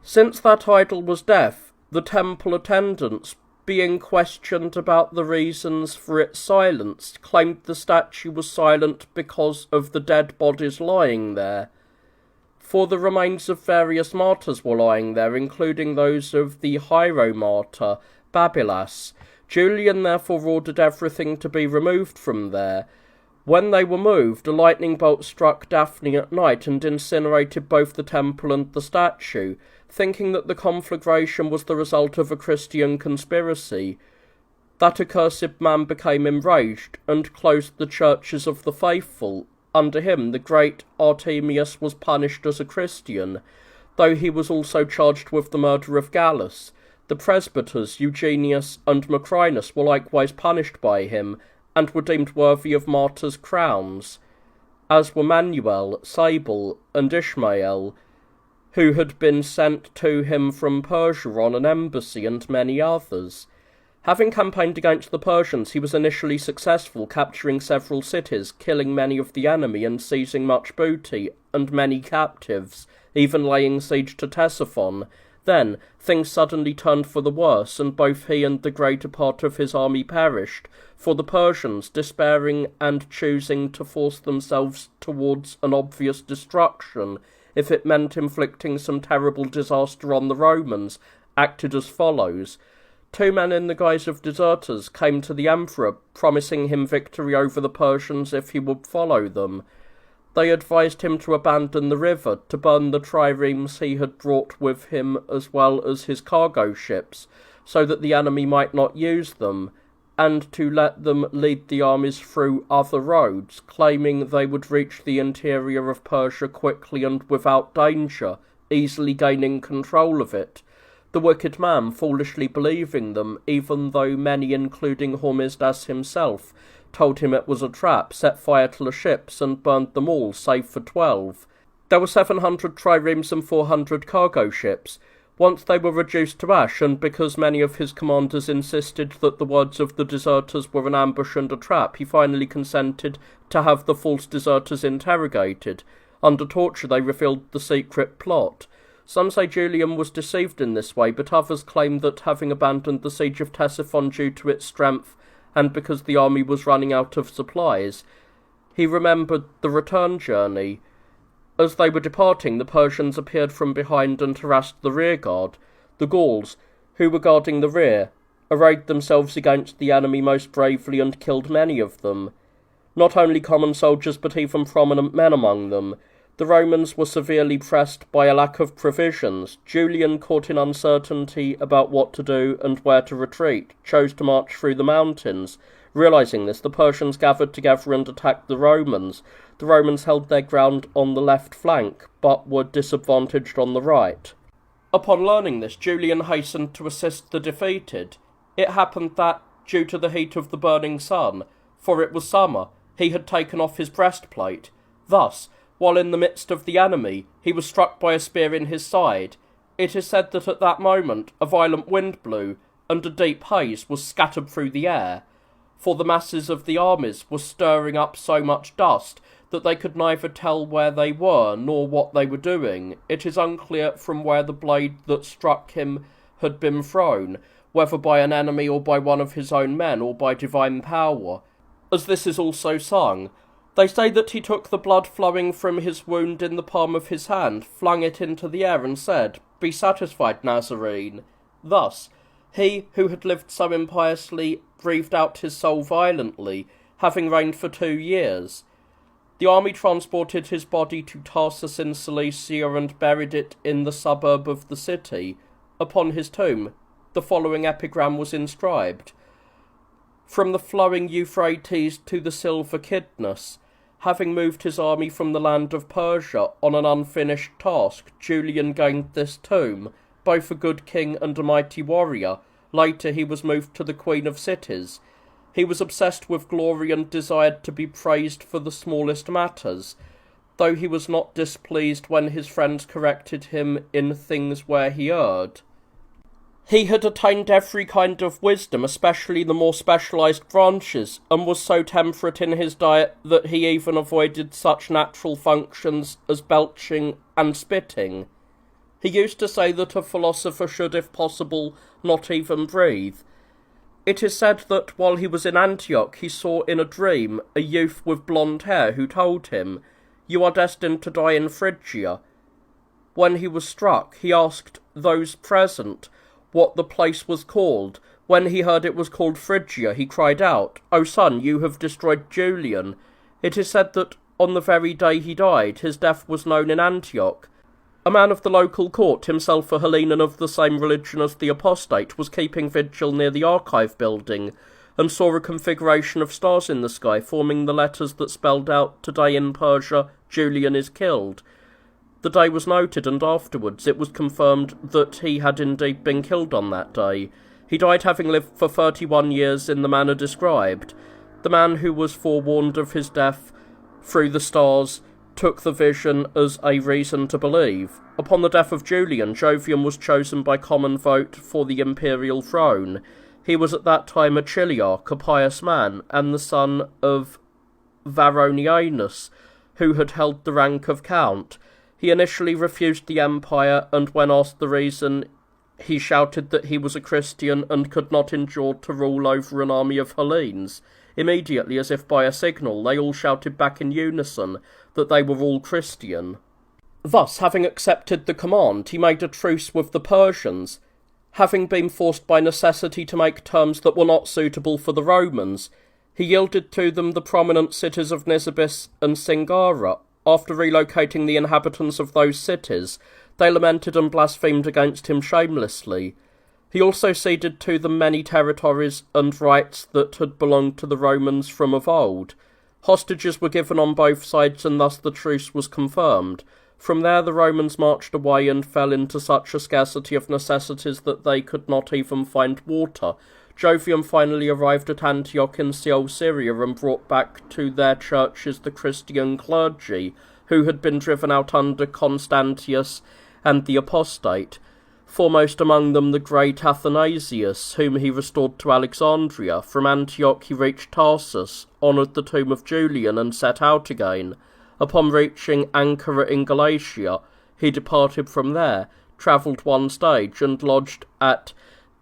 S1: Since that idol was deaf, the temple attendants, being questioned about the reasons for its silence, claimed the statue was silent because of the dead bodies lying there. For the remains of various martyrs were lying there, including those of the Hieromartyr, Babylas. Julian therefore ordered everything to be removed from there. When they were moved, a lightning bolt struck Daphne at night and incinerated both the temple and the statue, thinking that the conflagration was the result of a Christian conspiracy. That accursed man became enraged, and closed the churches of the faithful. Under him, the great Artemius was punished as a Christian, though he was also charged with the murder of Gallus. The presbyters, Eugenius and Macrinus, were likewise punished by him, and were deemed worthy of martyrs' crowns, as were Manuel, Sable, and Ishmael, who had been sent to him from Persia on an embassy, and many others. Having campaigned against the Persians, he was initially successful, capturing several cities, killing many of the enemy, and seizing much booty, and many captives, even laying siege to Ctesiphon. Then things suddenly turned for the worse, and both he and the greater part of his army perished, for the Persians, despairing and choosing to force themselves towards an obvious destruction, if it meant inflicting some terrible disaster on the Romans, acted as follows. 2 men in the guise of deserters came to the emperor, promising him victory over the Persians if he would follow them. They advised him to abandon the river, to burn the triremes he had brought with him as well as his cargo ships, so that the enemy might not use them, and to let them lead the armies through other roads, claiming they would reach the interior of Persia quickly and without danger, easily gaining control of it. The wicked man foolishly believing them, even though many, including Hormisdas himself, told him it was a trap, set fire to the ships, and burned them all, save for 12. There were 700 triremes and 400 cargo ships. Once they were reduced to ash, and because many of his commanders insisted that the words of the deserters were an ambush and a trap, he finally consented to have the false deserters interrogated. Under torture they revealed the secret plot. Some say Julian was deceived in this way, but others claim that having abandoned the siege of Ctesiphon due to its strength, and because the army was running out of supplies, he remembered the return journey. As they were departing, the Persians appeared from behind and harassed the rearguard. The Gauls, who were guarding the rear, arrayed themselves against the enemy most bravely and killed many of them. Not only common soldiers, but even prominent men among them. The Romans were severely pressed by a lack of provisions. Julian, caught in uncertainty about what to do and where to retreat, chose to march through the mountains. Realizing this, the Persians gathered together and attacked the Romans. The Romans held their ground on the left flank, but were disadvantaged on the right. Upon learning this, Julian hastened to assist the defeated. It happened that, due to the heat of the burning sun, for it was summer, he had taken off his breastplate. Thus, while in the midst of the enemy, he was struck by a spear in his side. It is said that at that moment a violent wind blew, and a deep haze was scattered through the air, for the masses of the armies were stirring up so much dust that they could neither tell where they were nor what they were doing. It is unclear from where the blade that struck him had been thrown, whether by an enemy or by one of his own men or by divine power, as this is also sung. They say that he took the blood flowing from his wound in the palm of his hand, flung it into the air, and said, "Be satisfied, Nazarene." Thus, he who had lived so impiously breathed out his soul violently, having reigned for 2 years. The army transported his body to Tarsus in Cilicia and buried it in the suburb of the city. Upon his tomb, the following epigram was inscribed: "From the flowing Euphrates to the silver Kidnus, having moved his army from the land of Persia on an unfinished task, Julian gained this tomb, both a good king and a mighty warrior. Later he was moved to the Queen of Cities. He was obsessed with glory and desired to be praised for the smallest matters, though he was not displeased when his friends corrected him in things where he erred. He had attained every kind of wisdom, especially the more specialized branches, and was so temperate in his diet that he even avoided such natural functions as belching and spitting. He used to say that a philosopher should, if possible, not even breathe. It is said that while he was in Antioch he saw in a dream a youth with blonde hair who told him, "You are destined to die in Phrygia." When he was struck, he asked those present what the place was called. When he heard it was called Phrygia, he cried out, "O son, you have destroyed Julian." It is said that on the very day he died, his death was known in Antioch. A man of the local court, himself a Hellenan of the same religion as the apostate, was keeping vigil near the archive building, and saw a configuration of stars in the sky, forming the letters that spelled out, "Today in Persia, Julian is killed." The day was noted, and afterwards it was confirmed that he had indeed been killed on that day. He died having lived for 31 years in the manner described. The man who was forewarned of his death through the stars took the vision as a reason to believe. Upon the death of Julian, Jovian was chosen by common vote for the imperial throne. He was at that time a chiliarch, a pious man, and the son of Varronianus, who had held the rank of count. He initially refused the empire, and when asked the reason, He shouted that he was a Christian and could not endure to rule over an army of Hellenes. Immediately, as if by a signal, they all shouted back in unison that they were all Christian. Thus, having accepted the command, he made a truce with the Persians. Having been forced by necessity to make terms that were not suitable for the Romans, he yielded to them the prominent cities of Nisibis and Singara. After relocating the inhabitants of those cities, they lamented and blasphemed against him shamelessly. He also ceded to them many territories and rights that had belonged to the Romans from of old. Hostages were given on both sides, and thus the truce was confirmed. From there the Romans marched away and fell into such a scarcity of necessities that they could not even find water. Jovian finally arrived at Antioch in Syria and brought back to their churches the Christian clergy, who had been driven out under Constantius and the apostate, foremost among them the great Athanasius, whom he restored to Alexandria. From Antioch he reached Tarsus, honoured the tomb of Julian, and set out again. Upon reaching Ankara in Galatia, he departed from there, travelled one stage, and lodged at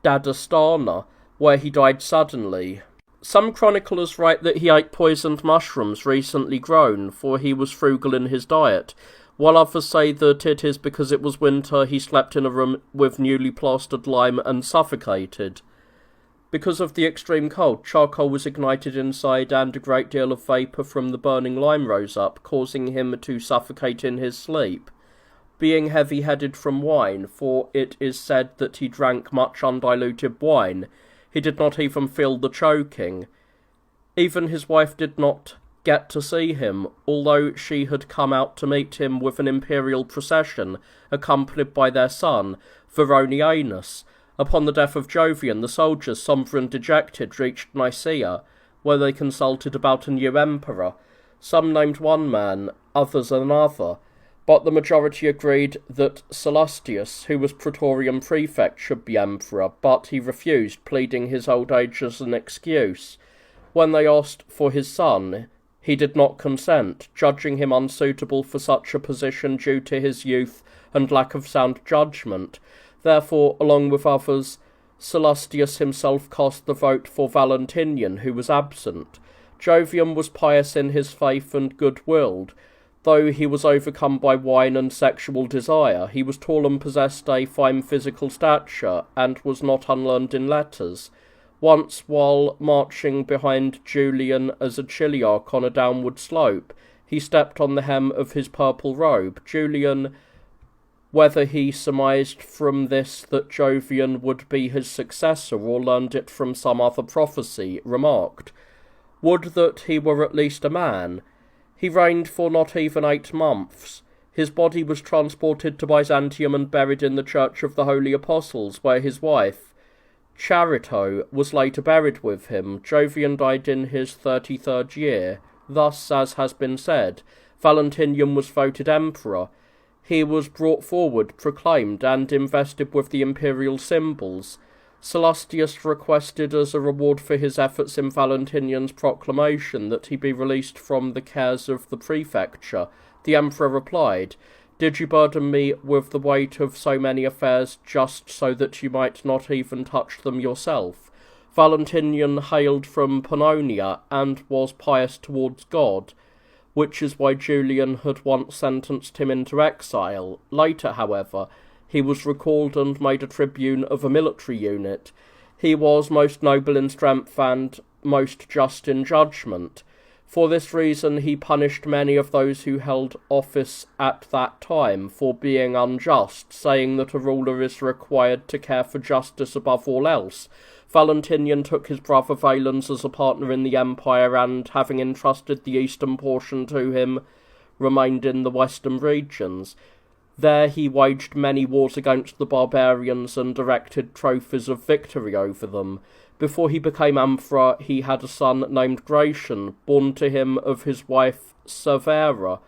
S1: Dadastana, where he died suddenly. Some chroniclers write that he ate poisoned mushrooms recently grown, for he was frugal in his diet, while others say that it is because it was winter he slept in a room with newly plastered lime and suffocated. Because of the extreme cold, charcoal was ignited inside, and a great deal of vapour from the burning lime rose up, causing him to suffocate in his sleep. Being heavy-headed from wine, for it is said that he drank much undiluted wine, he did not even feel the choking. Even his wife did not get to see him, although she had come out to meet him with an imperial procession, accompanied by their son, Veronianus. Upon the death of Jovian, the soldiers, sombre and dejected, reached Nicaea, where they consulted about a new emperor. Some named one man, others another, but the majority agreed that Sallustius, who was praetorian prefect, should be emperor, but he refused, pleading his old age as an excuse. When they asked for his son, he did not consent, judging him unsuitable for such a position due to his youth and lack of sound judgment. Therefore, along with others, Sallustius himself cast the vote for Valentinian, who was absent. Jovian was pious in his faith and good-willed. Though he was overcome by wine and sexual desire, he was tall and possessed a fine physical stature, and was not unlearned in letters. Once, while marching behind Julian as a chiliarch on a downward slope, he stepped on the hem of his purple robe. Julian, whether he surmised from this that Jovian would be his successor, or learned it from some other prophecy, remarked, "Would that he were at least a man." He reigned for not even 8 months. His body was transported to Byzantium and buried in the Church of the Holy Apostles, where his wife, Charito, was later buried with him. Jovian died in his 33rd year. Thus, as has been said, Valentinian was voted emperor. He was brought forward, proclaimed, and invested with the imperial symbols. Sallustius requested as a reward for his efforts in Valentinian's proclamation that he be released from the cares of the prefecture. The emperor replied, "Did you burden me with the weight of so many affairs just so that you might not even touch them yourself?" Valentinian hailed from Pannonia and was pious towards God, which is why Julian had once sentenced him into exile. Later, however, he was recalled and made a tribune of a military unit. He was most noble in strength and most just in judgment. For this reason he punished many of those who held office at that time for being unjust, saying that a ruler is required to care for justice above all else. Valentinian took his brother Valens as a partner in the empire, and, having entrusted the eastern portion to him, remained in the western regions. There he waged many wars against the barbarians and erected trophies of victory over them. Before he became emperor, he had a son named Gratian, born to him of his wife Severa,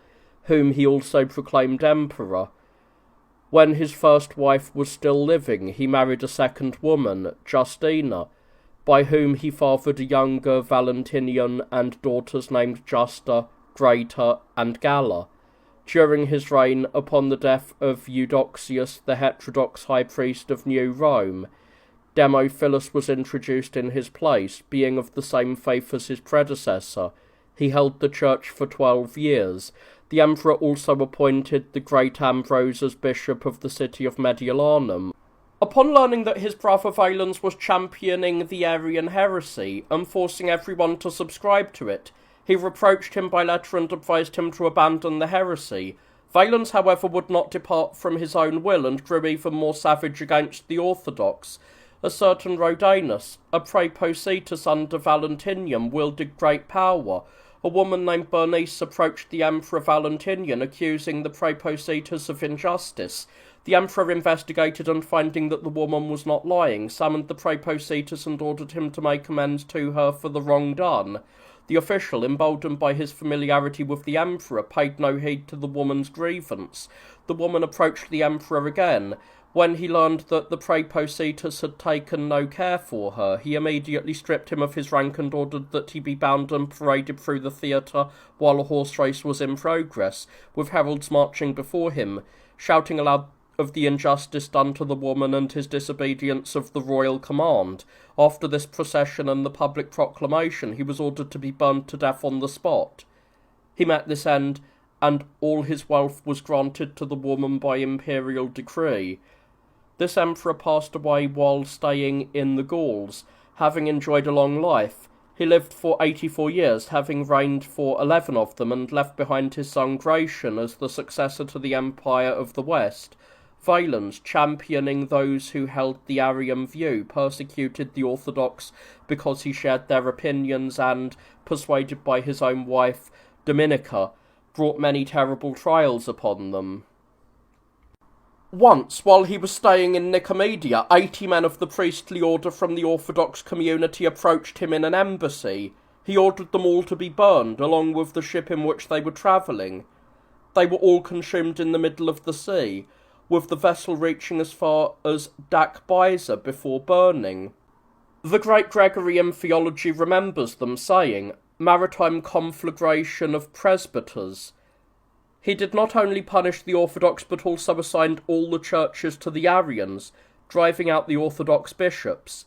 S1: whom he also proclaimed emperor. When his first wife was still living, he married a second woman, Justina, by whom he fathered a younger Valentinian and daughters named Justa, Grata, and Galla. during his reign upon the death of Eudoxius, the heterodox high priest of New Rome. Demophilus was introduced in his place, being of the same faith as his predecessor. He held the church for 12 years. The emperor also appointed the great Ambrose as bishop of the city of Mediolanum. Upon learning that his brother Valens was championing the Arian heresy and forcing everyone to subscribe to it, he reproached him by letter and advised him to abandon the heresy. Valens, however, would not depart from his own will and grew even more savage against the Orthodox. A certain Rhodanus, a praepositus under Valentinian, wielded great power. A woman named Bernice approached the Emperor Valentinian, accusing the praepositus of injustice. The emperor investigated and, finding that the woman was not lying, summoned the praepositus and ordered him to make amends to her for the wrong done. The official, emboldened by his familiarity with the emperor, paid no heed to the woman's grievance. The woman approached the emperor again. When he learned that the praepositus had taken no care for her, he immediately stripped him of his rank and ordered that he be bound and paraded through the theatre while a horse race was in progress, with heralds marching before him, shouting aloud of the injustice done to the woman and his disobedience of the royal command. After this procession and the public proclamation, he was ordered to be burned to death on the spot. He met this end, and all his wealth was granted to the woman by imperial decree. This emperor passed away while staying in the Gauls, having enjoyed a long life. He lived for 84 years, having reigned for 11 of them, and left behind his son Gratian as the successor to the Empire of the West. Valens, championing those who held the Arian view, persecuted the Orthodox because he shared their opinions and, persuaded by his own wife, Dominica, brought many terrible trials upon them. Once, while he was staying in Nicomedia, 80 men of the priestly order from the Orthodox community approached him in an embassy. He ordered them all to be burned, along with the ship in which they were travelling. They were all consumed in the middle of the sea, with the vessel reaching as far as Dacbyza before burning. The great Gregory in theology remembers them, saying, "Maritime conflagration of presbyters." He did not only punish the Orthodox, but also assigned all the churches to the Arians, driving out the Orthodox bishops.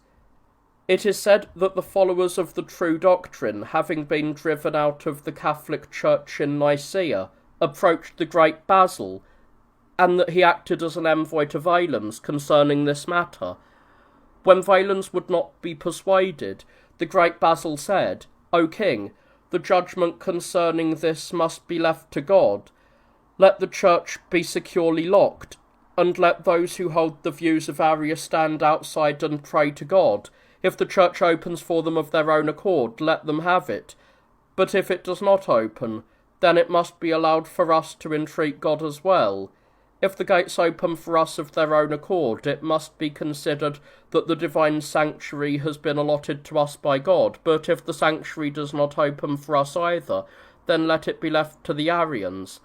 S1: It is said that the followers of the true doctrine, having been driven out of the Catholic Church in Nicaea, approached the great Basil, and that he acted as an envoy to Valens concerning this matter. When Valens would not be persuaded, the great Basil said, "O king, the judgment concerning this must be left to God. Let the church be securely locked, and let those who hold the views of Arius stand outside and pray to God. If the church opens for them of their own accord, let them have it. But if it does not open, then it must be allowed for us to entreat God as well. If the gates open for us of their own accord, it must be considered that the divine sanctuary has been allotted to us by God. But if the sanctuary does not open for us either, then let it be left to the Arians."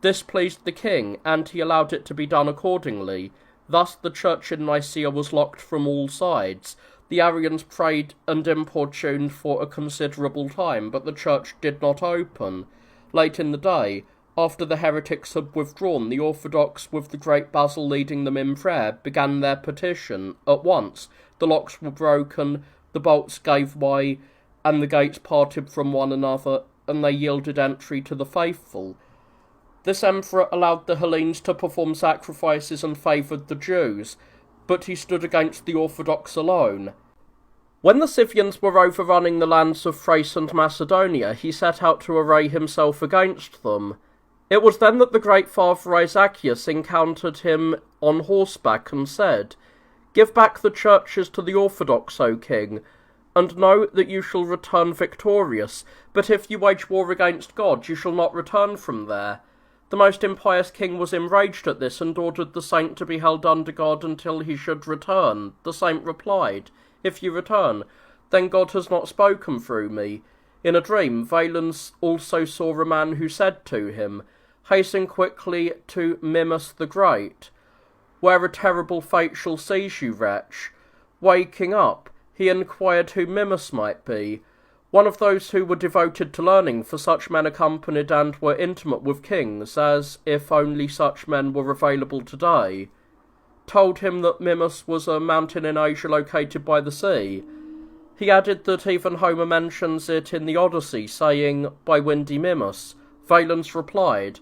S1: This pleased the king, and he allowed it to be done accordingly. Thus the church in Nicaea was locked from all sides. The Arians prayed and importuned for a considerable time, but the church did not open. Late in the day, after the heretics had withdrawn, the Orthodox, with the great Basil leading them in prayer, began their petition. At once the locks were broken, the bolts gave way, and the gates parted from one another, and they yielded entry to the faithful. This emperor allowed the Hellenes to perform sacrifices and favoured the Jews, but he stood against the Orthodox alone. When the Scythians were overrunning the lands of Thrace and Macedonia, he set out to array himself against them. It was then that the great father Isaacus encountered him on horseback and said, "Give back the churches to the Orthodox, O king, and know that you shall return victorious, but if you wage war against God, you shall not return from there." The most impious king was enraged at this, and ordered the saint to be held under guard until he should return. The saint replied, "If you return, then God has not spoken through me." In a dream, Valens also saw a man who said to him, "Hasten quickly to Mimas the Great, where a terrible fate shall seize you, wretch." Waking up, he inquired who Mimas might be. One of those who were devoted to learning, for such men accompanied and were intimate with kings, as if only such men were available today, told him that Mimas was a mountain in Asia located by the sea. He added that even Homer mentions it in the Odyssey, saying, "By windy Mimas." Valens replied,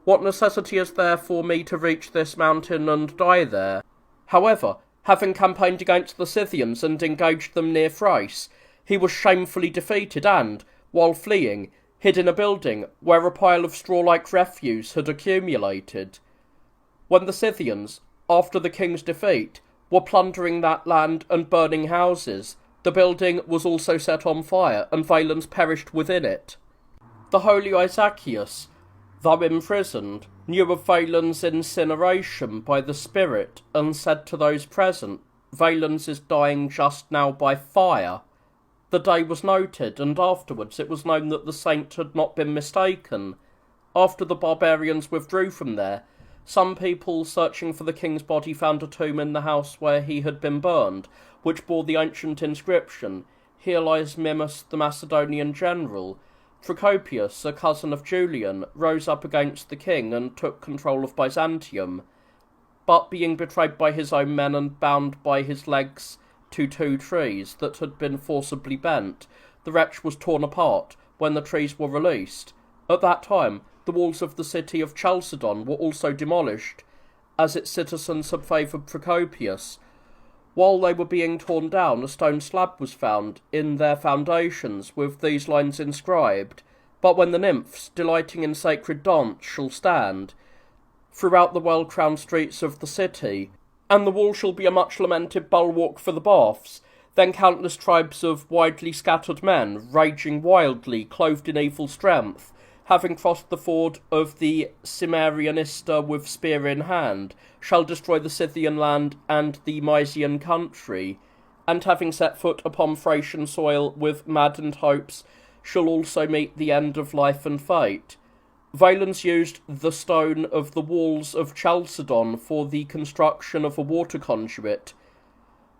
S1: "What necessity is there for me to reach this mountain and die there?" However, having campaigned against the Scythians and engaged them near Thrace, he was shamefully defeated and, while fleeing, hid in a building where a pile of straw-like refuse had accumulated. When the Scythians, after the king's defeat, were plundering that land and burning houses, the building was also set on fire, and Valens perished within it. The holy Isaacus, though imprisoned, knew of Valens' incineration by the spirit, and said to those present, "Valens is dying just now by fire." The day was noted, and afterwards it was known that the saint had not been mistaken. After the barbarians withdrew from there, some people searching for the king's body found a tomb in the house where he had been burned, which bore the ancient inscription, "Here lies Mimas the Macedonian general." Procopius, a cousin of Julian, rose up against the king and took control of Byzantium, but being betrayed by his own men and bound by his legs to 2 trees that had been forcibly bent, the wretch was torn apart when the trees were released. At that time, the walls of the city of Chalcedon were also demolished, as its citizens had favoured Procopius. While they were being torn down, a stone slab was found in their foundations with these lines inscribed, "But when the nymphs, delighting in sacred dance, shall stand throughout the well-crowned streets of the city, and the wall shall be a much-lamented bulwark for the baths, then countless tribes of widely scattered men, raging wildly, clothed in evil strength, having crossed the ford of the Cimmerian with spear in hand, shall destroy the Scythian land and the Mysian country, and having set foot upon Thracian soil with maddened hopes, shall also meet the end of life and fate." Valens used the stone of the walls of Chalcedon for the construction of a water conduit,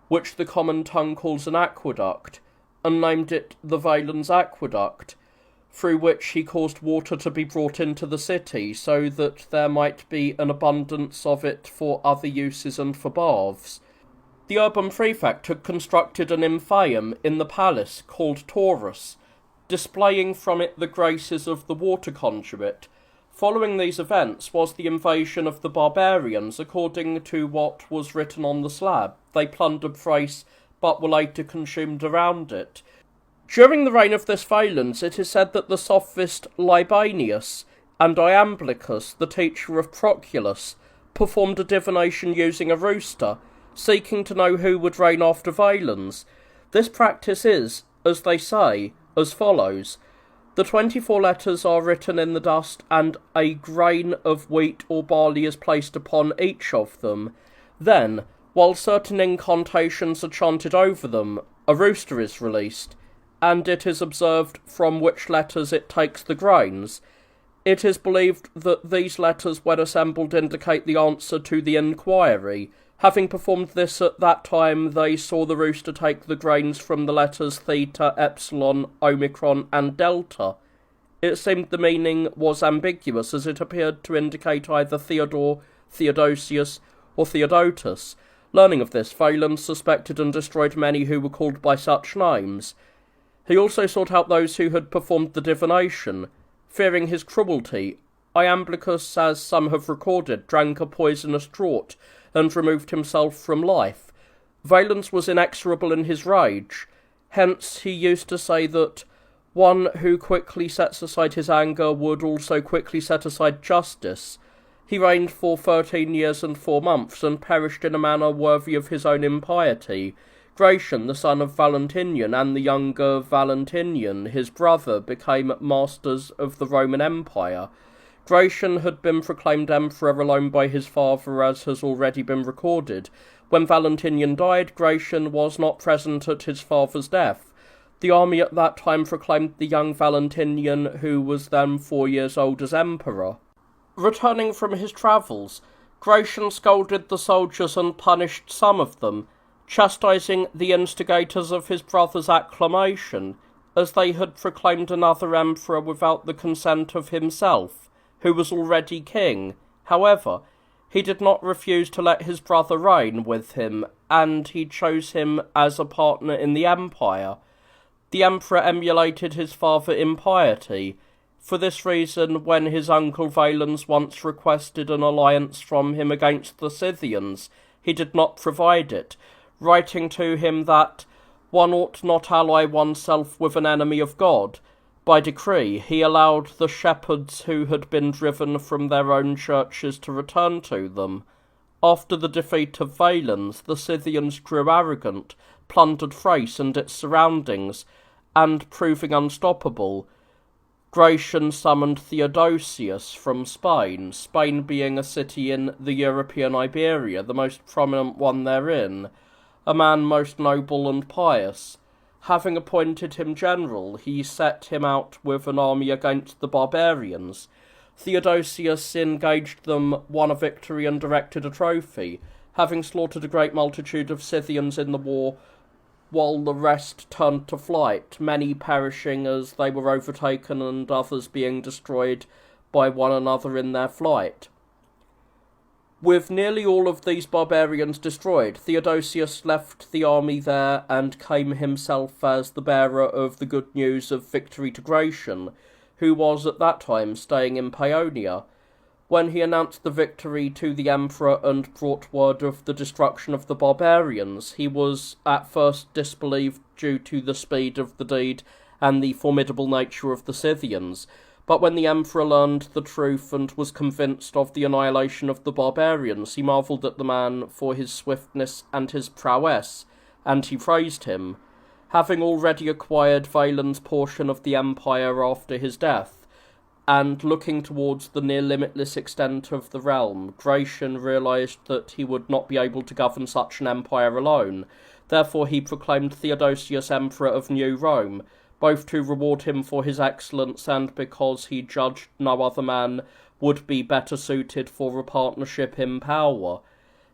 S1: which the common tongue calls an aqueduct, and named it the Valens Aqueduct, through which he caused water to be brought into the city, so that there might be an abundance of it for other uses and for baths. The urban prefect had constructed an Nymphaeum in the palace called Taurus, displaying from it the graces of the water conduit. Following these events was the invasion of the barbarians, according to what was written on the slab. They plundered Thrace, but were later consumed around it. During the reign of this Valens, it is said that the sophist Libanius and Iamblichus, the teacher of Proculus, performed a divination using a rooster, seeking to know who would reign after Valens. This practice is, as they say, as follows. The 24 letters are written in the dust, and a grain of wheat or barley is placed upon each of them. Then, while certain incantations are chanted over them, a rooster is released, and it is observed from which letters it takes the grains. It is believed that these letters, when assembled, indicate the answer to the inquiry. Having performed this at that time, they saw the rooster take the grains from the letters theta, epsilon, omicron, and delta. It seemed the meaning was ambiguous, as it appeared to indicate either Theodore, Theodosius, or Theodotus. Learning of this, Valens suspected and destroyed many who were called by such names. He also sought out those who had performed the divination. Fearing his cruelty, Iamblichus, as some have recorded, drank a poisonous draught and removed himself from life. Valens was inexorable in his rage. Hence he used to say that one who quickly sets aside his anger would also quickly set aside justice. He reigned for 13 years and 4 months, and perished in a manner worthy of his own impiety. Gratian, the son of Valentinian, and the younger Valentinian, his brother, became masters of the Roman Empire. Gratian had been proclaimed emperor alone by his father, as has already been recorded. When Valentinian died, Gratian was not present at his father's death. The army at that time proclaimed the young Valentinian, who was then 4 years old, as emperor. Returning from his travels, Gratian scolded the soldiers and punished some of them, chastising the instigators of his brother's acclamation. as they had proclaimed another emperor without the consent of himself, who was already king. However, he did not refuse to let his brother reign with him, and he chose him as a partner in the empire. The emperor emulated his father in piety. For this reason, when his uncle Valens once requested an alliance from him against the Scythians, he did not provide it, writing to him that one ought not ally oneself with an enemy of God. By decree, he allowed the shepherds who had been driven from their own churches to return to them. After the defeat of Valens, the Scythians grew arrogant, plundered Thrace and its surroundings, and, proving unstoppable, Gratian summoned Theodosius from Spain, Spain being a city in the European Iberia, the most prominent one therein, a man most noble and pious. Having appointed him general, he set him out with an army against the barbarians. Theodosius engaged them, won a victory, and erected a trophy, having slaughtered a great multitude of Scythians in the war, while the rest turned to flight, many perishing as they were overtaken and others being destroyed by one another in their flight. With nearly all of these barbarians destroyed, Theodosius left the army there and came himself as the bearer of the good news of victory to Gratian, who was at that time staying in Paeonia. When he announced the victory to the emperor and brought word of the destruction of the barbarians, he was at first disbelieved due to the speed of the deed and the formidable nature of the Scythians. But when the emperor learned the truth and was convinced of the annihilation of the barbarians, he marvelled at the man for his swiftness and his prowess, and he praised him. Having already acquired Valens' portion of the empire after his death, and looking towards the near limitless extent of the realm, Gratian realized that he would not be able to govern such an empire alone. Therefore he proclaimed Theodosius Emperor of New Rome, both to reward him for his excellence and because he judged no other man would be better suited for a partnership in power.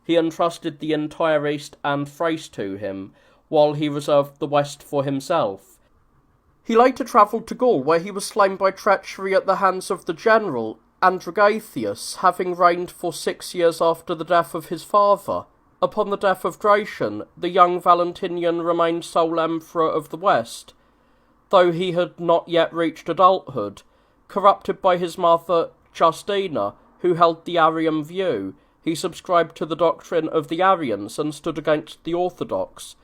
S1: He entrusted the entire East and Thrace to him, while he reserved the West for himself. He later travelled to Gaul, where he was slain by treachery at the hands of the general Androgathius, having reigned for 6 years after the death of his father. Upon the death of Gratian, the young Valentinian remained sole emperor of the West, though he had not yet reached adulthood. Corrupted by his mother Justina, who held the Arian view, he subscribed to the doctrine of the Arians and stood against the Orthodox.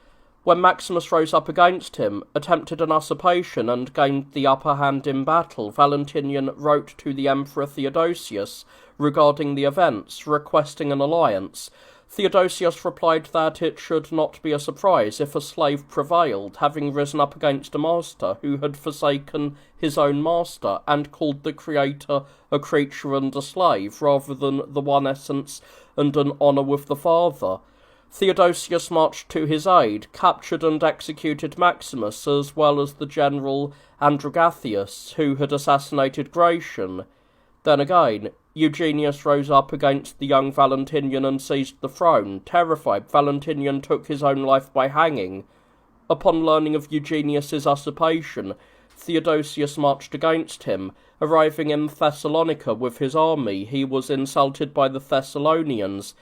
S1: When Maximus rose up against him, attempted an usurpation, and gained the upper hand in battle, Valentinian wrote to the Emperor Theodosius regarding the events, requesting an alliance. Theodosius replied that it should not be a surprise if a slave prevailed, having risen up against a master who had forsaken his own master, and called the Creator a creature and a slave, rather than the one essence and an honour with the Father. Theodosius marched to his aid, captured and executed Maximus, as well as the general Androgathius, who had assassinated Gratian. Then again, Eugenius rose up against the young Valentinian and seized the throne. Terrified, Valentinian took his own life by hanging. Upon learning of Eugenius's usurpation, Theodosius marched against him. Arriving in Thessalonica with his army, he was insulted by the Thessalonians,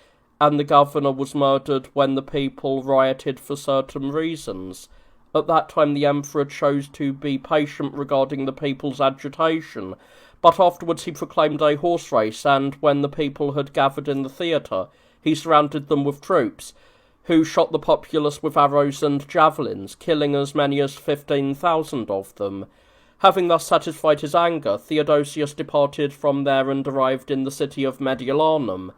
S1: and the governor was murdered when the people rioted for certain reasons. At that time the emperor chose to be patient regarding the people's agitation, but afterwards he proclaimed a horse race, and when the people had gathered in the theatre, he surrounded them with troops, who shot the populace with arrows and javelins, killing as many as 15,000 of them. Having thus satisfied his anger, Theodosius departed from there and arrived in the city of Mediolanum.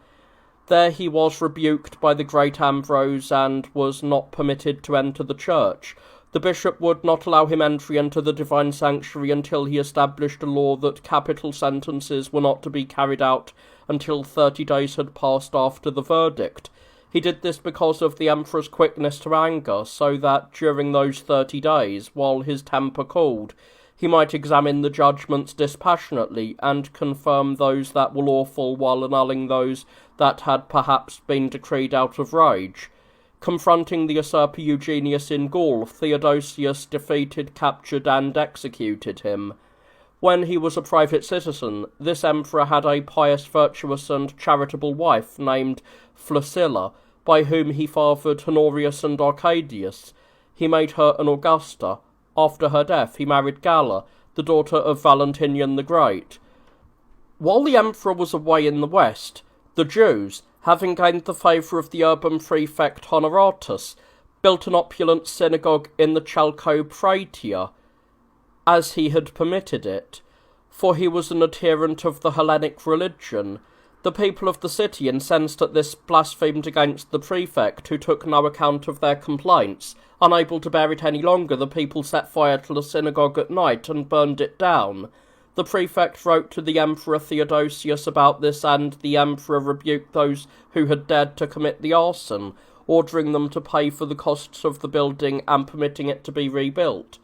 S1: There he was rebuked by the great Ambrose, and was not permitted to enter the church. The bishop would not allow him entry into the divine sanctuary until he established a law that capital sentences were not to be carried out until 30 days had passed after the verdict. He did this because of the emperor's quickness to anger, so that during those 30 days, while his temper cooled, he might examine the judgments dispassionately, and confirm those that were lawful while annulling those that had perhaps been decreed out of rage. Confronting the usurper Eugenius in Gaul, Theodosius defeated, captured, and executed him. When he was a private citizen, this emperor had a pious, virtuous, and charitable wife named Flaccilla, by whom he fathered Honorius and Arcadius. He made her an Augusta. After her death, he married Galla, the daughter of Valentinian the Great. While the emperor was away in the west, the Jews, having gained the favour of the urban prefect Honoratus, built an opulent synagogue in the Chalco-Praetia, as he had permitted it, for he was an adherent of the Hellenic religion. The people of the city, incensed at this, blasphemed against the prefect, who took no account of their complaints. Unable to bear it any longer, the people set fire to the synagogue at night and burned it down. The prefect wrote to the Emperor Theodosius about this, and the emperor rebuked those who had dared to commit the arson, ordering them to pay for the costs of the building and permitting it to be rebuilt.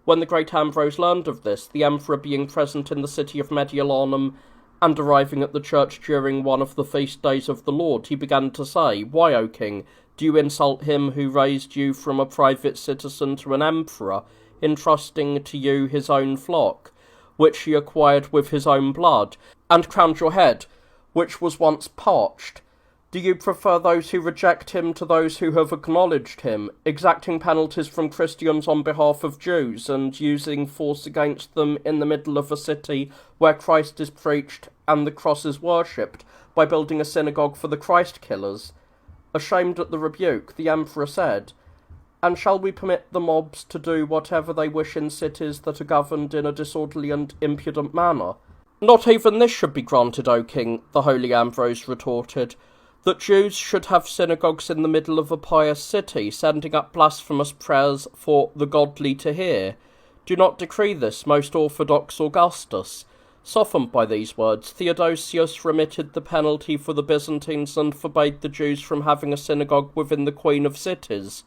S1: When the great Ambrose learned of this, the emperor being present in the city of Mediolanum and arriving at the church during one of the feast days of the Lord, he began to say, "Why, O king, do you insult him who raised you from a private citizen to an emperor, entrusting to you his own flock, which he acquired with his own blood, and crowned your head, which was once parched? Do you prefer those who reject him to those who have acknowledged him, exacting penalties from Christians on behalf of Jews, and using force against them in the middle of a city where Christ is preached and the cross is worshipped, by building a synagogue for the Christ-killers?" Ashamed at the rebuke, the emperor said, "And shall we permit the mobs to do whatever they wish in cities that are governed in a disorderly and impudent manner?" "Not even this should be granted, O king," the holy Ambrose retorted, "that Jews should have synagogues in the middle of a pious city, sending up blasphemous prayers for the godly to hear. Do not decree this, most orthodox Augustus." Softened by these words, Theodosius remitted the penalty for the Byzantines and forbade the Jews from having a synagogue within the Queen of Cities.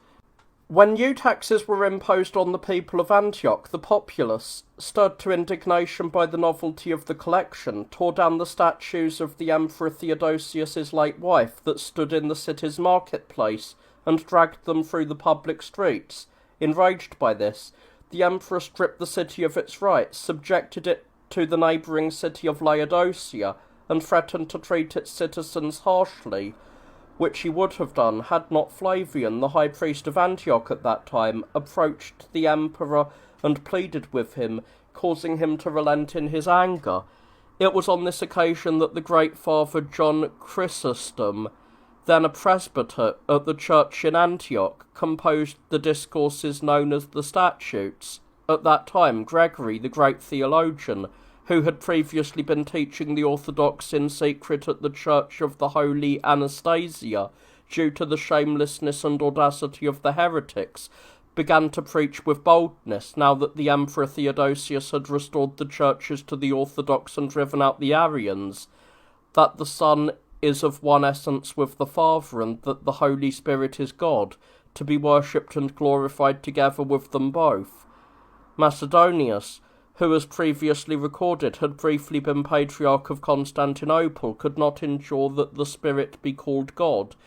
S1: When new taxes were imposed on the people of Antioch, the populace, stirred to indignation by the novelty of the collection, tore down the statues of the Emperor Theodosius's late wife that stood in the city's marketplace, and dragged them through the public streets. Enraged by this, the emperor stripped the city of its rights, subjected it to the neighbouring city of Laodicea, and threatened to treat its citizens harshly, which he would have done had not Flavian, the high priest of Antioch at that time, approached the emperor and pleaded with him, causing him to relent in his anger. It was on this occasion that the great father John Chrysostom, then a presbyter at the church in Antioch, composed the discourses known as the Statutes. At that time, Gregory, the great theologian, who had previously been teaching the Orthodox in secret at the Church of the Holy Anastasia, due to the shamelessness and audacity of the heretics, began to preach with boldness, now that the Emperor Theodosius had restored the churches to the Orthodox and driven out the Arians, that the Son is of one essence with the Father, and that the Holy Spirit is God, to be worshipped and glorified together with them both. Macedonius, who, as previously recorded, had briefly been Patriarch of Constantinople, could not endure that the Spirit be called God,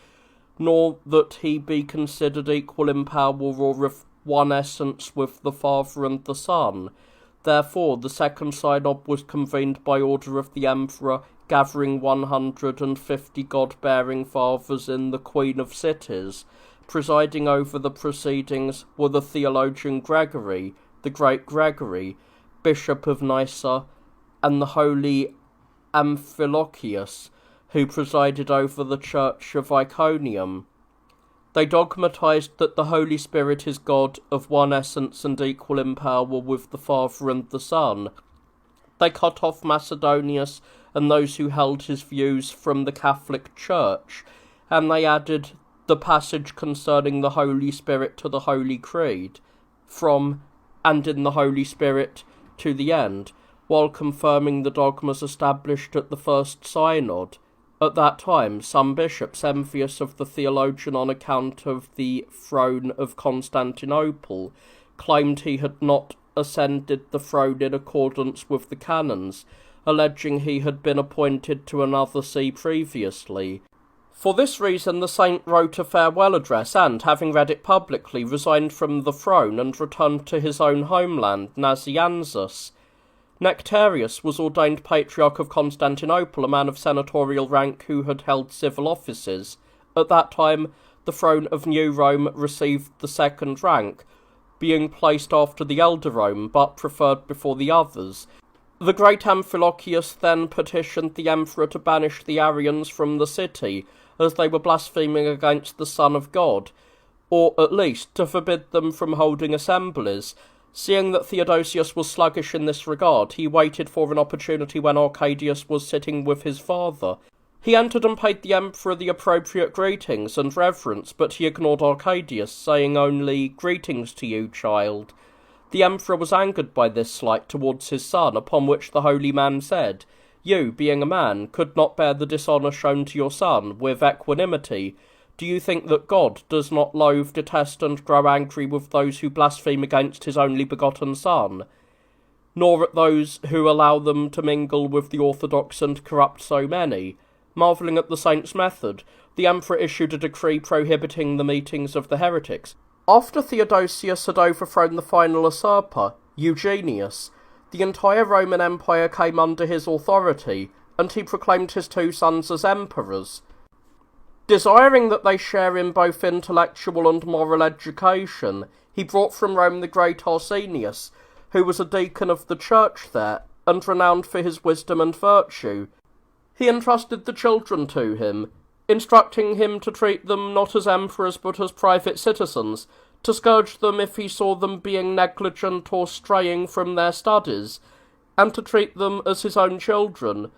S1: nor that he be considered equal in power or of one essence with the Father and the Son. Therefore, the second synod was convened by order of the Emperor, gathering 150 God-bearing fathers in the Queen of Cities. Presiding over the proceedings were the theologian Gregory, the great Gregory, Bishop of Nyssa, and the holy Amphilochius, who presided over the church of Iconium. They dogmatized that the Holy Spirit is God, of one essence and equal in power with the Father and the Son. They cut off Macedonius and those who held his views from the Catholic Church, and they added the passage concerning the Holy Spirit to the Holy Creed, from "and in the Holy Spirit" to the end, while confirming the dogmas established at the First Synod. At that time, some bishops, envious of the theologian on account of the throne of Constantinople, claimed he had not ascended the throne in accordance with the canons, alleging he had been appointed to another see previously. For this reason the saint wrote a farewell address and, having read it publicly, resigned from the throne and returned to his own homeland, Nazianzus. Nectarius was ordained Patriarch of Constantinople, a man of senatorial rank who had held civil offices. At that time, the throne of New Rome received the second rank, being placed after the Elder Rome, but preferred before the others. The great Amphilochius then petitioned the emperor to banish the Arians from the city, as they were blaspheming against the Son of God, or at least to forbid them from holding assemblies. Seeing that Theodosius was sluggish in this regard, he waited for an opportunity when Arcadius was sitting with his father. He entered and paid the emperor the appropriate greetings and reverence, but he ignored Arcadius, saying only, "Greetings to you, child." The emperor was angered by this slight towards his son, upon which the holy man said, "You, being a man, could not bear the dishonour shown to your son with equanimity. Do you think that God does not loathe, detest, and grow angry with those who blaspheme against his only begotten Son, nor at those who allow them to mingle with the orthodox and corrupt so many?" Marvelling at the saint's method, the emperor issued a decree prohibiting the meetings of the heretics. After Theodosius had overthrown the final usurper, Eugenius, the entire Roman Empire came under his authority, and he proclaimed his two sons as emperors. Desiring that they share in both intellectual and moral education, he brought from Rome the great Arsenius, who was a deacon of the church there, and renowned for his wisdom and virtue. He entrusted the children to him, instructing him to treat them not as emperors but as private citizens, to scourge them if he saw them being negligent or straying from their studies, and to treat them as his own children.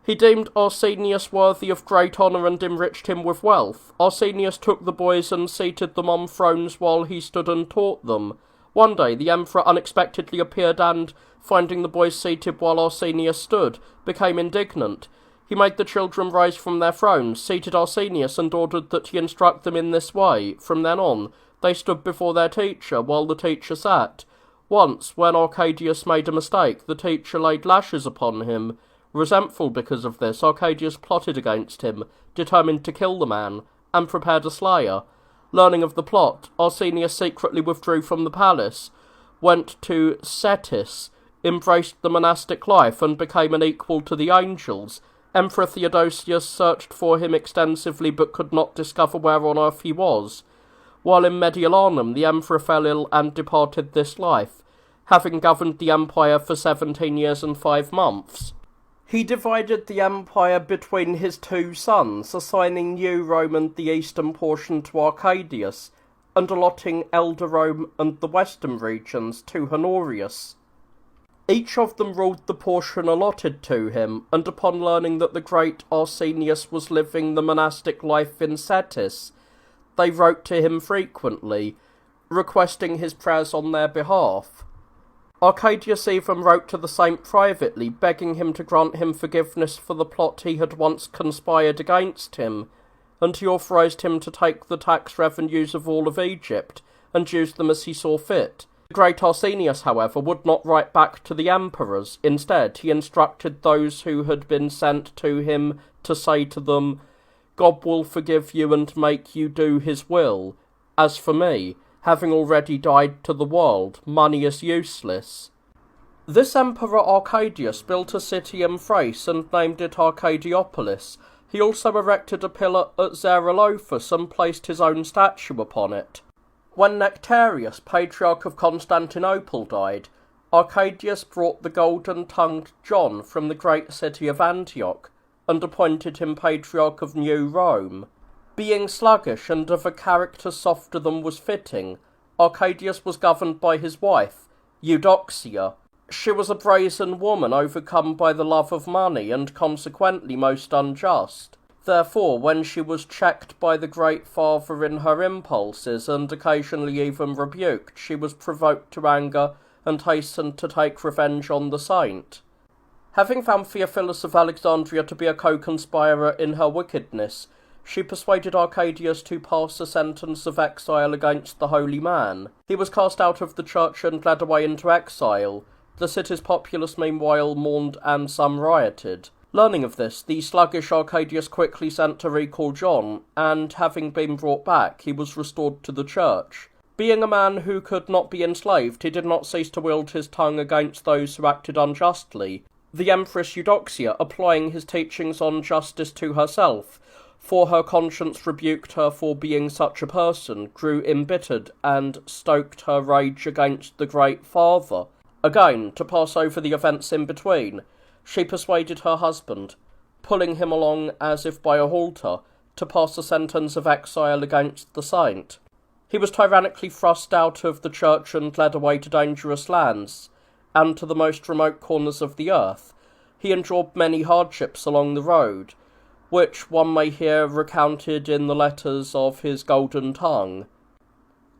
S1: He deemed Arsenius worthy of great honour and enriched him with wealth. Arsenius took the boys and seated them on thrones while he stood and taught them. One day the emperor unexpectedly appeared and, finding the boys seated while Arsenius stood, became indignant. He made the children rise from their thrones, seated Arsenius, and ordered that he instruct them in this way. From then on, they stood before their teacher, while the teacher sat. Once, when Arcadius made a mistake, the teacher laid lashes upon him. Resentful because of this, Arcadius plotted against him, determined to kill the man, and prepared a slayer. Learning of the plot, Arsenius secretly withdrew from the palace, went to Cetis, embraced the monastic life, and became an equal to the angels. Emperor Theodosius searched for him extensively, but could not discover where on earth he was. While in Mediolanum, the emperor fell ill and departed this life, having governed the empire for 17 years and 5 months. He divided the empire between his two sons, assigning New Rome and the eastern portion to Arcadius, and allotting Elder Rome and the western regions to Honorius. Each of them ruled the portion allotted to him, and upon learning that the great Arsenius was living the monastic life in Cetis, they wrote to him frequently, requesting his prayers on their behalf. Arcadius even wrote to the saint privately, begging him to grant him forgiveness for the plot he had once conspired against him, and he authorized him to take the tax revenues of all of Egypt, and use them as he saw fit. The great Arsenius, however, would not write back to the emperors. Instead, he instructed those who had been sent to him to say to them, "God will forgive you and make you do his will. As for me, having already died to the world, money is useless." This Emperor Arcadius built a city in Thrace and named it Arcadiopolis. He also erected a pillar at Zerolophus and placed his own statue upon it. When Nectarius, Patriarch of Constantinople, died, Arcadius brought the golden-tongued John from the great city of Antioch, and appointed him Patriarch of New Rome. Being sluggish and of a character softer than was fitting, Arcadius was governed by his wife, Eudoxia. She was a brazen woman overcome by the love of money and consequently most unjust. Therefore, when she was checked by the Great Father in her impulses and occasionally even rebuked, she was provoked to anger and hastened to take revenge on the saint. Having found Theophilus of Alexandria to be a co-conspirator in her wickedness, she persuaded Arcadius to pass a sentence of exile against the holy man. He was cast out of the church and led away into exile. The city's populace meanwhile mourned and some rioted. Learning of this, the sluggish Arcadius quickly sent to recall John, and having been brought back, he was restored to the church. Being a man who could not be enslaved, he did not cease to wield his tongue against those who acted unjustly, the Empress Eudoxia applying his teachings on justice to herself, for her conscience rebuked her for being such a person, grew embittered, and stoked her rage against the Great Father. Again, to pass over the events in between, she persuaded her husband, pulling him along as if by a halter, to pass a sentence of exile against the saint. He was tyrannically thrust out of the church and led away to dangerous lands, and to the most remote corners of the earth. He endured many hardships along the road, which one may hear recounted in the letters of his golden tongue.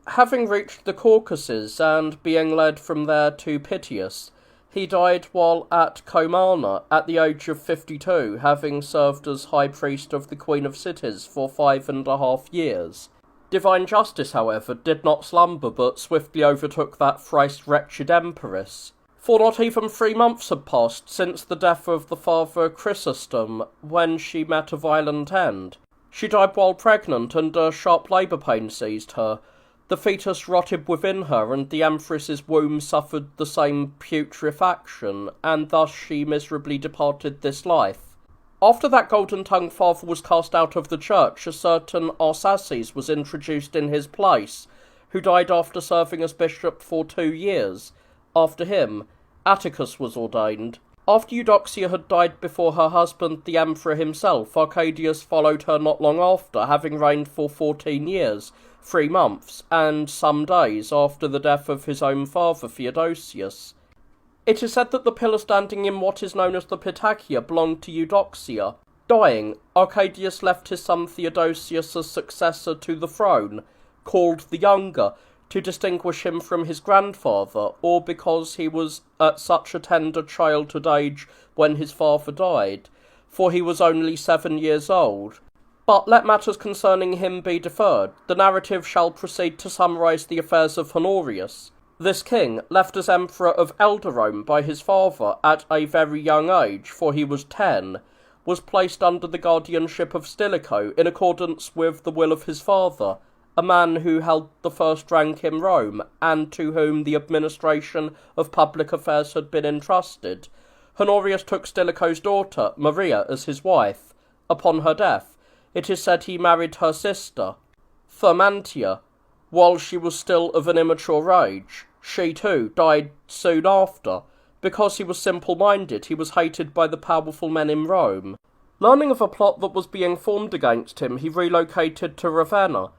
S1: Having reached the Caucasus, and being led from there to Pityus, he died while at Comana, at the age of 52, having served as High Priest of the Queen of Cities for 5.5 years. Divine justice, however, did not slumber, but swiftly overtook that thrice wretched empress. For not even 3 months had passed since the death of the Father Chrysostom, when she met a violent end. She died while pregnant, and a sharp labour pain seized her. The fetus rotted within her, and the empress's womb suffered the same putrefaction, and thus she miserably departed this life. After that golden-tongued father was cast out of the church, a certain Arsaces was introduced in his place, who died after serving as bishop for 2 years. After him, Atticus was ordained. After Eudoxia had died before her husband, the emperor himself, Arcadius followed her not long after, having reigned for 14 years, 3 months, and some days after the death of his own father, Theodosius. It is said that the pillar standing in what is known as the Pitaccia belonged to Eudoxia. Dying, Arcadius left his son Theodosius as successor to the throne, called the Younger, to distinguish him from his grandfather, or because he was at such a tender childhood age when his father died, for he was only 7 years old. But let matters concerning him be deferred. The narrative shall proceed to summarise the affairs of Honorius. This king, left as emperor of Elder Rome by his father at a very young age, for he was 10, was placed under the guardianship of Stilicho in accordance with the will of his father, a man who held the first rank in Rome, and to whom the administration of public affairs had been entrusted. Honorius took Stilicho's daughter, Maria, as his wife. Upon her death, it is said he married her sister, Thermantia, while she was still of an immature age. She, too, died soon after. Because he was simple-minded, he was hated by the powerful men in Rome. Learning of a plot that was being formed against him, he relocated to Ravenna.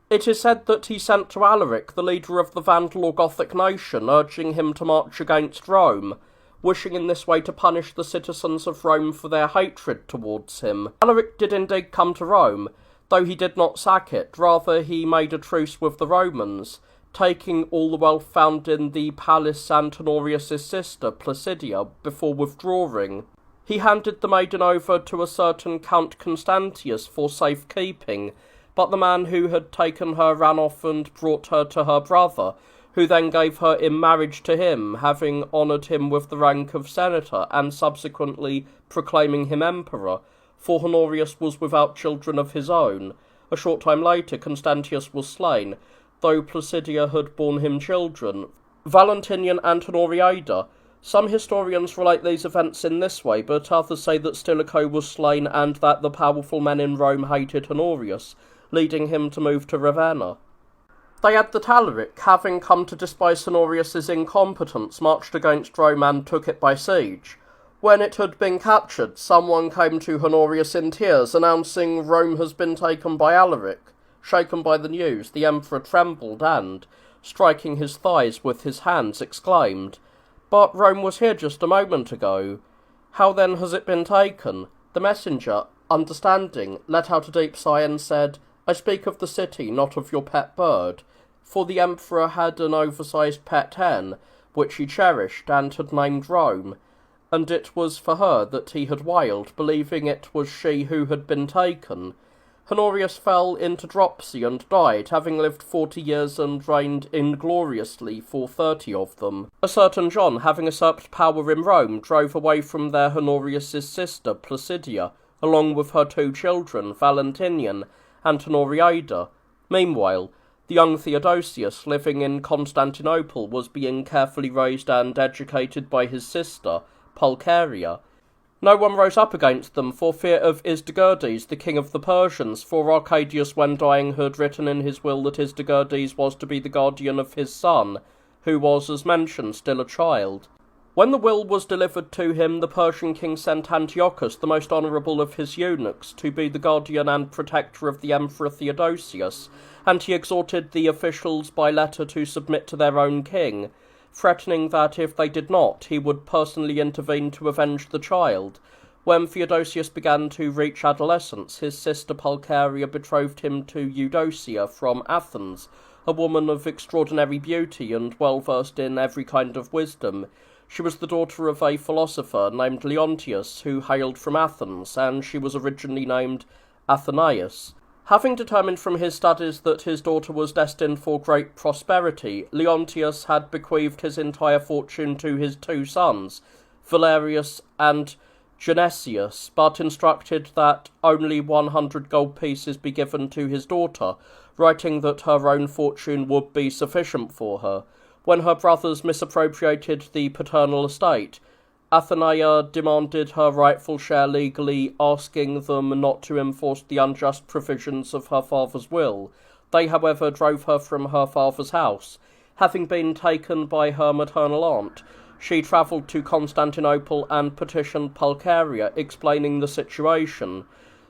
S1: It is said that he sent to Alaric, the leader of the Vandal or Gothic nation, urging him to march against Rome, wishing in this way to punish the citizens of Rome for their hatred towards him. Alaric did indeed come to Rome, though he did not sack it. Rather, he made a truce with the Romans, taking all the wealth found in the palace and Honorius' sister, Placidia, before withdrawing. He handed the maiden over to a certain Count Constantius for safekeeping, but the man who had taken her ran off and brought her to her brother, who then gave her in marriage to him, having honoured him with the rank of senator, and subsequently proclaiming him emperor, for Honorius was without children of his own. A short time later, Constantius was slain, though Placidia had borne him children, Valentinian and Honoriada. Some historians relate these events in this way, but others say that Stilicho was slain and that the powerful men in Rome hated Honorius, leading him to move to Ravenna. They add that Alaric, having come to despise Honorius's incompetence, marched against Rome and took it by siege. When it had been captured, someone came to Honorius in tears, announcing, "Rome has been taken by Alaric." Shaken by the news, the emperor trembled and, striking his thighs with his hands, exclaimed, "But Rome was here just a moment ago. How then has it been taken?" The messenger, understanding, let out a deep sigh and said, "I speak of the city, not of your pet bird," for the emperor had an oversized pet hen, which he cherished and had named Rome, and it was for her that he had wailed, believing it was she who had been taken. Honorius fell into dropsy and died, having lived 40 years and reigned ingloriously for 30 of them. A certain John, having usurped power in Rome, drove away from there Honorius's sister, Placidia, along with her 2 children, Valentinian and Honoriada. Meanwhile, the young Theodosius, living in Constantinople, was being carefully raised and educated by his sister, Pulcheria. No one rose up against them for fear of Isdagurdes, the king of the Persians, for Arcadius, when dying, had written in his will that Isdagurdes was to be the guardian of his son, who was, as mentioned, still a child. When the will was delivered to him, the Persian king sent Antiochus, the most honourable of his eunuchs, to be the guardian and protector of the Emperor Theodosius, and he exhorted the officials by letter to submit to their own king, threatening that if they did not, he would personally intervene to avenge the child. When Theodosius began to reach adolescence, his sister Pulcheria betrothed him to Eudocia from Athens, a woman of extraordinary beauty and well versed in every kind of wisdom. She was the daughter of a philosopher named Leontius, who hailed from Athens, and she was originally named Athenaeus. Having determined from his studies that his daughter was destined for great prosperity, Leontius had bequeathed his entire fortune to his 2 sons, Valerius and Genesius, but instructed that only 100 gold pieces be given to his daughter, writing that her own fortune would be sufficient for her. When her brothers misappropriated the paternal estate, Athenaea demanded her rightful share legally, asking them not to enforce the unjust provisions of her father's will. They, however, drove her from her father's house. Having been taken by her maternal aunt, she travelled to Constantinople and petitioned Pulcheria, explaining the situation.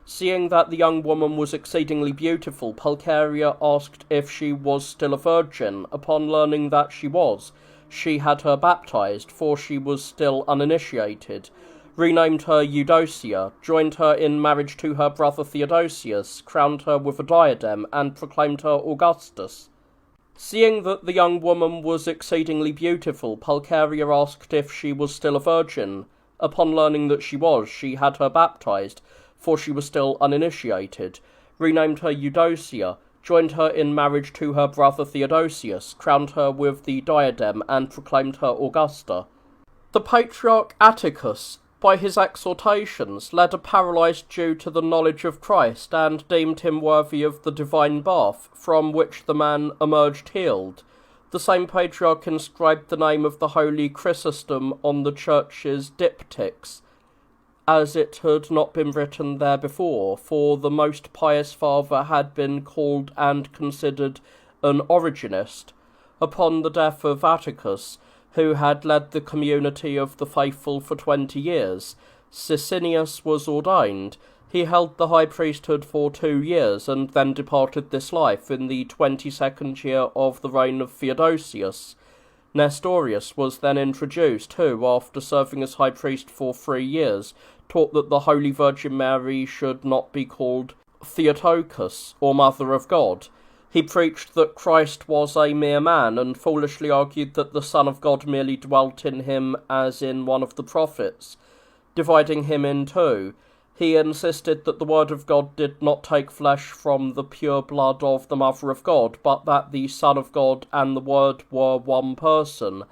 S1: Seeing that the young woman was exceedingly beautiful, Pulcheria asked if she was still a virgin. Upon learning that she was, she had her baptized, for she was still uninitiated, renamed her Eudocia, joined her in marriage to her brother Theodosius, crowned her with a diadem, and proclaimed her Augustus. Seeing that the young woman was exceedingly beautiful, Pulcheria asked if she was still a virgin. Upon learning that she was, she had her baptized, for she was still uninitiated, renamed her Eudocia, joined her in marriage to her brother Theodosius, crowned her with the diadem, and proclaimed her Augusta. The Patriarch Atticus, by his exhortations, led a paralysed Jew to the knowledge of Christ, and deemed him worthy of the divine bath, from which the man emerged healed. The same Patriarch inscribed the name of the holy Chrysostom on the church's diptychs, as it had not been written there before, for the most pious father had been called and considered an Origenist. Upon the death of Atticus, who had led the community of the faithful for 20 years, Sicinius was ordained. He held the high priesthood for 2 years, and then departed this life in the 22nd year of the reign of Theodosius. Nestorius was then introduced, who, after serving as high priest for 3 years, taught that the Holy Virgin Mary should not be called Theotokos, or Mother of God. He preached that Christ was a mere man, and foolishly argued that the Son of God merely dwelt in him as in one of the prophets, dividing him in 2. He insisted that the Word of God did not take flesh from the pure blood of the Mother of God, but that the Son of God and the Word were one person,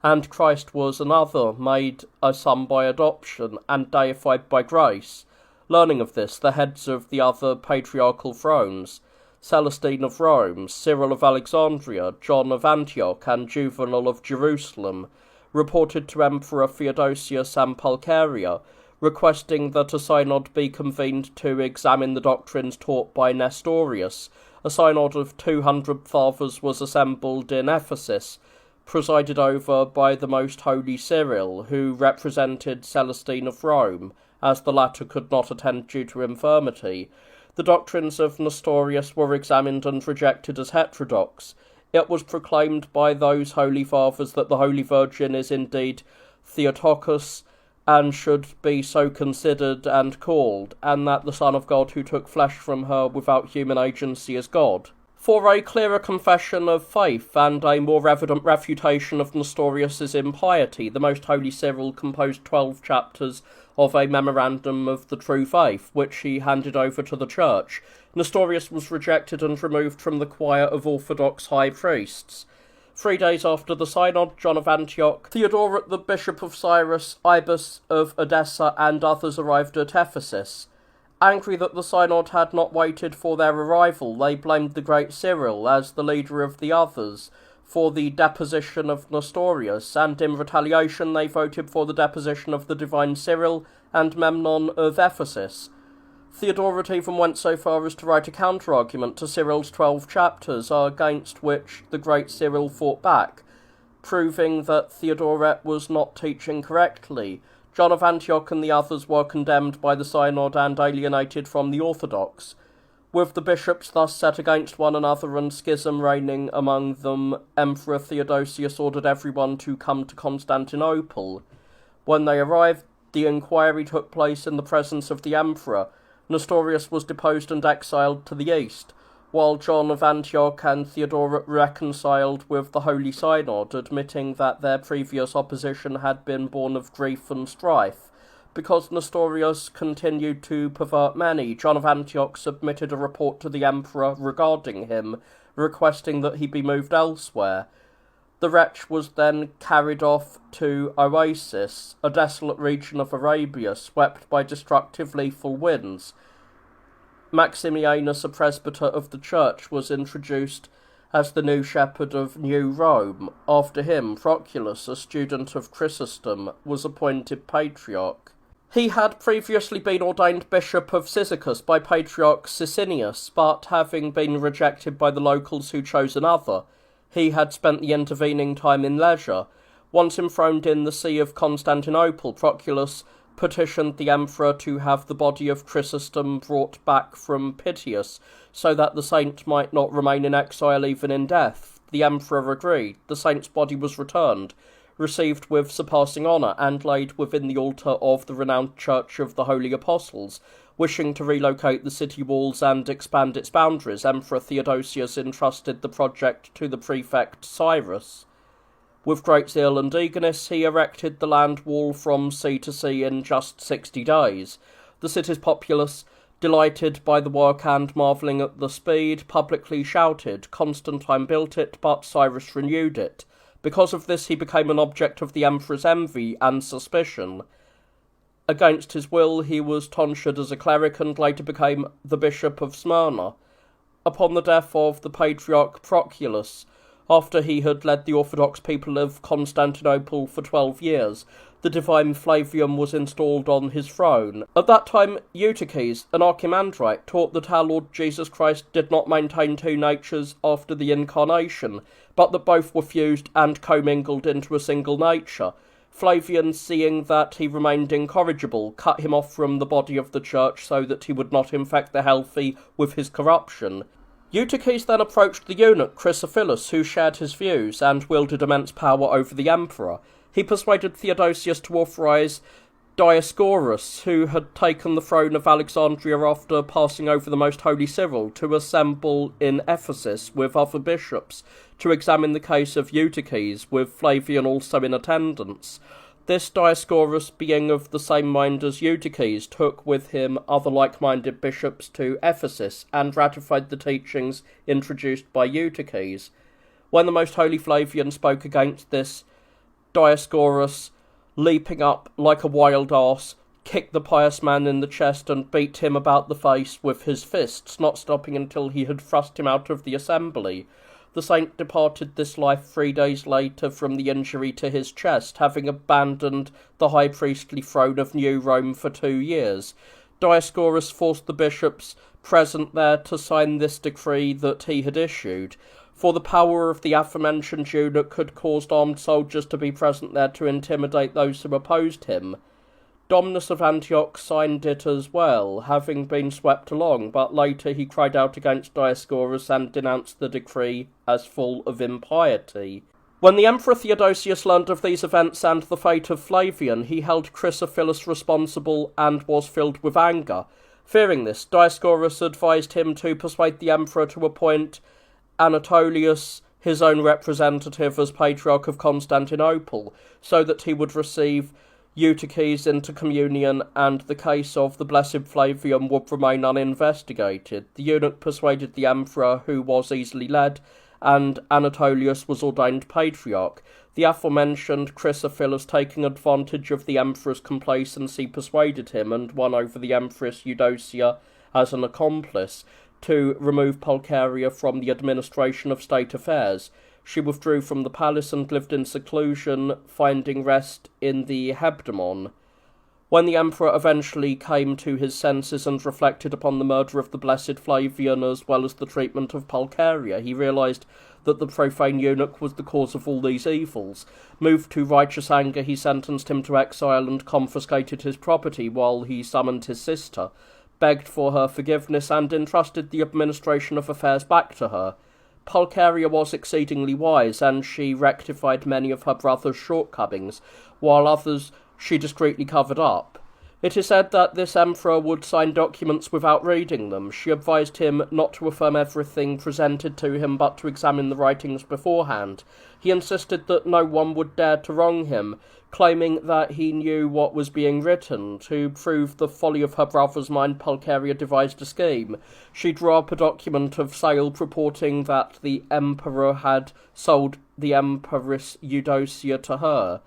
S1: and Christ was another, made a son by adoption, and deified by grace. Learning of this, the heads of the other patriarchal thrones, Celestine of Rome, Cyril of Alexandria, John of Antioch, and Juvenal of Jerusalem, reported to Emperor Theodosius and Pulcheria, requesting that a synod be convened to examine the doctrines taught by Nestorius. A synod of 200 fathers was assembled in Ephesus, presided over by the Most Holy Cyril, who represented Celestine of Rome, as the latter could not attend due to infirmity. The doctrines of Nestorius were examined and rejected as heterodox. It was proclaimed by those holy fathers that the Holy Virgin is indeed Theotokos, and should be so considered and called, and that the Son of God who took flesh from her without human agency is God. For a clearer confession of faith and a more evident refutation of Nestorius's impiety, the Most Holy Cyril composed 12 chapters of a memorandum of the true faith, which he handed over to the church. Nestorius was rejected and removed from the choir of Orthodox high priests. 3 days after the synod, John of Antioch, Theodoret the bishop of Cyrus, Ibas of Edessa, and others arrived at Ephesus. Angry that the synod had not waited for their arrival, they blamed the great Cyril, as the leader of the others, for the deposition of Nestorius, and in retaliation they voted for the deposition of the divine Cyril and Memnon of Ephesus. Theodoret even went so far as to write a counter-argument to Cyril's 12 chapters, against which the great Cyril fought back, proving that Theodoret was not teaching correctly. John of Antioch and the others were condemned by the synod and alienated from the Orthodox. With the bishops thus set against one another and schism reigning among them, Emperor Theodosius ordered everyone to come to Constantinople. When they arrived, the inquiry took place in the presence of the emperor. Nestorius was deposed and exiled to the east, while John of Antioch and Theodoret reconciled with the Holy Synod, admitting that their previous opposition had been born of grief and strife. Because Nestorius continued to pervert many, John of Antioch submitted a report to the emperor regarding him, requesting that he be moved elsewhere. The wretch was then carried off to Oasis, a desolate region of Arabia, swept by destructive lethal winds. Maximianus, a presbyter of the church, was introduced as the new shepherd of New Rome. After him, Proculus, a student of Chrysostom, was appointed patriarch. He had previously been ordained bishop of Cyzicus by Patriarch Sicinius, but having been rejected by the locals who chose another, he had spent the intervening time in leisure. Once enthroned in the see of Constantinople, Proculus petitioned the emperor to have the body of Chrysostom brought back from Piteus, so that the saint might not remain in exile even in death. The emperor agreed. The saint's body was returned, received with surpassing honour, and laid within the altar of the renowned Church of the Holy Apostles. Wishing to relocate the city walls and expand its boundaries, Emperor Theodosius entrusted the project to the prefect Cyrus. With great zeal and eagerness, he erected the land wall from sea to sea in just 60 days. The city's populace, delighted by the work and marvelling at the speed, publicly shouted, "Constantine built it, but Cyrus renewed it." Because of this, he became an object of the emperor's envy and suspicion. Against his will, he was tonsured as a cleric and later became the bishop of Smyrna. Upon the death of the patriarch Proculus, after he had led the Orthodox people of Constantinople for 12 years, the divine Flavian was installed on his throne. At that time, Eutyches, an archimandrite, taught that our Lord Jesus Christ did not maintain two natures after the Incarnation, but that both were fused and commingled into a single nature. Flavian, seeing that he remained incorrigible, cut him off from the body of the church so that he would not infect the healthy with his corruption. Eutyches then approached the eunuch Chrysophilus, who shared his views and wielded immense power over the emperor. He persuaded Theodosius to authorize Dioscorus, who had taken the throne of Alexandria after passing over the Most Holy Cyril, to assemble in Ephesus with other bishops to examine the case of Eutyches, with Flavian also in attendance. This Dioscorus, being of the same mind as Eutyches, took with him other like-minded bishops to Ephesus and ratified the teachings introduced by Eutyches. When the Most Holy Flavian spoke against this, Dioscorus, leaping up like a wild ass, kicked the pious man in the chest and beat him about the face with his fists, not stopping until he had thrust him out of the assembly. The saint departed this life 3 days later from the injury to his chest, having abandoned the high priestly throne of New Rome for 2 years. Dioscorus forced the bishops present there to sign this decree that he had issued, for the power of the aforementioned eunuch had caused armed soldiers to be present there to intimidate those who opposed him. Dominus of Antioch signed it as well, having been swept along, but later he cried out against Dioscorus and denounced the decree as full of impiety. When the Emperor Theodosius learned of these events and the fate of Flavian, he held Chrysophilus responsible and was filled with anger. Fearing this, Dioscorus advised him to persuade the emperor to appoint Anatolius, his own representative, as Patriarch of Constantinople, so that he would receive Eutyches into communion, and the case of the Blessed Flavian would remain uninvestigated. The eunuch persuaded the emperor, who was easily led, and Anatolius was ordained patriarch. The aforementioned Chrysophilus, taking advantage of the emperor's complacency, persuaded him, and won over the empress Eudocia as an accomplice, to remove Pulcheria from the administration of state affairs. She withdrew from the palace and lived in seclusion, finding rest in the Hebdomon. When the emperor eventually came to his senses and reflected upon the murder of the Blessed Flavian as well as the treatment of Pulcheria, he realized that the profane eunuch was the cause of all these evils. Moved to righteous anger, he sentenced him to exile and confiscated his property while he summoned his sister, begged for her forgiveness, and entrusted the administration of affairs back to her. Pulcheria was exceedingly wise, and she rectified many of her brother's shortcomings, while others she discreetly covered up. It is said that this emperor would sign documents without reading them. She advised him not to affirm everything presented to him, but to examine the writings beforehand. He insisted that no one would dare to wrong him, claiming that he knew what was being written. To prove the folly of her brother's mind, Pulcheria devised a scheme. She drew up a document of sale purporting that the emperor had sold the empress Eudocia to her.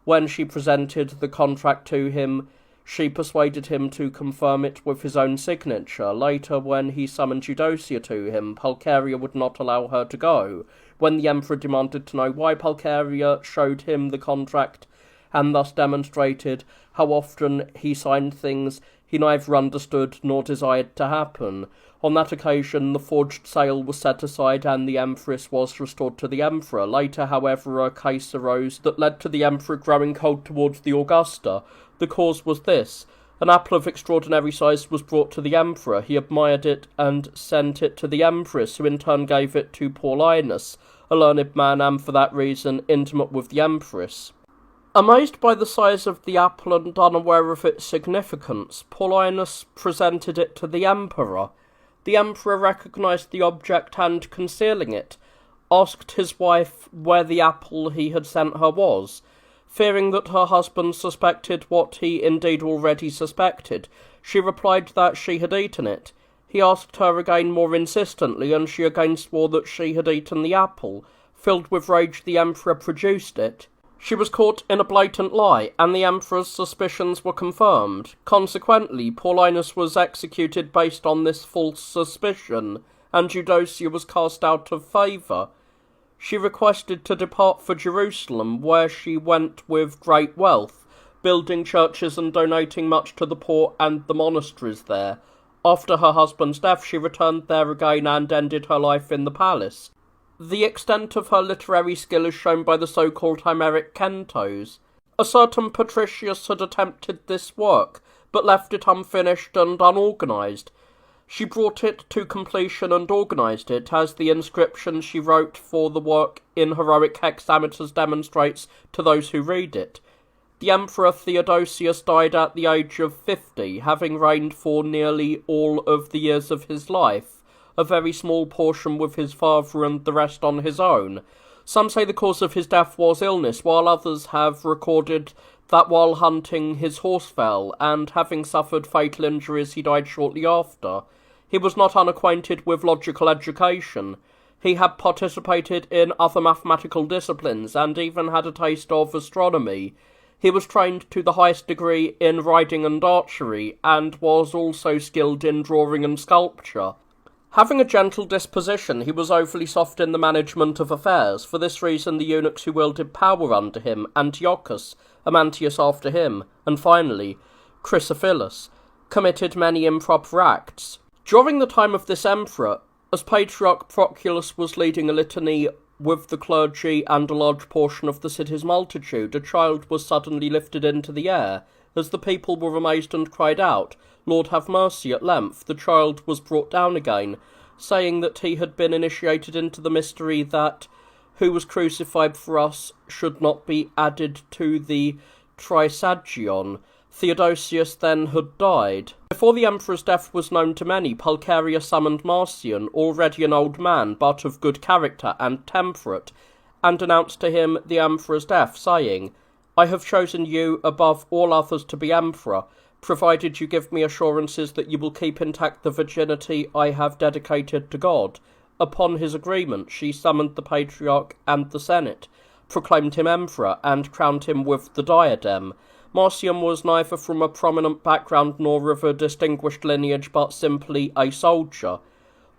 S1: When she presented the contract to him, she persuaded him to confirm it with his own signature. Later, when he summoned Eudocia to him, Pulcheria would not allow her to go. When the emperor demanded to know why, Pulcheria showed him the contract and thus demonstrated how often he signed things he neither understood nor desired to happen. On that occasion, the forged sale was set aside and the empress was restored to the emperor. Later, however, a case arose that led to the emperor growing cold towards the Augusta. The cause was this: an apple of extraordinary size was brought to the emperor. He admired it and sent it to the empress, who in turn gave it to Paulinus, a learned man and, for that reason, intimate with the empress. Amazed by the size of the apple and unaware of its significance, Paulinus presented it to the emperor. The emperor recognized the object and, concealing it, asked his wife where the apple he had sent her was. Fearing that her husband suspected what he indeed already suspected, she replied that she had eaten it. He asked her again more insistently, and she again swore that she had eaten the apple. Filled with rage, the emperor produced it. She was caught in a blatant lie, and the emperor's suspicions were confirmed. Consequently, Paulinus was executed based on this false suspicion, and Eudocia was cast out of favour. She requested to depart for Jerusalem, where she went with great wealth, building churches and donating much to the poor and the monasteries there. After her husband's death, she returned there again and ended her life in the palace. The extent of her literary skill is shown by the so-called Homeric cantos. A certain Patricius had attempted this work, but left it unfinished and unorganised. She brought it to completion and organised it, as the inscription she wrote for the work in heroic hexameters demonstrates to those who read it. The Emperor Theodosius died at the age of 50, having reigned for nearly all of the years of his life, a very small portion with his father and the rest on his own. Some say the cause of his death was illness, while others have recorded that while hunting his horse fell, and having suffered fatal injuries he died shortly after. He was not unacquainted with logical education. He had participated in other mathematical disciplines, and even had a taste of astronomy. He was trained to the highest degree in riding and archery, and was also skilled in drawing and sculpture. Having a gentle disposition, he was overly soft in the management of affairs. For this reason, the eunuchs who wielded power under him, Antiochus, Amantius after him, and finally, Chrysophilus, committed many improper acts. During the time of this emperor, as Patriarch Proculus was leading a litany with the clergy and a large portion of the city's multitude, a child was suddenly lifted into the air. As the people were amazed and cried out, "Lord, have mercy," at length the child was brought down again, saying that he had been initiated into the mystery that who was crucified for us should not be added to the Trisagion. Theodosius then had died. Before the emperor's death was known to many, Pulcheria summoned Marcian, already an old man, but of good character and temperate, and announced to him the emperor's death, saying, I have chosen you above all others to be emperor, provided you give me assurances that you will keep intact the virginity I have dedicated to God." Upon his agreement, she summoned the Patriarch and the Senate, proclaimed him emperor, and crowned him with the diadem. Marcion was neither from a prominent background nor of a distinguished lineage, but simply a soldier.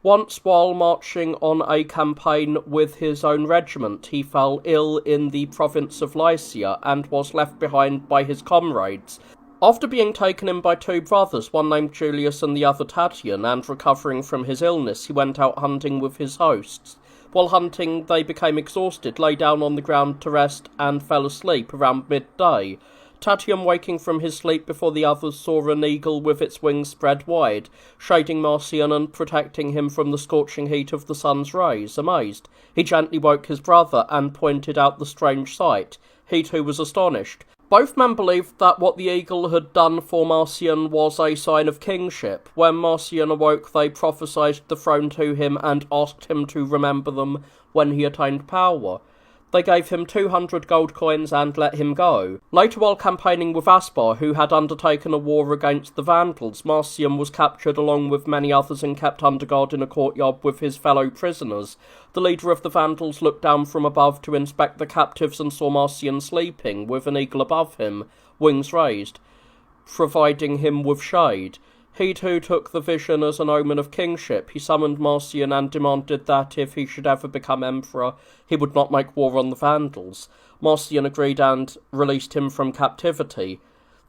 S1: Once, while marching on a campaign with his own regiment, he fell ill in the province of Lycia and was left behind by his comrades. After being taken in by two brothers, one named Julius and the other Tatian, and recovering from his illness, he went out hunting with his hosts. While hunting, they became exhausted, lay down on the ground to rest, and fell asleep around midday. Tatian, waking from his sleep before the others, saw an eagle with its wings spread wide, shading Marcion and protecting him from the scorching heat of the sun's rays. Amazed, he gently woke his brother and pointed out the strange sight. He too was astonished. Both men believed that what the eagle had done for Marcion was a sign of kingship. When Marcion awoke, they prophesied the throne to him and asked him to remember them when he attained power. They gave him 200 gold coins and let him go. Later, while campaigning with Aspar, who had undertaken a war against the Vandals, Marcion was captured along with many others and kept under guard in a courtyard with his fellow prisoners. The leader of the Vandals looked down from above to inspect the captives and saw Marcion sleeping, with an eagle above him, wings raised, providing him with shade. He too took the vision as an omen of kingship. He summoned Marcion and demanded that if he should ever become emperor, he would not make war on the Vandals. Marcion agreed and released him from captivity.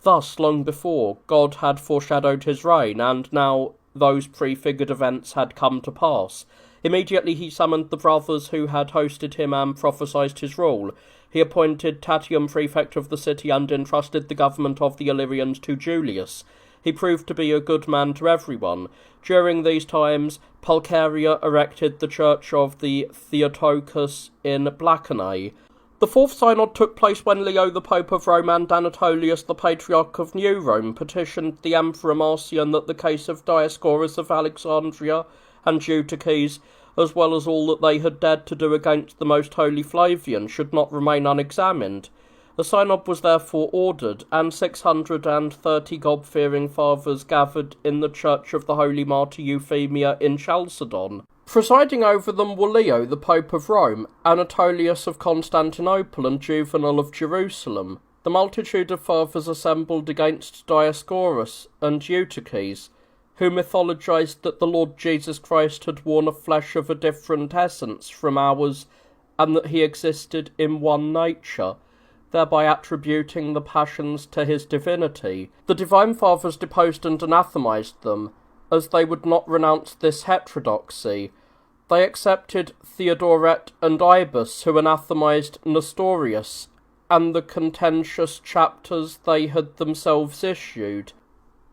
S1: Thus, long before, God had foreshadowed his reign, and now those prefigured events had come to pass. Immediately he summoned the brothers who had hosted him and prophesied his rule. He appointed Tatian prefect of the city and entrusted the government of the Illyrians to Julius. He proved to be a good man to everyone. During these times, Pulcheria erected the church of the Theotokos in Blacanae. The fourth synod took place when Leo, the Pope of Rome, and Anatolius, the Patriarch of New Rome, petitioned the Emperor Marcion that the case of Dioscorus of Alexandria and Eutyches, as well as all that they had dared to do against the most holy Flavian, should not remain unexamined. The synod was therefore ordered, and 630 God-fearing fathers gathered in the church of the Holy Martyr Euphemia in Chalcedon. Presiding over them were Leo, the Pope of Rome, Anatolius of Constantinople, and Juvenal of Jerusalem. The multitude of fathers assembled against Dioscorus and Eutyches, who mythologized that the Lord Jesus Christ had worn a flesh of a different essence from ours, and that he existed in one nature, thereby attributing the passions to his divinity. The divine fathers deposed and anathematized them, as they would not renounce this heterodoxy. They accepted Theodoret and Ibus, who anathematized Nestorius, and the contentious chapters they had themselves issued.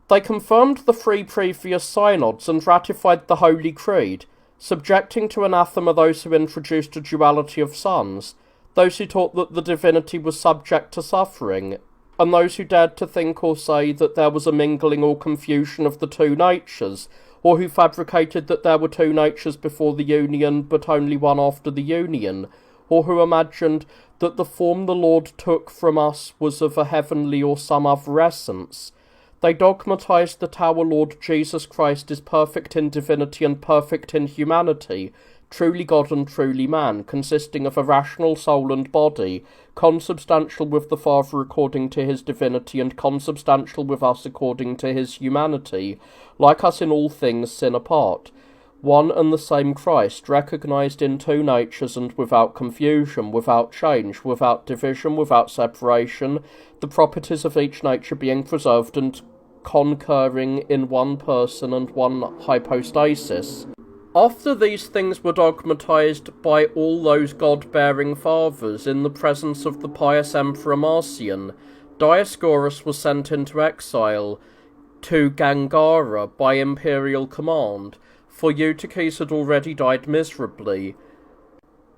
S1: They confirmed the three previous synods and ratified the Holy Creed, subjecting to anathema those who introduced a duality of sons, those who taught that the divinity was subject to suffering, and those who dared to think or say that there was a mingling or confusion of the two natures, or who fabricated that there were two natures before the union but only one after the union, or who imagined that the form the Lord took from us was of a heavenly or some other essence. They dogmatized that our Lord Jesus Christ is perfect in divinity and perfect in humanity, truly God and truly man, consisting of a rational soul and body, consubstantial with the Father according to his divinity, and consubstantial with us according to his humanity, like us in all things sin apart. One and the same Christ, recognized in two natures and without confusion, without change, without division, without separation, the properties of each nature being preserved and concurring in one person and one hypostasis. After these things were dogmatized by all those God-bearing fathers in the presence of the pious Emperor Marcion, Dioscorus was sent into exile to Gangara by imperial command, for Eutyches had already died miserably.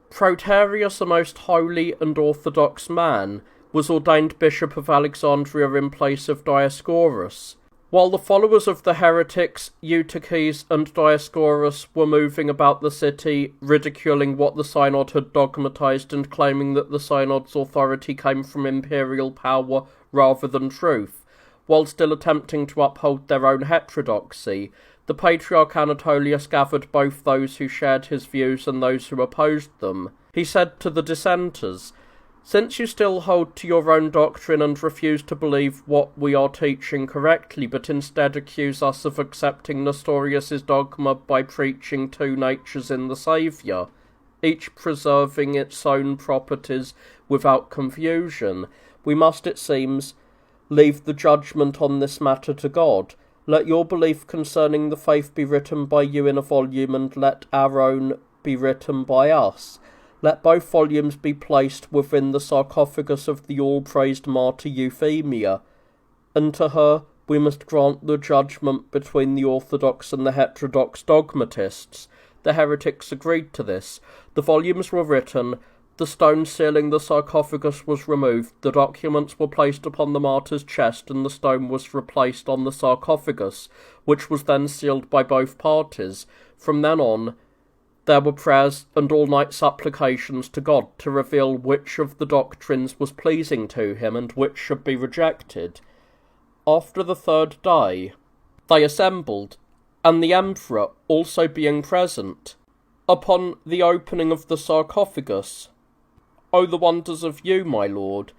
S1: Proterius, a most holy and orthodox man, was ordained Bishop of Alexandria in place of Dioscorus. While the followers of the heretics Eutyches and Dioscorus were moving about the city, ridiculing what the synod had dogmatized and claiming that the synod's authority came from imperial power rather than truth, while still attempting to uphold their own heterodoxy, the Patriarch Anatolius gathered both those who shared his views and those who opposed them. He said to the dissenters, "Since you still hold to your own doctrine and refuse to believe what we are teaching correctly, but instead accuse us of accepting Nestorius' dogma by preaching two natures in the Saviour, each preserving its own properties without confusion, we must, it seems, leave the judgment on this matter to God. Let your belief concerning the faith be written by you in a volume, and let our own be written by us. Let both volumes be placed within the sarcophagus of the all-praised martyr Euphemia, and to her we must grant the judgment between the orthodox and the heterodox dogmatists." The heretics agreed to this. The volumes were written, the stone sealing the sarcophagus was removed, the documents were placed upon the martyr's chest, and the stone was replaced on the sarcophagus, which was then sealed by both parties. From then on, there were prayers and all-night supplications to God to reveal which of the doctrines was pleasing to him and which should be rejected. After the third day, they assembled, and the emperor also being present, upon the opening of the sarcophagus. "O the wonders of you, my lord!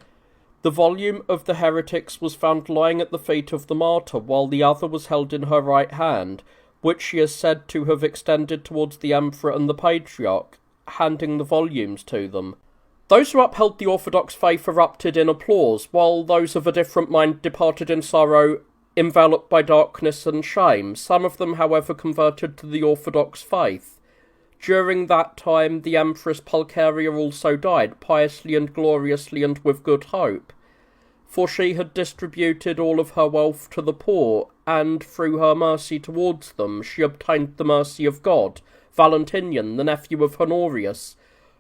S1: The volume of the heretics was found lying at the feet of the martyr, while the other was held in her right hand, which she is said to have extended towards the emperor and the patriarch, handing the volumes to them. Those who upheld the orthodox faith erupted in applause, while those of a different mind departed in sorrow, enveloped by darkness and shame. Some of them, however, converted to the orthodox faith. During that time the Empress Pulcheria also died, piously and gloriously and with good hope. For she had distributed all of her wealth to the poor, and through her mercy towards them she obtained the mercy of God. Valentinian, the nephew of Honorius,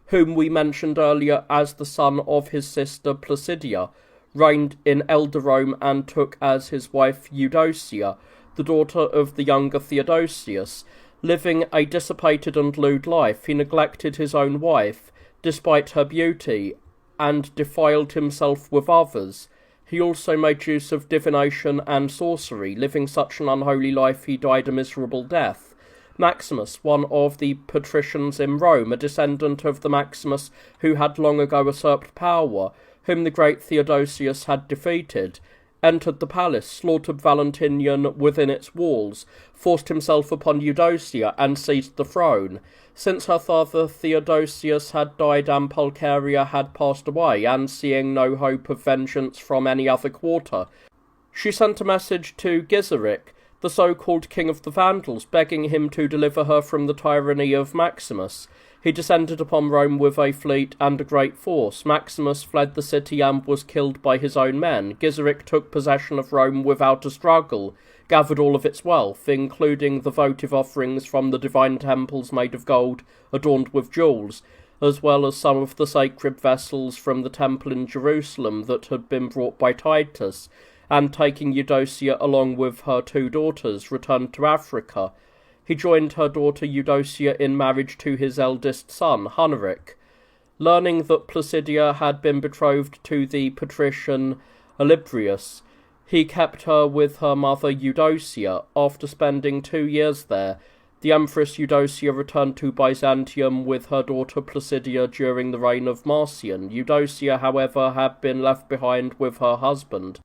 S1: whom we mentioned earlier as the son of his sister Placidia, reigned in Elder Rome and took as his wife Eudocia, the daughter of the younger Theodosius. Living a dissipated and lewd life, he neglected his own wife, despite her beauty, and defiled himself with others. He also made use of divination and sorcery. Living such an unholy life, he died a miserable death. Maximus, one of the patricians in Rome, a descendant of the Maximus who had long ago usurped power, whom the great Theodosius had defeated, entered the palace, slaughtered Valentinian within its walls, forced himself upon Eudocia, and seized the throne. Since her father Theodosius had died and Pulcheria had passed away, and seeing no hope of vengeance from any other quarter, she sent a message to Gizeric, the so-called king of the Vandals, begging him to deliver her from the tyranny of Maximus. He descended upon Rome with a fleet and a great force. Maximus fled the city and was killed by his own men. Gizeric took possession of Rome without a struggle, gathered all of its wealth, including the votive offerings from the divine temples made of gold, adorned with jewels, as well as some of the sacred vessels from the temple in Jerusalem that had been brought by Titus, and taking Eudocia along with her 2 daughters, returned to Africa. He joined her daughter Eudocia in marriage to his eldest son, Huneric. Learning that Placidia had been betrothed to the patrician Olybrius, he kept her with her mother Eudocia. After spending 2 years there, the Empress Eudocia returned to Byzantium with her daughter Placidia during the reign of Marcian. Eudocia, however, had been left behind with her husband.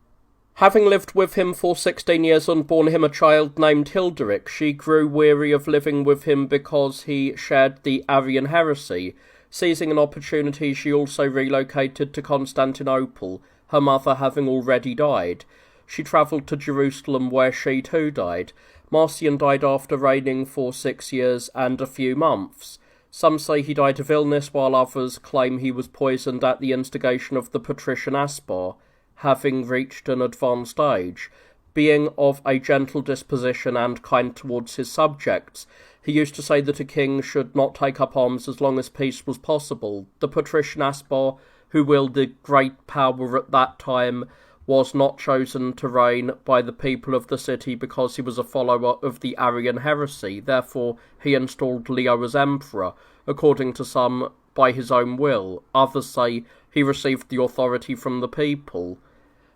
S1: Having lived with him for 16 years and borne him a child named Hilderic, she grew weary of living with him because he shared the Arian heresy. Seizing an opportunity, she also relocated to Constantinople, her mother having already died. She travelled to Jerusalem, where she too died. Marcian died after reigning for 6 years and a few months. Some say he died of illness, while others claim he was poisoned at the instigation of the patrician Aspar, having reached an advanced age. Being of a gentle disposition and kind towards his subjects, he used to say that a king should not take up arms as long as peace was possible. The patrician Aspar, who wielded great power at that time, was not chosen to reign by the people of the city because he was a follower of the Arian heresy. Therefore, he installed Leo as emperor, according to some by his own will. Others say he received the authority from the people.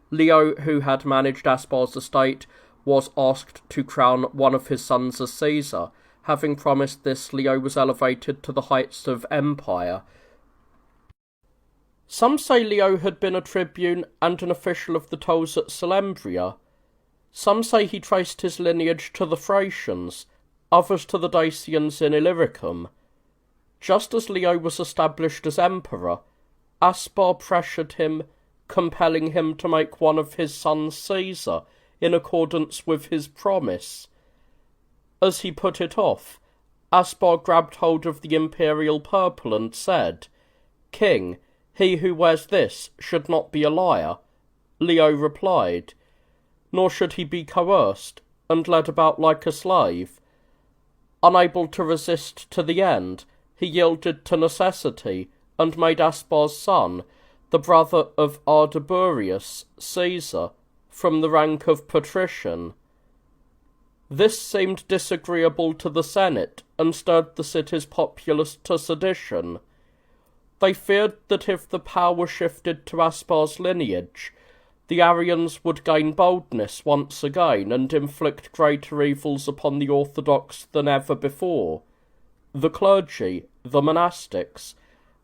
S1: Leo, who had managed Aspar's estate, was asked to crown one of his sons as Caesar. Having promised this, Leo was elevated to the heights of empire. Some say Leo had been a tribune and an official of the tolls at Salembria. Some say he traced his lineage to the Thracians, others to the Dacians in Illyricum. Just as Leo was established as emperor, Aspar pressured him, compelling him to make one of his sons Caesar, in accordance with his promise. As he put it off, Aspar grabbed hold of the imperial purple and said, "King, he who wears this should not be a liar." Leo replied, "Nor should he be coerced and led about like a slave." Unable to resist to the end, he yielded to necessity and made Aspar's son, the brother of Ardaburius, Caesar, from the rank of patrician. This seemed disagreeable to the Senate and stirred the city's populace to sedition. They feared that if the power shifted to Aspar's lineage, the Arians would gain boldness once again and inflict greater evils upon the Orthodox than ever before. The clergy, the monastics,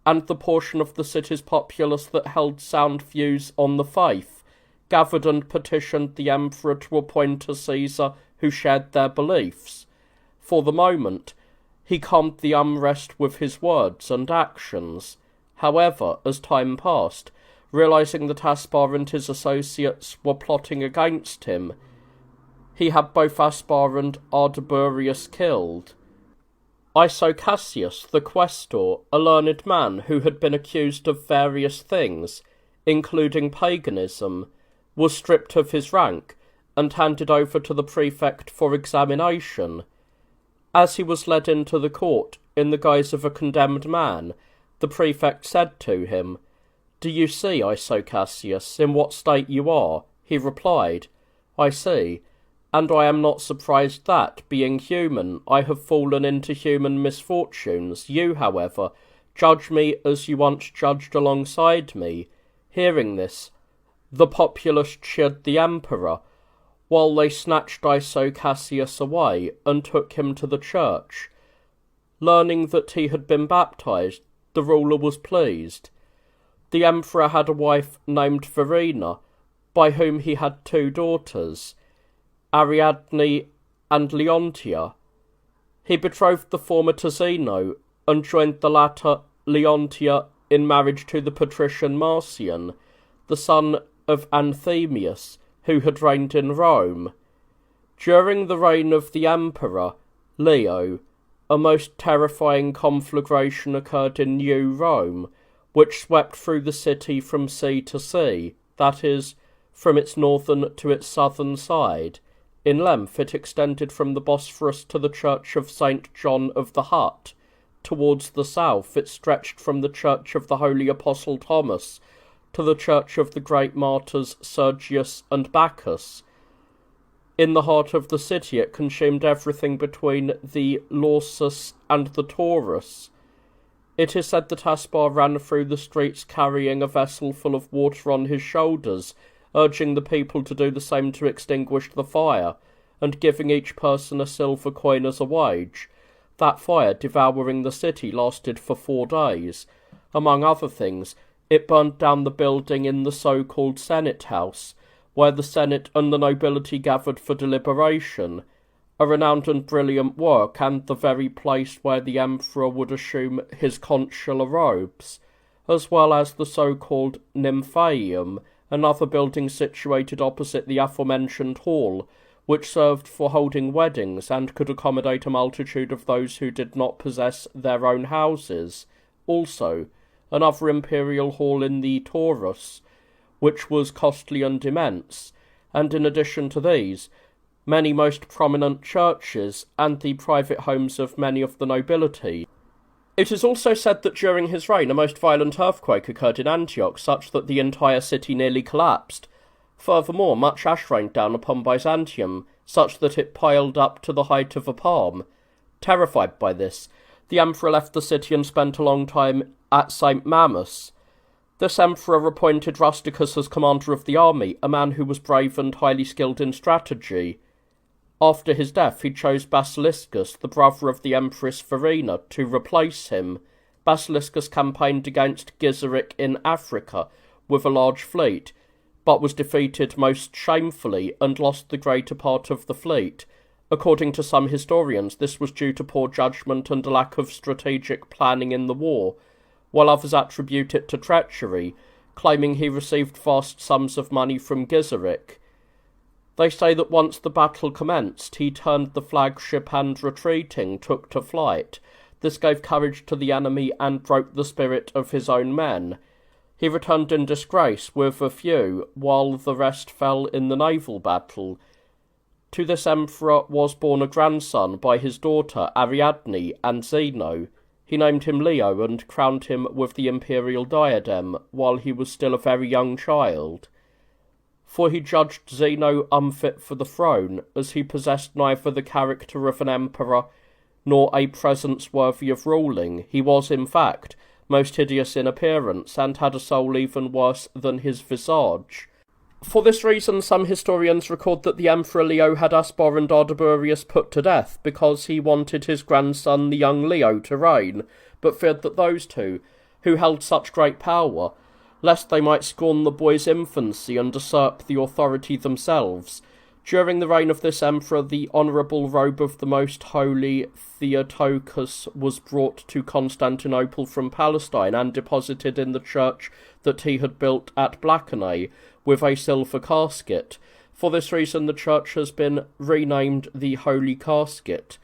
S1: and the portion of the city's populace that held sound views on the faith gathered and petitioned the emperor to appoint a Caesar who shared their beliefs. For the moment, he calmed the unrest with his words and actions. However, as time passed, realizing that Aspar and his associates were plotting against him, he had both Aspar and Ardaburius killed. Cassius, the questor, a learned man who had been accused of various things, including paganism, was stripped of his rank and handed over to the prefect for examination. As he was led into the court in the guise of a condemned man, the prefect said to him, "Do you see, Cassius, in what state you are?" He replied, "I see, and I am not surprised that, being human, I have fallen into human misfortunes. You, however, judge me as you once judged alongside me." Hearing this, the populace cheered the emperor, while they snatched Cassius away and took him to the church. Learning that he had been baptized, the ruler was pleased. The emperor had a wife named Verena, by whom he had 2 daughters, Ariadne and Leontia. He betrothed the former to Zeno, and joined the latter, Leontia, in marriage to the patrician Marcian, the son of Anthemius, who had reigned in Rome. During the reign of the emperor, Leo, a most terrifying conflagration occurred in New Rome, which swept through the city from sea to sea, that is, from its northern to its southern side. In length it extended from the Bosphorus to the church of St. John of the Hut. Towards the south it stretched from the church of the Holy Apostle Thomas to the church of the great martyrs Sergius and Bacchus. In the heart of the city it consumed everything between the Lausus and the Taurus. It is said that Aspar ran through the streets carrying a vessel full of water on his shoulders, urging the people to do the same to extinguish the fire, and giving each person a silver coin as a wage. That fire, devouring the city, lasted for 4 days. Among other things, it burned down the building in the so-called Senate House, where the Senate and the nobility gathered for deliberation, a renowned and brilliant work, and the very place where the emperor would assume his consular robes, as well as the so-called Nymphaeum, another building situated opposite the aforementioned hall, which served for holding weddings and could accommodate a multitude of those who did not possess their own houses. Also, another imperial hall in the Taurus, which was costly and immense, and in addition to these, many most prominent churches and the private homes of many of the nobility. It is also said that during his reign a most violent earthquake occurred in Antioch, such that the entire city nearly collapsed. Furthermore, much ash rained down upon Byzantium, such that it piled up to the height of a palm. Terrified by this, the emperor left the city and spent a long time at St. Mamus. This emperor appointed Rusticus as commander of the army, a man who was brave and highly skilled in strategy. After his death, he chose Basiliscus, the brother of the Empress Verina, to replace him. Basiliscus campaigned against Gizeric in Africa with a large fleet, but was defeated most shamefully and lost the greater part of the fleet. According to some historians, this was due to poor judgment and a lack of strategic planning in the war, while others attribute it to treachery, claiming he received vast sums of money from Gizeric. They say that once the battle commenced, he turned the flagship and, retreating, took to flight. This gave courage to the enemy and broke the spirit of his own men. He returned in disgrace with a few, while the rest fell in the naval battle. To this emperor was born a grandson by his daughter Ariadne and Zeno. He named him Leo and crowned him with the imperial diadem while he was still a very young child. For he judged Zeno unfit for the throne, as he possessed neither the character of an emperor nor a presence worthy of ruling. He was, in fact, most hideous in appearance, and had a soul even worse than his visage. For this reason, some historians record that the Emperor Leo had Aspar and Ardaburius put to death, because he wanted his grandson, the young Leo, to reign, but feared that those two, who held such great power, lest they might scorn the boy's infancy and usurp the authority themselves. During the reign of this emperor, the honourable robe of the most holy Theotokos was brought to Constantinople from Palestine and deposited in the church that he had built at Blakeney, with a silver casket. For this reason the church has been renamed the Holy Casket.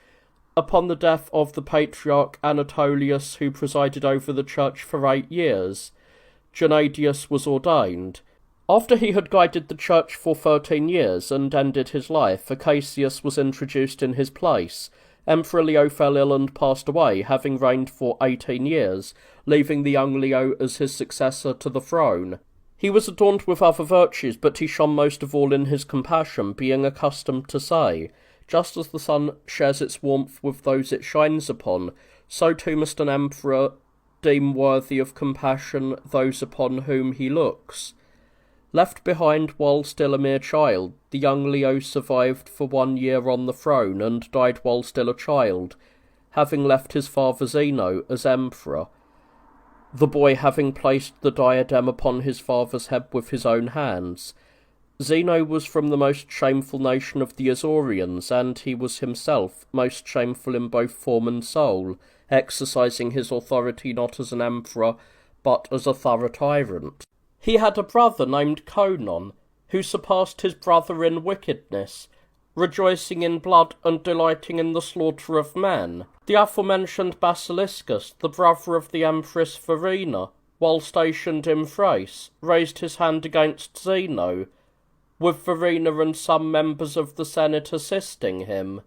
S1: Upon the death of the Patriarch Anatolius, who presided over the church for 8 years, Gennadius was ordained. After he had guided the church for 13 years and ended his life, Acacius was introduced in his place. Emperor Leo fell ill and passed away, having reigned for 18 years, leaving the young Leo as his successor to the throne. He was adorned with other virtues, but he shone most of all in his compassion, being accustomed to say, "Just as the sun shares its warmth with those it shines upon, so too must an emperor deem worthy of compassion those upon whom he looks." Left behind while still a mere child, the young Leo survived for 1 year on the throne and died while still a child, having left his father Zeno as emperor, the boy having placed the diadem upon his father's head with his own hands. Zeno was from the most shameful nation of the Isaurians, and he was himself most shameful in both form and soul, exercising his authority not as an emperor, but as a thorough tyrant. He had a brother named Conon, who surpassed his brother in wickedness, rejoicing in blood and delighting in the slaughter of men. The aforementioned Basiliscus, the brother of the Empress Verina, while stationed in Thrace, raised his hand against Zeno, with Verina and some members of the Senate assisting him.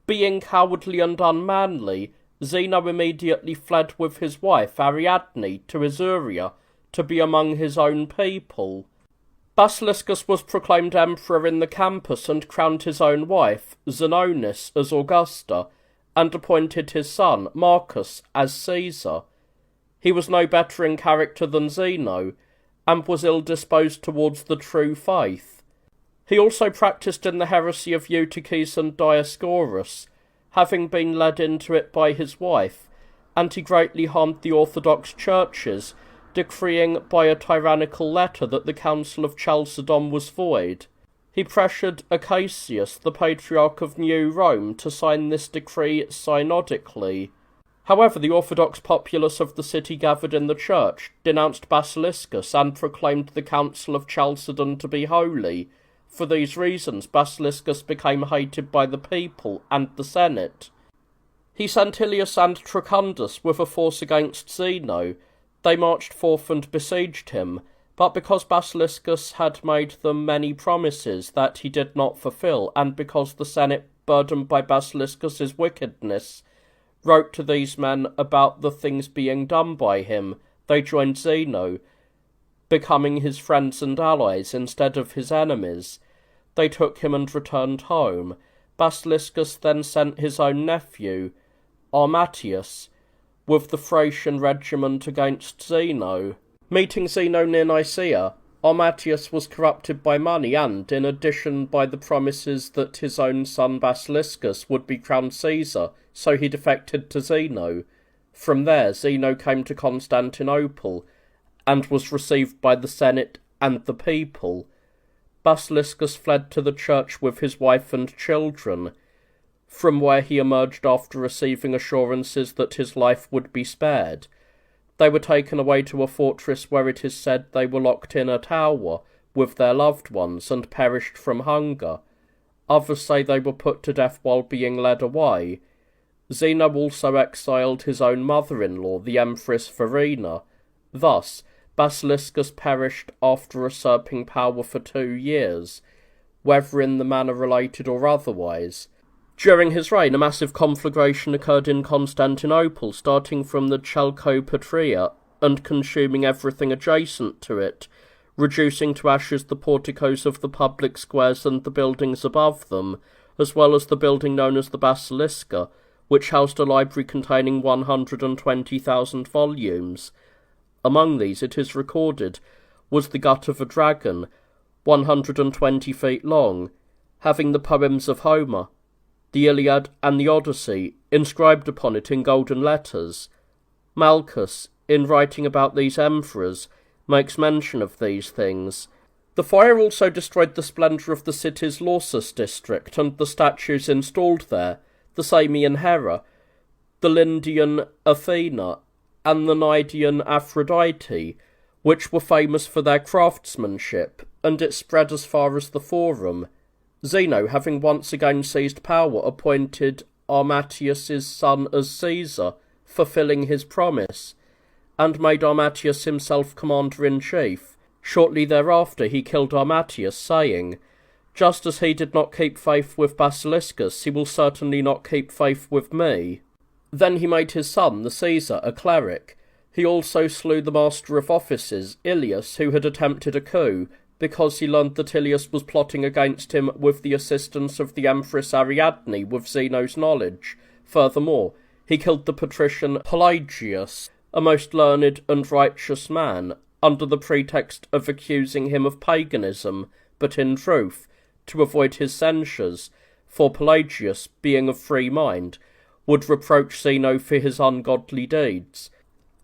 S1: Being cowardly and unmanly, Zeno immediately fled with his wife Ariadne to Isauria, to be among his own people. Basiliscus was proclaimed emperor in the campus and crowned his own wife, Zonaras, as Augusta, and appointed his son, Marcus, as Caesar. He was no better in character than Zeno, and was ill-disposed towards the true faith. He also practised in the heresy of Eutyches and Dioscorus, having been led into it by his wife, and he greatly harmed the Orthodox churches, decreeing by a tyrannical letter that the Council of Chalcedon was void. He pressured Acacius, the Patriarch of New Rome, to sign this decree synodically. However, the Orthodox populace of the city gathered in the church, denounced Basiliscus, and proclaimed the Council of Chalcedon to be holy. For these reasons, Basiliscus became hated by the people and the Senate. He sent Ilius and Trocundus with a force against Zeno. They marched forth and besieged him, but because Basiliscus had made them many promises that he did not fulfill, and because the Senate, burdened by Basiliscus's wickedness, wrote to these men about the things being done by him, they joined Zeno. becoming his friends and allies instead of his enemies. They took him and returned home. Basiliscus then sent his own nephew, Armatius, with the Thracian regiment against Zeno. Meeting Zeno near Nicaea, Armatius was corrupted by money and, in addition, by the promises that his own son Basiliscus would be crowned Caesar, so he defected to Zeno. From there, Zeno came to Constantinople, and was received by the Senate and the people. Basiliscus fled to the church with his wife and children, from where he emerged after receiving assurances that his life would be spared. They were taken away to a fortress where it is said they were locked in a tower with their loved ones and perished from hunger. Others say they were put to death while being led away. Zeno also exiled his own mother-in-law, the Empress Verina. Thus, Basiliscus perished after usurping power for 2 years, whether in the manner related or otherwise. During his reign, a massive conflagration occurred in Constantinople, starting from the Chalcopatria and consuming everything adjacent to it, reducing to ashes the porticos of the public squares and the buildings above them, as well as the building known as the Basilica, which housed a library containing 120,000 volumes. Among these, it is recorded, was the gut of a dragon, 120 feet long, having the poems of Homer, the Iliad and the Odyssey, inscribed upon it in golden letters. Malchus, in writing about these emperors, makes mention of these things. The fire also destroyed the splendour of the city's Lausus district and the statues installed there, the Samian Hera, the Lindian Athena, and the Cnidian Aphrodite, which were famous for their craftsmanship, and it spread as far as the Forum. Zeno, having once again seized power, appointed Armatius's son as Caesar, fulfilling his promise, and made Armatius himself commander-in-chief. Shortly thereafter he killed Armatius, saying, "Just as he did not keep faith with Basiliscus, he will certainly not keep faith with me." Then he made his son, the Caesar, a cleric. He also slew the master of offices, Ilius, who had attempted a coup, because he learned that Ilius was plotting against him with the assistance of the Empress Ariadne with Zeno's knowledge. Furthermore, he killed the patrician Pelagius, a most learned and righteous man, under the pretext of accusing him of paganism, but in truth, to avoid his censures, for Pelagius, being of free mind, would reproach Zeno for his ungodly deeds.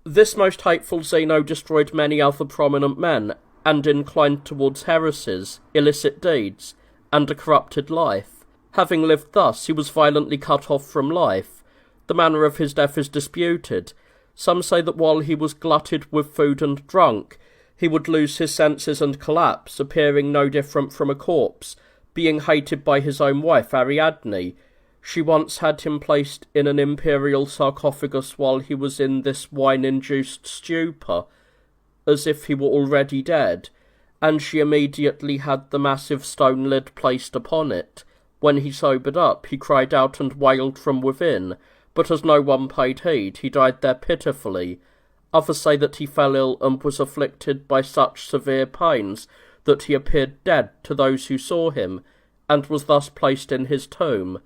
S1: This most hateful Zeno destroyed many other prominent men, and inclined towards heresies, illicit deeds, and a corrupted life. Having lived thus, he was violently cut off from life. The manner of his death is disputed. Some say that while he was glutted with food and drunk, he would lose his senses and collapse, appearing no different from a corpse, being hated by his own wife, Ariadne. She once had him placed in an imperial sarcophagus while he was in this wine-induced stupor, as if he were already dead, and she immediately had the massive stone lid placed upon it. When he sobered up, he cried out and wailed from within, but as no one paid heed, he died there pitifully. Others say that he fell ill and was afflicted by such severe pains that he appeared dead to those who saw him, and was thus placed in his tomb,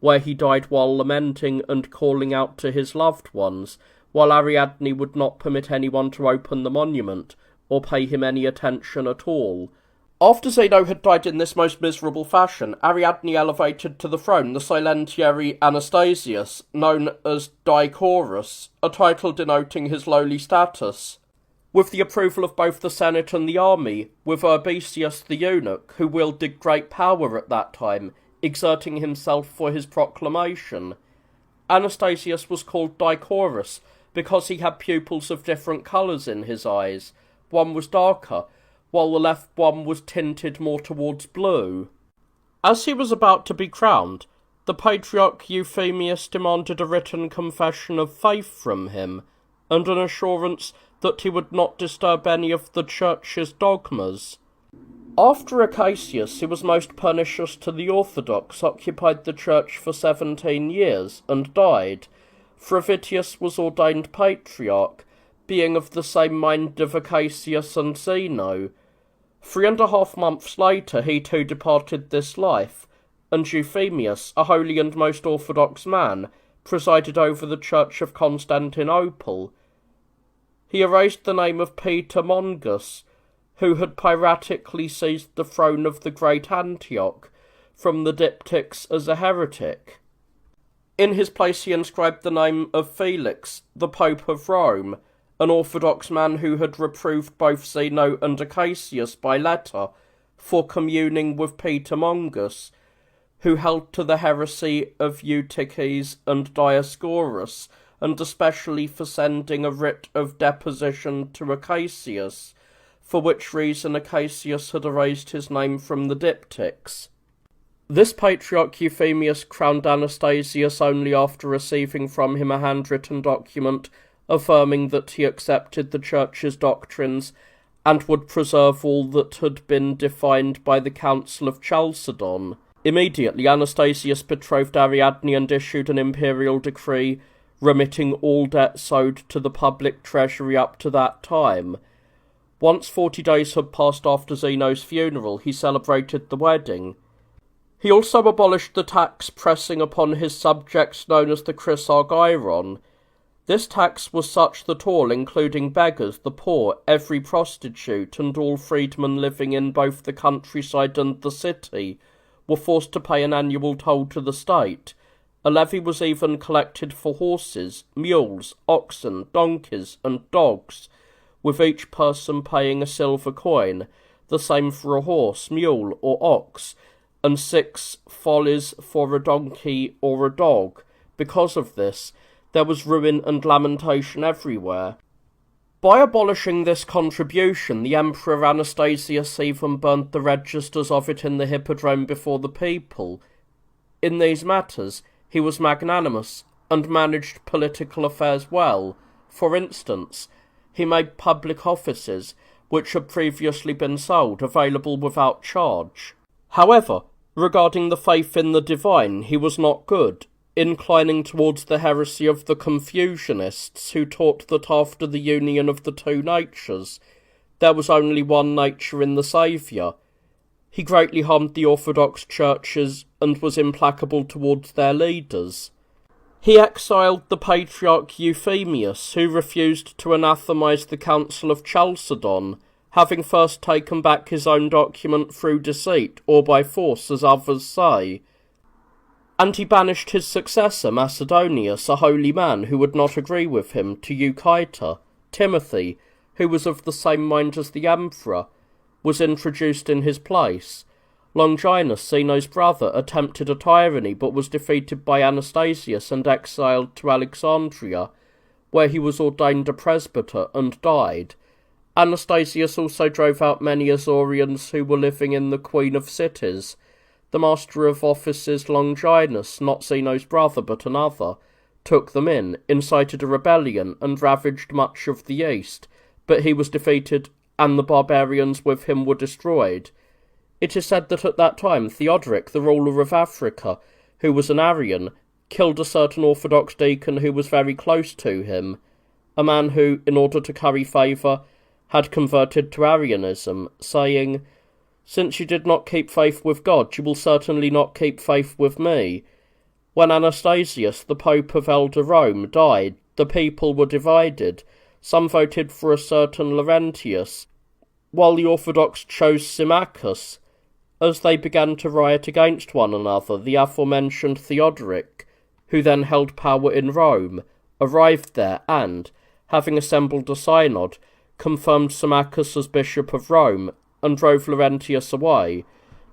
S1: where he died while lamenting and calling out to his loved ones, while Ariadne would not permit anyone to open the monument, or pay him any attention at all. After Zeno had died in this most miserable fashion, Ariadne elevated to the throne the silentiary Anastasius, known as Dicaurus, a title denoting his lowly status. With the approval of both the Senate and the army, with Urbicius the eunuch, who wielded great power at that time, exerting himself for his proclamation. Anastasius was called Dicaurus because he had pupils of different colours in his eyes. One was darker, while the left one was tinted more towards blue. As he was about to be crowned, the Patriarch Euphemius demanded a written confession of faith from him, and an assurance that he would not disturb any of the Church's dogmas. After Acacius, who was most pernicious to the Orthodox, occupied the Church for 17 years, and died, Fravitius was ordained Patriarch, being of the same mind of Acacius and Zeno. 3.5 months later he too departed this life, and Euphemius, a holy and most orthodox man, presided over the Church of Constantinople. He erased the name of Peter Mongus, who had piratically seized the throne of the great Antioch, from the diptychs as a heretic. In his place he inscribed the name of Felix, the Pope of Rome, an orthodox man who had reproved both Zeno and Acacius by letter for communing with Peter Mongus, who held to the heresy of Eutyches and Dioscorus, and especially for sending a writ of deposition to Acacius, for which reason Acacius had erased his name from the diptychs. This patriarch Euphemius crowned Anastasius only after receiving from him a handwritten document affirming that he accepted the Church's doctrines and would preserve all that had been defined by the Council of Chalcedon. Immediately Anastasius betrothed Ariadne and issued an imperial decree remitting all debts owed to the public treasury up to that time. Once 40 days had passed after Zeno's funeral, he celebrated the wedding. He also abolished the tax pressing upon his subjects known as the chrysargyron. This tax was such that all, including beggars, the poor, every prostitute, and all freedmen living in both the countryside and the city, were forced to pay an annual toll to the state. A levy was even collected for horses, mules, oxen, donkeys, and dogs, with each person paying a silver coin, the same for a horse, mule, or ox, and 6 follies for a donkey or a dog. Because of this, there was ruin and lamentation everywhere. By abolishing this contribution, the Emperor Anastasius even burnt the registers of it in the hippodrome before the people. In these matters, he was magnanimous, and managed political affairs well. For instance, he made public offices, which had previously been sold, available without charge. However, regarding the faith in the divine, he was not good, inclining towards the heresy of the Confucianists, who taught that after the union of the two natures, there was only one nature in the Saviour. He greatly harmed the Orthodox churches and was implacable towards their leaders. He exiled the Patriarch Euphemius, who refused to anathemize the Council of Chalcedon, having first taken back his own document through deceit, or by force, as others say. And he banished his successor, Macedonius, a holy man who would not agree with him, to Eucita. Timothy, who was of the same mind as the emperor, was introduced in his place. Longinus, Zeno's brother, attempted a tyranny, but was defeated by Anastasius and exiled to Alexandria, where he was ordained a presbyter and died. Anastasius also drove out many Azaurians who were living in the Queen of Cities. The Master of Offices Longinus, not Zeno's brother but another, took them in, incited a rebellion, and ravaged much of the east, but he was defeated, and the barbarians with him were destroyed. It is said that at that time Theodoric, the ruler of Africa, who was an Arian, killed a certain Orthodox deacon who was very close to him, a man who, in order to curry favour, had converted to Arianism, saying, "Since you did not keep faith with God, you will certainly not keep faith with me." When Anastasius, the Pope of Elder Rome, died, the people were divided. Some voted for a certain Laurentius, while the Orthodox chose Symmachus. As they began to riot against one another, the aforementioned Theodoric, who then held power in Rome, arrived there and, having assembled a synod, confirmed Symmachus as Bishop of Rome, and drove Laurentius away.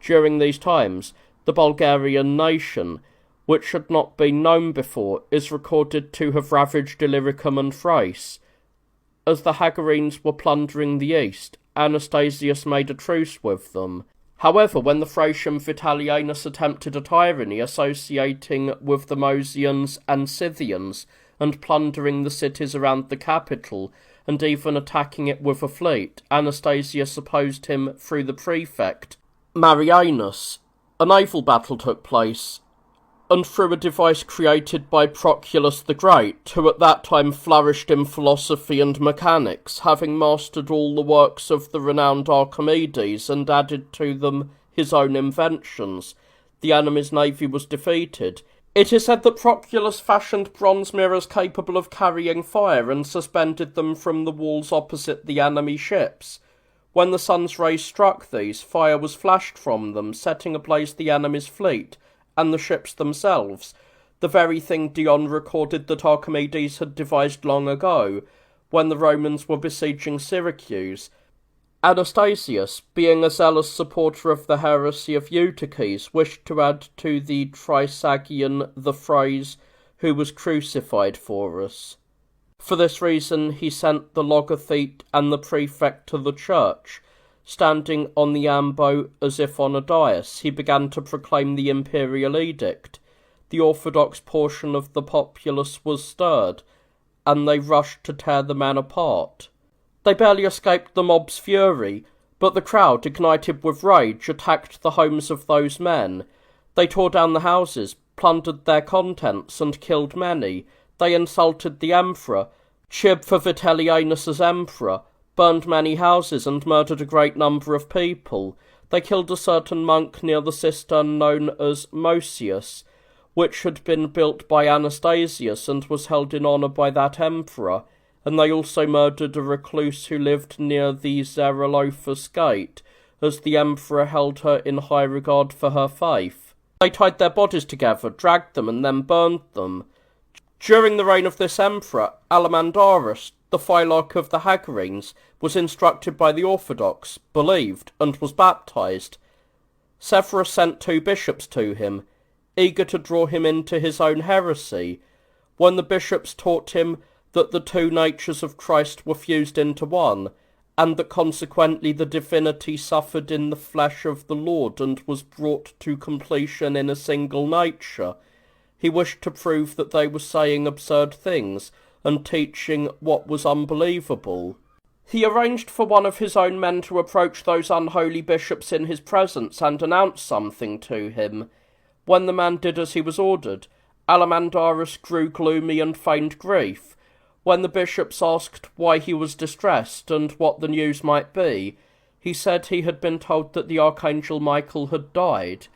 S1: During these times, the Bulgarian nation, which had not been known before, is recorded to have ravaged Illyricum and Thrace. As the Hagarenes were plundering the east, Anastasius made a truce with them. However, when the Thracian Vitalianus attempted a tyranny, associating with the Mosians and Scythians, and plundering the cities around the capital, and even attacking it with a fleet, Anastasius opposed him through the prefect, Marianus. A naval battle took place, and through a device created by Proculus the Great, who at that time flourished in philosophy and mechanics, having mastered all the works of the renowned Archimedes and added to them his own inventions, the enemy's navy was defeated. It is said that Proculus fashioned bronze mirrors capable of carrying fire and suspended them from the walls opposite the enemy ships. When the sun's rays struck these, fire was flashed from them, setting ablaze the enemy's fleet and the ships themselves, the very thing Dion recorded that Archimedes had devised long ago, when the Romans were besieging Syracuse. Anastasius, being a zealous supporter of the heresy of Eutyches, wished to add to the Trisagion the phrase, "who was crucified for us." For this reason he sent the logothete and the prefect to the church. Standing on the ambo as if on a dais, he began to proclaim the imperial edict. The orthodox portion of the populace was stirred, and they rushed to tear the man apart. They barely escaped the mob's fury, but the crowd, ignited with rage, attacked the homes of those men. They tore down the houses, plundered their contents, and killed many. They insulted the emperor, cheered for Vitellianus as emperor, burned many houses, and murdered a great number of people. They killed a certain monk near the cistern known as Mosius, which had been built by Anastasius and was held in honour by that emperor, and they also murdered a recluse who lived near the Zerolophus gate, as the emperor held her in high regard for her faith. They tied their bodies together, dragged them, and then burned them. During the reign of this emperor, Alamandarus, the Phylarch of the Hagarenes, was instructed by the Orthodox, believed, and was baptized. Severus sent 2 bishops to him, eager to draw him into his own heresy. When the bishops taught him that the 2 natures of Christ were fused into one, and that consequently the divinity suffered in the flesh of the Lord and was brought to completion in a single nature, he wished to prove that they were saying absurd things and teaching what was unbelievable. He arranged for one of his own men to approach those unholy bishops in his presence and announce something to him. When the man did as he was ordered, Alamandarus grew gloomy and feigned grief. When the bishops asked why he was distressed and what the news might be, he said he had been told that the Archangel Michael had died.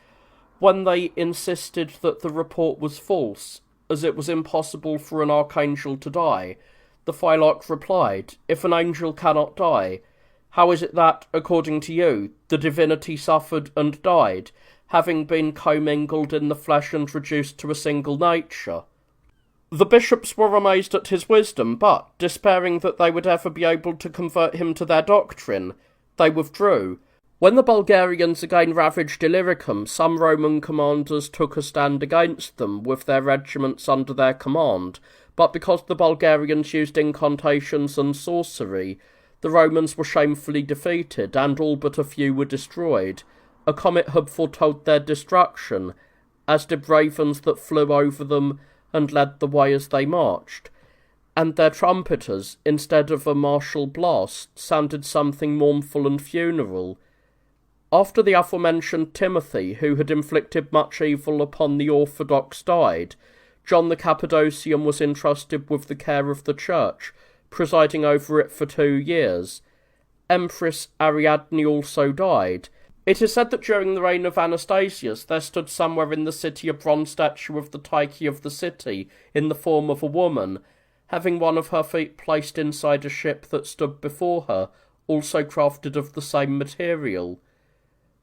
S1: When they insisted that the report was false, as it was impossible for an archangel to die, the Phylarch replied, "If an angel cannot die, how is it that, according to you, the divinity suffered and died, having been commingled in the flesh and reduced to a single nature?" The bishops were amazed at his wisdom, but, despairing that they would ever be able to convert him to their doctrine, they withdrew. When the Bulgarians again ravaged Illyricum, some Roman commanders took a stand against them, with their regiments under their command, but because the Bulgarians used incantations and sorcery, the Romans were shamefully defeated, and all but a few were destroyed. A comet had foretold their destruction, as did ravens that flew over them and led the way as they marched, and their trumpeters, instead of a martial blast, sounded something mournful and funeral. After the aforementioned Timothy, who had inflicted much evil upon the Orthodox, died, John the Cappadocian was entrusted with the care of the church, presiding over it for 2 years. Empress Ariadne also died. It is said that during the reign of Anastasius there stood somewhere in the city a bronze statue of the Tyche of the city, in the form of a woman, having one of her feet placed inside a ship that stood before her, also crafted of the same material.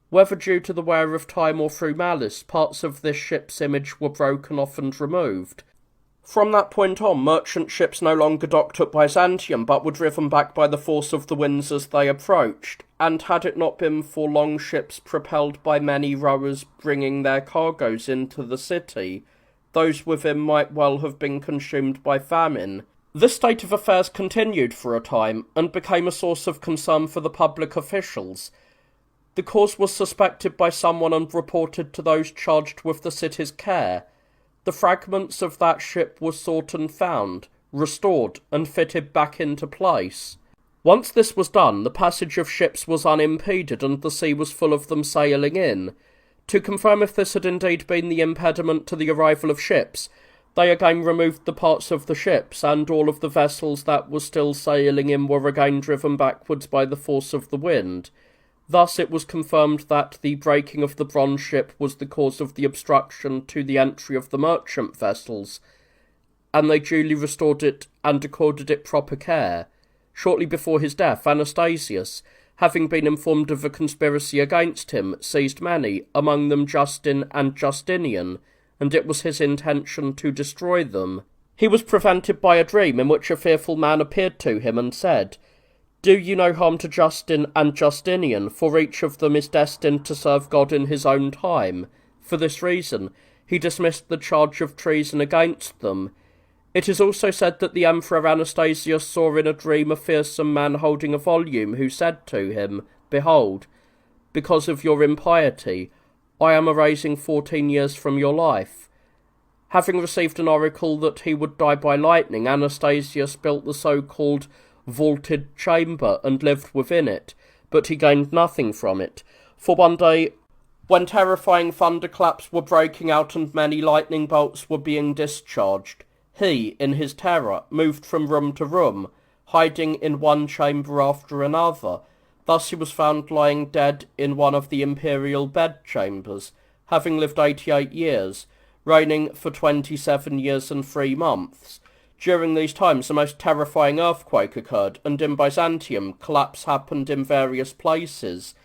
S1: Whether due to the wear of time or through malice, parts of this ship's image were broken off and removed. From that point on, merchant ships no longer docked at Byzantium, but were driven back by the force of the winds as they approached, and had it not been for long ships propelled by many rowers bringing their cargoes into the city, those within might well have been consumed by famine. This state of affairs continued for a time, and became a source of concern for the public officials. The cause was suspected by someone and reported to those charged with the city's care. The fragments of that ship were sought and found, restored, and fitted back into place. Once this was done, the passage of ships was unimpeded, and the sea was full of them sailing in. To confirm if this had indeed been the impediment to the arrival of ships, they again removed the parts of the ships, and all of the vessels that were still sailing in were again driven backwards by the force of the wind. Thus it was confirmed that the breaking of the bronze ship was the cause of the obstruction to the entry of the merchant vessels, and they duly restored it and accorded it proper care. Shortly before his death, Anastasius, having been informed of a conspiracy against him, seized many, among them Justin and Justinian, and it was his intention to destroy them. He was prevented by a dream in which a fearful man appeared to him and said, "Do you no harm to Justin and Justinian, for each of them is destined to serve God in his own time." For this reason, he dismissed the charge of treason against them. It is also said that the Emperor Anastasius saw in a dream a fearsome man holding a volume, who said to him, "Behold, because of your impiety, I am erasing 14 years from your life." Having received an oracle that he would die by lightning, Anastasius built the so-called vaulted chamber and lived within it, but he gained nothing from it. For one day, when terrifying thunderclaps were breaking out and many lightning bolts were being discharged, he, in his terror, moved from room to room, hiding in one chamber after another. Thus he was found lying dead in one of the imperial bedchambers, having lived 88 years, reigning for 27 years and 3 months. During these times the most terrifying earthquake occurred, and in Byzantium collapse happened in various places.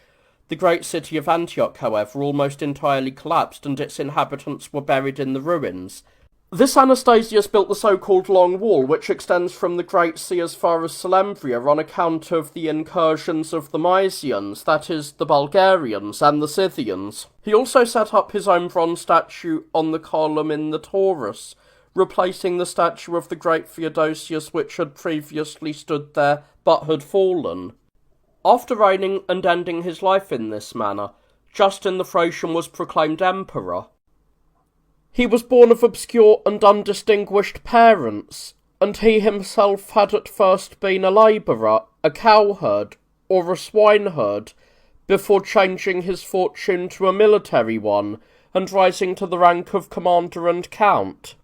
S1: The great city of Antioch, however, almost entirely collapsed, and its inhabitants were buried in the ruins. This Anastasius built the so-called Long Wall, which extends from the Great Sea as far as Selembria on account of the incursions of the Mysians, that is, the Bulgarians, and the Scythians. He also set up his own bronze statue on the column in the Taurus, replacing the statue of the great Theodosius which had previously stood there but had fallen. After reigning and ending his life in this manner, Justin the Thracian was proclaimed emperor. He was born of obscure and undistinguished parents, and he himself had at first been a labourer, a cowherd, or a swineherd, before changing his fortune to a military one, and rising to the rank of commander and count.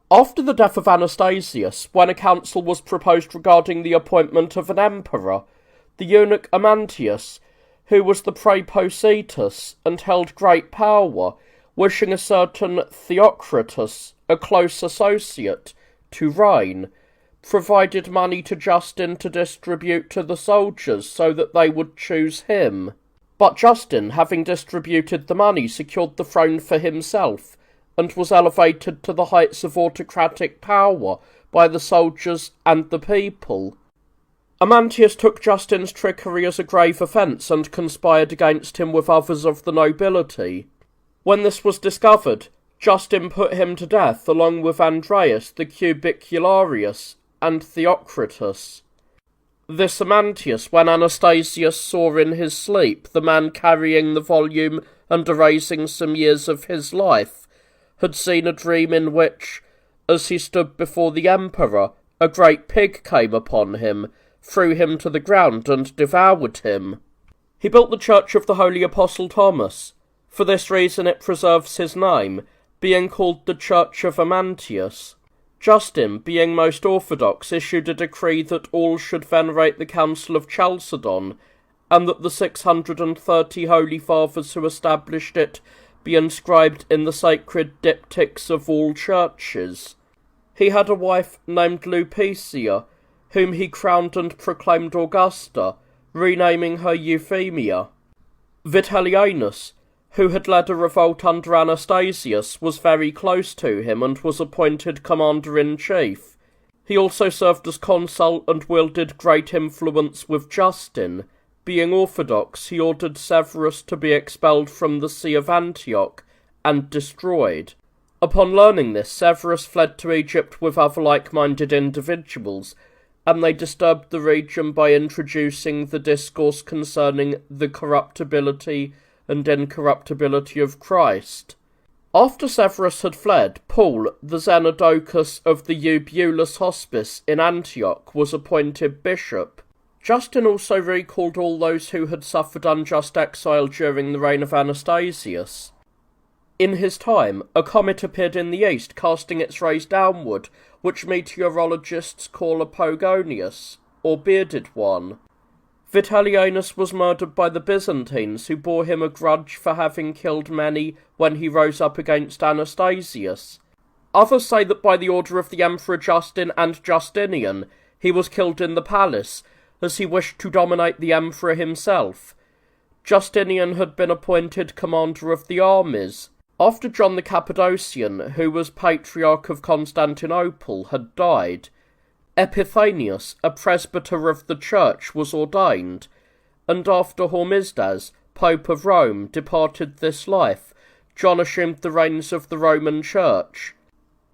S1: After the death of Anastasius, when a council was proposed regarding the appointment of an emperor, the eunuch Amantius, who was the praepositus and held great power, wishing a certain Theocritus, a close associate, to reign, provided money to Justin to distribute to the soldiers so that they would choose him. But Justin, having distributed the money, secured the throne for himself, and was elevated to the heights of autocratic power by the soldiers and the people. Amantius took Justin's trickery as a grave offence and conspired against him with others of the nobility. When this was discovered, Justin put him to death along with Andreas the Cubicularius and Theocritus. This Amantius, when Anastasius saw in his sleep the man carrying the volume and erasing some years of his life, had seen a dream in which, as he stood before the emperor, a great pig came upon him, threw him to the ground, and devoured him. He built the church of the Holy Apostle Thomas. For this reason it preserves his name, being called the Church of Amantius. Justin, being most orthodox, issued a decree that all should venerate the Council of Chalcedon, and that the 630 holy fathers who established it be inscribed in the sacred diptychs of all churches. He had a wife named Lupicia, whom he crowned and proclaimed Augusta, renaming her Euphemia. Vitellianus, who had led a revolt under Anastasius, was very close to him and was appointed commander-in-chief. He also served as consul and wielded great influence with Justin. Being orthodox, he ordered Severus to be expelled from the See of Antioch and destroyed. Upon learning this, Severus fled to Egypt with other like-minded individuals, and they disturbed the region by introducing the discourse concerning the corruptibility and incorruptibility of Christ. After Severus had fled, Paul, the Xenodocus of the Eubulus Hospice in Antioch, was appointed bishop. Justin also recalled all those who had suffered unjust exile during the reign of Anastasius. In his time, a comet appeared in the east, casting its rays downward, which meteorologists call a Pogonius, or bearded one. Vitellianus was murdered by the Byzantines, who bore him a grudge for having killed many when he rose up against Anastasius. Others say that by the order of the Emperor Justin and Justinian, he was killed in the palace, as he wished to dominate the emperor himself. Justinian had been appointed commander of the armies. After John the Cappadocian, who was Patriarch of Constantinople, had died, Epiphanius, a presbyter of the church, was ordained, and after Hormisdas, Pope of Rome, departed this life, John assumed the reins of the Roman Church.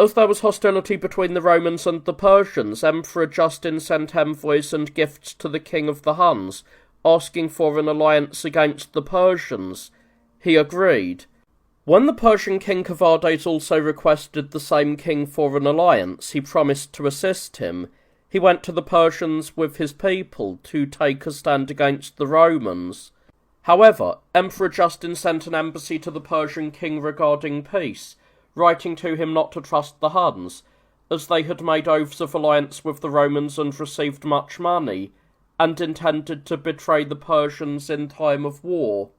S1: As there was hostility between the Romans and the Persians, Emperor Justin sent envoys and gifts to the king of the Huns, asking for an alliance against the Persians. He agreed. When the Persian king Cavades also requested the same king for an alliance, he promised to assist him. He went to the Persians with his people to take a stand against the Romans. However, Emperor Justin sent an embassy to the Persian king regarding peace, writing to him not to trust the Huns, as they had made oaths of alliance with the Romans and received much money, and intended to betray the Persians in time of war.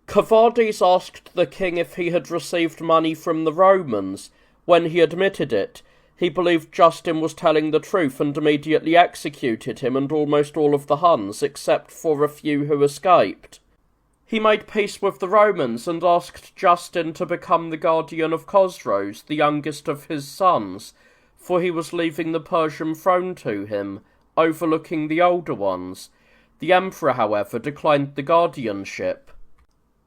S1: Cavades asked the king if he had received money from the Romans. When he admitted it, he believed Justin was telling the truth and immediately executed him and almost all of the Huns, except for a few who escaped. He made peace with the Romans and asked Justin to become the guardian of Khosroes, the youngest of his sons, for he was leaving the Persian throne to him, overlooking the older ones. The emperor, however, declined the guardianship.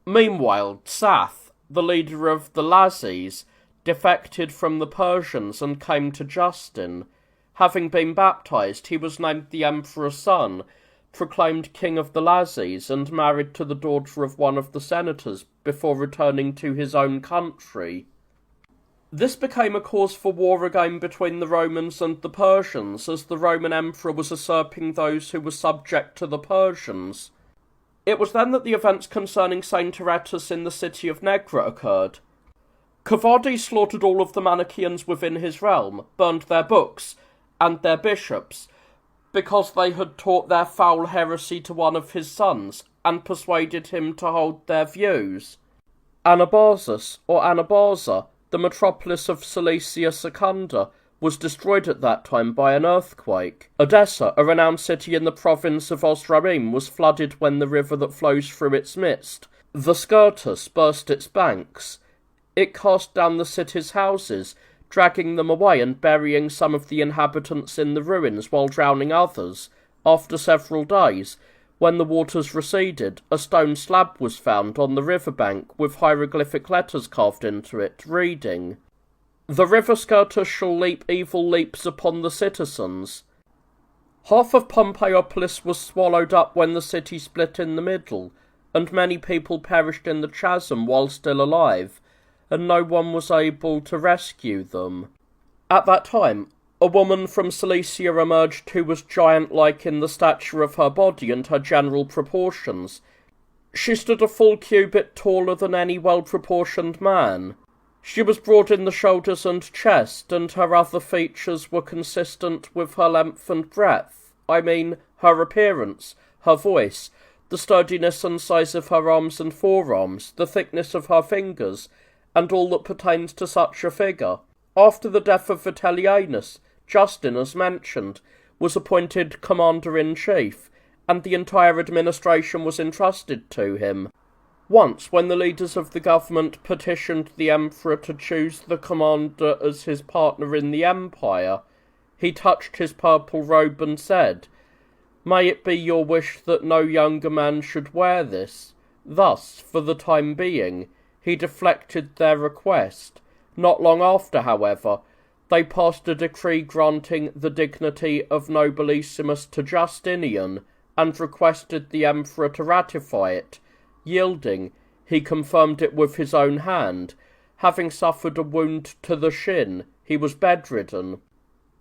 S1: Meanwhile, Sath, the leader of the Lazis, defected from the Persians and came to Justin. Having been baptized, he was named the emperor's son, proclaimed king of the Lazis, and married to the daughter of one of the senators before returning to his own country. This became a cause for war again between the Romans and the Persians, as the Roman emperor was usurping those who were subject to the Persians. It was then that the events concerning Saint Aretas in the city of Negra occurred. Cavades slaughtered all of the Manichaeans within his realm, burned their books, and their bishops, because they had taught their foul heresy to one of his sons, and persuaded him to hold their views. Anabazus, or Anabaza, the metropolis of Cilicia Secunda, was destroyed at that time by an earthquake. Edessa, a renowned city in the province of Osramim, was flooded when the river that flows through its midst, the Syrtis, burst its banks. It cast down the city's houses, dragging them away and burying some of the inhabitants in the ruins while drowning others. After several days, when the waters receded, a stone slab was found on the riverbank with hieroglyphic letters carved into it, reading, "The river Syrtis shall leap evil leaps upon the citizens." Half of Pompeiopolis was swallowed up when the city split in the middle, and many people perished in the chasm while still alive, and no one was able to rescue them. At that time, a woman from Cilicia emerged who was giant-like in the stature of her body and her general proportions. She stood a full cubit taller than any well-proportioned man. She was broad in the shoulders and chest, and her other features were consistent with her length and breadth. I mean, her appearance, her voice, the sturdiness and size of her arms and forearms, the thickness of her fingers, and all that pertains to such a figure. After the death of Vitellianus, Justin, as mentioned, was appointed commander-in-chief, and the entire administration was entrusted to him. Once, when the leaders of the government petitioned the emperor to choose the commander as his partner in the empire, he touched his purple robe and said, "May it be your wish that no younger man should wear this." Thus, for the time being, he deflected their request. Not long after, however, they passed a decree granting the dignity of nobilissimus to Justinian, and requested the emperor to ratify it. Yielding, he confirmed it with his own hand. Having suffered a wound to the shin, he was bedridden.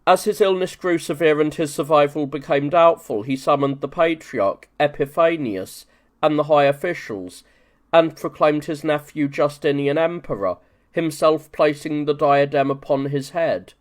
S1: As his illness grew severe and his survival became doubtful, he summoned the Patriarch Epiphanius and the high officials, and proclaimed his nephew Justinian emperor, himself placing the diadem upon his head.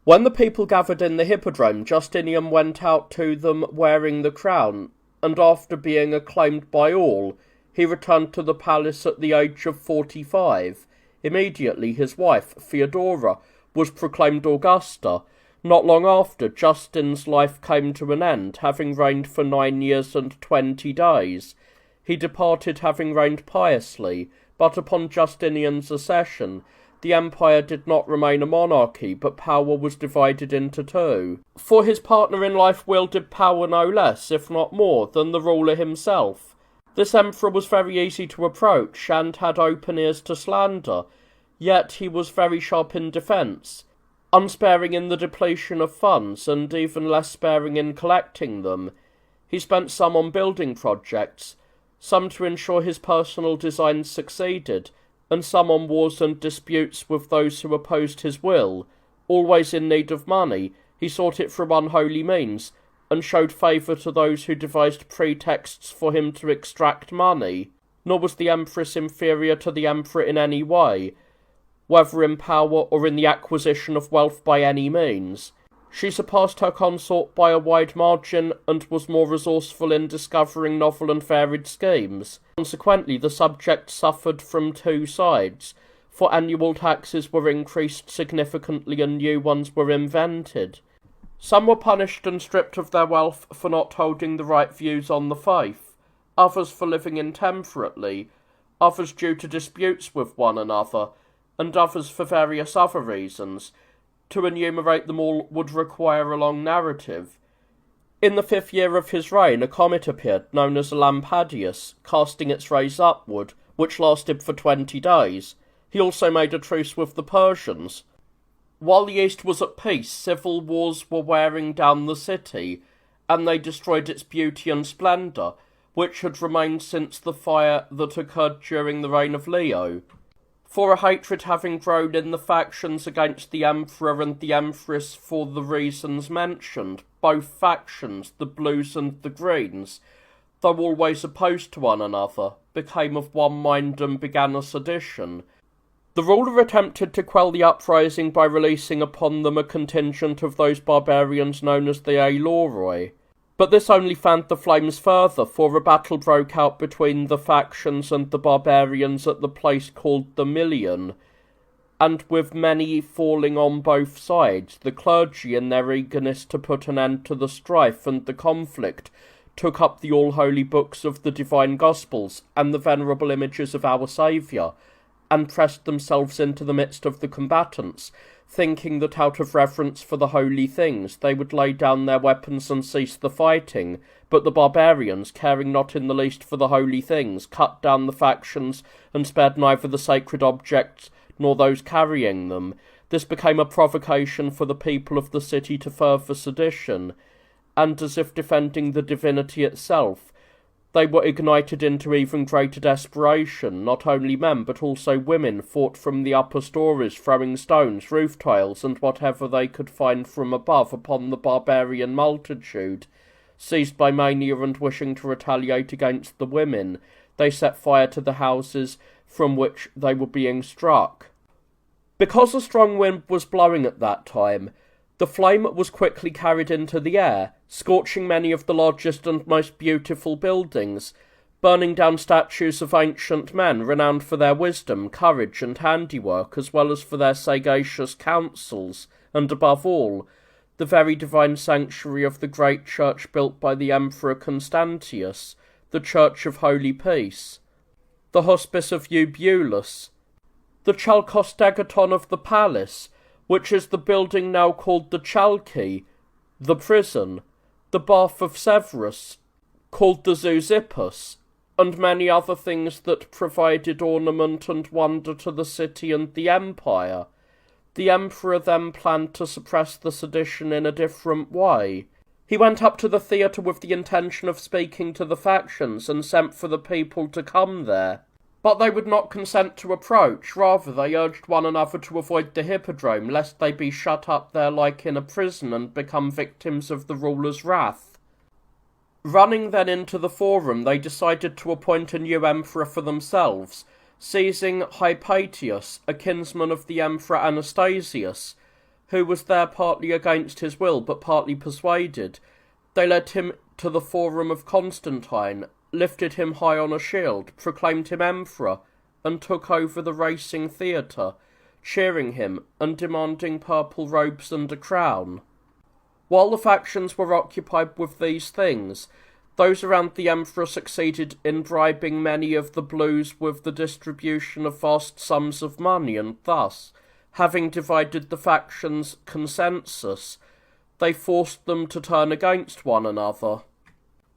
S1: When the people gathered in the hippodrome, Justinian went out to them wearing the crown, and after being acclaimed by all, he returned to the palace at the age of 45. Immediately his wife, Theodora, was proclaimed Augusta. Not long after, Justin's life came to an end, having reigned for 9 years and 20 days. He departed having reigned piously, but upon Justinian's accession, the empire did not remain a monarchy, but power was divided into two. For his partner in life wielded power no less, if not more, than the ruler himself. This emperor was very easy to approach, and had open ears to slander, yet he was very sharp in defence, unsparing in the depletion of funds, and even less sparing in collecting them. He spent some on building projects, some to ensure his personal designs succeeded, and some on wars and disputes with those who opposed his will. Always in need of money, he sought it from unholy means, and showed favour to those who devised pretexts for him to extract money. Nor was the empress inferior to the emperor in any way, whether in power or in the acquisition of wealth by any means. She surpassed her consort by a wide margin, and was more resourceful in discovering novel and varied schemes. Consequently, the subjects suffered from two sides, for annual taxes were increased significantly and new ones were invented. Some were punished and stripped of their wealth for not holding the right views on the faith, others for living intemperately, others due to disputes with one another, and others for various other reasons. To enumerate them all would require a long narrative. In the 5th year of his reign, a comet appeared, known as Lampadius, casting its rays upward, which lasted for 20 days. He also made a truce with the Persians. While the East was at peace, civil wars were wearing down the city, and they destroyed its beauty and splendour, which had remained since the fire that occurred during the reign of Leo. For a hatred having grown in the factions against the emperor and the empress for the reasons mentioned, both factions, the blues and the greens, though always opposed to one another, became of one mind and began a sedition. The ruler attempted to quell the uprising by releasing upon them a contingent of those barbarians known as the Aeloroi. But this only fanned the flames further, for a battle broke out between the factions and the barbarians at the place called the Million, and with many falling on both sides, the clergy, in their eagerness to put an end to the strife and the conflict, took up the all-holy books of the divine Gospels and the venerable images of our Saviour, and pressed themselves into the midst of the combatants, thinking that out of reverence for the holy things they would lay down their weapons and cease the fighting. But the barbarians, caring not in the least for the holy things, cut down the factions and spared neither the sacred objects nor those carrying them. This became a provocation for the people of the city to further sedition, and as if defending the divinity itself, they were ignited into even greater desperation. Not only men, but also women, fought from the upper stories, throwing stones, roof tiles, and whatever they could find from above upon the barbarian multitude. Seized by mania and wishing to retaliate against the women, they set fire to the houses from which they were being struck. Because a strong wind was blowing at that time, the flame was quickly carried into the air, scorching many of the largest and most beautiful buildings, burning down statues of ancient men renowned for their wisdom, courage, and handiwork, as well as for their sagacious counsels, and above all, the very divine sanctuary of the great church built by the Emperor Constantius, the Church of Holy Peace, the Hospice of Eubulus, the Chalcostegaton of the Palace, which is the building now called the Chalky, the prison, the Bath of Severus, called the Zeuxippus, and many other things that provided ornament and wonder to the city and the empire. The emperor then planned to suppress the sedition in a different way. He went up to the theatre with the intention of speaking to the factions, and sent for the people to come there. But they would not consent to approach, rather they urged one another to avoid the hippodrome, lest they be shut up there like in a prison and become victims of the ruler's wrath. Running then into the forum, they decided to appoint a new emperor for themselves, seizing Hypatius, a kinsman of the Emperor Anastasius, who was there partly against his will but partly persuaded. They led him to the forum of Constantine, lifted him high on a shield, proclaimed him emperor, and took over the racing theatre, cheering him and demanding purple robes and a crown. While the factions were occupied with these things, those around the emperor succeeded in bribing many of the blues with the distribution of vast sums of money, and thus, having divided the factions' consensus, they forced them to turn against one another.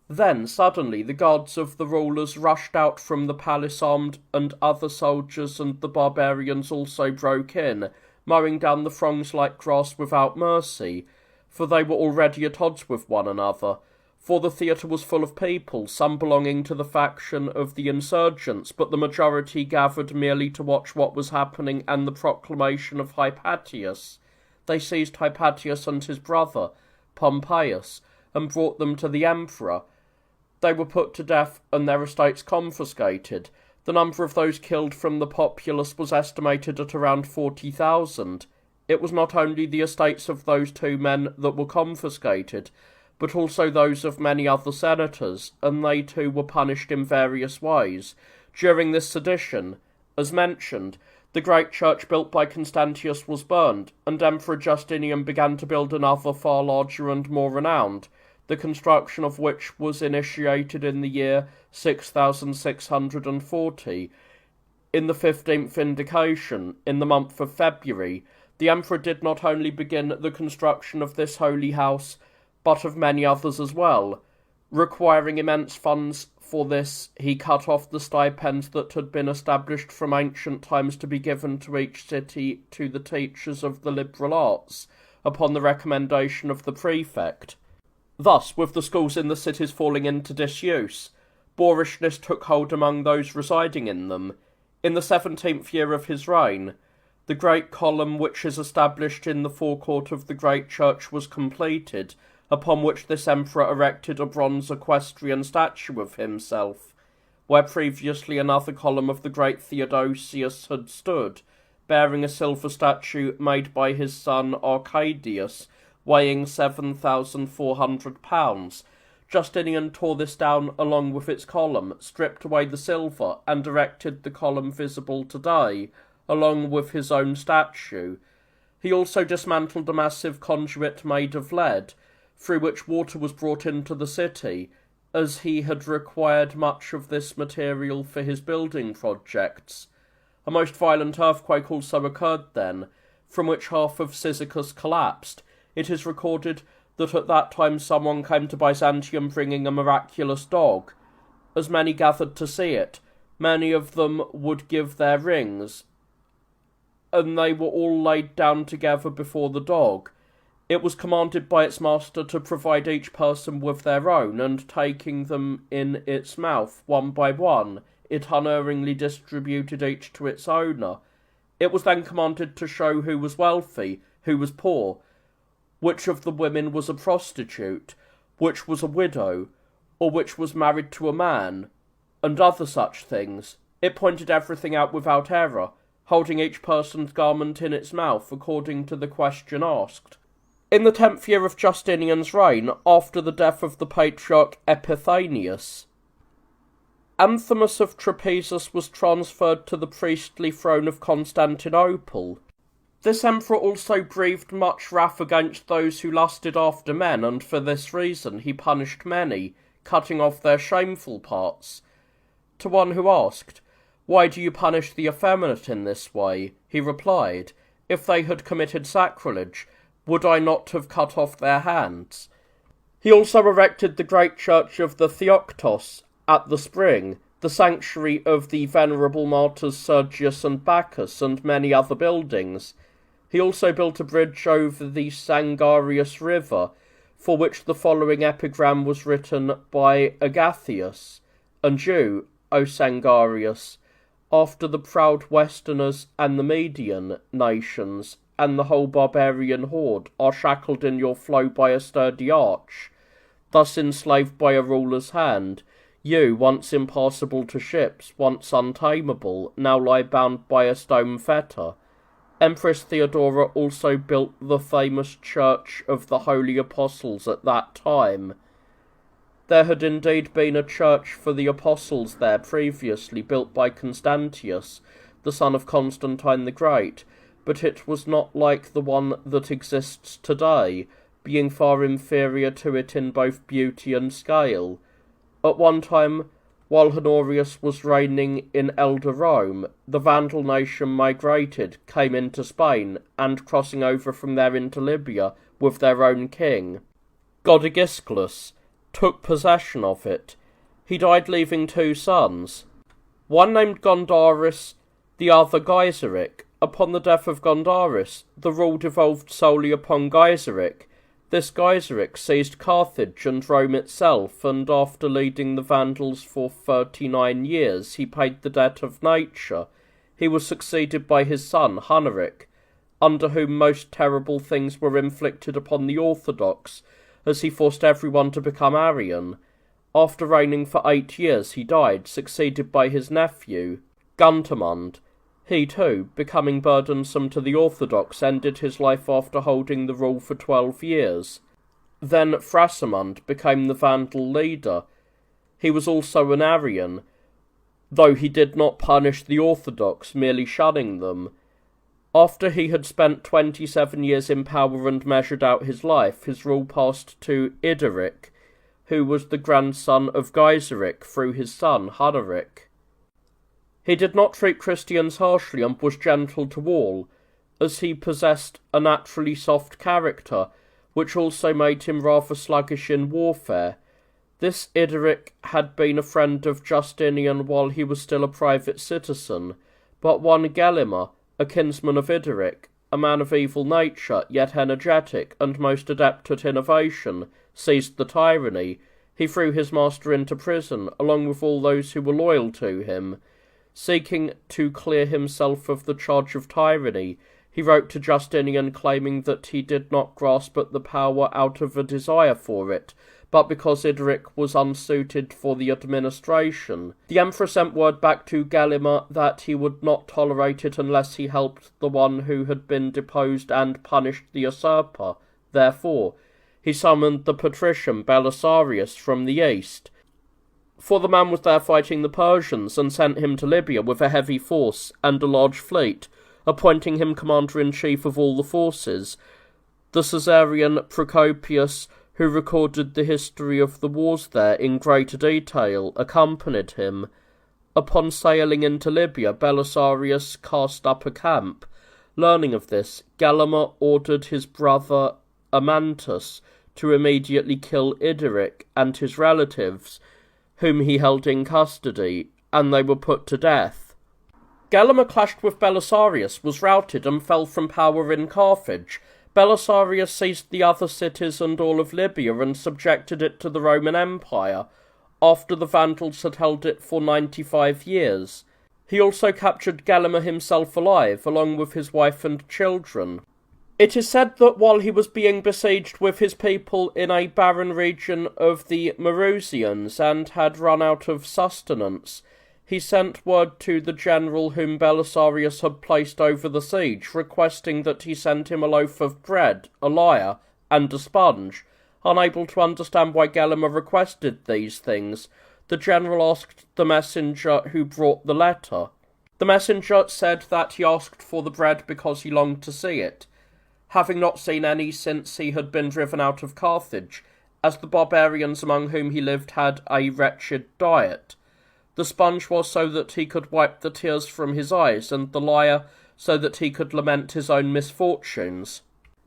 S1: Then, suddenly, the guards of the rulers rushed out from the palace armed, and other soldiers and the barbarians also broke in, mowing down the throngs like grass without mercy, for they were already at odds with one another, for the theatre was full of people, some belonging to the faction of the insurgents, but the majority gathered merely to watch what was happening and the proclamation of Hypatius. They seized Hypatius and his brother, Pompeius, and brought them to the emperor. They were put to death and their estates confiscated. The number of those killed from the populace was estimated at around 40,000. It was not only the estates of those two men that were confiscated, but also those of many other senators, and they too were punished in various ways. During this sedition, as mentioned, the great church built by Constantius was burned, and Emperor Justinian began to build another far larger and more renowned, the construction of which was initiated in the year 6640. In the 15th indication, in the month of February, the emperor did not only begin the construction of this holy house, but of many others as well. Requiring immense funds for this, he cut off the stipends that had been established from ancient times to be given to each city to the teachers of the liberal arts, upon the recommendation of the prefect. Thus, with the schools in the cities falling into disuse, boorishness took hold among those residing in them. In the 17th year of his reign, the great column which is established in the forecourt of the great church was completed, upon which this emperor erected a bronze equestrian statue of himself, where previously another column of the great Theodosius had stood, bearing a silver statue made by his son Arcadius, weighing 7,400 pounds. Justinian tore this down along with its column, stripped away the silver, and erected the column visible today, along with his own statue. He also dismantled a massive conduit made of lead, through which water was brought into the city, as he had required much of this material for his building projects. A most violent earthquake also occurred then, from which half of Cyzicus collapsed. It is recorded that at that time someone came to Byzantium bringing a miraculous dog. As many gathered to see it, many of them would give their rings, and they were all laid down together before the dog. It was commanded by its master to provide each person with their own, and taking them in its mouth, one by one, it unerringly distributed each to its owner. It was then commanded to show who was wealthy, who was poor, which of the women was a prostitute, which was a widow, or which was married to a man, and other such things. It pointed everything out without error, holding each person's garment in its mouth according to the question asked. In the 10th year of Justinian's reign, after the death of the patriarch Epiphanius, Anthimus of Trapezus was transferred to the priestly throne of Constantinople. This emperor also breathed much wrath against those who lusted after men, and for this reason he punished many, cutting off their shameful parts. To one who asked, "Why do you punish the effeminate in this way?" he replied, "If they had committed sacrilege, would I not have cut off their hands?" He also erected the great church of the Theoktos at the spring, the sanctuary of the venerable martyrs Sergius and Bacchus, and many other buildings. He also built a bridge over the Sangarius river, for which the following epigram was written by Agathias: "And you, O Sangarius, after the proud Westerners and the Median nations and the whole barbarian horde are shackled in your flow by a sturdy arch, thus enslaved by a ruler's hand, you, once impassable to ships, once untamable, now lie bound by a stone fetter. Empress Theodora also built the famous Church of the Holy Apostles at that time. There had indeed been a church for the apostles there previously, built by Constantius, the son of Constantine the Great, but it was not like the one that exists today, being far inferior to it in both beauty and scale. At one time, while Honorius was reigning in Elder Rome, the Vandal nation migrated, came into Spain, and crossing over from there into Libya with their own king, Godigisclus, took possession of it. He died leaving 2 sons, one named Gondaris, the other Gaiseric. Upon the death of Gondaris, the rule devolved solely upon Gaiseric. This Gaiseric seized Carthage and Rome itself, and after leading the Vandals for 39 years, he paid the debt of nature. He was succeeded by his son, Huneric, under whom most terrible things were inflicted upon the Orthodox, as he forced everyone to become Arian. After reigning for 8 years, he died, succeeded by his nephew, Guntamund. He too, becoming burdensome to the Orthodox, ended his life after holding the rule for 12 years. Then Thrasimund became the Vandal leader. He was also an Arian, though he did not punish the Orthodox, merely shunning them. After he had spent 27 years in power and measured out his life, his rule passed to Ideric, who was the grandson of Gaiseric through his son Huneric. He did not treat Christians harshly and was gentle to all, as he possessed a naturally soft character, which also made him rather sluggish in warfare. This Ideric had been a friend of Justinian while he was still a private citizen, but one Gelimer, a kinsman of Ideric, a man of evil nature, yet energetic, and most adept at innovation, seized the tyranny. He threw his master into prison, along with all those who were loyal to him. Seeking to clear himself of the charge of tyranny, he wrote to Justinian claiming that he did not grasp at the power out of a desire for it, but because Ideric was unsuited for the administration. The emperor sent word back to Gelimer that he would not tolerate it unless he helped the one who had been deposed and punished the usurper. Therefore, he summoned the patrician Belisarius from the east, for the man was there fighting the Persians, and sent him to Libya with a heavy force and a large fleet, appointing him commander-in-chief of all the forces. The Caesarian Procopius, who recorded the history of the wars there in greater detail, accompanied him. Upon sailing into Libya, Belisarius cast up a camp. Learning of this, Gelimer ordered his brother Amantus to immediately kill Ideric and his relatives, whom he held in custody, and they were put to death. Gelimer clashed with Belisarius, was routed, and fell from power in Carthage. Belisarius seized the other cities and all of Libya and subjected it to the Roman Empire, after the Vandals had held it for 95 years. He also captured Gelimer himself alive, along with his wife and children. It is said that while he was being besieged with his people in a barren region of the Marusians and had run out of sustenance, he sent word to the general whom Belisarius had placed over the siege, requesting that he send him a loaf of bread, a lyre, and a sponge. Unable to understand why Gelimer requested these things, the general asked the messenger who brought the letter. The messenger said that he asked for the bread because he longed to see it, having not seen any since he had been driven out of Carthage, as the barbarians among whom he lived had a wretched diet. The sponge was so that he could wipe the tears from his eyes, and the lyre so that he could lament his own misfortunes.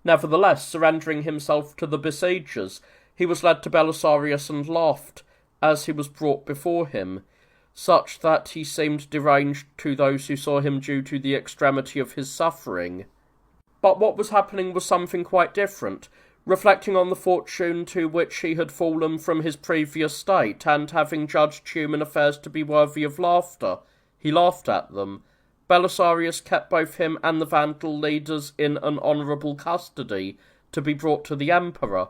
S1: Nevertheless, surrendering himself to the besiegers, he was led to Belisarius and laughed as he was brought before him, such that he seemed deranged to those who saw him due to the extremity of his suffering. But what was happening was something quite different. Reflecting on the fortune to which he had fallen from his previous state, and having judged human affairs to be worthy of laughter, He laughed at them. Belisarius kept both him and the Vandal leaders in an honourable custody, to be brought to the emperor.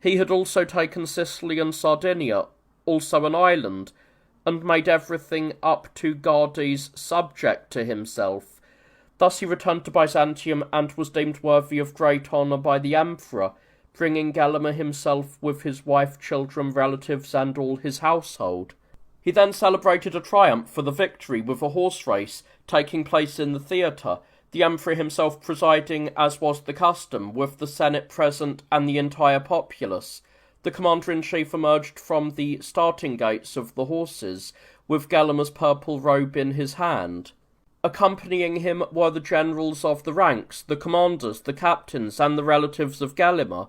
S1: He had also taken Sicily and Sardinia, also an island, and made everything up to Gades subject to himself. Thus he returned to Byzantium and was deemed worthy of great honour by the emperor, bringing Gelimer himself with his wife, children, relatives, and all his household. He then celebrated a triumph for the victory with a horse race taking place in the theatre, the emperor himself presiding, as was the custom, with the Senate present and the entire populace. The commander-in-chief emerged from the starting gates of the horses, with Gelimer's purple robe in his hand. Accompanying him were the generals of the ranks, the commanders, the captains, and the relatives of Gelimer.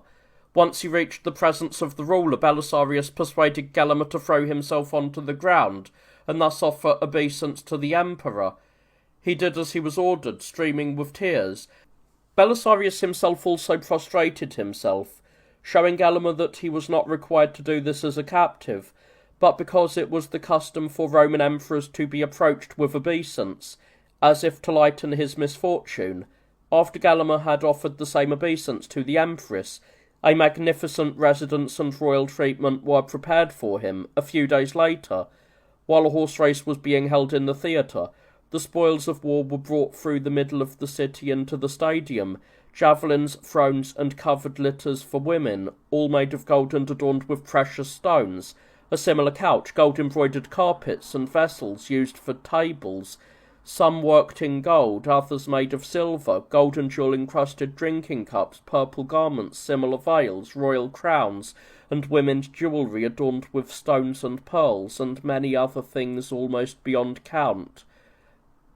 S1: Once he reached the presence of the ruler, Belisarius persuaded Gelimer to throw himself onto the ground, and thus offer obeisance to the emperor. He did as he was ordered, streaming with tears. Belisarius himself also prostrated himself, showing Gelimer that he was not required to do this as a captive, but because it was the custom for Roman emperors to be approached with obeisance, as if to lighten his misfortune. After Gelimer had offered the same obeisance to the empress, a magnificent residence and royal treatment were prepared for him. A few days later, while a horse race was being held in the theatre, the spoils of war were brought through the middle of the city into the stadium, javelins, thrones, and covered litters for women, all made of gold and adorned with precious stones, a similar couch, gold-embroidered carpets, and vessels used for tables, some worked in gold, others made of silver, gold and jewel-encrusted drinking cups, purple garments, similar veils, royal crowns, and women's jewellery adorned with stones and pearls, and many other things almost beyond count.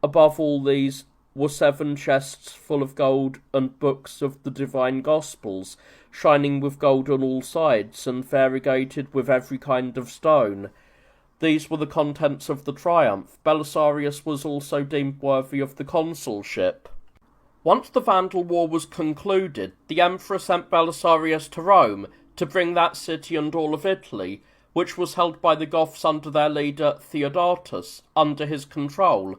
S1: Above all these were 7 chests full of gold and books of the divine Gospels, shining with gold on all sides, and variegated with every kind of stone. These were the contents of the triumph. Belisarius was also deemed worthy of the consulship. Once the Vandal War was concluded, the emperor sent Belisarius to Rome to bring that city and all of Italy, which was held by the Goths under their leader Theodatus, under his control.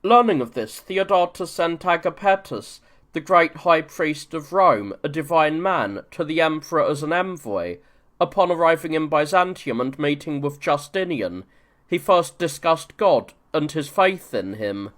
S1: Learning of this, Theodatus sent Agapetus, the great high priest of Rome, a divine man, to the emperor as an envoy. Upon arriving in Byzantium and meeting with Justinian, he first discussed God and his faith in him.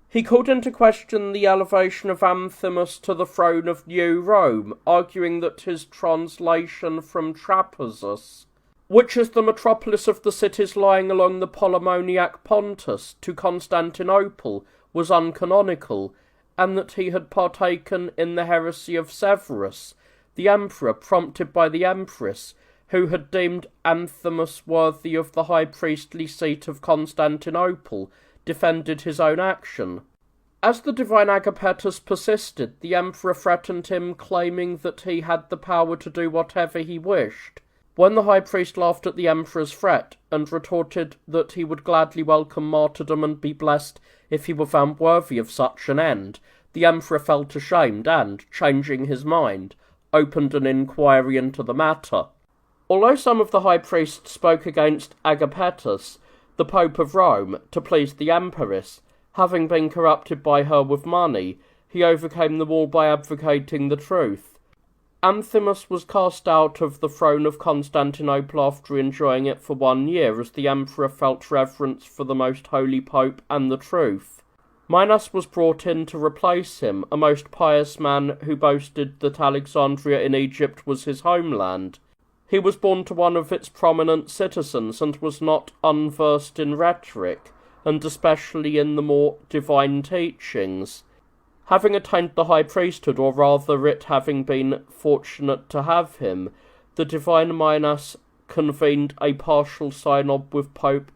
S1: He called into question the elevation of Anthimus to the throne of New Rome, arguing that his translation from Trapezus, which is the metropolis of the cities lying along the Ptolemaic Pontus, to Constantinople, was uncanonical, and that he had partaken in the heresy of Severus. The emperor, prompted by the empress, who had deemed Anthimus worthy of the high priestly seat of Constantinople, defended his own action. As the divine Agapetus persisted, the emperor threatened him, claiming that he had the power to do whatever he wished. When the high priest laughed at the emperor's threat, and retorted that he would gladly welcome martyrdom and be blessed if he were found worthy of such an end, the emperor felt ashamed and, changing his mind, opened an inquiry into the matter. Although some of the high priests spoke against Agapetus, the Pope of Rome, to please the empress, having been corrupted by her with money, he overcame them all by advocating the truth. Anthimus was cast out of the throne of Constantinople after enjoying it for 1 year, as the emperor felt reverence for the most holy Pope and the truth. Minas was brought in to replace him, a most pious man who boasted that Alexandria in Egypt was his homeland. He was born to one of its prominent citizens, and was not unversed in rhetoric, and especially in the more divine teachings. Having attained the high priesthood, or rather it having been fortunate to have him, the divine Minas convened a partial synod with Pope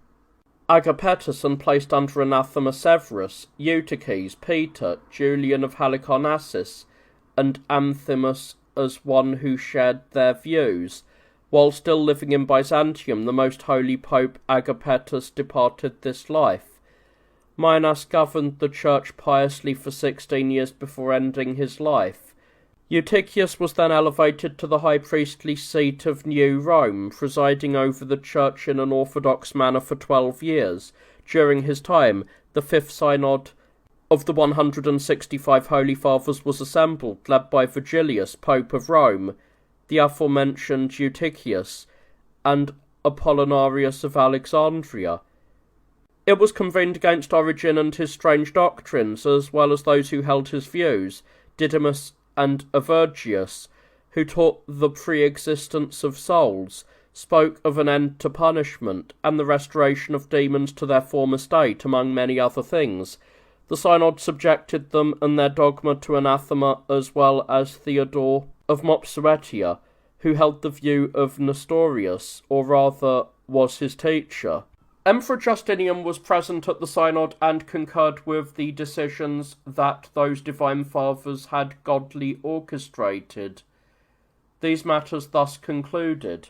S1: Agapetus and placed under anathema Severus, Eutyches, Peter, Julian of Halicarnassus, and Anthimus as one who shared their views. While still living in Byzantium, the most holy Pope Agapetus departed this life. Minas governed the church piously for 16 years before ending his life. Eutychius was then elevated to the high priestly seat of New Rome, presiding over the church in an orthodox manner for 12 years. During his time, the Fifth Synod of the 165 Holy Fathers was assembled, led by Vigilius, Pope of Rome, the aforementioned Eutychius, and Apollinarius of Alexandria. It was convened against Origen and his strange doctrines, as well as those who held his views, Didymus and Avergius, who taught the pre-existence of souls, spoke of an end to punishment, and the restoration of demons to their former state, among many other things. The synod subjected them and their dogma to anathema, as well as Theodore of Mopsuestia, who held the view of Nestorius, or rather was his teacher. Emperor Justinian was present at the synod and concurred with the decisions that those divine fathers had godly orchestrated. These matters thus concluded.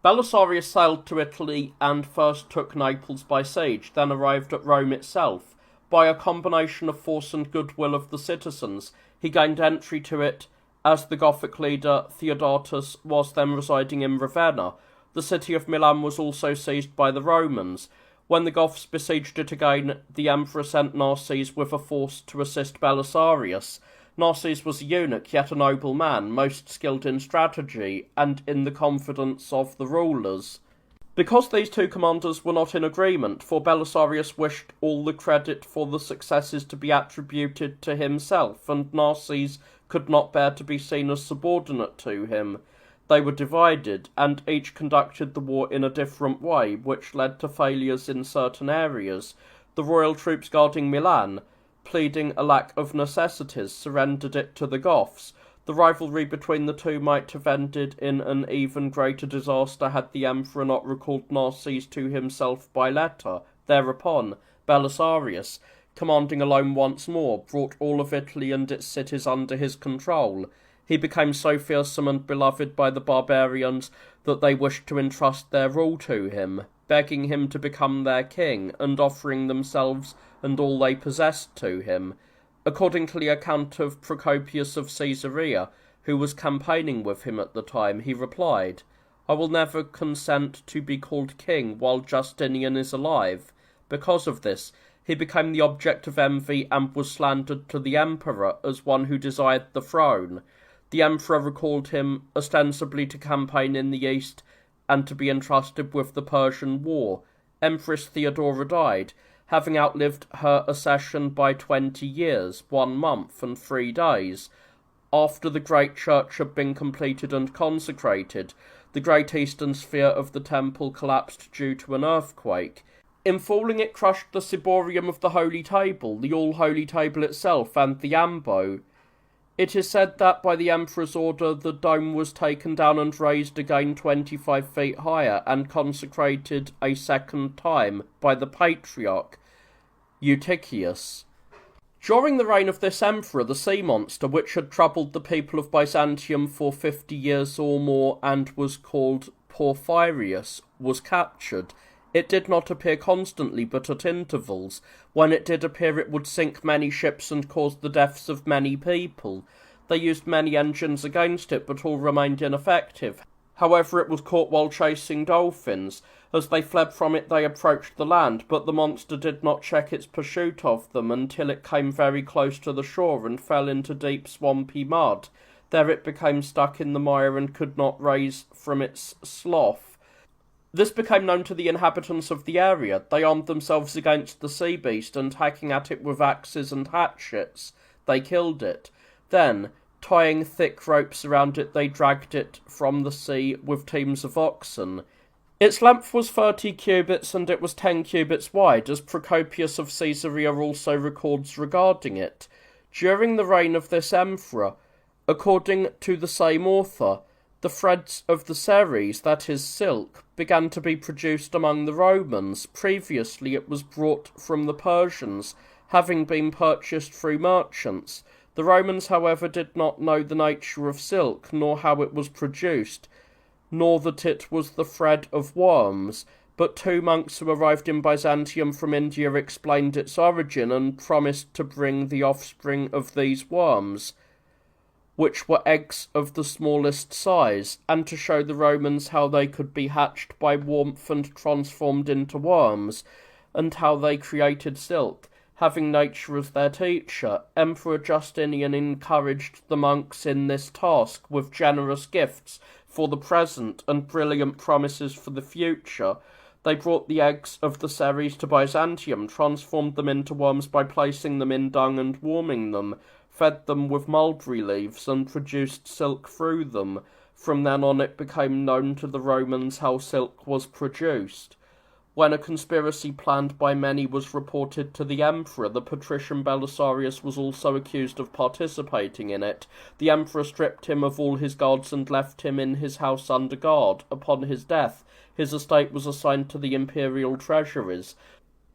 S1: Belisarius sailed to Italy and first took Naples by siege, then arrived at Rome itself. By a combination of force and goodwill of the citizens, he gained entry to it, as the Gothic leader Theodatus was then residing in Ravenna. The city of Milan was also seized by the Romans. When the Goths besieged it again, the emperor sent Narses with a force to assist Belisarius. Narses was a eunuch, yet a noble man, most skilled in strategy, and in the confidence of the rulers. Because these two commanders were not in agreement, for Belisarius wished all the credit for the successes to be attributed to himself, and Narses could not bear to be seen as subordinate to him. They were divided, and each conducted the war in a different way, which led to failures in certain areas. The royal troops guarding Milan, pleading a lack of necessities, surrendered it to the Goths. The rivalry between the two might have ended in an even greater disaster had the emperor not recalled Narses to himself by letter. Thereupon, Belisarius, commanding alone once more, brought all of Italy and its cities under his control. He became so fearsome and beloved by the barbarians that they wished to entrust their rule to him, begging him to become their king, and offering themselves and all they possessed to him. According to the account of Procopius of Caesarea, who was campaigning with him at the time, he replied, "I will never consent to be called king while Justinian is alive." Because of this, he became the object of envy and was slandered to the emperor as one who desired the throne. The emperor recalled him ostensibly to campaign in the east and to be entrusted with the Persian war. Empress Theodora died, having outlived her accession by 20 years, 1 month, and 3 days. After the great church had been completed and consecrated, the great eastern sphere of the temple collapsed due to an earthquake. In falling, it crushed the ciborium of the Holy Table, the All-Holy Table itself, and the ambo. It is said that by the emperor's order the dome was taken down and raised again 25 feet higher and consecrated a second time by the patriarch Eutychius. During the reign of this emperor, the sea monster, which had troubled the people of Byzantium for 50 years or more and was called Porphyrius, was captured. It did not appear constantly, but at intervals. When it did appear, it would sink many ships and cause the deaths of many people. They used many engines against it, but all remained ineffective. However, it was caught while chasing dolphins. As they fled from it, they approached the land, but the monster did not check its pursuit of them until it came very close to the shore and fell into deep swampy mud. There it became stuck in the mire and could not raise from its slough. This became known to the inhabitants of the area. They armed themselves against the sea beast, and hacking at it with axes and hatchets, they killed it. Then, tying thick ropes around it, they dragged it from the sea with teams of oxen. Its length was 30 cubits, and it was 10 cubits wide, as Procopius of Caesarea also records regarding it. During the reign of this emperor, according to the same author, the threads of the ceres, that is, silk, began to be produced among the Romans. Previously it was brought from the Persians, having been purchased through merchants. The Romans, however, did not know the nature of silk, nor how it was produced, nor that it was the thread of worms. But 2 monks who arrived in Byzantium from India explained its origin, and promised to bring the offspring of these worms, which were eggs of the smallest size, and to show the Romans how they could be hatched by warmth and transformed into worms. and how they created silk. Having nature as their teacher, Emperor Justinian encouraged the monks in this task with generous gifts for the present and brilliant promises for the future. They brought the eggs of the Ceres to Byzantium, transformed them into worms by placing them in dung and warming them, fed them with mulberry leaves, and produced silk through them. From then on it became known to the Romans how silk was produced. When a conspiracy planned by many was reported to the emperor, the patrician Belisarius was also accused of participating in it. The emperor stripped him of all his guards and left him in his house under guard. Upon his death, his estate was assigned to the imperial treasuries.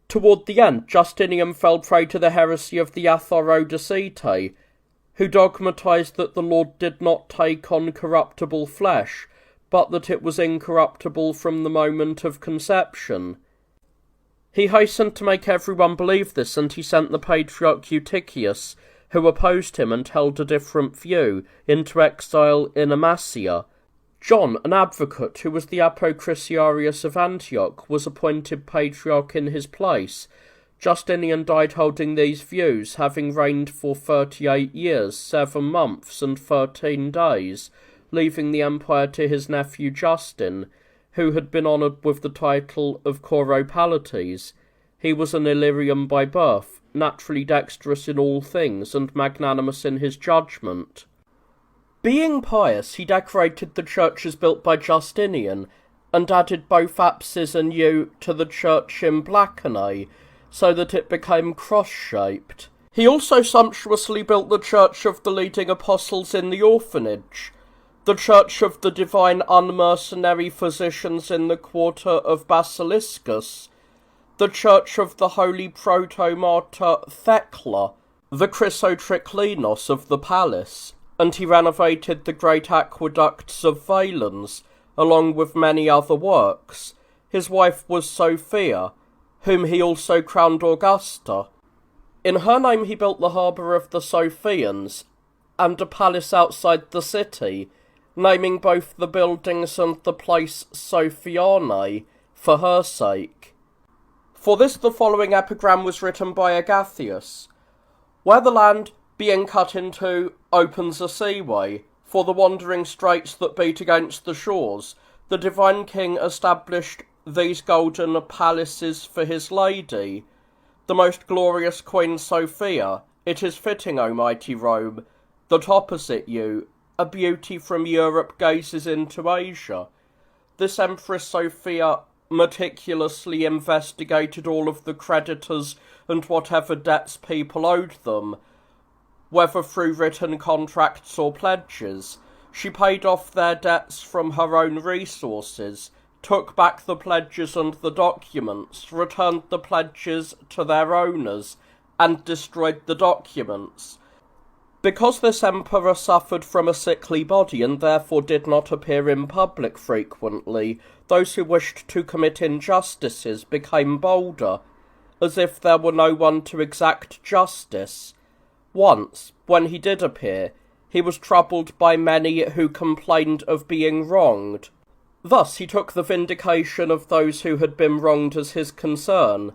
S1: Toward the end, Justinian fell prey to the heresy of the Athorodocete, who dogmatized that the Lord did not take on corruptible flesh, but that it was incorruptible from the moment of conception. He hastened to make everyone believe this, and he sent the Patriarch Eutychius, who opposed him and held a different view, into exile in Amasia. John, an advocate who was the Apocrisiarius of Antioch, was appointed Patriarch in his place. Justinian died holding these views, having reigned for 38 years, 7 months, and 13 days, leaving the empire to his nephew Justin, who had been honoured with the title of Choropalates. He was an Illyrian by birth, naturally dexterous in all things, and magnanimous in his judgment. Being pious, he decorated the churches built by Justinian, and added both apses and yew to the church in Blackenay, so that it became cross-shaped. He also sumptuously built the church of the leading apostles in the orphanage, the church of the divine unmercenary physicians in the quarter of Basiliscus, the church of the holy protomartyr Thecla, the Chrysotriklinos of the palace, and he renovated the great aqueducts of Valens, along with many other works. His wife was Sophia, whom he also crowned Augusta. In her name he built the harbour of the Sophians, and a palace outside the city, naming both the buildings and the place Sophianae for her sake. For this the following epigram was written by Agathias. Where the land, being cut in two, opens a seaway, for the wandering straits that beat against the shores, the divine king established these golden palaces for his lady, the most glorious Queen Sophia. It is fitting, O mighty Rome, that opposite you, a beauty from Europe gazes into Asia. This Empress Sophia meticulously investigated all of the creditors and whatever debts people owed them, whether through written contracts or pledges. She paid off their debts from her own resources, took back the pledges and the documents, returned the pledges to their owners, and destroyed the documents. Because this emperor suffered from a sickly body and therefore did not appear in public frequently, those who wished to commit injustices became bolder, as if there were no one to exact justice. Once, when he did appear, he was troubled by many who complained of being wronged. Thus he took the vindication of those who had been wronged as his concern.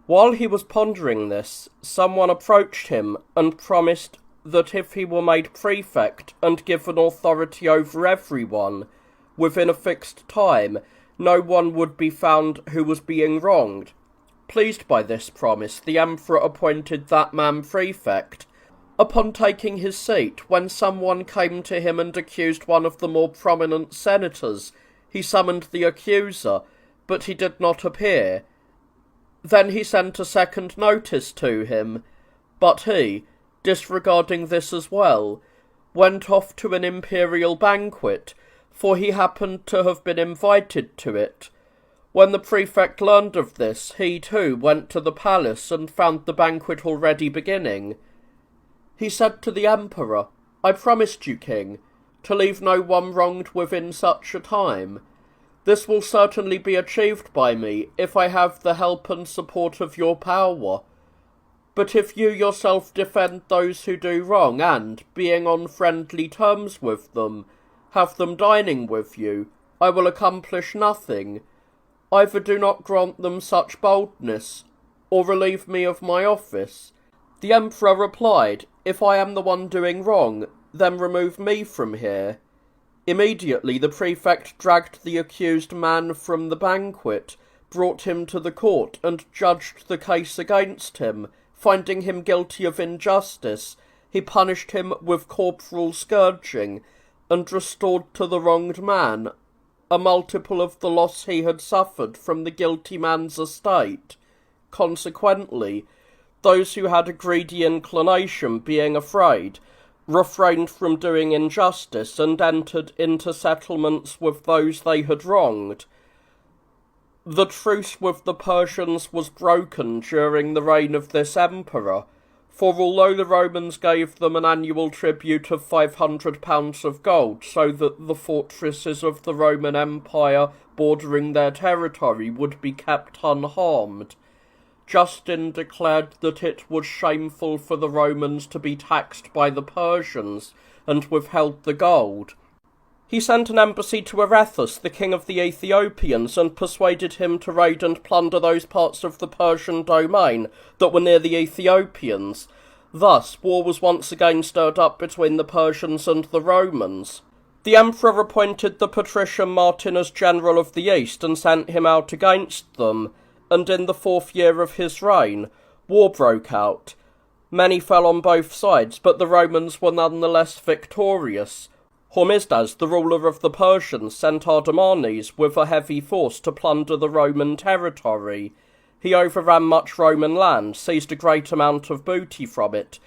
S1: While he was pondering this, someone approached him and promised that if he were made prefect and given authority over everyone, within a fixed time, no one would be found who was being wronged. Pleased by this promise, the emperor appointed that man prefect. Upon taking his seat, when someone came to him and accused one of the more prominent senators, he summoned the accuser, but he did not appear. Then he sent a second notice to him, but he, disregarding this as well, went off to an imperial banquet, for he happened to have been invited to it. When the prefect learned of this, he too went to the palace and found the banquet already beginning. He said to the emperor, "I promised you, king, to leave no one wronged within such a time. This will certainly be achieved by me if I have the help and support of your power. But if you yourself defend those who do wrong and, being on friendly terms with them, have them dining with you, I will accomplish nothing. Either do not grant them such boldness, or relieve me of my office. The emperor replied, If I am the one doing wrong, then remove me from here. Immediately the prefect dragged the accused man from the banquet, brought him to the court, and judged the case against him. Finding him guilty of injustice, he punished him with corporal scourging, and restored to the wronged man a multiple of the loss he had suffered from the guilty man's estate. Consequently, those who had a greedy inclination, being afraid, refrained from doing injustice, and entered into settlements with those they had wronged. The truce with the Persians was broken during the reign of this emperor, for although the Romans gave them an annual tribute of 500 pounds of gold, so that the fortresses of the Roman Empire bordering their territory would be kept unharmed, Justin declared that it was shameful for the Romans to be taxed by the Persians, and withheld the gold. He sent an embassy to Arethus, the king of the Ethiopians, and persuaded him to raid and plunder those parts of the Persian domain that were near the Ethiopians. Thus, war was once again stirred up between the Persians and the Romans. The emperor appointed the patrician Martin as general of the East, and sent him out against them, and in the 4th year of his reign, war broke out. Many fell on both sides, but the Romans were none the less victorious. Hormisdas, the ruler of the Persians, sent Ardamanes with a heavy force to plunder the Roman territory. He overran much Roman land, seized a great amount of booty from it,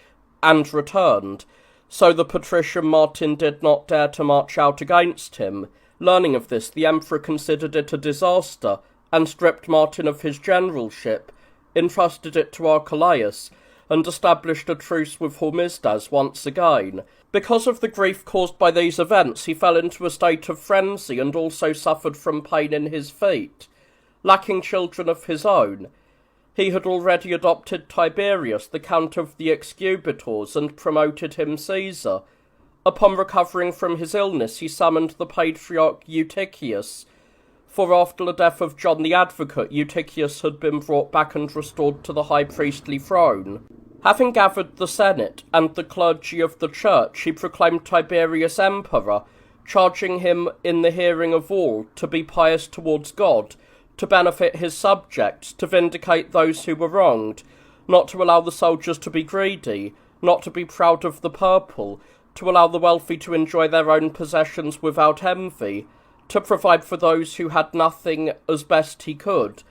S1: and returned. So the patrician Martin did not dare to march out against him. Learning of this, the emperor considered it a disaster, and stripped Martin of his generalship, entrusted it to Archelaus, and established a truce with Hormisdas once again. Because of the grief caused by these events, he fell into a state of frenzy, and also suffered from pain in his feet. Lacking children of his own, he had already adopted Tiberius, the count of the Excubitors, and promoted him Caesar. Upon recovering from his illness, he summoned the patriarch Eutychius, for after the death of John the Advocate, Eutychius had been brought back and restored to the high priestly throne. Having gathered the Senate and the clergy of the Church, he proclaimed Tiberius emperor, charging him in the hearing of all to be pious towards God, to benefit his subjects, to vindicate those who were wronged, not to allow the soldiers to be greedy, not to be proud of the purple, to allow the wealthy to enjoy their own possessions without envy, to provide for those who had nothing as best he could,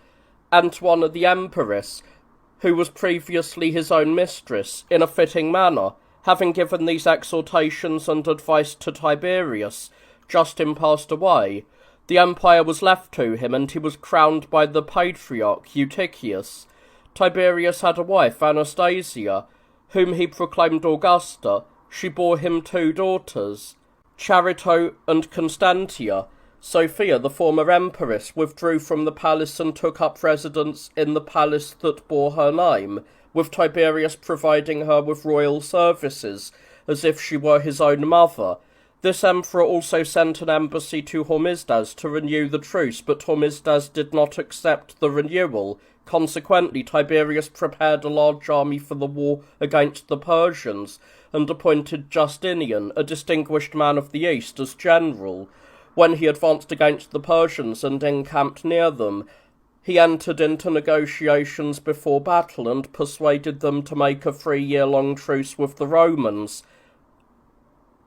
S1: and to honour the empress, who was previously his own mistress, in a fitting manner. Having given these exhortations and advice to Tiberius, Justin passed away. The empire was left to him, and he was crowned by the patriarch Eutychius. Tiberius had a wife, Anastasia, whom he proclaimed Augusta. She bore him 2 daughters, Charito and Constantia. Sophia, the former empress, withdrew from the palace and took up residence in the palace that bore her name, with Tiberius providing her with royal services, as if she were his own mother. This emperor also sent an embassy to Hormisdas to renew the truce, but Hormisdas did not accept the renewal. Consequently, Tiberius prepared a large army for the war against the Persians, and appointed Justinian, a distinguished man of the East, as general. When he advanced against the Persians and encamped near them, he entered into negotiations before battle and persuaded them to make a 3-year-long truce with the Romans.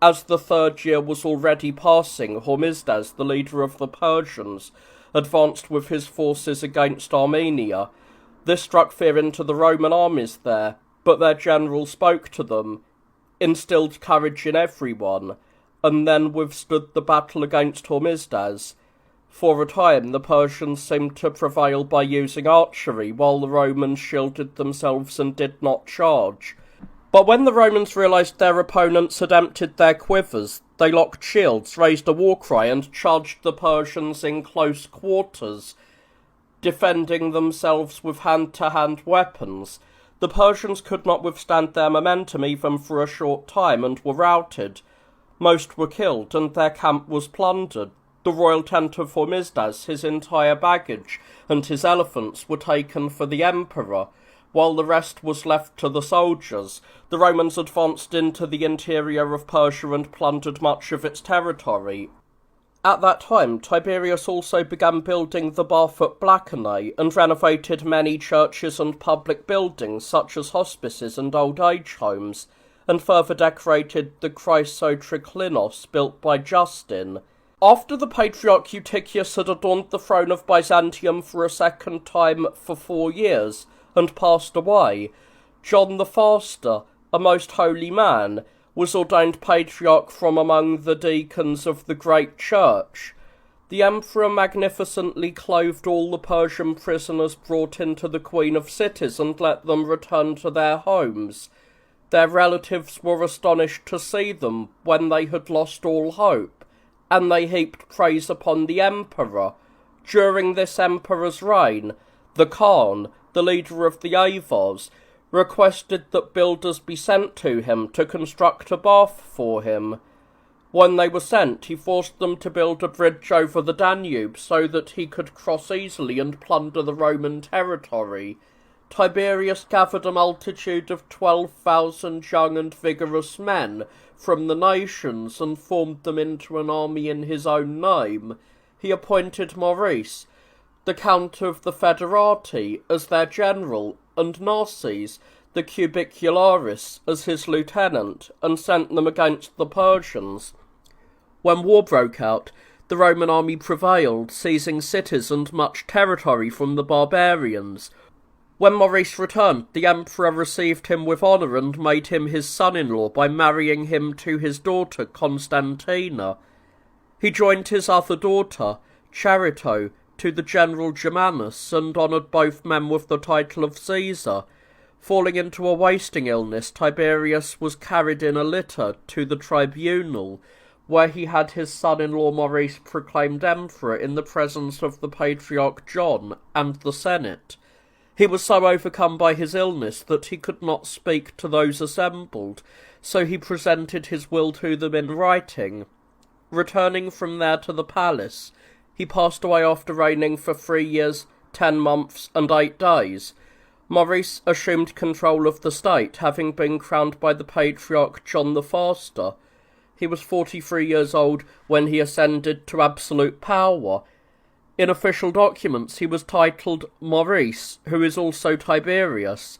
S1: As the 3rd year was already passing, Hormisdas, the leader of the Persians, advanced with his forces against Armenia. This struck fear into the Roman armies there, but their general spoke to them, instilled courage in everyone, and then withstood the battle against Hormisdas. For a time the Persians seemed to prevail by using archery, while the Romans shielded themselves and did not charge. But when the Romans realized their opponents had emptied their quivers, they locked shields, raised a war cry, and charged the Persians in close quarters, defending themselves with hand-to-hand weapons. The Persians could not withstand their momentum even for a short time, and were routed. Most were killed, and their camp was plundered. The royal tent of Hormisdas, his entire baggage, and his elephants were taken for the emperor, while the rest was left to the soldiers. The Romans advanced into the interior of Persia and plundered much of its territory. At that time, Tiberius also began building the bath at Blacannae and renovated many churches and public buildings such as hospices and old age homes, and further decorated the Chrysotriclinos built by Justin. After the Patriarch Eutychius had adorned the throne of Byzantium for a second time for 4 years, and passed away, John the Faster, a most holy man, was ordained patriarch from among the deacons of the great church. The emperor magnificently clothed all the Persian prisoners brought into the Queen of Cities and let them return to their homes. Their relatives were astonished to see them when they had lost all hope, and they heaped praise upon the emperor. During this emperor's reign, the Khan, the leader of the Avars, requested that builders be sent to him to construct a bath for him. When they were sent, he forced them to build a bridge over the Danube so that he could cross easily and plunder the Roman territory. Tiberius gathered a multitude of 12,000 young and vigorous men from the nations and formed them into an army in his own name. He appointed Maurice, the Count of the Federati, as their general, and Narses, the Cubicularis, as his lieutenant, and sent them against the Persians. When war broke out, the Roman army prevailed, seizing cities and much territory from the barbarians. When Maurice returned, the emperor received him with honour and made him his son-in-law by marrying him to his daughter Constantina. He joined his other daughter, Charito, to the general Germanus, and honoured both men with the title of Caesar. Falling into a wasting illness, Tiberius was carried in a litter to the tribunal, where he had his son-in-law Maurice proclaimed emperor in the presence of the Patriarch John and the Senate. He was so overcome by his illness that he could not speak to those assembled, so he presented his will to them in writing. Returning from there to the palace, he passed away after reigning for 3 years, 10 months, and 8 days. Maurice assumed control of the state, having been crowned by the Patriarch John the Faster. He was 43 years old when he ascended to absolute power. In official documents he was titled Maurice, who is also Tiberius.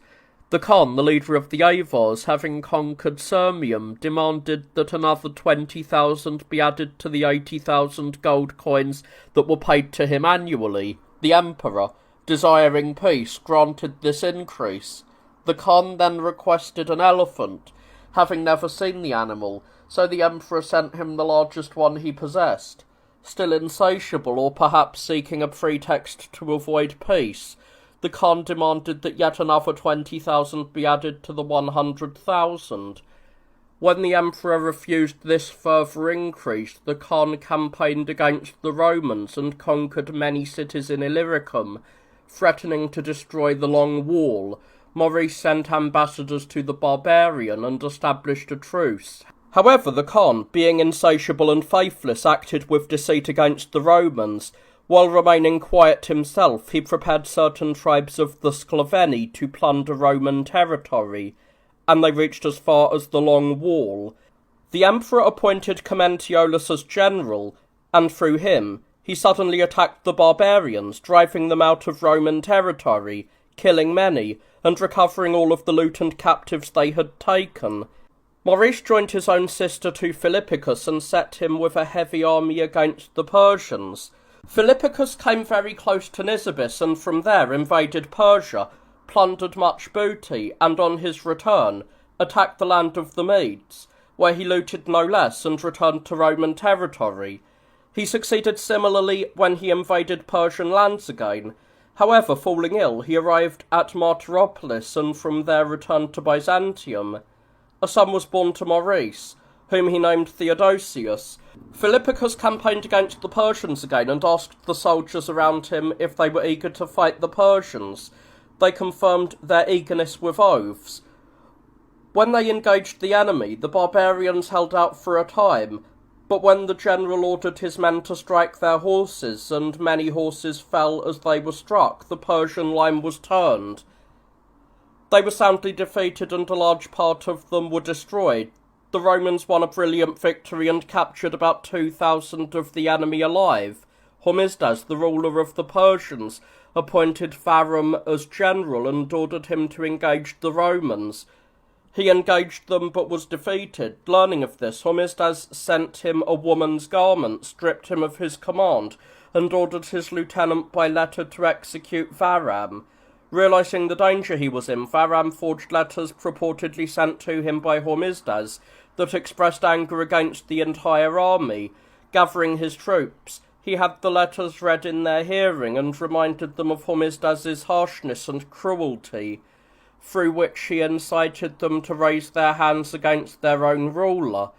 S1: The Khan, the leader of the Avars, having conquered Sirmium, demanded that another 20,000 be added to the 80,000 gold coins that were paid to him annually. The emperor, desiring peace, granted this increase. The Khan then requested an elephant, having never seen the animal, so the emperor sent him the largest one he possessed. Still insatiable, or perhaps seeking a pretext to avoid peace, the Khan demanded that yet another 20,000 be added to the 100,000. When the emperor refused this further increase, the Khan campaigned against the Romans and conquered many cities in Illyricum, threatening to destroy the Long Wall. Maurice sent ambassadors to the barbarian and established a truce. However, the Khan, being insatiable and faithless, acted with deceit against the Romans. While remaining quiet himself, he prepared certain tribes of the Sclaveni to plunder Roman territory, and they reached as far as the Long Wall. The emperor appointed Commentiolus as general, and through him he suddenly attacked the barbarians, driving them out of Roman territory, killing many, and recovering all of the loot and captives they had taken. Maurice joined his own sister to Philippicus and set him with a heavy army against the Persians. Philippicus came very close to Nisibis and from there invaded Persia, plundered much booty, and on his return attacked the land of the Medes, where he looted no less and returned to Roman territory. He succeeded similarly when he invaded Persian lands again. However, falling ill, he arrived at Martyropolis and from there returned to Byzantium. A son was born to Maurice, whom he named Theodosius. Philippicus campaigned against the Persians again and asked the soldiers around him if they were eager to fight the Persians. They confirmed their eagerness with oaths. When they engaged the enemy, the barbarians held out for a time, But when the general ordered his men to strike their horses, and many horses fell as they were struck, the Persian line was turned. They were soundly defeated, and a large part of them were destroyed. The Romans won a brilliant victory and captured about 2,000 of the enemy alive. Hormisdas, the ruler of the Persians, appointed Varam as general and ordered him to engage the Romans. He engaged them but was defeated. Learning of this, Hormisdas sent him a woman's garment, stripped him of his command, and ordered his lieutenant by letter to execute Varam. Realizing the danger he was in, Varam forged letters purportedly sent to him by Hormisdas that expressed anger against the entire army. Gathering his troops, he had the letters read in their hearing and reminded them of Hormisdas's harshness and cruelty, through which he incited them to raise their hands against their own ruler.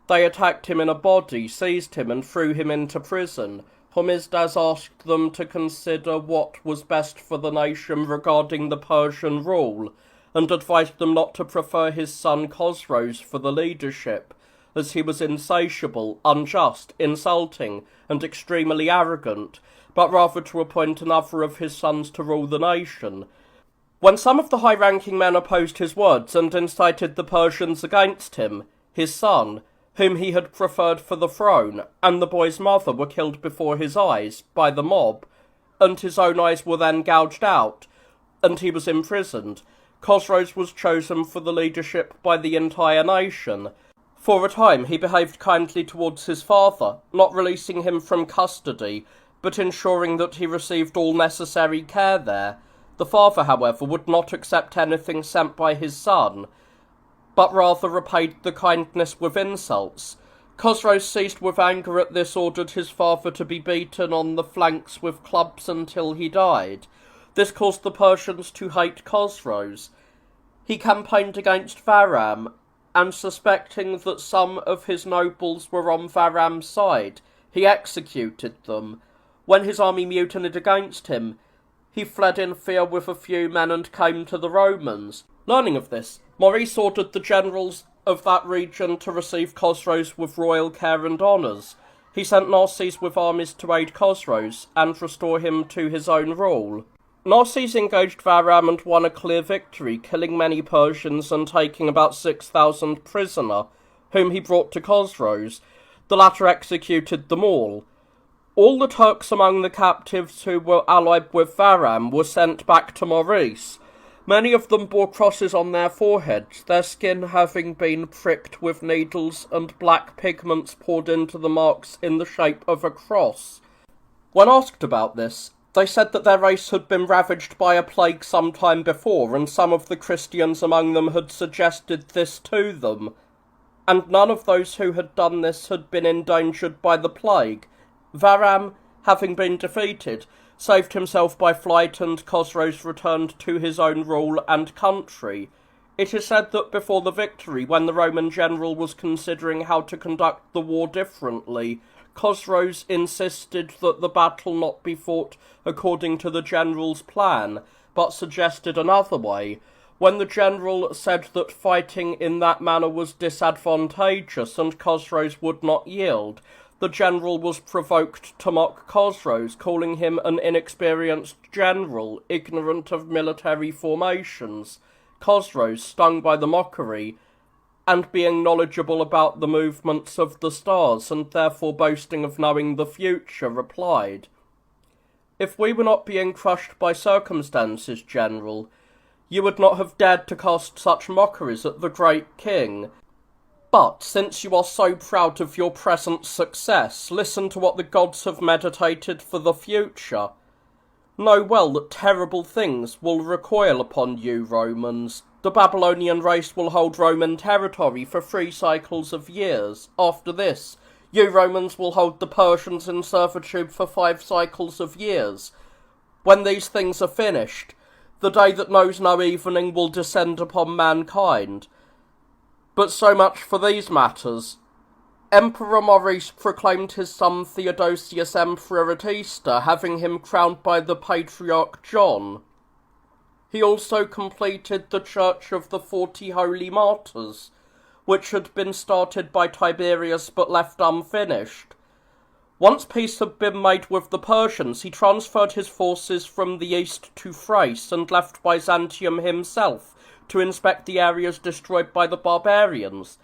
S1: They attacked him in a body, seized him, and threw him into prison. Hormisdas asked them to consider what was best for the nation regarding the Persian rule, and advised them not to prefer his son Khosroes for the leadership, as he was insatiable, unjust, insulting, and extremely arrogant, but rather to appoint another of his sons to rule the nation. When some of the high-ranking men opposed his words and incited the Persians against him, his son, whom he had preferred for the throne, and the boy's mother were killed before his eyes by the mob, and his own eyes were then gouged out, and he was imprisoned. Khosroes was chosen for the leadership by the entire nation. For a time he behaved kindly towards his father, not releasing him from custody, but ensuring that he received all necessary care there. The father, however, would not accept anything sent by his son, but rather repaid the kindness with insults. Khosroes, seized with anger at this, ordered his father to be beaten on the flanks with clubs until he died. This caused the Persians to hate Khosroes. He campaigned against Varam, and suspecting that some of his nobles were on Varam's side, he executed them. When his army mutinied against him, he fled in fear with a few men and came to the Romans. Learning of this, Maurice ordered the generals of that region to receive Khosroes with royal care and honours. He sent Narses with armies to aid Khosroes and restore him to his own rule. Narses engaged Varam and won a clear victory, killing many Persians and taking about 6,000 prisoner, whom he brought to Khosroes. The latter executed them all. All the Turks among the captives who were allied with Varam were sent back to Maurice. Many of them bore crosses on their foreheads, their skin having been pricked with needles and black pigments poured into the marks in the shape of a cross. When asked about this, they said that their race had been ravaged by a plague some time before, and some of the Christians among them had suggested this to them, and none of those who had done this had been endangered by the plague. Varam, having been defeated, saved himself by flight, and Khosroes returned to his own rule and country. It is said that before the victory, when the Roman general was considering how to conduct the war differently, Khosroes insisted that the battle not be fought according to the general's plan, but suggested another way. When the general said that fighting in that manner was disadvantageous and Khosroes would not yield, the general was provoked to mock Khosroes, calling him an inexperienced general, ignorant of military formations. Khosroes, stung by the mockery, and being knowledgeable about the movements of the stars, and therefore boasting of knowing the future, replied, "If we were not being crushed by circumstances, General, you would not have dared to cast such mockeries at the great king. But, since you are so proud of your present success, listen to what the gods have meditated for the future. Know well that terrible things will recoil upon you, Romans. The Babylonian race will hold Roman territory for 3 cycles of years. After this, you Romans will hold the Persians in servitude for 5 cycles of years. When these things are finished, the day that knows no evening will descend upon mankind. But so much for these matters. Emperor Maurice proclaimed his son Theodosius emperor at Easter, having him crowned by the Patriarch John. He also completed the Church of the 40 Holy Martyrs, which had been started by Tiberius but left unfinished. Once peace had been made with the Persians, he transferred his forces from the east to Thrace and left Byzantium himself to inspect the areas destroyed by the barbarians.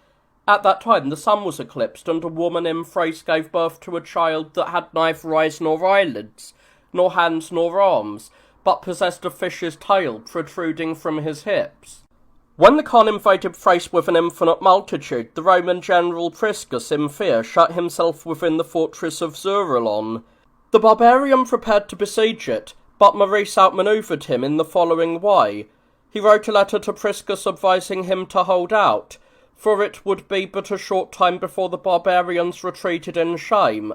S1: At that time the sun was eclipsed, and a woman in Thrace gave birth to a child that had neither eyes nor eyelids, nor hands nor arms, but possessed a fish's tail protruding from his hips. When the Khan invaded Thrace with an infinite multitude, the Roman general Priscus, in fear, shut himself within the fortress of Zuralon. The barbarian prepared to besiege it, but Maurice outmanoeuvred him in the following way. He wrote a letter to Priscus advising him to hold out, for it would be but a short time before the barbarians retreated in shame,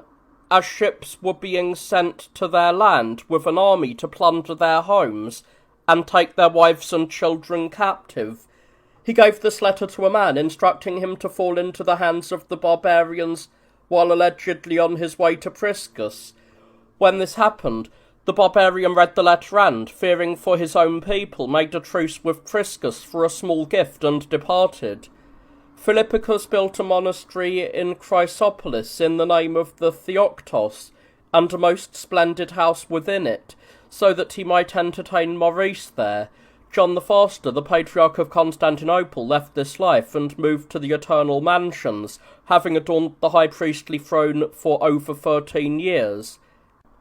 S1: as ships were being sent to their land with an army to plunder their homes and take their wives and children captive. He gave this letter to a man, instructing him to fall into the hands of the barbarians while allegedly on his way to Priscus. When this happened, the barbarian read the letter and, fearing for his own people, made a truce with Priscus for a small gift and departed. Philippicus built a monastery in Chrysopolis in the name of the Theoktos, and a most splendid house within it, so that he might entertain Maurice there. John the Faster, the Patriarch of Constantinople, left this life and moved to the Eternal Mansions, having adorned the high priestly throne for over 13 years.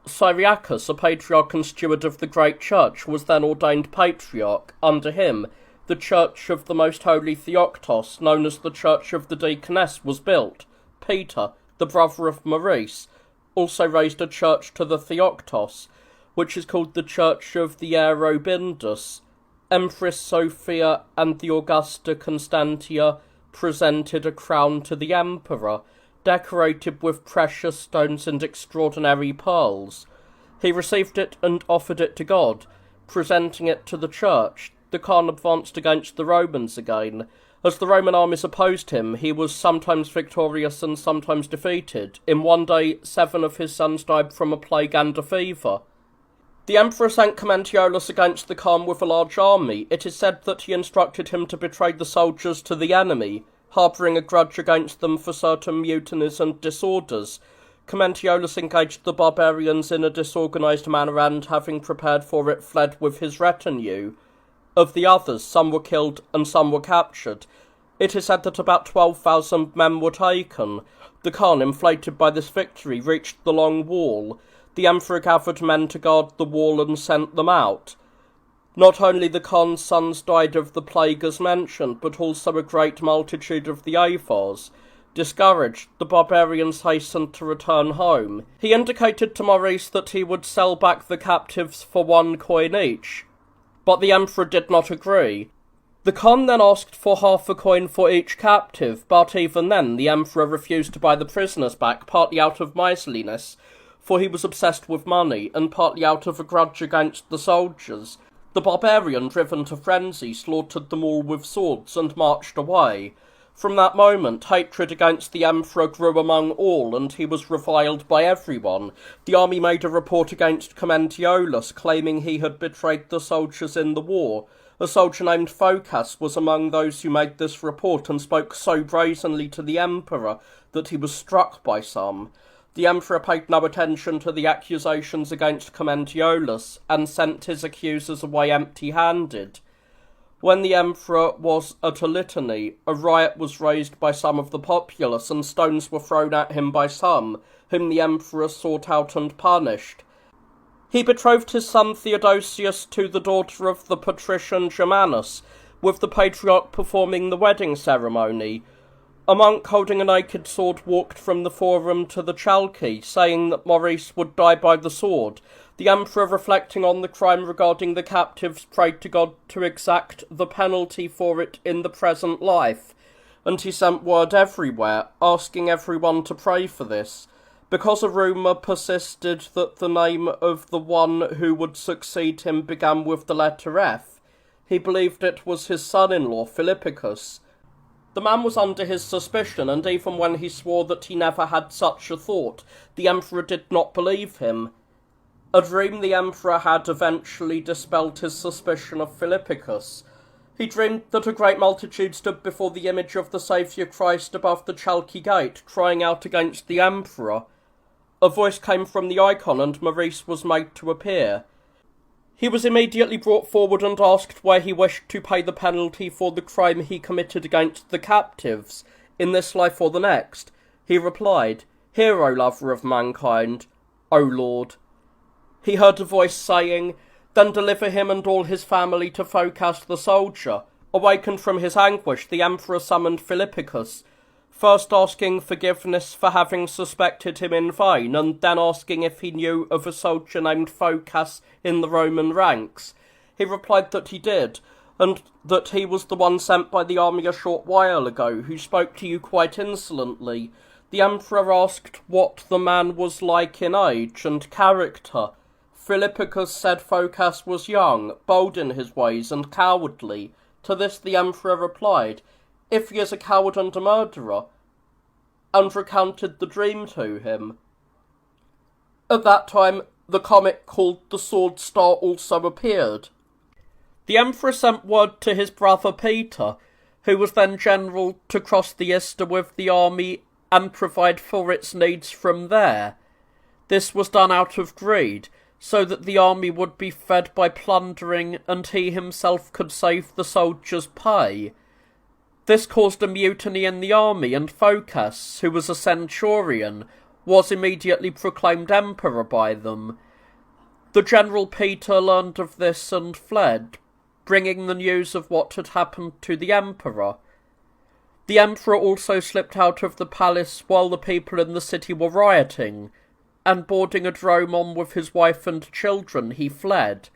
S1: Cyriacus, a patriarch and steward of the great church, was then ordained patriarch. Under him, the Church of the Most Holy Theoktos, known as the Church of the Deaconess, was built. Peter, the brother of Maurice, also raised a church to the Theoktos, which is called the Church of the Aerobindus. Empress Sophia and the Augusta Constantia presented a crown to the emperor, decorated with precious stones and extraordinary pearls. He received it and offered it to God, presenting it to the church. The Khan advanced against the Romans again. As the Roman armies opposed him, he was sometimes victorious and sometimes defeated. In one day, 7 of his sons died from a plague and a fever. The emperor sent Commentiolus against the Khan with a large army. It is said that he instructed him to betray the soldiers to the enemy, harbouring a grudge against them for certain mutinies and disorders. Commentiolus engaged the barbarians in a disorganised manner and, having prepared for it, fled with his retinue. Of the others, some were killed and some were captured. It is said that about 12,000 men were taken. The Khan, inflated by this victory, reached the Long Wall. The emperor gathered men to guard the wall and sent them out. Not only the Khan's sons died of the plague as mentioned, but also a great multitude of the Avars. Discouraged, the barbarians hastened to return home. He indicated to Maurice that he would sell back the captives for 1 coin each, but the emperor did not agree. The Khan then asked for half a coin for each captive, but even then the emperor refused to buy the prisoners back, partly out of miserliness, for he was obsessed with money, and partly out of a grudge against the soldiers. The barbarian, driven to frenzy, slaughtered them all with swords and marched away. From that moment, hatred against the emperor grew among all, and he was reviled by everyone. The army made a report against Commentiolus, claiming he had betrayed the soldiers in the war. A soldier named Phocas was among those who made this report, and spoke so brazenly to the emperor that he was struck by some. The emperor paid no attention to the accusations against Commentiolus, and sent his accusers away empty-handed. When the emperor was at a litany, a riot was raised by some of the populace, and stones were thrown at him by some, whom the emperor sought out and punished. He betrothed his son Theodosius to the daughter of the patrician Germanus, with the patriarch performing the wedding ceremony. A monk holding a naked sword walked from the forum to the Chalky, saying that Maurice would die by the sword. The emperor, reflecting on the crime regarding the captives, prayed to God to exact the penalty for it in the present life, and he sent word everywhere, asking everyone to pray for this. Because a rumour persisted that the name of the one who would succeed him began with the letter F, he believed it was his son-in-law, Philippicus. The man was under his suspicion, and even when he swore that he never had such a thought, the emperor did not believe him. A dream the emperor had eventually dispelled his suspicion of Philippicus. He dreamed that a great multitude stood before the image of the Saviour Christ above the Chalky Gate, crying out against the Emperor. A voice came from the icon, and Maurice was made to appear. He was immediately brought forward and asked where he wished to pay the penalty for the crime he committed against the captives, in this life or the next. He replied, "Hear, O lover of mankind, O Lord." He heard a voice saying, "Then deliver him and all his family to Phocas the soldier." Awakened from his anguish, the emperor summoned Philippicus, first asking forgiveness for having suspected him in vain, and then asking if he knew of a soldier named Phocas in the Roman ranks. He replied that he did, and that he was the one sent by the army a short while ago, who spoke to you quite insolently. The emperor asked what the man was like in age and character. Philippicus said Phocas was young, bold in his ways, and cowardly. To this the emperor replied, "If he is a coward and a murderer," and recounted the dream to him. At that time, the comet called the Sword Star also appeared. The emperor sent word to his brother Peter, who was then general, to cross the Ister with the army and provide for its needs from there. This was done out of greed, so that the army would be fed by plundering and he himself could save the soldiers' pay. This caused a mutiny in the army, and Phocas, who was a centurion, was immediately proclaimed emperor by them. The general Peter learned of this and fled, bringing the news of what had happened to the emperor. The emperor also slipped out of the palace while the people in the city were rioting, and boarding a dromon with his wife and children, he fled.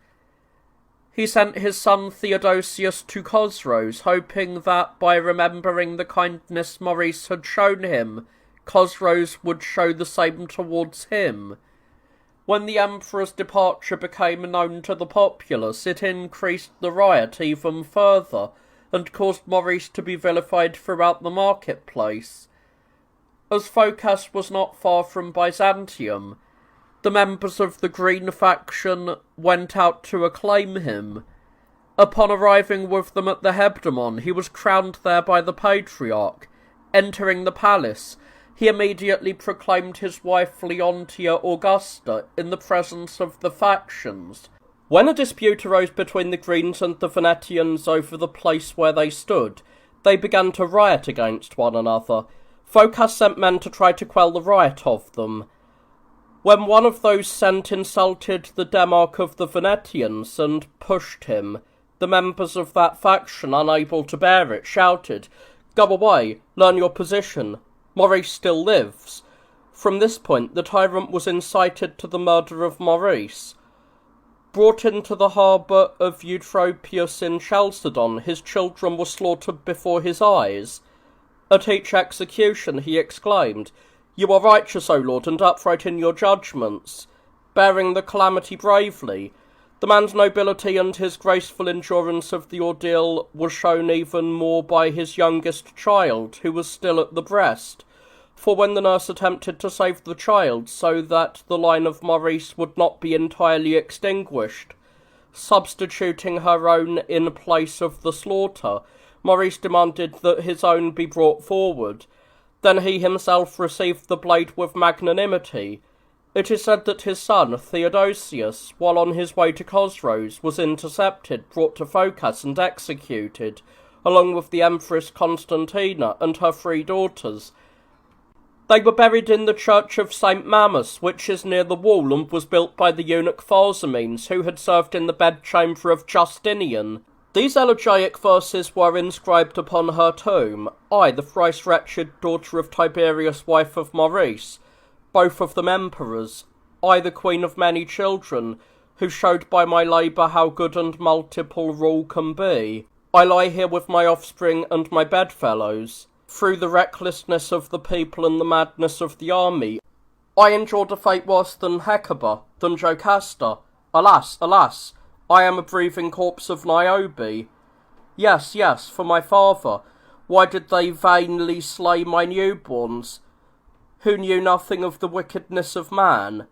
S1: He sent his son Theodosius to Chosroes, hoping that by remembering the kindness Maurice had shown him, Chosroes would show the same towards him. When the emperor's departure became known to the populace, it increased the riot even further, and caused Maurice to be vilified throughout the marketplace. As Phocas was not far from Byzantium, the members of the Green faction went out to acclaim him. Upon arriving with them at the Hebdomon, he was crowned there by the Patriarch. Entering the palace, he immediately proclaimed his wife Leontia Augusta in the presence of the factions. When a dispute arose between the Greens and the Venetians over the place where they stood, they began to riot against one another. Phocas sent men to try to quell the riot of them. When one of those sent insulted the Demarch of the Venetians and pushed him, the members of that faction, unable to bear it, shouted, "Go away, learn your position. Maurice still lives." From this point, the tyrant was incited to the murder of Maurice. Brought into the harbour of Eutropius in Chalcedon, his children were slaughtered before his eyes. At each execution he exclaimed, "You are righteous, O Lord, and upright in your judgments," bearing the calamity bravely. The man's nobility and his graceful endurance of the ordeal was shown even more by his youngest child, who was still at the breast. For when the nurse attempted to save the child so that the line of Maurice would not be entirely extinguished, substituting her own in place of the slaughter, Maurice demanded that his own be brought forward. Then he himself received the blade with magnanimity. It is said that his son, Theodosius, while on his way to Chosroes, was intercepted, brought to Phocas, and executed, along with the Empress Constantina and her 3 daughters. They were buried in the church of St. Mammas, which is near the wall and was built by the eunuch Tharsamenes, who had served in the bedchamber of Justinian. These elegiac verses were inscribed upon her tomb. I, the thrice wretched daughter of Tiberius, wife of Maurice, both of them emperors, I, the queen of many children, who showed by my labour how good and multiple rule can be. I lie here with my offspring and my bedfellows. Through the recklessness of the people and the madness of the army, I endured a fate worse than Hecuba, than Jocasta. Alas, alas! I am a breathing corpse of Niobe. Yes, yes, for my father. Why did they vainly slay my newborns, who knew nothing of the wickedness of man?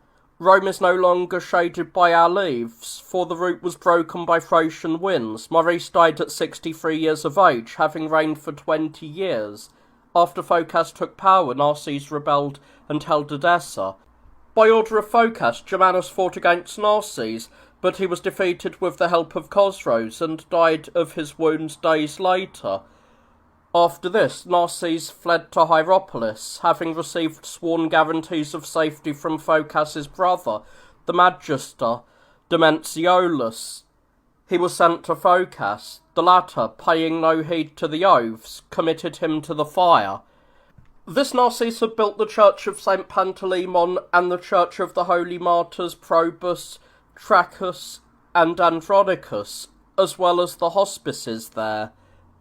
S1: Rome is no longer shaded by our leaves, for the root was broken by Thracian winds. Maurice died at 63 years of age, having reigned for 20 years. After Phocas took power, Narses rebelled and held Edessa. By order of Phocas, Germanus fought against Narses, but he was defeated with the help of Chosroes and died of his wounds days later. After this, Narses fled to Hierapolis, having received sworn guarantees of safety from Phocas's brother, the Magister Dementiolus. He was sent to Phocas. The latter, paying no heed to the oaths, committed him to the fire. This Narses had built the church of St. Panteleimon and the church of the holy martyrs Probus, Trachus, and Andronicus, as well as the hospices there.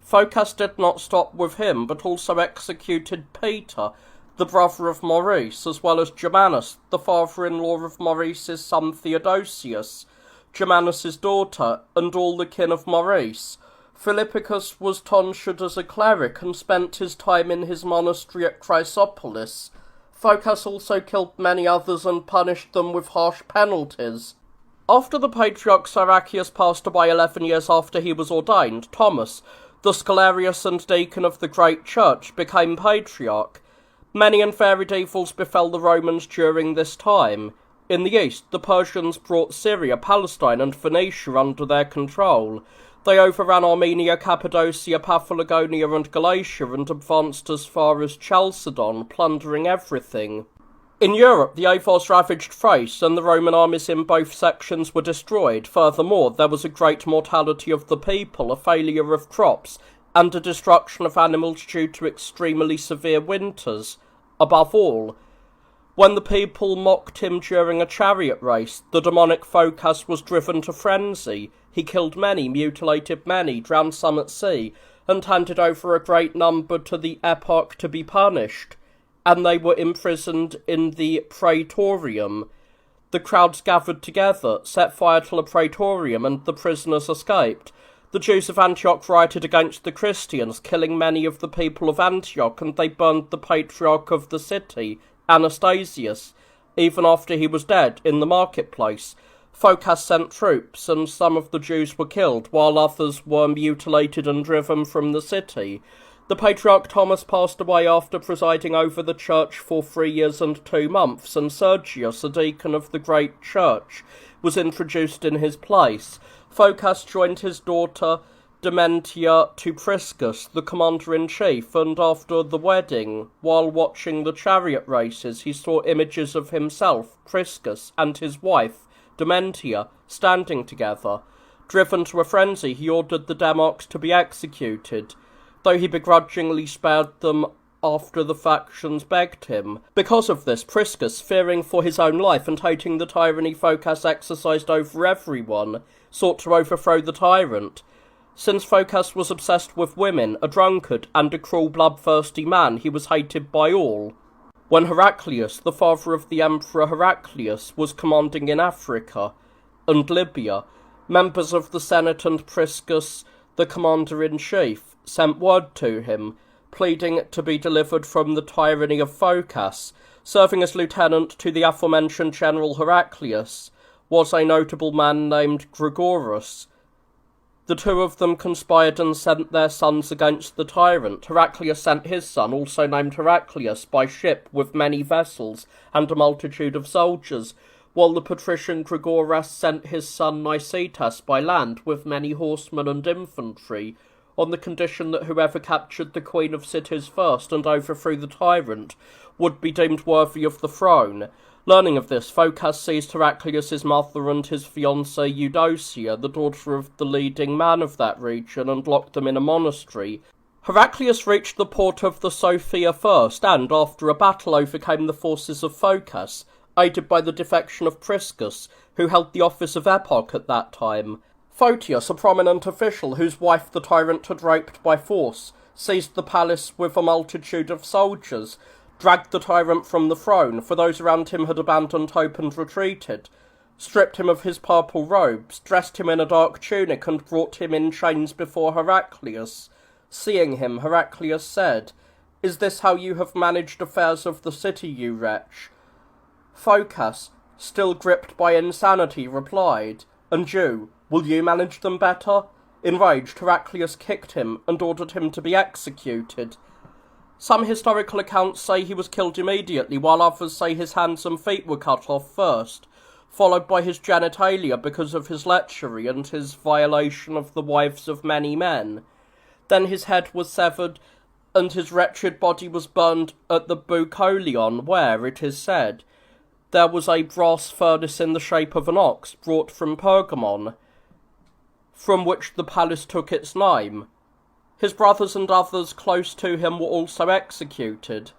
S1: Phocas did not stop with him, but also executed Peter, the brother of Maurice, as well as Germanus, the father-in-law of Maurice's son Theodosius, Germanus's daughter, and all the kin of Maurice. Philippicus was tonsured as a cleric and spent his time in his monastery at Chrysopolis. Phocas also killed many others and punished them with harsh penalties. After the patriarch Siracius passed away 11 years after he was ordained, Thomas, the Scholarius and deacon of the great church, became patriarch. Many and varied evils befell the Romans during this time. In the east, the Persians brought Syria, Palestine, and Phoenicia under their control. They overran Armenia, Cappadocia, Paphlagonia, and Galatia, and advanced as far as Chalcedon, plundering everything. In Europe, the Avars ravaged Thrace, and the Roman armies in both sections were destroyed. Furthermore, there was a great mortality of the people, a failure of crops, and a destruction of animals due to extremely severe winters. Above all, when the people mocked him during a chariot race, the demonic Phocas was driven to frenzy. He killed many, mutilated many, drowned some at sea, and handed over a great number to the eparch to be punished, and they were imprisoned in the praetorium. The crowds gathered together, set fire to the praetorium, and the prisoners escaped. The Jews of Antioch rioted against the Christians, killing many of the people of Antioch, and they burned the patriarch of the city, Anastasius, even after he was dead, in the marketplace. Phocas sent troops, and some of the Jews were killed, while others were mutilated and driven from the city. The Patriarch Thomas passed away after presiding over the church for 3 years and 2 months, and Sergius, a deacon of the great church, was introduced in his place. Phocas joined his daughter Dementia to Priscus, the commander-in-chief, and after the wedding, while watching the chariot races, he saw images of himself, Priscus, and his wife, Dementia, standing together. Driven to a frenzy, he ordered the demarchs to be executed, though he begrudgingly spared them after the factions begged him. Because of this, Priscus, fearing for his own life and hating the tyranny Phocas exercised over everyone, sought to overthrow the tyrant. Since Phocas was obsessed with women, a drunkard, and a cruel, bloodthirsty man, he was hated by all. When Heraclius, the father of the Emperor Heraclius, was commanding in Africa and Libya, members of the Senate and Priscus, the commander-in-chief, sent word to him, pleading to be delivered from the tyranny of Phocas. Serving as lieutenant to the aforementioned General Heraclius was a notable man named Gregoras. The two of them conspired and sent their sons against the tyrant. Heraclius sent his son, also named Heraclius, by ship with many vessels and a multitude of soldiers, while the patrician Gregoras sent his son Nicetas by land with many horsemen and infantry, on the condition that whoever captured the Queen of Cities first and overthrew the tyrant would be deemed worthy of the throne. Learning of this, Phocas seized Heraclius's mother and his fiancée Eudocia, the daughter of the leading man of that region, and locked them in a monastery. Heraclius reached the port of the Sophia first, and, after a battle, overcame the forces of Phocas, aided by the defection of Priscus, who held the office of eparch at that time. Photius, a prominent official whose wife the tyrant had raped by force, seized the palace with a multitude of soldiers, dragged the tyrant from the throne, for those around him had abandoned hope and retreated, stripped him of his purple robes, dressed him in a dark tunic, and brought him in chains before Heraclius. Seeing him, Heraclius said, "Is this how you have managed affairs of the city, you wretch?" Phocas, still gripped by insanity, replied, "And you, will you manage them better?" Enraged, Heraclius kicked him and ordered him to be executed. Some historical accounts say he was killed immediately, while others say his hands and feet were cut off first, followed by his genitalia because of his lechery and his violation of the wives of many men. Then his head was severed, and his wretched body was burned at the Bucolion, where, it is said, there was a brass furnace in the shape of an ox brought from Pergamon, from which the palace took its name. His brothers and others close to him were also executed.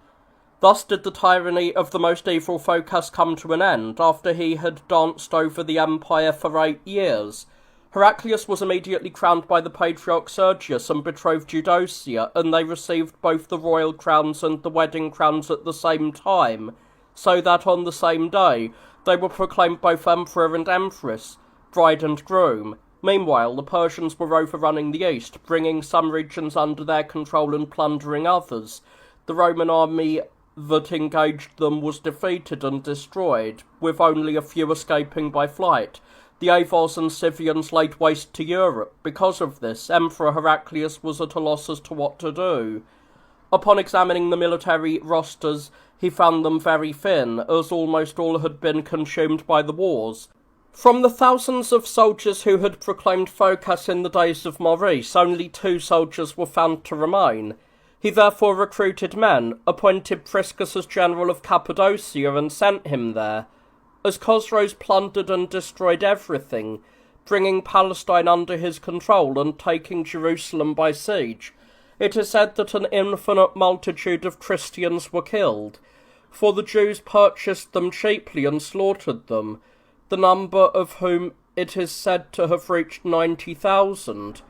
S1: Thus did the tyranny of the most evil Phocas come to an end, after he had danced over the empire for 8 years. Heraclius was immediately crowned by the Patriarch Sergius and betrothed Eudocia, and they received both the royal crowns and the wedding crowns at the same time, so that on the same day they were proclaimed both emperor and empress, bride and groom. Meanwhile, the Persians were overrunning the east, bringing some regions under their control and plundering others. The Roman army that engaged them was defeated and destroyed, with only a few escaping by flight. The Avars and Scythians laid waste to Europe. Because of this, Emperor Heraclius was at a loss as to what to do. Upon examining the military rosters, he found them very thin, as almost all had been consumed by the wars. From the thousands of soldiers who had proclaimed Phocas in the days of Maurice, only 2 soldiers were found to remain. He therefore recruited men, appointed Priscus as general of Cappadocia, and sent him there. As Chosroes plundered and destroyed everything, bringing Palestine under his control and taking Jerusalem by siege, it is said that an infinite multitude of Christians were killed, for the Jews purchased them cheaply and slaughtered them, the number of whom it is said to have reached 90,000.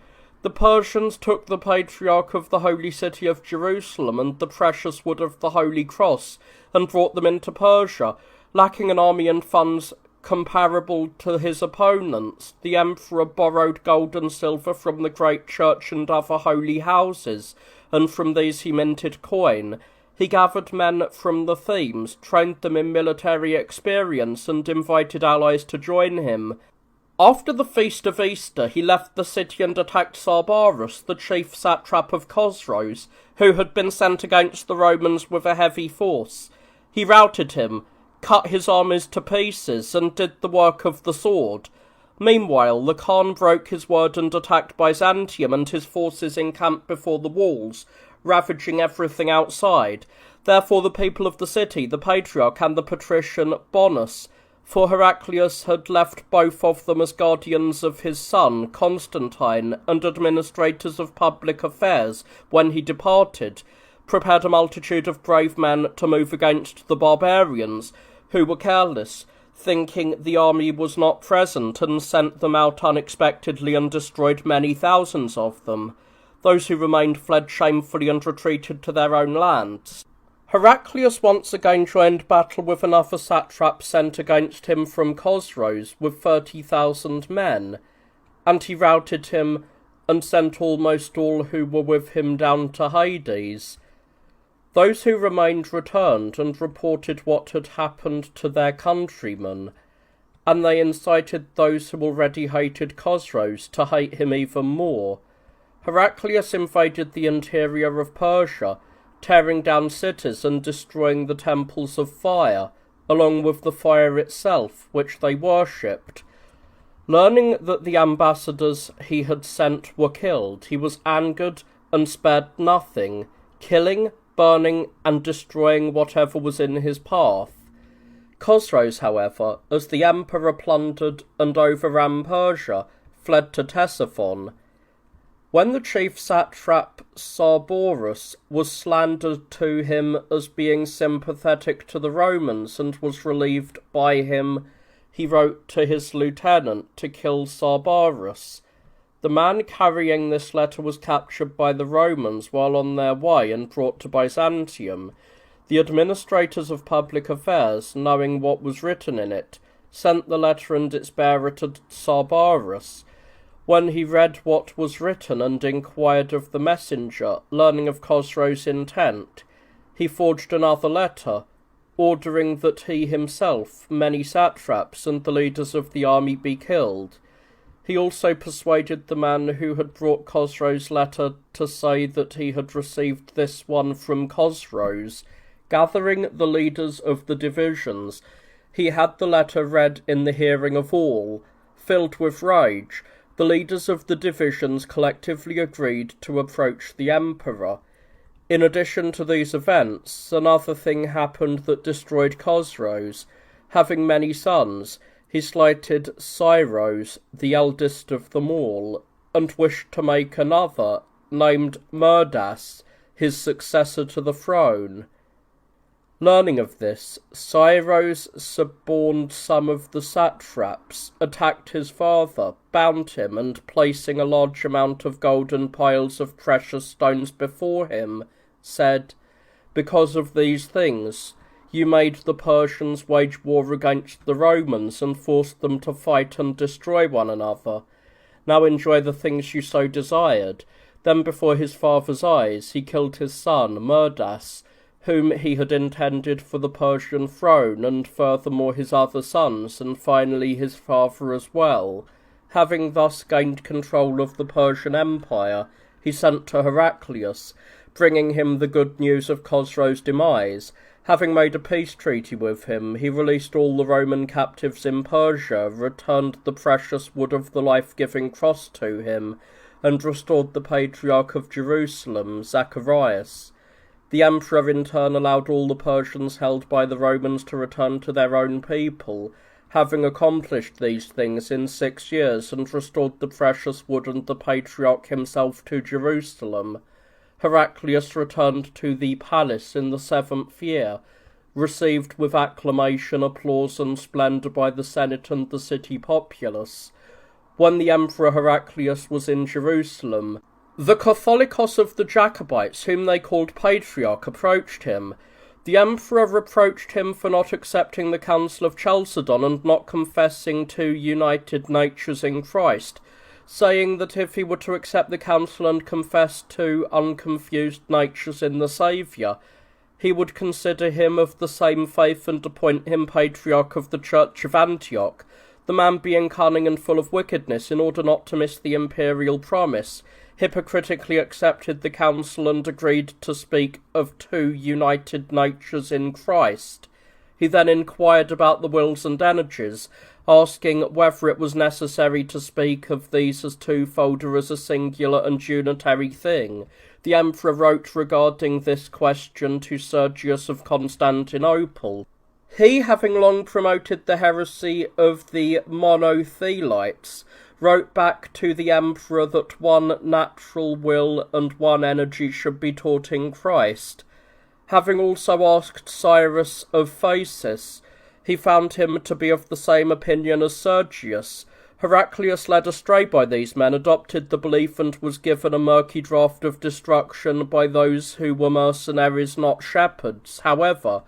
S1: The Persians took the patriarch of the holy city of Jerusalem and the precious wood of the Holy Cross, and brought them into Persia. Lacking an army and funds comparable to his opponents, the emperor borrowed gold and silver from the great church and other holy houses, and from these he minted coin. He gathered men from the themes, trained them in military experience, and invited allies to join him. After the feast of Easter, he left the city and attacked Sarbarus, the chief satrap of Chosroes, who had been sent against the Romans with a heavy force. He routed him, cut his armies to pieces, and did the work of the sword. Meanwhile, the Khan broke his word and attacked Byzantium, and his forces encamped before the walls, ravaging everything outside. Therefore the people of the city, the Patriarch and the patrician Bonus, for Heraclius had left both of them as guardians of his son, Constantine, and administrators of public affairs when he departed, prepared a multitude of brave men to move against the barbarians, who were careless, thinking the army was not present, and sent them out unexpectedly and destroyed many thousands of them. Those who remained fled shamefully and retreated to their own lands. Heraclius once again joined battle with another satrap sent against him from Chosroes with 30,000 men, and he routed him and sent almost all who were with him down to Hades. Those who remained returned and reported what had happened to their countrymen, and they incited those who already hated Chosroes to hate him even more. Heraclius invaded the interior of Persia, tearing down cities and destroying the temples of fire, along with the fire itself, which they worshipped. Learning that the ambassadors he had sent were killed, he was angered and spared nothing, killing, burning, and destroying whatever was in his path. Chosroes, however, as the emperor plundered and overran Persia, fled to Ctesiphon. When the chief satrap Sarborus was slandered to him as being sympathetic to the Romans and was relieved by him, he wrote to his lieutenant to kill Sarbarus. The man carrying this letter was captured by the Romans while on their way and brought to Byzantium. The administrators of public affairs, knowing what was written in it, sent the letter and its bearer to Sarbarus. When he read what was written and inquired of the messenger, learning of Chosroes' intent, he forged another letter, ordering that he himself, many satraps, and the leaders of the army be killed. He also persuaded the man who had brought Khosrow's letter to say that he had received this one from Khosrow's. Gathering the leaders of the divisions, he had the letter read in the hearing of all. Filled with rage, the leaders of the divisions collectively agreed to approach the emperor. In addition to these events, another thing happened that destroyed Khosrow's. Having many sons, he slighted Cyrus, the eldest of them all, and wished to make another, named Murdas, his successor to the throne. Learning of this, Cyrus suborned some of the satraps, attacked his father, bound him, and placing a large amount of golden piles of precious stones before him, said, "Because of these things, you made the Persians wage war against the Romans and forced them to fight and destroy one another. Now enjoy the things you so desired." Then before his father's eyes he killed his son, Murdas, whom he had intended for the Persian throne, and furthermore his other sons, and finally his father as well. Having thus gained control of the Persian Empire, he sent to Heraclius, bringing him the good news of Khosrow's demise. Having made a peace treaty with him, he released all the Roman captives in Persia, returned the precious wood of the life-giving cross to him, and restored the Patriarch of Jerusalem, Zacharias. The emperor in turn allowed all the Persians held by the Romans to return to their own people, having accomplished these things in 6 years, and restored the precious wood and the Patriarch himself to Jerusalem. Heraclius returned to the palace in the 7th year, received with acclamation, applause, and splendour by the Senate and the city populace. When the Emperor Heraclius was in Jerusalem, the Catholicos of the Jacobites, whom they called Patriarch, approached him. The Emperor reproached him for not accepting the Council of Chalcedon and not confessing 2 united natures in Christ, saying that if he were to accept the council and confess 2 unconfused natures in the Saviour, he would consider him of the same faith and appoint him Patriarch of the Church of Antioch, the man being cunning and full of wickedness, in order not to miss the imperial promise, hypocritically accepted the council and agreed to speak of 2 united natures in Christ. He then inquired about the wills and energies, asking whether it was necessary to speak of these as twofold or as a singular and unitary thing. The emperor wrote regarding this question to Sergius of Constantinople. He, having long promoted the heresy of the Monothelites, wrote back to the emperor that one natural will and one energy should be taught in Christ. Having also asked Cyrus of Phasis, he found him to be of the same opinion as Sergius. Heraclius, led astray by these men, adopted the belief and was given a murky draught of destruction by those who were mercenaries, not shepherds. However,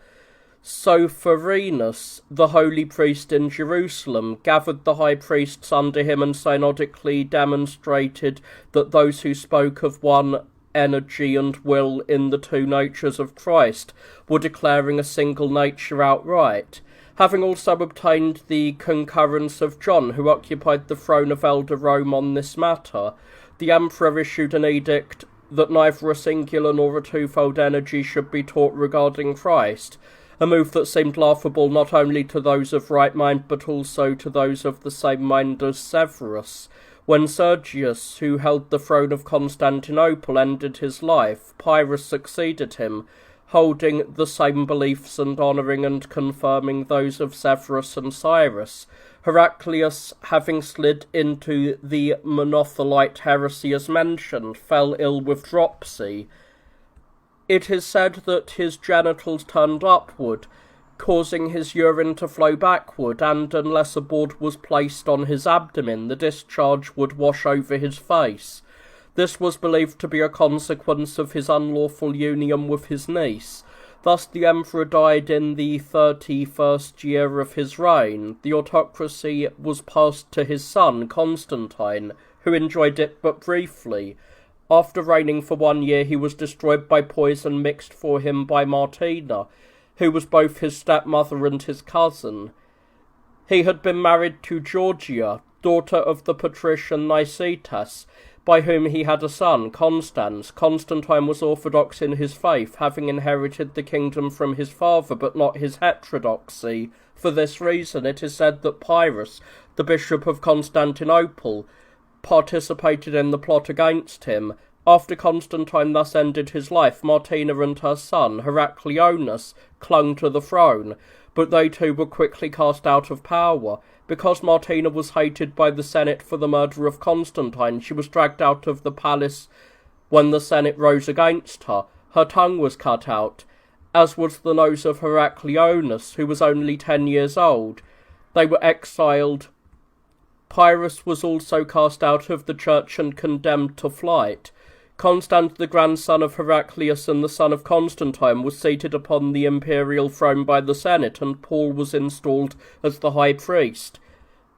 S1: Sophorinus, the holy priest in Jerusalem, gathered the high priests under him and synodically demonstrated that those who spoke of one energy and will in the 2 natures of Christ were declaring a single nature outright. Having also obtained the concurrence of John, who occupied the throne of Elder Rome on this matter, the emperor issued an edict that neither a singular nor a twofold energy should be taught regarding Christ, a move that seemed laughable not only to those of right mind but also to those of the same mind as Severus. When Sergius, who held the throne of Constantinople, ended his life, Pyrrhus succeeded him, holding the same beliefs and honouring and confirming those of Severus and Cyrus. Heraclius, having slid into the Monothelite heresy as mentioned, fell ill with dropsy. It is said that his genitals turned upward, causing his urine to flow backward, and unless a board was placed on his abdomen, the discharge would wash over his face. This was believed to be a consequence of his unlawful union with his niece. Thus the emperor died in the 31st year of his reign. The autocracy was passed to his son, Constantine, who enjoyed it but briefly. After reigning for 1 year, he was destroyed by poison mixed for him by Martina. who was both his stepmother and his cousin. He had been married to Georgia, daughter of the patrician Nicetas, by whom he had a son, Constans. Constantine was orthodox in his faith, having inherited the kingdom from his father, but not his heterodoxy. For this reason, it is said that Pyrrhus, the bishop of Constantinople, participated in the plot against him. After Constantine thus ended his life, Martina and her son, Heracleonas, clung to the throne, but they too were quickly cast out of power. Because Martina was hated by the Senate for the murder of Constantine, she was dragged out of the palace when the Senate rose against her. Her tongue was cut out, as was the nose of Heracleonas, who was only 10 years old. They were exiled. Pyrrhus was also cast out of the church and condemned to flight. Constant, the grandson of Heraclius and the son of Constantine, was seated upon the imperial throne by the Senate, and Paul was installed as the high priest.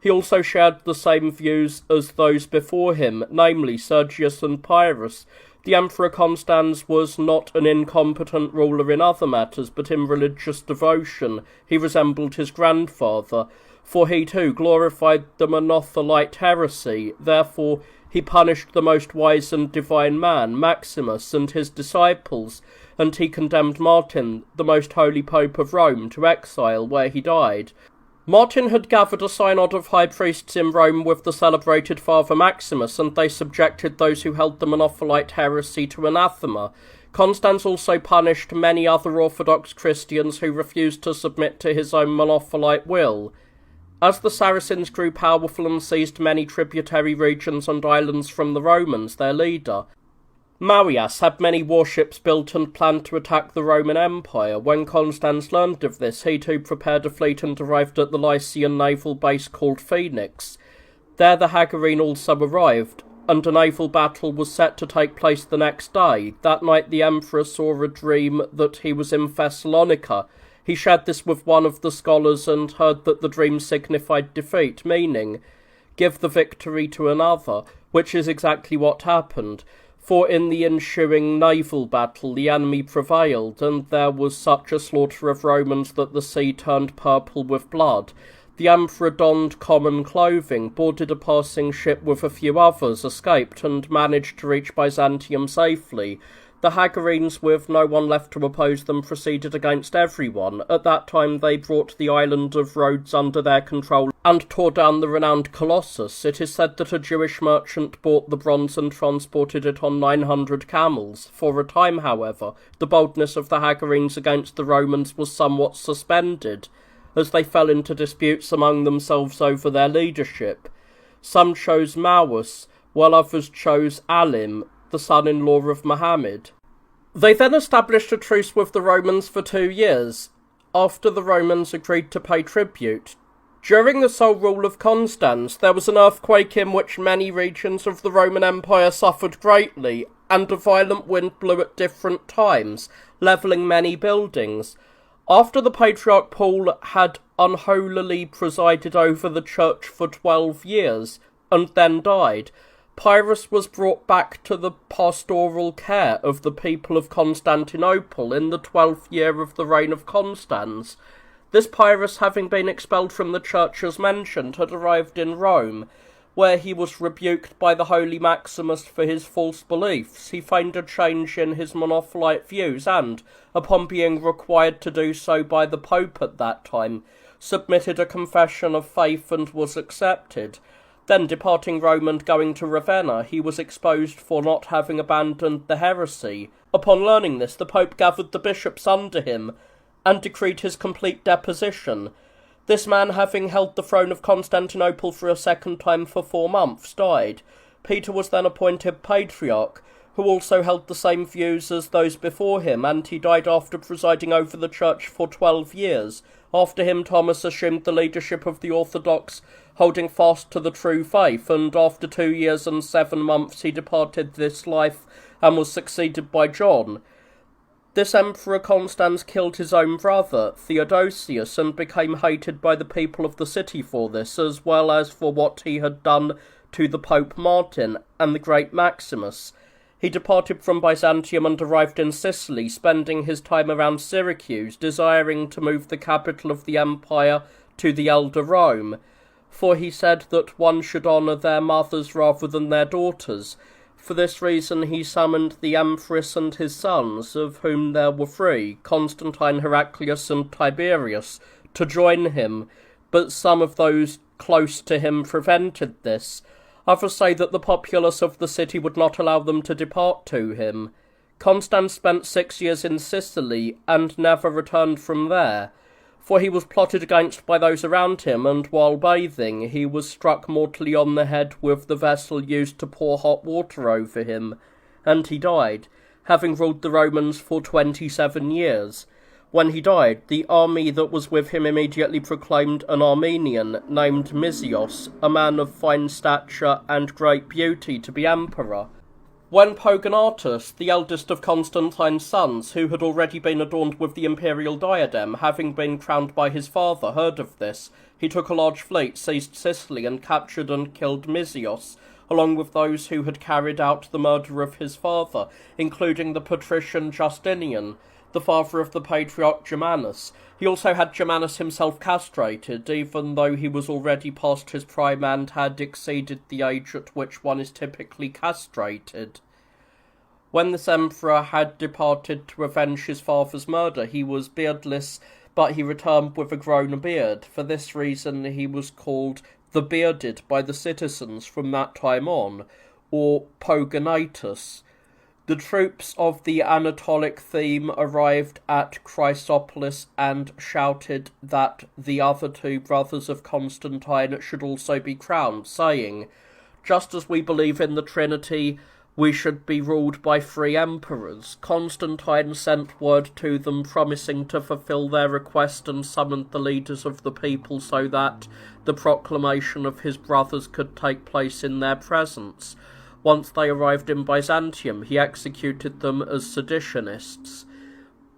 S1: He also shared the same views as those before him, namely Sergius and Pyrrhus. The Emperor Constans was not an incompetent ruler in other matters, but in religious devotion he resembled his grandfather, for he too glorified the Monothelite heresy. Therefore he punished the most wise and divine man, Maximus, and his disciples, and he condemned Martin, the most holy Pope of Rome, to exile, where he died. Martin had gathered a synod of high priests in Rome with the celebrated Father Maximus, and they subjected those who held the Monothelite heresy to anathema. Constans also punished many other Orthodox Christians who refused to submit to his own Monothelite will. As the Saracens grew powerful and seized many tributary regions and islands from the Romans, their leader, Marius had many warships built and planned to attack the Roman Empire. When Constans learned of this, he too prepared a fleet and arrived at the Lycian naval base called Phoenix. There the Hagarene also arrived, and a naval battle was set to take place the next day. That night the emperor saw a dream that he was in Thessalonica. He shared this with one of the scholars and heard that the dream signified defeat, meaning, give the victory to another, which is exactly what happened. For in the ensuing naval battle the enemy prevailed, and there was such a slaughter of Romans that the sea turned purple with blood. The emperor donned common clothing, boarded a passing ship with a few others, escaped, and managed to reach Byzantium safely. The Hagarenes, with no one left to oppose them, proceeded against everyone. At that time they brought the island of Rhodes under their control and tore down the renowned Colossus. It is said that a Jewish merchant bought the bronze and transported it on 900 camels. For a time, however, the boldness of the Hagarenes against the Romans was somewhat suspended, as they fell into disputes among themselves over their leadership. Some chose Maus, while others chose Alim, the son-in-law of Mohammed. They then established a truce with the Romans for 2 years, after the Romans agreed to pay tribute. During the sole rule of Constans, there was an earthquake in which many regions of the Roman Empire suffered greatly, and a violent wind blew at different times, levelling many buildings. After the Patriarch Paul had unholily presided over the church for 12 years, and then died, Pyrrhus was brought back to the pastoral care of the people of Constantinople in the 12th year of the reign of Constans. This Pyrrhus, having been expelled from the church as mentioned, had arrived in Rome, where he was rebuked by the holy Maximus for his false beliefs. He feigned a change in his Monothelite views and, upon being required to do so by the Pope at that time, submitted a confession of faith and was accepted. Then, departing Rome and going to Ravenna, he was exposed for not having abandoned the heresy. Upon learning this, the Pope gathered the bishops under him and decreed his complete deposition. This man, having held the throne of Constantinople for a second time for 4 months, died. Peter was then appointed Patriarch, who also held the same views as those before him, and he died after presiding over the church for 12 years. After him, Thomas assumed the leadership of the Orthodox, holding fast to the true faith, and after 2 years and 7 months he departed this life and was succeeded by John. This Emperor Constans killed his own brother, Theodosius, and became hated by the people of the city for this, as well as for what he had done to the Pope Martin and the great Maximus. He departed from Byzantium and arrived in Sicily, spending his time around Syracuse, desiring to move the capital of the empire to the elder Rome, for he said that one should honour their mothers rather than their daughters. For this reason he summoned the empress and his sons, of whom there were three, Constantine, Heraclius, and Tiberius, to join him, but some of those close to him prevented this. Others say that the populace of the city would not allow them to depart to him. Constans spent 6 years in Sicily, and never returned from there, for he was plotted against by those around him, and while bathing he was struck mortally on the head with the vessel used to pour hot water over him, and he died, having ruled the Romans for 27 years. When he died, the army that was with him immediately proclaimed an Armenian named Misios, a man of fine stature and great beauty, to be emperor. When Pogonatus, the eldest of Constantine's sons, who had already been adorned with the imperial diadem, having been crowned by his father, heard of this, he took a large fleet, seized Sicily, and captured and killed Misios, along with those who had carried out the murder of his father, including the patrician Justinian, the father of the patriarch Germanus. He also had Germanus himself castrated, even though he was already past his prime and had exceeded the age at which one is typically castrated. When this emperor had departed to avenge his father's murder, he was beardless, but he returned with a grown beard. For this reason he was called the Bearded by the citizens from that time on, or Pogonatus. The troops of the Anatolic theme arrived at Chrysopolis and shouted that the other two brothers of Constantine should also be crowned, saying, "Just as we believe in the Trinity, we should be ruled by 3 emperors." Constantine sent word to them promising to fulfill their request and summoned the leaders of the people so that the proclamation of his brothers could take place in their presence. Once they arrived in Byzantium, he executed them as seditionists.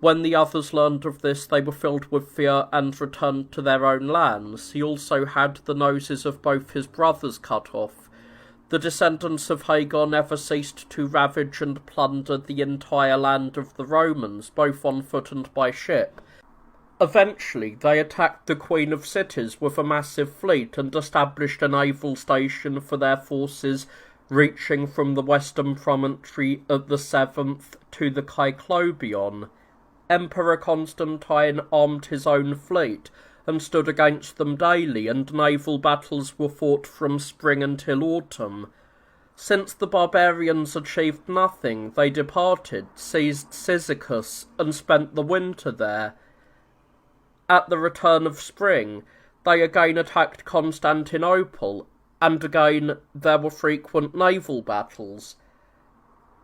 S1: When the others learned of this, they were filled with fear and returned to their own lands. He also had the noses of both his brothers cut off. The descendants of Hagar never ceased to ravage and plunder the entire land of the Romans, both on foot and by ship. Eventually, they attacked the Queen of Cities with a massive fleet and established a naval station for their forces, reaching from the western promontory of the 7th to the Cyclobion. Emperor Constantine armed his own fleet and stood against them daily, and naval battles were fought from spring until autumn. Since the barbarians achieved nothing, they departed, seized Cyzicus, and spent the winter there. At the return of spring, they again attacked Constantinople, and again there were frequent naval battles.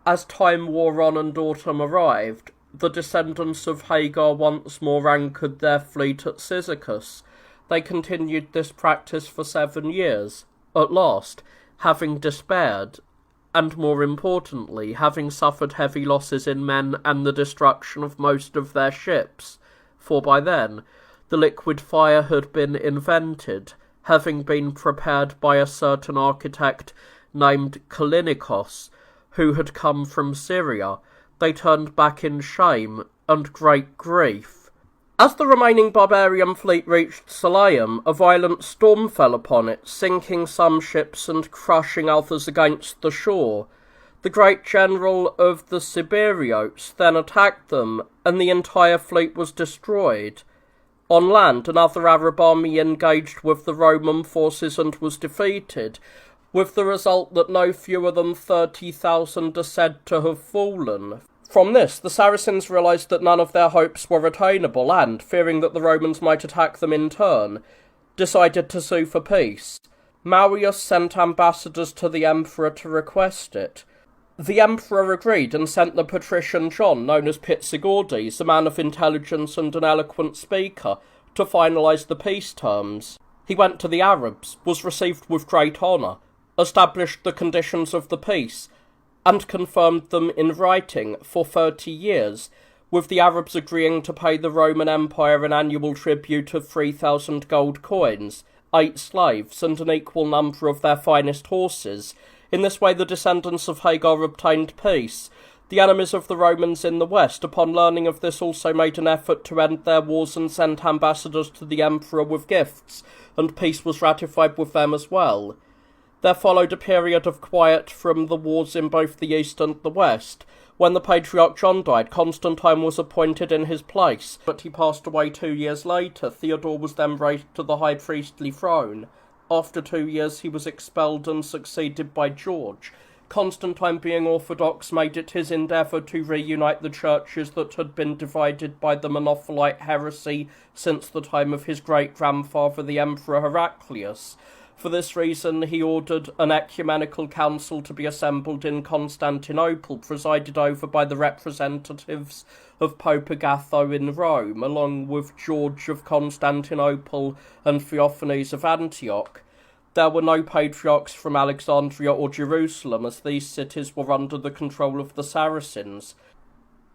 S1: As time wore on and autumn arrived, the descendants of Hagar once more anchored their fleet at Cyzicus. They continued this practice for 7 years. At last, having despaired, and more importantly, having suffered heavy losses in men and the destruction of most of their ships, for by then the liquid fire had been invented, having been prepared by a certain architect named Kallinikos, who had come from Syria, they turned back in shame and great grief. As the remaining barbarian fleet reached Salayum, a violent storm fell upon it, sinking some ships and crushing others against the shore. The great general of the Siberiotes then attacked them, and the entire fleet was destroyed. On land, another Arab army engaged with the Roman forces and was defeated, with the result that no fewer than 30,000 are said to have fallen. From this, the Saracens realised that none of their hopes were attainable and, fearing that the Romans might attack them in turn, decided to sue for peace. Marius sent ambassadors to the emperor to request it. The emperor agreed and sent the patrician John, known as Pitzigordes, a man of intelligence and an eloquent speaker, to finalise the peace terms. He went to the Arabs, was received with great honour, established the conditions of the peace, and confirmed them in writing for 30 years, with the Arabs agreeing to pay the Roman Empire an annual tribute of 3,000 gold coins, 8 slaves, and an equal number of their finest horses, In this way the descendants of Hagar obtained peace. The enemies of the Romans in the west, upon learning of this, also made an effort to end their wars and sent ambassadors to the emperor with gifts, and peace was ratified with them as well. There followed a period of quiet from the wars in both the east and the west. When the Patriarch John died, Constantine was appointed in his place, but he passed away 2 years later. Theodore was then raised to the high priestly throne. After 2 years he was expelled and succeeded by George. Constantine, being orthodox, made it his endeavour to reunite the churches that had been divided by the Monophyite heresy since the time of his great-grandfather, the Emperor Heraclius. For this reason he ordered an ecumenical council to be assembled in Constantinople, presided over by the representatives of Pope Agatho in Rome, along with George of Constantinople and Theophanes of Antioch. There were no patriarchs from Alexandria or Jerusalem, as these cities were under the control of the Saracens.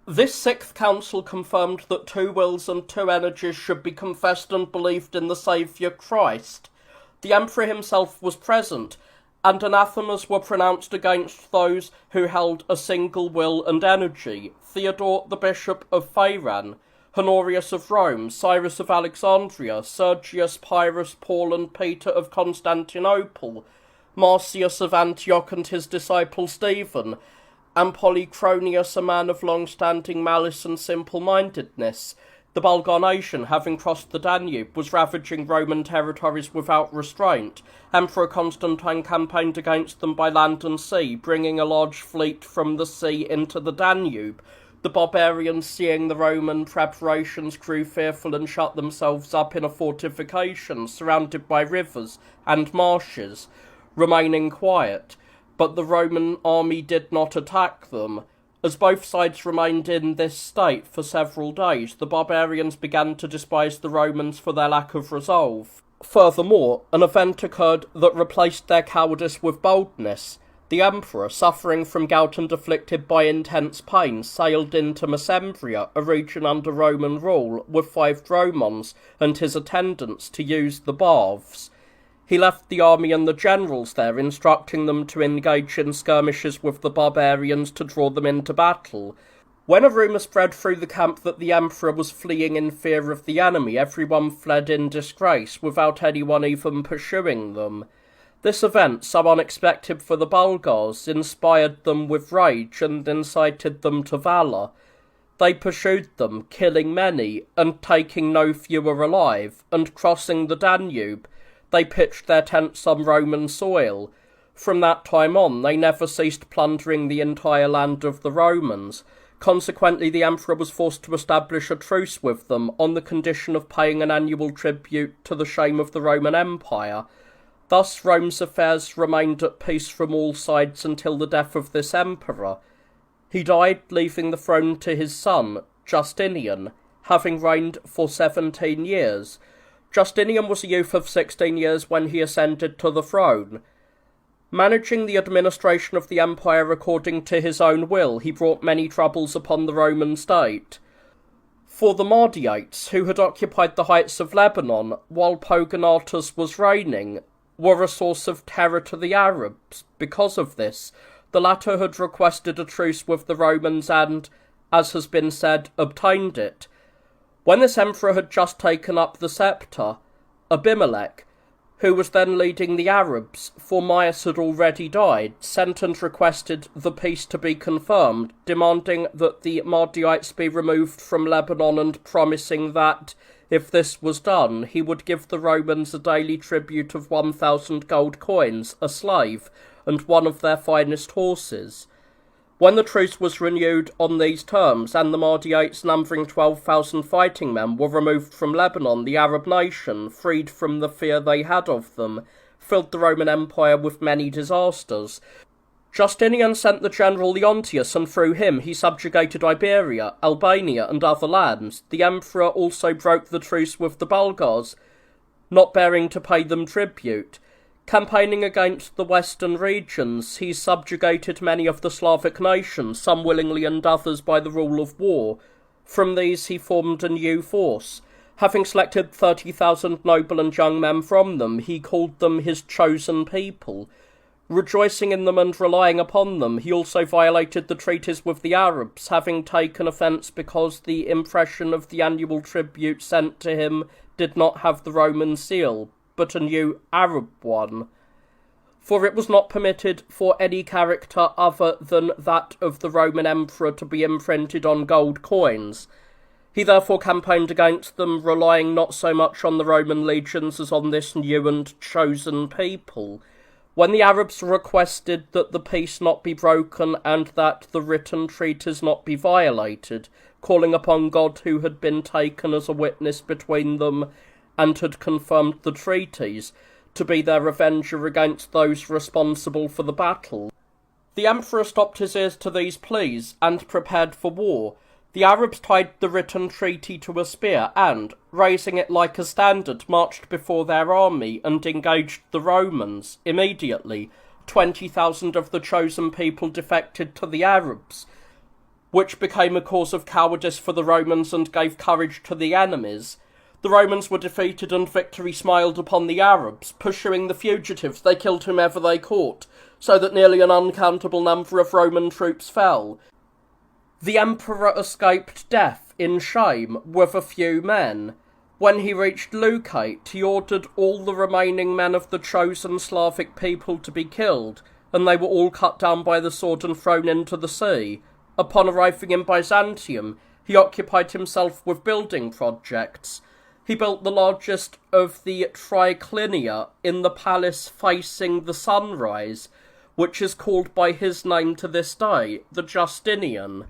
S1: This sixth council confirmed that 2 wills and 2 energies should be confessed and believed in the Saviour Christ. The emperor himself was present, and anathemas were pronounced against those who held a single will and energy. Theodore, the bishop of Phaeron, Honorius of Rome, Cyrus of Alexandria, Sergius, Pyrrhus, Paul and Peter of Constantinople, Marcius of Antioch and his disciple Stephen, and Polychronius, a man of long-standing malice and simple-mindedness. The Bulgar nation, having crossed the Danube, was ravaging Roman territories without restraint. Emperor Constantine campaigned against them by land and sea, bringing a large fleet from the sea into the Danube. The barbarians, seeing the Roman preparations, grew fearful and shut themselves up in a fortification, surrounded by rivers and marshes, remaining quiet. But the Roman army did not attack them. As both sides remained in this state for several days, the barbarians began to despise the Romans for their lack of resolve. Furthermore, an event occurred that replaced their cowardice with boldness. The emperor, suffering from gout and afflicted by intense pain, sailed into Mesembria, a region under Roman rule, with 5 dromons and his attendants to use the baths. He left the army and the generals there, instructing them to engage in skirmishes with the barbarians to draw them into battle. When a rumour spread through the camp that the emperor was fleeing in fear of the enemy, everyone fled in disgrace, without anyone even pursuing them. This event, so unexpected for the Bulgars, inspired them with rage and incited them to valour. They pursued them, killing many, and taking no fewer alive, and crossing the Danube, they pitched their tents on Roman soil. From that time on, they never ceased plundering the entire land of the Romans. Consequently, the emperor was forced to establish a truce with them, on the condition of paying an annual tribute to the shame of the Roman Empire. Thus Rome's affairs remained at peace from all sides until the death of this emperor. He died, leaving the throne to his son, Justinian, having reigned for 17 years. Justinian was a youth of 16 years when he ascended to the throne. Managing the administration of the empire according to his own will, he brought many troubles upon the Roman state. For the Mardiates, who had occupied the heights of Lebanon while Pogonatus was reigning, were a source of terror to the Arabs. Because of this, the latter had requested a truce with the Romans and, as has been said, obtained it. When this emperor had just taken up the sceptre, Abimelech, who was then leading the Arabs, for Maius had already died, sent and requested the peace to be confirmed, demanding that the Mardiates be removed from Lebanon and promising that, if this was done, he would give the Romans a daily tribute of 1,000 gold coins, a slave, and one of their finest horses. When the truce was renewed on these terms, and the Mardiates, numbering 12,000 fighting men, were removed from Lebanon, the Arab nation, freed from the fear they had of them, filled the Roman Empire with many disasters. Justinian sent the general Leontius, and through him he subjugated Iberia, Albania, and other lands. The emperor also broke the truce with the Bulgars, not bearing to pay them tribute. Campaigning against the western regions, he subjugated many of the Slavic nations, some willingly and others by the rule of war. From these he formed a new force. Having selected 30,000 noble and young men from them, he called them his chosen people. Rejoicing in them and relying upon them, he also violated the treaties with the Arabs, having taken offence because the impression of the annual tribute sent to him did not have the Roman seal, but a new Arab one. For it was not permitted for any character other than that of the Roman emperor to be imprinted on gold coins. He therefore campaigned against them, relying not so much on the Roman legions as on this new and chosen people. When the Arabs requested that the peace not be broken and that the written treaties not be violated, calling upon God who had been taken as a witness between them and had confirmed the treaties, to be their avenger against those responsible for the battle, the emperor stopped his ears to these pleas and prepared for war. The Arabs tied the written treaty to a spear and, raising it like a standard, marched before their army and engaged the Romans. Immediately, 20,000 of the chosen people defected to the Arabs, which became a cause of cowardice for the Romans and gave courage to the enemies. The Romans were defeated and victory smiled upon the Arabs. Pursuing the fugitives, they killed whomever they caught, so that nearly an uncountable number of Roman troops fell. The emperor escaped death in shame with a few men. When he reached Leucate, he ordered all the remaining men of the chosen Slavic people to be killed, and they were all cut down by the sword and thrown into the sea. Upon arriving in Byzantium, he occupied himself with building projects. He built the largest of the triclinia in the palace facing the sunrise, which is called by his name to this day, the Justinian.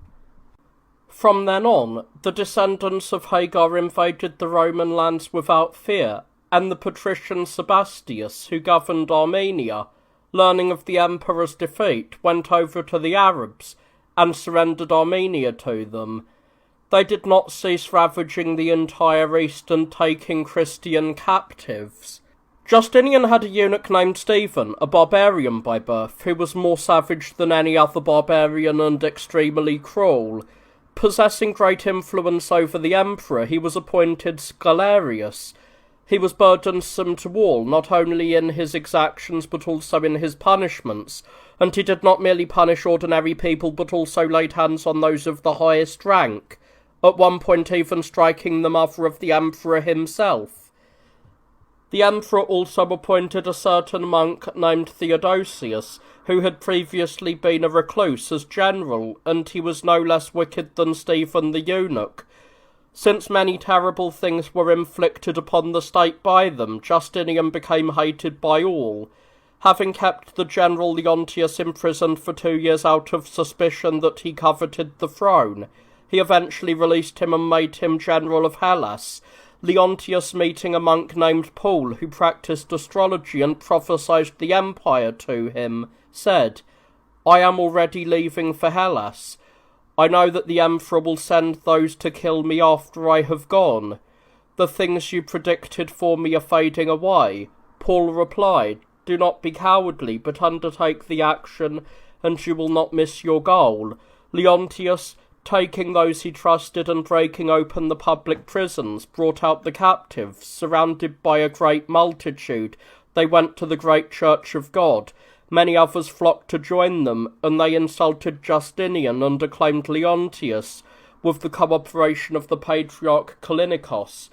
S1: From then on, the descendants of Hagar invaded the Roman lands without fear, and the patrician Sebastius, who governed Armenia, learning of the emperor's defeat, went over to the Arabs and surrendered Armenia to them. They did not cease ravaging the entire East and taking Christian captives. Justinian had a eunuch named Stephen, a barbarian by birth, who was more savage than any other barbarian and extremely cruel. Possessing great influence over the emperor, he was appointed Scalarius. He was burdensome to all, not only in his exactions but also in his punishments, and he did not merely punish ordinary people but also laid hands on those of the highest rank, at one point even striking the mother of the emperor himself. The emperor also appointed a certain monk named Theodosius, who had previously been a recluse, as general, and he was no less wicked than Stephen the eunuch. Since many terrible things were inflicted upon the state by them, Justinian became hated by all. Having kept the general Leontius imprisoned for 2 years out of suspicion that he coveted the throne, he eventually released him and made him general of Hellas. Leontius, meeting a monk named Paul, who practised astrology and prophesied the empire to him, said, "I am already leaving for Hellas. I know that the emperor will send those to kill me after I have gone. The things you predicted for me are fading away." Paul replied, "Do not be cowardly, but undertake the action, and you will not miss your goal." Leontius, taking those he trusted and breaking open the public prisons, brought out the captives. Surrounded by a great multitude, they went to the great church of God. Many others flocked to join them, and they insulted Justinian and acclaimed Leontius, with the cooperation of the patriarch Callinicos.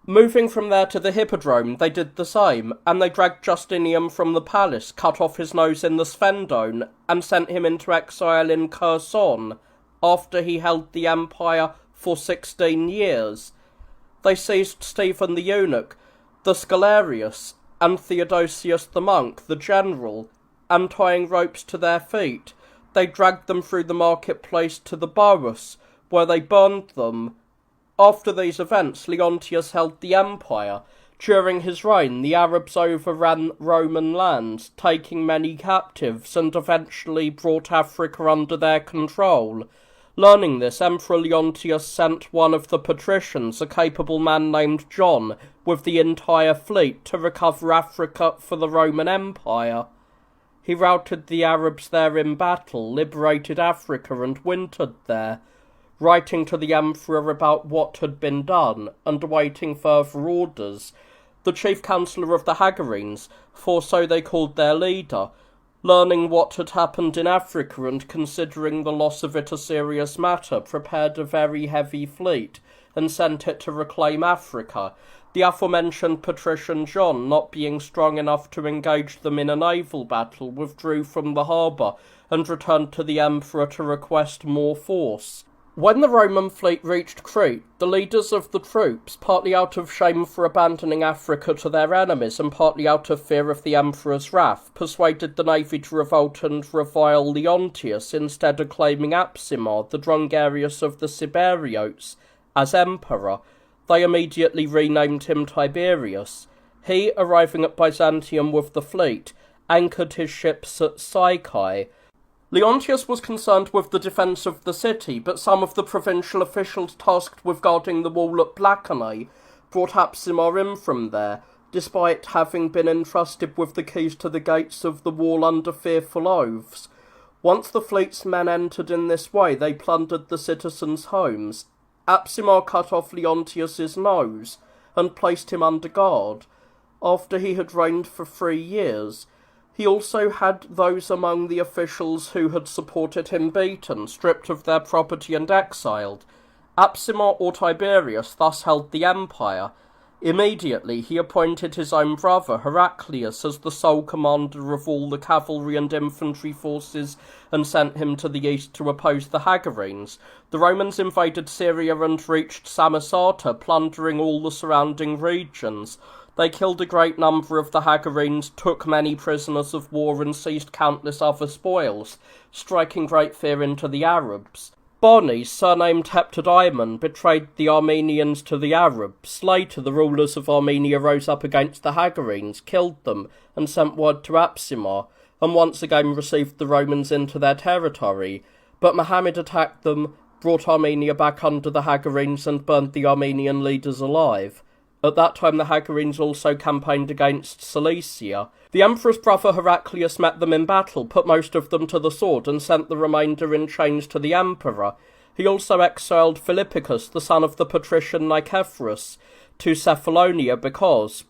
S1: Moving from there to the hippodrome, they did the same, and they dragged Justinian from the palace, cut off his nose in the Sphendone, and sent him into exile in Kherson, after he held the empire for 16 years. They seized Stephen the eunuch, the Scalarius, and Theodosius the monk, the general, and tying ropes to their feet, they dragged them through the marketplace to the Bourus, where they burned them. After these events, Leontius held the empire. During his reign, the Arabs overran Roman lands, taking many captives, and eventually brought Africa under their control. Learning this, Emperor Leontius sent one of the patricians, a capable man named John, with the entire fleet to recover Africa for the Roman Empire. He routed the Arabs there in battle, liberated Africa, and wintered there, writing to the emperor about what had been done, and awaiting further orders. The chief counsellor of the Hagarenes, for so they called their leader, learning what had happened in Africa and considering the loss of it a serious matter, prepared a very heavy fleet and sent it to reclaim Africa. The aforementioned patrician John, not being strong enough to engage them in a naval battle, withdrew from the harbour and returned to the emperor to request more force. When the Roman fleet reached Crete, the leaders of the troops, partly out of shame for abandoning Africa to their enemies and partly out of fear of the emperor's wrath, persuaded the navy to revolt and revile Leontius, instead of claiming Apsimar, the Drongarius of the Sybariotes, as emperor. They immediately renamed him Tiberius. He, arriving at Byzantium with the fleet, anchored his ships at Psyche. Leontius was concerned with the defence of the city, but some of the provincial officials tasked with guarding the wall at Blacanae brought Apsimar in from there, despite having been entrusted with the keys to the gates of the wall under fearful oaths. Once the fleet's men entered in this way, they plundered the citizens' homes. Apsimar cut off Leontius's nose and placed him under guard. After he had reigned for 3 years, he also had those among the officials who had supported him beaten, stripped of their property and exiled. Apsimar or Tiberius thus held the empire. Immediately he appointed his own brother Heraclius as the sole commander of all the cavalry and infantry forces and sent him to the east to oppose the Hagarenes. The Romans invaded Syria and reached Samosata, plundering all the surrounding regions. They killed a great number of the Hagarenes, took many prisoners of war and seized countless other spoils, striking great fear into the Arabs. Boni, surnamed Heptadaimon, betrayed the Armenians to the Arabs. Later, the rulers of Armenia rose up against the Hagarenes, killed them, and sent word to Apsimar, and once again received the Romans into their territory. But Muhammad attacked them, brought Armenia back under the Hagarenes, and burned the Armenian leaders alive. At that time the Hagarenes also campaigned against Cilicia. The emperor's brother Heraclius met them in battle, put most of them to the sword, and sent the remainder in chains to the emperor. He also exiled Philippicus, the son of the patrician Nicephorus, to Cephalonia because,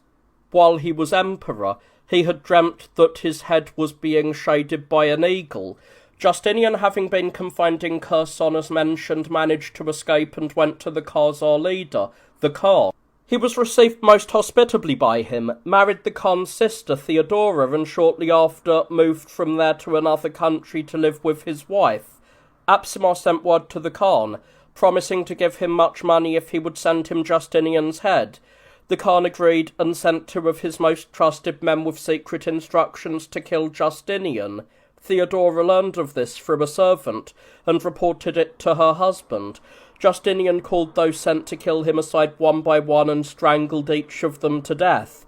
S1: while he was emperor, he had dreamt that his head was being shaded by an eagle. Justinian, having been confined in Kherson as mentioned, managed to escape and went to the Khazar leader, the Khan. He was received most hospitably by him, married the Khan's sister Theodora, and shortly after moved from there to another country to live with his wife. Apsimar sent word to the Khan, promising to give him much money if he would send him Justinian's head. The Khan agreed and sent 2 of his most trusted men with secret instructions to kill Justinian. Theodora learned of this from a servant and reported it to her husband. Justinian called those sent to kill him aside one by one and strangled each of them to death.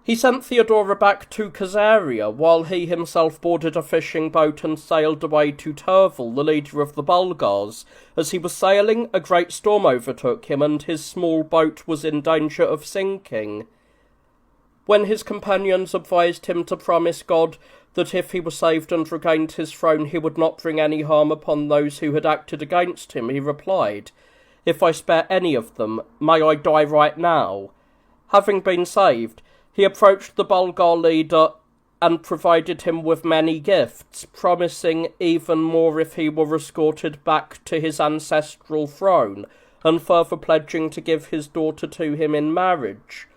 S1: He sent Theodora back to Caesarea, while he himself boarded a fishing boat and sailed away to Terval, the leader of the Bulgars. As he was sailing, a great storm overtook him, and his small boat was in danger of sinking. When his companions advised him to promise God that if he were saved and regained his throne he would not bring any harm upon those who had acted against him, he replied, "If I spare any of them, may I die right now." Having been saved, he approached the Bulgar leader and provided him with many gifts, promising even more if he were escorted back to his ancestral throne, and further pledging to give his daughter to him in marriage.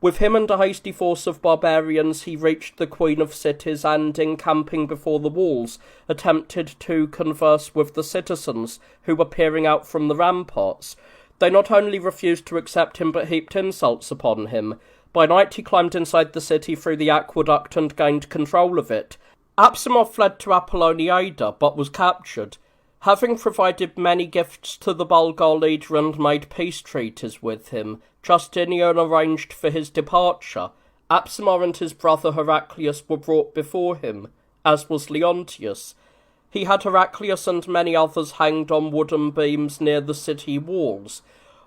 S1: With him and a hasty force of barbarians he reached the Queen of Cities and, encamping before the walls, attempted to converse with the citizens who were peering out from the ramparts. They not only refused to accept him but heaped insults upon him. By night he climbed inside the city through the aqueduct and gained control of it. Apsimar fled to Apolloniada but was captured. Having provided many gifts to the Bulgar leader and made peace treaties with him, Justinian arranged for his departure. Apsimar and his brother Heraclius were brought before him, as was Leontius. He had Heraclius and many others hanged on wooden beams near the city walls,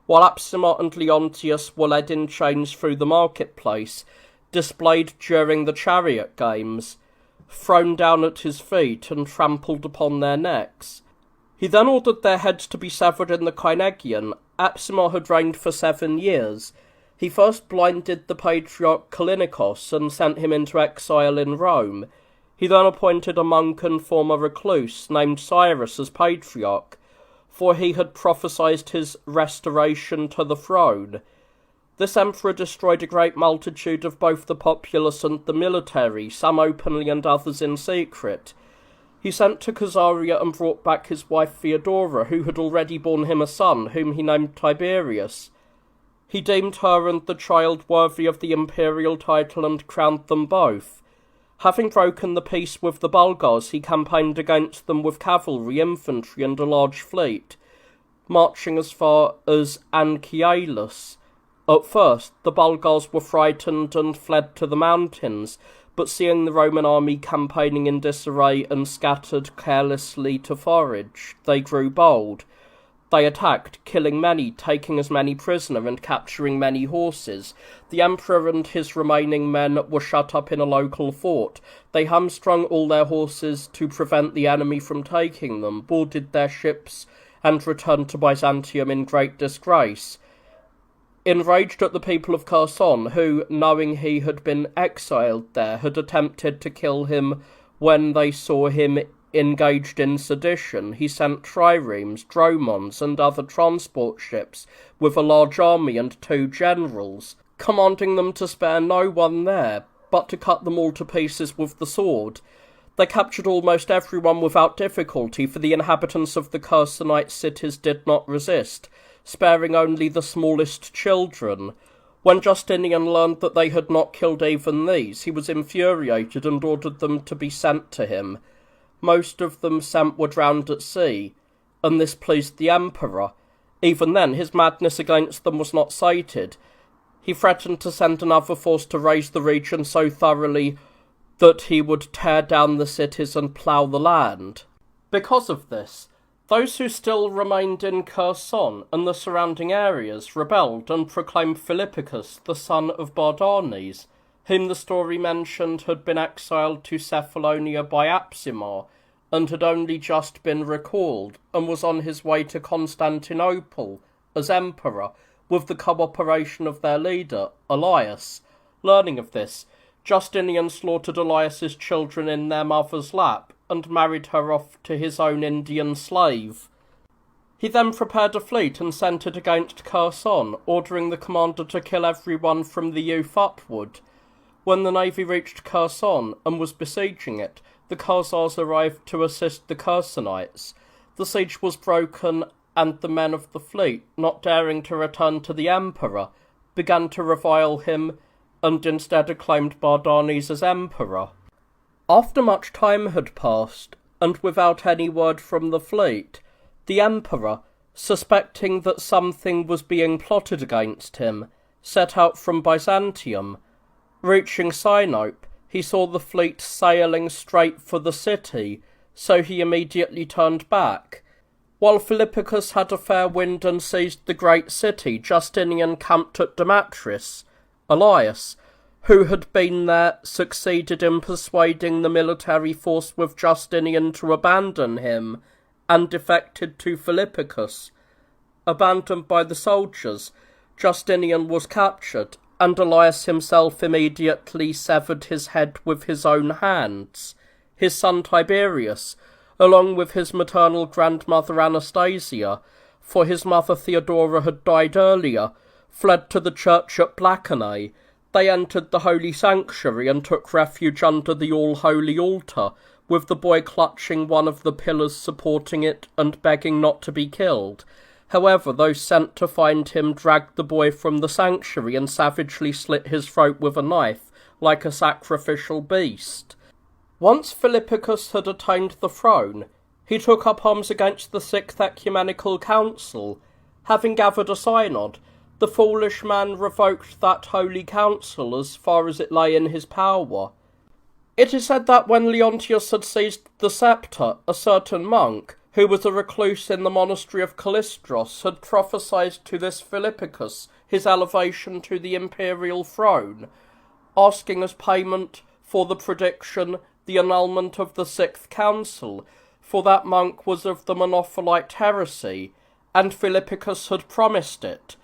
S1: while Apsimar and Leontius were led in chains through the marketplace, displayed during the chariot games, thrown down at his feet and trampled upon their necks. He then ordered their heads to be severed in the Kynegion. Apsimar had reigned for 7 years. He first blinded the patriarch Callinicos and sent him into exile in Rome. He then appointed a monk and former recluse named Cyrus as patriarch, for he had prophesied his restoration to the throne. This emperor destroyed a great multitude of both the populace and the military, some openly and others in secret. He sent to Caesarea and brought back his wife Theodora, who had already borne him a son, whom he named Tiberius. He deemed her and the child worthy of the imperial title and crowned them both. Having broken the peace with the Bulgars, he campaigned against them with cavalry, infantry, and a large fleet, marching as far as Anchialus. At first, the Bulgars were frightened and fled to the mountains, but seeing the Roman army campaigning in disarray and scattered carelessly to forage, they grew bold. They attacked, killing many, taking as many prisoner, and capturing many horses. The emperor and his remaining men were shut up in a local fort. They hamstrung all their horses to prevent the enemy from taking them, boarded their ships, and returned to Byzantium in great disgrace. Enraged at the people of Kherson, who, knowing he had been exiled there, had attempted to kill him when they saw him engaged in sedition, he sent triremes, dromons, and other transport ships with a large army and 2 generals, commanding them to spare no one there, but to cut them all to pieces with the sword. They captured almost everyone without difficulty, for the inhabitants of the Chersonite cities did not resist, sparing only the smallest children. When Justinian learned that they had not killed even these, he was infuriated and ordered them to be sent to him. Most of them sent were drowned at sea, and this pleased the emperor. Even then, his madness against them was not sated. He threatened to send another force to raze the region so thoroughly that he would tear down the cities and plough the land. Because of this, those who still remained in Kherson and the surrounding areas rebelled and proclaimed Philippicus, the son of Bardanes, whom the story mentioned had been exiled to Cephalonia by Apsimar, and had only just been recalled, and was on his way to Constantinople as emperor, with the cooperation of their leader, Elias. Learning of this, Justinian slaughtered Elias's children in their mother's lap, and married her off to his own Indian slave. He then prepared a fleet and sent it against Kherson, ordering the commander to kill everyone from the youth upward. When the navy reached Kherson and was besieging it, the Khazars arrived to assist the Chersonites. The siege was broken, and the men of the fleet, not daring to return to the emperor, began to revile him, and instead acclaimed Bardanes as emperor. After much time had passed, and without any word from the fleet, the emperor, suspecting that something was being plotted against him, set out from Byzantium. Reaching Sinope, he saw the fleet sailing straight for the city, so he immediately turned back. While Philippicus had a fair wind and seized the great city, Justinian camped at Dematris. Elias, who had been there, succeeded in persuading the military force with Justinian to abandon him, and defected to Philippicus. Abandoned by the soldiers, Justinian was captured, and Elias himself immediately severed his head with his own hands. His son Tiberius, along with his maternal grandmother Anastasia, for his mother Theodora had died earlier, fled to the church at Blackanae. They entered the holy sanctuary and took refuge under the all-holy altar, with the boy clutching one of the pillars supporting it and begging not to be killed. However, those sent to find him dragged the boy from the sanctuary and savagely slit his throat with a knife, like a sacrificial beast. Once Philippicus had attained the throne, he took up arms against the Sixth Ecumenical Council. Having gathered a synod, the foolish man revoked that holy council as far as it lay in his power. It is said that when Leontius had seized the sceptre, a certain monk, who was a recluse in the monastery of Callistros, had prophesied to this Philippicus his elevation to the imperial throne, asking as payment for the prediction the annulment of the Sixth Council, for that monk was of the Monophyite heresy, and Philippicus had promised it.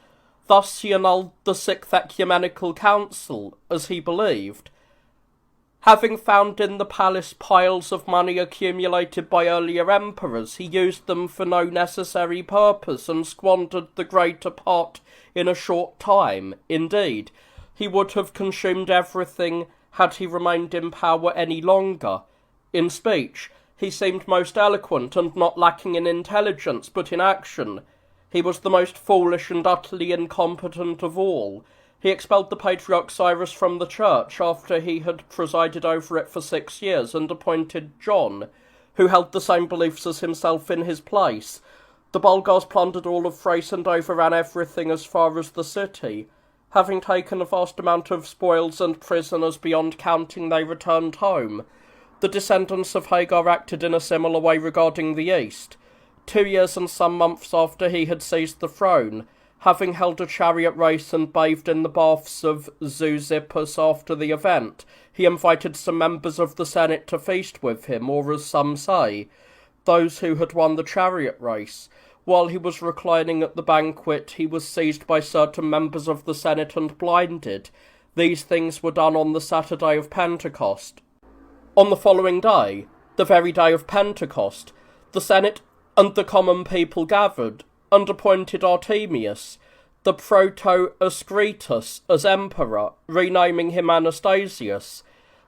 S1: Thus he annulled the Sixth Ecumenical Council, as he believed. Having found in the palace piles of money accumulated by earlier emperors, he used them for no necessary purpose and squandered the greater part in a short time. Indeed, he would have consumed everything had he remained in power any longer. In speech, he seemed most eloquent and not lacking in intelligence, but in action he was the most foolish and utterly incompetent of all. He expelled the Patriarch Cyrus from the church after he had presided over it for 6 years, and appointed John, who held the same beliefs as himself, in his place. The Bulgars plundered all of Thrace and overran everything as far as the city. Having taken a vast amount of spoils and prisoners beyond counting, they returned home. The descendants of Hagar acted in a similar way regarding the East. 2 years and some months after he had seized the throne, having held a chariot race and bathed in the baths of Zeuxippus after the event, he invited some members of the Senate to feast with him, or as some say, those who had won the chariot race. While he was reclining at the banquet, he was seized by certain members of the Senate and blinded. These things were done on the Saturday of Pentecost. On the following day, the very day of Pentecost, the Senate and the common people gathered, and appointed Artemius, the Proto-Ascretus, as emperor, renaming him Anastasius.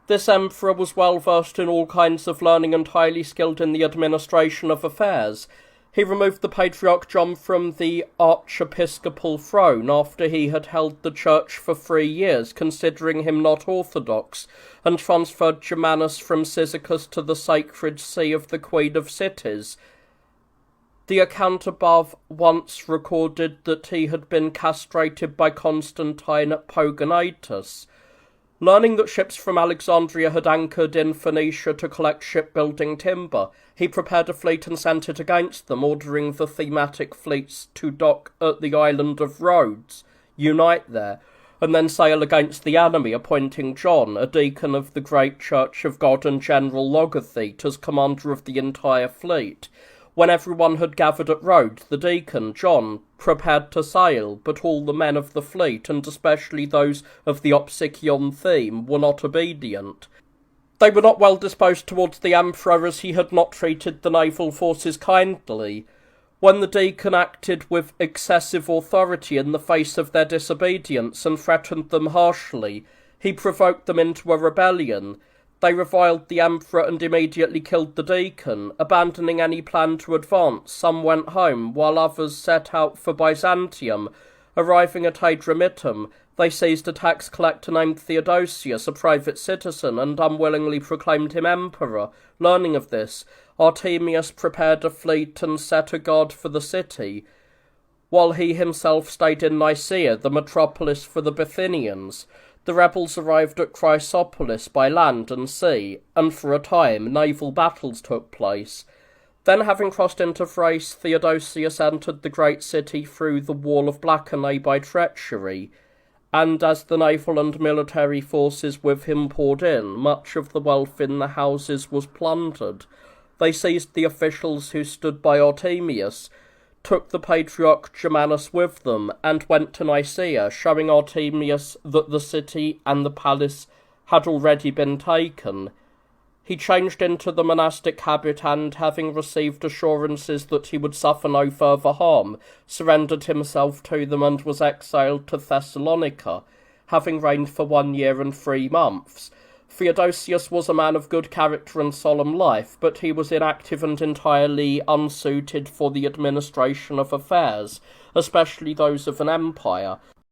S1: This emperor was well versed in all kinds of learning and highly skilled in the administration of affairs. He removed the Patriarch John from the archiepiscopal throne after he had held the church for 3 years, considering him not orthodox, and transferred Germanus from Cyzicus to the sacred see of the Queen of Cities. The account above once recorded that he had been castrated by Constantine at Pogonatus. Learning that ships from Alexandria had anchored in Phoenicia to collect shipbuilding timber, he prepared a fleet and sent it against them, ordering the thematic fleets to dock at the island of Rhodes, unite there, and then sail against the enemy, appointing John, a deacon of the great Church of God and general logothete, as commander of the entire fleet. When everyone had gathered at Rhodes, the deacon, John, prepared to sail, but all the men of the fleet, and especially those of the Opsikion theme, were not obedient. They were not well disposed towards the emperor, as he had not treated the naval forces kindly. When the deacon acted with excessive authority in the face of their disobedience, and threatened them harshly, he provoked them into a rebellion. They reviled the emperor and immediately killed the deacon. Abandoning any plan to advance, some went home, while others set out for Byzantium. Arriving at Adramyttum, they seized a tax collector named Theodosius, a private citizen, and unwillingly proclaimed him emperor. Learning of this, Artemius prepared a fleet and set a guard for the city, while he himself stayed in Nicaea, the metropolis for the Bithynians. The rebels arrived at Chrysopolis by land and sea, and for a time naval battles took place. Then, having crossed into Thrace, Theodosius entered the great city through the wall of Blachernae by treachery, and as the naval and military forces with him poured in, much of the wealth in the houses was plundered. They seized the officials who stood by Artemius, took the Patriarch Germanus with them, and went to Nicaea, showing Artemius that the city and the palace had already been taken. He changed into the monastic habit and, having received assurances that he would suffer no further harm, surrendered himself to them and was exiled to Thessalonica, having reigned for 1 year and 3 months. Theodosius was a man of good character and solemn life, but he was inactive and entirely unsuited for the administration of affairs, especially those of an empire.